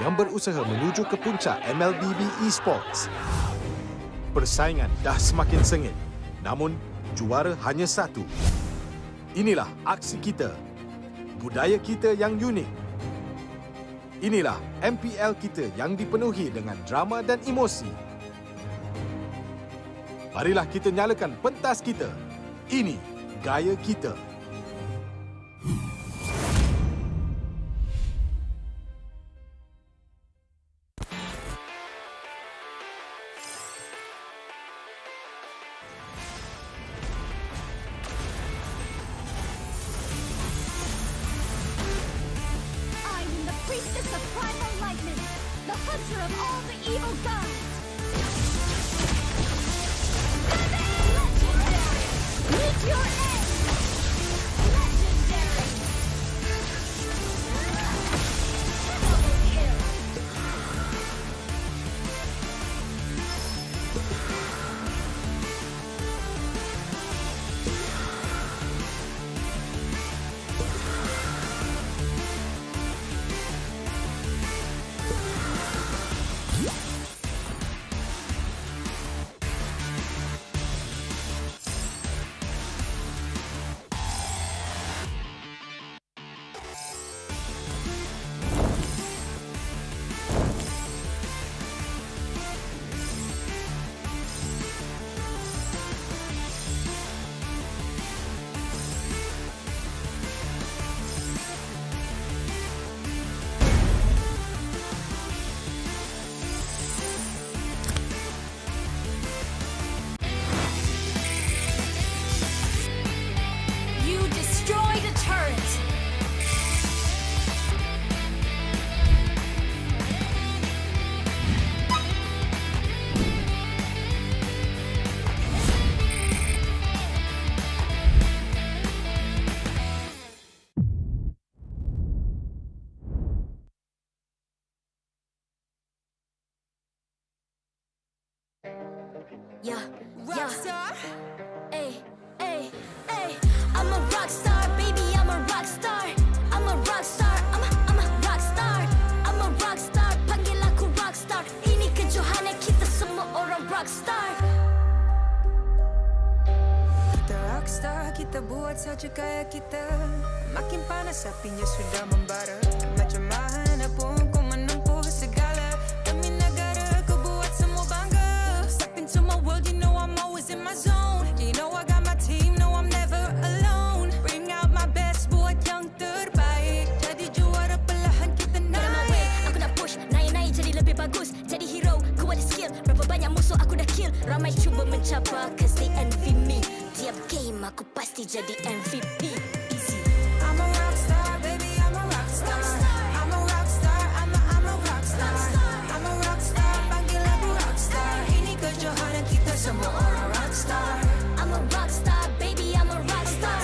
yang berusaha menuju ke puncak MLBB Esports. Persaingan dah semakin sengit, namun juara hanya satu. Inilah aksi kita, budaya kita yang unik. Inilah MPL kita yang dipenuhi dengan drama dan emosi. Marilah kita nyalakan pentas kita. Ini gaya kita. Priestess of primal lightning, the hunter of all the evil gods. Legendary! Meet your end! Legendary! Double kill! Yeah, rockstar. Ay, ay, ay. I'm a rock star, baby. I'm a rock star. I'm a rock star. I'm a rock star. I'm a rock star. Panggil aku rock star. Ini kejohanan kita semua orang rock star. Kita rockstar, kita buat saja gaya kita. Makin panas apinya sudah membara. Macam mana pun kau menempuh segala demi negara, kau buat semua bangga. Step into my world, you know I'm always in my zone. You know I got my team, no I'm never alone. Bring out my best, buat yang terbaik. Jadi juara perlahan kita naik. Get on my way, aku nak push, naik-naik jadi lebih bagus. Jadi hero, ku ada skill. Berapa banyak musuh aku dah kill. Ramai cuba mencapai, cause they envy me. Tiap game aku pasti jadi MVP. Easy. I'm a rockstar, baby, I'm a rockstar. I'm a rockstar, I'm a rockstar. I'm a rockstar, panggil aku rockstar. Ini kejohanan kita semua orang rockstar. I'm a rockstar, baby, I'm a rockstar.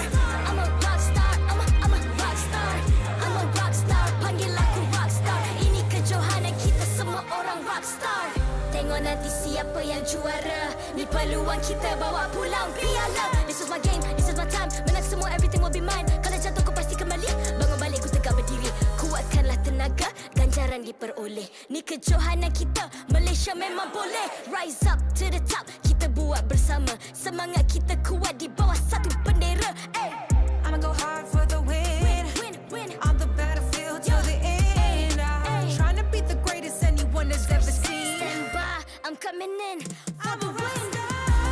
I'm a rockstar, I'm a rockstar. I'm a rockstar, panggil aku rockstar. Ini kejohanan kita semua orang rockstar. Tengok nanti siapa yang juara. Ni peluang kita bawa pulang piala. This is my game, this is my time. Menang semua, everything will be mine. Kalau jatuh kau pasti kembali. Bangun balik ku tegak berdiri. Kuatkanlah tenaga, ganjaran diperoleh. Ni kejohanan kita, Malaysia memang boleh. Rise up to the top, kita buat bersama. Semangat kita kuat di bawah satu bendera. Ay. I'ma go hard for the win. Win. On the battlefield till the end. I'm trying to beat the greatest anyone has ever seen. Stand by, I'm coming in for the win.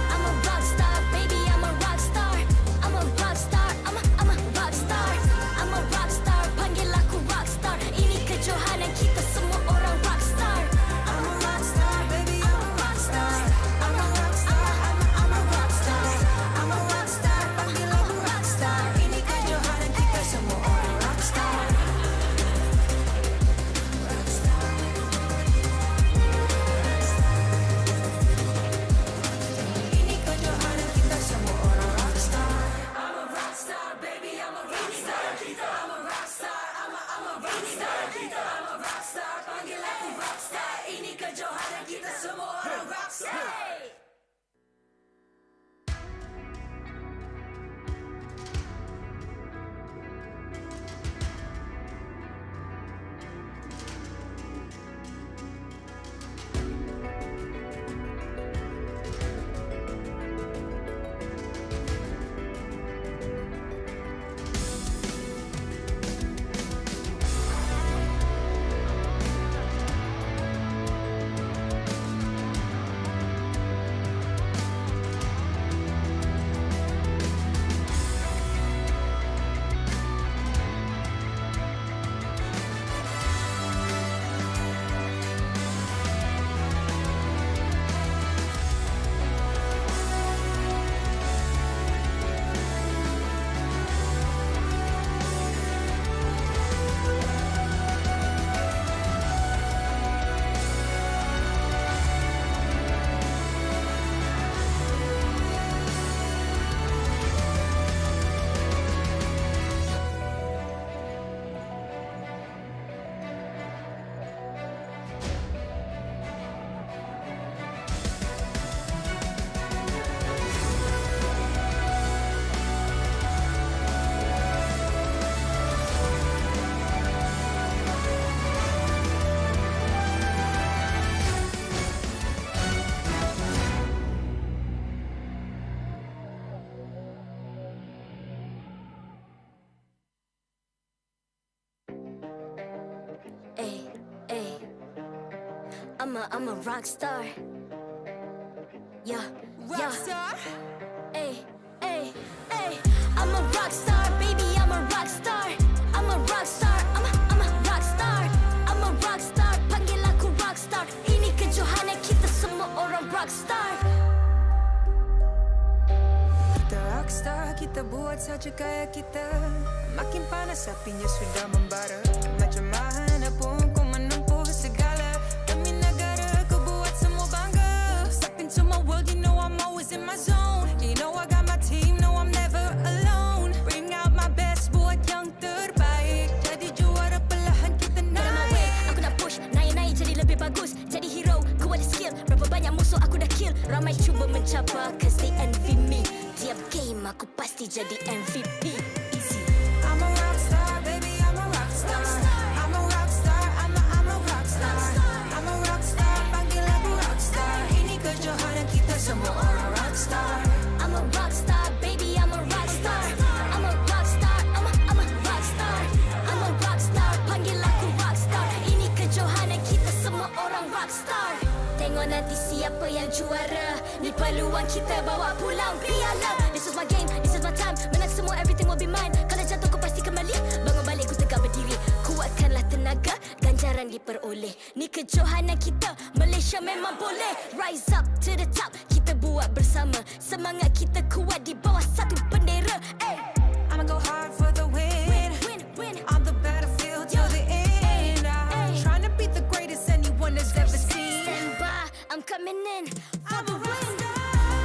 I'm a rockstar, baby, I'm a rockstar. I'm a rockstar, I'm a rockstar. I'm a rockstar, panggil aku rockstar. Ini kejohanan kita semua orang rockstar. I'm a rockstar, baby, I'm a rockstar. I'm a rockstar, I'm a rockstar. I'm a rockstar, panggil aku rockstar. I'm a rock star. Yeah, Rockstar? Ay, ay, ay. I'm a rock star, baby, I'm a rock star. I'm a rock star, I'm a rock star. I'm a rock star, panggil aku rock star. Ini kejohanan kita semua orang rock star. Kita rockstar, kita buat saja gaya kita. Makin panas apinya sudah membara. Macam mana pun kau menempuh segala. Demi negara kau buat semua bangga. Step into my world, you know I'm always in my zone. You know I got my team, no I'm never alone. Bring out my best, buat yang terbaik. Jadi juara perlahan kita naik. Get on my way, aku nak push, naik-naik jadi lebih bagus. Jadi hero, ku ada skill. Berapa banyak musuh aku dah kill. Ramai cuba mencapai, cause they envy me. Tiap game aku pasti jadi MVP. Easy. I'm a rockstar, baby, I'm a rockstar. I'm a rockstar, I'm a rockstar. I'm a rockstar, panggil aku rockstar. Ini kejohanan kita semua orang rockstar. I'm a rockstar, baby, I'm a rockstar. I'm a rockstar, I'm a rockstar. I'm a rockstar, panggil aku rockstar. Ini kejohanan kita semua orang rockstar. Tengok nanti siapa yang juara. Ni peluang kita bawa pulang piala. This is my game, this is my time. Menang semua, everything will be mine. Kalau jatuh kau pasti kembali. Bangun balik ku tegak berdiri. Kuatkanlah tenaga, ganjaran diperoleh. Ni kejohanan kita, Malaysia memang boleh. Rise up to the top, kita buat bersama. Semangat kita kuat di bawah satu bendera. I'ma go hard for the win. Win. On the battlefield till the end. I'm trying to beat the greatest anyone has ever seen. Stand by, I'm coming in for the win.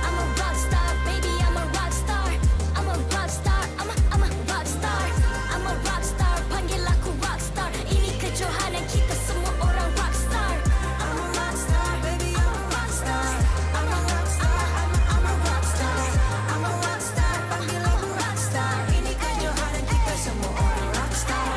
I'm a rock star, baby, I'm a rock star. I'm a rock star, I'm a rock star. I'm a rock star, panggil aku rock star. Ini kejohanan kita semua orang rock star. I'm a rockstar, baby, I'm a rockstar. I'm a rockstar, I'm a rockstar. I'm a rockstar, panggil aku rockstar. Ini kejohanan kita semua orang rockstar.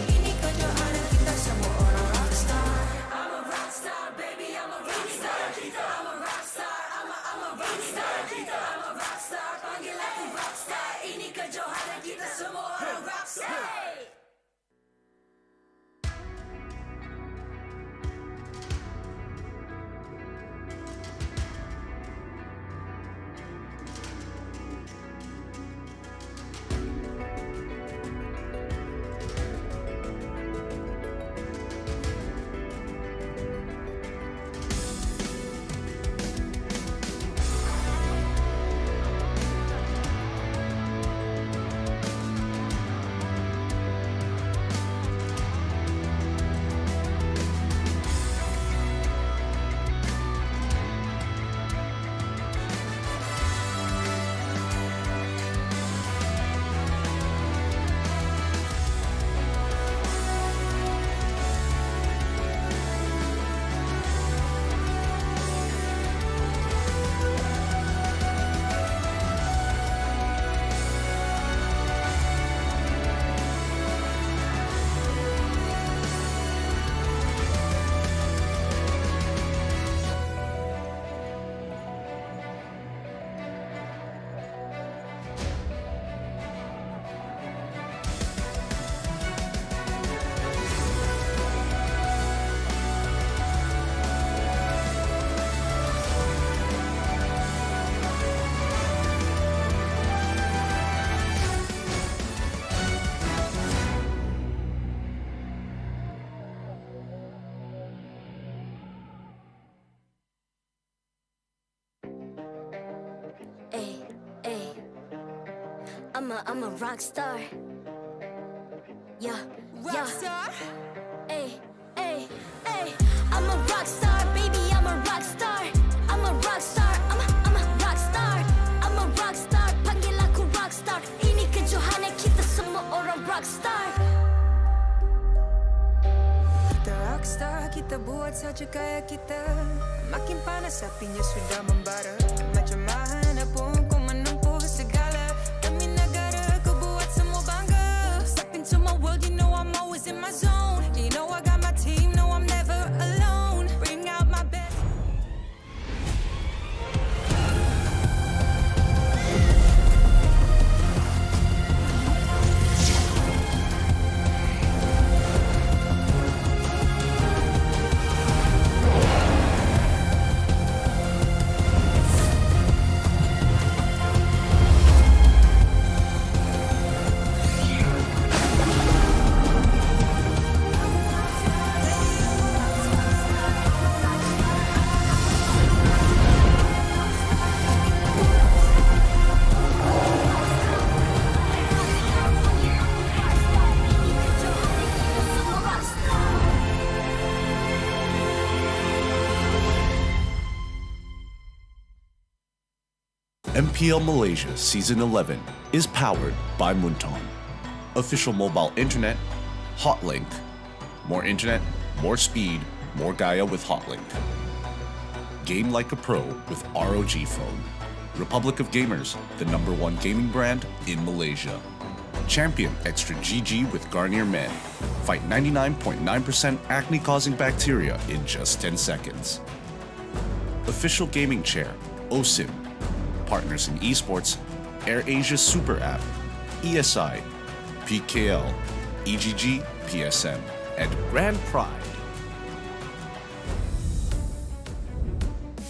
Ini kejohanan kita semua orang rockstar. I'm a rockstar, baby, I'm a rockstar. I'm a rockstar, I'm a rockstar. I'm a rockstar, panggil aku rockstar. Ini kejohanan kita semua orang rockstar. I'm a rock star. Yeah. Rockstar? Ay. I'm a rock star, baby, I'm a rock star. I'm a rock star, I'm a rock star. I'm a rock star, panggil aku rock star. Ini kejohanan kita semua orang rock star. Kita rockstar, kita buat saja gaya kita. Makin panas apinya sudah membara. Macam mana pun kau menempuh segala. Demi negara kau buat semua bangga. Step into my world, you know I'm always in my zone. You know I got my team, no I'm never alone. Bring out my best. MPL Malaysia Season 11 is powered by Munton. Official mobile internet, Hotlink. More internet, more speed, more Gaia with Hotlink. Game like a pro with ROG phone. Republic of Gamers, the #1 gaming brand in Malaysia. Champion Extra GG with Garnier Men. Fight 99.9% acne-causing bacteria in just 10 seconds. Official gaming chair, OSIM. Partners in esports, AirAsia Super App, ESI, PKL, EGG, PSM, and Grand Pride.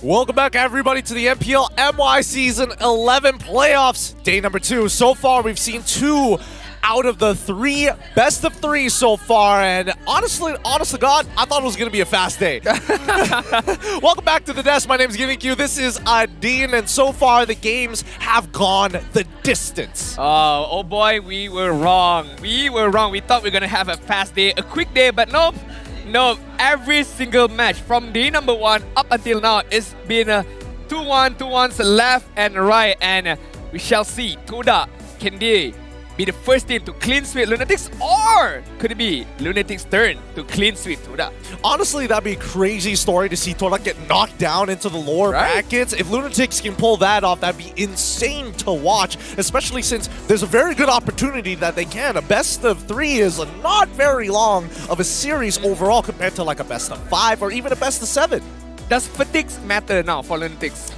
Welcome back, everybody, to the MPL MY Season 11 Playoffs. Day number 2. So far, we've seen 2 out of the 3 best of 3 so far, and honest to God, I thought it was going to be a fast day. Welcome back to the desk. My name is Giving Q. This is Dean, and so far the games have gone the distance. Oh boy, we were wrong. We thought we were going to have a fast day, a quick day, but nope. No, every single match from day number 1 up until now, it's been a 2-1, 2-1s left and right, and we shall see. Todak, can they be the first team to clean sweep Lunatix, or could it be Lunatix's turn to clean sweep Todak? Honestly, that'd be a crazy story to see Todak get knocked down into the lower brackets. If Lunatix can pull that off, that'd be insane to watch, especially since there's a very good opportunity that they can. A best of 3 is not very long of a series overall compared to like a best of 5 or even a best of 7. Does fatigue matter now for Lunatix?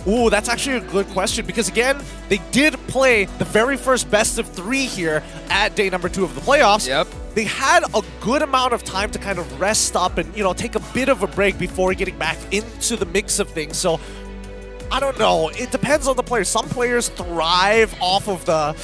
Ooh, that's actually a good question, because again, they did play the very first best of 3 here at day number 2 of the playoffs. Yep. They had a good amount of time to kind of rest up and, take a bit of a break before getting back into the mix of things. So I don't know. It depends on the players. Some players thrive off of the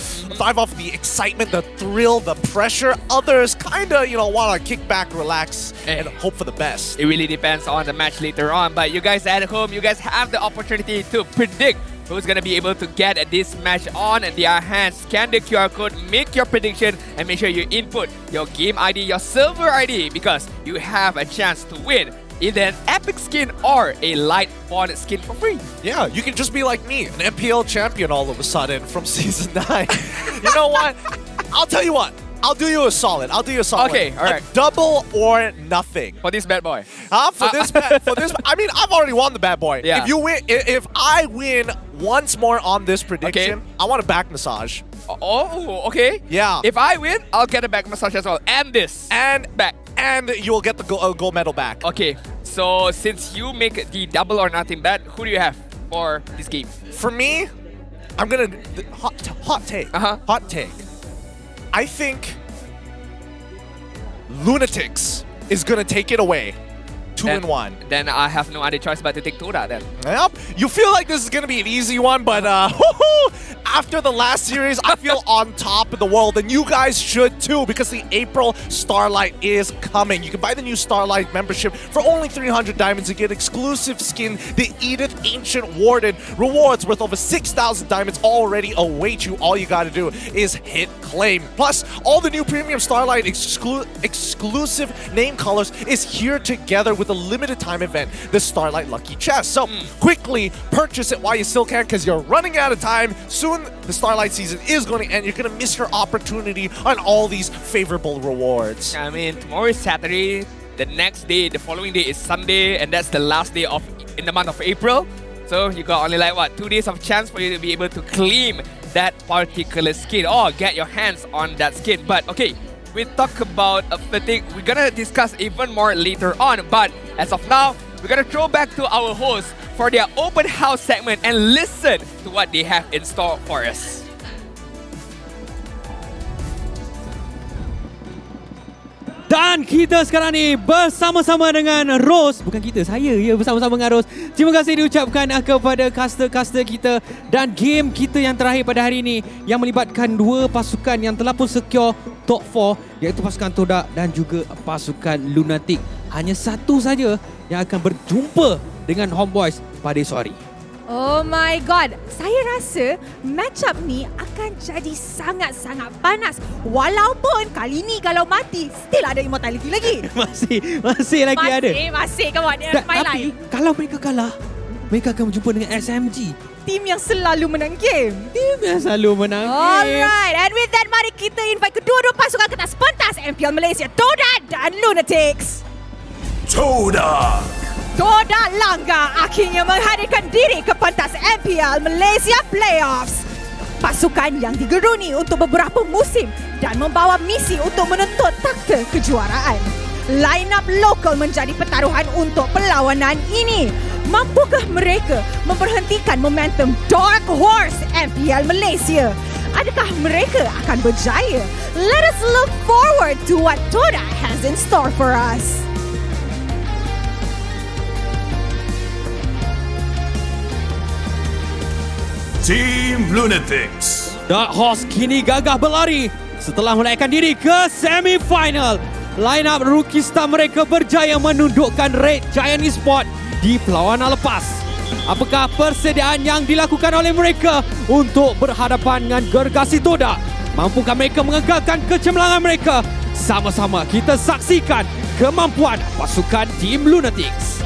excitement, the thrill, the pressure. Others kind of, want to kick back, relax, and hope for the best. It really depends on the match later on. But you guys at home, you guys have the opportunity to predict who's going to be able to get this match on their hands. Scan the QR code, make your prediction, and make sure you input your game ID, your server ID, because you have a chance to win either an epic skin or a light bond skin for free. Yeah, you can just be like me, an MPL champion all of a sudden from Season 9. You know what? I'll tell you what. I'll do you a solid. Okay, all right. A double or nothing. For this bad boy. For this, I mean, I've already won the bad boy. Yeah. If I win once more on this prediction, I want a back massage. Oh, okay. Yeah. If I win, I'll get a back massage as well. And this. And back. And you'll get the gold medal back. Okay. So since you make the double or nothing bet, who do you have for this game? For me, I'm gonna hot take. Hot take. I think Lunatix is gonna take it away. 2-1. Then I have no other choice but to take Todak then. Yep. You feel like this is going to be an easy one, but after the last series, I feel on top of the world, and you guys should too, because the April Starlight is coming. You can buy the new Starlight membership for only 300 diamonds and get exclusive skin, the Edith Ancient Warden. Rewards worth over 6,000 diamonds already await you. All you got to do is hit claim. Plus, all the new premium Starlight exclusive name colors is here together with a limited time event, the Starlight Lucky Chest. So quickly purchase it while you still can, because you're running out of time. Soon the Starlight season is going to end. You're going to miss your opportunity on all these favorable rewards. I mean, tomorrow is Saturday. The next day, the following day is Sunday, and that's the last day in the month of April. So you got only 2 days of chance for you to be able to claim that particular skin or get your hands on that skin. But okay, we talk about fatigue. We're gonna discuss even more later on. But as of now, we're gonna throw back to our hosts for their open house segment and listen to what they have in store for us. Dan kita sekarang ni bersama-sama dengan Rose. Bukan kita, saya ya bersama-sama dengan Rose. Terima kasih diucapkan kepada caster-caster kita dan game kita yang terakhir pada hari ini yang melibatkan 2 pasukan yang telah pun secure top 4, iaitu pasukan Todak dan juga pasukan Lunatix. Hanya satu saja yang akan berjumpa dengan Homebois pada esok hari. Oh my god, saya rasa match-up ni akan jadi sangat-sangat panas. Walaupun kali ni kalau mati, still ada immortality lagi. Masih lagi ada. Masih, come on, my Tapi life. kalau mereka kalah, mereka akan berjumpa dengan SMG. Tim yang selalu menang game. Tim yang selalu menang game. Alright, and with that, mari kita invite kedua-dua pasukan ke atas pentas MPL Malaysia, Todak dan Lunatix. Todak! Todak Langgar akhirnya menghadirkan diri ke pentas MPL Malaysia Playoffs. Pasukan yang digeruni untuk beberapa musim dan membawa misi untuk menuntut takhta kejuaraan. Line-up lokal menjadi pertaruhan untuk perlawanan ini. Mampukah mereka memberhentikan momentum Dark Horse MPL Malaysia? Adakah mereka akan berjaya? Let us look forward to what Todak has in store for us. Team Lunatix. Dark Horse kini gagah berlari setelah melaikan diri ke semi-final. Line-up rookie star mereka berjaya menundukkan Red Giant Esports di perlawanan lepas. Apakah persediaan yang dilakukan oleh mereka untuk berhadapan dengan gergasi Todak? Mampukah mereka mengekalkan kecemerlangan mereka? Sama-sama kita saksikan kemampuan pasukan Team Lunatix.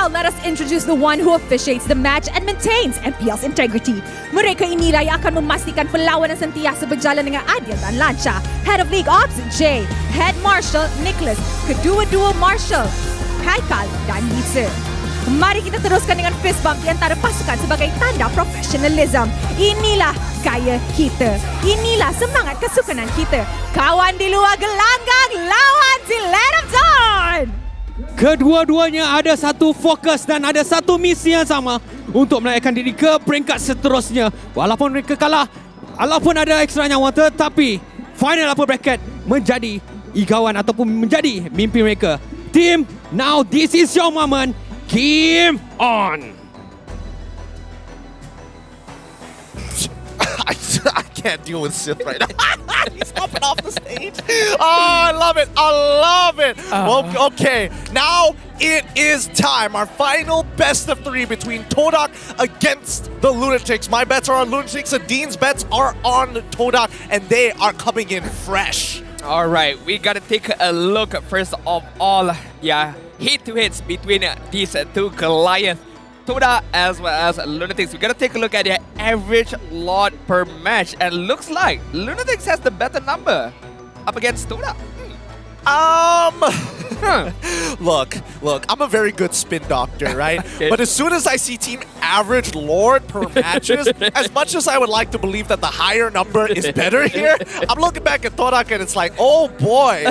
Let us introduce the one who officiates the match and maintains MPL's integrity. Mereka inilah yang akan memastikan perlawanan sentiasa berjalan dengan adil dan lancar. Head of League Ops, Jay. Head Marshal, Nicholas. Kedua-dua Marshal, Haikal dan Lisa. Mari kita teruskan dengan fist bump di antara pasukan sebagai tanda profesionalism. Inilah gaya kita. Inilah semangat kesukanan kita. Kawan di luar gelanggang, lawan di Land of Dawn. Kedua-duanya ada satu fokus dan ada satu misi yang sama untuk menaikkan diri ke peringkat seterusnya. Walaupun mereka kalah, walaupun ada ekstra nyawa, tetapi final upper bracket menjadi igawan ataupun menjadi mimpi mereka. Team, now this is your moment. Game on! I can't deal with Sith right now. He's hopping off the stage. Oh, I love it. I love it. Well, okay, now it is time. Our final best of 3 between Todak against the Lunatix. My bets are on Lunatix and Dean's bets are on Todak, and they are coming in fresh. All right, we gotta take a look first of all, hit-to-hits between these two Goliaths. Todak as well as Lunatix. We gotta take a look at their average lot per match, and looks like Lunatix has the better number up against Todak. Look, I'm a very good spin doctor, right? Okay. But as soon as I see team average Lord per matches, as much as I would like to believe that the higher number is better here, I'm looking back at Todak and it's like, oh boy,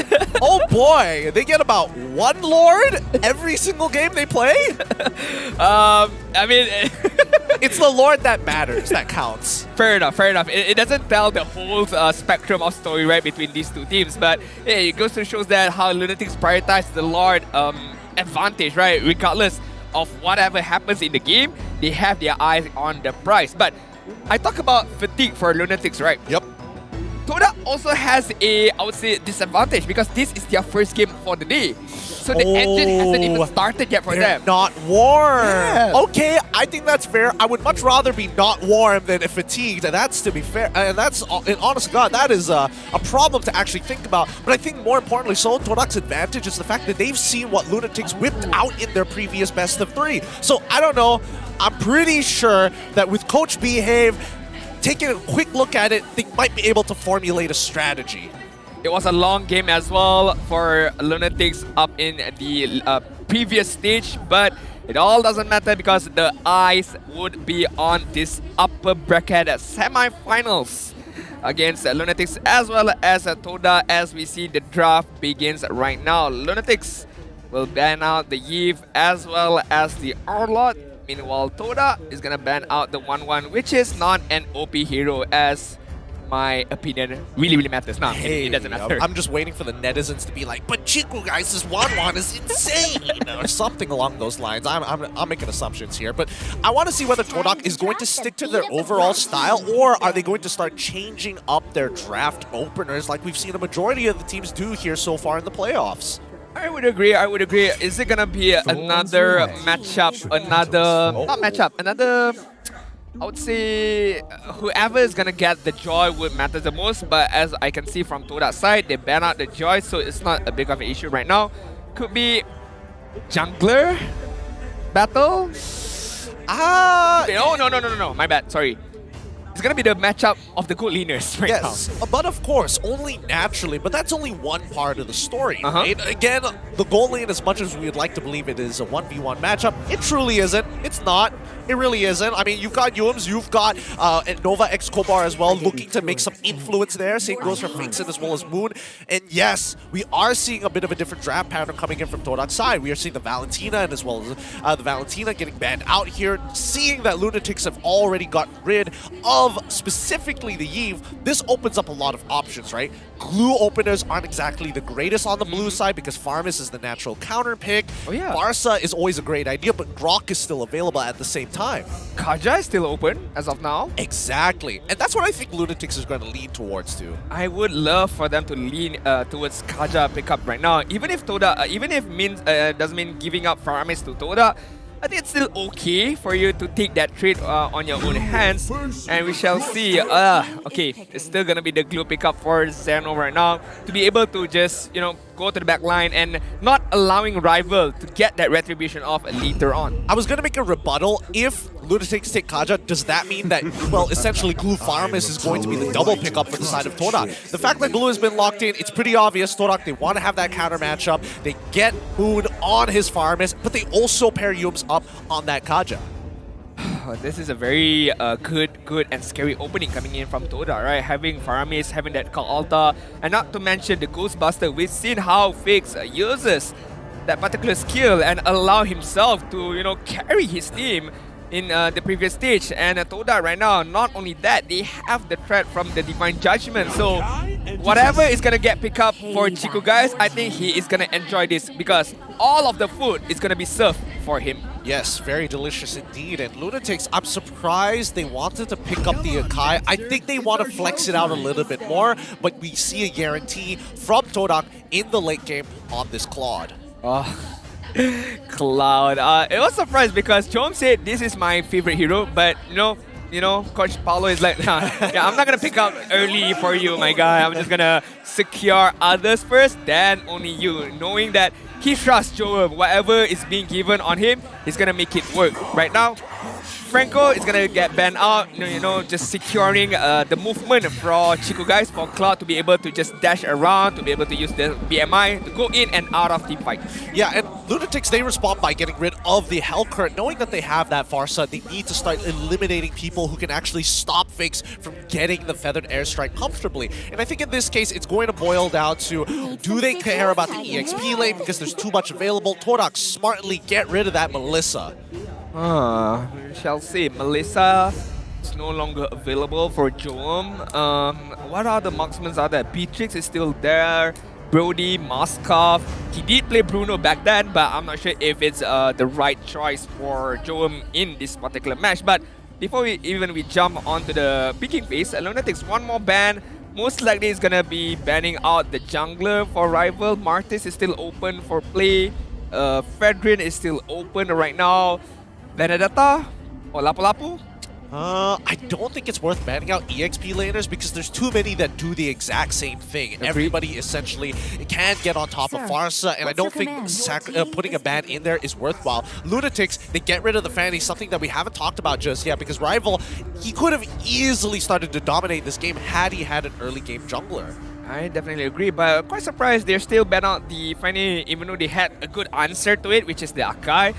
they get about 1 Lord every single game they play? I mean... it's the Lord that matters, that counts. Fair enough. It doesn't tell the whole spectrum of story, right, between these two teams, but hey, it goes to show that how Lunatix prioritize the Lord advantage, right? Regardless of whatever happens in the game, they have their eyes on the prize. But I talk about fatigue for Lunatix, right? Yep. Todak also has a, I would say, disadvantage because this is their first game for the day. So the engine hasn't even started yet for them. Not warm. Yeah. Okay, I think that's fair. I would much rather be not warm than fatigued, and that's to be fair. And that's, honest to God, that is a problem to actually think about. But I think more importantly so, Todak's advantage is the fact that they've seen what Lunatix whipped out in their previous best of 3. So I don't know. I'm pretty sure that with Coach Behave, taking a quick look at it, they might be able to formulate a strategy. It was a long game as well for Lunatix up in the previous stage, but it all doesn't matter because the eyes would be on this upper bracket semi-finals against Lunatix as well as Todak. As we see, the draft begins right now. Lunatix will ban out the Eve as well as the Arlot. Meanwhile, Todak is gonna ban out the 1-1, which is not an OP hero, as my opinion really matters. No, hey, it doesn't matter. I'm just waiting for the netizens to be like, but Chiku guys, this 1-1 is insane, or something along those lines. I'm making assumptions here, but I want to see whether Todak is going to stick to their overall style, or are they going to start changing up their draft openers like we've seen a majority of the teams do here so far in the playoffs. I would agree. Is it gonna be another matchup? Another I would say whoever is gonna get the Joy would matter the most, but as I can see from Todak's side, they ban out the Joy, so it's not a big of an issue right now. Could be jungler battle? No, my bad, sorry. It's gonna be the matchup of the good leaners right now. Yes, but of course, only naturally, but that's only one part of the story, right? Again, the gold lane, as much as we'd like to believe it is a 1v1 matchup, it truly isn't. It's not. It really isn't. I mean, you've got Jowm, you've got Nova X Kobar as well, looking to make some influence there. Same goes for Fixin as well as Moon. And yes, we are seeing a bit of a different draft pattern coming in from Todak's side. We are seeing the Valentina and as well as the Valentina getting banned out here. Seeing that Lunatix have already gotten rid of specifically the Eve, this opens up a lot of options, right? Glue openers aren't exactly the greatest on the blue side because Farmis is the natural counter pick. Oh yeah. Barca is always a great idea, but Grok is still available at the same time. Kaja is still open as of now. Exactly. And that's what I think Lunatix is going to lean towards too. I would love for them to lean towards Kaja pickup right now. Even if Todak, even if means doesn't mean giving up Farmis to Todak, I think it's still okay for you to take that trade on your own hands, and we shall see. Okay, it's still gonna be the glue pickup for Xorn right now to be able to just, you know, go to the back line and not allowing rival to get that retribution off later on. I was gonna make a rebuttal. If Lunatix take Kaja, does that mean that, well, essentially Glue Farmis is going to be the double pickup for the side of Todak? The fact that Glue has been locked in, it's pretty obvious. Todak, they want to have that counter matchup. They get Moon on his Farmis, but they also pair Jowm up on that Kaja. This is a very good and scary opening coming in from Todak, right? Having Farmis, having that Cult Altar, and not to mention the Ghostbuster. We've seen how Fix uses that particular skill and allow himself to, you know, carry his team in the previous stage. And Todak right now, not only that, they have the threat from the Divine Judgment. So whatever is gonna get picked up for Chico guys, I think he is gonna enjoy this because all of the food is gonna be served for him. Yes, very delicious indeed. And Lunatix, I'm surprised they wanted to pick up the Akai. I think they want to flex it out a little bit more, but we see a guarantee from Todak in the late game on this Claude. Cloud. It was a surprise because Jowm said this is my favorite hero, but you know, Coach Paulo is like, nah, yeah, I'm not gonna pick up early for you, my guy. I'm just gonna secure others first, then only you. Knowing that he trusts Jowm, whatever is being given on him, he's gonna make it work. Right now, Franco is gonna get banned out, you know, just securing the movement for Chico guys, for Cloud to be able to just dash around, to be able to use the BMI to go in and out of team fight. Yeah, and Lunatix, they respond by getting rid of the Hell Current. Knowing that they have that Farsa, they need to start eliminating people who can actually stop Fix from getting the Feathered Airstrike comfortably. And I think in this case, it's going to boil down to, do they care about the EXP lane because there's too much available? Todak, smartly get rid of that Melissa. We shall see. Melissa is no longer available for Jowm. What other marksmen are there? Beatrix is still there. Brody, Moskov. He did play Bruno back then, but I'm not sure if it's the right choice for Jowm in this particular match. But before we jump onto the picking phase, Lunatix one more ban. Most likely is gonna be banning out the jungler for rival. Martis is still open for play. Fedrin is still open right now. Venedetta or Lapu-Lapu? I don't think it's worth banning out EXP laners because there's too many that do the exact same thing. Everybody essentially can get on top of Farsa, and I don't think putting a ban in there is worthwhile. Lunatix, they get rid of the Fanny, something that we haven't talked about just yet because Rival, he could have easily started to dominate this game had he had an early game jungler. I definitely agree, but quite surprised they're still ban out the Fanny even though they had a good answer to it, which is the Akai.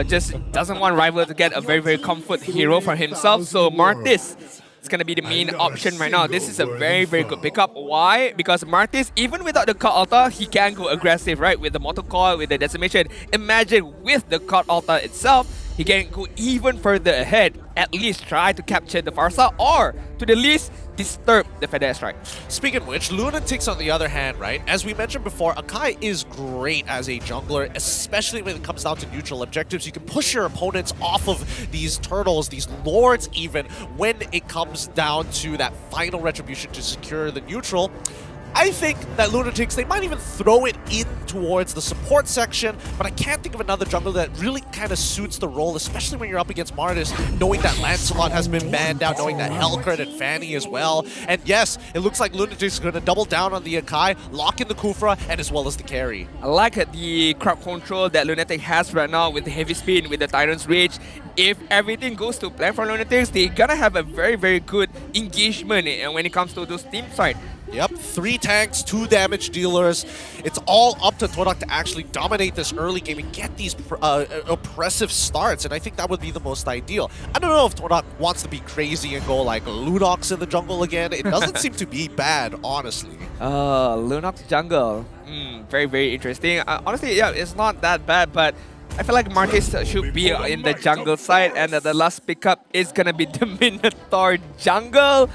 Just doesn't want Rival to get a very comfort hero for himself, so Martis is going to be the main option right now. This is a very good pickup. Why? Because Martis, even without the Cult Altar, he can go aggressive, right? With the Mortal Coil, with the Decimation. Imagine with the Cult Altar itself, he can go even further ahead. At least try to capture the Farsa, or to the least, disturb the Feather Strike. Speaking of which, Lunatix on the other hand, right? As we mentioned before, Akai is great as a jungler, especially when it comes down to neutral objectives. You can push your opponents off of these turtles, these lords even, when it comes down to that final retribution to secure the neutral. I think that Lunatix, they might even throw it in towards the support section, but I can't think of another jungle that really kind of suits the role, especially when you're up against Martis, knowing that Lancelot has been banned out, knowing that Hellcurt and Fanny as well. And yes, it looks like Lunatix is going to double down on the Akai, lock in the Kufra, and as well as the carry. I like the crowd control that Lunatix has right now with the heavy spin, with the Tyrant's Rage. If everything goes to plan for Lunatix, they're gonna have a very, very good engagement when it comes to those team side. Yep, 3 tanks, 2 damage dealers. It's all up to Todak to actually dominate this early game and get these oppressive starts, and I think that would be the most ideal. I don't know if Todak wants to be crazy and go like Lunox in the jungle again. It doesn't seem to be bad, honestly. Lunox jungle. Very, very interesting. Honestly, yeah, it's not that bad, but I feel like Martis should be in the jungle side, and the last pickup is gonna be the Minotaur jungle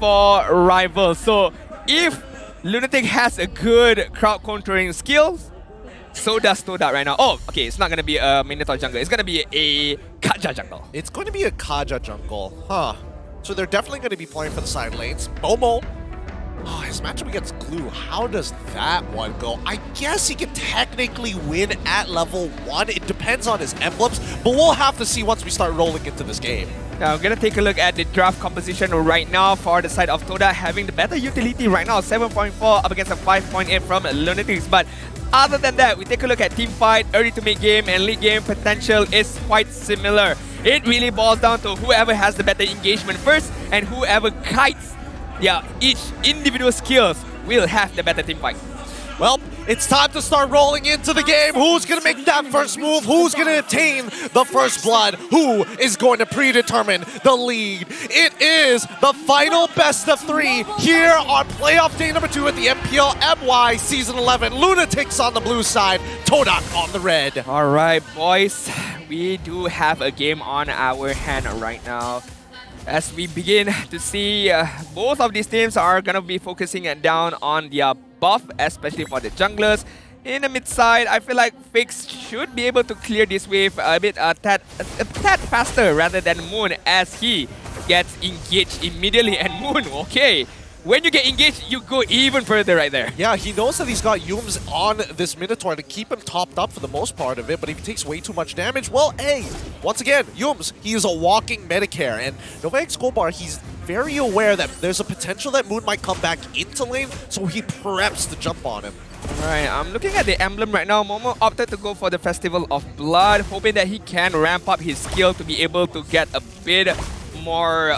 for Rival. So if Lunatix has a good crowd controlling skills, so does Todak right now. Oh, okay, it's not gonna be a Minotaur jungle. It's gonna be a Kaja jungle. It's going to be a Kaja jungle, huh? So they're definitely going to be playing for the side lanes. Momo. Oh, his matchup against Glue, how does that one go? I guess he can technically win at level 1. It depends on his emblems, but we'll have to see once we start rolling into this game. Now, I'm going to take a look at the draft composition right now for the side of Todak, having the better utility right now, 7.4 up against a 5.8 from Lunatix. But other than that, we take a look at team fight, early to mid-game, and late game potential is quite similar. It really boils down to whoever has the better engagement first, and whoever kites each individual skills will have the better team fight. Well, it's time to start rolling into the game. Who's going to make that first move? Who's going to attain the first blood? Who is going to predetermine the lead? It is the final best of 3 here on playoff day number 2 at the MPL MY Season 11. Lunatix on the blue side, Todak on the red. All right, boys. We do have a game on our hand right now. As we begin to see, both of these teams are going to be focusing down on their buff, especially for the junglers. In the mid side, I feel like Fix should be able to clear this wave a tad faster rather than Moon, as he gets engaged immediately. And Moon, okay, when you get engaged, you go even further right there. Yeah, he knows that he's got Yums on this Minotaur to keep him topped up for the most part of it, but if he takes way too much damage, well, hey, once again, Yums, he is a walking Medicare, and Novak Skobar, he's very aware that there's a potential that Moon might come back into lane, so he preps to jump on him. Right, I'm looking at the emblem right now. Momo opted to go for the Festival of Blood, hoping that he can ramp up his skill to be able to get a bit more,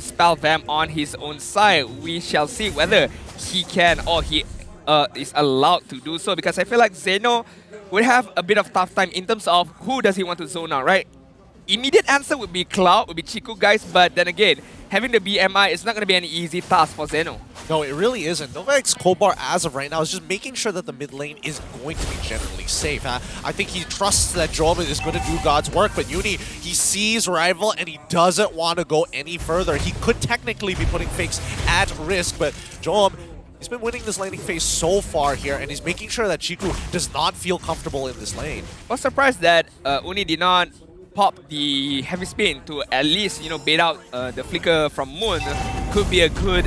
spell vamp on his own side. We shall see whether he can or he is allowed to do so, because I feel like Zeno would have a bit of tough time in terms of who does he want to zone out, right? Immediate answer would be Cloud, would be Chiku guys, but then again, having the BMI is not going to be an easy task for Zeno. No, it really isn't. Novak's Kobar, as of right now, is just making sure that the mid lane is going to be generally safe. I think he trusts that Jowm is going to do God's work, but Uni, he sees Rival and he doesn't want to go any further. He could technically be putting Fakes at risk, but Jowm, he's been winning this laning phase so far here, and he's making sure that Chiku does not feel comfortable in this lane. I was surprised that Uni did not pop the heavy spin to at least, bait out the flicker from Moon. Could be a good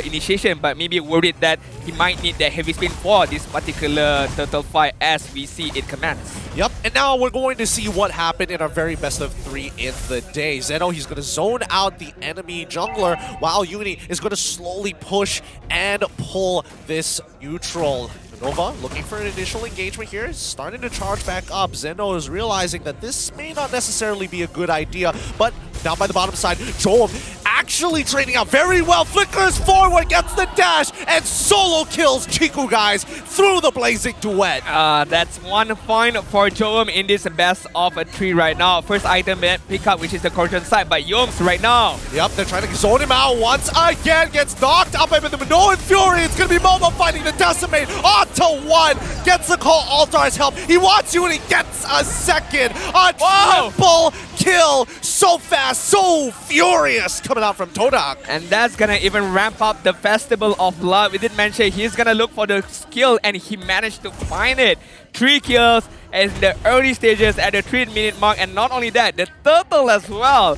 initiation, but maybe worried that he might need that heavy spin for this particular turtle fight as we see it commands. Yep, and now we're going to see what happened in our very best of 3 in the day. Zeno, he's going to zone out the enemy jungler, while Uni is going to slowly push and pull this neutral. Nova looking for an initial engagement here, starting to charge back up. Zeno is realizing that this may not necessarily be a good idea, but down by the bottom side, Jowm actually trading out very well. Flickers forward, gets the dash, and solo kills Chiku guys through the blazing duet. That's 1 point for Jowm in this best of 3 right now. First item pick up, which is the Corjan side by Yoms right now. Yep, they're trying to zone him out once again, gets knocked up by the Minoan Fury. It's going to be Momo fighting the Decimate onto 1, gets the call, Altar's help. He wants you and he gets a second. A triple kill, so fast, so furious coming out from Todak. And that's gonna even ramp up the Festival of Blood. We did mention he's gonna look for the skill, and he managed to find it. 3 kills in the early stages at the 3-minute mark, and not only that, the turtle as well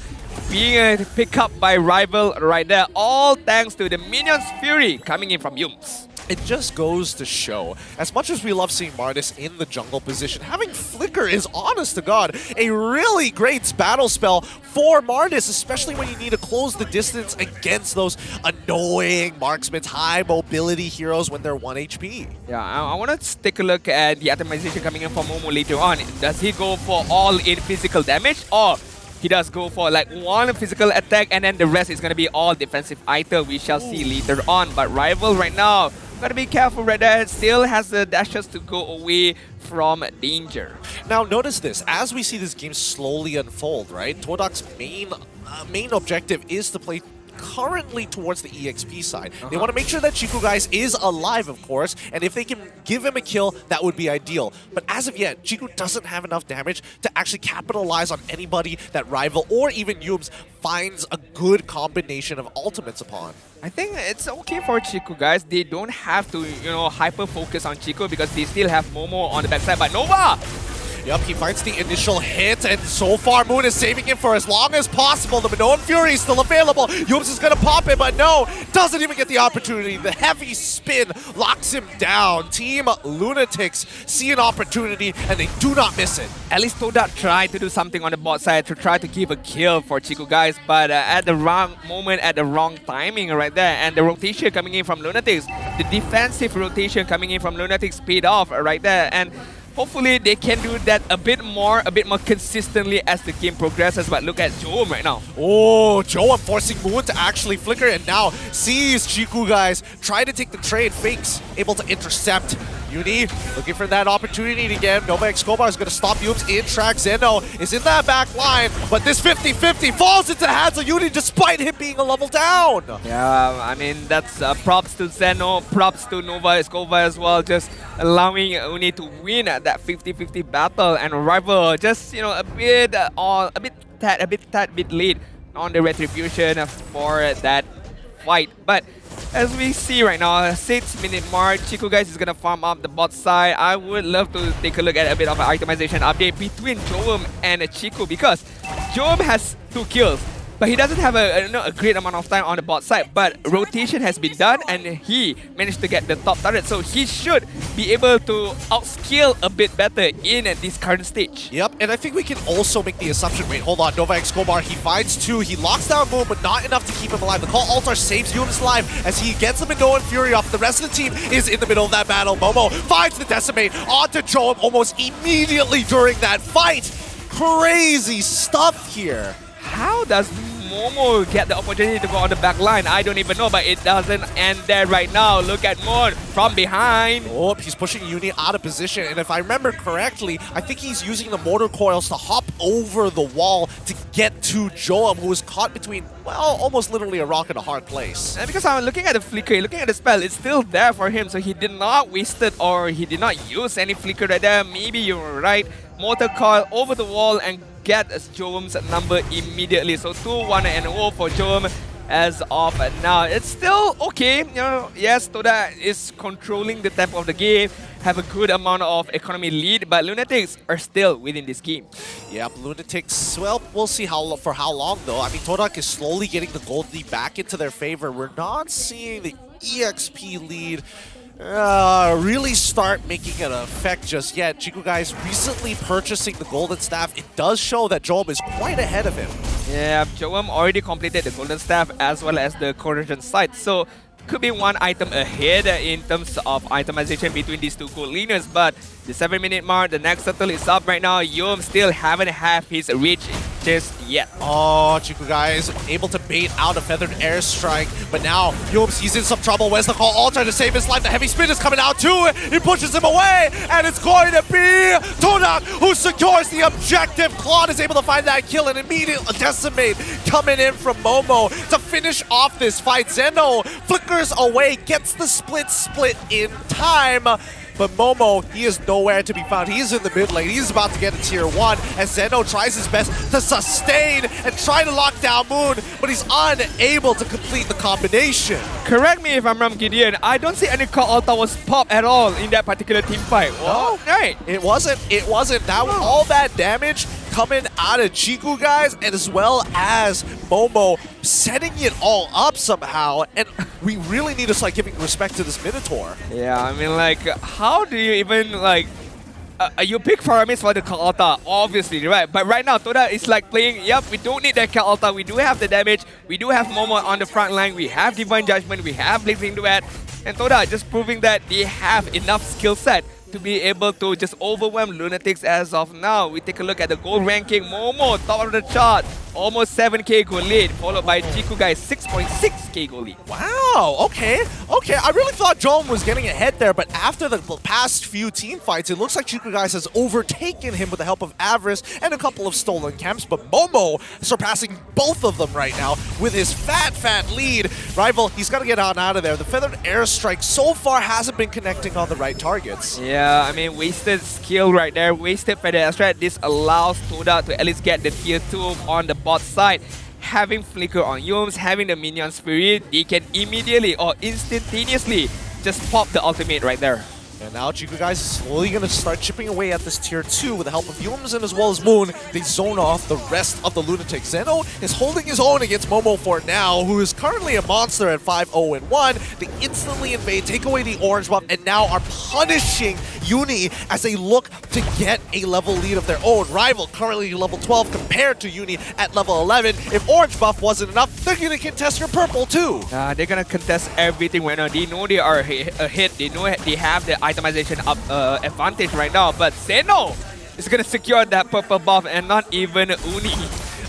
being picked up by Rival right there, all thanks to the Minions Fury coming in from Yums. It just goes to show, as much as we love seeing Madness in the jungle position, having Flicker is, honest to God, a really great battle spell for Madness, especially when you need to close the distance against those annoying marksmen, high mobility heroes when they're 1 HP. Yeah, I want to take a look at the atomization coming in from Momo later on. Does he go for all-in physical damage, or he does go for like one physical attack and then the rest is going to be all defensive item? We shall see later on. But Rival right now, gotta be careful right there. Still has the dashes to go away from danger. Now notice this, as we see this game slowly unfold, right? Todak's main objective is to play currently towards the EXP side. They want to make sure that Chico Guys is alive, of course, and if they can give him a kill, that would be ideal. But as of yet, Chico doesn't have enough damage to actually capitalize on anybody that Rival or even Jowm finds a good combination of ultimates upon. I think it's okay for Chico, guys. They don't have to, hyper focus on Chico because they still have Momo on the backside. But Nova! Yep, he finds the initial hit, and so far Moon is saving him for as long as possible. The Minoan Fury is still available. Jowm is going to pop it, but no, doesn't even get the opportunity. The heavy spin locks him down. Team Lunatix see an opportunity, and they do not miss it. At least Todak tried to do something on the bot side to try to give a kill for Chico, guys, but at the wrong moment, at the wrong timing right there. And the rotation coming in from Lunatix, the defensive rotation coming in from Lunatix paid off right there. And hopefully they can do that a bit more consistently as the game progresses. But look at Jowm right now. Oh, Jowm forcing Moon to actually flicker and now sees Chico, guys, try to take the trade. Fakes, able to intercept. Uni looking for that opportunity again. Nova Escobar is going to stop Jowm's in track. Zeno is in that back line, but this 50-50 falls into the hands of Uni despite him being a level down. Yeah, I mean, that's props to Zeno, props to Nova Escobar as well, just allowing Uni to win at that 50-50 battle, and Rival just, a bit late on the retribution for that fight. But as we see right now, 6-minute mark, Chico, guys, is going to farm up the bot side. I would love to take a look at a bit of an itemization update between Jowm and Chico, because Jowm has 2 kills, but he doesn't have a great amount of time on the bot side. But rotation has been done and he managed to get the top turret, so he should be able to outscale a bit better in this current stage. Yep, and I think we can also make the assumption, wait, hold on, Nova Escobar, he finds 2, he locks down Moon, but not enough to keep him alive. The call altar saves Jowm's life as he gets the Minoan Fury off. The rest of the team is in the middle of that battle. Momo finds the Decimate onto Jowm almost immediately during that fight. Crazy stuff here. How does Momo get the opportunity to go on the back line? I don't even know, but it doesn't end there right now. Look at Moon from behind. Oh, he's pushing Uni out of position, and if I remember correctly, I think he's using the mortar coils to hop over the wall to get to Jowm, who was caught between, well, almost literally a rock and a hard place. And because I'm looking at the flicker, looking at the spell, it's still there for him, so he did not waste it, or he did not use any flicker right there. Maybe you're right. Mortar coil over the wall and get Jowm's number immediately. So 2-1-0 for Jowm as of now. It's still okay. Yes, Todak is controlling the tempo of the game, have a good amount of economy lead, but Lunatix are still within this game. Yep, Lunatix, well, we'll see for how long though. I mean, Todak is slowly getting the gold lead back into their favor. We're not seeing the EXP lead really start making an effect just yet. Chico, guys, recently purchasing the Golden Staff, it does show that Jowm is quite ahead of him. Yeah, Jowm already completed the Golden Staff as well as the Corrosion Sight, so could be one item ahead in terms of itemization between these two gold leaders. But the 7-minute mark, the next turtle is up right now. Jowm still haven't had his reach just yet. Oh, Chico, guys, able to bait out a feathered airstrike, but now Jowm, he's in some trouble. Where's the call altar to save his life? The heavy spin is coming out too. He pushes him away, and it's going to be Todak who secures the objective. Claude is able to find that kill, and immediate decimate coming in from Momo to finish off this fight. Zeno flickers away, gets the split in time. But Momo, he is nowhere to be found. He is in the mid lane. He's about to get a tier 1 as Zeno tries his best to sustain and try to lock down Moon, but he's unable to complete the combination. Correct me if I'm wrong, Gideon. I don't see any call altar was popped at all in that particular team fight. No, right. It wasn't. That all that damage coming out of Chiku, guys, and as well as Momo setting it all up somehow. And we really need to start giving respect to this Minotaur. Yeah, I mean, like, how do you even, like, you pick Faramis for the Cal Alta, obviously, right? But right now, Todak is like playing, yep, we don't need that Cal Alta. We do have the damage. We do have Momo on the front line. We have Divine Judgment. We have Blazing Duet. And Todak just proving that they have enough skill set to be able to just overwhelm Lunatix as of now. We take a look at the gold ranking. Momo, top of the chart, almost 7k gold lead, followed by Chiku, guys, 6.6k gold lead. Wow, okay. I really thought Jowm was getting ahead there, but after the past few team fights, it looks like Chiku, guys, has overtaken him with the help of Avarice and a couple of stolen camps, but Momo surpassing both of them right now with his fat lead. Rival, he's got to get on out of there. The Feathered Airstrike so far hasn't been connecting on the right targets. Yeah, I mean, wasted skill right there, wasted Feather Airstrike. This allows Todak to at least get the tier 2 on the bot side. Having Flicker on Yoms, having the Minion Spirit, they can immediately or instantaneously just pop the ultimate right there. And now Chiku, guys, is slowly going to start chipping away at this tier 2 with the help of Yumzen as well as Moon. They zone off the rest of the Lunatix. Zeno is holding his own against Momo for now, who is currently a monster at 5-0-1. They instantly invade, take away the orange buff, and now are punishing Uni as they look to get a level lead of their own. Rival currently level 12 compared to Uni at level 11. If orange buff wasn't enough, they're going to contest your purple too. They're going to contest everything right now. They know they are a hit. They know they have the itemization advantage right now, but Zeno is going to secure that purple buff and not even Uni.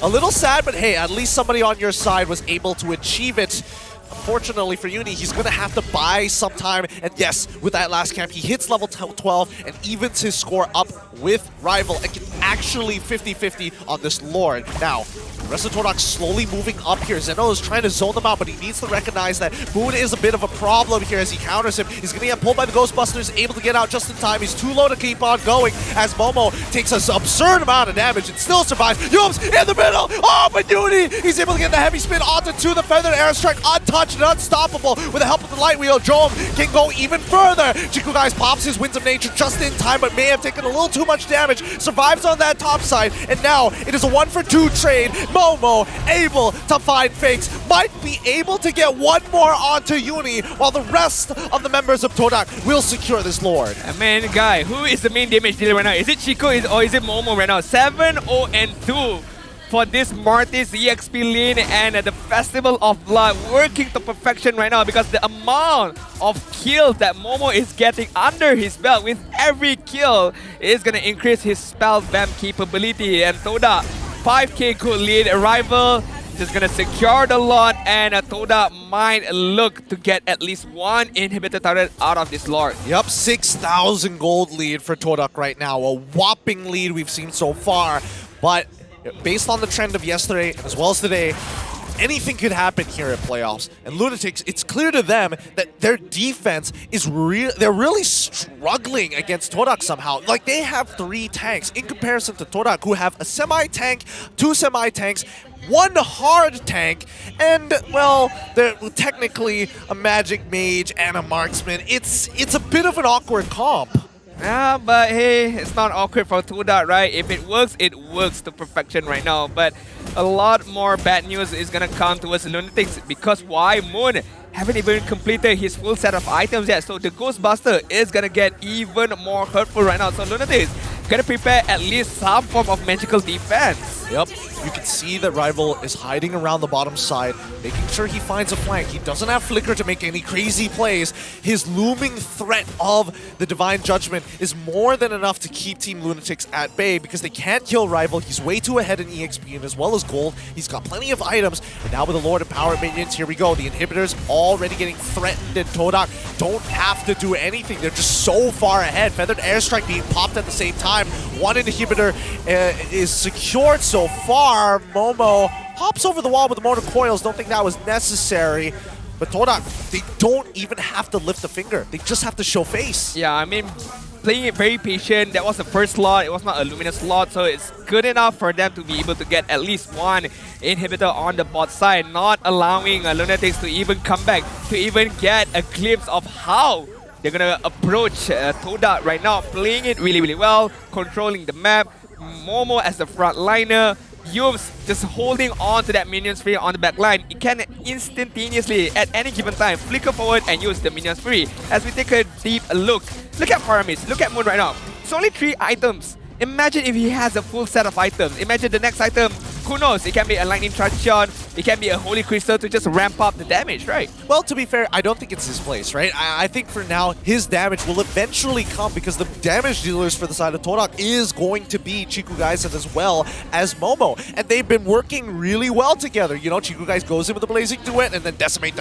A little sad, but hey, at least somebody on your side was able to achieve it. Unfortunately for Uni, he's going to have to buy some time, and yes, with that last camp, he hits level 12 and evens his score up with Rival and can actually 50-50 on this Lord. Now, the rest of Todak slowly moving up here. Zeno is trying to zone them out, but he needs to recognize that Moon is a bit of a problem here as he counters him. He's going to get pulled by the Ghostbusters, able to get out just in time. He's too low to keep on going as Momo takes an absurd amount of damage and still survives. Yums in the middle! Oh, but Uni, he's able to get the heavy spin onto 2. The Feathered Airstrike untouched and unstoppable. With the help of the Light Wheel, Jowm can go even further. Chiku, guys, pops his Winds of Nature just in time, but may have taken a little too much damage. Survives on that top side, and now it is a 1-for-2 trade. Momo able to find fakes, might be able to get one more onto Uni, while the rest of the members of Todak will secure this Lord. Man, guy, who is the main damage dealer right now? Is it Chiku or is it Momo right now? 7-0-2 for this Martis EXP lane, and the Festival of Blood working to perfection right now because the amount of kills that Momo is getting under his belt with every kill is going to increase his spell vamp capability. And Todak, 5k gold lead. Rival just going to secure the lot, and Todak might look to get at least one inhibitor turret out of this Lord. Yep, 6,000 gold lead for Todak right now. A whopping lead we've seen so far, but based on the trend of yesterday as well as today, anything could happen here at playoffs. And Lunatix, it's clear to them that their defense is they're really struggling against Todak somehow. Like, they have 3 tanks in comparison to Todak, who have a semi-tank, 2 semi-tanks, 1 hard tank, and, well, they're technically a magic mage and a marksman. It's a bit of an awkward comp. Yeah, but hey, it's not awkward for Todak, right? If it works to perfection right now. But a lot more bad news is gonna come towards Lunatix because why? Moon haven't even completed his full set of items yet, so the Ghostbuster is gonna get even more hurtful right now. So Lunatix gonna prepare at least some form of magical defense. Yep, you can see that Rival is hiding around the bottom side, making sure he finds a flank. He doesn't have Flicker to make any crazy plays. His looming threat of the Divine Judgment is more than enough to keep Team Lunatix at bay because they can't kill Rival. He's way too ahead in EXP and as well as gold. He's got plenty of items, and now with the Lord and Power minions, here we go. The inhibitors already getting threatened, and Todak don't have to do anything. They're just so far ahead. Feathered Airstrike being popped at the same time. 1 inhibitor is secured so far. Momo hops over the wall with the mortar coils. Don't think that was necessary. But Todak, they don't even have to lift a finger. They just have to show face. Yeah, I mean, playing it very patient. That was the first slot. It was not a luminous slot, so it's good enough for them to be able to get at least 1 inhibitor on the bot side, not allowing Lunatix to even come back, to even get a glimpse of how they're gonna approach Todak right now. Playing it really, really well, controlling the map, Momo as the frontliner, Jowm just holding on to that minion sphere on the back line. It can instantaneously, at any given time, flicker forward and use the minion sphere. As we take a deep look at Paramis, look at Moon right now. It's only 3 items. Imagine if he has a full set of items. Imagine the next item, who knows? It can be a lightning transition, it can be a holy crystal to just ramp up the damage, right? Well, to be fair, I don't think it's his place, right? I think for now, his damage will eventually come because the damage dealers for the side of Todak is going to be Chiku Gaisen as well as Momo. And they've been working really well together. You know, Chiku Gaisen goes in with the Blazing Duet and then decimate.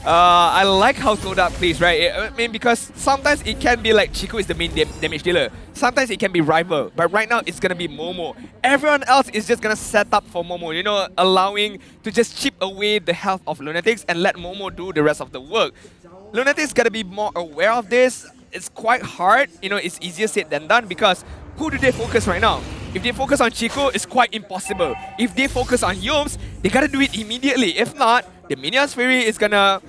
I like how Todak plays, right? I mean, because sometimes it can be like Chiku is the main damage dealer. Sometimes it can be rival, but right now it's gonna be Momo. Everyone else is just gonna set up for Momo, you know, allowing to just chip away the health of Lunatix and let Momo do the rest of the work. Lunatix gotta be more aware of this. It's quite hard, you know, it's easier said than done because who do they focus right now? If they focus on Chiku, it's quite impossible. If they focus on Jowm, they gotta do it immediately. If not, the Minion Fury is gonna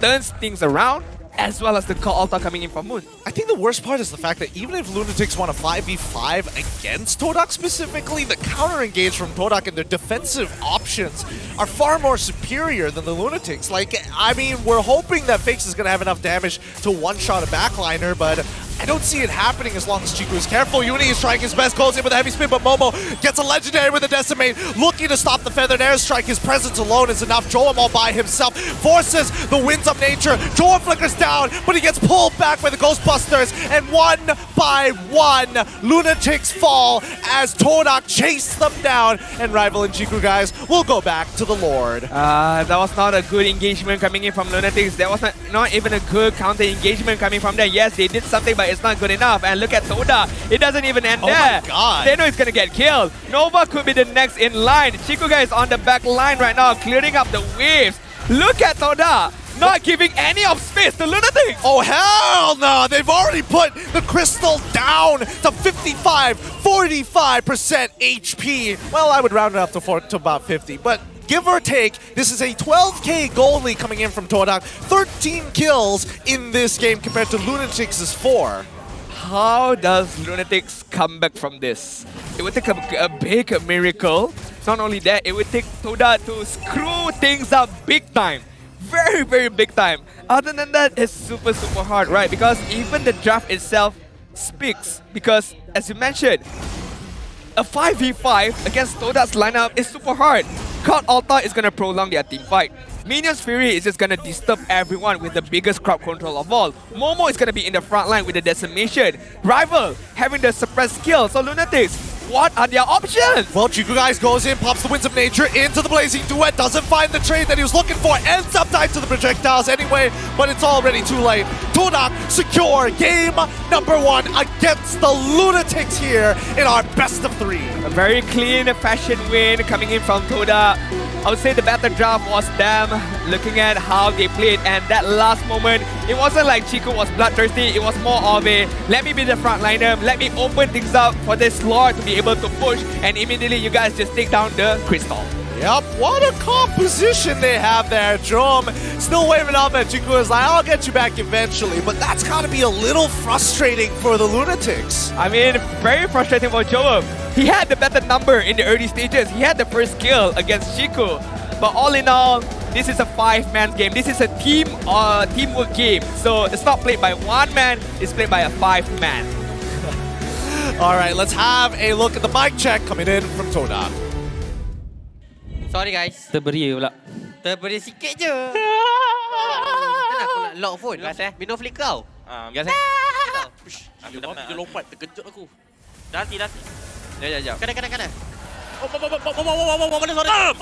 turn things around, as well as the call altar coming in from Moon. I think the worst part is the fact that even if Lunatix want a 5v5 against Todak specifically, the counter engage from Todak and their defensive options are far more superior than the Lunatix. Like, I mean, we're hoping that Fakes is going to have enough damage to one-shot a backliner, but I don't see it happening as long as Chiku is careful. Uni is trying his best, goes in with a heavy spin, but Momo gets a legendary with a decimate, looking to stop the feathered airstrike. His presence alone is enough. Jowm all by himself forces the winds of nature. Jowm flickers down, but he gets pulled back by the Ghostbusters, and one by one, Lunatix fall as Todak chase them down, and Rival and Chiku guys will go back to the Lord. That was not a good engagement coming in from Lunatix. That was not even a good counter engagement coming from there. Yes, they did something, but it's not good enough. And look at Todak. It doesn't even end there. Oh my god. They know it's gonna get killed. Nova could be the next in line. Chiku guy is on the back line right now, clearing up the waves. Look at Todak. Not giving any of space to Lunatix. Oh, hell no. They've already put the crystal down to 55, 45% HP. Well, I would round it up to about 50, but give or take, this is a 12k goal lead coming in from Todak. 13 kills in this game compared to Lunatix's 4. How does Lunatix come back from this? It would take a big miracle. Not only that, it would take Todak to screw things up big time. Very, very big time. Other than that, it's super, super hard, right? Because even the draft itself speaks. Because, as you mentioned, a 5v5 against Todak's lineup is super hard. Cloud Altar is going to prolong their team fight. Minion's Fury is just going to disturb everyone with the biggest crowd control of all. Momo is going to be in the front line with the decimation. Rival having the suppressed skill. So Lunatix, what are their options? Well, Chiku guys goes in, pops the Winds of Nature into the Blazing Duet, doesn't find the trade that he was looking for, ends up tied to the projectiles anyway, but it's already too late. Todak secure game number 1 against the Lunatix here in our best of 3. A very clean fashion win coming in from Todak. I would say the better draft was them looking at how they played, and that last moment, it wasn't like Chiku was bloodthirsty, it was more of a let me be the frontliner, let me open things up for this Lord to be able to push, and immediately you guys just take down the crystal. Yep, what a composition they have there. Jowm still waving off at Chiku is like, I'll get you back eventually, but that's gotta be a little frustrating for the Lunatix. I mean, very frustrating for Jowm. He had the better number in the early stages. He had the first kill against Chiku. But all in all, this is a 5-man game. This is a teamwork game. So it's not played by 1 man, it's played by a 5-man. All right, let's have a look at the mic check coming in from Todak. Sorry guys. Terberi pula. Terberi sikit je. Kenapa aku nak lock phone? Minum flicker kau. Biasa. Dia lompat, terkejut aku. Nanti. Jap. Kanan. Mana suara?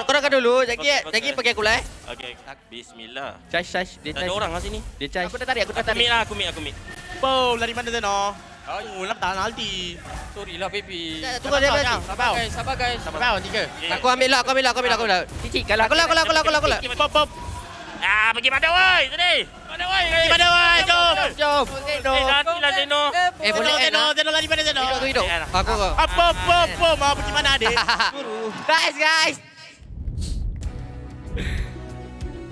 Korang kan dulu. Jagi pergi aku lah. Okey. Bismillah. Charge. Dia ada orang kat sini. Dia charge. Aku dah tarik. Aku mik. Bow, lari mana Zeno? Nak tahan Aldi. Sorry lah baby. Tunggu dia. Sabar guys. Sabar 3. Aku ambil lah. Cici kalah. Aku lah. Pop. Pergi mana woi? Sini. Mana woi? Jom. Nantilah Zeno. Boleh Zeno lari mana Zeno? Hidup. Aku. Apa? Mau pergi mana adik? Guys.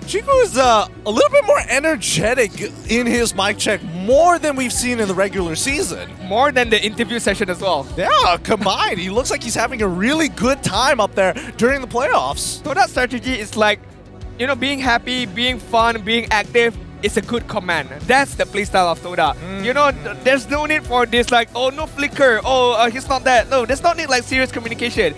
Chico's a little bit more energetic in his mic check, more than we've seen in the regular season. More than the interview session as well. Yeah, combined. He looks like he's having a really good time up there during the playoffs. Todak's strategy is like, you know, being happy, being fun, being active. It's a good command. That's the playstyle of Todak. You know, there's no need for this like, oh, no flicker. Oh, he's not that. No, there's no need like serious communication.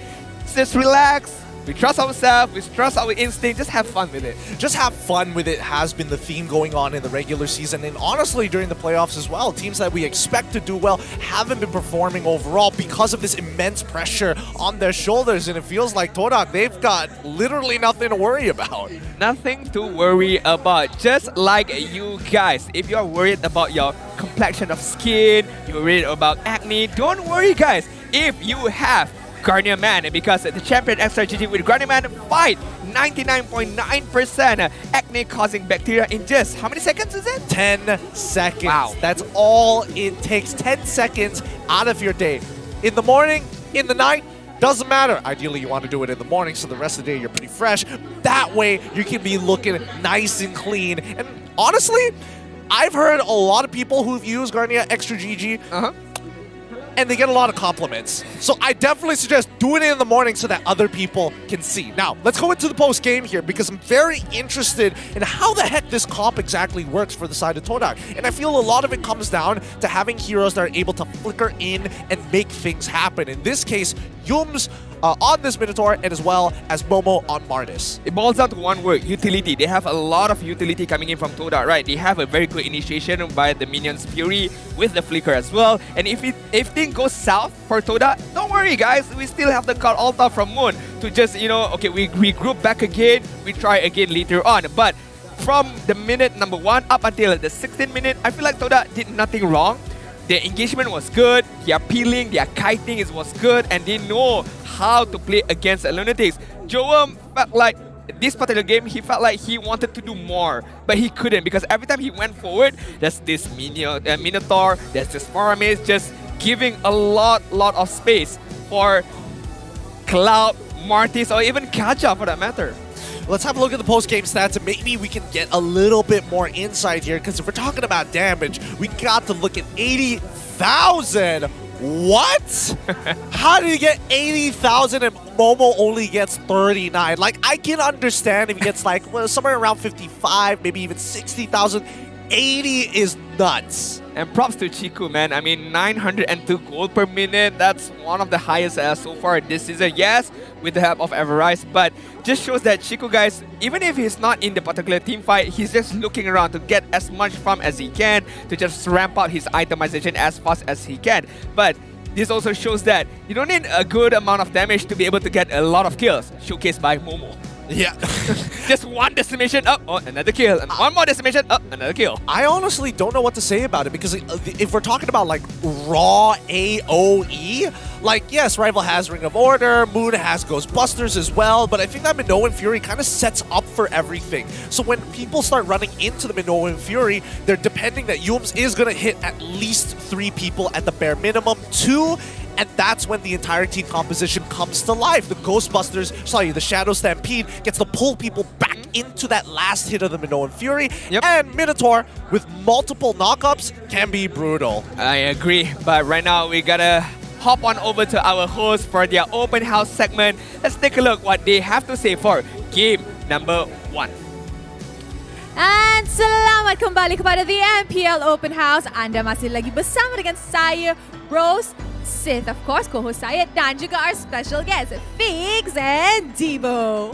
Just relax. We trust ourselves, we trust our instinct, just have fun with it. Just have fun with it has been the theme going on in the regular season, and honestly during the playoffs as well. Teams that we expect to do well haven't been performing overall because of this immense pressure on their shoulders, and it feels like Todak, they've got literally nothing to worry about. Nothing to worry about, just like you guys. If you're worried about your complexion of skin, you're worried about acne, don't worry guys. If you have Garnier Man, because the champion XRGG with Garnier Man fight 99.9% acne causing bacteria in just how many seconds is it? 10 seconds. Wow. That's all it takes. 10 seconds out of your day. In the morning, in the night, doesn't matter. Ideally, you want to do it in the morning so the rest of the day you're pretty fresh. That way, you can be looking nice and clean. And honestly, I've heard a lot of people who've used Garnier Extra GG and they get a lot of compliments. So I definitely suggest doing it in the morning so that other people can see. Now, let's go into the post game here because I'm very interested in how the heck this comp exactly works for the side of Todak. And I feel a lot of it comes down to having heroes that are able to flicker in and make things happen. In this case, Jowm's on this Minotaur and as well as Momo on Madness. It boils down to one word, utility. They have a lot of utility coming in from Todak, right? They have a very good initiation by the Minion's Fury with the Flicker as well. And if things go south for Todak, don't worry guys, we still have the card Alta from Moon to just, you know, okay, we regroup back again, we try again later on. But from the minute number 1 up until the 16th minute, I feel like Todak did nothing wrong. Their engagement was good, their peeling, their kiting was good, and they know how to play against Lunatix. Jowm felt like this particular game, he felt like he wanted to do more, but he couldn't because every time he went forward, there's this Minotaur, there's this Faramis just giving a lot of space for Cloud, Martis, or even Kaja for that matter. Let's have a look at the post-game stats and maybe we can get a little bit more insight here because if we're talking about damage, we got to look at 80,000. What? How did he get 80,000 and Momo only gets 39? Like, I can understand if he gets like somewhere around 55, maybe even 60,000. 80 is nuts. And props to Chiku, man. I mean, 902 gold per minute. That's one of the highest so far this season. Yes, with the help of Everrise, but just shows that Chiku, guys, even if he's not in the particular team fight, he's just looking around to get as much farm as he can, to just ramp out his itemization as fast as he can. But this also shows that you don't need a good amount of damage to be able to get a lot of kills, showcased by Momo. Yeah. Just one decimation up, oh, another kill. And one more decimation up, another kill. I honestly don't know what to say about it because if we're talking about like raw AoE, like yes, Rival has Ring of Order, Moon has Ghostbusters as well, but I think that Minoan Fury kind of sets up for everything. So when people start running into the Minoan Fury, they're depending that Jowm's is going to hit at least 3 people at the bare minimum, 2. And that's when the entire team composition comes to life. The the Shadow Stampede gets to pull people back into that last hit of the Minoan Fury. And Minotaur, with multiple knockups, can be brutal. I agree, but right now we gotta hop on over to our host for their open house segment. Let's take a look what they have to say for game number 1. And selamat kembali kepada The MPL Open House. Anda masih lagi bersama dengan saya, Rose, Sith, of course, co-host saya, dan juga our special guest, Fix and Debo.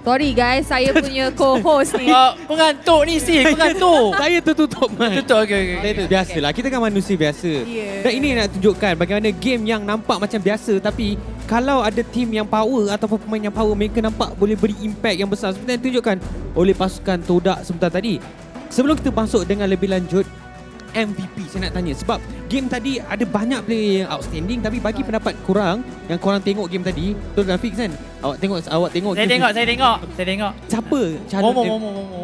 Sorry guys, saya punya co-host ni. Pengantuk ni sih, pengantuk. Saya tertutup mic. Tutup, okay. Biasalah, kita kan manusia biasa. Yeah. Dan ini nak tunjukkan bagaimana game yang nampak macam biasa tapi kalau ada team yang power ataupun pemain yang power, mereka nampak boleh beri impact yang besar. Seperti yang ditunjukkan oleh pasukan Todak sebentar tadi. Sebelum kita masuk dengan lebih lanjut, MVP saya nak tanya sebab game tadi ada banyak player yang outstanding tapi bagi pendapat korang yang korang tengok game tadi, betul kan Fix kan? Awak tengok. Saya tengok. Siapa?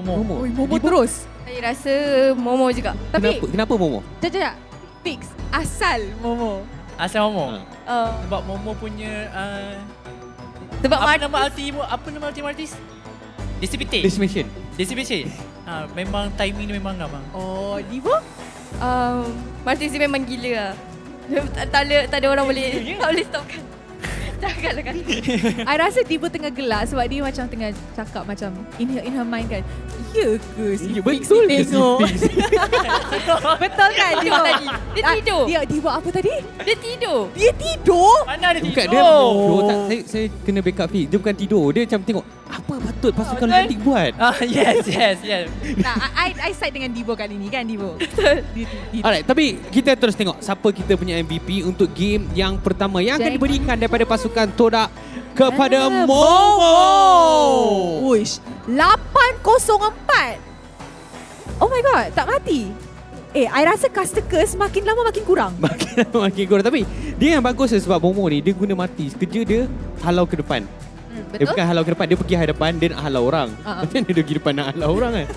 Momo terus. Saya rasa Momo juga. Tapi kenapa Momo? Jap. Fix, asal Momo. Sebab Momo punya sebab apa nama ulti artis? Decimatation. Memang timing dia memang abang. Oh, Divo? Martis dia memang gila lah. Tak ada orang boleh stopkan. Janganlah kan. I rasa Divo tengah gelak sebab dia macam tengah cakap macam in her mind kan. Ya ke si Fix ni tengok? Betul kan Divo tadi? Dia tidur. Divo apa tadi? Dia tidur. Dia tidur? Mana dia Bukan tidur? dia. Saya kena backup Fik. Dia bukan tidur. Dia macam tengok apa patut pasukan Lunatix buat. Yes. Nah, I side dengan Divo kali ni kan Divo. Alright, tapi kita terus tengok siapa kita punya MVP untuk game yang pertama yang akan diberikan daripada pasukan Todak kepada Momo. Uish, 804. Oh my god, tak mati. I rasa caster curse makin lama makin kurang. Makin kurang. Tapi dia yang bagus sebab Momo ni dia guna mati. Kerja dia halau ke depan. Dia bukan halau ke depan, dia pergi hadapan, dia nak halau orang. Macam mana dia pergi depan nak halau orang kan?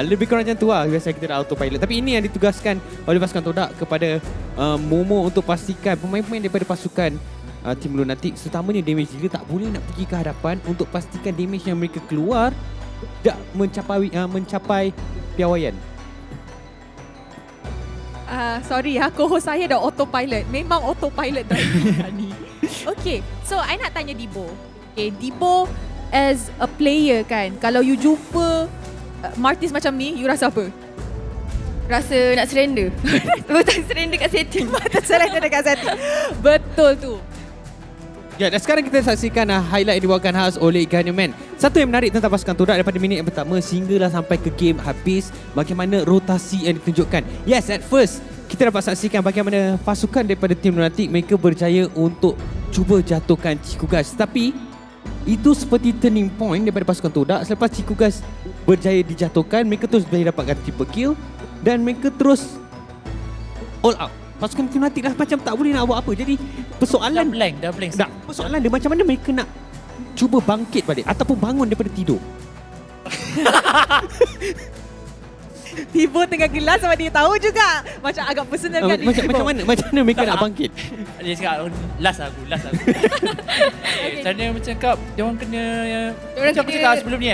Lebih kurang macam tu lah. Biasa kita dah autopilot. Tapi ini yang ditugaskan oleh pasukan Todak kepada Momo untuk pastikan pemain-pemain daripada pasukan Team Lunatix, terutamanya damage dealer, tak boleh nak pergi ke hadapan untuk pastikan damage yang mereka keluar tak mencapai piawaian. Sorry co-host saya dah autopilot. Memang autopilot dah ni. Okay, so I nak tanya Dibo. Okay, Dibo as a player kan, kalau you jumpa Martis macam ni, you rasa apa? Rasa nak surrender. Betul, surrender kat setting. Betul, surrender dekat setting. Betul tu. Ya, dan sekarang kita saksikan highlight yang dibawakan khas oleh Gunnerman. Satu yang menarik tentang pasukan Todak daripada minit yang pertama sehinggalah sampai ke game habis, bagaimana rotasi yang ditunjukkan. Yes, at first kita dapat saksikan bagaimana pasukan daripada Team Lunatix mereka berjaya untuk cuba jatuhkan Cikugas. Tapi itu seperti turning point daripada pasukan Todak. Selepas Cikugas berjaya dijatuhkan, mereka terus berjaya dapatkan triple kill dan mereka terus all out. Pasukan Team Lunatix dah macam tak boleh nak buat apa. Jadi persoalan dah blank. Persoalan dia macam mana mereka nak cuba bangkit balik ataupun bangun daripada tidur. Tibo tengah gelas sebab dia tahu juga. Macam agak personal kan. Macam mana mereka nak bangkit? Dia cakap last aku. Macam mana macam cakap dia orang kena macam aku cakap sebelum ni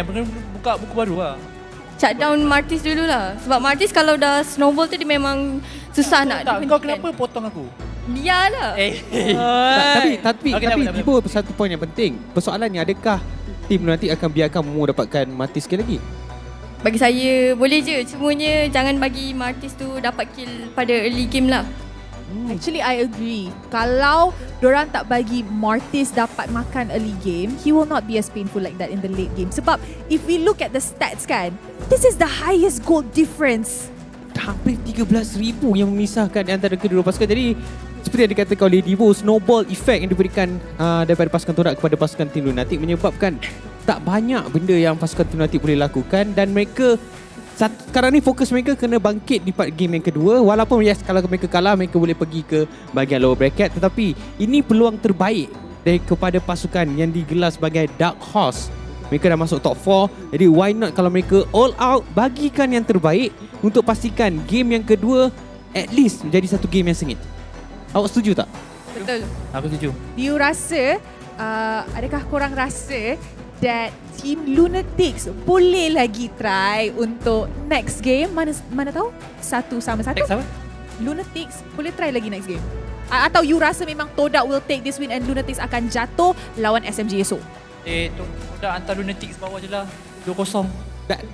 buka buku baru lah. Shut down Martis dulu lah. Sebab Martis kalau dah snowball tu dia memang susah nak. Kau kenapa potong aku? Dia lah. Tapi Dibo satu poin yang penting. Persoalannya, adakah Team Lunatix akan biarkan Momo dapatkan Martis sekali lagi? Bagi saya boleh je. Cumanya jangan bagi Martis tu dapat kill pada early game lah. Actually I agree. Kalau dorang tak bagi Martis dapat makan early game, he will not be as painful like that in the late game. Sebab if we look at the stats kan, this is the highest goal difference. Hampir 13,000 yang memisahkan antara kedua pasukan. Jadi seperti yang dikatakan oleh Divo, snowball effect yang diberikan daripada pasukan Todak kepada pasukan Team Lunatix menyebabkan tak banyak benda yang pasukan Team Lunatix boleh lakukan dan mereka sekarang ni fokus mereka kena bangkit di part game yang kedua. Walaupun kalau mereka kalah, mereka boleh pergi ke bahagian lower bracket, tetapi ini peluang terbaik kepada pasukan yang digelar sebagai Dark Horse. Mereka dah masuk top 4, jadi why not kalau mereka all out, bagikan yang terbaik untuk pastikan game yang kedua at least menjadi satu game yang sengit. Awak setuju tak? Betul. Aku setuju. You rasa, adakah korang rasa that Team Lunatix boleh lagi try untuk next game? Mana tahu? 1-1. Next apa? Lunatix boleh try lagi next game? Atau you rasa memang Todak will take this win and Lunatix akan jatuh lawan SMG esok? Todak hantar Lunatix bawah je lah 2-0.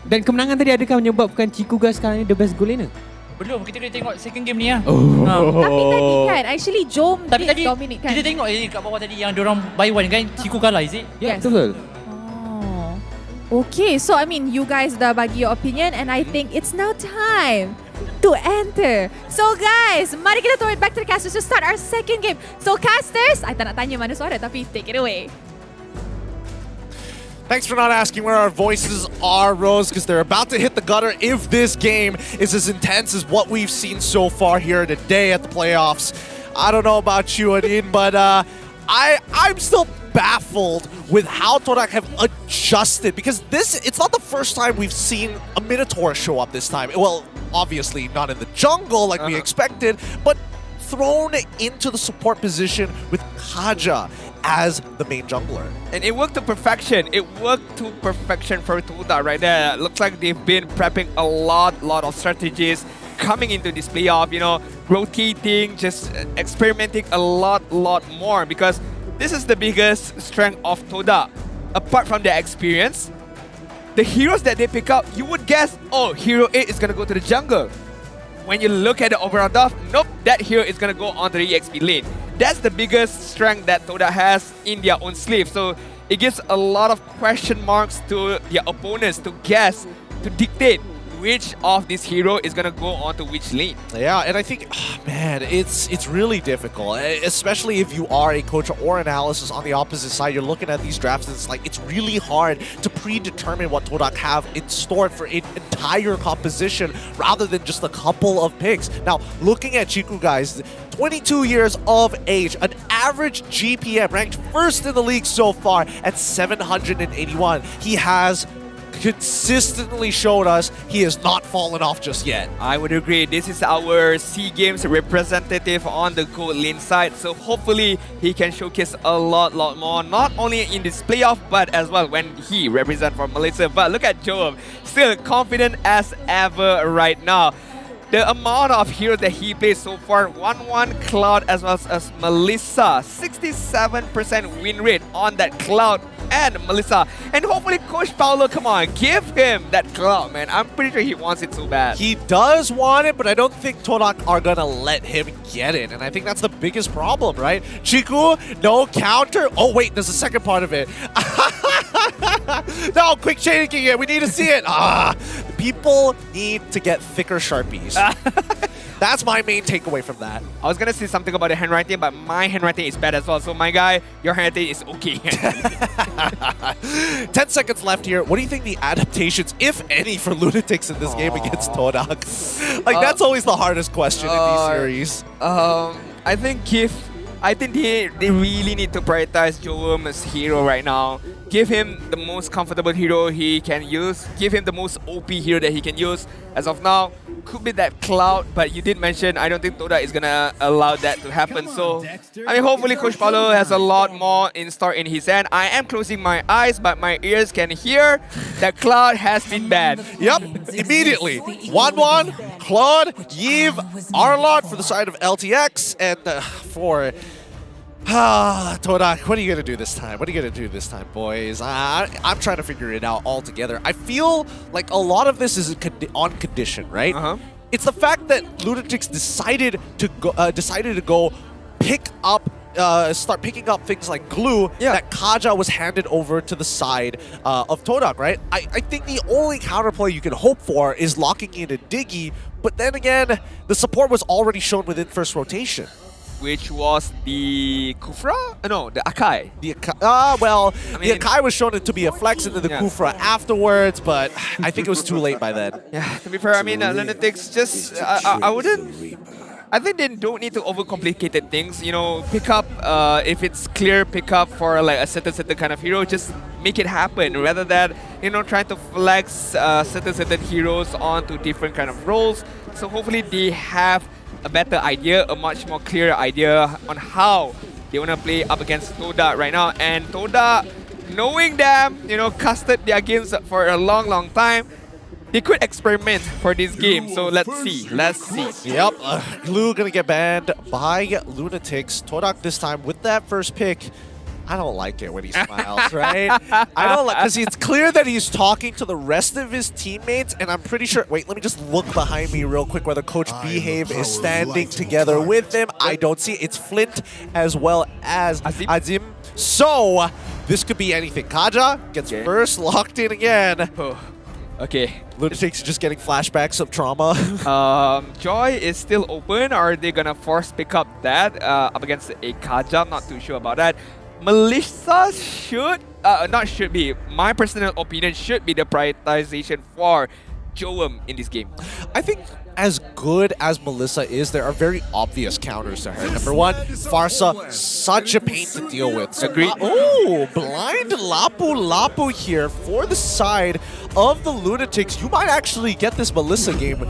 Dan kemenangan tadi adakah menyebabkan Cikugas sekarang ni the best goal laner? Belum, kita kena tengok second game ni lah. Tapi tadi kan, actually Jowm did dominate kan? Kita tengok kat bawah tadi yang diorang buy one kan, Ciku kalah, is it? Yes, betul. Okay, so I mean you guys dah bagi your opinion and I think it's now time to enter. So guys, mari kita throw it back to the casters to start our second game. So casters, I tak nak tanya mana suara tapi take it away. Thanks for not asking where our voices are, Rose, because they're about to hit the gutter if this game is as intense as what we've seen so far here today at the playoffs. I don't know about you, Adin, but I'm still baffled with how Todak have adjusted, because it's not the first time we've seen a Minotaur show up this time. Well, obviously not in the jungle like we expected, but thrown into the support position with Kaja. as the main jungler. And it worked to perfection. It worked to perfection for Todak right there. Looks like they've been prepping a lot of strategies coming into this playoff, you know, rotating, just experimenting a lot more, because this is the biggest strength of Todak. Apart from their experience, the heroes that they pick up, you would guess, oh, hero 8 is going to go to the jungle. When you look at the overall draft, nope, that hero is going to go onto the EXP lane. That's the biggest strength that Todak has in their own sleeve. So it gives a lot of question marks to their opponents to guess, to dictate which of this hero is going to go onto which lane. Yeah, and I think, man, it's really difficult, especially if you are a coach or analysis on the opposite side. You're looking at these drafts and it's like, it's really hard to predetermine what Todak have in store for an entire composition rather than just a couple of picks. Now, looking at Chiku, guys, 22 years of age, an average GPM ranked first in the league so far at 781. He has consistently showed us he has not fallen off just yet. I would agree. This is our SEA Games representative on the gold lane side, so hopefully he can showcase a lot more, not only in this playoff, but as well when he represents for Malaysia. But look at Jowm, still confident as ever right now. The amount of heroes that he plays so far, 1-1 Cloud as well as Melissa, 67% win rate on that Cloud and Melissa. And hopefully Coach Paulo, come on, give him that Cloud, man. I'm pretty sure he wants it so bad. He does want it, but I don't think Todak are gonna let him get it. And I think that's the biggest problem, right? Chiku, no counter. Oh wait, there's a second part of it. No, quick chaining it. We need to see it. People need to get thicker Sharpies. That's my main takeaway from that. I was gonna say something about the handwriting, but my handwriting is bad as well. So my guy, your handwriting is okay. 10 seconds left here. What do you think the adaptations, if any, for Lunatix in this game against Todak? Like, that's always the hardest question in these series. I think they really need to prioritize Jowm as hero right now. Give him the most comfortable hero he can use. Give him the most OP hero that he can use. As of now, could be that Cloud, but you did mention I don't think Todak is gonna allow that to happen. So, I mean, hopefully Coach Paulo has a lot more in store in his hand. I am closing my eyes, but my ears can hear that Cloud has been banned. Yep, immediately. 1-1, Claude, Yves, Arlott for the side of LTX, and for Todak, what are you going to do this time? What are you going to do this time, boys? I'm trying to figure it out all together. I feel like a lot of this is on condition, right? It's the fact that Lunatix decided to go pick up start picking up things like glue that Kaja was handed over to the side of Todak, right? I think the only counterplay you can hope for is locking in a Diggy, but then again, the support was already shown within first rotation. Which was the Kufra? No, the Akai. The Akai was shown to be a flex into the Kufra afterwards, but I think it was too late by then. Yeah, to be fair, I mean, Lunatix just, I think they don't need to overcomplicate things. You know, pick up, if it's clear pick up for like a certain kind of hero, just make it happen rather than, you know, trying to flex certain heroes onto different kind of roles. So hopefully they have a better idea, a much more clear idea on how they want to play up against Todak right now. And Todak, knowing them, you know, casted their games for a long time, they could experiment for this game. So let's see. Yep, Glue gonna get banned by Lunatix. Todak this time with that first pick. I don't like it when he smiles, right? I don't like, because it's clear that he's talking to the rest of his teammates, and I'm pretty sure, wait, let me just look behind me real quick whether Coach Behave is standing together with them. I don't see it. It's Flint as well as Azim. So, this could be anything. Kaja gets first locked in again. Okay. Lunatix just getting flashbacks of trauma. Joy is still open. Are they gonna force pick up that up against a Kaja? I'm not too sure about that. Melissa should, my personal opinion, should be the prioritization for Jowm in this game. I think as good as Melissa is, there are very obvious counters to her. Number one, Farsa, such a pain to deal with. Agreed. Blind Lapu here for the side of the Lunatix. You might actually get this Melissa game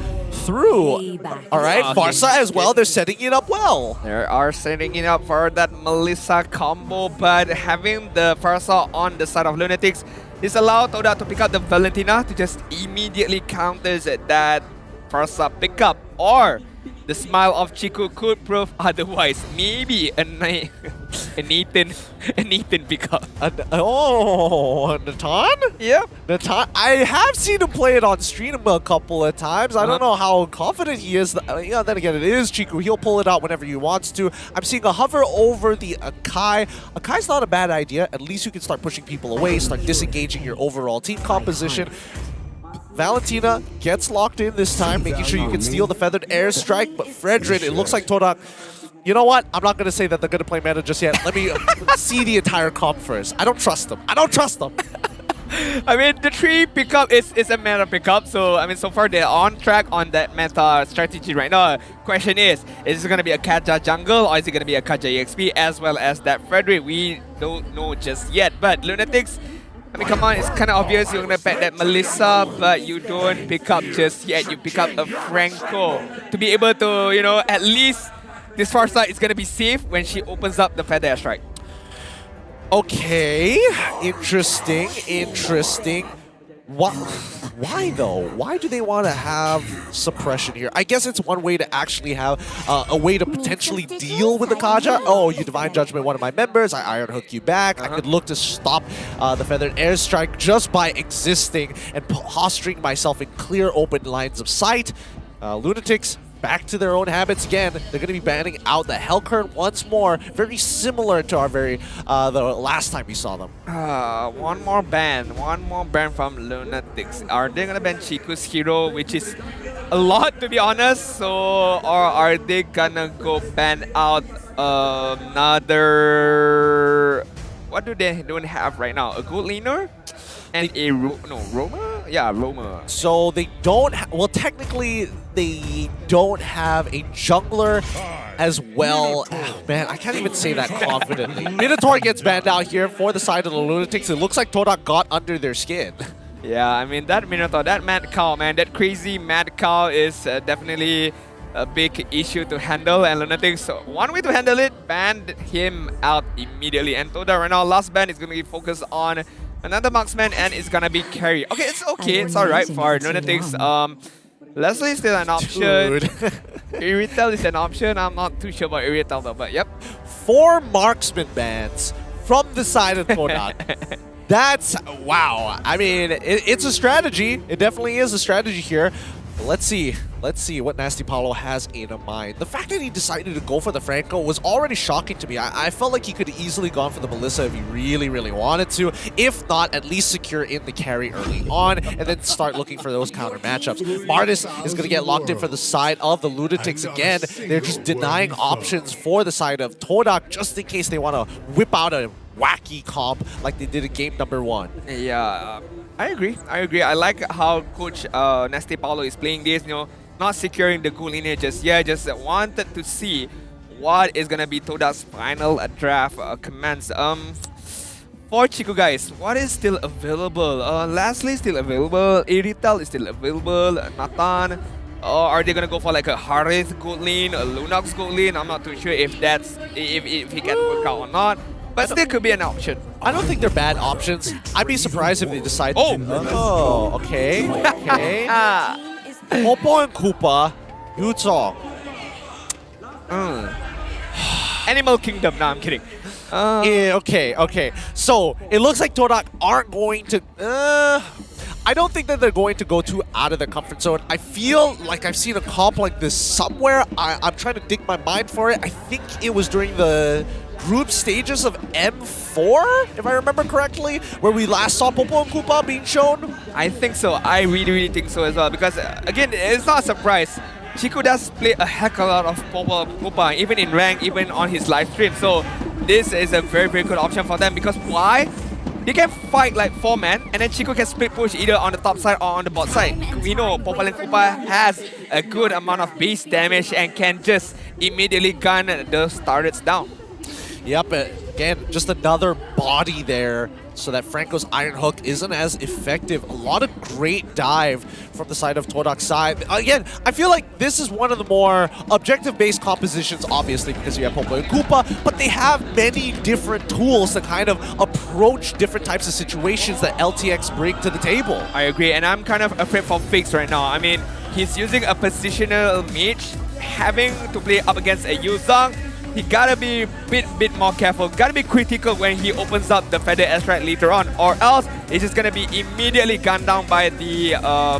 through. All right, Farsa as well, they're setting it up well. They are setting it up for that Melissa combo, but having the Farsa on the side of Lunatix, this allowed Todak to pick up the Valentina to just immediately counters that Farsa pickup, or the smile of Chiku could prove otherwise. Maybe a Nathan pickup. Natan? Yeah. Natan, I have seen him play it on stream a couple of times. I don't know how confident he is. Yeah, then again, it is Chiku. He'll pull it out whenever he wants to. I'm seeing a hover over the Akai. Akai's not a bad idea. At least you can start pushing people away, start disengaging your overall team composition. Valentina gets locked in this time, making sure you can steal the feathered airstrike, but Fredrin, it looks like Todak. You know what? I'm not going to say that they're going to play meta just yet. Let me see the entire comp first. I don't trust them. I don't trust them. I mean, the 3 pickup is a meta pickup, so I mean, so far they're on track on that meta strategy right now. Question is it going to be a Kaja jungle or is it going to be a Kaja EXP as well as that Frederick? We don't know just yet, but Lunatix, I mean, come on, it's kind of obvious you're going to pick that Melissa, but you don't pick up just yet. You pick up a Franco to be able to, you know, at least this far side is going to be safe when she opens up the feather airstrike. Okay, interesting. Why though? Why do they want to have suppression here? I guess it's one way to actually have a way to potentially deal with the Kaja. Oh, you Divine Judgment one of my members, I Iron Hook you back. I could look to stop the Feathered Airstrike just by existing and posturing myself in clear open lines of sight. Lunatix back to their own habits again. They're going to be banning out the Hellcurrent once more. Very similar to our the last time we saw them. One more ban from Lunatix. Are they going to ban Chiku's hero, which is a lot to be honest? So, or are they going to go ban out another... What do they don't have right now? A gold laner? And a Roma? Yeah, Roma. So they don't, well technically they don't have a jungler as well. Oh, man, I can't even say that confidently. Minotaur gets banned out here for the side of the Lunatics. It looks like Todak got under their skin. Yeah, I mean that Minotaur, that Mad Cow, man, that crazy Mad Cow is definitely a big issue to handle, and Lunatix, so one way to handle it, banned him out immediately. And Todak right now, last ban is going to be focused on another marksman, and it's gonna be carry. Okay, it's alright for Lunatix. Leslie is still an option. Iritel is an option. I'm not too sure about Iritel though, but yep. 4 marksman bans from the side of Todak. That's, wow. I mean, it's a strategy. It definitely is a strategy here. But let's see what Nasty Paulo has in mind. The fact that he decided to go for the Franco was already shocking to me. I felt like he could have easily gone for the Melissa if he really, really wanted to. If not, at least secure in the carry early on and then start looking for those counter matchups. Madness is going to get locked in for the side of the Lunatics again. They're just denying options for the side of Todak just in case they want to whip out a wacky comp like they did in game number 1. Yeah, I agree. I like how Coach Nasty Paulo is playing this, you know, not securing the goal lineage just yet, just wanted to see what is going to be Todak's final draft commands. For Chiku guys, what is still available? Leslie is still available, Iritel is still available, Nathan. Are they going to go for like a Harith gold lane, a Lunox gold lane? I'm not too sure if that's, if he can work out or not. But still could be an option. I don't think they're bad options. I'd be surprised if they decide to... Oh, okay. Popo and Koopa, Yuzong. Animal Kingdom. No, I'm kidding. Yeah, okay. So, it looks like Todak aren't going to... I don't think that they're going to go too out of their comfort zone. I feel like I've seen a comp like this somewhere. I'm trying to dig my mind for it. I think it was during the group stages of M4, if I remember correctly, where we last saw Popo and Koopa being shown. I think so. I really think so as well. Because, again, it's not a surprise. Chiku does play a heck of a lot of Popo and Koopa, even in rank, even on his live stream. So, this is a very good option for them. Because why? They can fight like 4 men, and then Chiku can split push either on the top side or on the bot side. We know Popo and Koopa has a good amount of base damage and can just immediately gun those turrets down. Yep, again, just another body there so that Franco's Iron Hook isn't as effective. A lot of great dive from the side of Todak's side. Again, I feel like this is one of the more objective-based compositions, obviously, because you have Homebois and Koopa, but they have many different tools to kind of approach different types of situations that LTX bring to the table. I agree, and I'm kind of afraid for Fix right now. I mean, he's using a positional mage, having to play up against a Yuzong. He gotta be a bit more careful, gotta be critical when he opens up the Feather Airstrike later on, or else it's just gonna be immediately gunned down by the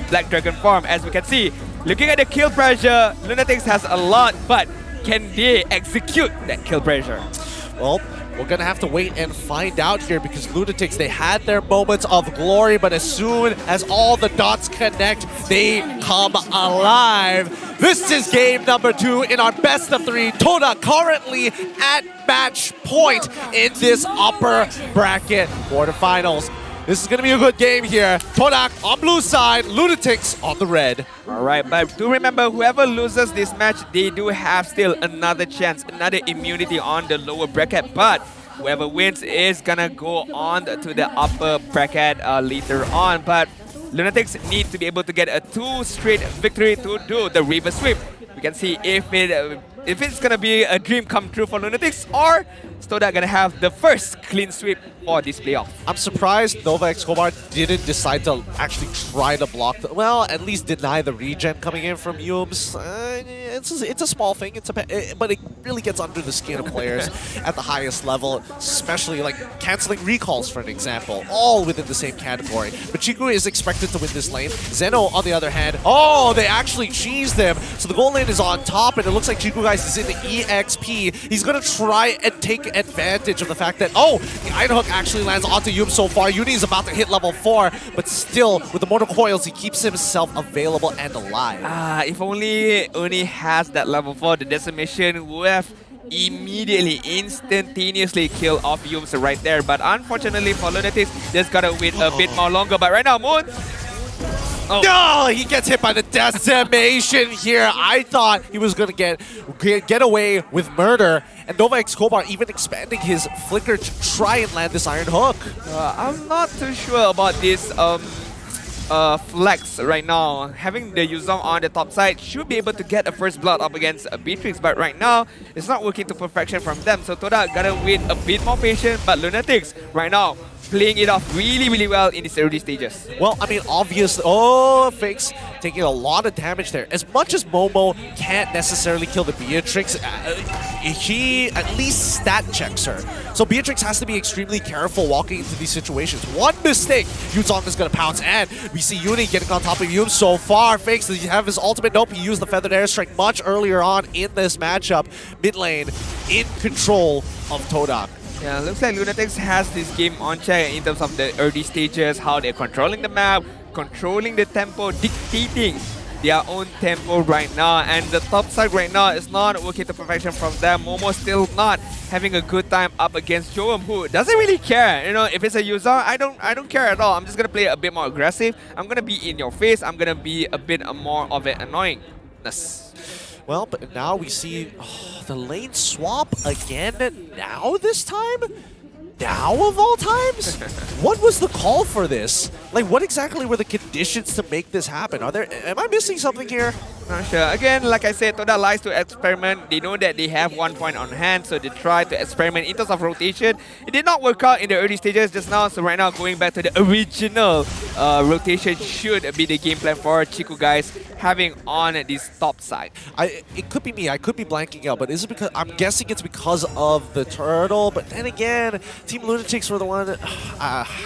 Black Dragon form. As we can see, looking at the kill pressure, Lunatix has a lot, but can they execute that kill pressure? Well, we're gonna have to wait and find out here, because Lunatix, they had their moments of glory, but as soon as all the dots connect, they come alive. This is game number 2 in our best of 3. Todak currently at match point in this upper bracket quarterfinals. This is going to be a good game here. Todak on blue side, Lunatix on the red. All right, but do remember, whoever loses this match, they do have still another chance, another immunity on the lower bracket. But whoever wins is going to go on to the upper bracket later on. But Lunatix need to be able to get a 2 straight victory to do the reverse sweep. We can see if it's gonna be a dream come true for Lunatix, or is Todak gonna have the first clean sweep for this playoff. I'm surprised Nova Escobar didn't decide to actually try to block, well, at least deny the regen coming in from Jowm's. It's a small thing, but it really gets under the skin of players at the highest level, especially like canceling recalls, for an example, all within the same category. But Chiku is expected to win this lane. Zeno, on the other hand, oh, they actually cheesed him. So the gold lane is on top, and it looks like Chiku, guys, is in the EXP. He's going to try and take advantage of the fact that, oh, the Iron Hook actually lands onto Jowm so far. Uni is about to hit level 4, but still, with the Mortal Coils, he keeps himself available and alive. If only Uni has that level 4, the Decimation would have immediately, instantaneously kill off Jowm right there. But unfortunately for Lunatix, just gotta wait a bit more longer. But right now, Moon. Oh. No, he gets hit by the Decimation here. I thought he was going to get away with murder. And Nova Escobar even expanding his flicker to try and land this Iron Hook. I'm not too sure about this flex right now. Having the Yuzong on the top side should be able to get a first blood up against Beatrix, but right now it's not working to perfection from them. So Todak gotta wait a bit more patient, but Lunatix right now playing it off really well in these early stages. Well, I mean, obviously, oh, Fix taking a lot of damage there. As much as Momo can't necessarily kill the Beatrix, he at least stat checks her. So Beatrix has to be extremely careful walking into these situations. One mistake, Yuzong is going to pounce, and we see Uni getting on top of Jowm so far. Fix, does he have his ultimate? Nope, he used the Feathered Airstrike much earlier on in this matchup. Mid lane in control of Todak. Yeah, looks like Lunatix has this game on check in terms of the early stages, how they're controlling the map, controlling the tempo, dictating their own tempo right now. And the top side right now is not working to perfection from them. Momo still not having a good time up against Jowm, who doesn't really care. You know, if it's a user, I don't care at all. I'm just gonna play a bit more aggressive. I'm gonna be in your face. I'm gonna be a bit more of an annoyingness. Well, but now we see the lane swap again. Now this time? Now of all times? What was the call for this? Like, what exactly were the conditions to make this happen? Am I missing something here? Not sure. Again, like I said, Todak likes to experiment. They know that they have 1 point on hand, so they try to experiment in terms of rotation. It did not work out in the early stages just now, so right now going back to the original rotation should be the game plan for Chiku, guys, having on this top side. It could be me. I could be blanking out, but is it because I'm guessing it's because of the turtle? But then again, Team Lunatix were the one.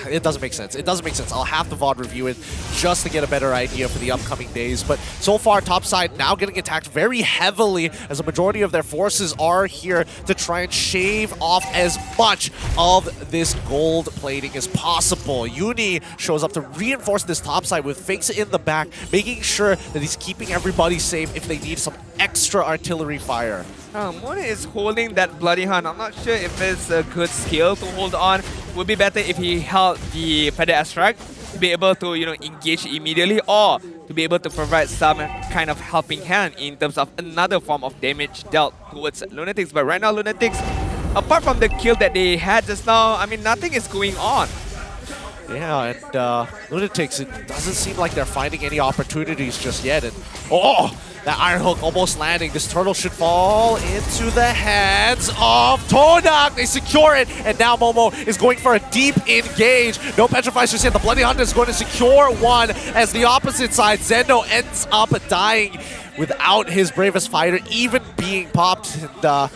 It doesn't make sense. It doesn't make sense. I'll have to VOD review it just to get a better idea for the upcoming days. But so far, top side now getting attacked very heavily, as a majority of their forces are here to try and shave off as much of this gold plating as possible. Uni shows up to reinforce this top side with Fakes in the back, making sure that he's keeping everybody safe if they need some extra artillery fire. Mona is holding that Bloody Hunt. I'm not sure if it's a good skill to hold on. Would be better if he held the Feather Airstrike to be able to, you know, engage immediately, or to be able to provide some kind of helping hand in terms of another form of damage dealt towards Lunatix. But right now, Lunatix apart from the kill that they had just now, I mean, nothing is going on. Yeah, and Lunatix, it doesn't seem like they're finding any opportunities just yet. And oh, that Iron Hook almost landing. This turtle should fall into the hands of Todak. They secure it, and now Momo is going for a deep engage. No petrifies just yet. The Bloody Hunter is going to secure one as the opposite side, Zendo, ends up dying without his bravest fighter even being popped. And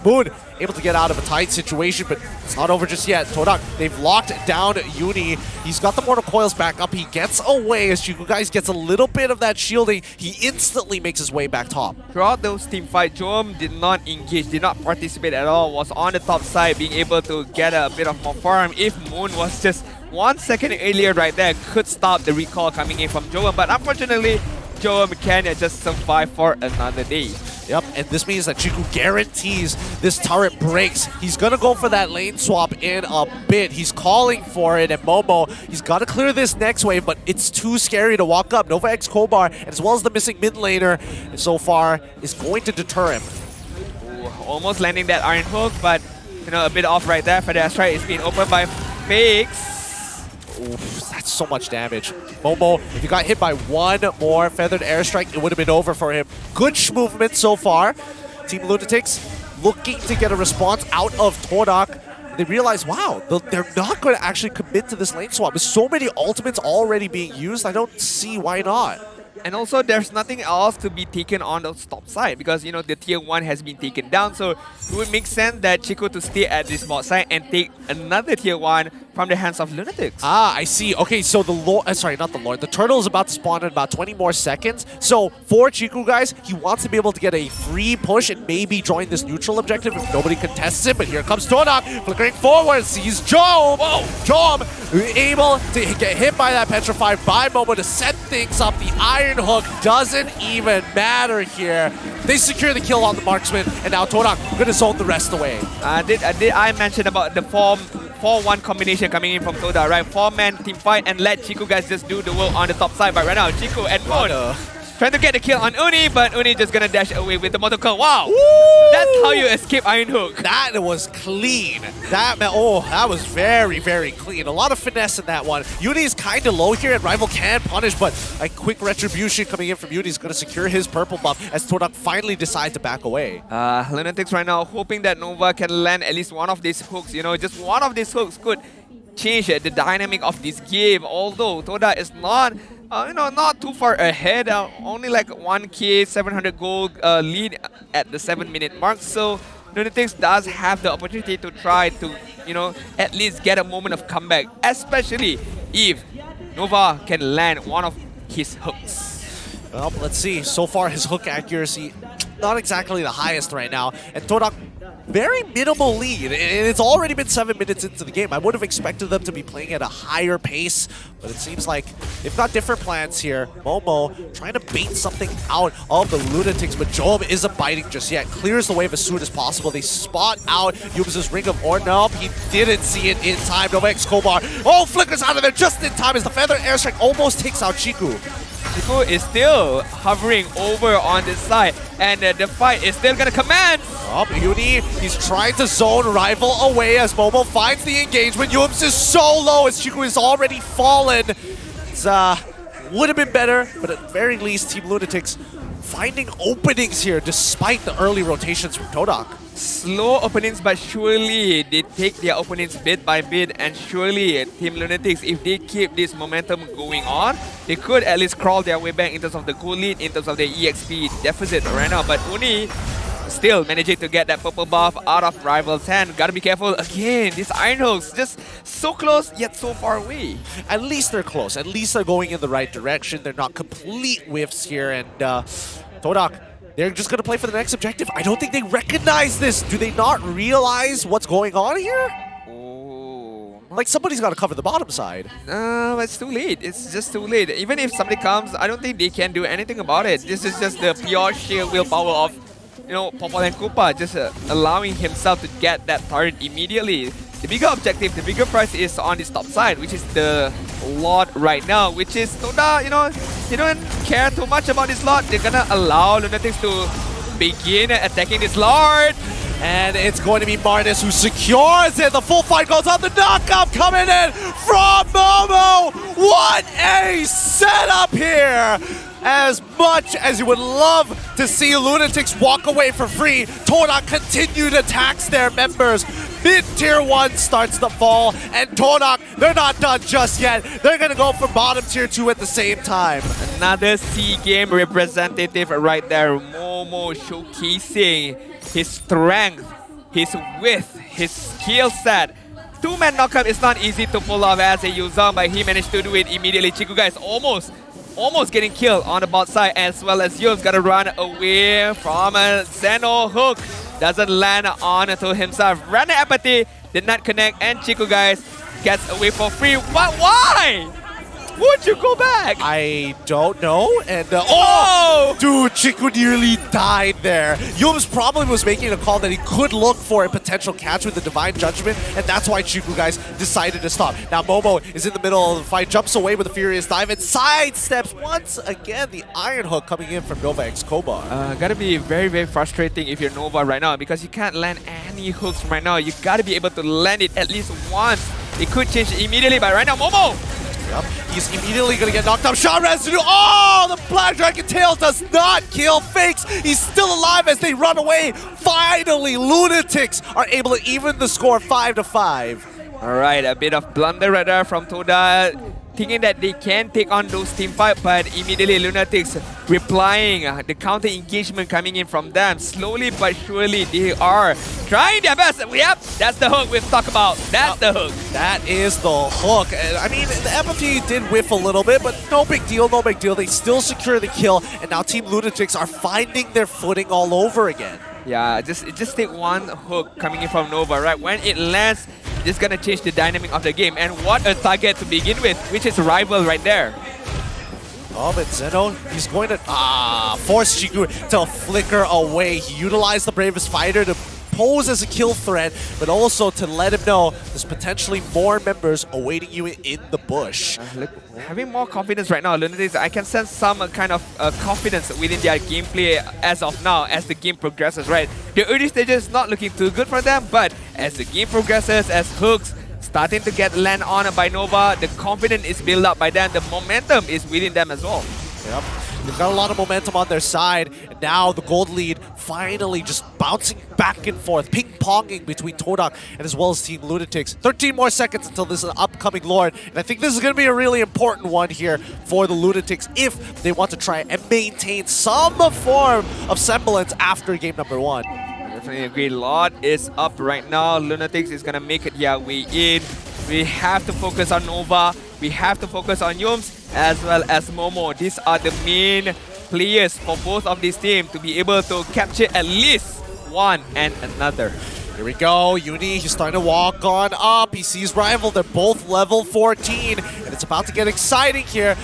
Moon able to get out of a tight situation, but it's not over just yet. Todak, they've locked down Uni. He's got the mortal coils back up. He gets away as Chiku guys gets a little bit of that shielding. He instantly makes his way back top. Throughout those team fights, Jowm did not engage, did not participate at all, was on the top side, being able to get a bit of more farm. If Moon was just 1 second earlier right there, could stop the recall coming in from Jowm, but unfortunately, Jowm can just survive for another day. Yep, and this means that Chiku guarantees this turret breaks. He's gonna go for that lane swap in a bit. He's calling for it, and Momo, he's gotta clear this next wave, but it's too scary to walk up. Nova X Kobar, as well as the missing mid laner, so far, is going to deter him. Ooh, almost landing that Iron Hook, but you know, a bit off right there. Feather Airstrike is being opened by Fakes. Oof, that's so much damage. Momo, if you got hit by one more Feathered Airstrike, it would have been over for him. Good movement so far. Team Lunatix looking to get a response out of Todak. They realize, wow, they're not going to actually commit to this lane swap. With so many ultimates already being used, I don't see why not. And also, there's nothing else to be taken on the top side because, you know, the tier 1 has been taken down. So it would make sense that Chico to stay at this bot side and take another tier 1 from the hands of Lunatix. Ah, I see. Okay, so the Lord, sorry, not the Lord. The turtle is about to spawn in about 20 more seconds. So for Chiku, guys, he wants to be able to get a free push and maybe join this neutral objective if nobody contests it. But here comes Todak, flickering forward, sees Jowm. Whoa, Jowm able to get hit by that Petrified by Momo to set things up. The Iron Hook doesn't even matter here. They secure the kill on the marksman, and now Todak going to zone the rest away. Did I mention about the 4-1 combination coming in from Todak, right? 4-man team fight and let Chiku guys just do the work on the top side. But right now, Chiku and Moon trying to get the kill on Uni, but Uni just gonna dash away with the mortal coil. Wow! Woo! That's how you escape Iron Hook. That was clean. That was very, very clean. A lot of finesse in that one. Uni is kind of low here, and Rival can punish, but a quick retribution coming in from Uni is going to secure his purple buff as Todak finally decides to back away. Lunatix right now hoping that Nova can land at least one of these hooks. You know, just one of these hooks could change the dynamic of this game. Although Todak is not, you know, not too far ahead. Only like 1k 700 gold lead at the 7-minute mark. So Lunatix does have the opportunity to try to, you know, at least get a moment of comeback, especially if Nova can land one of his hooks. Well, let's see. So far, his hook accuracy not exactly the highest right now, and Todak very minimal lead, and it's already been 7 minutes into the game. I would have expected them to be playing at a higher pace, but it seems like they've got different plans here. Momo trying to bait something out of the Lunatix, but Jowm isn't biting just yet. Clears the wave as soon as possible. They spot out Yubis' Ring of Ore. Nope, he didn't see it in time. Nova X Kobar. Oh, flickers out of there just in time as the Feather Airstrike almost takes out Chiku. Chiku is still hovering over on this side, and the fight is still gonna commence. Up, Uni, he's trying to zone Rival away as Momo finds the engagement. Yums is so low as Chiku is already fallen. It's, would have been better, but at the very least, Team Lunatix finding openings here despite the early rotations from Todak. Slow openings, but surely they take their opponents bit by bit, and surely Team Lunatix, if they keep this momentum going on, they could at least crawl their way back in terms of the goal lead, in terms of the EXP deficit right now. But Uni still managing to get that purple buff out of Rival's hand. Gotta be careful again. These Iron Hooks just so close yet so far away. At least they're close. At least they're going in the right direction. They're not complete whiffs here. And Todak, they're just going to play for the next objective. I don't think they recognize this. Do they not realize what's going on here? Oh. Like, somebody's got to cover the bottom side. It's too late. It's just too late. Even if somebody comes, I don't think they can do anything about it. This is just the pure sheer willpower of, you know, Popol and Koopa just allowing himself to get that turret immediately. The bigger objective, the bigger prize is on this top side, which is the Lord right now, which is Toda, you know, they don't care too much about this Lord. They're gonna allow Lunatix to begin attacking this Lord. And it's going to be Madness who secures it. The full fight goes on. The knockup coming in from Momo. What a setup here. As much as you would love to see Lunatix walk away for free, Todak continued attacks their members. Mid-tier 1 starts to fall, and Todak, they're not done just yet. They're going to go for bottom tier 2 at the same time. Another C game representative right there. Momo showcasing his strength, his width, his skill set. Two-man knockup is not easy to pull off as a user, but he managed to do it immediately. Chiku guys almost getting killed on the bot side, as well as Jowm's gotta run away from a Zeno hook. Doesn't land onto himself. Runner Apathy did not connect, and Chiku guys gets away for free. Why? Would you go back? I don't know. And oh, dude, Chiku nearly died there. Jowm's probably was making a call that he could look for a potential catch with the Divine Judgment, and that's why Chiku guys decided to stop. Now Momo is in the middle of the fight, jumps away with a furious dive and sidesteps once again the Iron Hook coming in from Nova X Kobar. Gotta be very, very frustrating if you're Nova right now, because you can't land any hooks right now. You gotta be able to land it at least once. It could change immediately, but right now Momo! Yep. He's immediately going to get knocked up. Shot residue. Oh, the Black Dragon Tail does not kill Fakes. He's still alive as they run away. Finally, Lunatix are able to even the score 5-5. All right, a bit of blunder right there from Todak, thinking that they can take on those team fight, but immediately Lunatix replying, the counter engagement coming in from them. Slowly but surely, they are trying their best. Yep, that's the hook we've talked about. That's the hook. That is the hook. I mean, the empathy did whiff a little bit, but no big deal, no big deal. They still secure the kill, and now Team Lunatix are finding their footing all over again. Yeah, just take one hook coming in from Nova, right? When it lands, it's gonna change the dynamic of the game. And what a target to begin with, which is Rival right there. Oh, but Zeno, he's going to force Chiku to flicker away. He utilized the Bravest Fighter to pose as a kill threat, but also to let him know there's potentially more members awaiting you in the bush. Look, having more confidence right now, Lunatix, I can sense some kind of confidence within their gameplay as of now, as the game progresses, right? The early stages not looking too good for them, but as the game progresses, as hooks starting to get land on by Nova, the confidence is built up by them, the momentum is within them as well. Yep. They've got a lot of momentum on their side, and now the gold lead finally just bouncing back and forth, ping-ponging between Todak and as well as Team Lunatix. 13 more seconds until this upcoming Lord, and I think this is going to be a really important one here for the Lunatix if they want to try and maintain some form of semblance after game number 1. Definitely agree. Lord is up right now. Lunatix is going to make it their way in. We have to focus on Nova. We have to focus on Jowm as well as Momo. These are the main players for both of these teams to be able to capture at least one and another. Here we go. Uni, he's starting to walk on up. He sees Rival. They're both level 14, and it's about to get exciting here.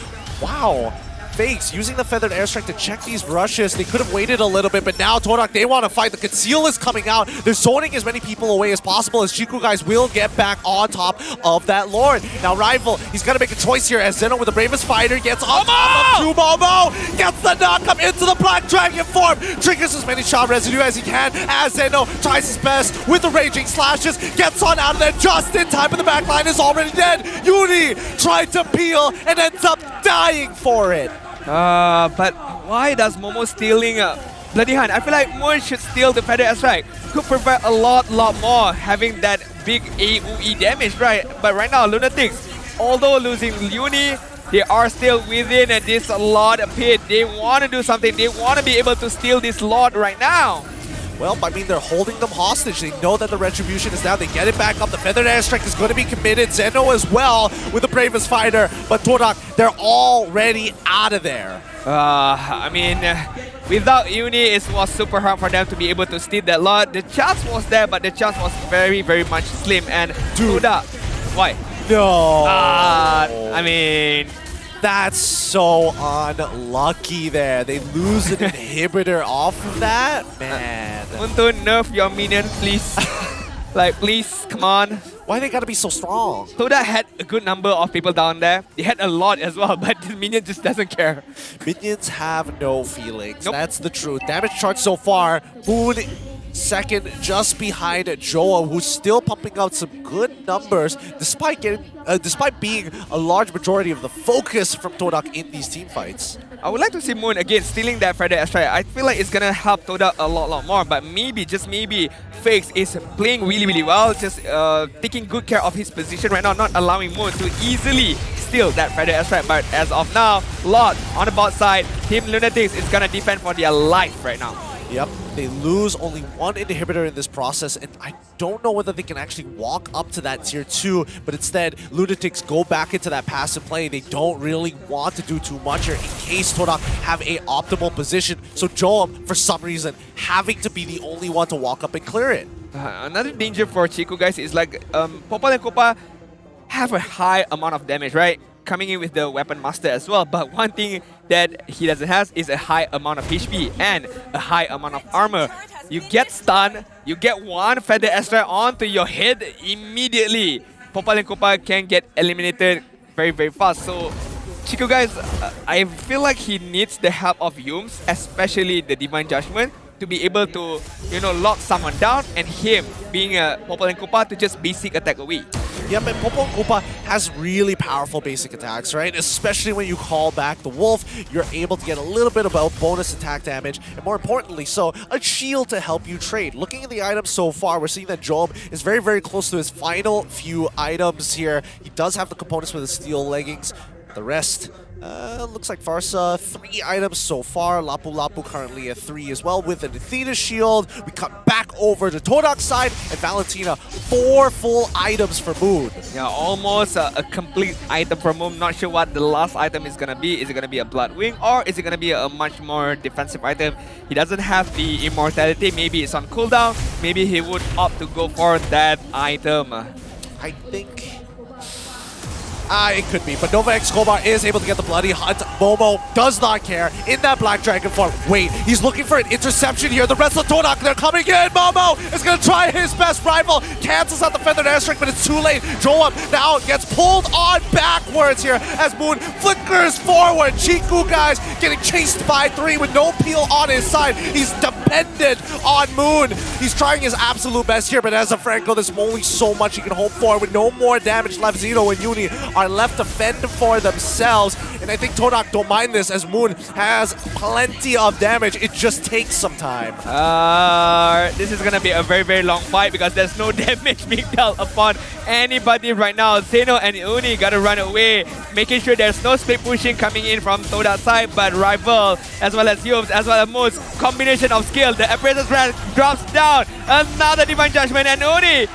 Wow. Fakes using the Feathered Airstrike to check these rushes. They could have waited a little bit, but now Todak, they want to fight. The Conceal is coming out. They're zoning as many people away as possible as Chiku guys will get back on top of that Lord. Now Rival, he's got to make a choice here as Zeno with the Bravest Fighter gets on top of Momo. Gets the knockup into the Black Dragon form. Triggers as many shot residue as he can as Zeno tries his best with the Raging Slashes. Gets on out of there just in time, but the back line is already dead. Uni tried to peel and ends up dying for it. But why does Momo stealing Bloody Hunt? I feel like Moon should steal the Feather Airstrike. Could provide a lot more having that big AoE damage, right? But right now, Lunatix, although losing Uni, they are still within this Lord pit. They want to do something. They want to be able to steal this Lord right now. Well, I mean, they're holding them hostage. They know that the Retribution is down. They get it back up. The Feathered Airstrike is going to be committed. Zeno as well with the Bravest Fighter. But Todak, they're already out of there. I mean, without Uni, it was super hard for them to be able to steal that Lord. The chance was there, but the chance was very, very much slim. And Todak, why? No. I mean... That's so unlucky there. They lose an inhibitor off of that? Man. Want to nerf your minion, please? Like, please, come on. Why they gotta be so strong? Todak had a good number of people down there. They had a lot as well, but the minion just doesn't care. Minions have no feelings. Nope. That's the truth. Damage chart so far, Moon second, just behind Jowm, who's still pumping out some good numbers despite being a large majority of the focus from Todak in these team fights. I would like to see Moon again stealing that feather airstrike. I feel like it's gonna help Todak a lot more, but maybe, just maybe, Fakes is playing really well, just taking good care of his position right now, not allowing Moon to easily steal that feather airstrike. But as of now, Lord on the bot side, Team Lunatix is gonna defend for their life right now. Yep, they lose only one inhibitor in this process, and I don't know whether they can actually walk up to that tier 2, but instead, Lunatix go back into that passive play. They don't really want to do too much here in case Todak have a optimal position. So Jowm, for some reason, having to be the only one to walk up and clear it. Another danger for Chico, guys, is like Popal and Copa have a high amount of damage, right? Coming in with the Weapon Master as well, but one thing that he doesn't have is a high amount of HP and a high amount of armor. You get stunned, you get one feather airstrike onto your head immediately. Popal and Copa can get eliminated very fast. So Chico, guys, I feel like he needs the help of Yums, especially the Divine Judgment, to be able to, you know, lock someone down, and him being a Popal and Copa to just basic attack away. Yep, and Popal and Copa has really powerful basic attacks, right? Especially when you call back the Wolf, you're able to get a little bit of bonus attack damage, and more importantly, so a shield to help you trade. Looking at the items so far, we're seeing that Jowm is very close to his final few items here. He does have the components for the steel leggings. The rest, looks like Farsa, 3 items so far. Lapu currently at 3 as well with an Athena shield. We cut back over to Todak's side, and Valentina, 4 full items for Moon. Yeah, almost a complete item for Moon. Not sure what the last item is gonna be. Is it gonna be a Blood Wing, or is it gonna be a much more defensive item? He doesn't have the immortality. Maybe it's on cooldown. Maybe he would opt to go for that item. I think it could be, but Nova Escobar is able to get the Bloody Hunt. Momo does not care in that Black Dragon form. Wait, he's looking for an interception here. The rest of Todak, they're coming in. Momo is going to try his best rival. Cancels out the Feathered Airstrike, but it's too late. Jowm now gets pulled on backwards here as Moon flickers forward. Chiku, guys, getting chased by 3 with no peel on his side. He's dependent on Moon. He's trying his absolute best here, but as a Franco, there's only so much he can hope for. With no more damage left, Zeno and Uni are left to fend for themselves, and I think Todak don't mind this as Moon has plenty of damage. It just takes some time. This is gonna be a very long fight because there's no damage being dealt upon anybody right now. Zeno and Uni gotta run away, making sure there's no split pushing coming in from Todak's side, but Rival as well as Yums as well as Moon's combination of skill. The Appraiser's Wrath drops down. Another Divine Judgment, and Uni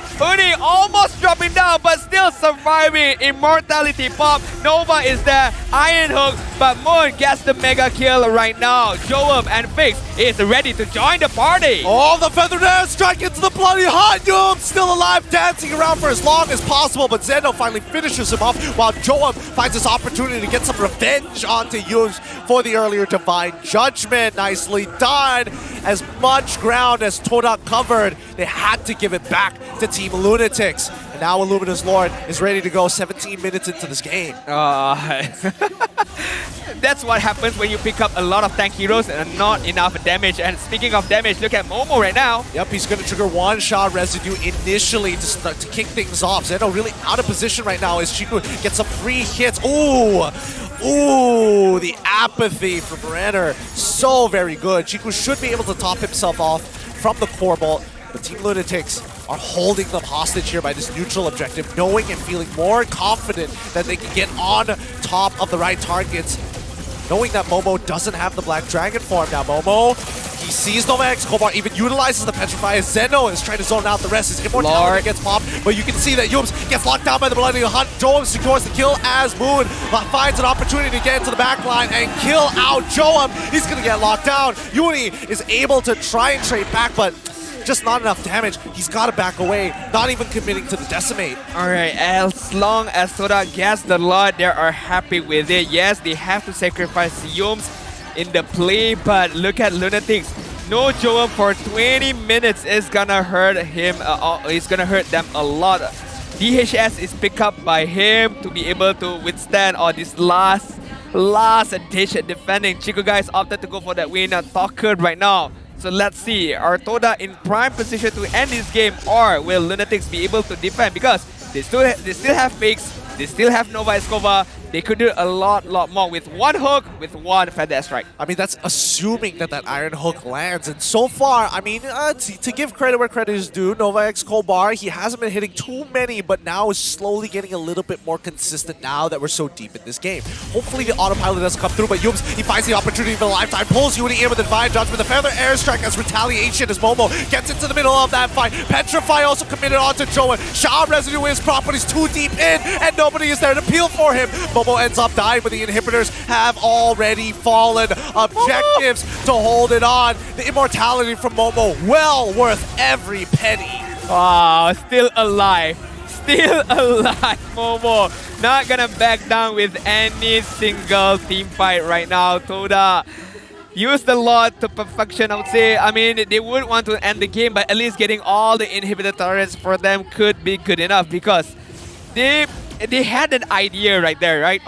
almost dropping down but still surviving. Immortality pop. Nova is there. Iron Hook, but Moon gets the mega kill right now. Jowm and Fix is ready to join the party. Oh, the Feathered Airstrike into the Bloody Hunt. Jowm still alive, dancing around for as long as possible, but Zeno finally finishes him off while Jowm finds this opportunity to get some revenge onto Yums for the earlier Divine Judgment. Nicely done. As much ground as Todak covered, they had to give it back to Team Lunatix. And now Illumina's Lord is ready to go 17 minutes into this game. That's what happens when you pick up a lot of tank heroes and not enough damage. And speaking of damage, look at Momo right now. Yep, he's going to trigger 1 shot residue initially to start to kick things off. Zeno really out of position right now as Chiku gets some free hits. Ooh, the apathy from Renner. So very good. Chiku should be able to top himself off from the core bolt, but Team Lunatix are holding them hostage here by this neutral objective, knowing and feeling more confident that they can get on top of the right targets, knowing that Momo doesn't have the Black Dragon form. Now Momo, he sees Nova Escobar, even utilizes the Petrify as Zeno is trying to zone out the rest. His immortality gets popped, but you can see that Yums gets locked down by the Bloody Hunt. Jowm secures the kill as Moon finds an opportunity to get into the back line and kill out Jowm. He's going to get locked down. Uni is able to try and trade back, but just not enough damage. He's got to back away, not even committing to the Decimate. Alright, as long as Todak gets the lot, they are happy with it. Yes, they have to sacrifice Yums in the play, but look at Lunatix. No Jowm for 20 minutes is gonna hurt him. It's gonna hurt them a lot. DHS is picked up by him to be able to withstand all this last ditch defending. Chico guys opted to go for that win. Talker right now So let's see, are Todak in prime position to end this game, or will Lunatix be able to defend? Because they still have Fix, they still have Nova Escobar. They could do a lot more with one hook, with one feather strike. I mean, that's assuming that iron hook lands. And so far, I mean, to give credit where credit is due, Nova Escobar, he hasn't been hitting too many, but now is slowly getting a little bit more consistent now that we're so deep in this game. Hopefully the autopilot doesn't come through, but Jowm, he finds the opportunity of a lifetime, pulls Uni in with a divine judgment. The feather airstrike as retaliation as Momo gets into the middle of that fight. Petrify also committed onto Jowm. Sha residue is properties too deep in, and nobody is there to peel for him. Momo ends up dying, but the inhibitors have already fallen. Objectives to hold it on. The immortality from Momo, well worth every penny. Wow, still alive. Still alive, Momo. Not gonna back down with any single team fight right now. Todak used the lot to perfection, I would say. I mean, they would want to end the game, but at least getting all the inhibitor turrets for them could be good enough, because they had an idea right there, right?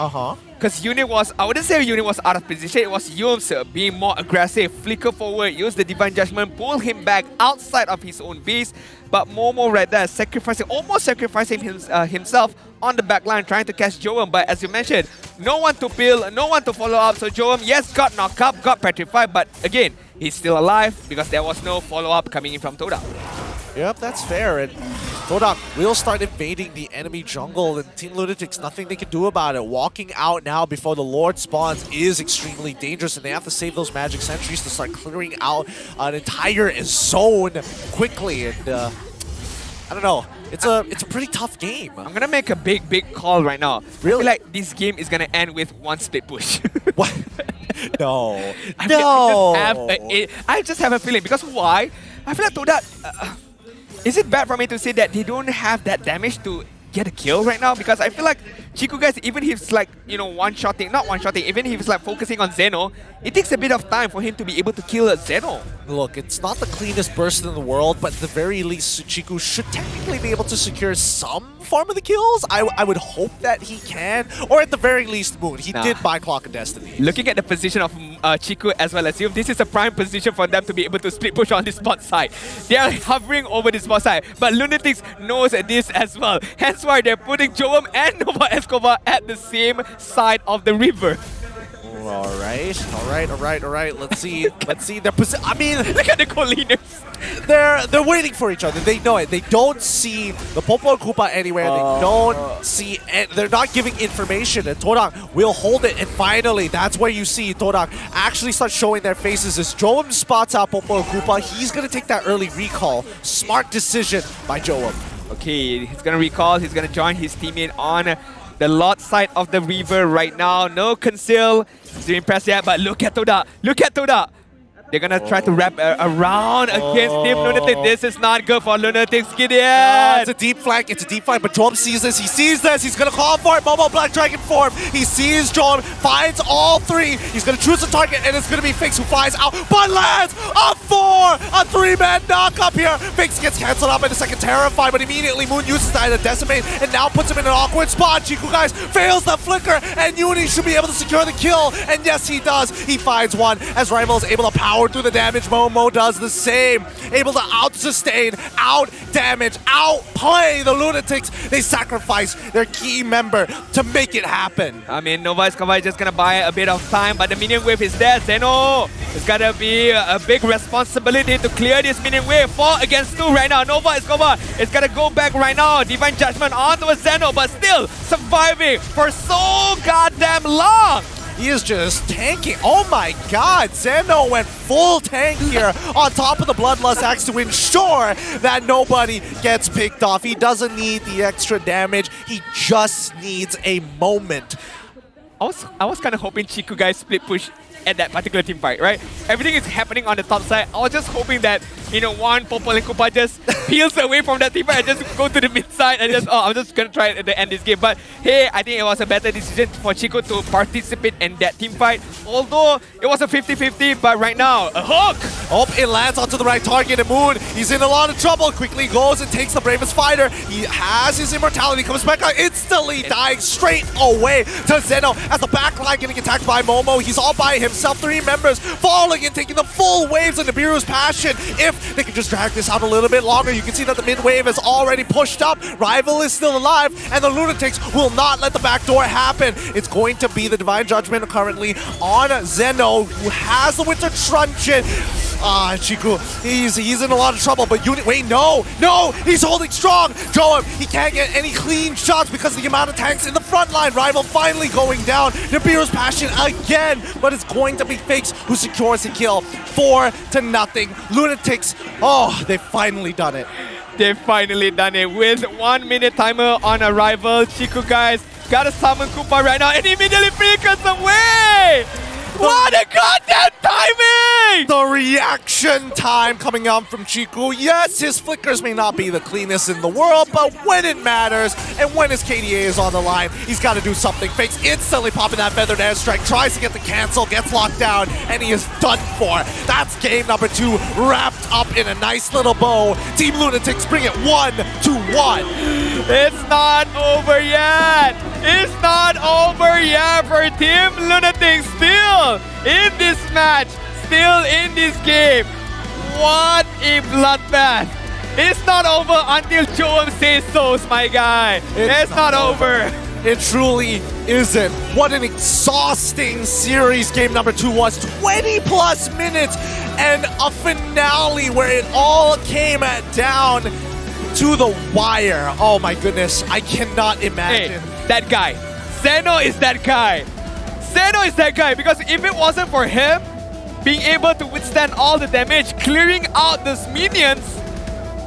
Because Unit was, I wouldn't say Unit was out of position, it was Jowm being more aggressive, flicker forward, use the Divine Judgment, pull him back outside of his own base. But Momo right there, almost sacrificing himself on the back line, trying to catch Jowm. But as you mentioned, no one to peel, no one to follow up. So Jowm, yes, got knocked up, got petrified, but again, he's still alive because there was no follow-up coming in from Todak. Yep, that's fair. And Todak will start invading the enemy jungle, and Team Lunatix, nothing they can do about it. Walking out now before the Lord spawns is extremely dangerous, and they have to save those magic sentries to start clearing out an entire zone quickly. And I don't know, it's a pretty tough game. I'm gonna make a big call right now. Really? I feel like this game is gonna end with one split push. What? No. I just have a feeling, because why? I feel like Todak. Is it bad for me to say that they don't have that damage to get a kill right now? Because I feel like Chiku guys, even if he's like, you know, even if he's like focusing on Zeno, it takes a bit of time for him to be able to kill a Zeno. Look, it's not the cleanest burst in the world, but at the very least, Chiku should technically be able to secure some form of the kills. I would hope that he can, or at the very least, Moon. He did buy Clock of Destiny. Looking at the position of Chiku as well as Jowm, this is a prime position for them to be able to split push on this spot side. They are hovering over this spot side, but Lunatix knows this as well. Hence why they're putting Jowm and Nova Escobar at the same side of the river. All right. Let's see. Their position. I mean, look at the co-leaders. They're waiting for each other. They know it. They don't see the Popo Koopa anywhere. They don't see. They're not giving information. And Todak will hold it. And finally, that's where you see Todak actually start showing their faces. As Jowm spots out Popo Koopa, he's gonna take that early recall. Smart decision by Jowm. Okay, he's gonna recall. He's gonna join his teammate on the lot side of the river right now. No conceal. He's doing press yet, but look at Todak. Look at Todak. They're gonna try to wrap around against Team Lunatix. This is not good for Lunatix, Gideon. It's a deep flank, but Jowm sees this, he's gonna call for it, Momo Black Dragon form. He sees Jowm, finds all three. He's gonna choose a target, and it's gonna be Fix who flies out, but lands a three-man knock up here. Fix gets cancelled out by the second Terrify, but immediately Moon uses that to decimate, and now puts him in an awkward spot. Chiku guys fails the flicker, and Uni should be able to secure the kill, and yes, he does. He finds one, as Rival is able to power through the damage. Momo does the same, able to out-sustain, out-damage, outplay the Lunatix. They sacrifice their key member to make it happen. I mean, Nova Escobar is just gonna buy a bit of time, but the minion wave is there. Zeno, it's gotta be a big responsibility to clear this minion wave. 4 against 2 right now. Nova Escobar is gonna go back right now. Divine Judgment onto a Zeno, but still surviving for so goddamn long. He is just tanking. Oh my god, Zeno went full tank here on top of the Bloodlust Axe to ensure that nobody gets picked off. He doesn't need the extra damage, he just needs a moment. I was kind of hoping Chiku guys split push at that particular team fight, right? Everything is happening on the top side. I was just hoping that, you know, one Popo and Koopa just peels away from that team fight and just go to the mid side and just, I'm just gonna try to end this game. But hey, I think it was a better decision for Chiku to participate in that team fight. Although it was a 50-50, but right now, a hook! Oh, it lands onto the right target, and Moon, he's in a lot of trouble. Quickly goes and takes the bravest fighter. He has his immortality, comes back out instantly, dying straight away to Zeno as the backline getting attacked by Momo. He's all by himself. himself. 3 members falling and taking the full waves of Nibiru's passion. If they can just drag this out a little bit longer, you can see that the mid wave is already pushed up. Rival is still alive, and the Lunatix will not let the backdoor happen. It's going to be the Divine Judgment currently on Zeno, who has the Winter Truncheon. Chiku, he's in a lot of trouble, but wait, no, he's holding strong. Jowm, he can't get any clean shots because of the amount of tanks in the front line. Rival finally going down. Nibiru's passion again, but it's going to be Fakes who secures the kill. 4-0. Lunatix, they've finally done it. They've finally done it with 1 minute timer on arrival. Chiku, guys, gotta summon Koopa right now and immediately flickers away! What a goddamn timing! The reaction time coming out from Chiku. Yes, his flickers may not be the cleanest in the world, but when it matters and when his KDA is on the line, he's got to do something. Fakes instantly popping that feathered airstrike, tries to get the cancel, gets locked down, and he is done for. That's game number 2 wrapped up in a nice little bow. Team Lunatix bring it 1-1. It's not over yet! It's not over yet for Team Lunatix. Still in this match, still in this game. What a bloodbath! It's not over until Jowm says so, my guy. It's not over. It truly isn't. What an exhausting series game number 2 was. 20+ minutes and a finale where it all came down to the wire. Oh my goodness, I cannot imagine. Hey, that guy. Zeno is that guy. Zeno is that guy, because if it wasn't for him being able to withstand all the damage, clearing out those minions,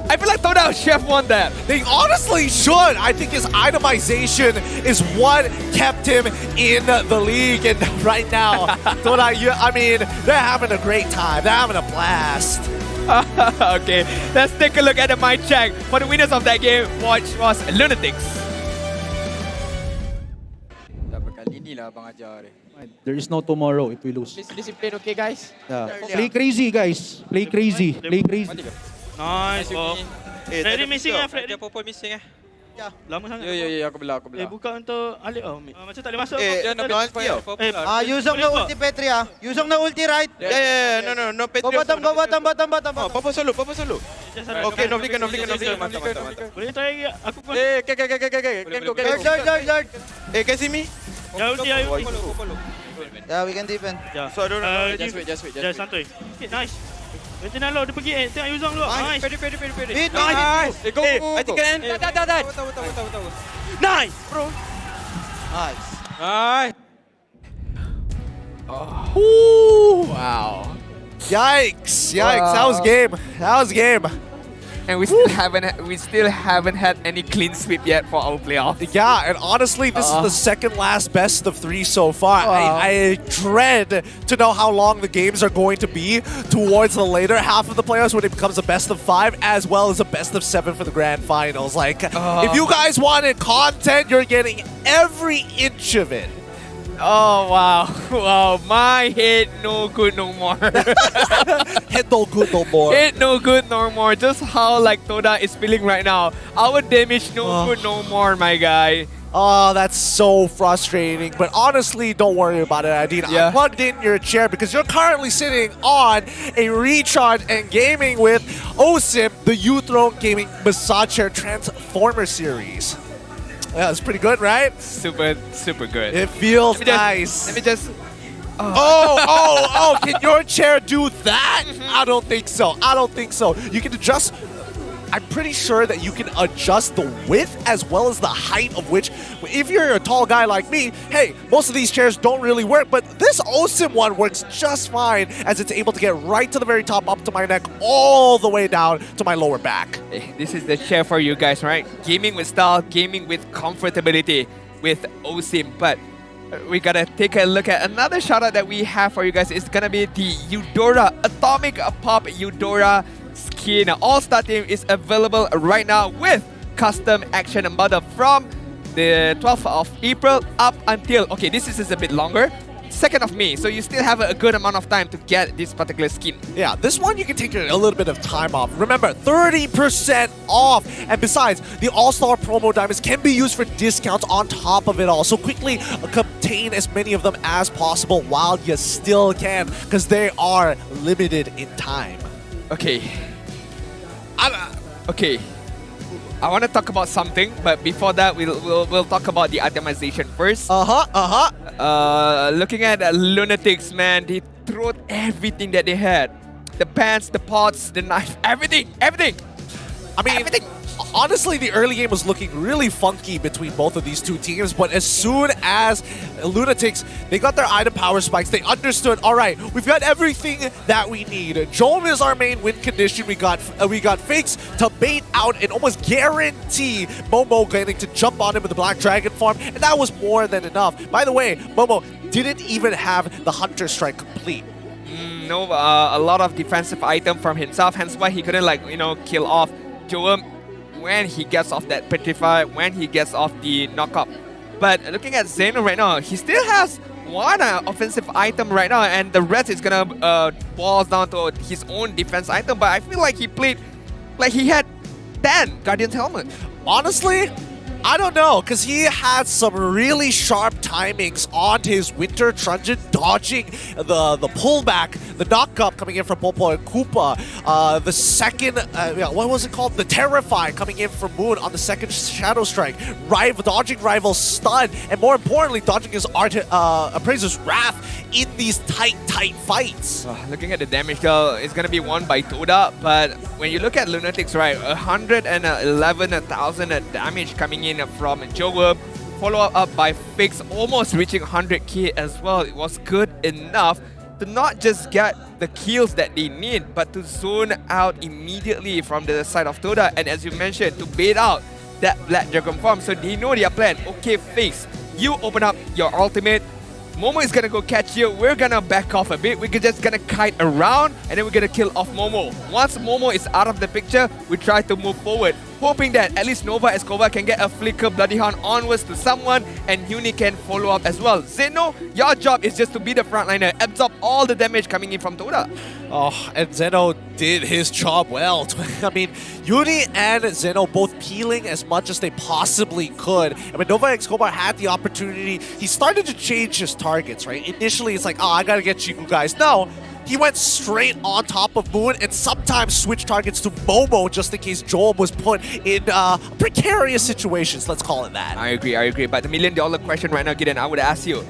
I feel like Todak should have won that. They honestly should. I think his itemization is what kept him in the league. And right now, Todak, I mean, they're having a great time. They're having a blast. Okay, let's take a look at the mic check for the winners of that game, which was Lunatix. There is no tomorrow if we lose. Discipline, okay, guys? Yeah. Play crazy, guys. Play crazy. Play crazy. Nice, Bob. Freddy missing ah, Freddy. Popol missing Ya. Lama sangat. Ya, aku belah. Buka untuk Alik. Macam tak boleh masuk. Dia nak penalty tau. Yuzong na ulti Petri ah. Yuzong na ulti right. Ya, no Petri. Bottom. Papa solo. Okay, no flicker. Mantap. Boleh try aku pun. Can go. Guard. Can see me? Ya, ulti. Yeah, we can defend. Yeah. So I don't know. Just wait. Santuy. Okay, nice. Tengah lo, dia pergi tengok Yuzong lo. Nice. Pedi. Nice. Go. I think can end. Tahu. Nice, bro. Nice. Oh. Wow. Yikes. That was game. And we still haven't had any clean sweep yet for our playoff. Yeah, and honestly, this is the second last best of 3 so far. I dread to know how long the games are going to be towards the later half of the playoffs when it becomes a best of 5 as well as a best of 7 for the grand finals. Like, if you guys wanted content, you're getting every inch of it. Oh wow, my head no good no more. Head no good no more. Head no good no more. Just how like Todak is feeling right now. Our damage no good no more, my guy. Oh, that's so frustrating. But honestly, don't worry about it, Adine. I plugged in your chair because you're currently sitting on a recharge and gaming with OSIM, the U-Throne Gaming Massage Chair Transformer Series. Yeah, it's pretty good, right? Super good. It feels nice. Let me just... Oh, can your chair do that? I don't think so. You can adjust... I'm pretty sure that you can adjust the width as well as the height of which, if you're a tall guy like me, hey, most of these chairs don't really work, but this OSIM one works just fine as it's able to get right to the very top, up to my neck, all the way down to my lower back. Hey, this is the chair for you guys, right? Gaming with style, gaming with comfortability with OSIM, but we gotta take a look at another shoutout that we have for you guys. It's gonna be the Eudora, Atomic Pop Eudora skin. All-Star team is available right now with custom action and bundle from the 12th of April up until, okay, this is a bit longer, 2nd of May, so you still have a good amount of time to get this particular skin. Yeah, this one you can take a little bit of time off. Remember, 30% off. And besides, the All-Star promo diamonds can be used for discounts on top of it all. So quickly obtain as many of them as possible while you still can, because they are limited in time. Okay. Okay. I want to talk about something, but before that, we'll talk about the itemization first. Looking at Lunatix, man, they threw everything that they had. The pants, the pots, the knife, everything. I mean, honestly, the early game was looking really funky between both of these two teams, but as soon as Lunatix, they got their item power spikes, they understood, all right, we've got everything that we need. Jowm is our main win condition. We got fakes to bait out and almost guarantee Momo getting to jump on him with the Black Dragon farm, and that was more than enough. By the way, Momo didn't even have the Hunter Strike complete. No, a lot of defensive item from himself, hence why he couldn't, kill off Jowm when he gets off that Petrify, when he gets off the knockup. But looking at Zeno right now, he still has one offensive item right now, and the rest is gonna boils down to his own defense item. But I feel like he played like he had 10 Guardian's Helmet. Honestly, I don't know, because he had some really sharp timings on his Winter Truncheon, dodging the pullback, the knock-up coming in from Popo and Koopa, the second, what was it called? The Terrify coming in from Moon on the second Shadow Strike, dodging Rival's stun, and more importantly, dodging his Appraiser's Wrath in these tight fights. Looking at the damage though, it's going to be won by Todak, but when you look at Lunatix, right, 111,000 damage coming in from Jowm, follow up by Fix, almost reaching 100k as well. It was good enough to not just get the kills that they need, but to zone out immediately from the side of Todak, and as you mentioned, to bait out that Black Dragon farm. So they know their plan. Okay, Fix, you open up your ultimate, Momo is gonna go catch you, we're gonna back off a bit, we're just gonna kite around, and then we're gonna kill off Momo. Once Momo is out of the picture, we try to move forward, hoping that at least Nova Escobar can get a flicker Bloody Hound onwards to someone, and Uni can follow up as well. Zeno, your job is just to be the frontliner, absorb all the damage coming in from Todak. Oh, and Zeno did his job well. I mean, Uni and Zeno both peeling as much as they possibly could. And when Nova Escobar had the opportunity, he started to change his targets, right? Initially, it's like, oh, I gotta get you guys. No, he went straight on top of Moon and sometimes switched targets to Momo just in case Jowm was put in precarious situations, let's call it that. I agree. But the $1 million question right now, Gideon, I would ask you,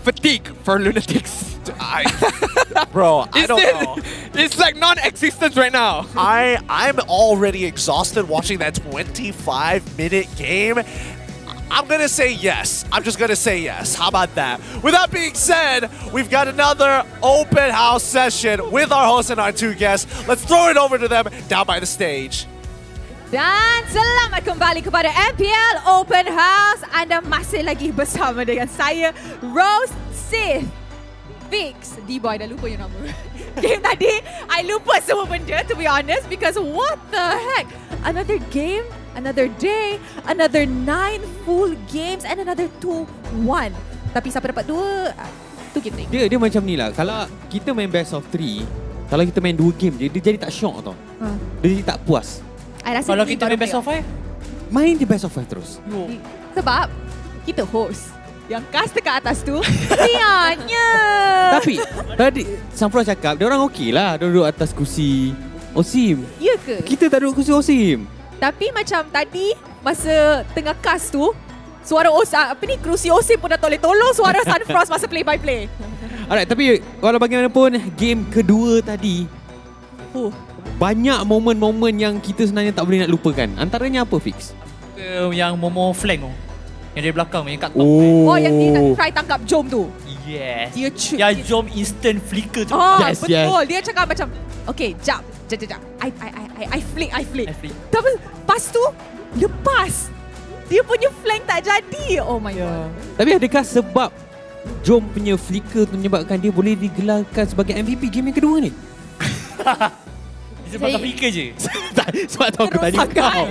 fatigue for Lunatix. Bro, I don't know. It's like non-existent right now. I'm already exhausted watching that 25-minute game. I'm gonna say yes. I'm just gonna say yes. How about that? With that being said, we've got another open house session with our host and our two guests. Let's throw it over to them down by the stage. Dan selamat kembali kepada MPL Open House. Anda masih lagi bersama dengan saya, Rose, Sith, Vix, D-Boy, dah lupa your nama. Game tadi, I lupa semua benda to be honest, because what the heck? Another game, another day, another 9 full games and another 2-1. Tapi siapa dapat 2, tu game ni. Dia macam ni lah, kalau kita main best of 3, kalau kita main 2 game je, dia jadi tak syok tau. Dia jadi tak puas. Kalau kita main best of 5? Main je best of 5 terus. Sebab kita host. Yang caster kat atas tu, sianya. Tapi tadi Samfra cakap, dia orang okey lah, dia duduk atas kursi Osim. Ya ke? Kita tak duduk kursi Osim. Tapi macam tadi, masa tengah cast tu, suara kerusi Osim pun dah tolong suara Sunfrost masa play-by-play. Alright, tapi walau bagaimanapun, game kedua tadi, banyak momen-momen yang kita sebenarnya tak boleh nak lupakan. Antaranya apa, Fix? Yang Momo flank tu. Yang dari belakang, yang kat top. Yang dia nak try tangkap Jowm tu. Yes. Dia yang Jowm instant flicker tu. Yes, betul. Dia cakap macam, okay, jap. I flick. Tapi pas tu, lepas. Dia punya flank tak jadi. Oh my god. Tapi adakah sebab Jowm punya flicker tu menyebabkan dia boleh digelarkan sebagai MVP game yang kedua ni? Dia sebab flicker je. Sebab tahu aku tanya kau.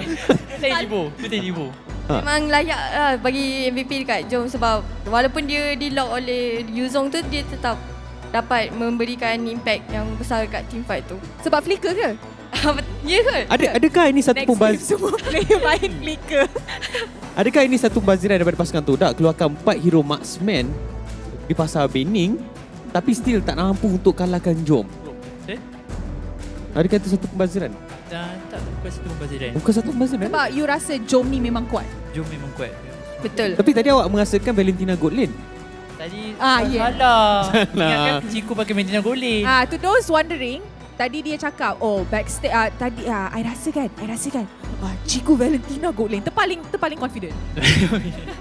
Saya Libo. Memang layak lah bagi MVP dekat Jowm sebab walaupun dia di-lock oleh Xorn tu, dia tetap dapat memberikan impact yang besar dekat team fight tu. Sebab flicker ke? Ya ke? Adakah ini satu Next semua player main flicker. Adakah ini satu pembaziran daripada pasukan Todak keluarkan 4 hero marksman di pasar Bening tapi still tak mampu untuk kalahkan Jowm? Adakah itu satu pembaziran? Tak, bukan satu pembaziran. Bukan satu pembaziran? Sebab you rasa Jowm ni memang kuat. Jowm memang kuat. Betul. Tapi tadi awak merasakan Valentina gold lane. Tadi yeah. salah. Ingatkan Ciku pakai Valentina gold lane. To those wondering, tadi dia cakap, backstage tadi I rasa kan. Ciku Valentina gold lane terpaling confident.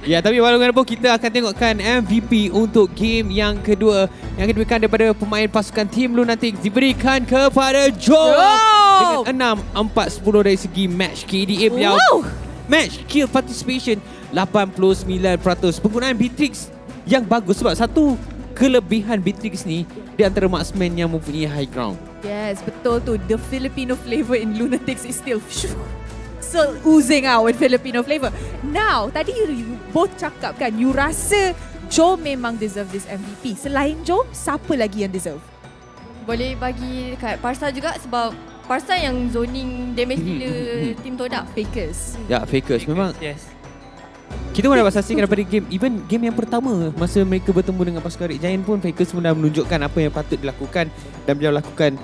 Ya, tapi walaupun kita akan tengokkan MVP untuk game yang kedua yang diberikan daripada pemain pasukan Team Lunatix diberikan kepada Jowm dengan 6-4-10 dari segi match KDA beliau. Match kill participation 89%. Penggunaan Beatrix yang bagus sebab satu kelebihan Beatrix ni di antara marksman yang mempunyai high ground. Yes, betul tu. The Filipino flavor in Lunatix is still oozing out with Filipino flavor. Now, tadi you both cakap kan, you rasa Jowm memang deserve this MVP. Selain Jowm, siapa lagi yang deserve? Boleh bagi dekat Parsa juga sebab Parsa yang zoning damage gila team Todak. Fakers. Ya, fakers. Memang Yes. kita pun dapat saksikan daripada even game yang pertama masa mereka bertemu dengan pasukan Red Giant pun Fakers pun dah menunjukkan apa yang patut dilakukan dan beliau lakukan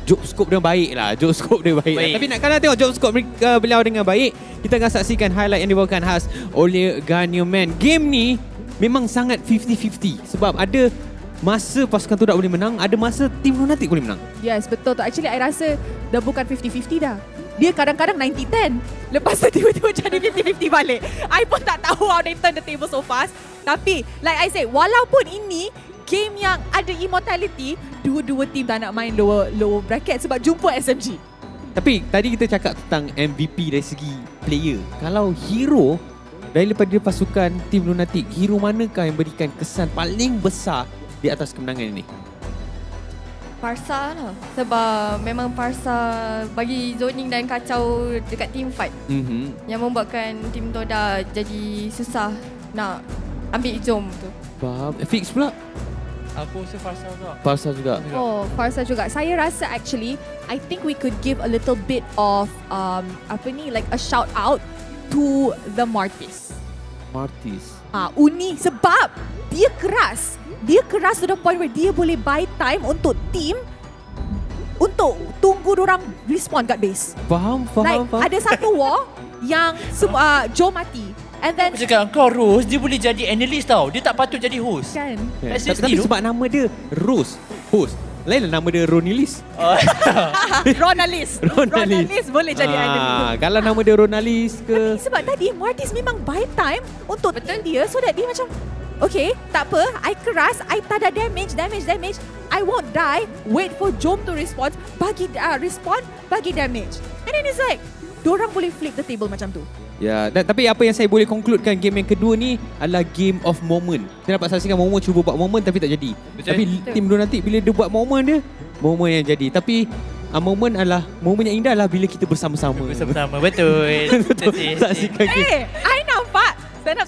job scope dia baik lah. Job scope dia baik. Tapi nak kena tengok job scope beliau dengan baik, kita akan saksikan highlight yang dibawakan khas oleh Ganyoman. Game ni memang sangat 50-50 sebab ada masa pasukan Todak boleh menang, ada masa Team Lunatix boleh menang. Yes, betul tu. Actually, I rasa dah bukan 50-50 dah. Dia kadang-kadang 90-10. Lepas tu tiba-tiba jadi 50-50 balik. I pun tak tahu how they turn the table so fast. Tapi, like I said, walaupun ini game yang ada immortality, dua-dua team tak nak main lower bracket sebab jumpa SMG. Tapi tadi kita cakap tentang MVP dari segi player. Kalau hero daripada pasukan Team Lunatix, hero manakah yang berikan kesan paling besar di atas kemenangan ini? Parsa lah. Sebab memang Parsa bagi zoning dan kacau dekat team fight. Yang membuatkan team Todak jadi susah nak ambil Jowm tu. Faham. Fix pula? Aku rasa Parsa juga. Parsa juga. Parsa juga. Saya rasa actually, I think we could give a little bit of like a shout out to the Martis. Uni sebab dia keras. Dia keras to the point where dia boleh buy time untuk team untuk tunggu dorang respawn kat base. Faham. Ada satu war yang Jowm mati. And then aku cakap kau Rose, dia boleh jadi analyst tau. Dia tak patut jadi host. Kan? Tapi sebab nama dia Rose, host. Lainlah nama dia Ronilis. Ronalis boleh jadi analyst. Kalau nama dia Ronalis ke. Sebab tadi Martis memang buy time untuk team dia so that dia macam okay, tak apa, I keras, I tak ada damage, I won't die, wait for Jowm to respond, bagi damage. And then it's like, dorang boleh flip the table macam tu. Ya, tapi apa yang saya boleh concludekan game yang kedua ni adalah game of moment. Kita dapat saksikan Momo cuba buat moment tapi tak jadi. Tapi Team Lunatix bila dia buat moment dia, moment yang jadi. Tapi moment yang indah lah bila kita bersama-sama. Betul. Saksikan game. I nampak. Stand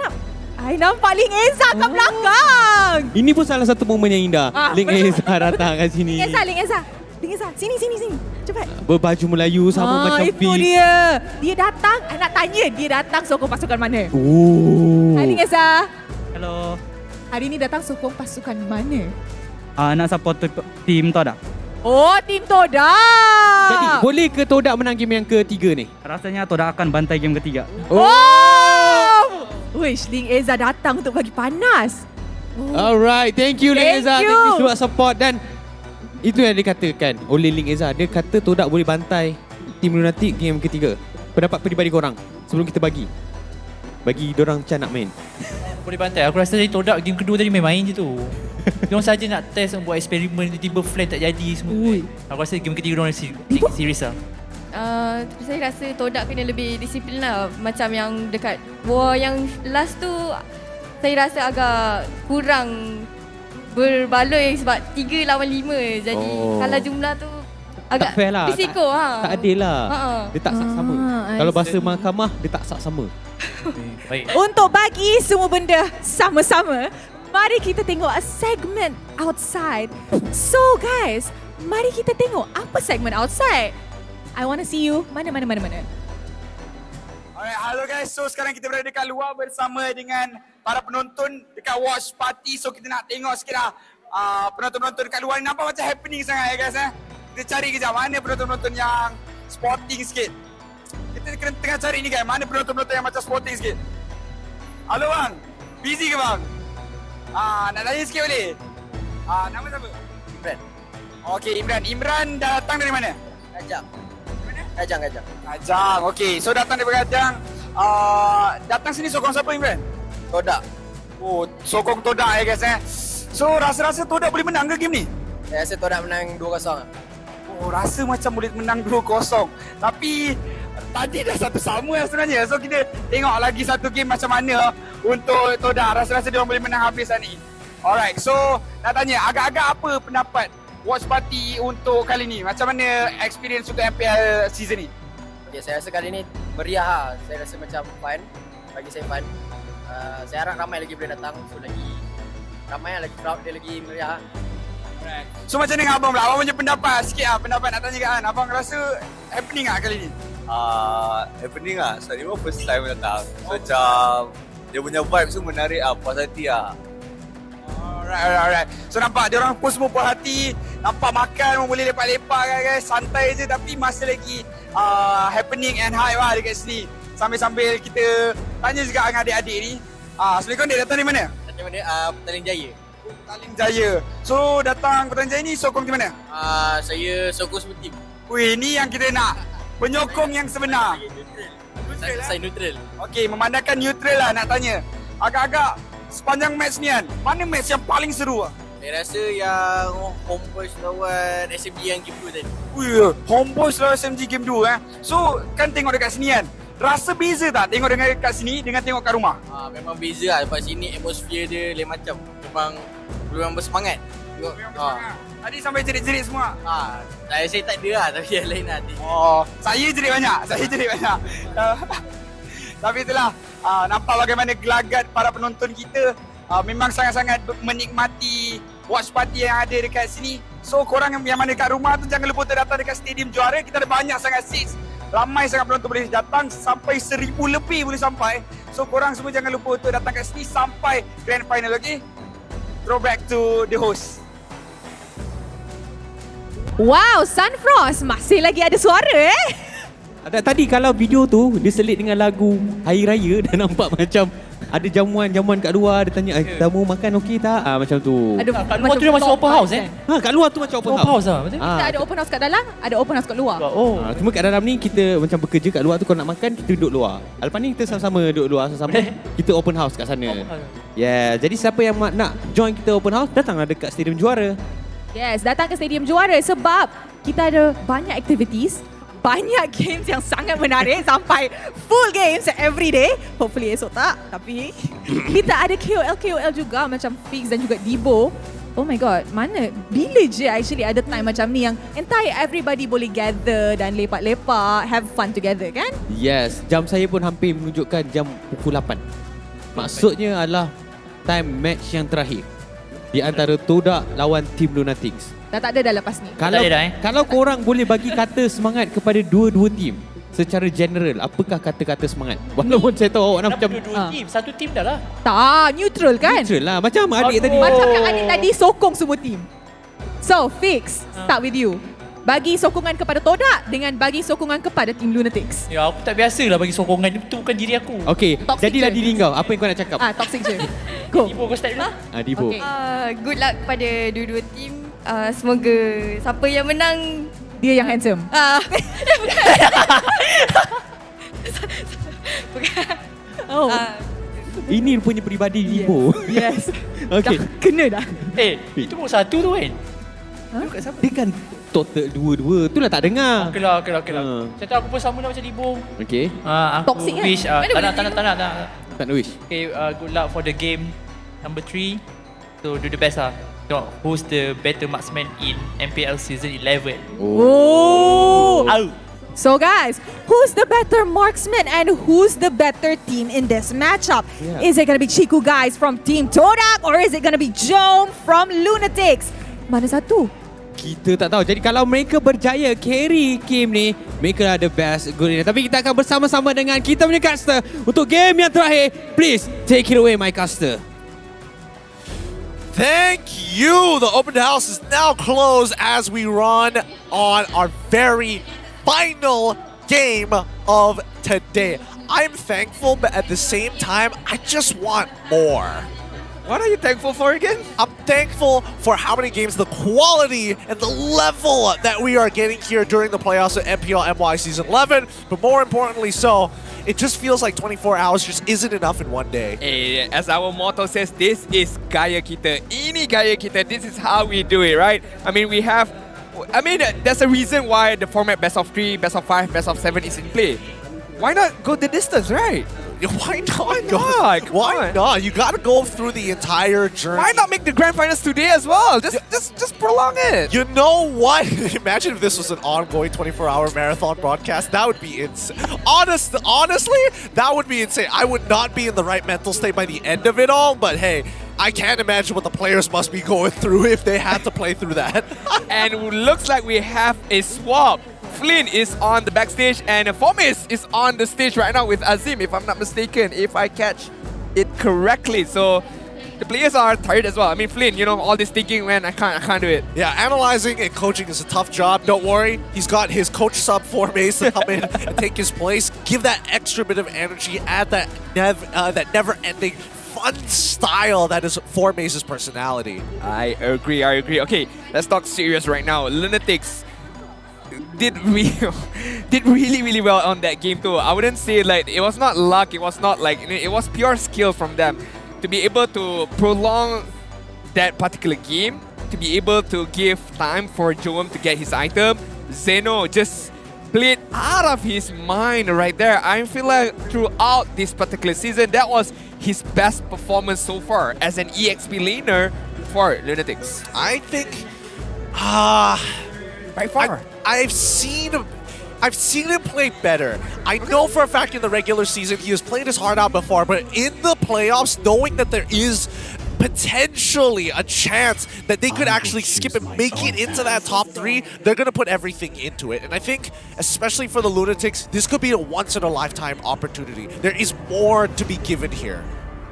up. I nampak Ling Eza kat belakang. Ini pun salah satu momen yang indah. Ling Eza datang kat sini. Ling Eza. Sini. Cepat. Berbaju Melayu sama macam itu dia. Dia datang. I nak tanya dia datang sokong pasukan mana? Hai Ling Eza. Hello. Hari ni datang sokong pasukan mana? Nak support Team Todak. Team Todak. Jadi boleh ke Todak menang game yang ketiga ni? Rasanya Todak akan bantai game ketiga. Wish Ling Eza datang untuk bagi panas. Alright, thank you Ling Eza. Thank you sebab support dan itu yang dikatakan oleh Ling Eza. Dia kata Todak boleh bantai Team Lunatix game ketiga. Pendapat peribadi korang sebelum kita bagi diorang macam nak main. Boleh bantai. Aku rasa dari Todak game kedua tadi main je tu. Diorang saja nak test, buat eksperimen, tiba-tiba flank tak jadi semua. Aku rasa game ketiga diorang serius lah. Saya rasa Todak kena lebih disiplin lah. Macam yang dekat war yang last tu, saya rasa agak kurang berbaloi sebab 3 lawan 5. Jadi kalau jumlah tu Agak fair lah. risiko Tak adil lah. Dia tak sak sama. Kalau bahasa mahkamah, dia tak sak sama. Baik. Untuk bagi semua benda sama-sama, mari kita tengok segmen outside. So guys, mari kita tengok apa segmen outside. I want to see you. Mana. Alright, halo guys. So sekarang kita berada dekat luar bersama dengan para penonton dekat watch party. So kita nak tengok sikit lah penonton-penonton dekat luar ni nampak macam happening sangat ya guys. Kita cari kejap mana penonton-penonton yang sporting sikit. Kita kena tengah cari ni guys, mana penonton-penonton yang macam sporting sikit. Halo bang, busy ke bang? Nak tanya sikit boleh? Nama siapa? Imran. Okay Imran. Imran dah datang dari mana? Kajang. Kajang, okay. So datang dari Kajang. Datang sini sokong siapa Imran? Todak. Oh, sokong Todak ya guys So rasa-rasa Todak boleh menang ke game ni? Saya rasa Todak menang 2-0. Oh, rasa macam boleh menang 2-0. Tapi tadi dah 1-1 lah sebenarnya. So kita tengok lagi satu game macam mana untuk Todak. Rasa-rasa dia orang boleh menang habis hari ni. Alright, so nak tanya agak-agak apa pendapat watch party untuk kali ni? Macam mana experience untuk MPL season ni? Okay, saya rasa kali ni meriah lah. Saya rasa macam fun. Bagi saya fun. Saya harap ramai lagi boleh datang. So lagi ramai lagi crowd dia lagi meriah. Alright. So macam mana dengan abang pula? Abang punya pendapat sikit lah. Pendapat nak tanya kan. Abang rasa happening tak kali ni? Happening lah. Sebab ni pun first time datang. So macam dia punya vibe tu menarik lah. Puas hati lah. Alright. So nampak dia orang pun semua puas hati. Nampak makan pun boleh lepak-lepak kan guys. Santai je tapi masih lagi happening and hype lah dekat sini. Sambil-sambil kita tanya juga dengan adik-adik ni. Assalamualaikum, dia datang dari mana? Datang dari Petaling Jaya. Petaling Jaya. So datang Petaling Jaya ni sokong tim mana? Saya sokong semua tim. Wih, ni yang kita nak. Penyokong yang sebenar. Saya neutral. Okey, memandangkan neutral lah nak tanya. Agak-agak sepanjang match ni kan, mana match yang paling seru lah? Saya rasa yang Homebois lawan SMG yang game 2 tadi. Wih, Homebois lawan SMG game 2 So, kan tengok dekat sini kan. Rasa beza tak tengok dekat sini dengan tengok kat rumah? Memang beza lah. Lepas sini atmosphere dia lain macam. Memang bersemangat. Tengok. Tadi sampai jerit-jerit semua? Saya tak ada lah. Tapi yang lain lah. Saya jerit banyak. Tapi itulah, nampak bagaimana gelagat para penonton kita. Memang sangat-sangat menikmati watch party yang ada dekat sini. So korang yang mana dekat rumah tu jangan lupa datang dekat Stadium Juara. Kita ada banyak sangat seats. Ramai sangat penonton boleh datang, sampai 1,000 lebih boleh sampai. So korang semua jangan lupa untuk datang kat sini sampai grand final, okay? Throw back to the host. Wow, Sunfrost masih lagi ada suara Tadi kalau video tu dia selit dengan lagu Hari Raya dah nampak macam ada jamuan kat luar. Dia tanya, tamu makan okey tak? Macam tu. Kat luar tu dia macam open house kat luar tu macam open house lah. Kita ada open house kat dalam, ada open house kat luar. Cuma kat dalam ni kita macam bekerja kat luar tu. Kalau nak makan kita duduk luar. Lepas ni kita sama-sama duduk luar sama-sama. Kita open house kat sana. Jadi siapa yang nak join kita open house, datanglah dekat Stadium Juara. Yes, datang ke Stadium Juara sebab kita ada banyak activities, banyak games yang sangat menarik sampai full games every day. Hopefully esok tak, tapi kita ada KOL juga macam Fix dan juga Dibo. Oh my god, bila je actually ada time macam ni yang entire everybody boleh gather dan lepak-lepak, have fun together kan? Yes, jam saya pun hampir menunjukkan jam pukul 8. Maksudnya adalah time match yang terakhir di antara Todak lawan Team Lunatix. Dah tak ada dah lepas ni. Kalau korang boleh bagi kata semangat kepada dua-dua tim secara general, apakah kata-kata semangat? Walaupun saya tahu awak nak macam dua tim, satu tim dah lah. Tak, neutral kan? Neutral lah, macam adik tadi. Macam yang adik tadi sokong semua tim. So, Fix, start with you. Bagi sokongan kepada Todak dengan bagi sokongan kepada Team Lunatix. Ya, aku tak biasalah bagi sokongan. Itu bukan diri aku. Okey, jadilah diri kau. Apa yang kau nak cakap? Toxic je. Go. Dibo, kau start dulu. Dibo. Okay. Good luck kepada dua-dua team. Semoga siapa yang menang dia yang handsome. Bukan. Ini rupanya peribadi Dibo. Yes. Okey. Kena dah. Itu pun satu tu kan? Dia kan total dua-dua. Itulah tak dengar. Okey lah. Saya tahu aku pun sama lah macam Dibo. Okey. Aku toxic wish, tak nak. Tak nak wish. Okay, good luck for the game number 3. So do the best lah. tengok who's the better marksman in MPL Season 11. Oh. Au. So guys, who's the better marksman and who's the better team in this matchup? Yeah. Is it gonna be Chiku guys from Team Todak or is it gonna be Jowm from Lunatix? Mana satu? Kita tak tahu. Jadi kalau mereka berjaya carry game ni, mereka ada best good ini. Tapi kita akan bersama-sama dengan kita punya caster untuk game yang terakhir. Please take it away, my caster. Thank you. The open house is now closed as we run on our very final game of today. I'm thankful, but at the same time, I just want more. What are you thankful for again? I'm thankful for how many games, the quality and the level that we are getting here during the playoffs of MPL MY Season 11. But more importantly so, it just feels like 24 hours just isn't enough in one day. Hey, as our motto says, this is gaya kita. Ini gaya kita. This is how we do it, right? I mean, there's a reason why the format best of 3, best of 5, best of 7 is in play. Why not go the distance, right? Why not? Why not? You gotta go through the entire journey. Why not make the grand finals today as well? Just prolong it. You know what? Imagine if this was an ongoing 24-hour marathon broadcast. That would be insane. Honestly, that would be insane. I would not be in the right mental state by the end of it all, but hey, I can't imagine what the players must be going through if they had to play through that. And it looks like we have a swap. Flynn is on the backstage and Formis is on the stage right now with Azim, if I'm not mistaken, if I catch it correctly. So the players are tired as well. I mean, Flynn, you know, all this thinking, man, I can't do it. Yeah, analyzing and coaching is a tough job. Don't worry, he's got his coach sub Formis to come in and take his place. Give that extra bit of energy, add that never-ending fun style that is Formis' personality. I agree. Okay, let's talk serious right now. Lunatix did really well on that game too. I wouldn't say like it was not luck, it was not like, it was pure skill from them to be able to prolong that particular game, to be able to give time for Jowm to get his item. Zeno just played out of his mind right there. I feel like throughout this particular season, that was his best performance so far as an EXP laner for Lunatix. I think by far. I've seen him play better. I know for a fact in the regular season he has played his heart out before, but in the playoffs, knowing that there is potentially a chance that they could actually skip and make it into that top 3, they're going to put everything into it. And I think, especially for the Lunatix, this could be a once-in-a-lifetime opportunity. There is more to be given here.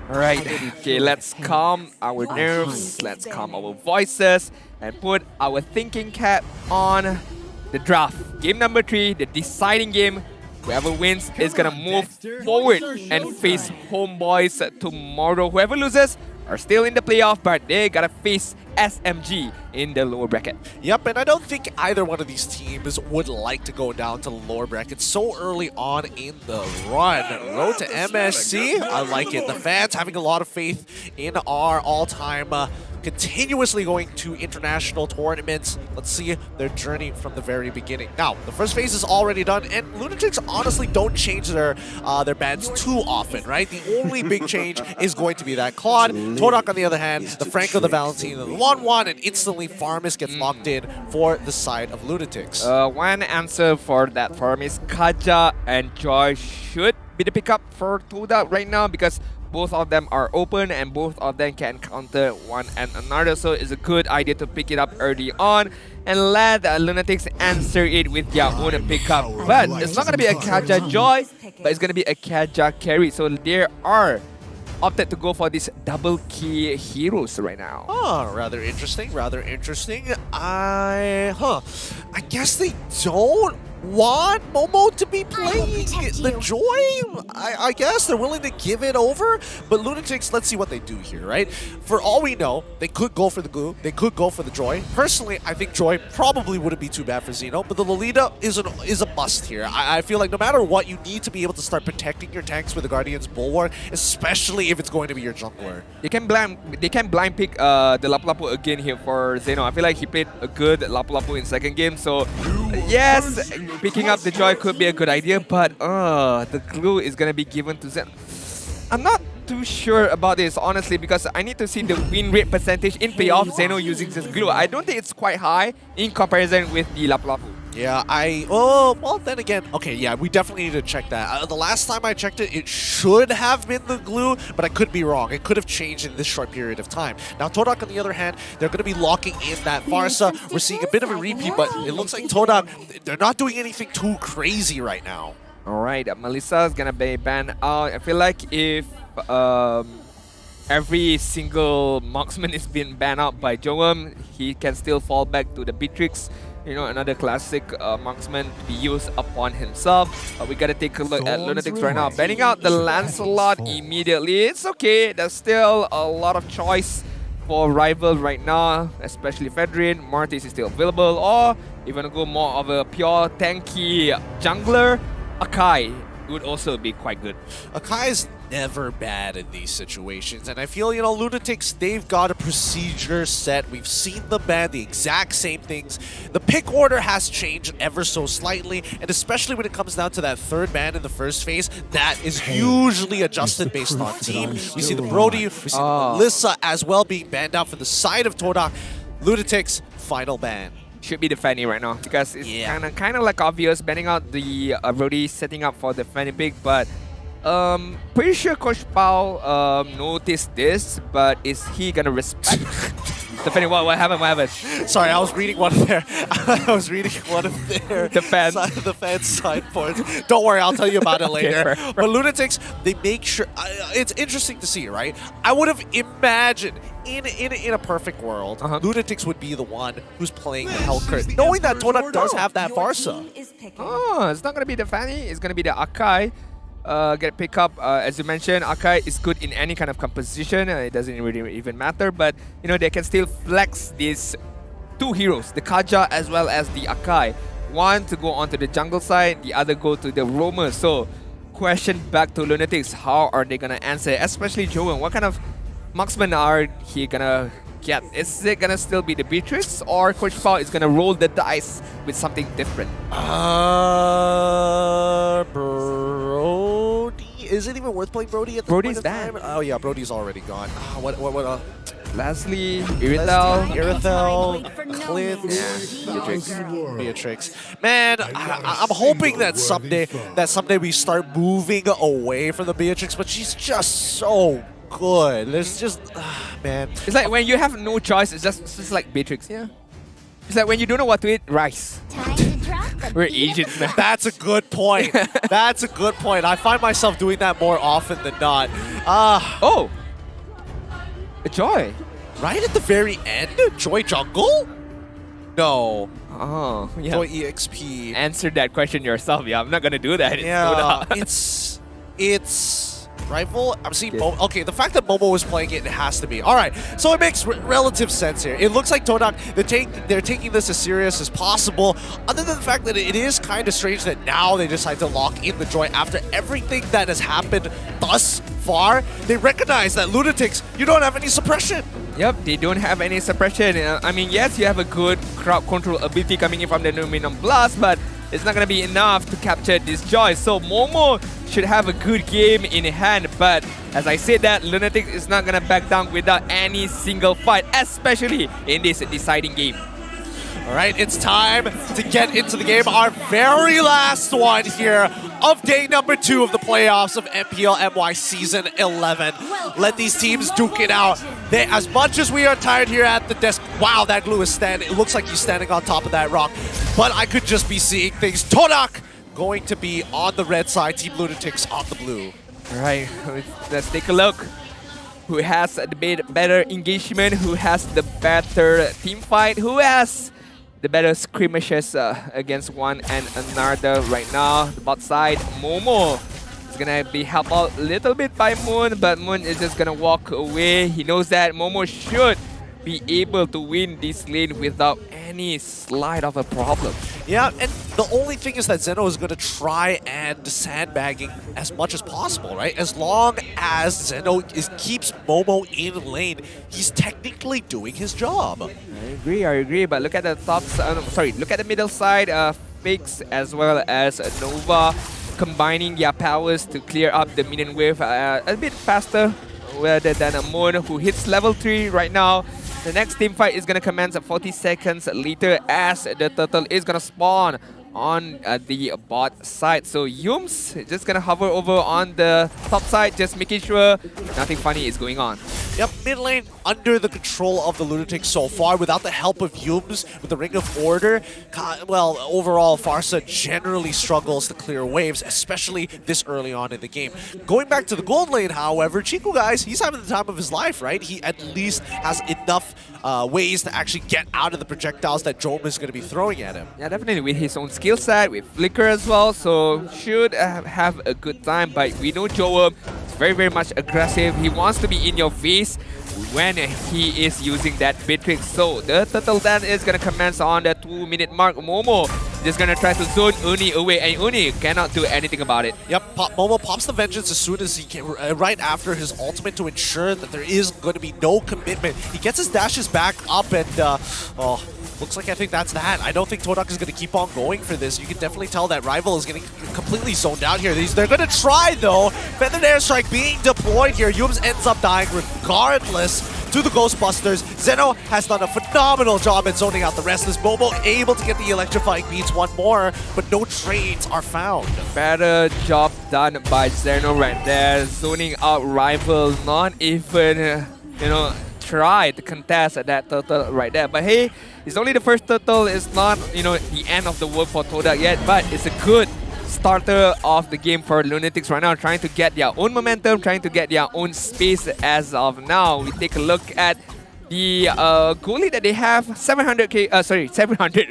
Alright, okay, let's calm our nerves, let's calm our voices, and put our thinking cap on the draft. Game number 3, the deciding game. Whoever wins is gonna move forward and face Homebois tomorrow. Whoever loses are still in the playoff, but they gotta face SMG in the lower bracket. Yep, and I don't think either one of these teams would like to go down to the lower bracket so early on in the run. Road to MSC, I like it. The fans having a lot of faith in our all-time continuously going to international tournaments. Let's see their journey from the very beginning. Now, the first phase is already done, and Lunatix honestly don't change their bans too often, right? The only big change is going to be that Claude. Todak, on the other hand, the Franco, the Valentine, the 1-1, and instantly Farmis gets locked in for the side of Lunatix. One answer for that Farmis, Kaja and Joy should be the pickup for Todak right now because both of them are open and both of them can counter one and another. So it's a good idea to pick it up early on and let Lunatix answer it with their own pickup. But it's not going to be a Kaja Joy, but it's going to be a Kaja carry. So they are opted to go for these double key heroes right now. Oh, rather interesting, rather interesting. I guess they don't want Momo to be playing the Joy. I guess they're willing to give it over, but Lunatix, let's see what they do here, right? For all we know, they could go for the glue, they could go for the Joy. Personally, I think Joy probably wouldn't be too bad for Zeno, but the Lolita is a must here. I feel like no matter what, you need to be able to start protecting your tanks with the Guardian's Bulwark, especially if it's going to be your jungler. They can blind pick the Lapu-Lapu again here for Zeno. I feel like he played a good Lapu-Lapu in second game, so yes, picking up the Joy could be a good idea, but the glue is gonna be given to Zeno. I'm not too sure about this, honestly, because I need to see the win rate percentage in playoff Zeno using this glue. I don't think it's quite high in comparison with the Lapu-Lapu. Yeah, well, then again, okay, yeah, we definitely need to check that. The last time I checked it, it should have been the glue, but I could be wrong. It could have changed in this short period of time. Now, Todak, on the other hand, they're going to be locking in that Farsa. We're seeing a bit of a repeat, but it looks like Todak, they're not doing anything too crazy right now. All right, Melissa's going to be banned out. I feel like if every single marksman is being banned out by Jowm, he can still fall back to the Beatrix. You know, another classic marksman to be used upon himself. We gotta take a look at Lunatix right now. Banning out the Lancelot immediately. It's okay. There's still a lot of choice for rival right now, especially Fedrin. Martis is still available. Or if you wanna go more of a pure tanky jungler, Akai would also be quite good. Akai is never bad in these situations, and I feel, you know, Lunatix, they've got a procedure set. We've seen them ban the exact same things. The pick order has changed ever so slightly, and especially when it comes down to that third ban in the first phase, that is usually adjusted based on team. We see the Brody, we see Melissa as well being banned out for the side of Todak. Lunatix, final ban. Should be the Fanny right now, because it's kind of like obvious banning out the Brody, setting up for the Fanny pick, but pretty sure Coach Pao noticed this, but is he gonna respect the Fanny? What happened? What happened? Sorry, I was reading one of their the fan side points. Don't worry, I'll tell you about it later. Okay, but Lunatix, they make sure it's interesting to see, right? I would have imagined in a perfect world, Lunatix would be the one who's playing the Hellcurt, knowing that Todak does have that Farsa. Oh, it's not gonna be the Fanny. It's gonna be the Akai. Get pick up, as you mentioned, Akai is good in any kind of composition. It doesn't really even matter, but you know, they can still flex these two heroes, the Kaja as well as the Akai. One to go onto the jungle side, the other go to the roamer. So, question back to Lunatix, how are they gonna answer? Especially Jowm, what kind of marksman are he gonna get? Is it gonna still be the Beatrix, or Coach Pao is gonna roll the dice with something different? Brody, is it even worth playing Brody at this point in time? Oh yeah, Brody's already gone. Leslie, Irithel, Clint, Beatrix. Man, I'm hoping that someday we start moving away from the Beatrix, but she's just so good. There's just, man. It's like when you have no choice, it's just like Beatrix, yeah? It's like when you don't know what to eat, rice. We're Asians, man. That's a good point. That's a good point. I find myself doing that more often than not. Oh! Joy. Right at the very end? Joy Jungle? No. Oh, yeah. Joy EXP. Answer that question yourself. Yeah, I'm not gonna do that. Yeah, it's rival. I'm seeing okay, the fact that Momo was playing it has to be. Alright, so it makes relative sense here. It looks like Todak, they're taking this as serious as possible, other than the fact that it is kind of strange that now they decide to lock in the Joy after everything that has happened thus far. They recognize that Lunatix, you don't have any suppression. Yep, they don't have any suppression. I mean, yes, you have a good crowd control ability coming in from the Numinum Blast, but it's not going to be enough to capture this Joy. So Momo should have a good game in hand, but as I said that, Lunatix is not going to back down without any single fight, especially in this deciding game. Alright, it's time to get into the game. Our very last one here of day number 2 of the playoffs of MPL MY Season 11. Let these teams duke it out. As much as we are tired here at the desk, wow, that glue is standing. It looks like he's standing on top of that rock, but I could just be seeing things. Todak going to be on the red side, Team Lunatix on the blue. Alright, let's take a look. Who has the better engagement, who has the better team fight, who has the better skirmishes against one and another right now. The bot side, Momo is gonna be helped out a little bit by Moon, but Moon is just gonna walk away. He knows that Momo should be able to win this lane without any slight of a problem. Yeah, and the only thing is that Zeno is going to try and sandbagging as much as possible, right? As long as Zeno keeps Momo in lane, he's technically doing his job. I agree, but look at the top side, look at the middle side, Fix as well as Nova. combining their powers to clear up the minion wave a bit faster rather than a Moon who hits level 3 right now. The next team fight is going to commence 40 seconds later as the turtle is going to spawn on the bot side. So Jowm's just going to hover over on the top side, just making sure nothing funny is going on. Yep, mid lane under the control of the Lunatix so far without the help of Jowm's with the Ring of Order. Well, overall, Farsa generally struggles to clear waves, especially this early on in the game. Going back to the gold lane, however, Chico, guys, he's having the time of his life, right? He at least has enough ways to actually get out of the projectiles that Jowm is going to be throwing at him. Yeah, definitely with his own skill set, with Flicker as well, so should have a good time. But we know Jowm is very, very much aggressive. He wants to be in your face when he is using that Beatrix. So the turtle then is going to commence on the 2-minute mark. Momo just going to try to zone Uni away, and Uni cannot do anything about it. Yep, Momo pops the Vengeance as soon as he can, right after his ultimate to ensure that there is going to be no commitment. He gets his dashes back up and, oh, looks like I think that's that. I don't think Todak is going to keep on going for this. You can definitely tell that Rival is getting completely zoned out here. They're going to try, though. Feathered Airstrike being deployed here. Yums ends up dying regardless to the Ghostbusters. Zeno has done a phenomenal job at zoning out the Restless. Momo able to get the electrifying beats one more, but no trades are found. Better job done by Zeno right there. Zoning out Rival, not even, try to contest at that turtle right there. But hey, it's only the first turtle. It's not, the end of the world for Todak yet, but it's a good starter of the game for Lunatix right now, trying to get their own momentum, trying to get their own space as of now. We take a look at the goal lead that they have, 700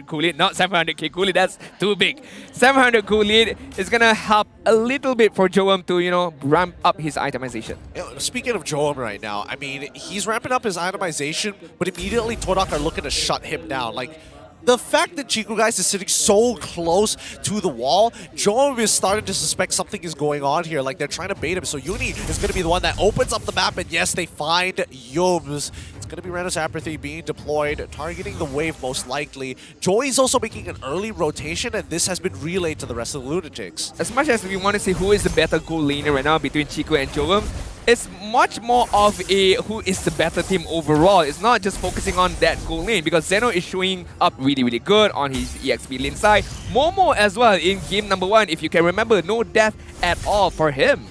goal lead, not 700k goal lead, that's too big. 700 goal lead is gonna help a little bit for Jowm to, ramp up his itemization. Speaking of Jowm right now, I mean, he's ramping up his itemization, but immediately Todak are looking to shut him down. Like, the fact that Chico, guys, is sitting so close to the wall, Jowm is starting to suspect something is going on here. Like, they're trying to bait him. So Uni is going to be the one that opens up the map, and yes, they find Jowm's. It's going to be Renus Apathy being deployed, targeting the wave most likely. Joy is also making an early rotation, and this has been relayed to the rest of the Lunatics. As much as we want to see who is the better goal laner right now between Chico and Jowm, it's much more of a who is the better team overall. It's not just focusing on that goal lane, because Zeno is showing up really, really good on his EXP lane side. Momo as well in game number 1, if you can remember, no death at all for him.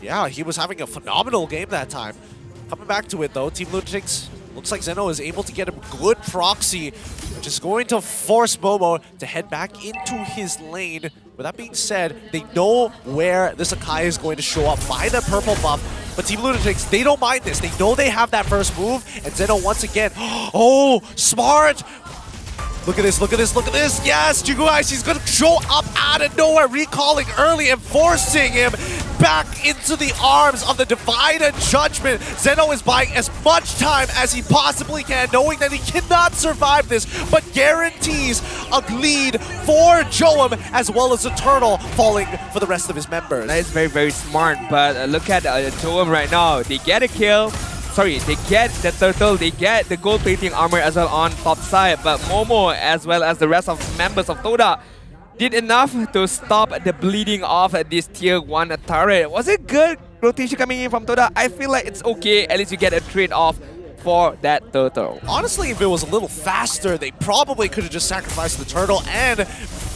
Yeah, he was having a phenomenal game that time. Coming back to it though, Team Lunatix, looks like Zeno is able to get a good proxy, which is going to force Momo to head back into his lane. With that being said, they know where the Sakai is going to show up by the purple buff. But Team Lunatix, they don't mind this. They know they have that first move, and Zeno once again, oh, smart! Look at this, look at this, look at this. Yes, Chico Ice, he's going to show up out of nowhere, recalling early and forcing him back into the arms of the Divine Judgment. Zeno is buying as much time as he possibly can, knowing that he cannot survive this, but guarantees a lead for Jowm, as well as Eternal falling for the rest of his members. That is very, very smart, but look at Jowm right now. They get a kill. Sorry, they get the turtle, they get the gold plating armor as well on top side, but Momo as well as the rest of members of Todak did enough to stop the bleeding of this tier 1 turret. Was it good rotation coming in from Todak? I feel like it's okay, at least you get a trade-off for that turtle. Honestly, if it was a little faster, they probably could have just sacrificed the turtle and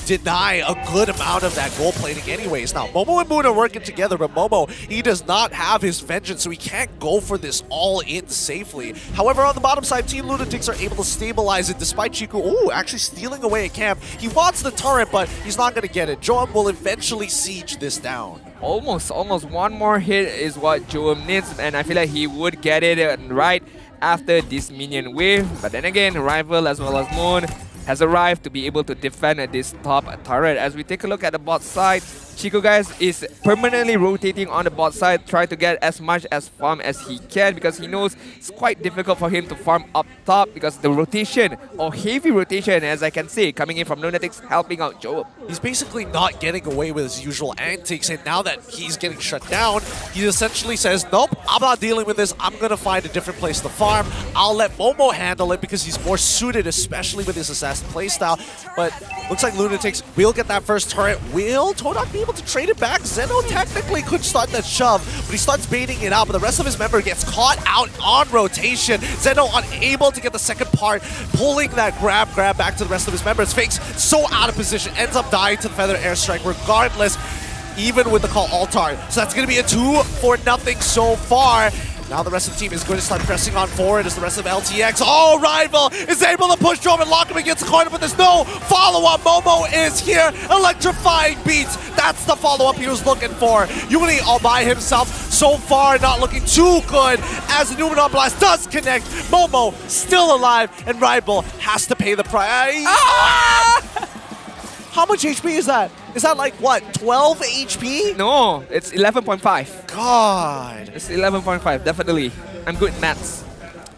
deny a good amount of that gold plating anyways. Now, Momo and Moon are working together, but Momo, he does not have his vengeance, so he can't go for this all in safely. However, on the bottom side, Team Lunatix are able to stabilize it despite Chico, actually stealing away a camp. He wants the turret, but he's not going to get it. Jowm will eventually siege this down. Almost one more hit is what Jowm needs, and I feel like he would get it right after this minion wave. But then again, Rival as well as Moon has arrived to be able to defend this top turret. As we take a look at the bot side, Chico, guys, is permanently rotating on the bot side, trying to get as much as farm as he can, because he knows it's quite difficult for him to farm up top, because the rotation, or heavy rotation as I can say, coming in from Lunatix, helping out Jowm. He's basically not getting away with his usual antics, and now that he's getting shut down, he essentially says, nope, I'm not dealing with this. I'm going to find a different place to farm. I'll let Momo handle it because he's more suited, especially with his assassin playstyle. But looks like Lunatix will get that first turret. Will Todak be able to trade it back? Zeno technically could start that shove, but he starts baiting it out. But the rest of his member gets caught out on rotation. Zeno unable to get the second part, pulling that grab back to the rest of his members. Fakes so out of position, ends up dying to the Feather Airstrike regardless, even with the call Altar. So that's going to be a 2-0 so far. Now the rest of the team is going to start pressing on forward as the rest of LTX. Oh, Rival is able to push Jowm and lock him against the corner, but there's no follow-up. Momo is here, electrifying beats. That's the follow-up he was looking for. Uni all by himself. So far, not looking too good as the Numenor Blast does connect. Momo still alive, and Rival has to pay the price. How much HP is that? Is that like, what, 12 HP? No, it's 11.5. God. It's 11.5, definitely. I'm good at maths.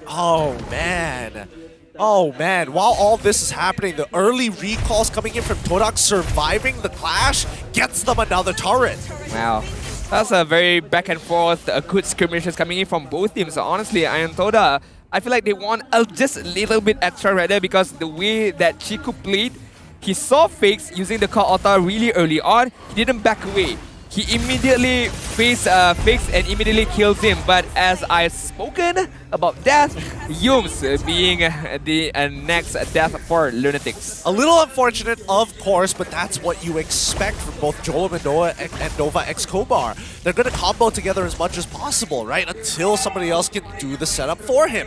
Oh, man. Oh, man. While all this is happening, the early recalls coming in from Todak surviving the clash gets them another turret. Wow. That's a very back and forth, good skirmishes coming in from both teams. So honestly, Iron Todak, I feel like they want just a little bit extra right there because the way that Chiku played, he saw Fakes using the call Altar really early on. He didn't back away. He immediately faced Fakes and immediately kills him. But as I've spoken about death, Jowm being the next death for Lunatix. A little unfortunate, of course, but that's what you expect from both Jowm and Nova X Kobar. They're going to combo together as much as possible, right? Until somebody else can do the setup for him.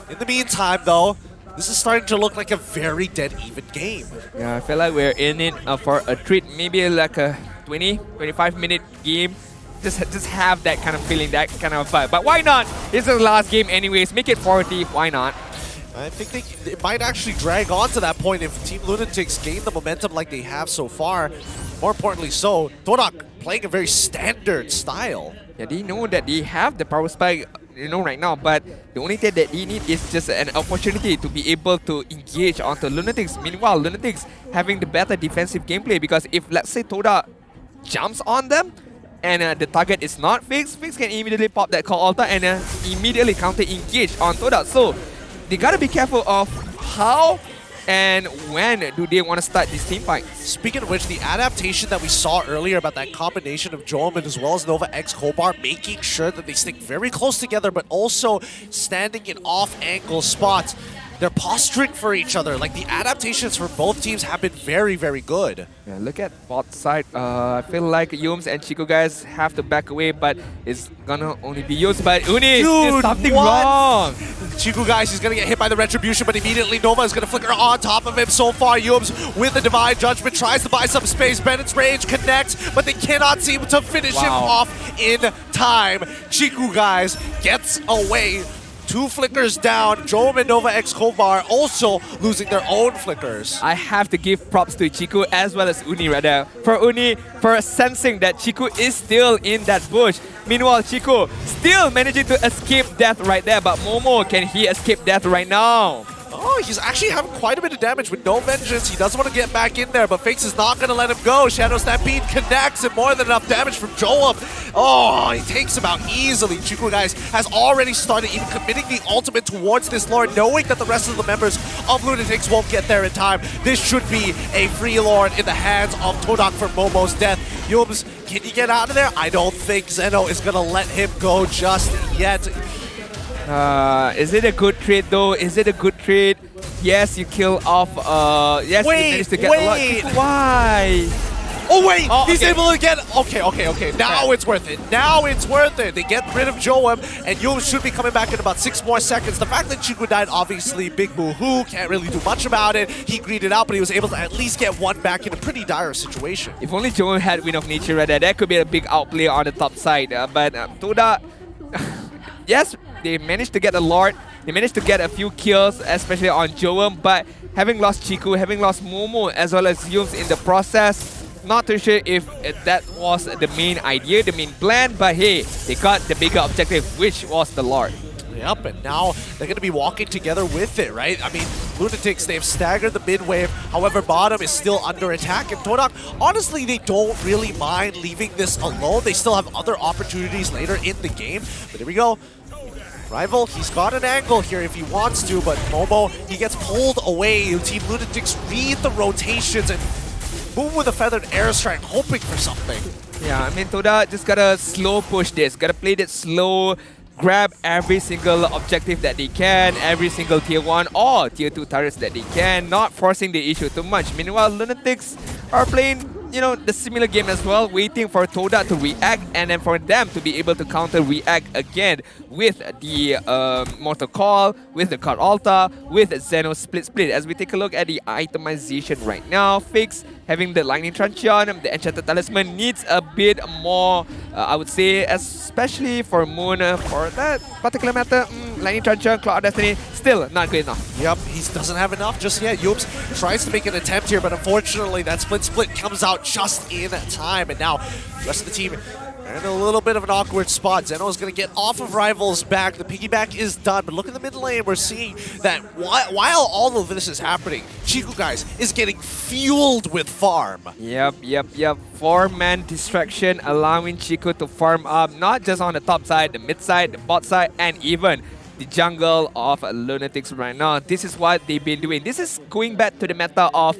In the meantime, though, this is starting to look like a very dead-even game. Yeah, I feel like we're in it for a treat. Maybe like a 20-25 minute game. Just have that kind of feeling, that kind of vibe. But why not? This is the last game anyways. Make it 40. Why not? I think it might actually drag on to that point if Team Lunatix gain the momentum like they have so far. More importantly so, Todak playing a very standard style. Yeah, they know that they have the power spike, right now, but the only thing that they need is just an opportunity to be able to engage onto Lunatix. Meanwhile, Lunatix having the better defensive gameplay because if, let's say, Todak jumps on them and the target is not Fakes, Fakes can immediately pop that call Altar and immediately counter-engage on Todak. So, they gotta be careful of how and when do they want to start this team fight. Speaking of which, the adaptation that we saw earlier about that combination of Jowm as well as Nova X Kobar, making sure that they stick very close together, but also standing in off-angle spots. They're posturing for each other. Like, the adaptations for both teams have been very, very good. Yeah, look at bot side. I feel like Jowm and Chico guys have to back away, but it's gonna only be used by Uni. There's something wrong. Chico guys, he's gonna get hit by the Retribution, but immediately Nova is gonna flicker on top of him. So far, Jowm with the Divine Judgment tries to buy some space. Bennett's range connects, but they cannot seem to finish him off in time. Chico guys gets away. 2 flickers down. Jowm and Nova X Kobar also losing their own flickers. I have to give props to Chico as well as Uni right there. For Uni, for sensing that Chico is still in that bush. Meanwhile, Chico still managing to escape death right there. But Momo, can he escape death right now? Oh, he's actually having quite a bit of damage with no vengeance. He doesn't want to get back in there, but Fakes is not going to let him go. Shadow Stampede connects and more than enough damage from Jowm. Oh, he takes him out easily. Chico guys has already started even committing the ultimate towards this Lord, knowing that the rest of the members of Lunatix won't get there in time. This should be a free Lord in the hands of Todak for Momo's death. Jowm, can you get out of there? I don't think Zeno is going to let him go just yet. Is it a good trade though? Is it a good trade? Yes, you kill off. Yes, you managed to get a lot. Why? Oh wait, he's able to get. Okay. Now it's worth it. Now it's worth it. They get rid of Jowm, and Jowm should be coming back in about 6 more seconds. The fact that Chico died, obviously, big boo-hoo. Can't really do much about it. He greeted out, but he was able to at least get one back in a pretty dire situation. If only Jowm had Wind of Nature right there, that could be a big outplay on the top side. But Todak, yes, they managed to get a Lord. They managed to get a few kills, especially on Jowm. But having lost Chico, having lost Momo, as well as Jowm in the process, not too sure if that was the main idea, the main plan. But hey, they got the bigger objective, which was the Lord. Yep, and now they're going to be walking together with it, right? I mean, Lunatix, they've staggered the mid wave. However, bottom is still under attack. And Todak, honestly, they don't really mind leaving this alone. They still have other opportunities later in the game. But here we go. Rival, he's got an angle here if he wants to, but Momo, he gets pulled away. Team Lunatix read the rotations and move with a feathered airstrike, hoping for something. Yeah, I mean, Todak just gotta slow push this, gotta play it slow, grab every single objective that they can, every single tier 1 or tier 2 turrets that they can, not forcing the issue too much. Meanwhile, Lunatix are playing, you know, the similar game as well, waiting for Todak to react and then for them to be able to counter-react again with the Mortal Call, with the Card Altar, with Zeno Split. As we take a look at the itemization right now, Fix having the Lightning Truncheon, the Enchanted Talisman needs a bit more, I would say, especially for Moon, for that particular matter, Lightning Truncheon, Cloud Destiny, still not good enough. Yep, he doesn't have enough just yet. Jowm tries to make an attempt here, but unfortunately that split comes out just in time. And now the rest of the team are in a little bit of an awkward spot. Zeno is going to get off of Rival's back. The piggyback is done, but look at the mid lane. We're seeing that while all of this is happening, Chico, guys, is getting fueled with farm. Yep. 4-man distraction allowing Chico to farm up, not just on the top side, the mid side, the bot side, and even the jungle of Lunatix right now. This is what they've been doing. This is going back to the meta of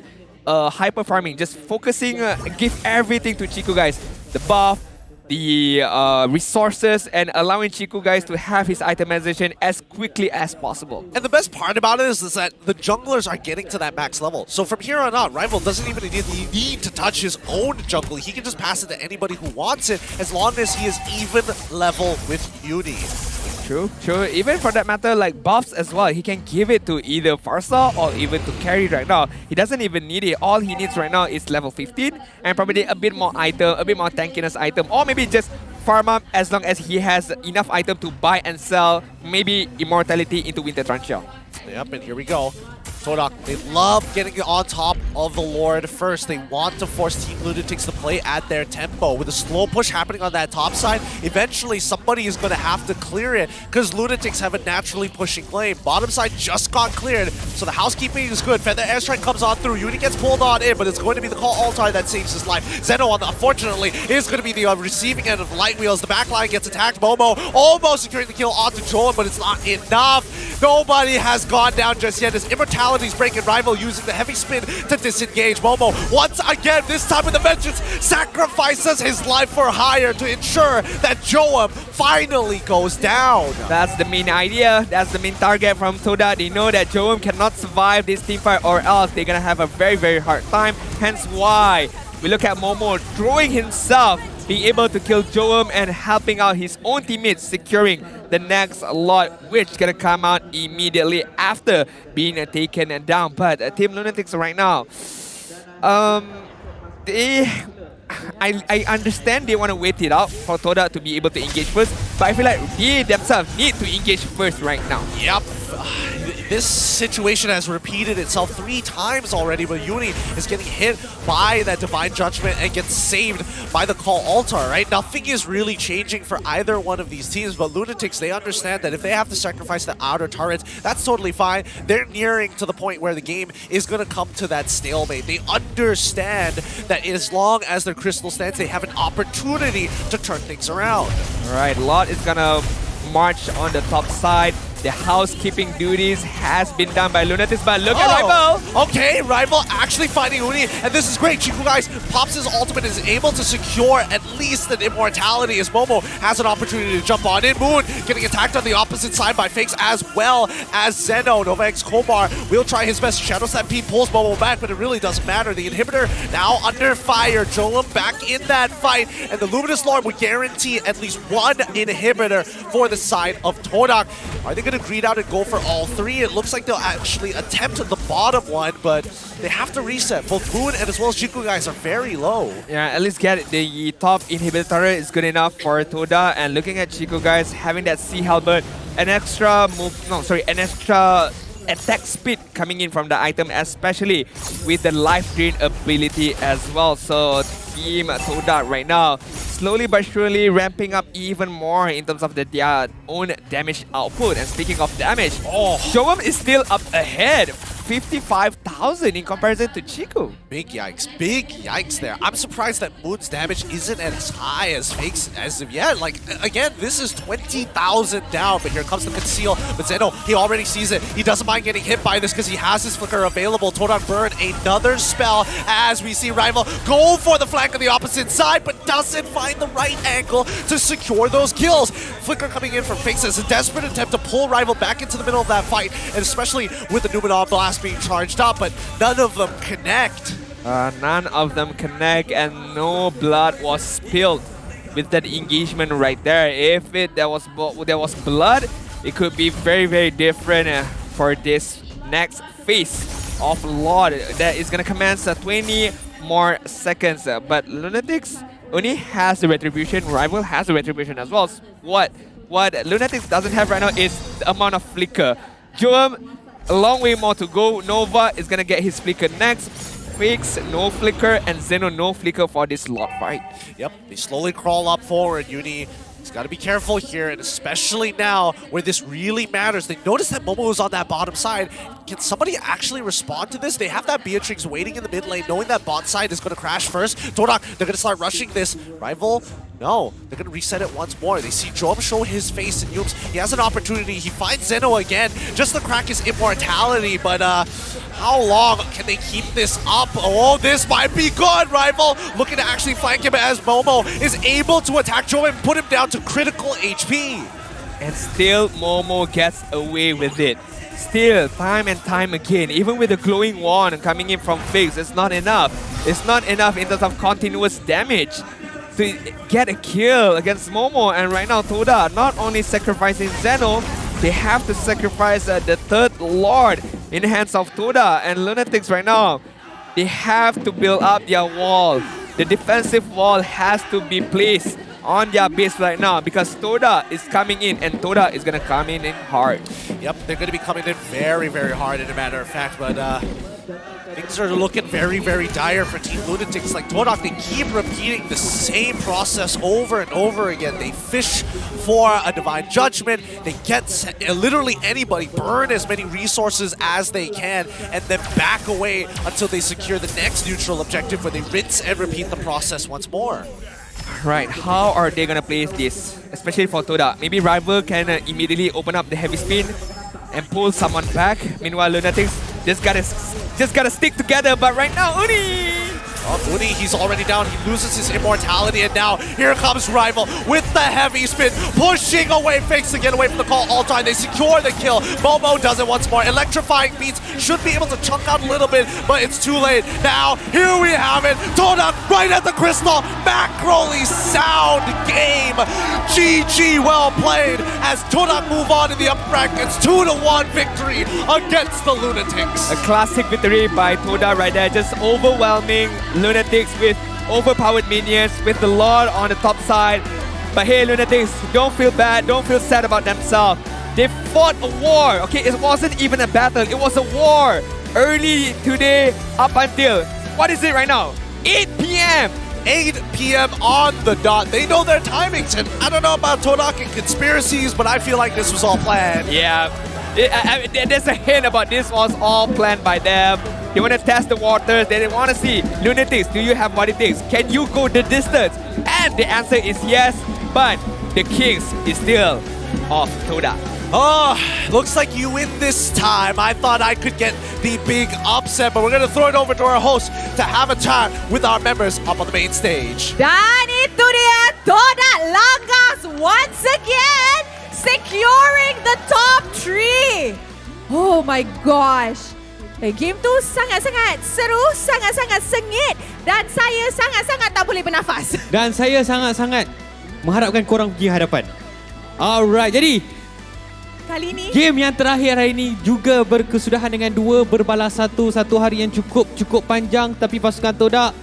hyper farming, just focusing, give everything to Chico, guys. The buff, the resources, and allowing Chico, guys, to have his itemization as quickly as possible. And the best part about it is that the junglers are getting to that max level. So from here on out, Rival doesn't even need to touch his own jungle. He can just pass it to anybody who wants it as long as he is even level with Uni. True. Even for that matter, like buffs as well, he can give it to either Farsa or even to carry right now. He doesn't even need it. All he needs right now is level 15 and probably a bit more item, a bit more tankiness item, or maybe just farm up as long as he has enough item to buy and sell, maybe Immortality into Winter Truncheon. Yep, and here we go. Todak, they love getting on top of the Lord first. They want to force Team Lunatix to play at their tempo. With a slow push happening on that top side, eventually somebody is going to have to clear it because Lunatix have a naturally pushing lane. Bottom side just got cleared, so the housekeeping is good. Feather Airstrike comes on through. Uni gets pulled on in, but it's going to be the Call Altar that saves his life. Zeno, unfortunately, is going to be the receiving end of Light Wheels. The backline gets attacked. Momo almost securing the kill onto Jowm, but it's not enough. Nobody has gone down just yet. His Immortality's breaking. Rival using the heavy spin to disengage. Momo, once again, this time with the vengeance, sacrifices his life for hire to ensure that Jowm finally goes down. That's the main idea. That's the main target from Todak. They know that Jowm cannot survive this teamfight or else they're gonna have a very, very hard time. Hence why we look at Momo throwing himself, being able to kill Jowm and helping out his own teammates, securing the next lot, which gonna come out immediately after being taken down. But Team Lunatix right now, I understand they want to wait it out for Todak to be able to engage first, but I feel like they themselves need to engage first right now. Yep. This situation has repeated itself 3 times already, but Uni is getting hit by that Divine Judgment and gets saved by the Call Altar, right? Nothing is really changing for either one of these teams, but Lunatix, they understand that if they have to sacrifice the outer turrets, that's totally fine. They're nearing to the point where the game is going to come to that stalemate. They understand that as long as their crystal stands, they have an opportunity to turn things around. All right, Lot is going to march on the top side. The housekeeping duties has been done by Lunatix, but look at Rival! Okay, Rival actually finding Uni, and this is great. Chico, guys, pops his ultimate, is able to secure at least an immortality as Momo has an opportunity to jump on in. Moon getting attacked on the opposite side by Fakes as well as Zeno. Nova X Komar will try his best. Shadow Stampede pulls Momo back, but it really doesn't matter. The inhibitor now under fire. Jowm back in that fight, and the Luminous Lord would guarantee at least 1 inhibitor for the side of Todak. Are they going to greed out and go for all 3? It looks like they'll actually attempt the bottom one, but they have to reset. Both Moon and as well as Chico, guys, are very low. Yeah, at least get the top inhibitor is good enough for Todak. And looking at Chico, guys, having that Sea Halberd, an extra attack speed coming in from the item, especially with the life drain ability as well. So Team Todak right now slowly but surely ramping up even more in terms of their own damage output. And speaking of damage, Jowm is still up ahead, 55,000 in comparison to Chico. Big yikes there. I'm surprised that Moon's damage isn't as high as Fake's as of yet. Like, again, this is 20,000 down, but here comes the conceal. But Zeno, he already sees it. He doesn't mind getting hit by this because he has his flicker available. Todak burn another spell as we see Rival go for the flank on the opposite side, but doesn't find the right angle to secure those kills. Flicker coming in from Fakes as a desperate attempt to pull Rival back into the middle of that fight, and especially with the Numenor Blast being charged up, but none of them connect. None of them connect, and no blood was spilled with that engagement right there. If there was blood, it could be very, very different for this next phase of Lord that is gonna commence 20 more seconds. But Lunatix only has the retribution. Rival has the retribution as well. What Lunatix doesn't have right now is the amount of flicker. Jowm, a long way more to go. Nova is gonna get his flicker next. Fakes, no flicker, and Zeno, no flicker for this Lord fight. Yep, they slowly crawl up forward. Uni, he's got to be careful here, and especially now where this really matters. They notice that Momo is on that bottom side. Can somebody actually respond to this? They have that Beatrix waiting in the mid lane, knowing that bot side is going to crash first. Todak, they're going to start rushing this. Rival, no, they're going to reset it once more. They see Jowm show his face, and Yooms, he has an opportunity. He finds Zeno again, just to crack his immortality, but how long can they keep this up? Oh, this might be good, Rival. Looking to actually flank him as Momo is able to attack Jowm and put him down to critical HP. And still Momo gets away with it. Still, time and time again, even with the glowing wand coming in from Fakes, it's not enough. It's not enough in terms of continuous damage to get a kill against Momo. And right now, Toda not only sacrificing Zeno, they have to sacrifice the third Lord in the hands of Toda. And Lunatix right now, they have to build up their wall. The defensive wall has to be placed on their base right now because Toda is coming in, and Toda is going to come in hard. Yep, they're going to be coming in very, very hard, as a matter of fact, but things are looking very, very dire for Team Lunatix. Like Todak, they keep repeating the same process over and over again. They fish for a Divine Judgment. They get literally anybody, burn as many resources as they can, and then back away until they secure the next neutral objective where they rinse and repeat the process once more. Right, how are they gonna place this? Especially for Toda. Maybe Rival can immediately open up the heavy spin and pull someone back. Meanwhile, Lunatix just gotta stick together. But right now, Uni! Oh, Uni, he's already down. He loses his immortality, and now here comes Rival with the heavy spin, pushing away Fakes to get away from the call all time. They secure the kill. Momo does it once more. Electrifying beats should be able to chunk out a little bit, but it's too late. Now, here we have it. Todak right at the crystal. Macroly sound game. GG, well played. As Todak move on in the upper brackets, 2-1 victory against the Lunatix. A classic victory by Toda right there, just overwhelming Lunatix with overpowered minions, with the Lord on the top side. But hey, Lunatix, don't feel bad, don't feel sad about themselves. They fought a war, okay? It wasn't even a battle, it was a war. Early today up until, what is it right now? 8 p.m. 8 p.m. on the dot. They know their timings, and I don't know about Todak and conspiracies, but I feel like this was all planned. Yeah, there's a hint about this was all planned by them. They want to test the waters. They want to see, Lunatix, do you have what it takes? Can you go the distance? And the answer is yes, but the Kings is still off Toda. Oh, looks like you win this time. I thought I could get the big upset, but we're going to throw it over to our host to have a chat with our members up on the main stage. Dan itu dia, Todak Langgas once again securing the top 3. Oh my gosh. Game tu sangat-sangat seru, sangat-sangat sengit, dan saya sangat-sangat tak boleh bernafas. Dan saya sangat-sangat mengharapkan korang pergi hadapan. Alright, jadi kali ini game yang terakhir hari ini juga berkesudahan dengan 2 berbalas 1. Satu hari yang cukup panjang, tapi pasukan Todak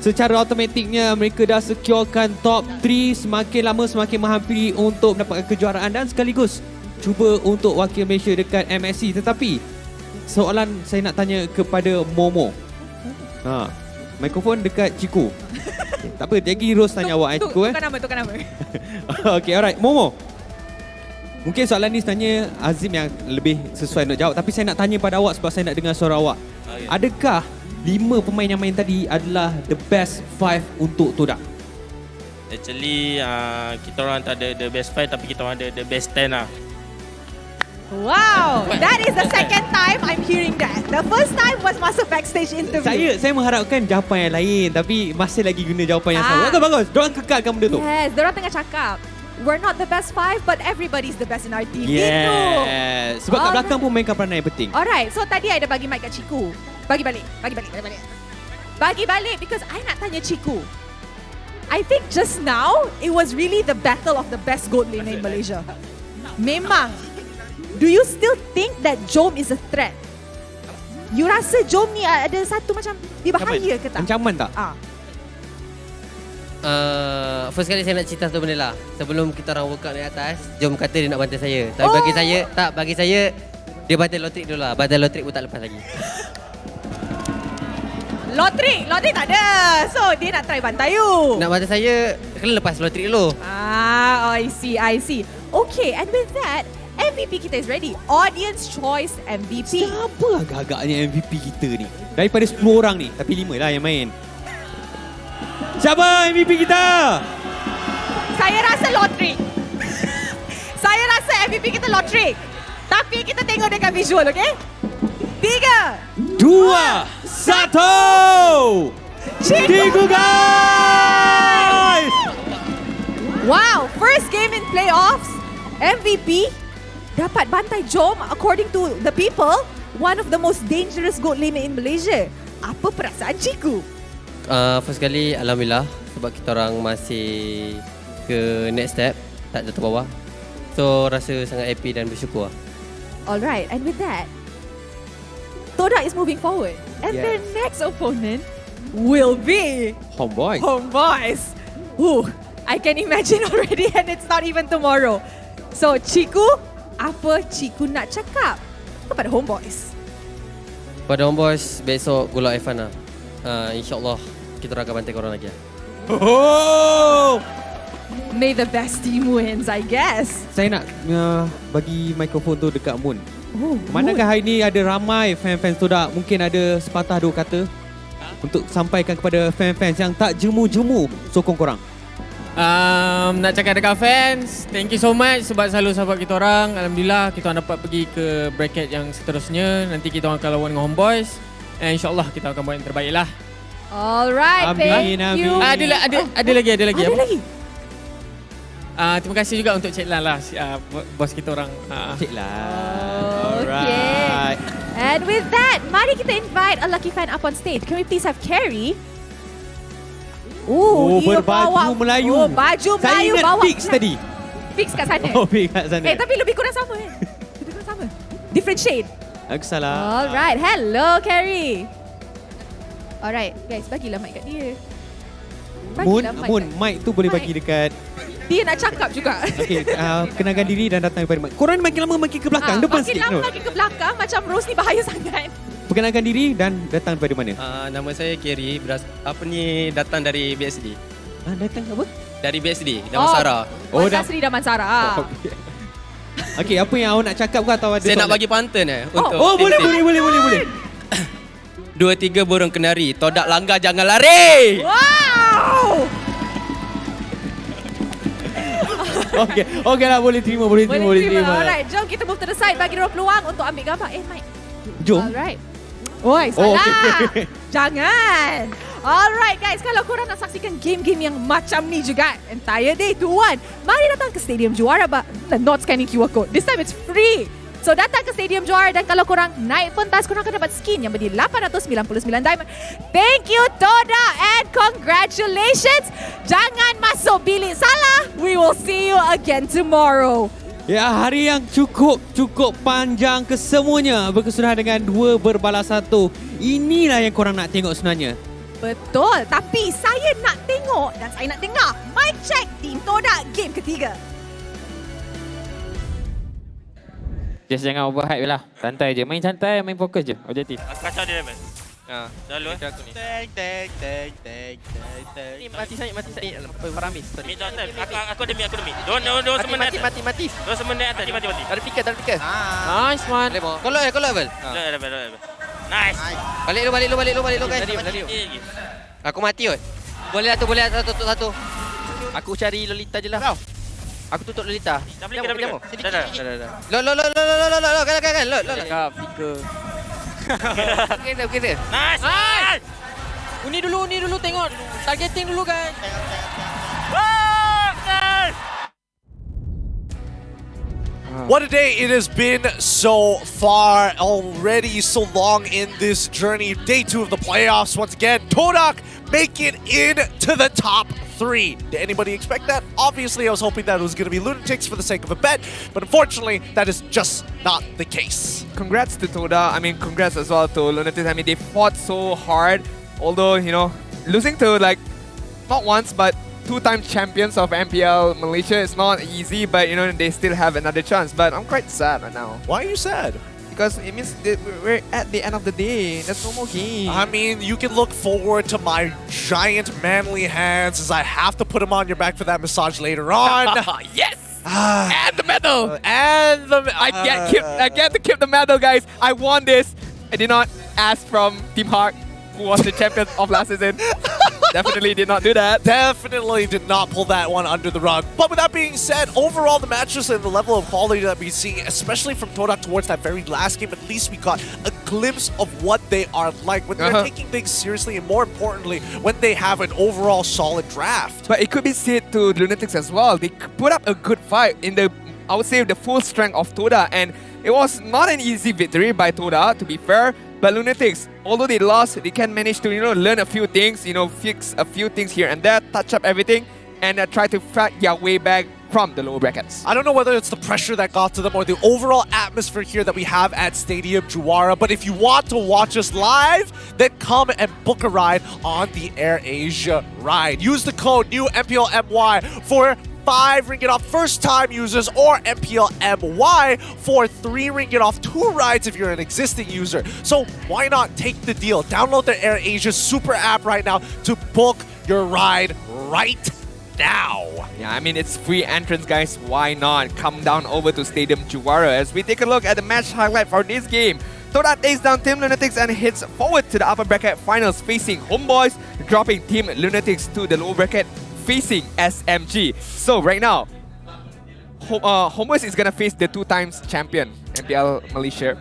secara automatiknya mereka dah securekan top 3. Semakin lama semakin menghampiri untuk mendapatkan kejuaraan dan sekaligus cuba untuk wakil Malaysia dekat MSC. Tetapi soalan saya nak tanya kepada Momo. Mikrofon dekat Ciku. Tak apa, jadi Rose tanya awak Ciku. Tukar nama. Okay, alright. Momo, Mungkin soalan ni sebenarnya Azim yang lebih sesuai nak jawab. Tapi saya nak tanya pada awak sebab saya nak dengar suara awak. Okay. Adakah 5 pemain yang main tadi adalah the best 5 untuk Todak? Actually, kita orang tak ada the best 5 tapi kita orang ada the best 10 lah. Wow, that is the second time I'm hearing that. The first time was masuk backstage interview. Saya mengharapkan jawapan yang lain tapi masih lagi guna jawapan yang sama. Bagus. Diorang kekalkan benda tu. Yes, diorang tengah cakap. We're not the best 5 but everybody's the best in our team. Yes. Sebab kat belakang pun mainkan peranan yang penting. Alright, so tadi I dah bagi mic kat Ciku. Bagi balik because I nak tanya Ciku. I think just now it was really the battle of the best gold laner in Malaysia. Memang. Do you still think that Jowm is a threat? You rasa Jowm ni ada satu macam dia bahaya ke tak? Ancaman tak? First kali saya nak cerita satu benda lah. Sebelum kita orang workout naik atas, Jowm kata dia nak bantai saya. Tapi bagi saya dia bantai lotrik dulu lah. Bantai lotrik pun tak lepas lagi. Lotrik tak ada. So dia nak try bantai you. Nak bantai saya kena lepas lotrik dulu. I see. Okay, and with that MVP kita is ready. Audience choice MVP. Siapa agak-agaknya MVP kita ni? Daripada 10 orang ni, tapi 5 lah yang main. Siapa MVP kita? Saya rasa lotrik. Saya rasa MVP kita lotrik. Tapi kita tengok dengan visual, okay? 3, 2, 1. Ciku guys! Wow, first game in playoffs. MVP dapat bantai Jowm according to the people, one of the most dangerous gold laner in Malaysia. Apa perasaan Ciku? First kali alhamdulillah sebab kita orang masih ke next step, tak jatuh bawah. So rasa sangat happy dan bersyukur. Alright, and with that, Todak is moving forward. And their next opponent will be Homebois. I can imagine already and it's not even tomorrow. So Ciku, apa Ciku nak cakap kepada Homebois? Pada Homebois, besok gula Evan lah. InsyaAllah kita akan bantai korang lagi. May the best team wins, I guess. Saya nak bagi mikrofon tu dekat Moon. Manakah hari ni ada ramai fan-fans Todak, mungkin ada sepatah dua kata untuk sampaikan kepada fan-fans yang tak jemu-jemu sokong korang. Nak cakap dekat fans, thank you so much sebab selalu support kita orang. Alhamdulillah kita orang dapat pergi ke bracket yang seterusnya. Nanti kita orang akan lawan dengan Homebois. InsyaAllah kita akan buat yang terbaik lah. Alright, thank you. Ada lagi. Terima kasih juga untuk Cik Lan lah, bos kita orang. Cik Lan. Alright. And with that, mari kita invite a lucky fan up on stage. Can we please have Carrie? Dia berbaju Melayu. Baju Melayu saya ingat bawa. fix tadi. Fix kat sana. Fix kat sana. Tapi lebih kurang sama kan? Lebih kurang sama. Different shade. Aku salah. Alright, hello Carrie. Alright, guys, bagilah mic kat dia. Moon, mic tu boleh bagi dekat. Dia nak cakap juga. Okey, kenalkan diri dan datang daripada mic. Korang makin lama makin ke belakang, depan makin sikit. Makin lama makin ke belakang, macam Rose ni bahaya sangat. Perkenalkan diri dan datang daripada mana? Nama saya Kerry, datang dari BSD. Datang apa? Dari BSD, Damansara. Sri Damansara. Okey, apa yang awak nak cakap ke atau ada saya nak bagi pantun untuk boleh. 2-3 burung kenari, Todak langgar jangan lari. Wow! Okey lah, boleh terima. Alright, jom kita move to the side, bagi diorang peluang untuk ambil gambar. Mike. Jom. Alright. Oi, salah. Okay. Jangan. Alright guys, kalau korang nak saksikan game-game yang macam ni juga, entire day to one, mari datang ke Stadium Juara. Not scanning QR code. This time it's free. So datang ke Stadium Juara dan kalau korang naik pentas, korang akan dapat skin yang bernilai 899 diamond. Thank you Todak and congratulations. Jangan masuk bilik salah. We will see you again tomorrow. Ya, hari yang cukup panjang kesemuanya berkesudahan dengan 2 berbalas 1. Inilah yang korang nak tengok sebenarnya. Betul, tapi saya nak tengok dan saya nak dengar mic check Team Todak game ketiga. Just jangan overhype lah. Santai je, main santai, main fokus je. Objektif. Kacau dia, man. Selalu Tag. Ni mati saya. Paramis. Mid hotel. Aku ada mid. Don't semua Mati. Don't semua naik atas. Mati. Ada fikir. Nice one. Kalau level. Nice. Balik lu guys. Lari. Aku mati kot. Boleh tutup satu. Aku cari Lolita je lah. Aku tutup Lolita. Dah boleh. Dah. Lo. Cakap fikir. Okay. Nice. Uni dulu tengok. Targeting dulu guys. What a day it has been so far, already so long in this journey. Day 2 of the playoffs once again. Todak make it into the top 3. Did anybody expect that? Obviously, I was hoping that it was going to be Lunatix for the sake of a bet, but unfortunately, that is just not the case. Congrats to Toda. I mean, congrats as well to Lunatix. I mean, they fought so hard, although, you know, losing to like, not once, but 2-time champions of MPL Malaysia is not easy, but you know, they still have another chance. But I'm quite sad right now. Why are you sad? Because it means that we're at the end of the day. There's no more game. I mean, you can look forward to my giant manly hands as I have to put them on your back for that massage later on. Yes! And the medal! I get to keep the medal, guys. I won this. I did not ask from Team Heart, who was the champion of last season. Definitely did not do that. Definitely did not pull that one under the rug. But with that being said, overall the matches and the level of quality that we see, especially from Todak towards that very last game, at least we got a glimpse of what they are like when they're taking things seriously, and more importantly, when they have an overall solid draft. But it could be said to Lunatix as well. They put up a good fight in the, I would say, the full strength of Toda, and it was not an easy victory by Toda, to be fair. But Lunatix, although they lost, they can manage to, you know, learn a few things, you know, fix a few things here and there, touch up everything, and try to fight their way back from the lower brackets. I don't know whether it's the pressure that got to them or the overall atmosphere here that we have at Stadium Jowm, but if you want to watch us live, then come and book a ride on the Air Asia ride. Use the code new MPL MY for 5 ringgit off first-time users, or MPL MY for 3 ringgit off 2 rides if you're an existing user. So why not take the deal? Download the Air Asia super app right now to book your ride right now. Yeah, I mean, it's free entrance, guys. Why not? Come down over to Stadium Jowm as we take a look at the match highlight for this game. Todak takes down Team Lunatix and hits forward to the upper bracket finals facing Homebois, dropping Team Lunatix to the lower bracket facing SMG. So right now, Homebois is gonna face the 2-time champion MPL Malaysia.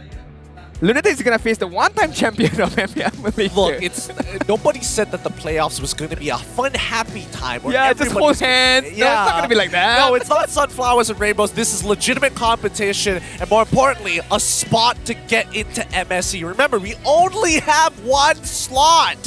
Lunatix is gonna face the 1-time champion of MPL Malaysia. Look, it's nobody said that the playoffs was gonna be a fun, happy time. Yeah, just hold hands. Yeah. No, it's not gonna be like that. No, it's not sunflowers and rainbows. This is legitimate competition, and more importantly, a spot to get into MSE. Remember, we only have 1 slot.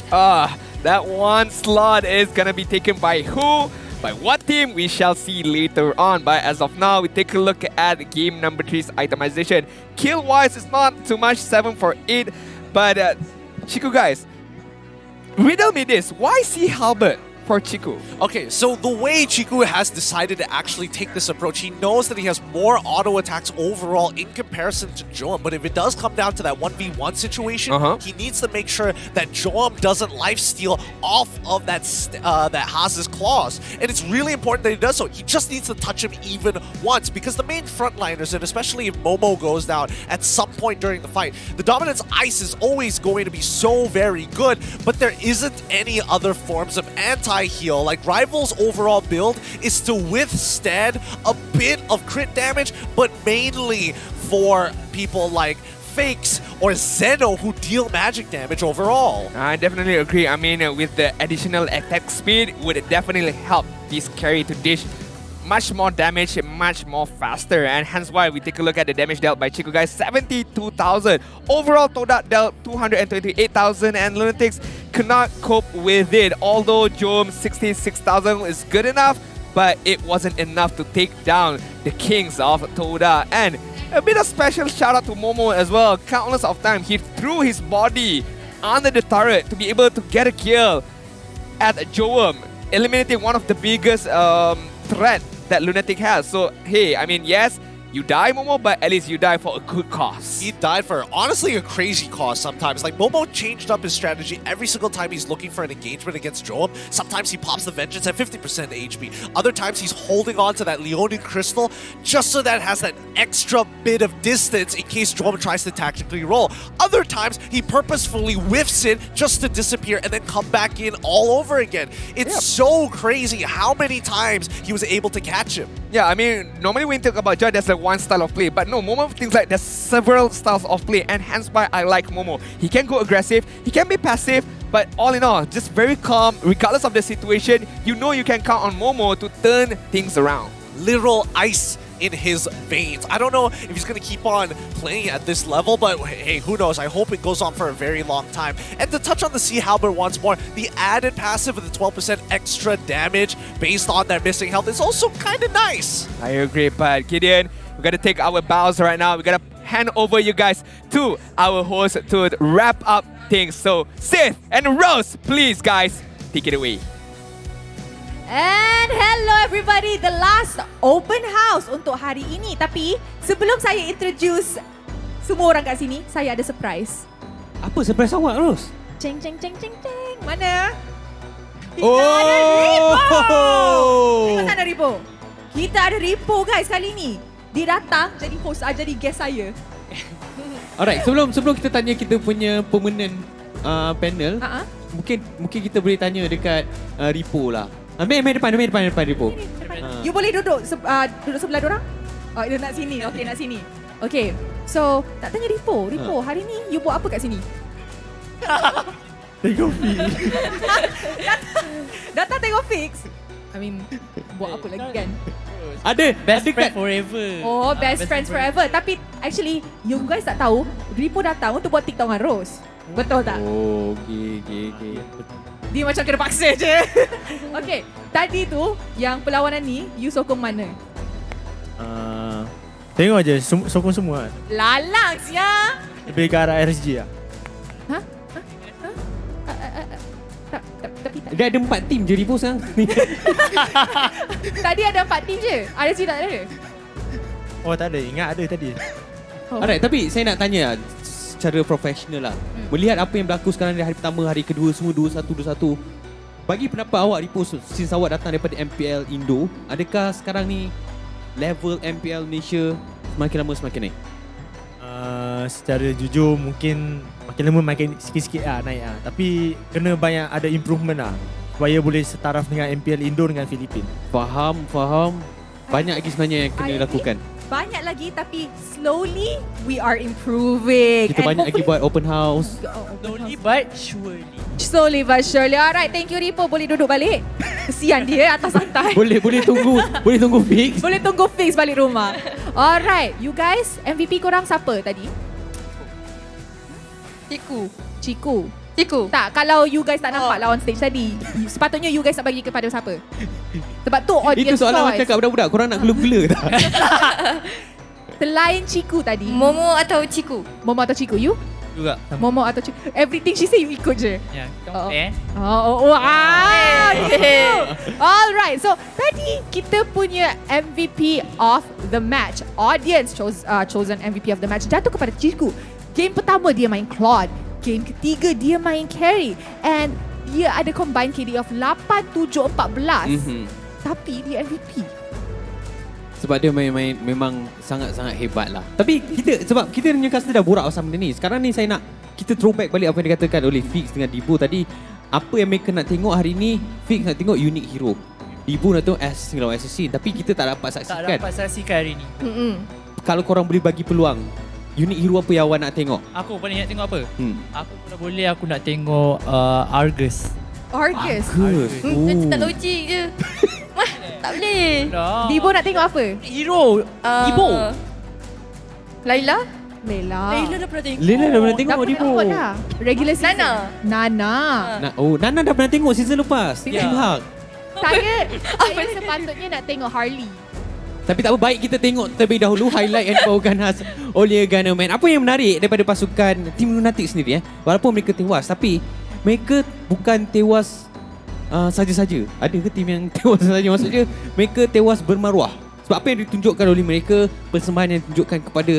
That 1 slot is gonna be taken by who? By what team? We shall see later on. But as of now, we take a look at game number 3's itemization. Kill-wise, it's not too much, 7 for 8. But Chiku, guys, riddle me this. Why C Halbert for Chiku? Okay, so the way Chiku has decided to actually take this approach, he knows that he has more auto attacks overall in comparison to Jowm, but if it does come down to that 1v1 situation, he needs to make sure that Jowm doesn't lifesteal off of that Haas's claws, and it's really important that he does so. He just needs to touch him even once, because the main frontliners, and especially if Momo goes down at some point during the fight, the Dominance Ice is always going to be so very good, but there isn't any other forms of anti-heal. Like, Rival's overall build is to withstand a bit of crit damage, but mainly for people like Fakes or Zeno who deal magic damage overall. I definitely agree. I mean, with the additional attack speed, would definitely help this carry to dish much more damage, much more faster, and hence why we take a look at the damage dealt by Chiku, guys. 72,000. Overall, Todak dealt 228,000, and Lunatix could not cope with it. Although Jowm 66,000 is good enough, but it wasn't enough to take down the kings of Todak. And a bit of special shout out to Momo as well. Countless of times he threw his body under the turret to be able to get a kill at Jowm, eliminating one of the biggest threat that Lunatix has. So hey, I mean, yes, You die, Momo, but at least you die for a good cause. He died for, honestly, a crazy cause sometimes. Like, Momo changed up his strategy every single time he's looking for an engagement against Jowm. Sometimes he pops the Vengeance at 50% HP. Other times he's holding on to that Leonin Crystal just so that it has that extra bit of distance in case Jowm tries to tactically roll. Other times, he purposefully whiffs it just to disappear and then come back in all over again. It's so crazy how many times he was able to catch him. Yeah, I mean, normally when you talk about Joy, there's like one style of play. But no, Momo thinks like there's several styles of play, and hence why I like Momo. He can go aggressive, he can be passive, but all in all, just very calm, regardless of the situation. You know you can count on Momo to turn things around. Literal ice in his veins. I don't know if he's going to keep on playing at this level, but hey, who knows? I hope it goes on for a very long time. And to touch on the Sea Halberd once more, the added passive with the 12% extra damage based on their missing health is also kind of nice. I agree, but Gideon, we got to take our bows right now. We got to hand over you guys to our host to wrap up things. So, Sith and Rose, please guys, take it away. And hello everybody, the last open house untuk hari ini. Tapi sebelum saya introduce semua orang kat sini, saya ada surprise. Apa surprise awak, Ros? Ceng ceng ceng ceng ceng. Mana? Kita Oh! ada Ripo. Tengok sana Ripo. Kita ada Ripo guys kali ni. Dia datang jadi host, jadi guest saya. Alright, sebelum kita tanya kita punya permanent panel, mungkin kita boleh tanya dekat Ripo lah. Main depan Ripo. You boleh duduk sebelah dorang? Oh, dia nak sini. Okey, nak sini. Okey. So, tak tanya Ripo. Ripo, hari ni you buat apa kat sini? Tengok Fix. Datang tengok Fix. I mean, buat apa lagi kan? Ada Best friend forever. Oh, best friends forever. Tapi actually, you guys tak tahu, Ripo datang untuk buat TikTok dengan Rose. Betul tak? Oh, okay. Dia macam kena paksa je. Okay, tadi tu yang perlawanan ni, you sokong mana? Tengok je, sokong semua. Lalang sia. Lebih ke arah RSG lah. Ha? Dia ada 4 tim je Ripo sekarang. Tadi ada 4 tim je. Ada sih tak ada? Oh tak ada, ingat ada tadi. Alright, tapi saya nak tanya secara profesional lah. Melihat apa yang berlaku sekarang dari hari pertama, hari kedua semua 2-1. Bagi pendapat awak Ripo, since awak datang daripada MPL Indo, adakah sekarang ni level MPL Malaysia semakin lama semakin naik? Secara jujur mungkin makin lama makin sikit-sikit lah naik lah. Tapi kena banyak ada improvement lah supaya boleh setaraf dengan MPL Indo dengan Filipin. Faham. Banyak lagi sebenarnya yang kena dilakukan. Banyak lagi tapi slowly we are improving. Kita banyak lagi buat open house. Slowly but surely. Slowly but surely. Alright, thank you Ripo. Boleh duduk balik. Kesian dia atas santai. Boleh tunggu Fix. Boleh tunggu Fix balik rumah. Alright, you guys, MVP korang siapa tadi? Ciku. Tak, kalau you guys tak nampak lawan stage tadi, sepatutnya you guys nak bagi kepada siapa? Sebab tu audience Itu soalan choice. macam kat budak-budak, korang nak gula-gula tak? Selain Ciku tadi. Momo atau Ciku? Momo atau Ciku, you? Juga. Momo atau Ciku. Everything she say you ikut je. Ya, Oh. compare. Alright, so tadi kita punya MVP of the match, audience chosen MVP of the match jatuh kepada Ciku. Game pertama dia main Claude, game ketiga dia main carry, and dia ada combined KD of 8-7-14. Tapi dia MVP. Sebab dia main memang sangat-sangat hebat lah. Tapi sebab kita punya customer dah borak pasal benda ni. Sekarang ni saya nak kita throwback balik apa yang dikatakan oleh Fix dengan Dibo tadi. Apa yang mereka nak tengok hari ni, Fix nak tengok unique hero. Dibo nak tengok assassin lawan assassin. Tapi kita tak dapat saksikan. Tak dapat saksikan hari ni. Kalau korang boleh bagi peluang, unique hero apa yang awak nak tengok? Aku paling nak tengok apa? Aku kalau boleh aku nak tengok Argus. Argus. Nanti tak logik je. Wah, tak boleh. Dibo nak tengok apa? Hero. Dibo. Laila dah pernah tengok. Laila dah pernah tengok Dibo. Regular season. Nana. Nana dah pernah tengok season lepas. Team Hak. Saya sepatutnya nak tengok Harley. Tapi tak apa, baik kita tengok terlebih dahulu highlight yang dibawakan khas oleh Gunnerman. Apa yang menarik daripada pasukan Team Lunatix sendiri, walaupun mereka tewas, tapi mereka bukan tewas saja-saja. Ada ke tim yang tewas saja? Maksudnya mereka tewas bermaruah. Sebab apa yang ditunjukkan oleh mereka, persembahan yang ditunjukkan kepada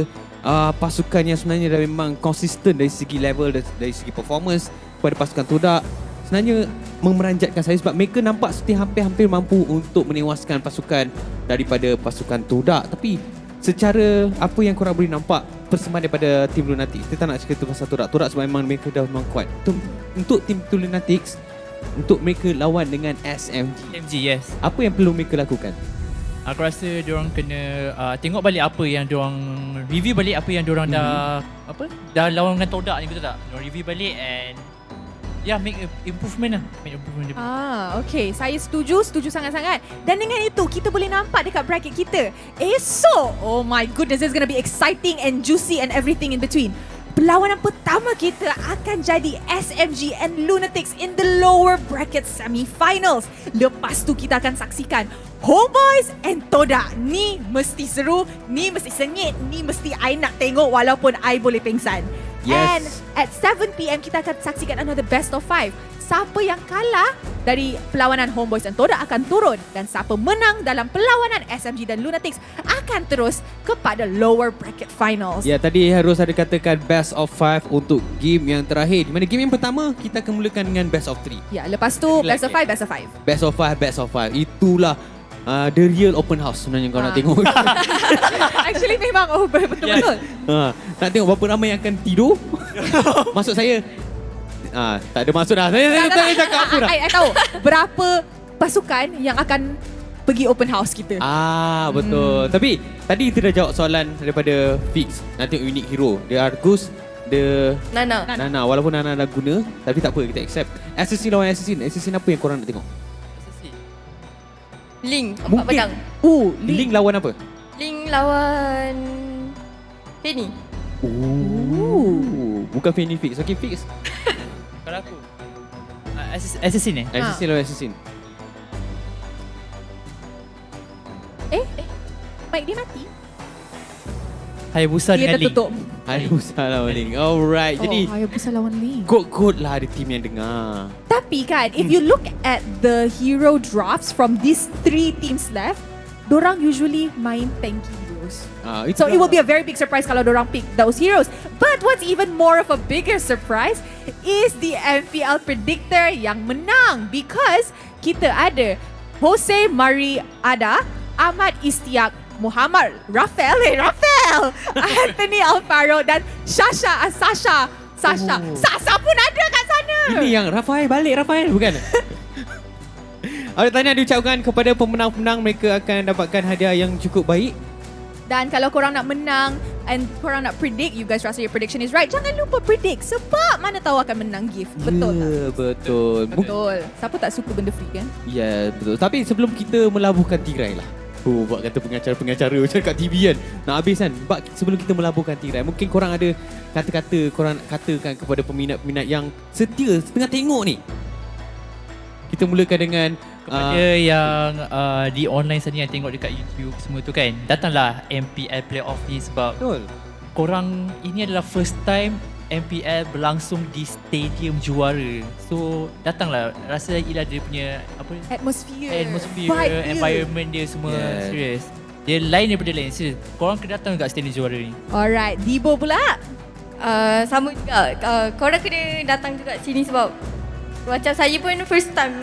pasukan yang sebenarnya dah memang konsisten dari segi level, dari segi performance kepada pasukan Todak, sebenarnya memeranjatkan saya sebab mereka nampak seperti hampir-hampir mampu untuk menewaskan pasukan daripada pasukan Todak. Tapi secara apa yang korang boleh nampak persembahan daripada Team Lunatix, kita tak nak cerita pasal Todak sebab memang mereka dah memang kuat. Untuk Team Lunatix, untuk mereka lawan dengan SMG. SMG, yes. Apa yang perlu mereka lakukan? Aku rasa diorang kena tengok balik apa yang diorang review balik apa yang diorang dah lawan dengan Todak ni, betul tak? Diorang review balik and make improvement lah. Make improvement dia. Okay. Saya setuju sangat-sangat. Dan dengan itu, kita boleh nampak dekat bracket kita. Esok, oh my goodness, it's gonna be exciting and juicy and everything in between. Perlawanan pertama kita akan jadi SMG and Lunatix in the lower bracket semi-finals. Lepas tu kita akan saksikan Homebois and Todak. Ni mesti seru, ni mesti sengit, ni mesti I nak tengok walaupun I boleh pengsan. Yes. And at 7 PM kita akan saksikan another best of 5. Siapa yang kalah dari perlawanan Homebois dan Todak akan turun, dan siapa menang dalam perlawanan SMG dan Lunatix akan terus kepada lower bracket finals. Ya, tadi harus ada katakan best of 5 untuk game yang terakhir. Di mana game yang pertama kita akan mulakan dengan best of 3. Ya, lepas tu best of 5, best of 5. Best of 5, best of 5. Itulah the real open house sebenarnya kau nak tengok. Actually memang betul-betul. Nak tengok berapa ramai yang akan tidur. Maksud saya tak ada maksud dah. Saya tak cakap apa dah. I tahu berapa pasukan yang akan pergi open house kita. Betul. Tapi tadi kita dah jawab soalan daripada Fix. Nak tengok unique hero. Dia Argus, dia Nana. Walaupun Nana dah guna, tapi tak apa, kita accept. Assassin lawan Assassin. Assassin apa yang korang nak tengok? Link, 4 pedang. Link lawan apa? Link lawan Penny. Bukan Penny Fix. Okay, Fix. Kalau aku Assassin Assassin lawan Assassin. Mic dia mati. Hayabusa dengan Link. Hayabusa lawan Link. Alright. Jadi Hayabusa lawan Link. Good lah ada team yang dengar. Tapi kan, if you look at the hero drafts from these 3 teams left, dorang usually main tanky heroes. So it will be a very big surprise kalau dorang pick those heroes. But what's even more of a bigger surprise is the MPL predictor yang menang, because kita ada Jose Mari Ada, Ahmad Istiak, Muhammad Rafael, Anthony Alfaro dan Sasha pun ada kat sana. Ini yang Rafael balik, bukan? Awak tanya diucapkan kepada pemenang-pemenang, mereka akan dapatkan hadiah yang cukup baik. Dan kalau korang nak menang and korang nak predict, you guys rasa your prediction is right, jangan lupa predict, sebab mana tahu akan menang gift. Betul tak? Betul. Siapa tak suka benda free kan? Ya, betul. Tapi sebelum kita melabuhkan tirai lah. Buat kata pengacara-pengacara macam kat TV kan. Nak habis kan. Sebelum kita melabuhkan tirai, mungkin korang ada kata-kata korang nak katakan kepada peminat-peminat yang setia tengah tengok ni. Kita mulakan dengan kepada yang di online sana yang tengok dekat YouTube semua tu kan, datanglah MPL Playoff ni sebab korang ini adalah first time MPL berlangsung di stadium juara. So datanglah, rasa lagi lah dia punya atmosphere, environment dia semua. Serius, dia lain daripada lain. Serius, korang kena datang kat stadium juara ni. Alright, Dibo pula sama juga. Korang kena datang juga sini sebab macam saya pun first time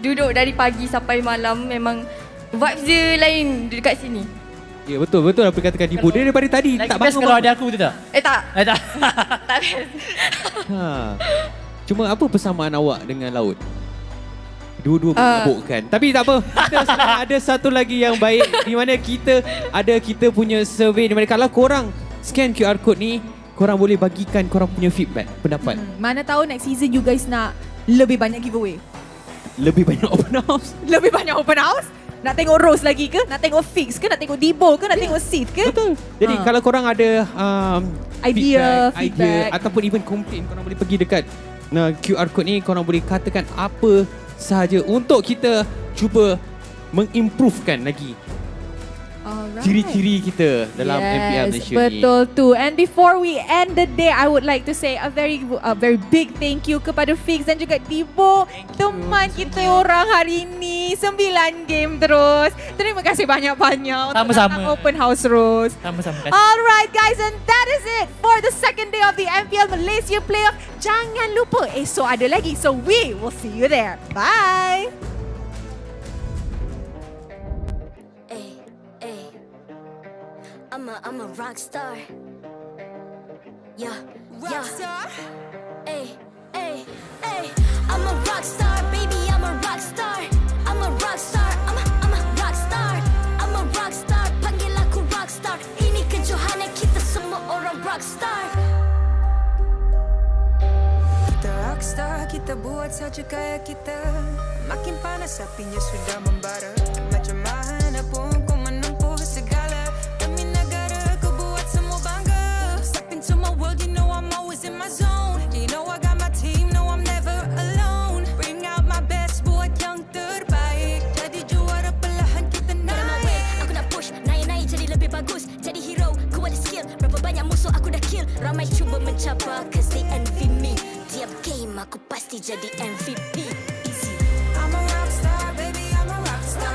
duduk dari pagi sampai malam, memang vibes dia lain dekat sini. Ya, betul apa katakan Dibo. Dia daripada tadi lagi tak best bangun. Kalau ada aku, betul tak? Tak. Tak best. Cuma apa persamaan awak dengan laut? Dua-dua menabukkan. Tapi tak apa. Kita ada satu lagi yang baik, di mana kita punya survey, di mana kalau korang scan QR code ni, korang boleh bagikan korang punya feedback, pendapat. Mana tahu next season you guys nak lebih banyak giveaway. Lebih banyak open house. Lebih banyak open house? Nak tengok Rose lagi ke? Nak tengok Fix ke? Nak tengok Dibo ke? Nak tengok Sid ke? Betul. Jadi kalau korang ada idea ataupun even complain, korang boleh pergi dekat QR code ni, korang boleh katakan apa sahaja untuk kita cuba mengimprovekan lagi ciri-ciri kita dalam MPL Malaysia ni. Betul tu. And before we end the day, I would like to say a very big thank you kepada Fix dan juga Tibo, teman kita orang hari ini. 9 game terus. Terima kasih banyak-banyak untuk datang open house Rose. Sama-sama. Alright guys, and that is it for the second day of the MPL Malaysia Playoff. Jangan lupa esok ada lagi. So we will see you there. Bye. I'm a rock star. Yeah, rock star. Ay. I'm a rock star, baby. I'm a rock star. I'm a rock star. I'm a rock star. I'm a rock star. Panggil aku rock star. Ini kejohanan kita semua orang rock star. Kita rock star, kita buat saja gaya kita. Makin panas apinya sudah membara. Macam mana pun kau menempuh segala. Demi negara kau buat semua bangga. Step into my world, you know I'm always in my zone. You know I got my team, no I'm never alone. Bring out my best, buat yang terbaik. Jadi juara perlahan kita naik. Aku nak push, naik jadi lebih bagus. Jadi hero, ku ada skill. Berapa banyak musuh aku dah kill. Ramai cuba mencapai, cause they envy me. Tiap game aku pasti jadi MVP. I'm a rock star, baby, I'm a rock star.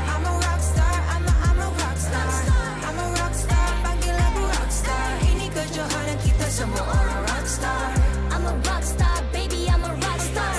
I'm a rock star, I'm a rock star. I'm a rock star, panggil aku rock star. Ini kejohanan kita semua orang rock star. I'm a rock star, baby, I'm a rock star.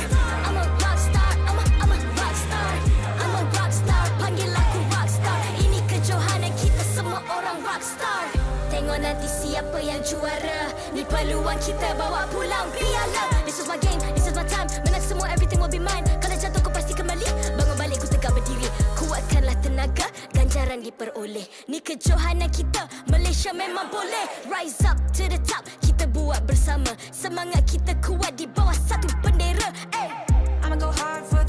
I'm a rock star, I'm a rock star. I'm a rock star, panggil aku rock star. Ini kejohanan kita semua orang rock star. Tengok nanti siapa yang juara. Ni peluang kita bawa pulang piala. This is my game, this is my time. Menang semua, everything will be mine. Kalau jatuh kau pasti kembali. Bangun balik ku tegak berdiri. Kuatkanlah tenaga, ganjaran diperoleh. Ni kejohanan kita, Malaysia memang boleh. Rise up to the top, kita buat bersama. Semangat kita kuat di bawah satu bendera. I'ma go hard for